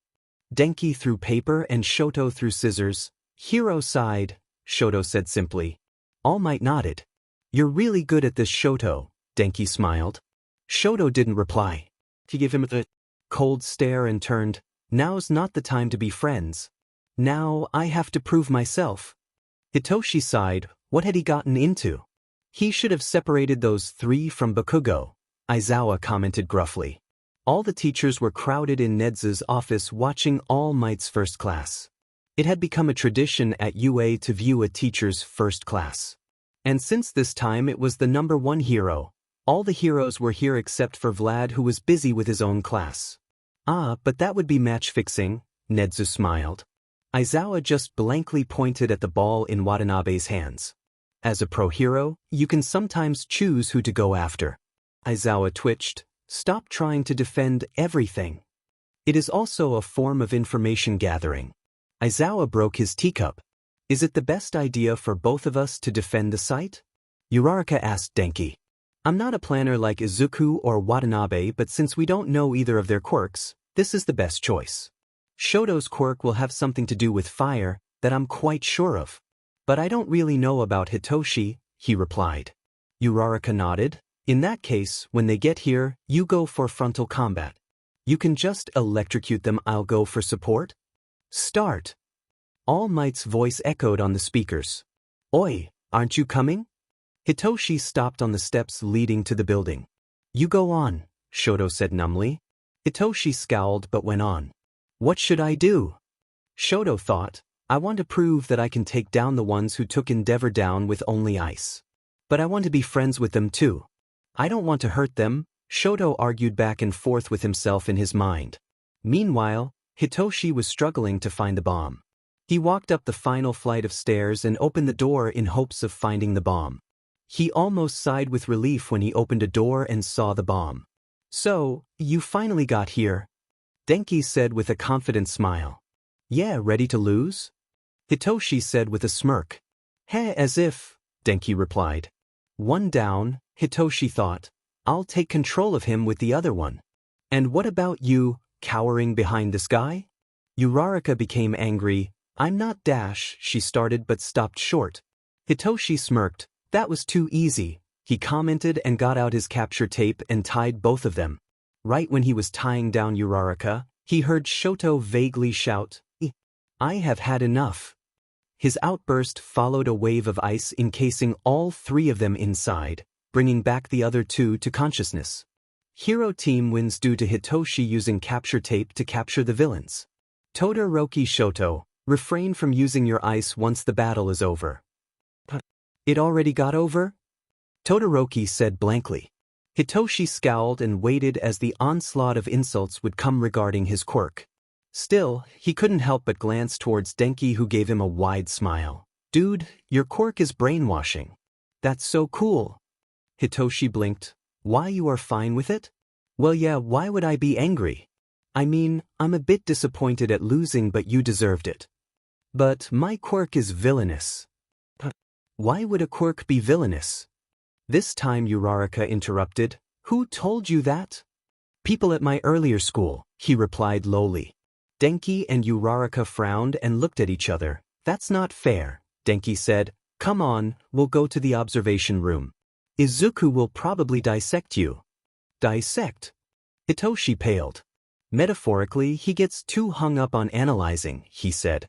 Denki threw paper and Shoto threw scissors. Hero side, Shoto said simply. All Might nodded. You're really good at this, Shoto, Denki smiled. Shoto didn't reply. He gave him a cold stare and turned. Now's not the time to be friends. Now I have to prove myself. Hitoshi sighed. What had he gotten into? He should have separated those three from Bakugo, Aizawa commented gruffly. All the teachers were crowded in Nedzu's office watching All Might's first class. It had become a tradition at UA to view a teacher's first class. And since this time it was the number one hero, all the heroes were here except for Vlad, who was busy with his own class. Ah, but that would be match fixing. Nezu smiled. Aizawa just blankly pointed at the ball in Watanabe's hands. As a pro hero, you can sometimes choose who to go after. Aizawa twitched. Stop trying to defend everything. It is also a form of information gathering. Aizawa broke his teacup. Is it the best idea for both of us to defend the site? Uraraka asked Denki. I'm not a planner like Izuku or Watanabe, but since we don't know either of their quirks, this is the best choice. Shoto's quirk will have something to do with fire, that I'm quite sure of. But I don't really know about Hitoshi, he replied. Uraraka nodded. In that case, when they get here, you go for frontal combat. You can just electrocute them, I'll go for support. Start. All Might's voice echoed on the speakers. Oi, aren't you coming? Hitoshi stopped on the steps leading to the building. You go on, Shoto said numbly. Hitoshi scowled but went on. What should I do? Shoto thought, I want to prove that I can take down the ones who took Endeavor down with only ice. But I want to be friends with them too. I don't want to hurt them, Shoto argued back and forth with himself in his mind. Meanwhile, Hitoshi was struggling to find the bomb. He walked up the final flight of stairs and opened the door in hopes of finding the bomb. He almost sighed with relief when he opened a door and saw the bomb. So, you finally got here? Denki said with a confident smile. Yeah, ready to lose? Hitoshi said with a smirk. Heh, as if, Denki replied. One down, Hitoshi thought. I'll take control of him with the other one. And what about you, cowering behind this guy? Uraraka became angry. I'm not Dash, she started but stopped short. Hitoshi smirked. That was too easy, he commented and got out his capture tape and tied both of them. Right when he was tying down Uraraka, he heard Shoto vaguely shout, I have had enough. His outburst followed a wave of ice encasing all three of them inside, bringing back the other two to consciousness. Hero team wins due to Hitoshi using capture tape to capture the villains. Todoroki Shoto, refrain from using your ice once the battle is over. It already got over? Todoroki said blankly. Hitoshi scowled and waited as the onslaught of insults would come regarding his quirk. Still, he couldn't help but glance towards Denki, who gave him a wide smile. Dude, your quirk is brainwashing. That's so cool. Hitoshi blinked. Why, you are fine with it? Well, yeah, why would I be angry? I mean, I'm a bit disappointed at losing, but you deserved it. But my quirk is villainous. Why would a quirk be villainous? This time Uraraka interrupted. Who told you that? People at my earlier school, he replied lowly. Denki and Uraraka frowned and looked at each other. That's not fair, Denki said. Come on, we'll go to the observation room. Izuku will probably dissect you. Dissect? Hitoshi paled. Metaphorically, he gets too hung up on analyzing, he said.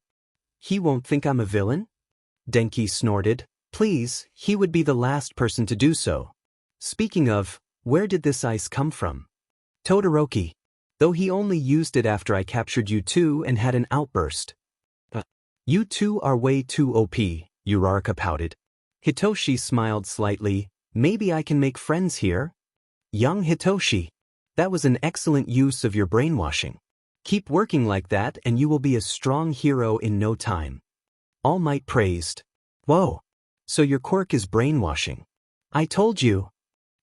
He won't think I'm a villain? Denki snorted. Please, he would be the last person to do so. Speaking of, where did this ice come from? Todoroki. Though he only used it after I captured you two and had an outburst. You two are way too OP, Uraraka pouted. Hitoshi smiled slightly. Maybe I can make friends here? Young Hitoshi. That was an excellent use of your brainwashing. Keep working like that and you will be a strong hero in no time. All Might praised. Whoa. So your quirk is brainwashing. I told you.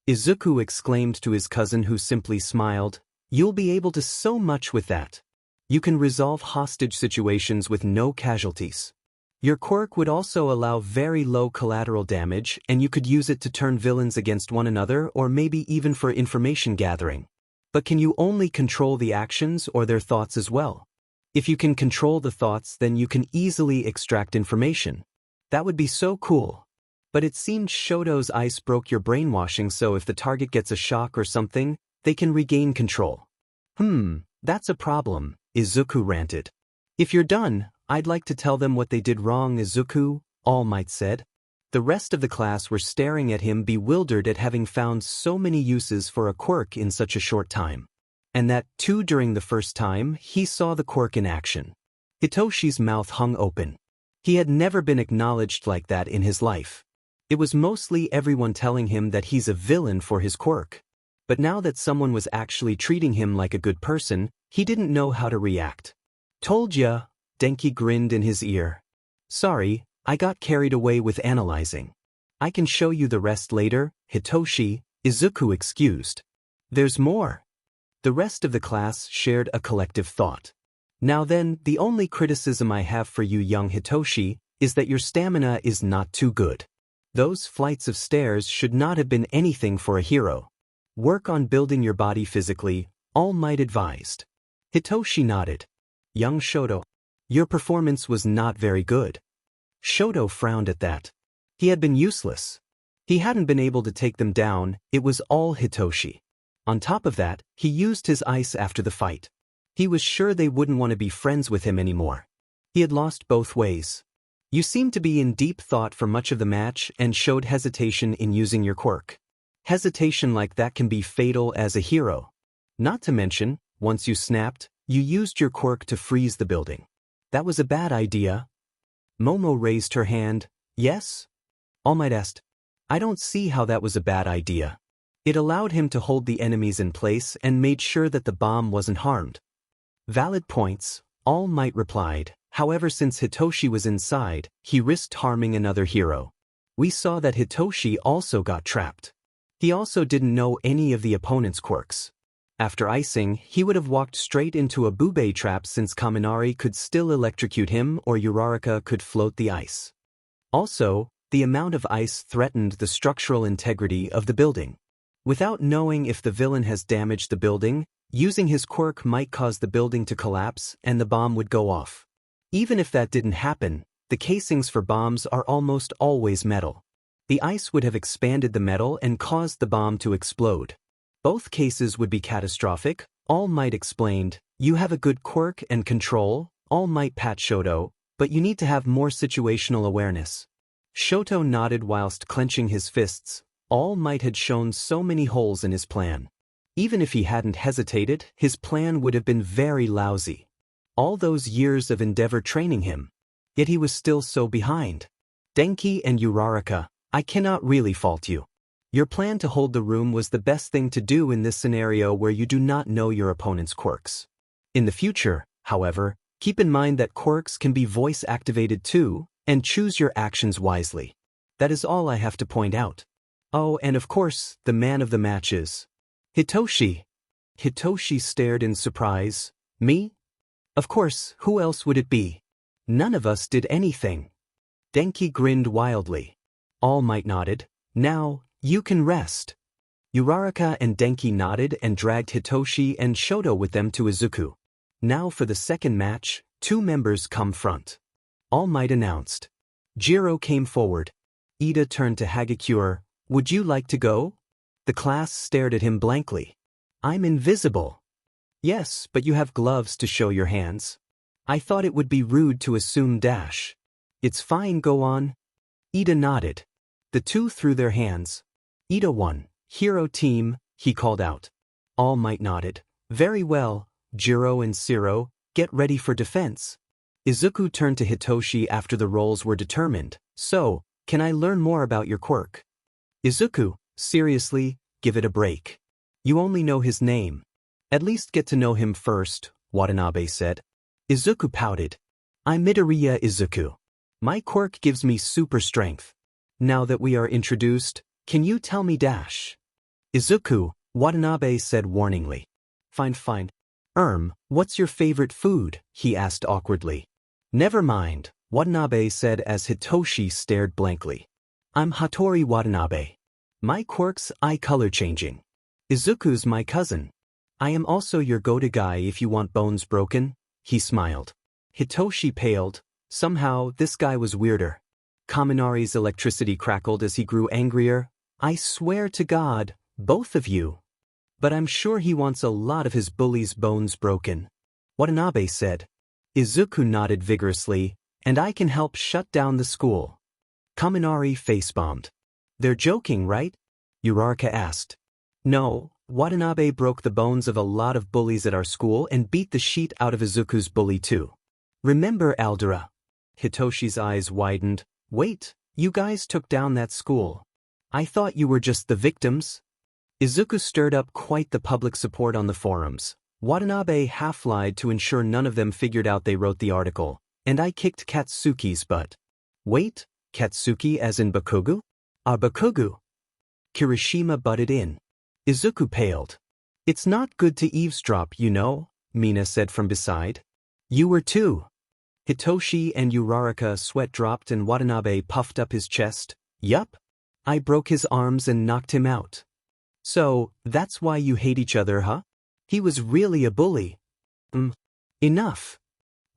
Izuku exclaimed to his cousin, who simply smiled. You'll be able to so much with that. You can resolve hostage situations with no casualties. Your quirk would also allow very low collateral damage, and you could use it to turn villains against one another or maybe even for information gathering. But can you only control the actions or their thoughts as well? If you can control the thoughts, then you can easily extract information. That would be so cool. But it seemed Shoto's ice broke your brainwashing, so if the target gets a shock or something, they can regain control. That's a problem, Izuku ranted. If you're done, I'd like to tell them what they did wrong, Izuku, All Might said. The rest of the class were staring at him, bewildered at having found so many uses for a quirk in such a short time. And that, too, during the first time he saw the quirk in action. Hitoshi's mouth hung open. He had never been acknowledged like that in his life. It was mostly everyone telling him that he's a villain for his quirk. But now that someone was actually treating him like a good person, he didn't know how to react. Told ya, Denki grinned in his ear. Sorry, I got carried away with analyzing. I can show you the rest later, Hitoshi, Izuku excused. There's more. The rest of the class shared a collective thought. Now then, the only criticism I have for you, young Hitoshi, is that your stamina is not too good. Those flights of stairs should not have been anything for a hero. Work on building your body physically, All Might advised. Hitoshi nodded. Young Shoto, your performance was not very good. Shoto frowned at that. He had been useless. He hadn't been able to take them down, it was all Hitoshi. On top of that, he used his ice after the fight. He was sure they wouldn't want to be friends with him anymore. He had lost both ways. You seemed to be in deep thought for much of the match and showed hesitation in using your quirk. Hesitation like that can be fatal as a hero. Not to mention, once you snapped, you used your quirk to freeze the building. That was a bad idea. Momo raised her hand. Yes? All Might asked. I don't see how that was a bad idea. It allowed him to hold the enemies in place and made sure that the bomb wasn't harmed. Valid points, All Might replied. However, since Hitoshi was inside, he risked harming another hero. We saw that Hitoshi also got trapped. He also didn't know any of the opponent's quirks. After icing, he would have walked straight into a bube trap since Kaminari could still electrocute him or Uraraka could float the ice. Also, the amount of ice threatened the structural integrity of the building. Without knowing if the villain has damaged the building, using his quirk might cause the building to collapse and the bomb would go off. Even if that didn't happen, the casings for bombs are almost always metal. The ice would have expanded the metal and caused the bomb to explode. Both cases would be catastrophic, All Might explained. You have a good quirk and control, All Might pat Shoto, but you need to have more situational awareness. Shoto nodded whilst clenching his fists. All Might had shown so many holes in his plan. Even if he hadn't hesitated, his plan would have been very lousy. All those years of endeavor training him. Yet he was still so behind. Denki and Uraraka, I cannot really fault you. Your plan to hold the room was the best thing to do in this scenario where you do not know your opponent's quirks. In the future, however, keep in mind that quirks can be voice-activated too, and choose your actions wisely. That is all I have to point out. Oh, and of course, the man of the match is Hitoshi. Hitoshi stared in surprise. Me? Of course, who else would it be? None of us did anything. Denki grinned wildly. All Might nodded. Now, you can rest. Uraraka and Denki nodded and dragged Hitoshi and Shoto with them to Izuku. Now for the second match, 2 members come front. All Might announced. Jiro came forward. Ida turned to Hagakure. Would you like to go? The class stared at him blankly. I'm invisible. Yes, but you have gloves to show your hands. I thought it would be rude to assume dash. It's fine, go on. Ida nodded. The 2 threw their hands. Ida won. Hero team, he called out. All Might nodded. Very well, Jiro and Siro, get ready for defense. Izuku turned to Hitoshi after the roles were determined. So, can I learn more about your quirk? Izuku, seriously, give it a break. You only know his name. At least get to know him first, Watanabe said. Izuku pouted. I'm Midoriya Izuku. My quirk gives me super strength. Now that we are introduced, can you tell me dash? Izuku, Watanabe said warningly. Fine. What's your favorite food? He asked awkwardly. Never mind, Watanabe said as Hitoshi stared blankly. I'm Hattori Watanabe. My quirk's eye color changing. Izuku's my cousin. I am also your go-to guy if you want bones broken, he smiled. Hitoshi paled. Somehow, this guy was weirder. Kaminari's electricity crackled as he grew angrier. I swear to God, both of you. But I'm sure he wants a lot of his bully's bones broken. Watanabe said. Izuku nodded vigorously, and I can help shut down the school. Kaminari face-bombed. They're joking, right? Uraraka asked. No, Watanabe broke the bones of a lot of bullies at our school and beat the shit out of Izuku's bully too. Remember Aldera? Hitoshi's eyes widened. Wait, you guys took down that school. I thought you were just the victims. Izuku stirred up quite the public support on the forums. Watanabe half-lied to ensure none of them figured out they wrote the article, and I kicked Katsuki's butt. Wait, Katsuki as in Bakugu? Bakugu. Kirishima butted in. Izuku paled. It's not good to eavesdrop, you know, Mina said from beside. You were too. Hitoshi and Uraraka sweat dropped and Watanabe puffed up his chest. Yup. I broke his arms and knocked him out. So, that's why you hate each other, huh? He was really a bully. Enough.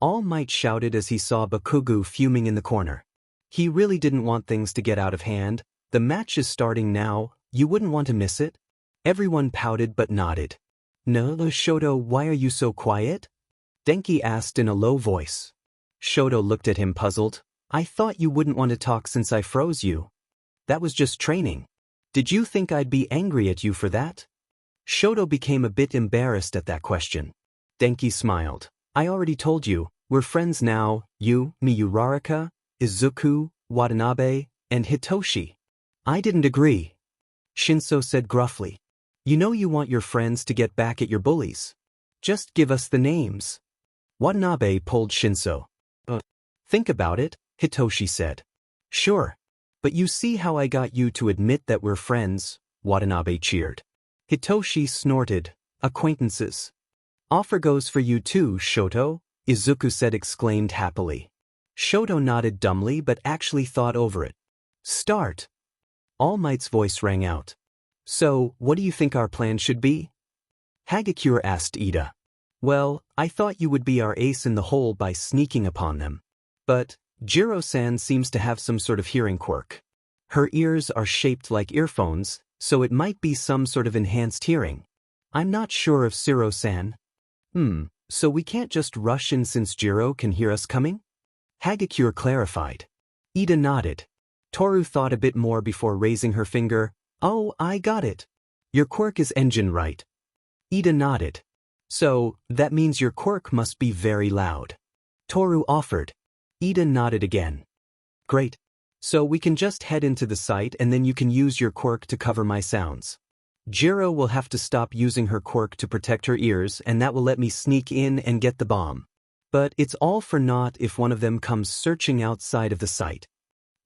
All Might shouted as he saw Bakugu fuming in the corner. He really didn't want things to get out of hand. The match is starting now, you wouldn't want to miss it? Everyone pouted but nodded. No, Shoto, why are you so quiet? Denki asked in a low voice. Shoto looked at him puzzled. I thought you wouldn't want to talk since I froze you. That was just training. Did you think I'd be angry at you for that? Shoto became a bit embarrassed at that question. Denki smiled. I already told you, we're friends now, you, me, Uraraka, Izuku, Watanabe, and Hitoshi. I didn't agree. Shinso said gruffly. You know you want your friends to get back at your bullies. Just give us the names. Watanabe pulled Shinso. Think about it, Hitoshi said. Sure. But you see how I got you to admit that we're friends, Watanabe cheered. Hitoshi snorted. Acquaintances. Offer goes for you too, Shoto, Izuku said exclaimed happily. Shoto nodded dumbly but actually thought over it. Start. All Might's voice rang out. So, what do you think our plan should be? Hagakure asked Ida. Well, I thought you would be our ace in the hole by sneaking upon them. But, Jiro-san seems to have some sort of hearing quirk. Her ears are shaped like earphones, so it might be some sort of enhanced hearing. I'm not sure of Shiro-san. So we can't just rush in since Jiro can hear us coming? Hagakure clarified. Ida nodded. Toru thought a bit more before raising her finger. Oh, I got it. Your quirk is engine right. Ida nodded. So, that means your quirk must be very loud. Toru offered. Ida nodded again. Great. So we can just head into the site and then you can use your quirk to cover my sounds. Jiro will have to stop using her quirk to protect her ears and that will let me sneak in and get the bomb. But it's all for naught if one of them comes searching outside of the site.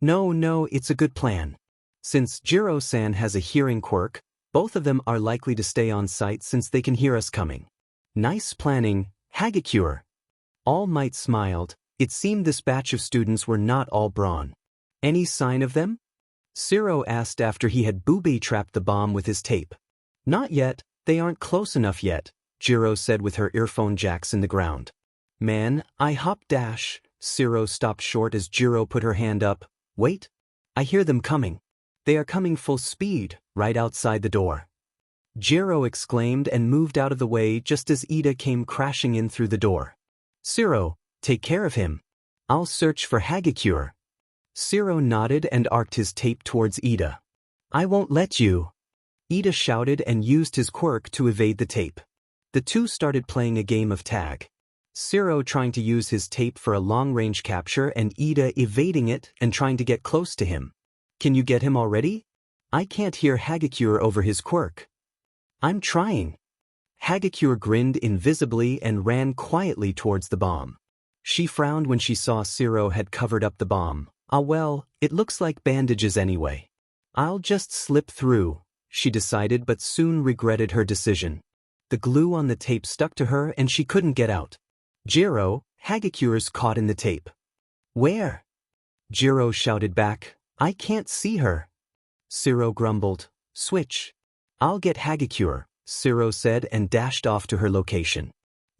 No, it's a good plan. Since Jiro-san has a hearing quirk, both of them are likely to stay on site since they can hear us coming. Nice planning, Hagakure. All Might smiled. It seemed this batch of students were not all brawn. Any sign of them? Shiro asked after he had booby-trapped the bomb with his tape. Not yet, they aren't close enough yet, Jiro said with her earphone jacks in the ground. Man, I hop dash. Shiro stopped short as Jiro put her hand up. Wait. I hear them coming. They are coming full speed, right outside the door. Jiro exclaimed and moved out of the way just as Ida came crashing in through the door. Shiro, take care of him. I'll search for Hagakure. Shiro nodded and arced his tape towards Ida. I won't let you. Ida shouted and used his quirk to evade the tape. The two started playing a game of tag. Shiro trying to use his tape for a long-range capture and Ida evading it and trying to get close to him. Can you get him already? I can't hear Hagakure over his quirk. I'm trying. Hagakure grinned invisibly and ran quietly towards the bomb. She frowned when she saw Shiro had covered up the bomb. Well, it looks like bandages anyway. I'll just slip through, she decided but soon regretted her decision. The glue on the tape stuck to her and she couldn't get out. Jiro, Hagakure's caught in the tape. Where? Jiro shouted back. I can't see her. Shiro grumbled. Switch. I'll get Hagakure, Shiro said and dashed off to her location.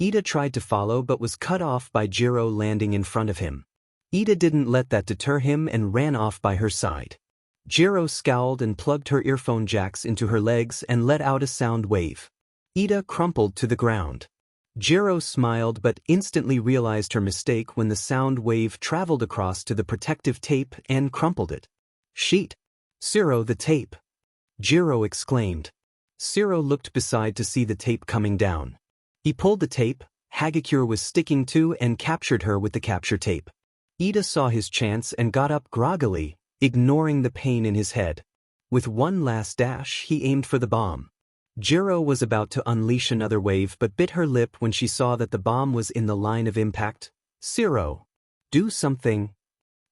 Ida tried to follow but was cut off by Jiro landing in front of him. Ida didn't let that deter him and ran off by her side. Jiro scowled and plugged her earphone jacks into her legs and let out a sound wave. Ida crumpled to the ground. Jiro smiled but instantly realized her mistake when the sound wave traveled across to the protective tape and crumpled it. Sheet. Shiro, the tape. Jiro exclaimed. Shiro looked beside to see the tape coming down. He pulled the tape Hagakure was sticking to and captured her with the capture tape. Ida saw his chance and got up groggily, ignoring the pain in his head. With one last dash he aimed for the bomb. Jiro was about to unleash another wave but bit her lip when she saw that the bomb was in the line of impact. Zero! Do something!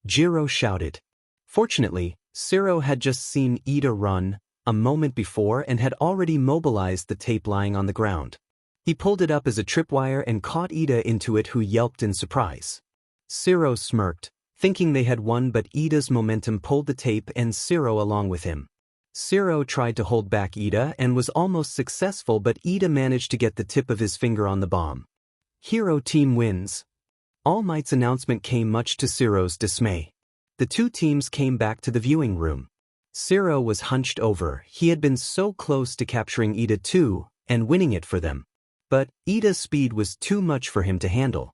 Jiro shouted. Fortunately, Zero had just seen Ida run a moment before and had already mobilized the tape lying on the ground. He pulled it up as a tripwire and caught Ida into it, who yelped in surprise. Zero smirked, thinking they had won, but Ida's momentum pulled the tape and Zero along with him. Zero tried to hold back Ida and was almost successful, but Ida managed to get the tip of his finger on the bomb. Hero team wins. All Might's announcement came much to Zero's dismay. The two teams came back to the viewing room. Zero was hunched over. He had been so close to capturing Ida too, and winning it for them. But Ida's speed was too much for him to handle.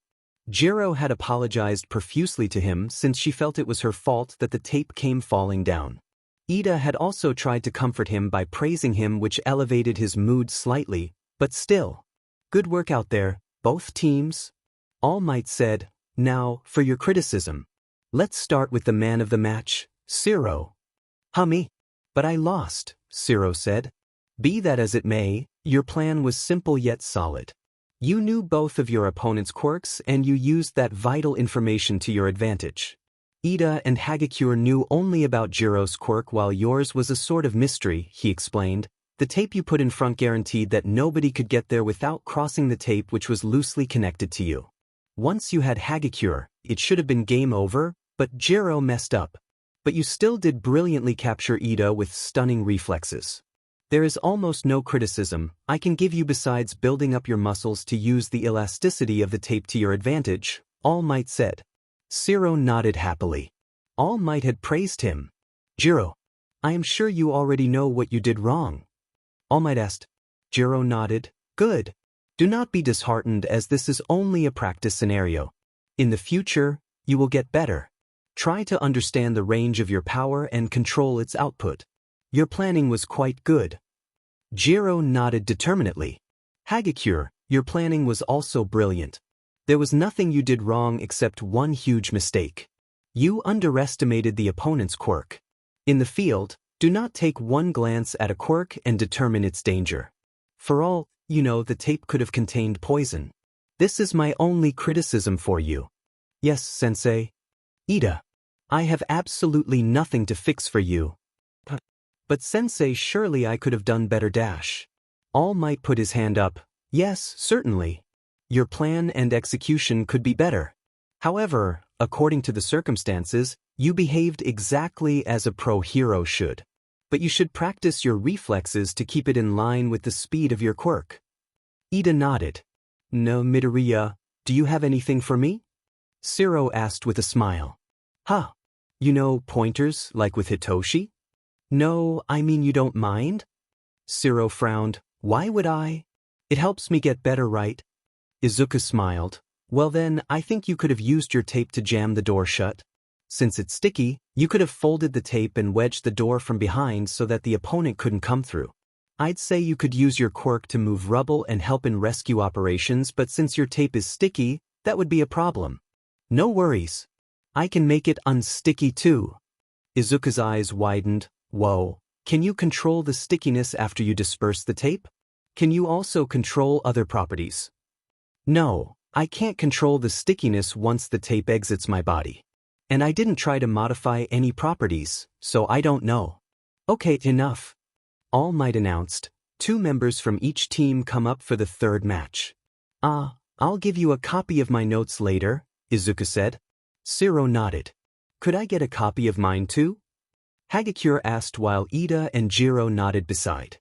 Jiro had apologized profusely to him since she felt it was her fault that the tape came falling down. Ida had also tried to comfort him by praising him, which elevated his mood slightly, but still. Good work out there, both teams. All Might said. Now, for your criticism. Let's start with the man of the match, Zero. Me? But I lost, Zero said. Be that as it may, your plan was simple yet solid. You knew both of your opponent's quirks and you used that vital information to your advantage. Ida and Hagakure knew only about Jiro's quirk while yours was a sort of mystery, he explained. The tape you put in front guaranteed that nobody could get there without crossing the tape, which was loosely connected to you. Once you had Hagakure, it should have been game over, but Jiro messed up. But you still did brilliantly capture Ida with stunning reflexes. There is almost no criticism I can give you besides building up your muscles to use the elasticity of the tape to your advantage, All Might said. Zero nodded happily. All Might had praised him. Jiro, I am sure you already know what you did wrong. All Might asked. Jiro nodded. Good. Do not be disheartened, as this is only a practice scenario. In the future, you will get better. Try to understand the range of your power and control its output. Your planning was quite good. Jiro nodded determinedly. Hagakure, your planning was also brilliant. There was nothing you did wrong except one huge mistake. You underestimated the opponent's quirk. In the field, do not take one glance at a quirk and determine its danger. For all you know, the tape could have contained poison. This is my only criticism for you. Yes, Sensei. Ida, I have absolutely nothing to fix for you. But Sensei, surely I could have done better. All Might put his hand up. Yes, certainly. Your plan and execution could be better. However, according to the circumstances, you behaved exactly as a pro hero should. But you should practice your reflexes to keep it in line with the speed of your quirk. Ida nodded. No, Midoriya, do you have anything for me? Zero asked with a smile. You know, pointers like with Hitoshi? No, I mean you don't mind? Zero frowned. Why would I? It helps me get better, right? Izuku smiled. Well then, I think you could have used your tape to jam the door shut. Since it's sticky, you could have folded the tape and wedged the door from behind so that the opponent couldn't come through. I'd say you could use your quirk to move rubble and help in rescue operations, but since your tape is sticky, that would be a problem. No worries. I can make it unsticky too. Izuku's eyes widened. Whoa, can you control the stickiness after you disperse the tape? Can you also control other properties? No, I can't control the stickiness once the tape exits my body. And I didn't try to modify any properties, so I don't know. Okay, enough. All Might announced. 2 members from each team come up for the third match. I'll give you a copy of my notes later, Izuku said. Zero nodded. Could I get a copy of mine too? Hagakure asked while Ida and Jiro nodded beside.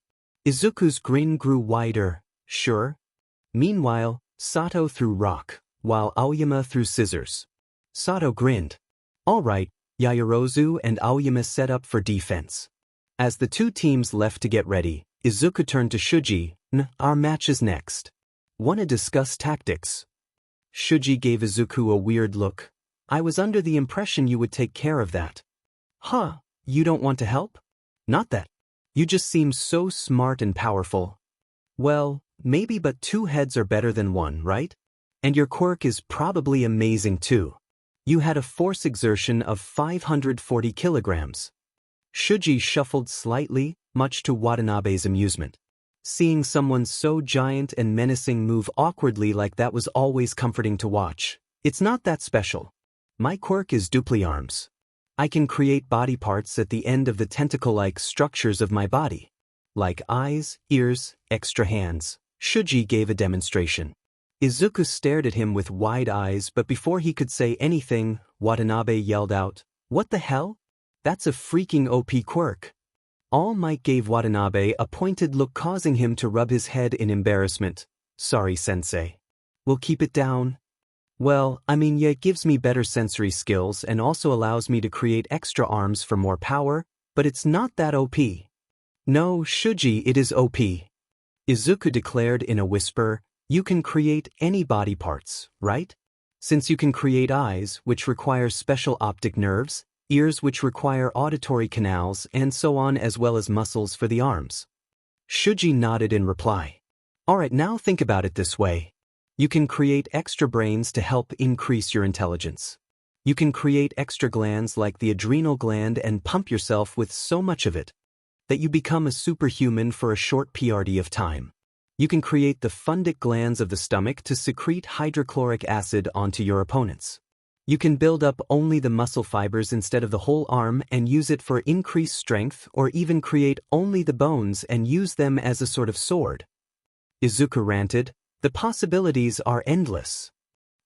Izuku's grin grew wider. Sure. Meanwhile, Sato threw rock, while Aoyama threw scissors. Sato grinned. All right, Yaoyorozu and Aoyama set up for defense. As the 2 teams left to get ready, Izuku turned to Shuji. Our match is next. Wanna discuss tactics? Shuji gave Izuku a weird look. I was under the impression you would take care of that. You don't want to help? Not that. You just seem so smart and powerful. Well, maybe, but 2 heads are better than 1, right? And your quirk is probably amazing too. You had a force exertion of 540 kilograms. Shuji shuffled slightly, much to Watanabe's amusement. Seeing someone so giant and menacing move awkwardly like that was always comforting to watch. It's not that special. My quirk is dupli arms. I can create body parts at the end of the tentacle-like structures of my body. Like eyes, ears, extra hands. Shuji gave a demonstration. Izuku stared at him with wide eyes, but before he could say anything, Watanabe yelled out, "What the hell? That's a freaking OP quirk." All Might gave Watanabe a pointed look, causing him to rub his head in embarrassment. "Sorry, sensei. We'll keep it down." "Well, I mean, yeah, it gives me better sensory skills and also allows me to create extra arms for more power, but it's not that OP. "No, Shuji, it is OP. Izuku declared in a whisper, "You can create any body parts, right? Since you can create eyes, which require special optic nerves, ears which require auditory canals, and so on, as well as muscles for the arms." Shuji nodded in reply. "Alright, now think about it this way. You can create extra brains to help increase your intelligence. You can create extra glands like the adrenal gland and pump yourself with so much of it that you become a superhuman for a short period of time. You can create the fundic glands of the stomach to secrete hydrochloric acid onto your opponents. You can build up only the muscle fibers instead of the whole arm and use it for increased strength, or even create only the bones and use them as a sort of sword." Izuku ranted, "The possibilities are endless."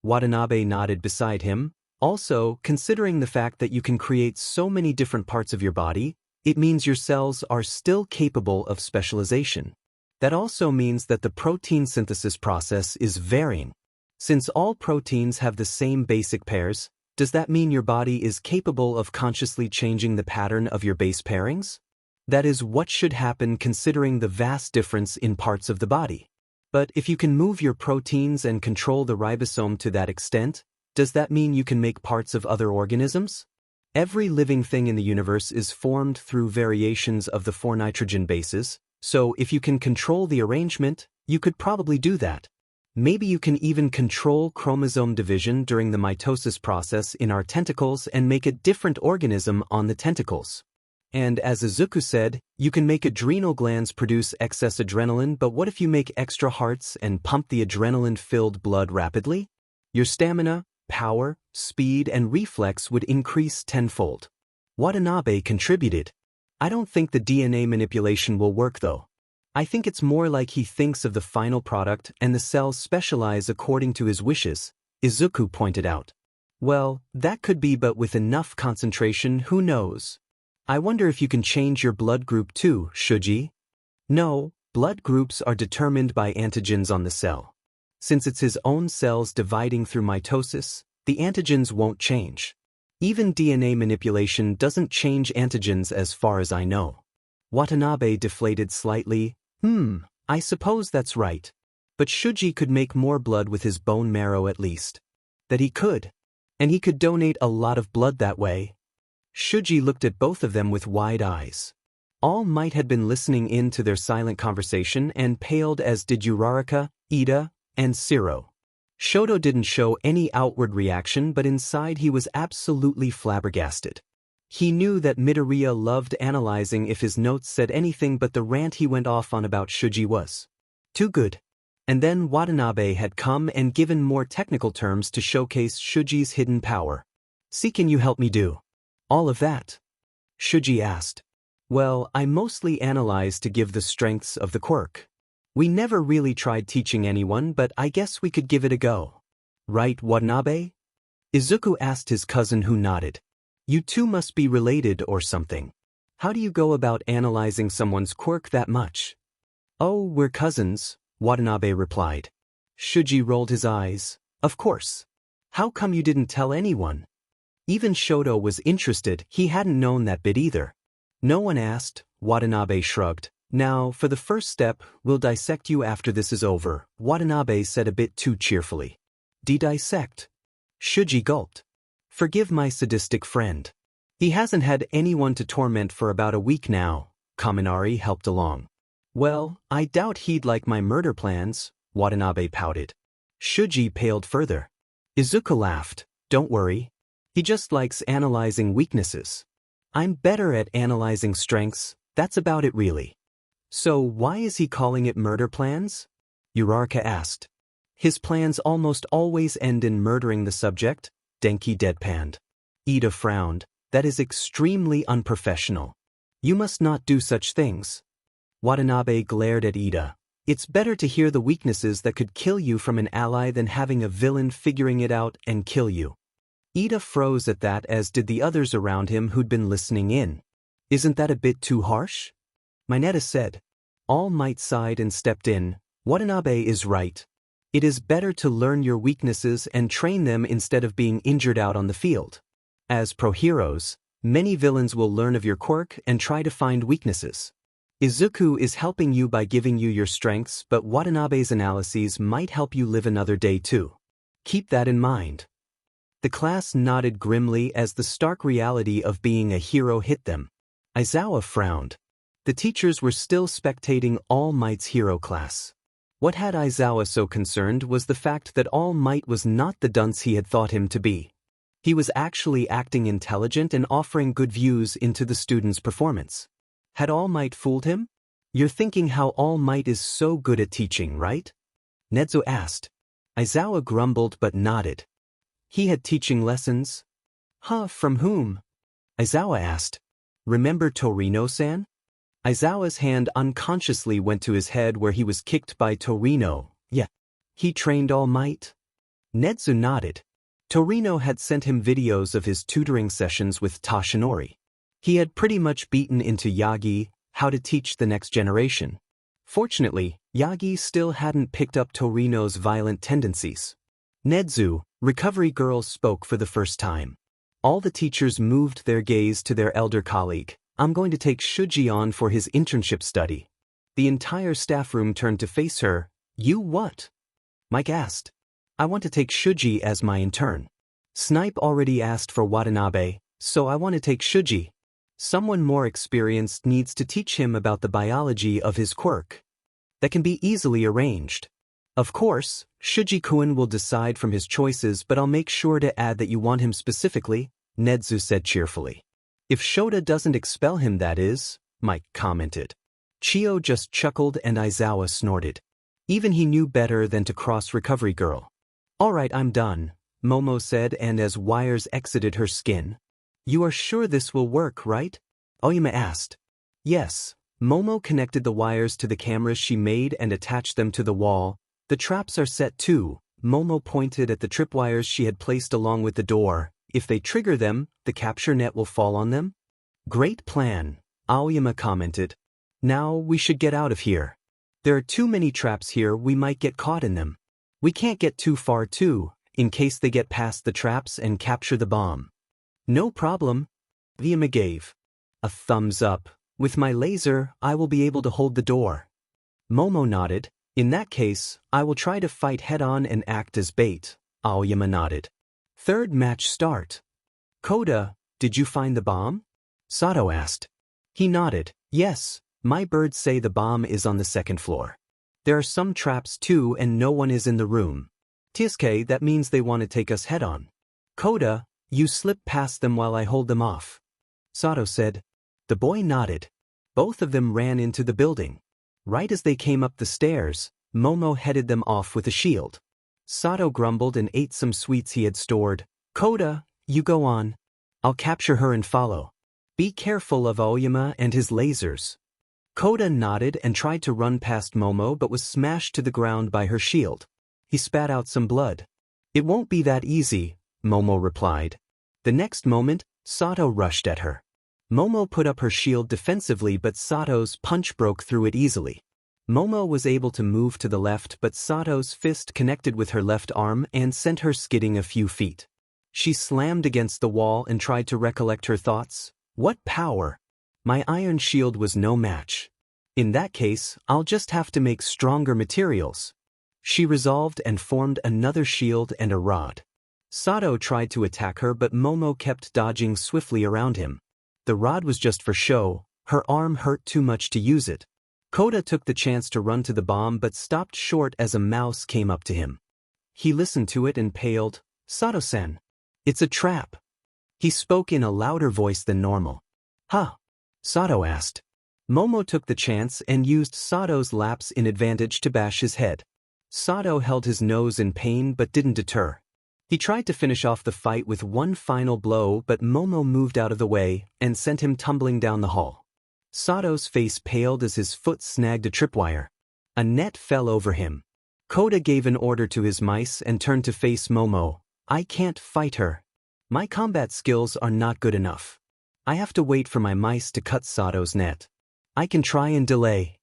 Watanabe nodded beside him. "Also, considering the fact that you can create so many different parts of your body, it means your cells are still capable of specialization. That also means that the protein synthesis process is varying. Since all proteins have the same basic pairs, does that mean your body is capable of consciously changing the pattern of your base pairings? That is what should happen considering the vast difference in parts of the body. But if you can move your proteins and control the ribosome to that extent, does that mean you can make parts of other organisms? Every living thing in the universe is formed through variations of the 4 nitrogen bases, so if you can control the arrangement, you could probably do that. Maybe you can even control chromosome division during the mitosis process in our tentacles and make a different organism on the tentacles. And as Izuku said, you can make adrenal glands produce excess adrenaline, but what if you make extra hearts and pump the adrenaline-filled blood rapidly? Your stamina, power, speed, and reflex would increase tenfold. Watanabe contributed. "I don't think the DNA manipulation will work though. I think it's more like he thinks of the final product and the cells specialize according to his wishes," Izuku pointed out. "Well, that could be, but with enough concentration, who knows? I wonder if you can change your blood group too, Shuji?" "No, blood groups are determined by antigens on the cell. Since it's his own cells dividing through mitosis, the antigens won't change. Even DNA manipulation doesn't change antigens as far as I know." Watanabe deflated slightly. I suppose that's right. But Shuji could make more blood with his bone marrow at least. That he could. And he could donate a lot of blood that way." Shuji looked at both of them with wide eyes. All Might had been listening in to their silent conversation and paled, as did Uraraka, Ida, and Siro. Shoto didn't show any outward reaction, but inside he was absolutely flabbergasted. He knew that Midoriya loved analyzing if his notes said anything, but the rant he went off on about Shuji was too good. And then Watanabe had come and given more technical terms to showcase Shuji's hidden power. "See, can you help me do all of that?" Shuji asked. "Well, I mostly analyze to give the strengths of the quirk. We never really tried teaching anyone, but I guess we could give it a go. Right, Watanabe?" Izuku asked his cousin, who nodded. "You two must be related or something. How do you go about analyzing someone's quirk that much?" "Oh, we're cousins," Watanabe replied. Shuji rolled his eyes. "Of course. How come you didn't tell anyone?" Even Shoto was interested. He hadn't known that bit either. "No one asked," Watanabe shrugged. "Now, for the first step, we'll dissect you after this is over," Watanabe said a bit too cheerfully. "De-dissect?" Shuji gulped. "Forgive my sadistic friend. He hasn't had anyone to torment for about a week now," Kaminari helped along. "Well, I doubt he'd like my murder plans," Watanabe pouted. Shuji paled further. Izuku laughed. "Don't worry. He just likes analyzing weaknesses. I'm better at analyzing strengths, that's about it really." So why is he calling it murder plans? Uraraka asked. His plans almost always end in murdering the subject, Denki deadpanned. Ida frowned. That is extremely unprofessional. You must not do such things. Watanabe glared at Ida. It's better to hear the weaknesses that could kill you from an ally than having a villain figuring it out and kill you. Ida froze at that, as did the others around him who'd been listening in. Isn't that a bit too harsh? Mineta said. All Might sighed and stepped in. Watanabe is right. It is better to learn your weaknesses and train them instead of being injured out on the field. As pro-heroes, many villains will learn of your quirk and try to find weaknesses. Izuku is helping you by giving you your strengths, but Watanabe's analyses might help you live another day too. Keep that in mind. The class nodded grimly as the stark reality of being a hero hit them. Aizawa frowned. The teachers were still spectating All Might's hero class. What had Aizawa so concerned was the fact that All Might was not the dunce he had thought him to be. He was actually acting intelligent and offering good views into the students' performance. Had All Might fooled him? You're thinking how All Might is so good at teaching, right? Nezu asked. Aizawa grumbled but nodded. He had teaching lessons? Huh, from whom? Aizawa asked. Remember Torino-san? Aizawa's hand unconsciously went to his head where he was kicked by Torino. Yeah. He trained All Might? Nezu nodded. Torino had sent him videos of his tutoring sessions with Tashinori. He had pretty much beaten into Yagi how to teach the next generation. Fortunately, Yagi still hadn't picked up Torino's violent tendencies. Nezu, Recovery Girl, spoke for the first time. All the teachers moved their gaze to their elder colleague. I'm going to take Shuji on for his internship study. The entire staff room turned to face her. You what? Mike asked. I want to take Shuji as my intern. Snipe already asked for Watanabe, so I want to take Shuji. Someone more experienced needs to teach him about the biology of his quirk. That can be easily arranged. Of course, Shuji-kun will decide from his choices, but I'll make sure to add that you want him specifically, Nezu said cheerfully. If Shota doesn't expel him, that is, Mike commented. Chio just chuckled and Aizawa snorted. Even he knew better than to cross Recovery Girl. All right, I'm done, Momo said, and as wires exited her skin. You are sure this will work, right? Oyama asked. Yes. Momo connected the wires to the cameras she made and attached them to the wall. The traps are set too. Momo pointed at the tripwires she had placed along with the door. If they trigger them, the capture net will fall on them? Great plan, Aoyama commented. Now we should get out of here. There are too many traps here, we might get caught in them. We can't get too far too, in case they get past the traps and capture the bomb. No problem. Aoyama gave a thumbs up. With my laser, I will be able to hold the door. Momo nodded. In that case, I will try to fight head-on and act as bait. Aoyama nodded. Third match start. Koda, did you find the bomb? Sato asked. He nodded. Yes, my birds say the bomb is on the second floor. There are some traps too and no one is in the room. Tisuke, that means they want to take us head-on. Koda, you slip past them while I hold them off. Sato said. The boy nodded. Both of them ran into the building. Right as they came up the stairs, Momo headed them off with a shield. Sato grumbled and ate some sweets he had stored. Koda, you go on. I'll capture her and follow. Be careful of Aoyama and his lasers. Koda nodded and tried to run past Momo but was smashed to the ground by her shield. He spat out some blood. It won't be that easy, Momo replied. The next moment, Sato rushed at her. Momo put up her shield defensively but Sato's punch broke through it easily. Momo was able to move to the left but Sato's fist connected with her left arm and sent her skidding a few feet. She slammed against the wall and tried to recollect her thoughts. What power! My iron shield was no match. In that case, I'll just have to make stronger materials. She resolved and formed another shield and a rod. Sato tried to attack her but Momo kept dodging swiftly around him. The rod was just for show, her arm hurt too much to use it. Koda took the chance to run to the bomb but stopped short as a mouse came up to him. He listened to it and paled. Sato-san. It's a trap. He spoke in a louder voice than normal. Huh? Sato asked. Momo took the chance and used Sato's lapse in advantage to bash his head. Sato held his nose in pain but didn't deter. He tried to finish off the fight with one final blow, but Momo moved out of the way and sent him tumbling down the hall. Sato's face paled as his foot snagged a tripwire. A net fell over him. Koda gave an order to his mice and turned to face Momo. "I can't fight her. My combat skills are not good enough. I have to wait for my mice to cut Sato's net. I can try and delay."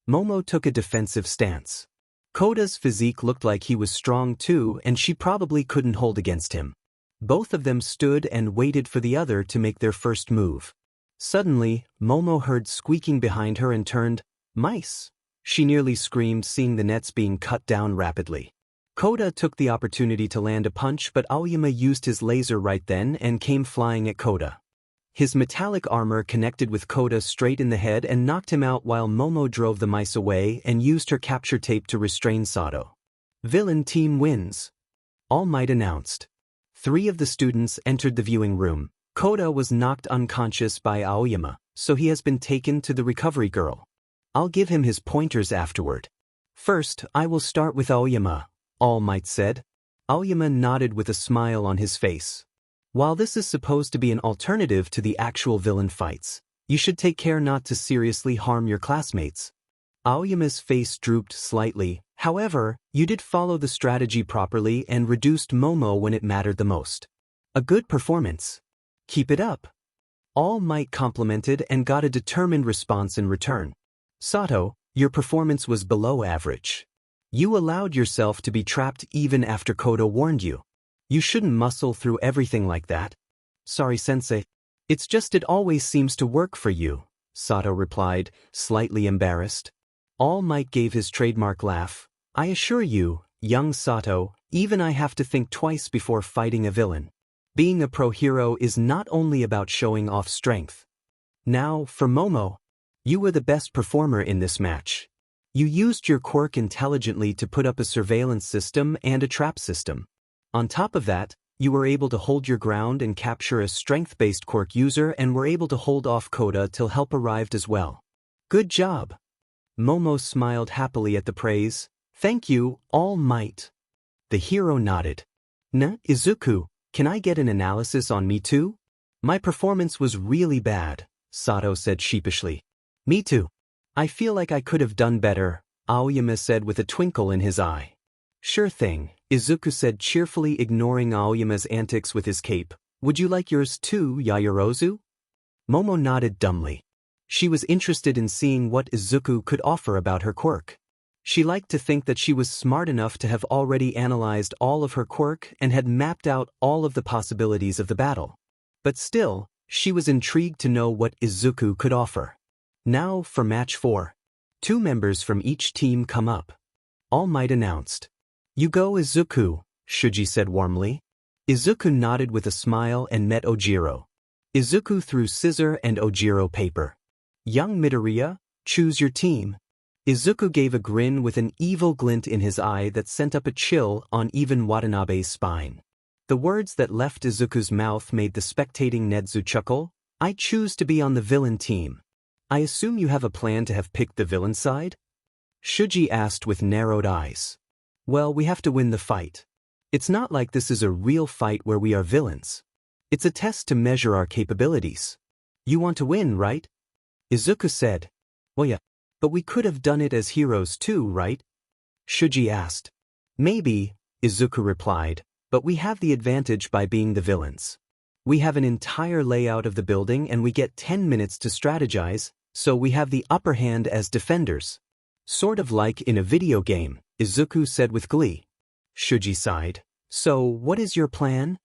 Momo took a defensive stance. Koda's physique looked like he was strong too, and she probably couldn't hold against him. Both of them stood and waited for the other to make their first move. Suddenly, Momo heard squeaking behind her and turned. "Mice!" she nearly screamed, seeing the nets being cut down rapidly. Koda took the opportunity to land a punch, but Aoyama used his laser right then and came flying at Koda. His metallic armor connected with Koda straight in the head and knocked him out, while Momo drove the mice away and used her capture tape to restrain Sato. "Villain team wins," All Might announced. 3 of the students entered the viewing room. Koda was knocked unconscious by Aoyama, so he has been taken to the recovery girl. "I'll give him his pointers afterward. First, I will start with Aoyama," All Might said. Aoyama nodded with a smile on his face. "While this is supposed to be an alternative to the actual villain fights, you should take care not to seriously harm your classmates." Aoyama's face drooped slightly. "However, you did follow the strategy properly and reduced Momo when it mattered the most. A good performance. Keep it up." All Might complimented and got a determined response in return. "Sato, your performance was below average. You allowed yourself to be trapped even after Koda warned you. You shouldn't muscle through everything like that." "Sorry, sensei. It's just it always seems to work for you," Sato replied, slightly embarrassed. All Might gave his trademark laugh. "I assure you, young Sato, even I have to think twice before fighting a villain. Being a pro hero is not only about showing off strength. Now, for Momo. You were the best performer in this match. You used your quirk intelligently to put up a surveillance system and a trap system. On top of that, you were able to hold your ground and capture a strength-based quirk user and were able to hold off Koda till help arrived as well. Good job." Momo smiled happily at the praise. "Thank you, All Might." The hero nodded. Izuku, can I get an analysis on me too? My performance was really bad," Sato said sheepishly. "Me too. I feel like I could have done better," Aoyama said with a twinkle in his eye. "Sure thing," Izuku said cheerfully, ignoring Aoyama's antics with his cape. "Would you like yours too, Yaoyorozu?" Momo nodded dumbly. She was interested in seeing what Izuku could offer about her quirk. She liked to think that she was smart enough to have already analyzed all of her quirk and had mapped out all of the possibilities of the battle. But still, she was intrigued to know what Izuku could offer. Now for match 4. 2 members from each team come up. All Might announced. "You go, Izuku," Shuji said warmly. Izuku nodded with a smile and met Ojiro. Izuku threw scissor and Ojiro paper. "Young Midoriya, choose your team." Izuku gave a grin with an evil glint in his eye that sent up a chill on even Watanabe's spine. The words that left Izuku's mouth made the spectating Nedzu chuckle. "I choose to be on the villain team. I assume you have a plan to have picked the villain side?" Shuji asked with narrowed eyes. "Well, we have to win the fight. It's not like this is a real fight where we are villains. It's a test to measure our capabilities. You want to win, right?" Izuku said. "Well, yeah, but we could have done it as heroes too, right?" Shuji asked. "Maybe," Izuku replied, "but we have the advantage by being the villains. We have an entire layout of the building and we get 10 minutes to strategize, so we have the upper hand as defenders. Sort of like in a video game," Izuku said with glee. Shuji sighed. "So, what is your plan?"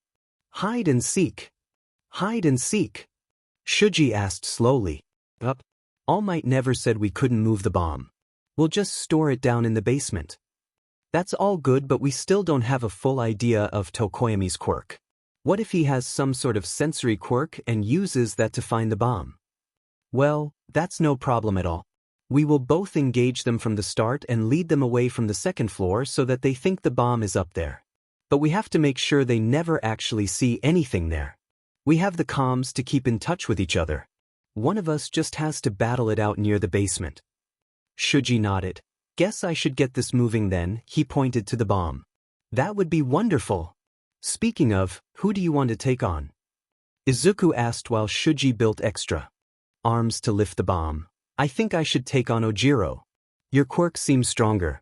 "Hide and seek." "Hide and seek?" Shuji asked slowly. "Up. All Might never said we couldn't move the bomb. We'll just store it down in the basement." "That's all good, but we still don't have a full idea of Tokoyami's quirk. What if he has some sort of sensory quirk and uses that to find the bomb?" "Well, that's no problem at all. We will both engage them from the start and lead them away from the second floor so that they think the bomb is up there. But we have to make sure they never actually see anything there. We have the comms to keep in touch with each other." One of us just has to battle it out near the basement. Shuji nodded. Guess I should get this moving then, he pointed to the bomb. That would be wonderful. Speaking of, who do you want to take on? Izuku asked while Shuji built extra arms to lift the bomb. I think I should take on Ojiro. Your quirk seems stronger.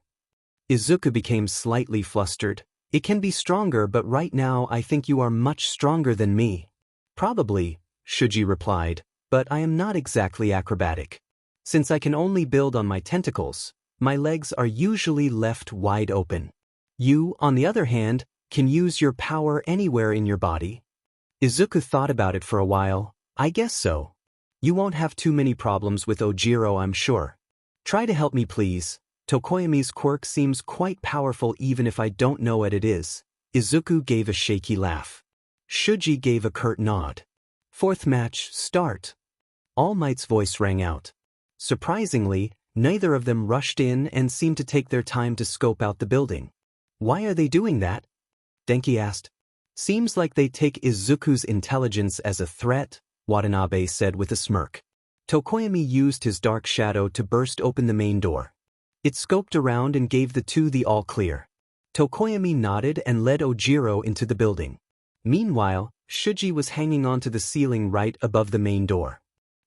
Izuku became slightly flustered. It can be stronger, but right now I think you are much stronger than me. Probably, Shuji replied, but I am not exactly acrobatic. Since I can only build on my tentacles, my legs are usually left wide open. You, on the other hand, can use your power anywhere in your body. Izuku thought about it for a while. I guess so. You won't have too many problems with Ojiro, I'm sure. Try to help me please. Tokoyami's quirk seems quite powerful even if I don't know what it is. Izuku gave a shaky laugh. Shuji gave a curt nod. Fourth match, start. All Might's voice rang out. Surprisingly, neither of them rushed in and seemed to take their time to scope out the building. Why are they doing that? Denki asked. Seems like they take Izuku's intelligence as a threat, Watanabe said with a smirk. Tokoyami used his dark shadow to burst open the main door. It scoped around and gave the two the all-clear. Tokoyami nodded and led Ojiro into the building. Meanwhile, Shuji was hanging onto the ceiling right above the main door.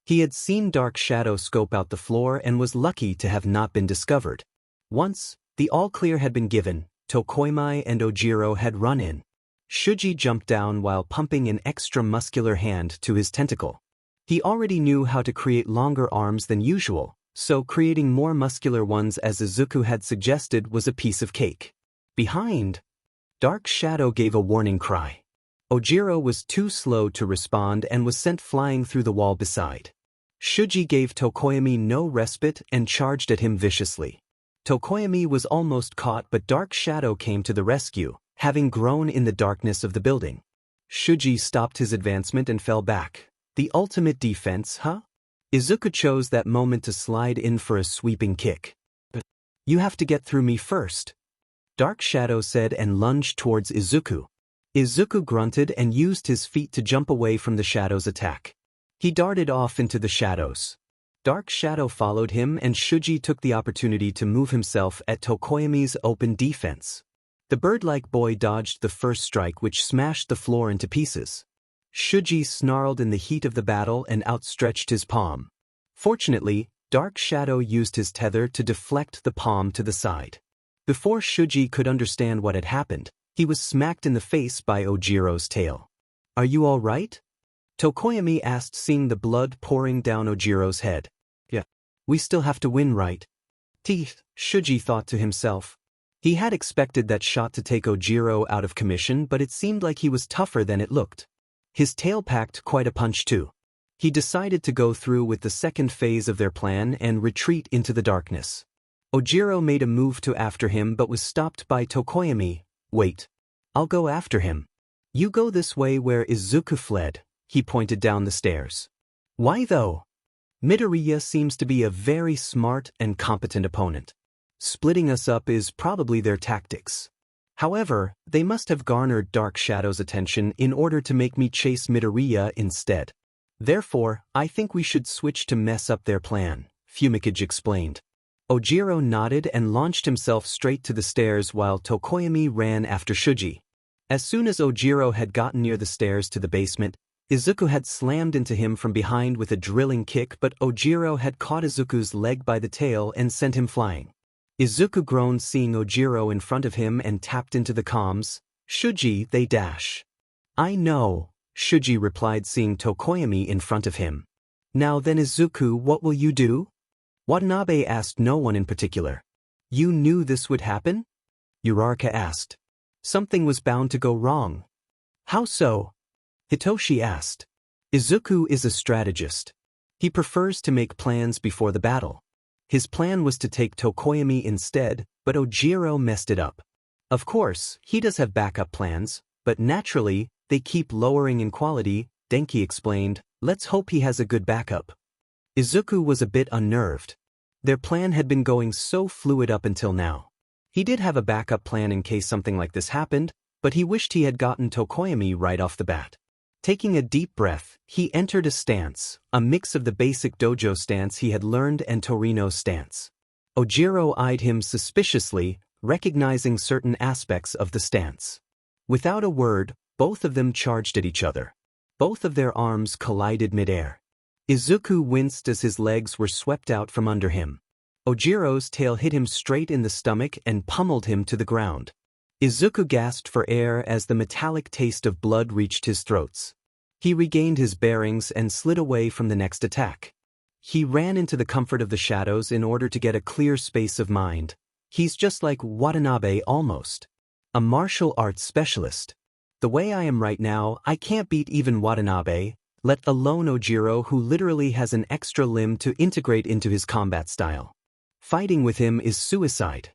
He had seen Dark Shadow scope out the floor and was lucky to have not been discovered. Once, the all-clear had been given, Tokoyami and Ojiro had run in. Shuji jumped down while pumping an extra muscular hand to his tentacle. He already knew how to create longer arms than usual, so creating more muscular ones as Izuku had suggested was a piece of cake. Behind, Dark Shadow gave a warning cry. Ojiro was too slow to respond and was sent flying through the wall beside. Shuji gave Tokoyami no respite and charged at him viciously. Tokoyami was almost caught, but Dark Shadow came to the rescue, having grown in the darkness of the building. Shuji stopped his advancement and fell back. The ultimate defense, huh? Izuku chose that moment to slide in for a sweeping kick. But you have to get through me first, Dark Shadow said and lunged towards Izuku. Izuku grunted and used his feet to jump away from the Shadow's attack. He darted off into the shadows. Dark Shadow followed him and Shuji took the opportunity to move himself at Tokoyami's open defense. The bird-like boy dodged the first strike which smashed the floor into pieces. Shuji snarled in the heat of the battle and outstretched his palm. Fortunately, Dark Shadow used his tether to deflect the palm to the side. Before Shuji could understand what had happened, he was smacked in the face by Ojiro's tail. Are you all right? Tokoyami asked, seeing the blood pouring down Ojiro's head. Yeah. We still have to win, right? Teeth, Shuji thought to himself. He had expected that shot to take Ojiro out of commission, but it seemed like he was tougher than it looked. His tail packed quite a punch too. He decided to go through with the second phase of their plan and retreat into the darkness. Ojiro made a move to after him but was stopped by Tokoyami. Wait. I'll go after him. You go this way where Izuku fled, he pointed down the stairs. Why though? Midoriya seems to be a very smart and competent opponent. Splitting us up is probably their tactics. However, they must have garnered Dark Shadow's attention in order to make me chase Midoriya instead. Therefore, I think we should switch to mess up their plan, Fumikage explained. Ojiro nodded and launched himself straight to the stairs while Tokoyami ran after Shuji. As soon as Ojiro had gotten near the stairs to the basement, Izuku had slammed into him from behind with a drilling kick, but Ojiro had caught Izuku's leg by the tail and sent him flying. Izuku groaned seeing Ojiro in front of him and tapped into the comms. Shuji, they dash. I know, Shuji replied seeing Tokoyami in front of him. Now then Izuku, what will you do? Watanabe asked no one in particular. You knew this would happen? Uraraka asked. Something was bound to go wrong. How so? Hitoshi asked. Izuku is a strategist. He prefers to make plans before the battle. His plan was to take Tokoyami instead, but Ojiro messed it up. Of course, he does have backup plans, but naturally, they keep lowering in quality, Denki explained. Let's hope he has a good backup. Izuku was a bit unnerved. Their plan had been going so fluid up until now. He did have a backup plan in case something like this happened, but he wished he had gotten Tokoyami right off the bat. Taking a deep breath, he entered a stance, a mix of the basic dojo stance he had learned and Torino's stance. Ojiro eyed him suspiciously, recognizing certain aspects of the stance. Without a word, both of them charged at each other. Both of their arms collided midair. Izuku winced as his legs were swept out from under him. Ojiro's tail hit him straight in the stomach and pummeled him to the ground. Izuku gasped for air as the metallic taste of blood reached his throats. He regained his bearings and slid away from the next attack. He ran into the comfort of the shadows in order to get a clear space of mind. He's just like Watanabe almost. A martial arts specialist. The way I am right now, I can't beat even Watanabe, let alone Ojiro, who literally has an extra limb to integrate into his combat style. Fighting with him is suicide.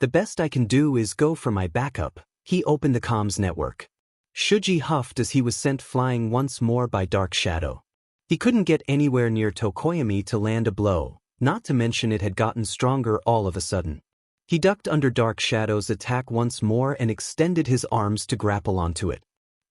The best I can do is go for my backup. He opened the comms network. Shuji huffed as he was sent flying once more by Dark Shadow. He couldn't get anywhere near Tokoyami to land a blow, not to mention it had gotten stronger all of a sudden. He ducked under Dark Shadow's attack once more and extended his arms to grapple onto it.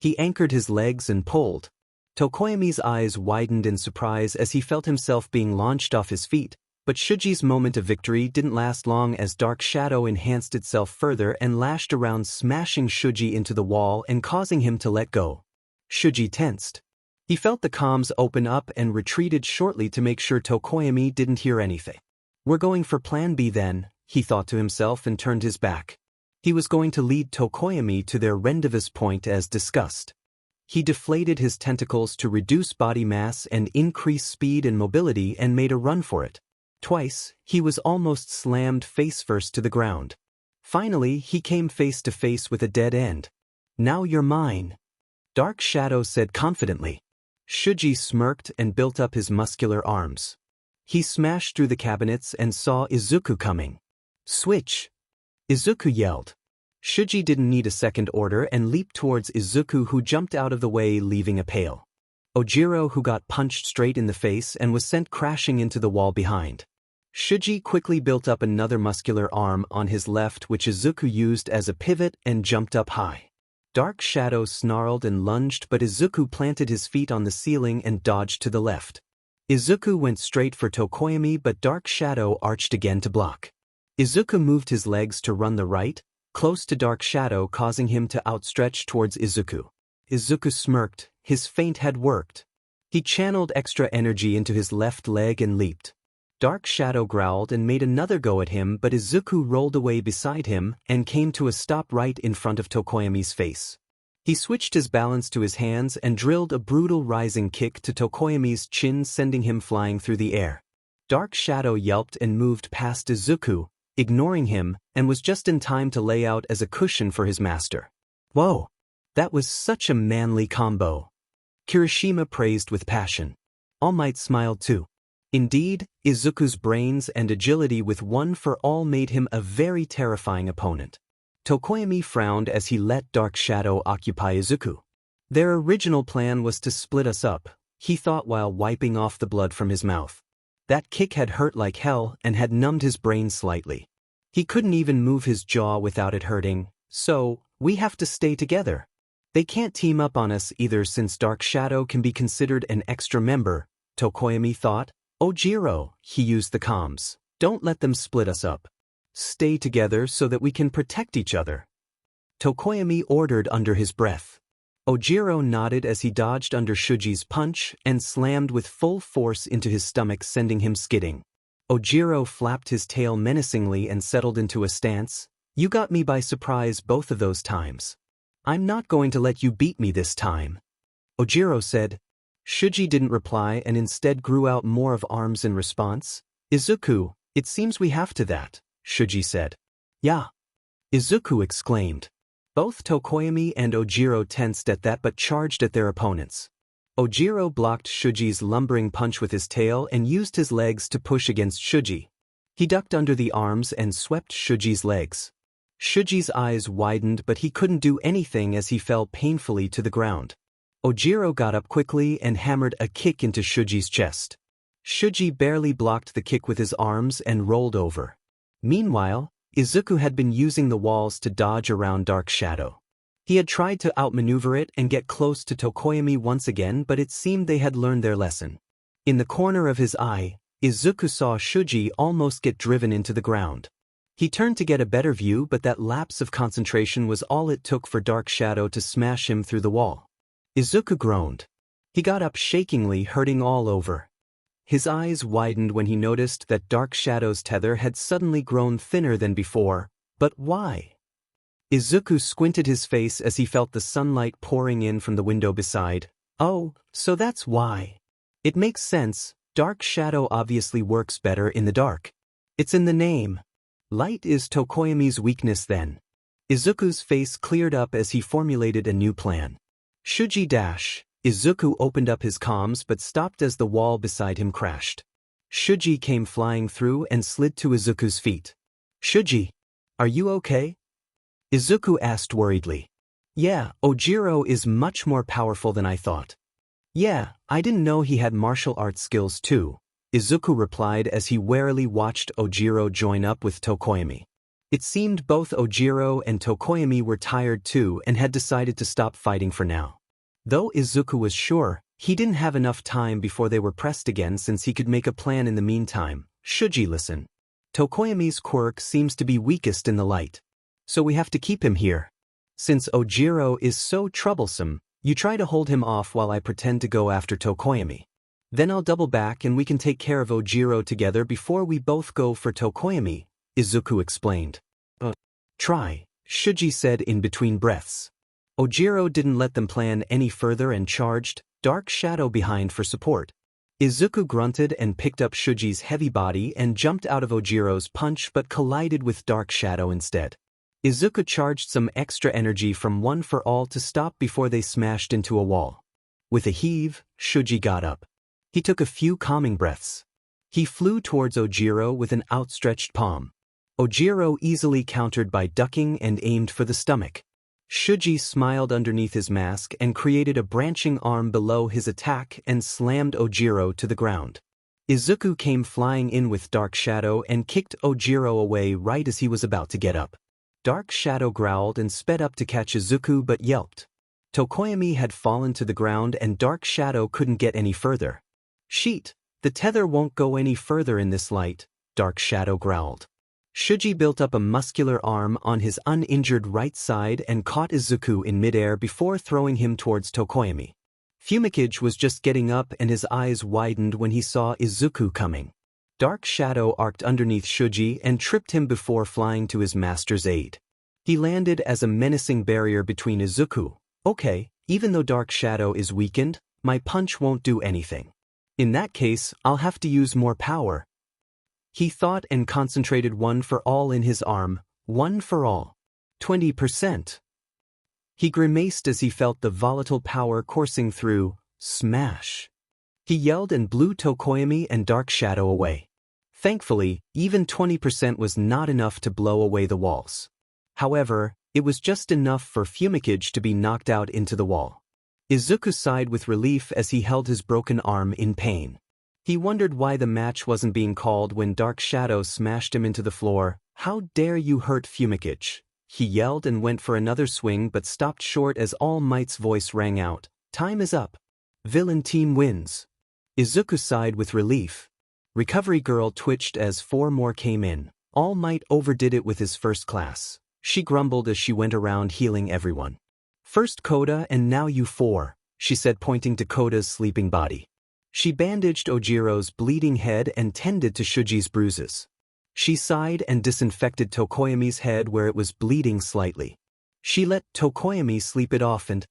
He anchored his legs and pulled. Tokoyami's eyes widened in surprise as he felt himself being launched off his feet, but Shuji's moment of victory didn't last long as Dark Shadow enhanced itself further and lashed around, smashing Shuji into the wall and causing him to let go. Shuji tensed. He felt the comms open up and retreated shortly to make sure Tokoyami didn't hear anything. We're going for Plan B then, he thought to himself and turned his back. He was going to lead Tokoyami to their rendezvous point as discussed. He deflated his tentacles to reduce body mass and increase speed and mobility and made a run for it. Twice, he was almost slammed face-first to the ground. Finally, he came face to face with a dead end. Now you're mine, Dark Shadow said confidently. Shuji smirked and built up his muscular arms. He smashed through the cabinets and saw Izuku coming. Switch! Izuku yelled. Shuji didn't need a second order and leaped towards Izuku, who jumped out of the way, leaving a pail. Ojiro, who got punched straight in the face and was sent crashing into the wall behind. Shuji quickly built up another muscular arm on his left, which Izuku used as a pivot and jumped up high. Dark Shadow snarled and lunged, but Izuku planted his feet on the ceiling and dodged to the left. Izuku went straight for Tokoyami, but Dark Shadow arched again to block. Izuku moved his legs to run the right, close to Dark Shadow, causing him to outstretch towards Izuku. Izuku smirked. His feint had worked. He channeled extra energy into his left leg and leaped. Dark Shadow growled and made another go at him, but Izuku rolled away beside him and came to a stop right in front of Tokoyami's face. He switched his balance to his hands and drilled a brutal rising kick to Tokoyami's chin, sending him flying through the air. Dark Shadow yelped and moved past Izuku, ignoring him, and was just in time to lay out as a cushion for his master. Whoa! That was such a manly combo. Kirishima praised with passion. All Might smiled too. Indeed, Izuku's brains and agility with one for all made him a very terrifying opponent. Tokoyami frowned as he let Dark Shadow occupy Izuku. Their original plan was to split us up, he thought while wiping off the blood from his mouth. That kick had hurt like hell and had numbed his brain slightly. He couldn't even move his jaw without it hurting, so, we have to stay together. They can't team up on us either, since Dark Shadow can be considered an extra member, Tokoyami thought. Ojiro, he used the comms. Don't let them split us up. Stay together so that we can protect each other, Tokoyami ordered under his breath. Ojiro nodded as he dodged under Shuji's punch and slammed with full force into his stomach, sending him skidding. Ojiro flapped his tail menacingly and settled into a stance. You got me by surprise both of those times. I'm not going to let you beat me this time, Ojiro said. Shuji didn't reply and instead grew out more of arms in response. Izuku, it seems we have to that, Shuji said. Yeah, Izuku exclaimed. Both Tokoyami and Ojiro tensed at that but charged at their opponents. Ojiro blocked Shuji's lumbering punch with his tail and used his legs to push against Shuji. He ducked under the arms and swept Shuji's legs. Shuji's eyes widened, but he couldn't do anything as he fell painfully to the ground. Ojiro got up quickly and hammered a kick into Shuji's chest. Shuji barely blocked the kick with his arms and rolled over. Meanwhile, Izuku had been using the walls to dodge around Dark Shadow. He had tried to outmaneuver it and get close to Tokoyami once again, but it seemed they had learned their lesson. In the corner of his eye, Izuku saw Shuji almost get driven into the ground. He turned to get a better view, but that lapse of concentration was all it took for Dark Shadow to smash him through the wall. Izuku groaned. He got up shakingly, hurting all over. His eyes widened when he noticed that Dark Shadow's tether had suddenly grown thinner than before. But why? Izuku squinted his face as he felt the sunlight pouring in from the window beside. Oh, so that's why. It makes sense. Dark Shadow obviously works better in the dark. It's in the name. Light is Tokoyami's weakness then. Izuku's face cleared up as he formulated a new plan. Shuji dash. Izuku opened up his comms but stopped as the wall beside him crashed. Shuji came flying through and slid to Izuku's feet. Shuji, are you okay? Izuku asked worriedly. Yeah, Ojiro is much more powerful than I thought. Yeah, I didn't know he had martial arts skills too, Izuku replied as he warily watched Ojiro join up with Tokoyami. It seemed both Ojiro and Tokoyami were tired too and had decided to stop fighting for now. Though Izuku was sure, he didn't have enough time before they were pressed again since he could make a plan in the meantime. Shuji, listen. Tokoyami's quirk seems to be weakest in the light. So we have to keep him here. Since Ojiro is so troublesome, you try to hold him off while I pretend to go after Tokoyami. Then I'll double back and we can take care of Ojiro together before we both go for Tokoyami, Izuku explained. Try, Shuji said in between breaths. Ojiro didn't let them plan any further and charged, Dark Shadow behind for support. Izuku grunted and picked up Shuji's heavy body and jumped out of Ojiro's punch but collided with Dark Shadow instead. Izuku charged some extra energy from One for All to stop before they smashed into a wall. With a heave, Shuji got up. He took a few calming breaths. He flew towards Ojiro with an outstretched palm. Ojiro easily countered by ducking and aimed for the stomach. Shuji smiled underneath his mask and created a branching arm below his attack and slammed Ojiro to the ground. Izuku came flying in with Dark Shadow and kicked Ojiro away right as he was about to get up. Dark Shadow growled and sped up to catch Izuku but yelped. Tokoyami had fallen to the ground and Dark Shadow couldn't get any further. Sheet, the tether won't go any further in this light, Dark Shadow growled. Shuji built up a muscular arm on his uninjured right side and caught Izuku in midair before throwing him towards Tokoyami. Fumikage was just getting up and his eyes widened when he saw Izuku coming. Dark Shadow arced underneath Shuji and tripped him before flying to his master's aid. He landed as a menacing barrier between Izuku. Okay, even though Dark Shadow is weakened, my punch won't do anything. In that case, I'll have to use more power. He thought and concentrated One for All in his arm. One for All. 20%. He grimaced as he felt the volatile power coursing through. Smash. He yelled and blew Tokoyami and Dark Shadow away. Thankfully, even 20% was not enough to blow away the walls. However, it was just enough for Fumikage to be knocked out into the wall. Izuku sighed with relief as he held his broken arm in pain. He wondered why the match wasn't being called when Dark Shadow smashed him into the floor. How dare you hurt Fumikage? He yelled and went for another swing but stopped short as All Might's voice rang out. Time is up. Villain team wins. Izuku sighed with relief. Recovery Girl twitched as 4 more came in. All Might overdid it with his first class. She grumbled as she went around healing everyone. First Koda and now you 4, she said pointing to Koda's sleeping body. She bandaged Ojiro's bleeding head and tended to Shuji's bruises. She sighed and disinfected Tokoyami's head where it was bleeding slightly. She let Tokoyami sleep it off and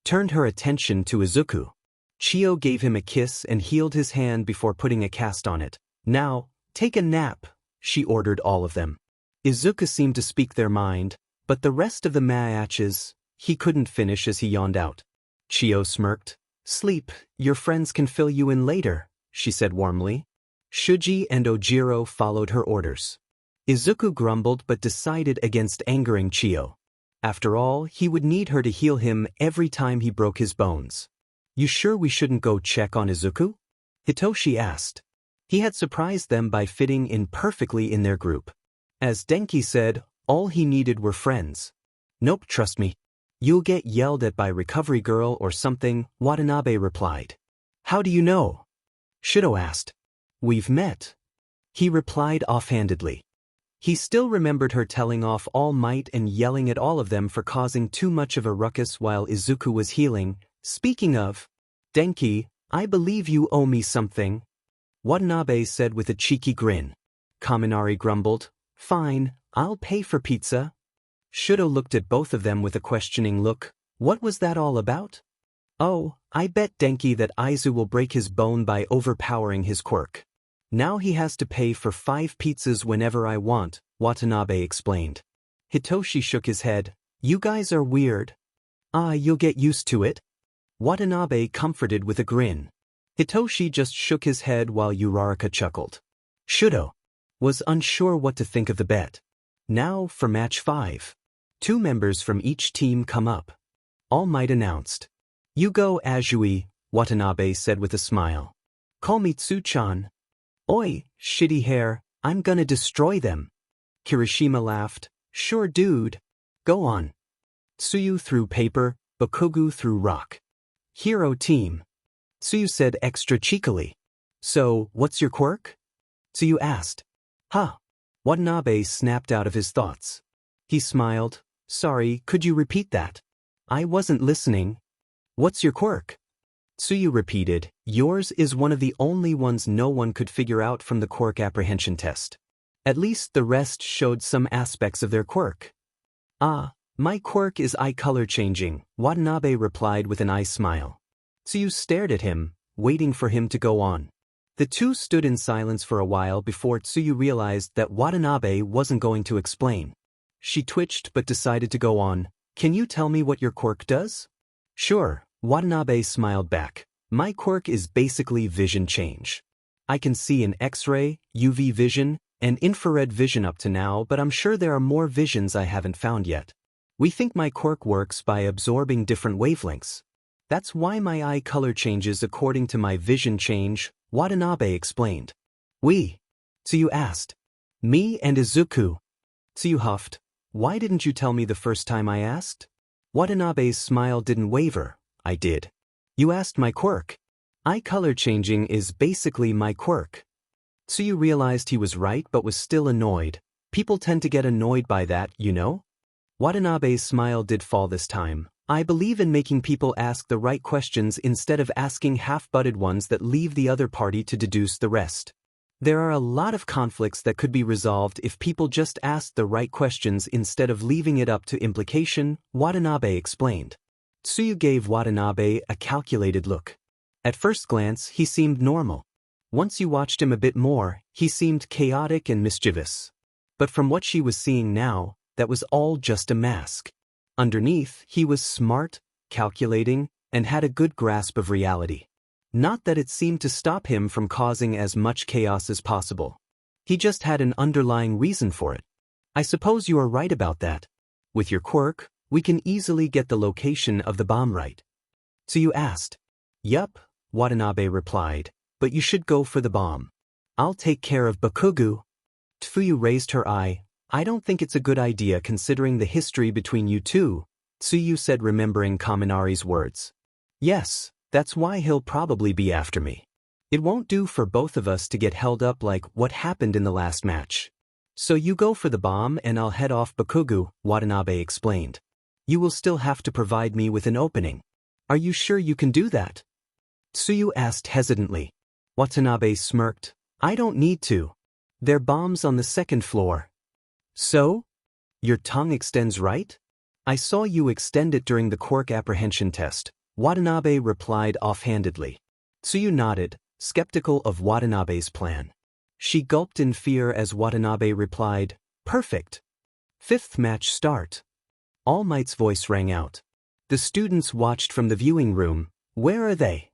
turned her attention to Izuku. Chio gave him a kiss and healed his hand before putting a cast on it. Now, take a nap, she ordered all of them. Izuku seemed to speak their mind, but the rest of the matches, he couldn't finish as he yawned out. Chio smirked. Sleep, your friends can fill you in later, she said warmly. Shuji and Ojiro followed her orders. Izuku grumbled but decided against angering Chio. After all, he would need her to heal him every time he broke his bones. You sure we shouldn't go check on Izuku? Hitoshi asked. He had surprised them by fitting in perfectly in their group. As Denki said, all he needed were friends. Nope, trust me. You'll get yelled at by recovery girl or something, Watanabe replied. How do you know? Shudo asked. We've met. He replied offhandedly. He still remembered her telling off All Might and yelling at all of them for causing too much of a ruckus while Izuku was healing. Speaking of, Denki, I believe you owe me something, Watanabe said with a cheeky grin. Kaminari grumbled, Fine, I'll pay for pizza. Shudo looked at both of them with a questioning look. What was that all about? Oh, I bet Denki that Aizu will break his bone by overpowering his quirk. Now he has to pay for 5 pizzas whenever I want, Watanabe explained. Hitoshi shook his head. You guys are weird. You'll get used to it. Watanabe comforted with a grin. Hitoshi just shook his head while Uraraka chuckled. Shudo was unsure what to think of the bet. Now for match 5. 2 members from each team come up. All Might announced. You go, Azui, Watanabe said with a smile. Call me Tsu-chan. Oi, shitty hair, I'm gonna destroy them. Kirishima laughed. Sure dude. Go on. Tsuyu threw paper, Bakugu threw rock. Hero team. Tsuyu said extra cheekily. So, what's your quirk? Tsuyu asked. Huh. Watanabe snapped out of his thoughts. He smiled. Sorry, could you repeat that? I wasn't listening. What's your quirk? Tsuyu repeated. Yours is one of the only ones no one could figure out from the quirk apprehension test. At least the rest showed some aspects of their quirk. My quirk is eye color changing, Watanabe replied with an eye smile. Tsuyu stared at him, waiting for him to go on. The two stood in silence for a while before Tsuyu realized that Watanabe wasn't going to explain. She twitched but decided to go on. Can you tell me what your quirk does? Sure, Watanabe smiled back. My quirk is basically vision change. I can see in X-ray, UV vision, and infrared vision up to now, but I'm sure there are more visions I haven't found yet. We think my quirk works by absorbing different wavelengths. That's why my eye color changes according to my vision change, Watanabe explained. We? Tsuyu asked. Me and Izuku. Tsuyu huffed. Why didn't you tell me the first time I asked? Watanabe's smile didn't waver. I did. You asked my quirk. Eye color changing is basically my quirk. Tsuyu realized he was right but was still annoyed. People tend to get annoyed by that, you know? Watanabe's smile did fall this time. I believe in making people ask the right questions instead of asking half-butted ones that leave the other party to deduce the rest. There are a lot of conflicts that could be resolved if people just asked the right questions instead of leaving it up to implication, Watanabe explained. Tsuyu gave Watanabe a calculated look. At first glance, he seemed normal. Once you watched him a bit more, he seemed chaotic and mischievous. But from what she was seeing now, that was all just a mask. Underneath, he was smart, calculating, and had a good grasp of reality. Not that it seemed to stop him from causing as much chaos as possible. He just had an underlying reason for it. I suppose you are right about that. With your quirk, we can easily get the location of the bomb right. Tsuyu asked. Yup, Watanabe replied, but you should go for the bomb. I'll take care of Bakugu. Tsuyu raised her eye. I don't think it's a good idea considering the history between you two, Tsuyu said, remembering Kaminari's words. Yes, that's why he'll probably be after me. It won't do for both of us to get held up like what happened in the last match. So you go for the bomb and I'll head off Bakugu, Watanabe explained. You will still have to provide me with an opening. Are you sure you can do that? Tsuyu asked hesitantly. Watanabe smirked. I don't need to. There are bombs on the 2nd floor. So? Your tongue extends right? I saw you extend it during the quirk apprehension test, Watanabe replied offhandedly. Tsuyu nodded, skeptical of Watanabe's plan. She gulped in fear as Watanabe replied, Perfect. 5th match start. All Might's voice rang out. The students watched from the viewing room. Where are they?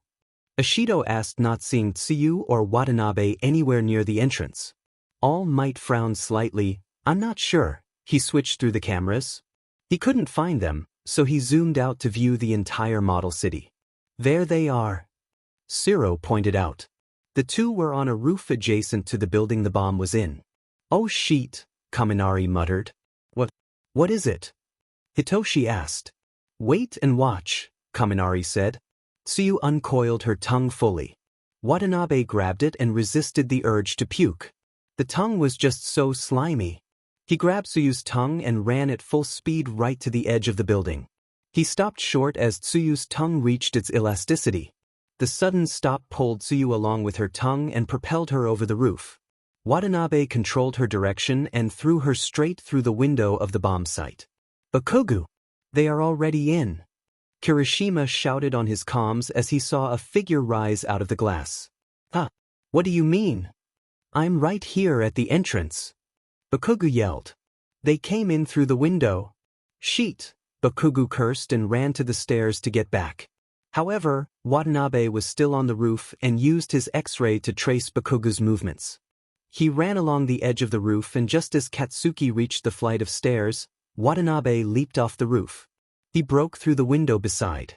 Ashido asked, not seeing Tsuyu or Watanabe anywhere near the entrance. All Might frowned slightly. I'm not sure. He switched through the cameras. He couldn't find them, so he zoomed out to view the entire model city. There they are. Zero pointed out. The two were on a roof adjacent to the building the bomb was in. Oh shit, Kaminari muttered. What is it? Hitoshi asked. Wait and watch, Kaminari said. Tsuyu uncoiled her tongue fully. Watanabe grabbed it and resisted the urge to puke. The tongue was just so slimy. He grabbed Tsuyu's tongue and ran at full speed right to the edge of the building. He stopped short as Tsuyu's tongue reached its elasticity. The sudden stop pulled Tsuyu along with her tongue and propelled her over the roof. Watanabe controlled her direction and threw her straight through the window of the bomb site. Bakugu! They are already in. Kirishima shouted on his comms as he saw a figure rise out of the glass. Huh? What do you mean? I'm right here at the entrance. Bakugu yelled. They came in through the window. Sheet! Bakugu cursed and ran to the stairs to get back. However, Watanabe was still on the roof and used his X-ray to trace Bakugu's movements. He ran along the edge of the roof, and just as Katsuki reached the flight of stairs, Watanabe leaped off the roof. He broke through the window beside.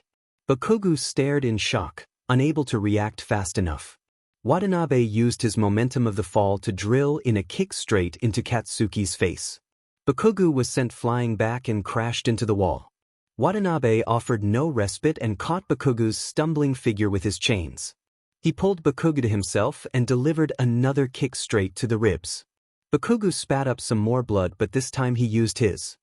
Bakugu stared in shock, unable to react fast enough. Watanabe used his momentum of the fall to drill in a kick straight into Katsuki's face. Bakugu was sent flying back and crashed into the wall. Watanabe offered no respite and caught Bakugu's stumbling figure with his chains. He pulled Bakugu to himself and delivered another kick straight to the ribs. Bakugu spat up some more blood, but this time he used his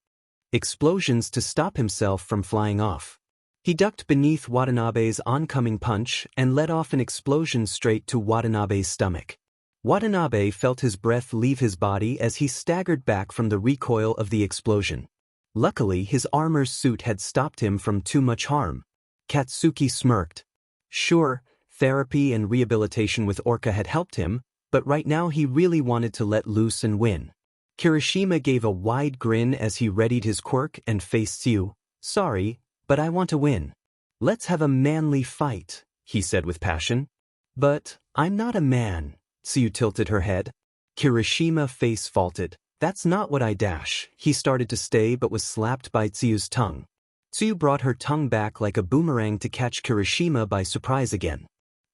explosions to stop himself from flying off. He ducked beneath Watanabe's oncoming punch and let off an explosion straight to Watanabe's stomach. Watanabe felt his breath leave his body as he staggered back from the recoil of the explosion. Luckily, his armor suit had stopped him from too much harm. Katsuki smirked. Sure, therapy and rehabilitation with Orca had helped him, but right now he really wanted to let loose and win. Kirishima gave a wide grin as he readied his quirk and faced Tsuyu. Sorry, but I want to win. Let's have a manly fight, he said with passion. But I'm not a man, Tsuyu tilted her head. Kirishima face faulted. That's not what I dash. He started to stay but was slapped by Tsuyu's tongue. Tsuyu brought her tongue back like a boomerang to catch Kirishima by surprise again.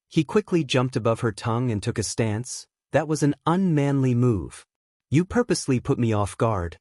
He quickly jumped above her tongue and took a stance. That was an unmanly move. You purposely put me off guard.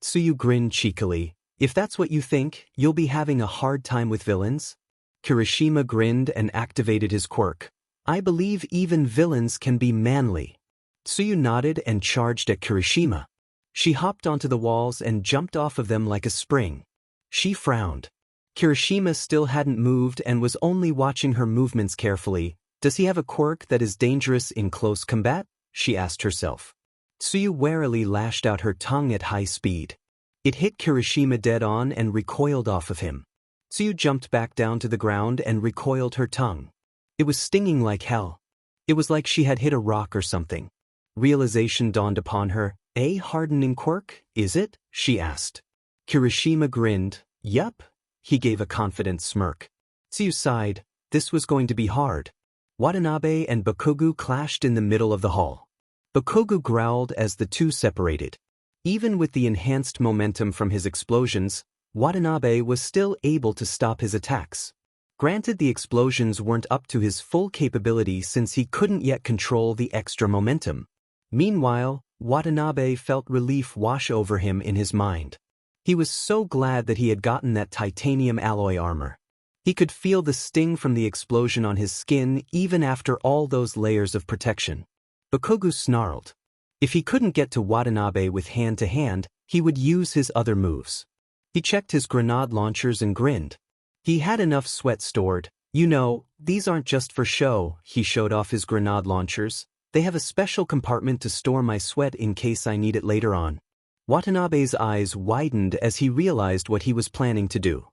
Tsuyu grinned cheekily. If that's what you think, you'll be having a hard time with villains? Kirishima grinned and activated his quirk. I believe even villains can be manly. Tsuyu nodded and charged at Kirishima. She hopped onto the walls and jumped off of them like a spring. She frowned. Kirishima still hadn't moved and was only watching her movements carefully. Does he have a quirk that is dangerous in close combat? She asked herself. Tsuyu warily lashed out her tongue at high speed. It hit Kirishima dead on and recoiled off of him. Tsuyu jumped back down to the ground and recoiled her tongue. It was stinging like hell. It was like she had hit a rock or something. Realization dawned upon her. A hardening quirk, is it? She asked. Kirishima grinned. Yup. He gave a confident smirk. Tsuyu sighed. This was going to be hard. Watanabe and Bakugu clashed in the middle of the hall. Bakugu growled as the two separated. Even with the enhanced momentum from his explosions, Watanabe was still able to stop his attacks. Granted, the explosions weren't up to his full capability since he couldn't yet control the extra momentum. Meanwhile, Watanabe felt relief wash over him in his mind. He was so glad that he had gotten that titanium alloy armor. He could feel the sting from the explosion on his skin even after all those layers of protection. Bakugu snarled. If he couldn't get to Watanabe with hand-to-hand, he would use his other moves. He checked his grenade launchers and grinned. He had enough sweat stored. You know, these aren't just for show. He showed off his grenade launchers. They have a special compartment to store my sweat in case I need it later on. Watanabe's eyes widened as he realized what he was planning to do.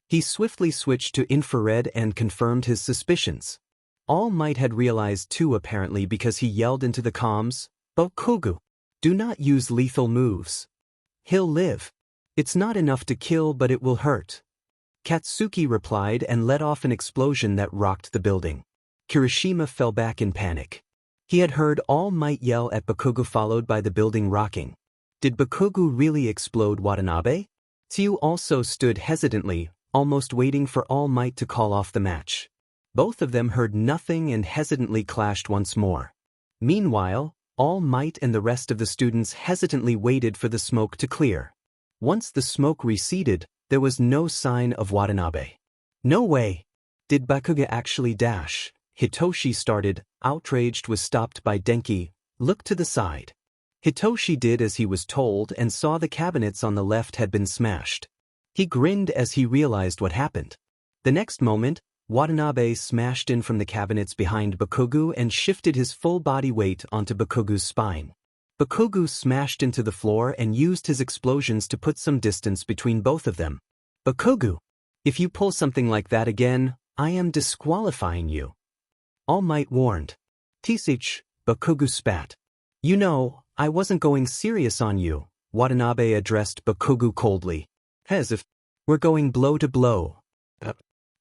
He swiftly switched to infrared and confirmed his suspicions. All Might had realized too apparently because he yelled into the comms, Bakugu, do not use lethal moves. He'll live. It's not enough to kill, but it will hurt. Katsuki replied and let off an explosion that rocked the building. Kirishima fell back in panic. He had heard All Might yell at Bakugu followed by the building rocking. Did Bakugu really explode Watanabe? Tsuyu also stood hesitantly, almost waiting for All Might to call off the match. Both of them heard nothing and hesitantly clashed once more. Meanwhile, All Might and the rest of the students hesitantly waited for the smoke to clear. Once the smoke receded, There was no sign of Watanabe. No way! Did Bakugo actually dash? Hitoshi started, outraged, was stopped by Denki. Look to the side. Hitoshi did as he was told and saw the cabinets on the left had been smashed. He grinned as he realized what happened. The next moment, Watanabe smashed in from the cabinets behind Bakugo and shifted his full body weight onto Bakugo's spine. Bakugo smashed into the floor and used his explosions to put some distance between both of them. Bakugo, if you pull something like that again, I am disqualifying you. All Might warned. Tisich, Bakugo spat. You know, I wasn't going serious on you, Watanabe addressed Bakugo coldly. As if we're going blow to blow.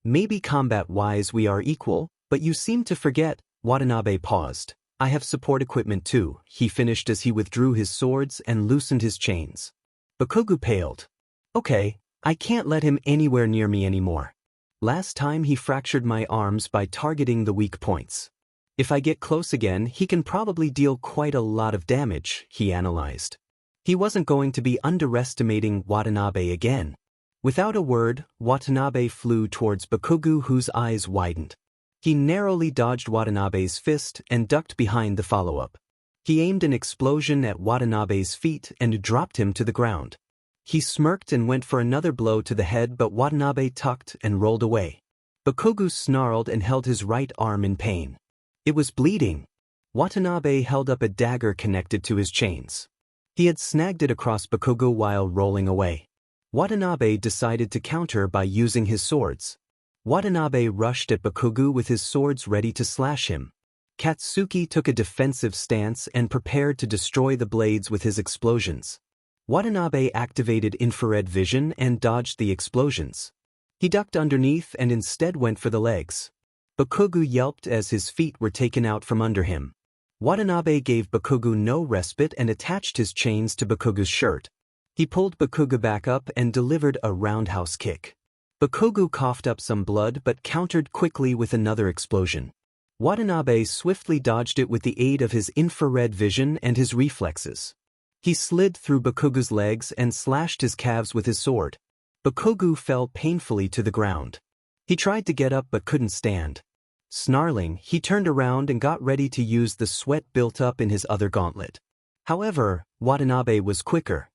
Maybe combat-wise we are equal, but you seem to forget, Watanabe paused. I have support equipment too, he finished as he withdrew his swords and loosened his chains. Bakugo paled. Okay, I can't let him anywhere near me anymore. Last time he fractured my arms by targeting the weak points. If I get close again, he can probably deal quite a lot of damage, he analyzed. He wasn't going to be underestimating Watanabe again. Without a word, Watanabe flew towards Bakugo, whose eyes widened. He narrowly dodged Watanabe's fist and ducked behind the follow-up. He aimed an explosion at Watanabe's feet and dropped him to the ground. He smirked and went for another blow to the head, but Watanabe tucked and rolled away. Bakugo snarled and held his right arm in pain. It was bleeding. Watanabe held up a dagger connected to his chains. He had snagged it across Bakugo while rolling away. Watanabe decided to counter by using his swords. Watanabe rushed at Bakugo with his swords ready to slash him. Katsuki took a defensive stance and prepared to destroy the blades with his explosions. Watanabe activated infrared vision and dodged the explosions. He ducked underneath and instead went for the legs. Bakugo yelped as his feet were taken out from under him. Watanabe gave Bakugo no respite and attached his chains to Bakugo's shirt. He pulled Bakugo back up and delivered a roundhouse kick. Bakugo coughed up some blood but countered quickly with another explosion. Watanabe swiftly dodged it with the aid of his infrared vision and his reflexes. He slid through Bakugo's legs and slashed his calves with his sword. Bakugo fell painfully to the ground. He tried to get up but couldn't stand. Snarling, he turned around and got ready to use the sweat built up in his other gauntlet. However, Watanabe was quicker.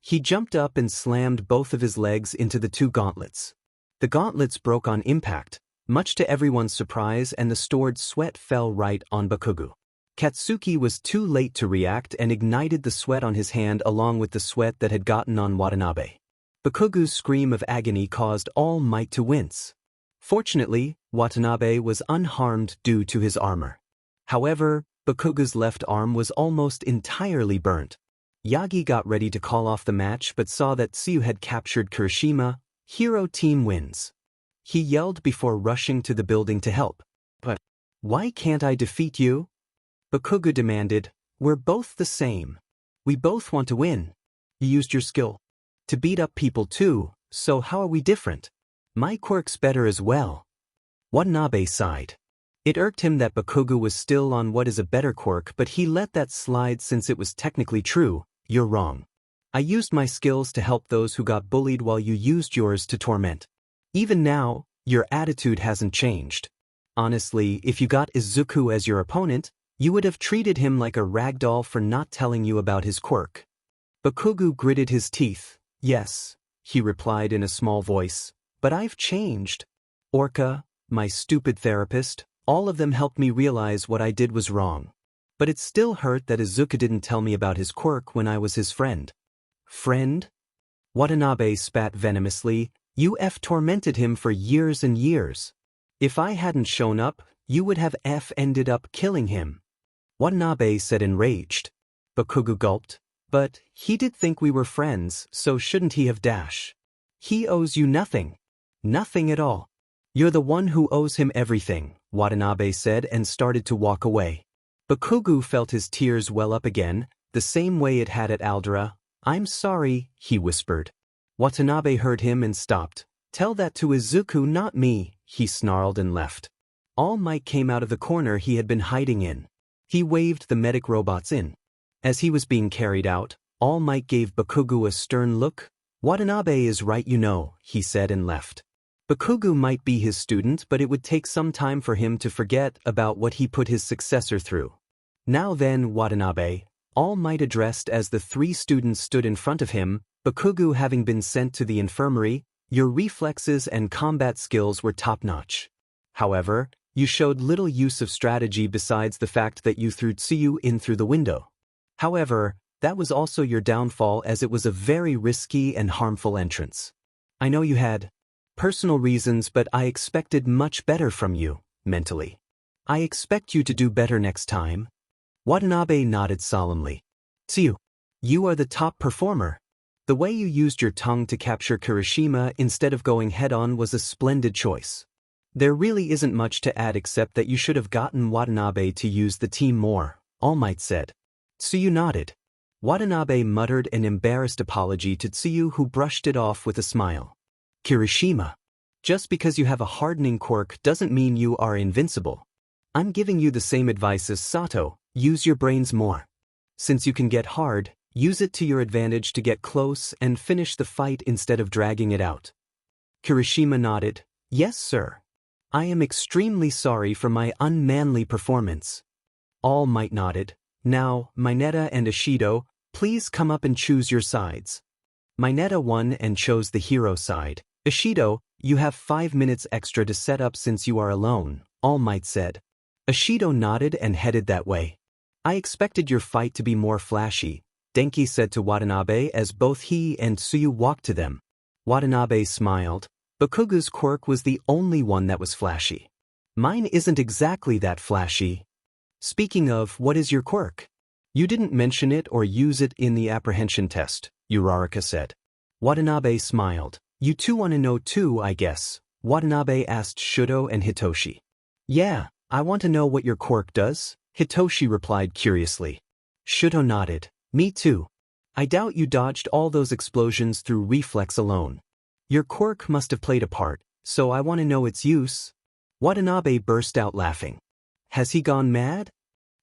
He jumped up and slammed both of his legs into the two gauntlets. The gauntlets broke on impact, much to everyone's surprise, and the stored sweat fell right on Bakugo. Katsuki was too late to react and ignited the sweat on his hand along with the sweat that had gotten on Watanabe. Bakugo's scream of agony caused All Might to wince. Fortunately, Watanabe was unharmed due to his armor. However, Bakugo's left arm was almost entirely burnt. Yagi got ready to call off the match but saw that Tsuyu had captured Kirishima. Hero team wins. He yelled before rushing to the building to help. But why can't I defeat you? Bakugo demanded. We're both the same. We both want to win. You used your skill to beat up people too, so how are we different? My quirk's better as well. Watanabe sighed. It irked him that Bakugo was still on what is a better quirk, but he let that slide since it was technically true. You're wrong. I used my skills to help those who got bullied while you used yours to torment. Even now, your attitude hasn't changed. Honestly, if you got Izuku as your opponent, you would have treated him like a ragdoll for not telling you about his quirk. Bakugo gritted his teeth. Yes, he replied in a small voice, but I've changed. Orca, my stupid therapist, all of them helped me realize what I did was wrong. But it still hurt that Izuku didn't tell me about his quirk when I was his friend. Friend? Watanabe spat venomously. You tormented him for years and years. If I hadn't shown up, you would have ended up killing him. Watanabe said enraged. Bakugo gulped. But he did think we were friends, so shouldn't he have dash? He owes you nothing. Nothing at all. You're the one who owes him everything, Watanabe said and started to walk away. Bakugo felt his tears well up again, the same way it had at Aldera. I'm sorry, he whispered. Watanabe heard him and stopped. Tell that to Izuku, not me, he snarled and left. All Might came out of the corner he had been hiding in. He waved the medic robots in. As he was being carried out, All Might gave Bakugo a stern look. Watanabe is right, he said and left. Bakugo might be his student, but it would take some time for him to forget about what he put his successor through. Now then, Watanabe, All Might addressed as the three students stood in front of him, Bakugo having been sent to the infirmary, your reflexes and combat skills were top-notch. However, you showed little use of strategy besides the fact that you threw Tsuyu in through the window. However, that was also your downfall as it was a very risky and harmful entrance. I know you had personal reasons, but I expected much better from you, mentally. I expect you to do better next time. Watanabe nodded solemnly. Tsuyu, you are the top performer. The way you used your tongue to capture Kirishima instead of going head-on was a splendid choice. There really isn't much to add except that you should have gotten Watanabe to use the team more, All Might said. Tsuyu nodded. Watanabe muttered an embarrassed apology to Tsuyu, who brushed it off with a smile. Kirishima, just because you have a hardening quirk doesn't mean you are invincible. I'm giving you the same advice as Sato, use your brains more. Since you can get hard, use it to your advantage to get close and finish the fight instead of dragging it out. Kirishima nodded. Yes, sir. I am extremely sorry for my unmanly performance. All Might nodded. Now, Mineta and Ishido, please come up and choose your sides. Mineta won and chose the hero side. Ishido, you have 5 minutes extra to set up since you are alone, All Might said. Ishido nodded and headed that way. I expected your fight to be more flashy, Denki said to Watanabe as both he and Tsuyu walked to them. Watanabe smiled. Bakugo's quirk was the only one that was flashy. Mine isn't exactly that flashy. Speaking of, what is your quirk? You didn't mention it or use it in the apprehension test, Uraraka said. Watanabe smiled. You two want to know too, I guess, Watanabe asked Shudo and Hitoshi. Yeah, I want to know what your quirk does, Hitoshi replied curiously. Shudo nodded. Me too. I doubt you dodged all those explosions through reflex alone. Your quirk must have played a part, so I want to know its use. Watanabe burst out laughing. Has he gone mad?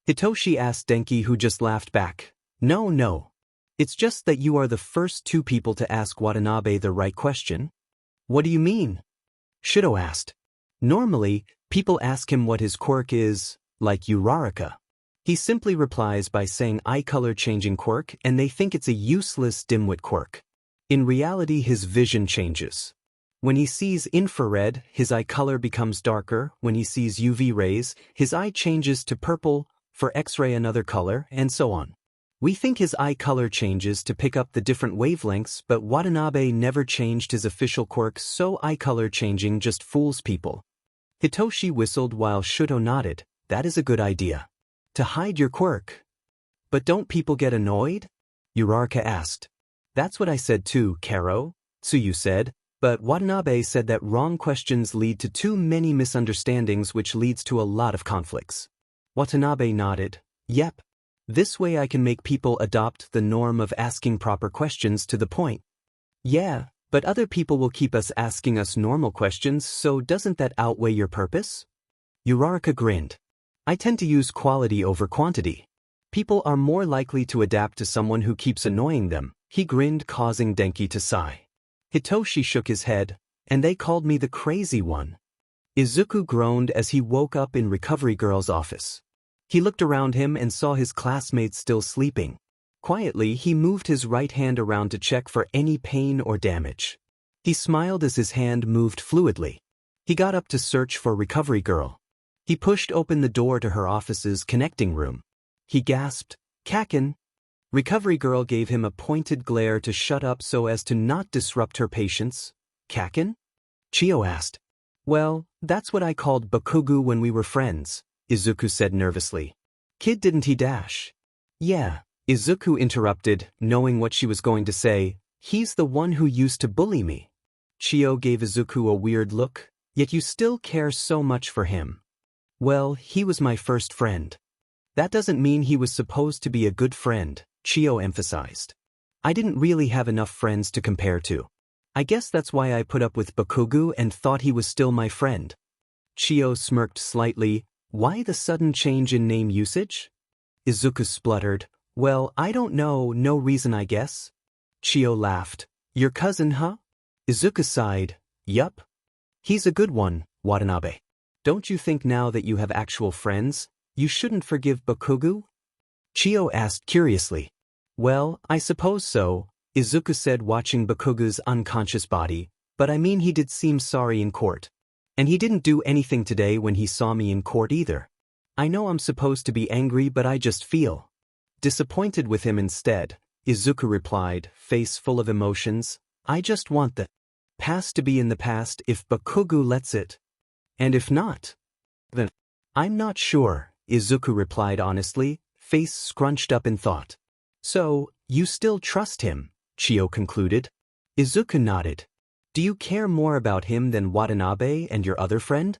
Hitoshi asked Denki, who just laughed back. No. It's just that you are the first two people to ask Watanabe the right question. What do you mean? Shudo asked. Normally, people ask him what his quirk is, like Uraraka. He simply replies by saying eye color changing quirk, and they think it's a useless dimwit quirk. In reality, his vision changes. When he sees infrared, his eye color becomes darker. When he sees UV rays, his eye changes to purple, for X-ray another color, and so on. We think his eye color changes to pick up the different wavelengths, but Watanabe never changed his official quirk, so eye color changing just fools people. Hitoshi whistled while Shudo nodded. That is a good idea. To hide your quirk. But don't people get annoyed? Uraraka asked. That's what I said too, Karo, Tsuyu said, but Watanabe said that wrong questions lead to too many misunderstandings, which leads to a lot of conflicts. Watanabe nodded. Yep. This way I can make people adopt the norm of asking proper questions to the point. Yeah, but other people will keep us asking us normal questions, so doesn't that outweigh your purpose? Uraraka grinned. I tend to use quality over quantity. People are more likely to adapt to someone who keeps annoying them. He grinned, causing Denki to sigh. Hitoshi shook his head, and they called me the crazy one. Izuku groaned as he woke up in Recovery Girl's office. He looked around him and saw his classmates still sleeping. Quietly, he moved his right hand around to check for any pain or damage. He smiled as his hand moved fluidly. He got up to search for Recovery Girl. He pushed open the door to her office's connecting room. He gasped, Kaken. Recovery Girl gave him a pointed glare to shut up so as to not disrupt her patients. Kaken? Chio asked. Well, that's what I called Bakugo when we were friends, Izuku said nervously. Kid, didn't he dash? Yeah, Izuku interrupted, knowing what she was going to say. He's the one who used to bully me. Chio gave Izuku a weird look. Yet you still care so much for him. Well, he was my first friend. That doesn't mean he was supposed to be a good friend, Chio emphasized. I didn't really have enough friends to compare to. I guess that's why I put up with Bakugo and thought he was still my friend. Chio smirked slightly. Why the sudden change in name usage? Izuku spluttered. Well, I don't know, no reason I guess. Chio laughed. Your cousin, huh? Izuku sighed. Yup. He's a good one, Watanabe. Don't you think now that you have actual friends, you shouldn't forgive Bakugo? Chio asked curiously. Well, I suppose so, Izuku said, watching Bakugo's unconscious body, but I mean, he did seem sorry in court. And he didn't do anything today when he saw me in court either. I know I'm supposed to be angry, but I just feel disappointed with him instead, Izuku replied, face full of emotions. I just want the past to be in the past if Bakugo lets it. And if not, then I'm not sure, Izuku replied honestly, face scrunched up in thought. So, you still trust him, Chio concluded. Izuku nodded. Do you care more about him than Watanabe and your other friend?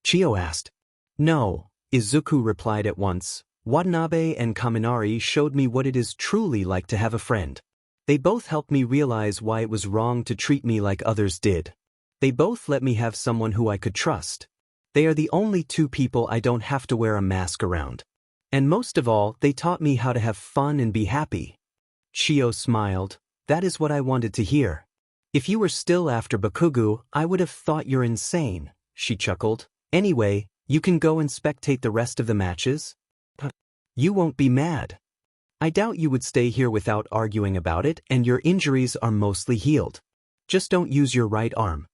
Chio asked. No, Izuku replied at once. Watanabe and Kaminari showed me what it is truly like to have a friend. They both helped me realize why it was wrong to treat me like others did. They both let me have someone who I could trust. They are the only two people I don't have to wear a mask around. And most of all, they taught me how to have fun and be happy. Chio smiled. That is what I wanted to hear. If you were still after Bakugo, I would have thought you're insane, she chuckled. Anyway, you can go and spectate the rest of the matches. You won't be mad. I doubt you would stay here without arguing about it, and your injuries are mostly healed. Just don't use your right arm.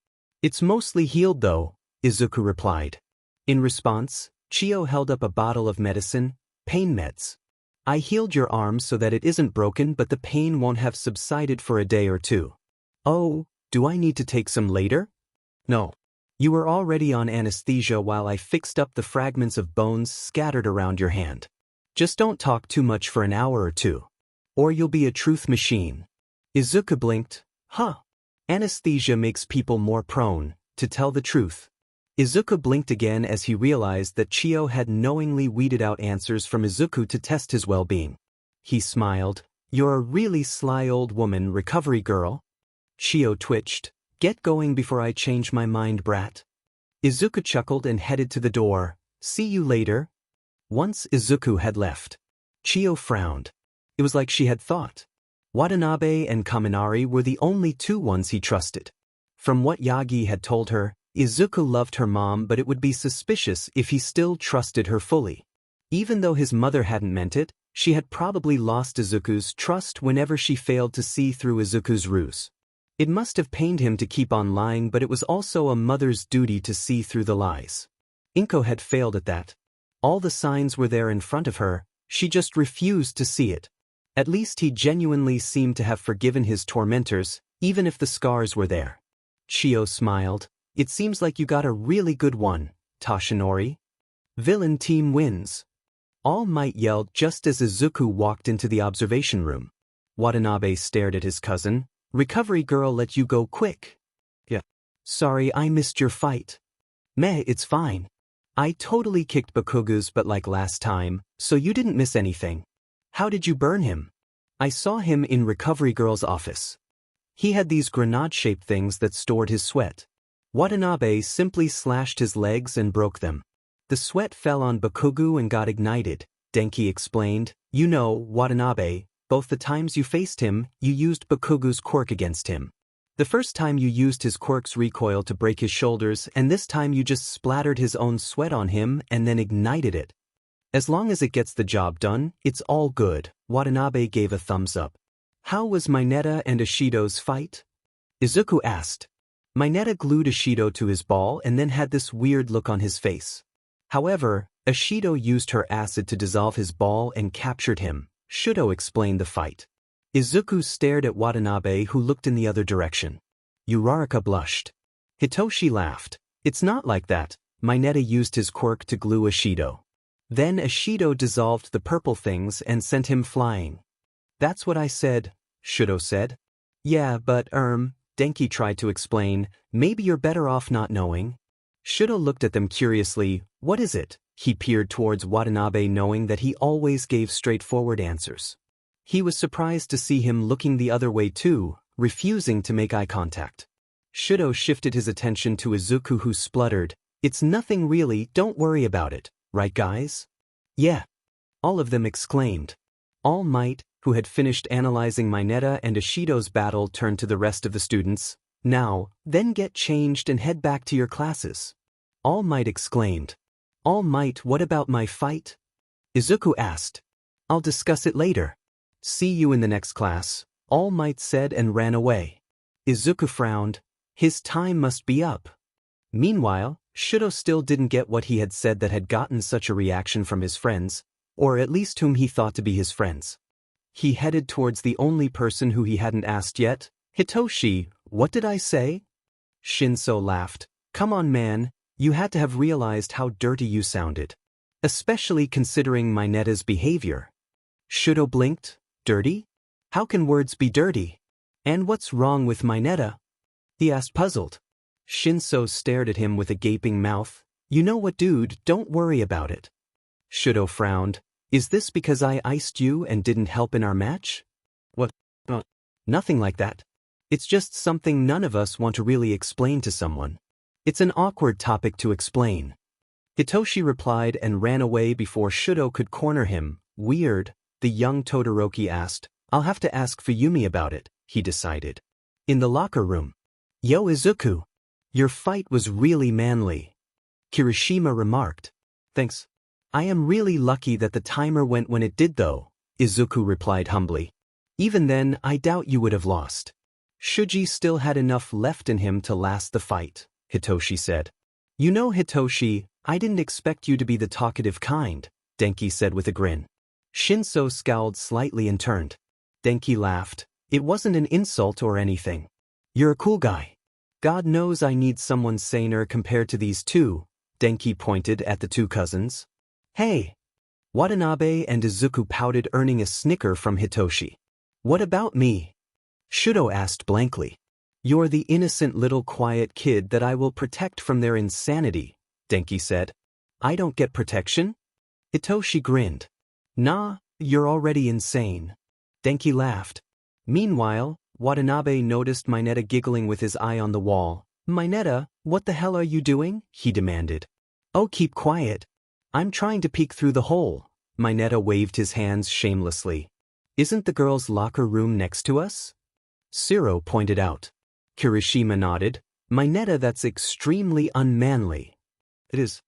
It's mostly healed though, Izuku replied. In response, Chio held up a bottle of medicine, pain meds. I healed your arm so that it isn't broken, but the pain won't have subsided for a day or two. Oh, do I need to take some later? No. You were already on anesthesia while I fixed up the fragments of bones scattered around your hand. Just don't talk too much for an hour or two. Or you'll be a truth machine. Izuku blinked. Huh. Anesthesia makes people more prone to tell the truth. Izuku blinked again as he realized that Chio had knowingly weeded out answers from Izuku to test his well-being. He smiled. You're a really sly old woman, recovery girl. Chio twitched. Get going before I change my mind, brat. Izuku chuckled and headed to the door. See you later. Once Izuku had left, Chio frowned. It was like she had thought. Watanabe and Kaminari were the only two ones he trusted. From what Yagi had told her, Izuku loved her mom, but it would be suspicious if he still trusted her fully. Even though his mother hadn't meant it, she had probably lost Izuku's trust whenever she failed to see through Izuku's ruse. It must have pained him to keep on lying, but it was also a mother's duty to see through the lies. Inko had failed at that. All the signs were there in front of her, she just refused to see it. At least he genuinely seemed to have forgiven his tormentors, even if the scars were there. Chio smiled. It seems like you got a really good one, Toshinori. Villain team wins. All Might yelled just as Izuku walked into the observation room. Watanabe stared at his cousin. Recovery girl let you go quick. Yeah. Sorry, I missed your fight. Meh, it's fine. I totally kicked Bakugo's butt like last time, so you didn't miss anything. How did you burn him? I saw him in Recovery Girl's office. He had these grenade-shaped things that stored his sweat. Watanabe simply slashed his legs and broke them. The sweat fell on Bakugo and got ignited, Denki explained. You know, Watanabe, both the times you faced him, you used Bakugo's quirk against him. The first time you used his quirk's recoil to break his shoulders, and this time you just splattered his own sweat on him and then ignited it. As long as it gets the job done, it's all good, Watanabe gave a thumbs up. How was Mineta and Ishido's fight? Izuku asked. Mineta glued Ishido to his ball and then had this weird look on his face. However, Ishido used her acid to dissolve his ball and captured him. Shudo explained the fight. Izuku stared at Watanabe, who looked in the other direction. Uraraka blushed. Hitoshi laughed. It's not like that. Mineta used his quirk to glue Ishido. Then Ishido dissolved the purple things and sent him flying. That's what I said, Shudo said. Yeah, but Denki tried to explain, maybe you're better off not knowing. Shudo looked at them curiously. What is it? He peered towards Watanabe, knowing that he always gave straightforward answers. He was surprised to see him looking the other way too, refusing to make eye contact. Shudo shifted his attention to Izuku, who spluttered, It's nothing really, don't worry about it, right guys? Yeah. All of them exclaimed. All Might, who had finished analyzing Mineta and Ishido's battle, turned to the rest of the students. Now, then get changed and head back to your classes. All Might exclaimed. All Might, what about my fight? Izuku asked. I'll discuss it later. See you in the next class, All Might said and ran away. Izuku frowned. His time must be up. Meanwhile, Shudo still didn't get what he had said that had gotten such a reaction from his friends, or at least whom he thought to be his friends. He headed towards the only person who he hadn't asked yet. Hitoshi, what did I say? Shinso laughed. Come on, man, you had to have realized how dirty you sounded. Especially considering Mineta's behavior. Shudo blinked. Dirty? How can words be dirty? And what's wrong with Mineta? He asked, puzzled. Shinso stared at him with a gaping mouth. You know what, dude, don't worry about it. Shudo frowned. Is this because I iced you and didn't help in our match? What? Nothing like that. It's just something none of us want to really explain to someone. It's an awkward topic to explain. Hitoshi replied and ran away before Shudo could corner him. Weird, the young Todoroki asked. I'll have to ask Fuyumi about it, he decided. In the locker room. Yo, Izuku. Your fight was really manly. Kirishima remarked. Thanks. I am really lucky that the timer went when it did though, Izuku replied humbly. Even then, I doubt you would have lost. Shuji still had enough left in him to last the fight, Hitoshi said. You know, Hitoshi, I didn't expect you to be the talkative kind, Denki said with a grin. Shinso scowled slightly and turned. Denki laughed. It wasn't an insult or anything. You're a cool guy. God knows I need someone saner compared to these two, Denki pointed at the two cousins. Hey! Watanabe and Izuku pouted, earning a snicker from Hitoshi. What about me? Shudo asked blankly. You're the innocent little quiet kid that I will protect from their insanity, Denki said. I don't get protection? Hitoshi grinned. Nah, you're already insane. Denki laughed. Meanwhile, Watanabe noticed Mineta giggling with his eye on the wall. Mineta, what the hell are you doing? He demanded. Oh, keep quiet. I'm trying to peek through the hole. Mineta waved his hands shamelessly. Isn't the girls' locker room next to us? Shiro pointed out. Kirishima nodded. Mineta, that's extremely unmanly. It is.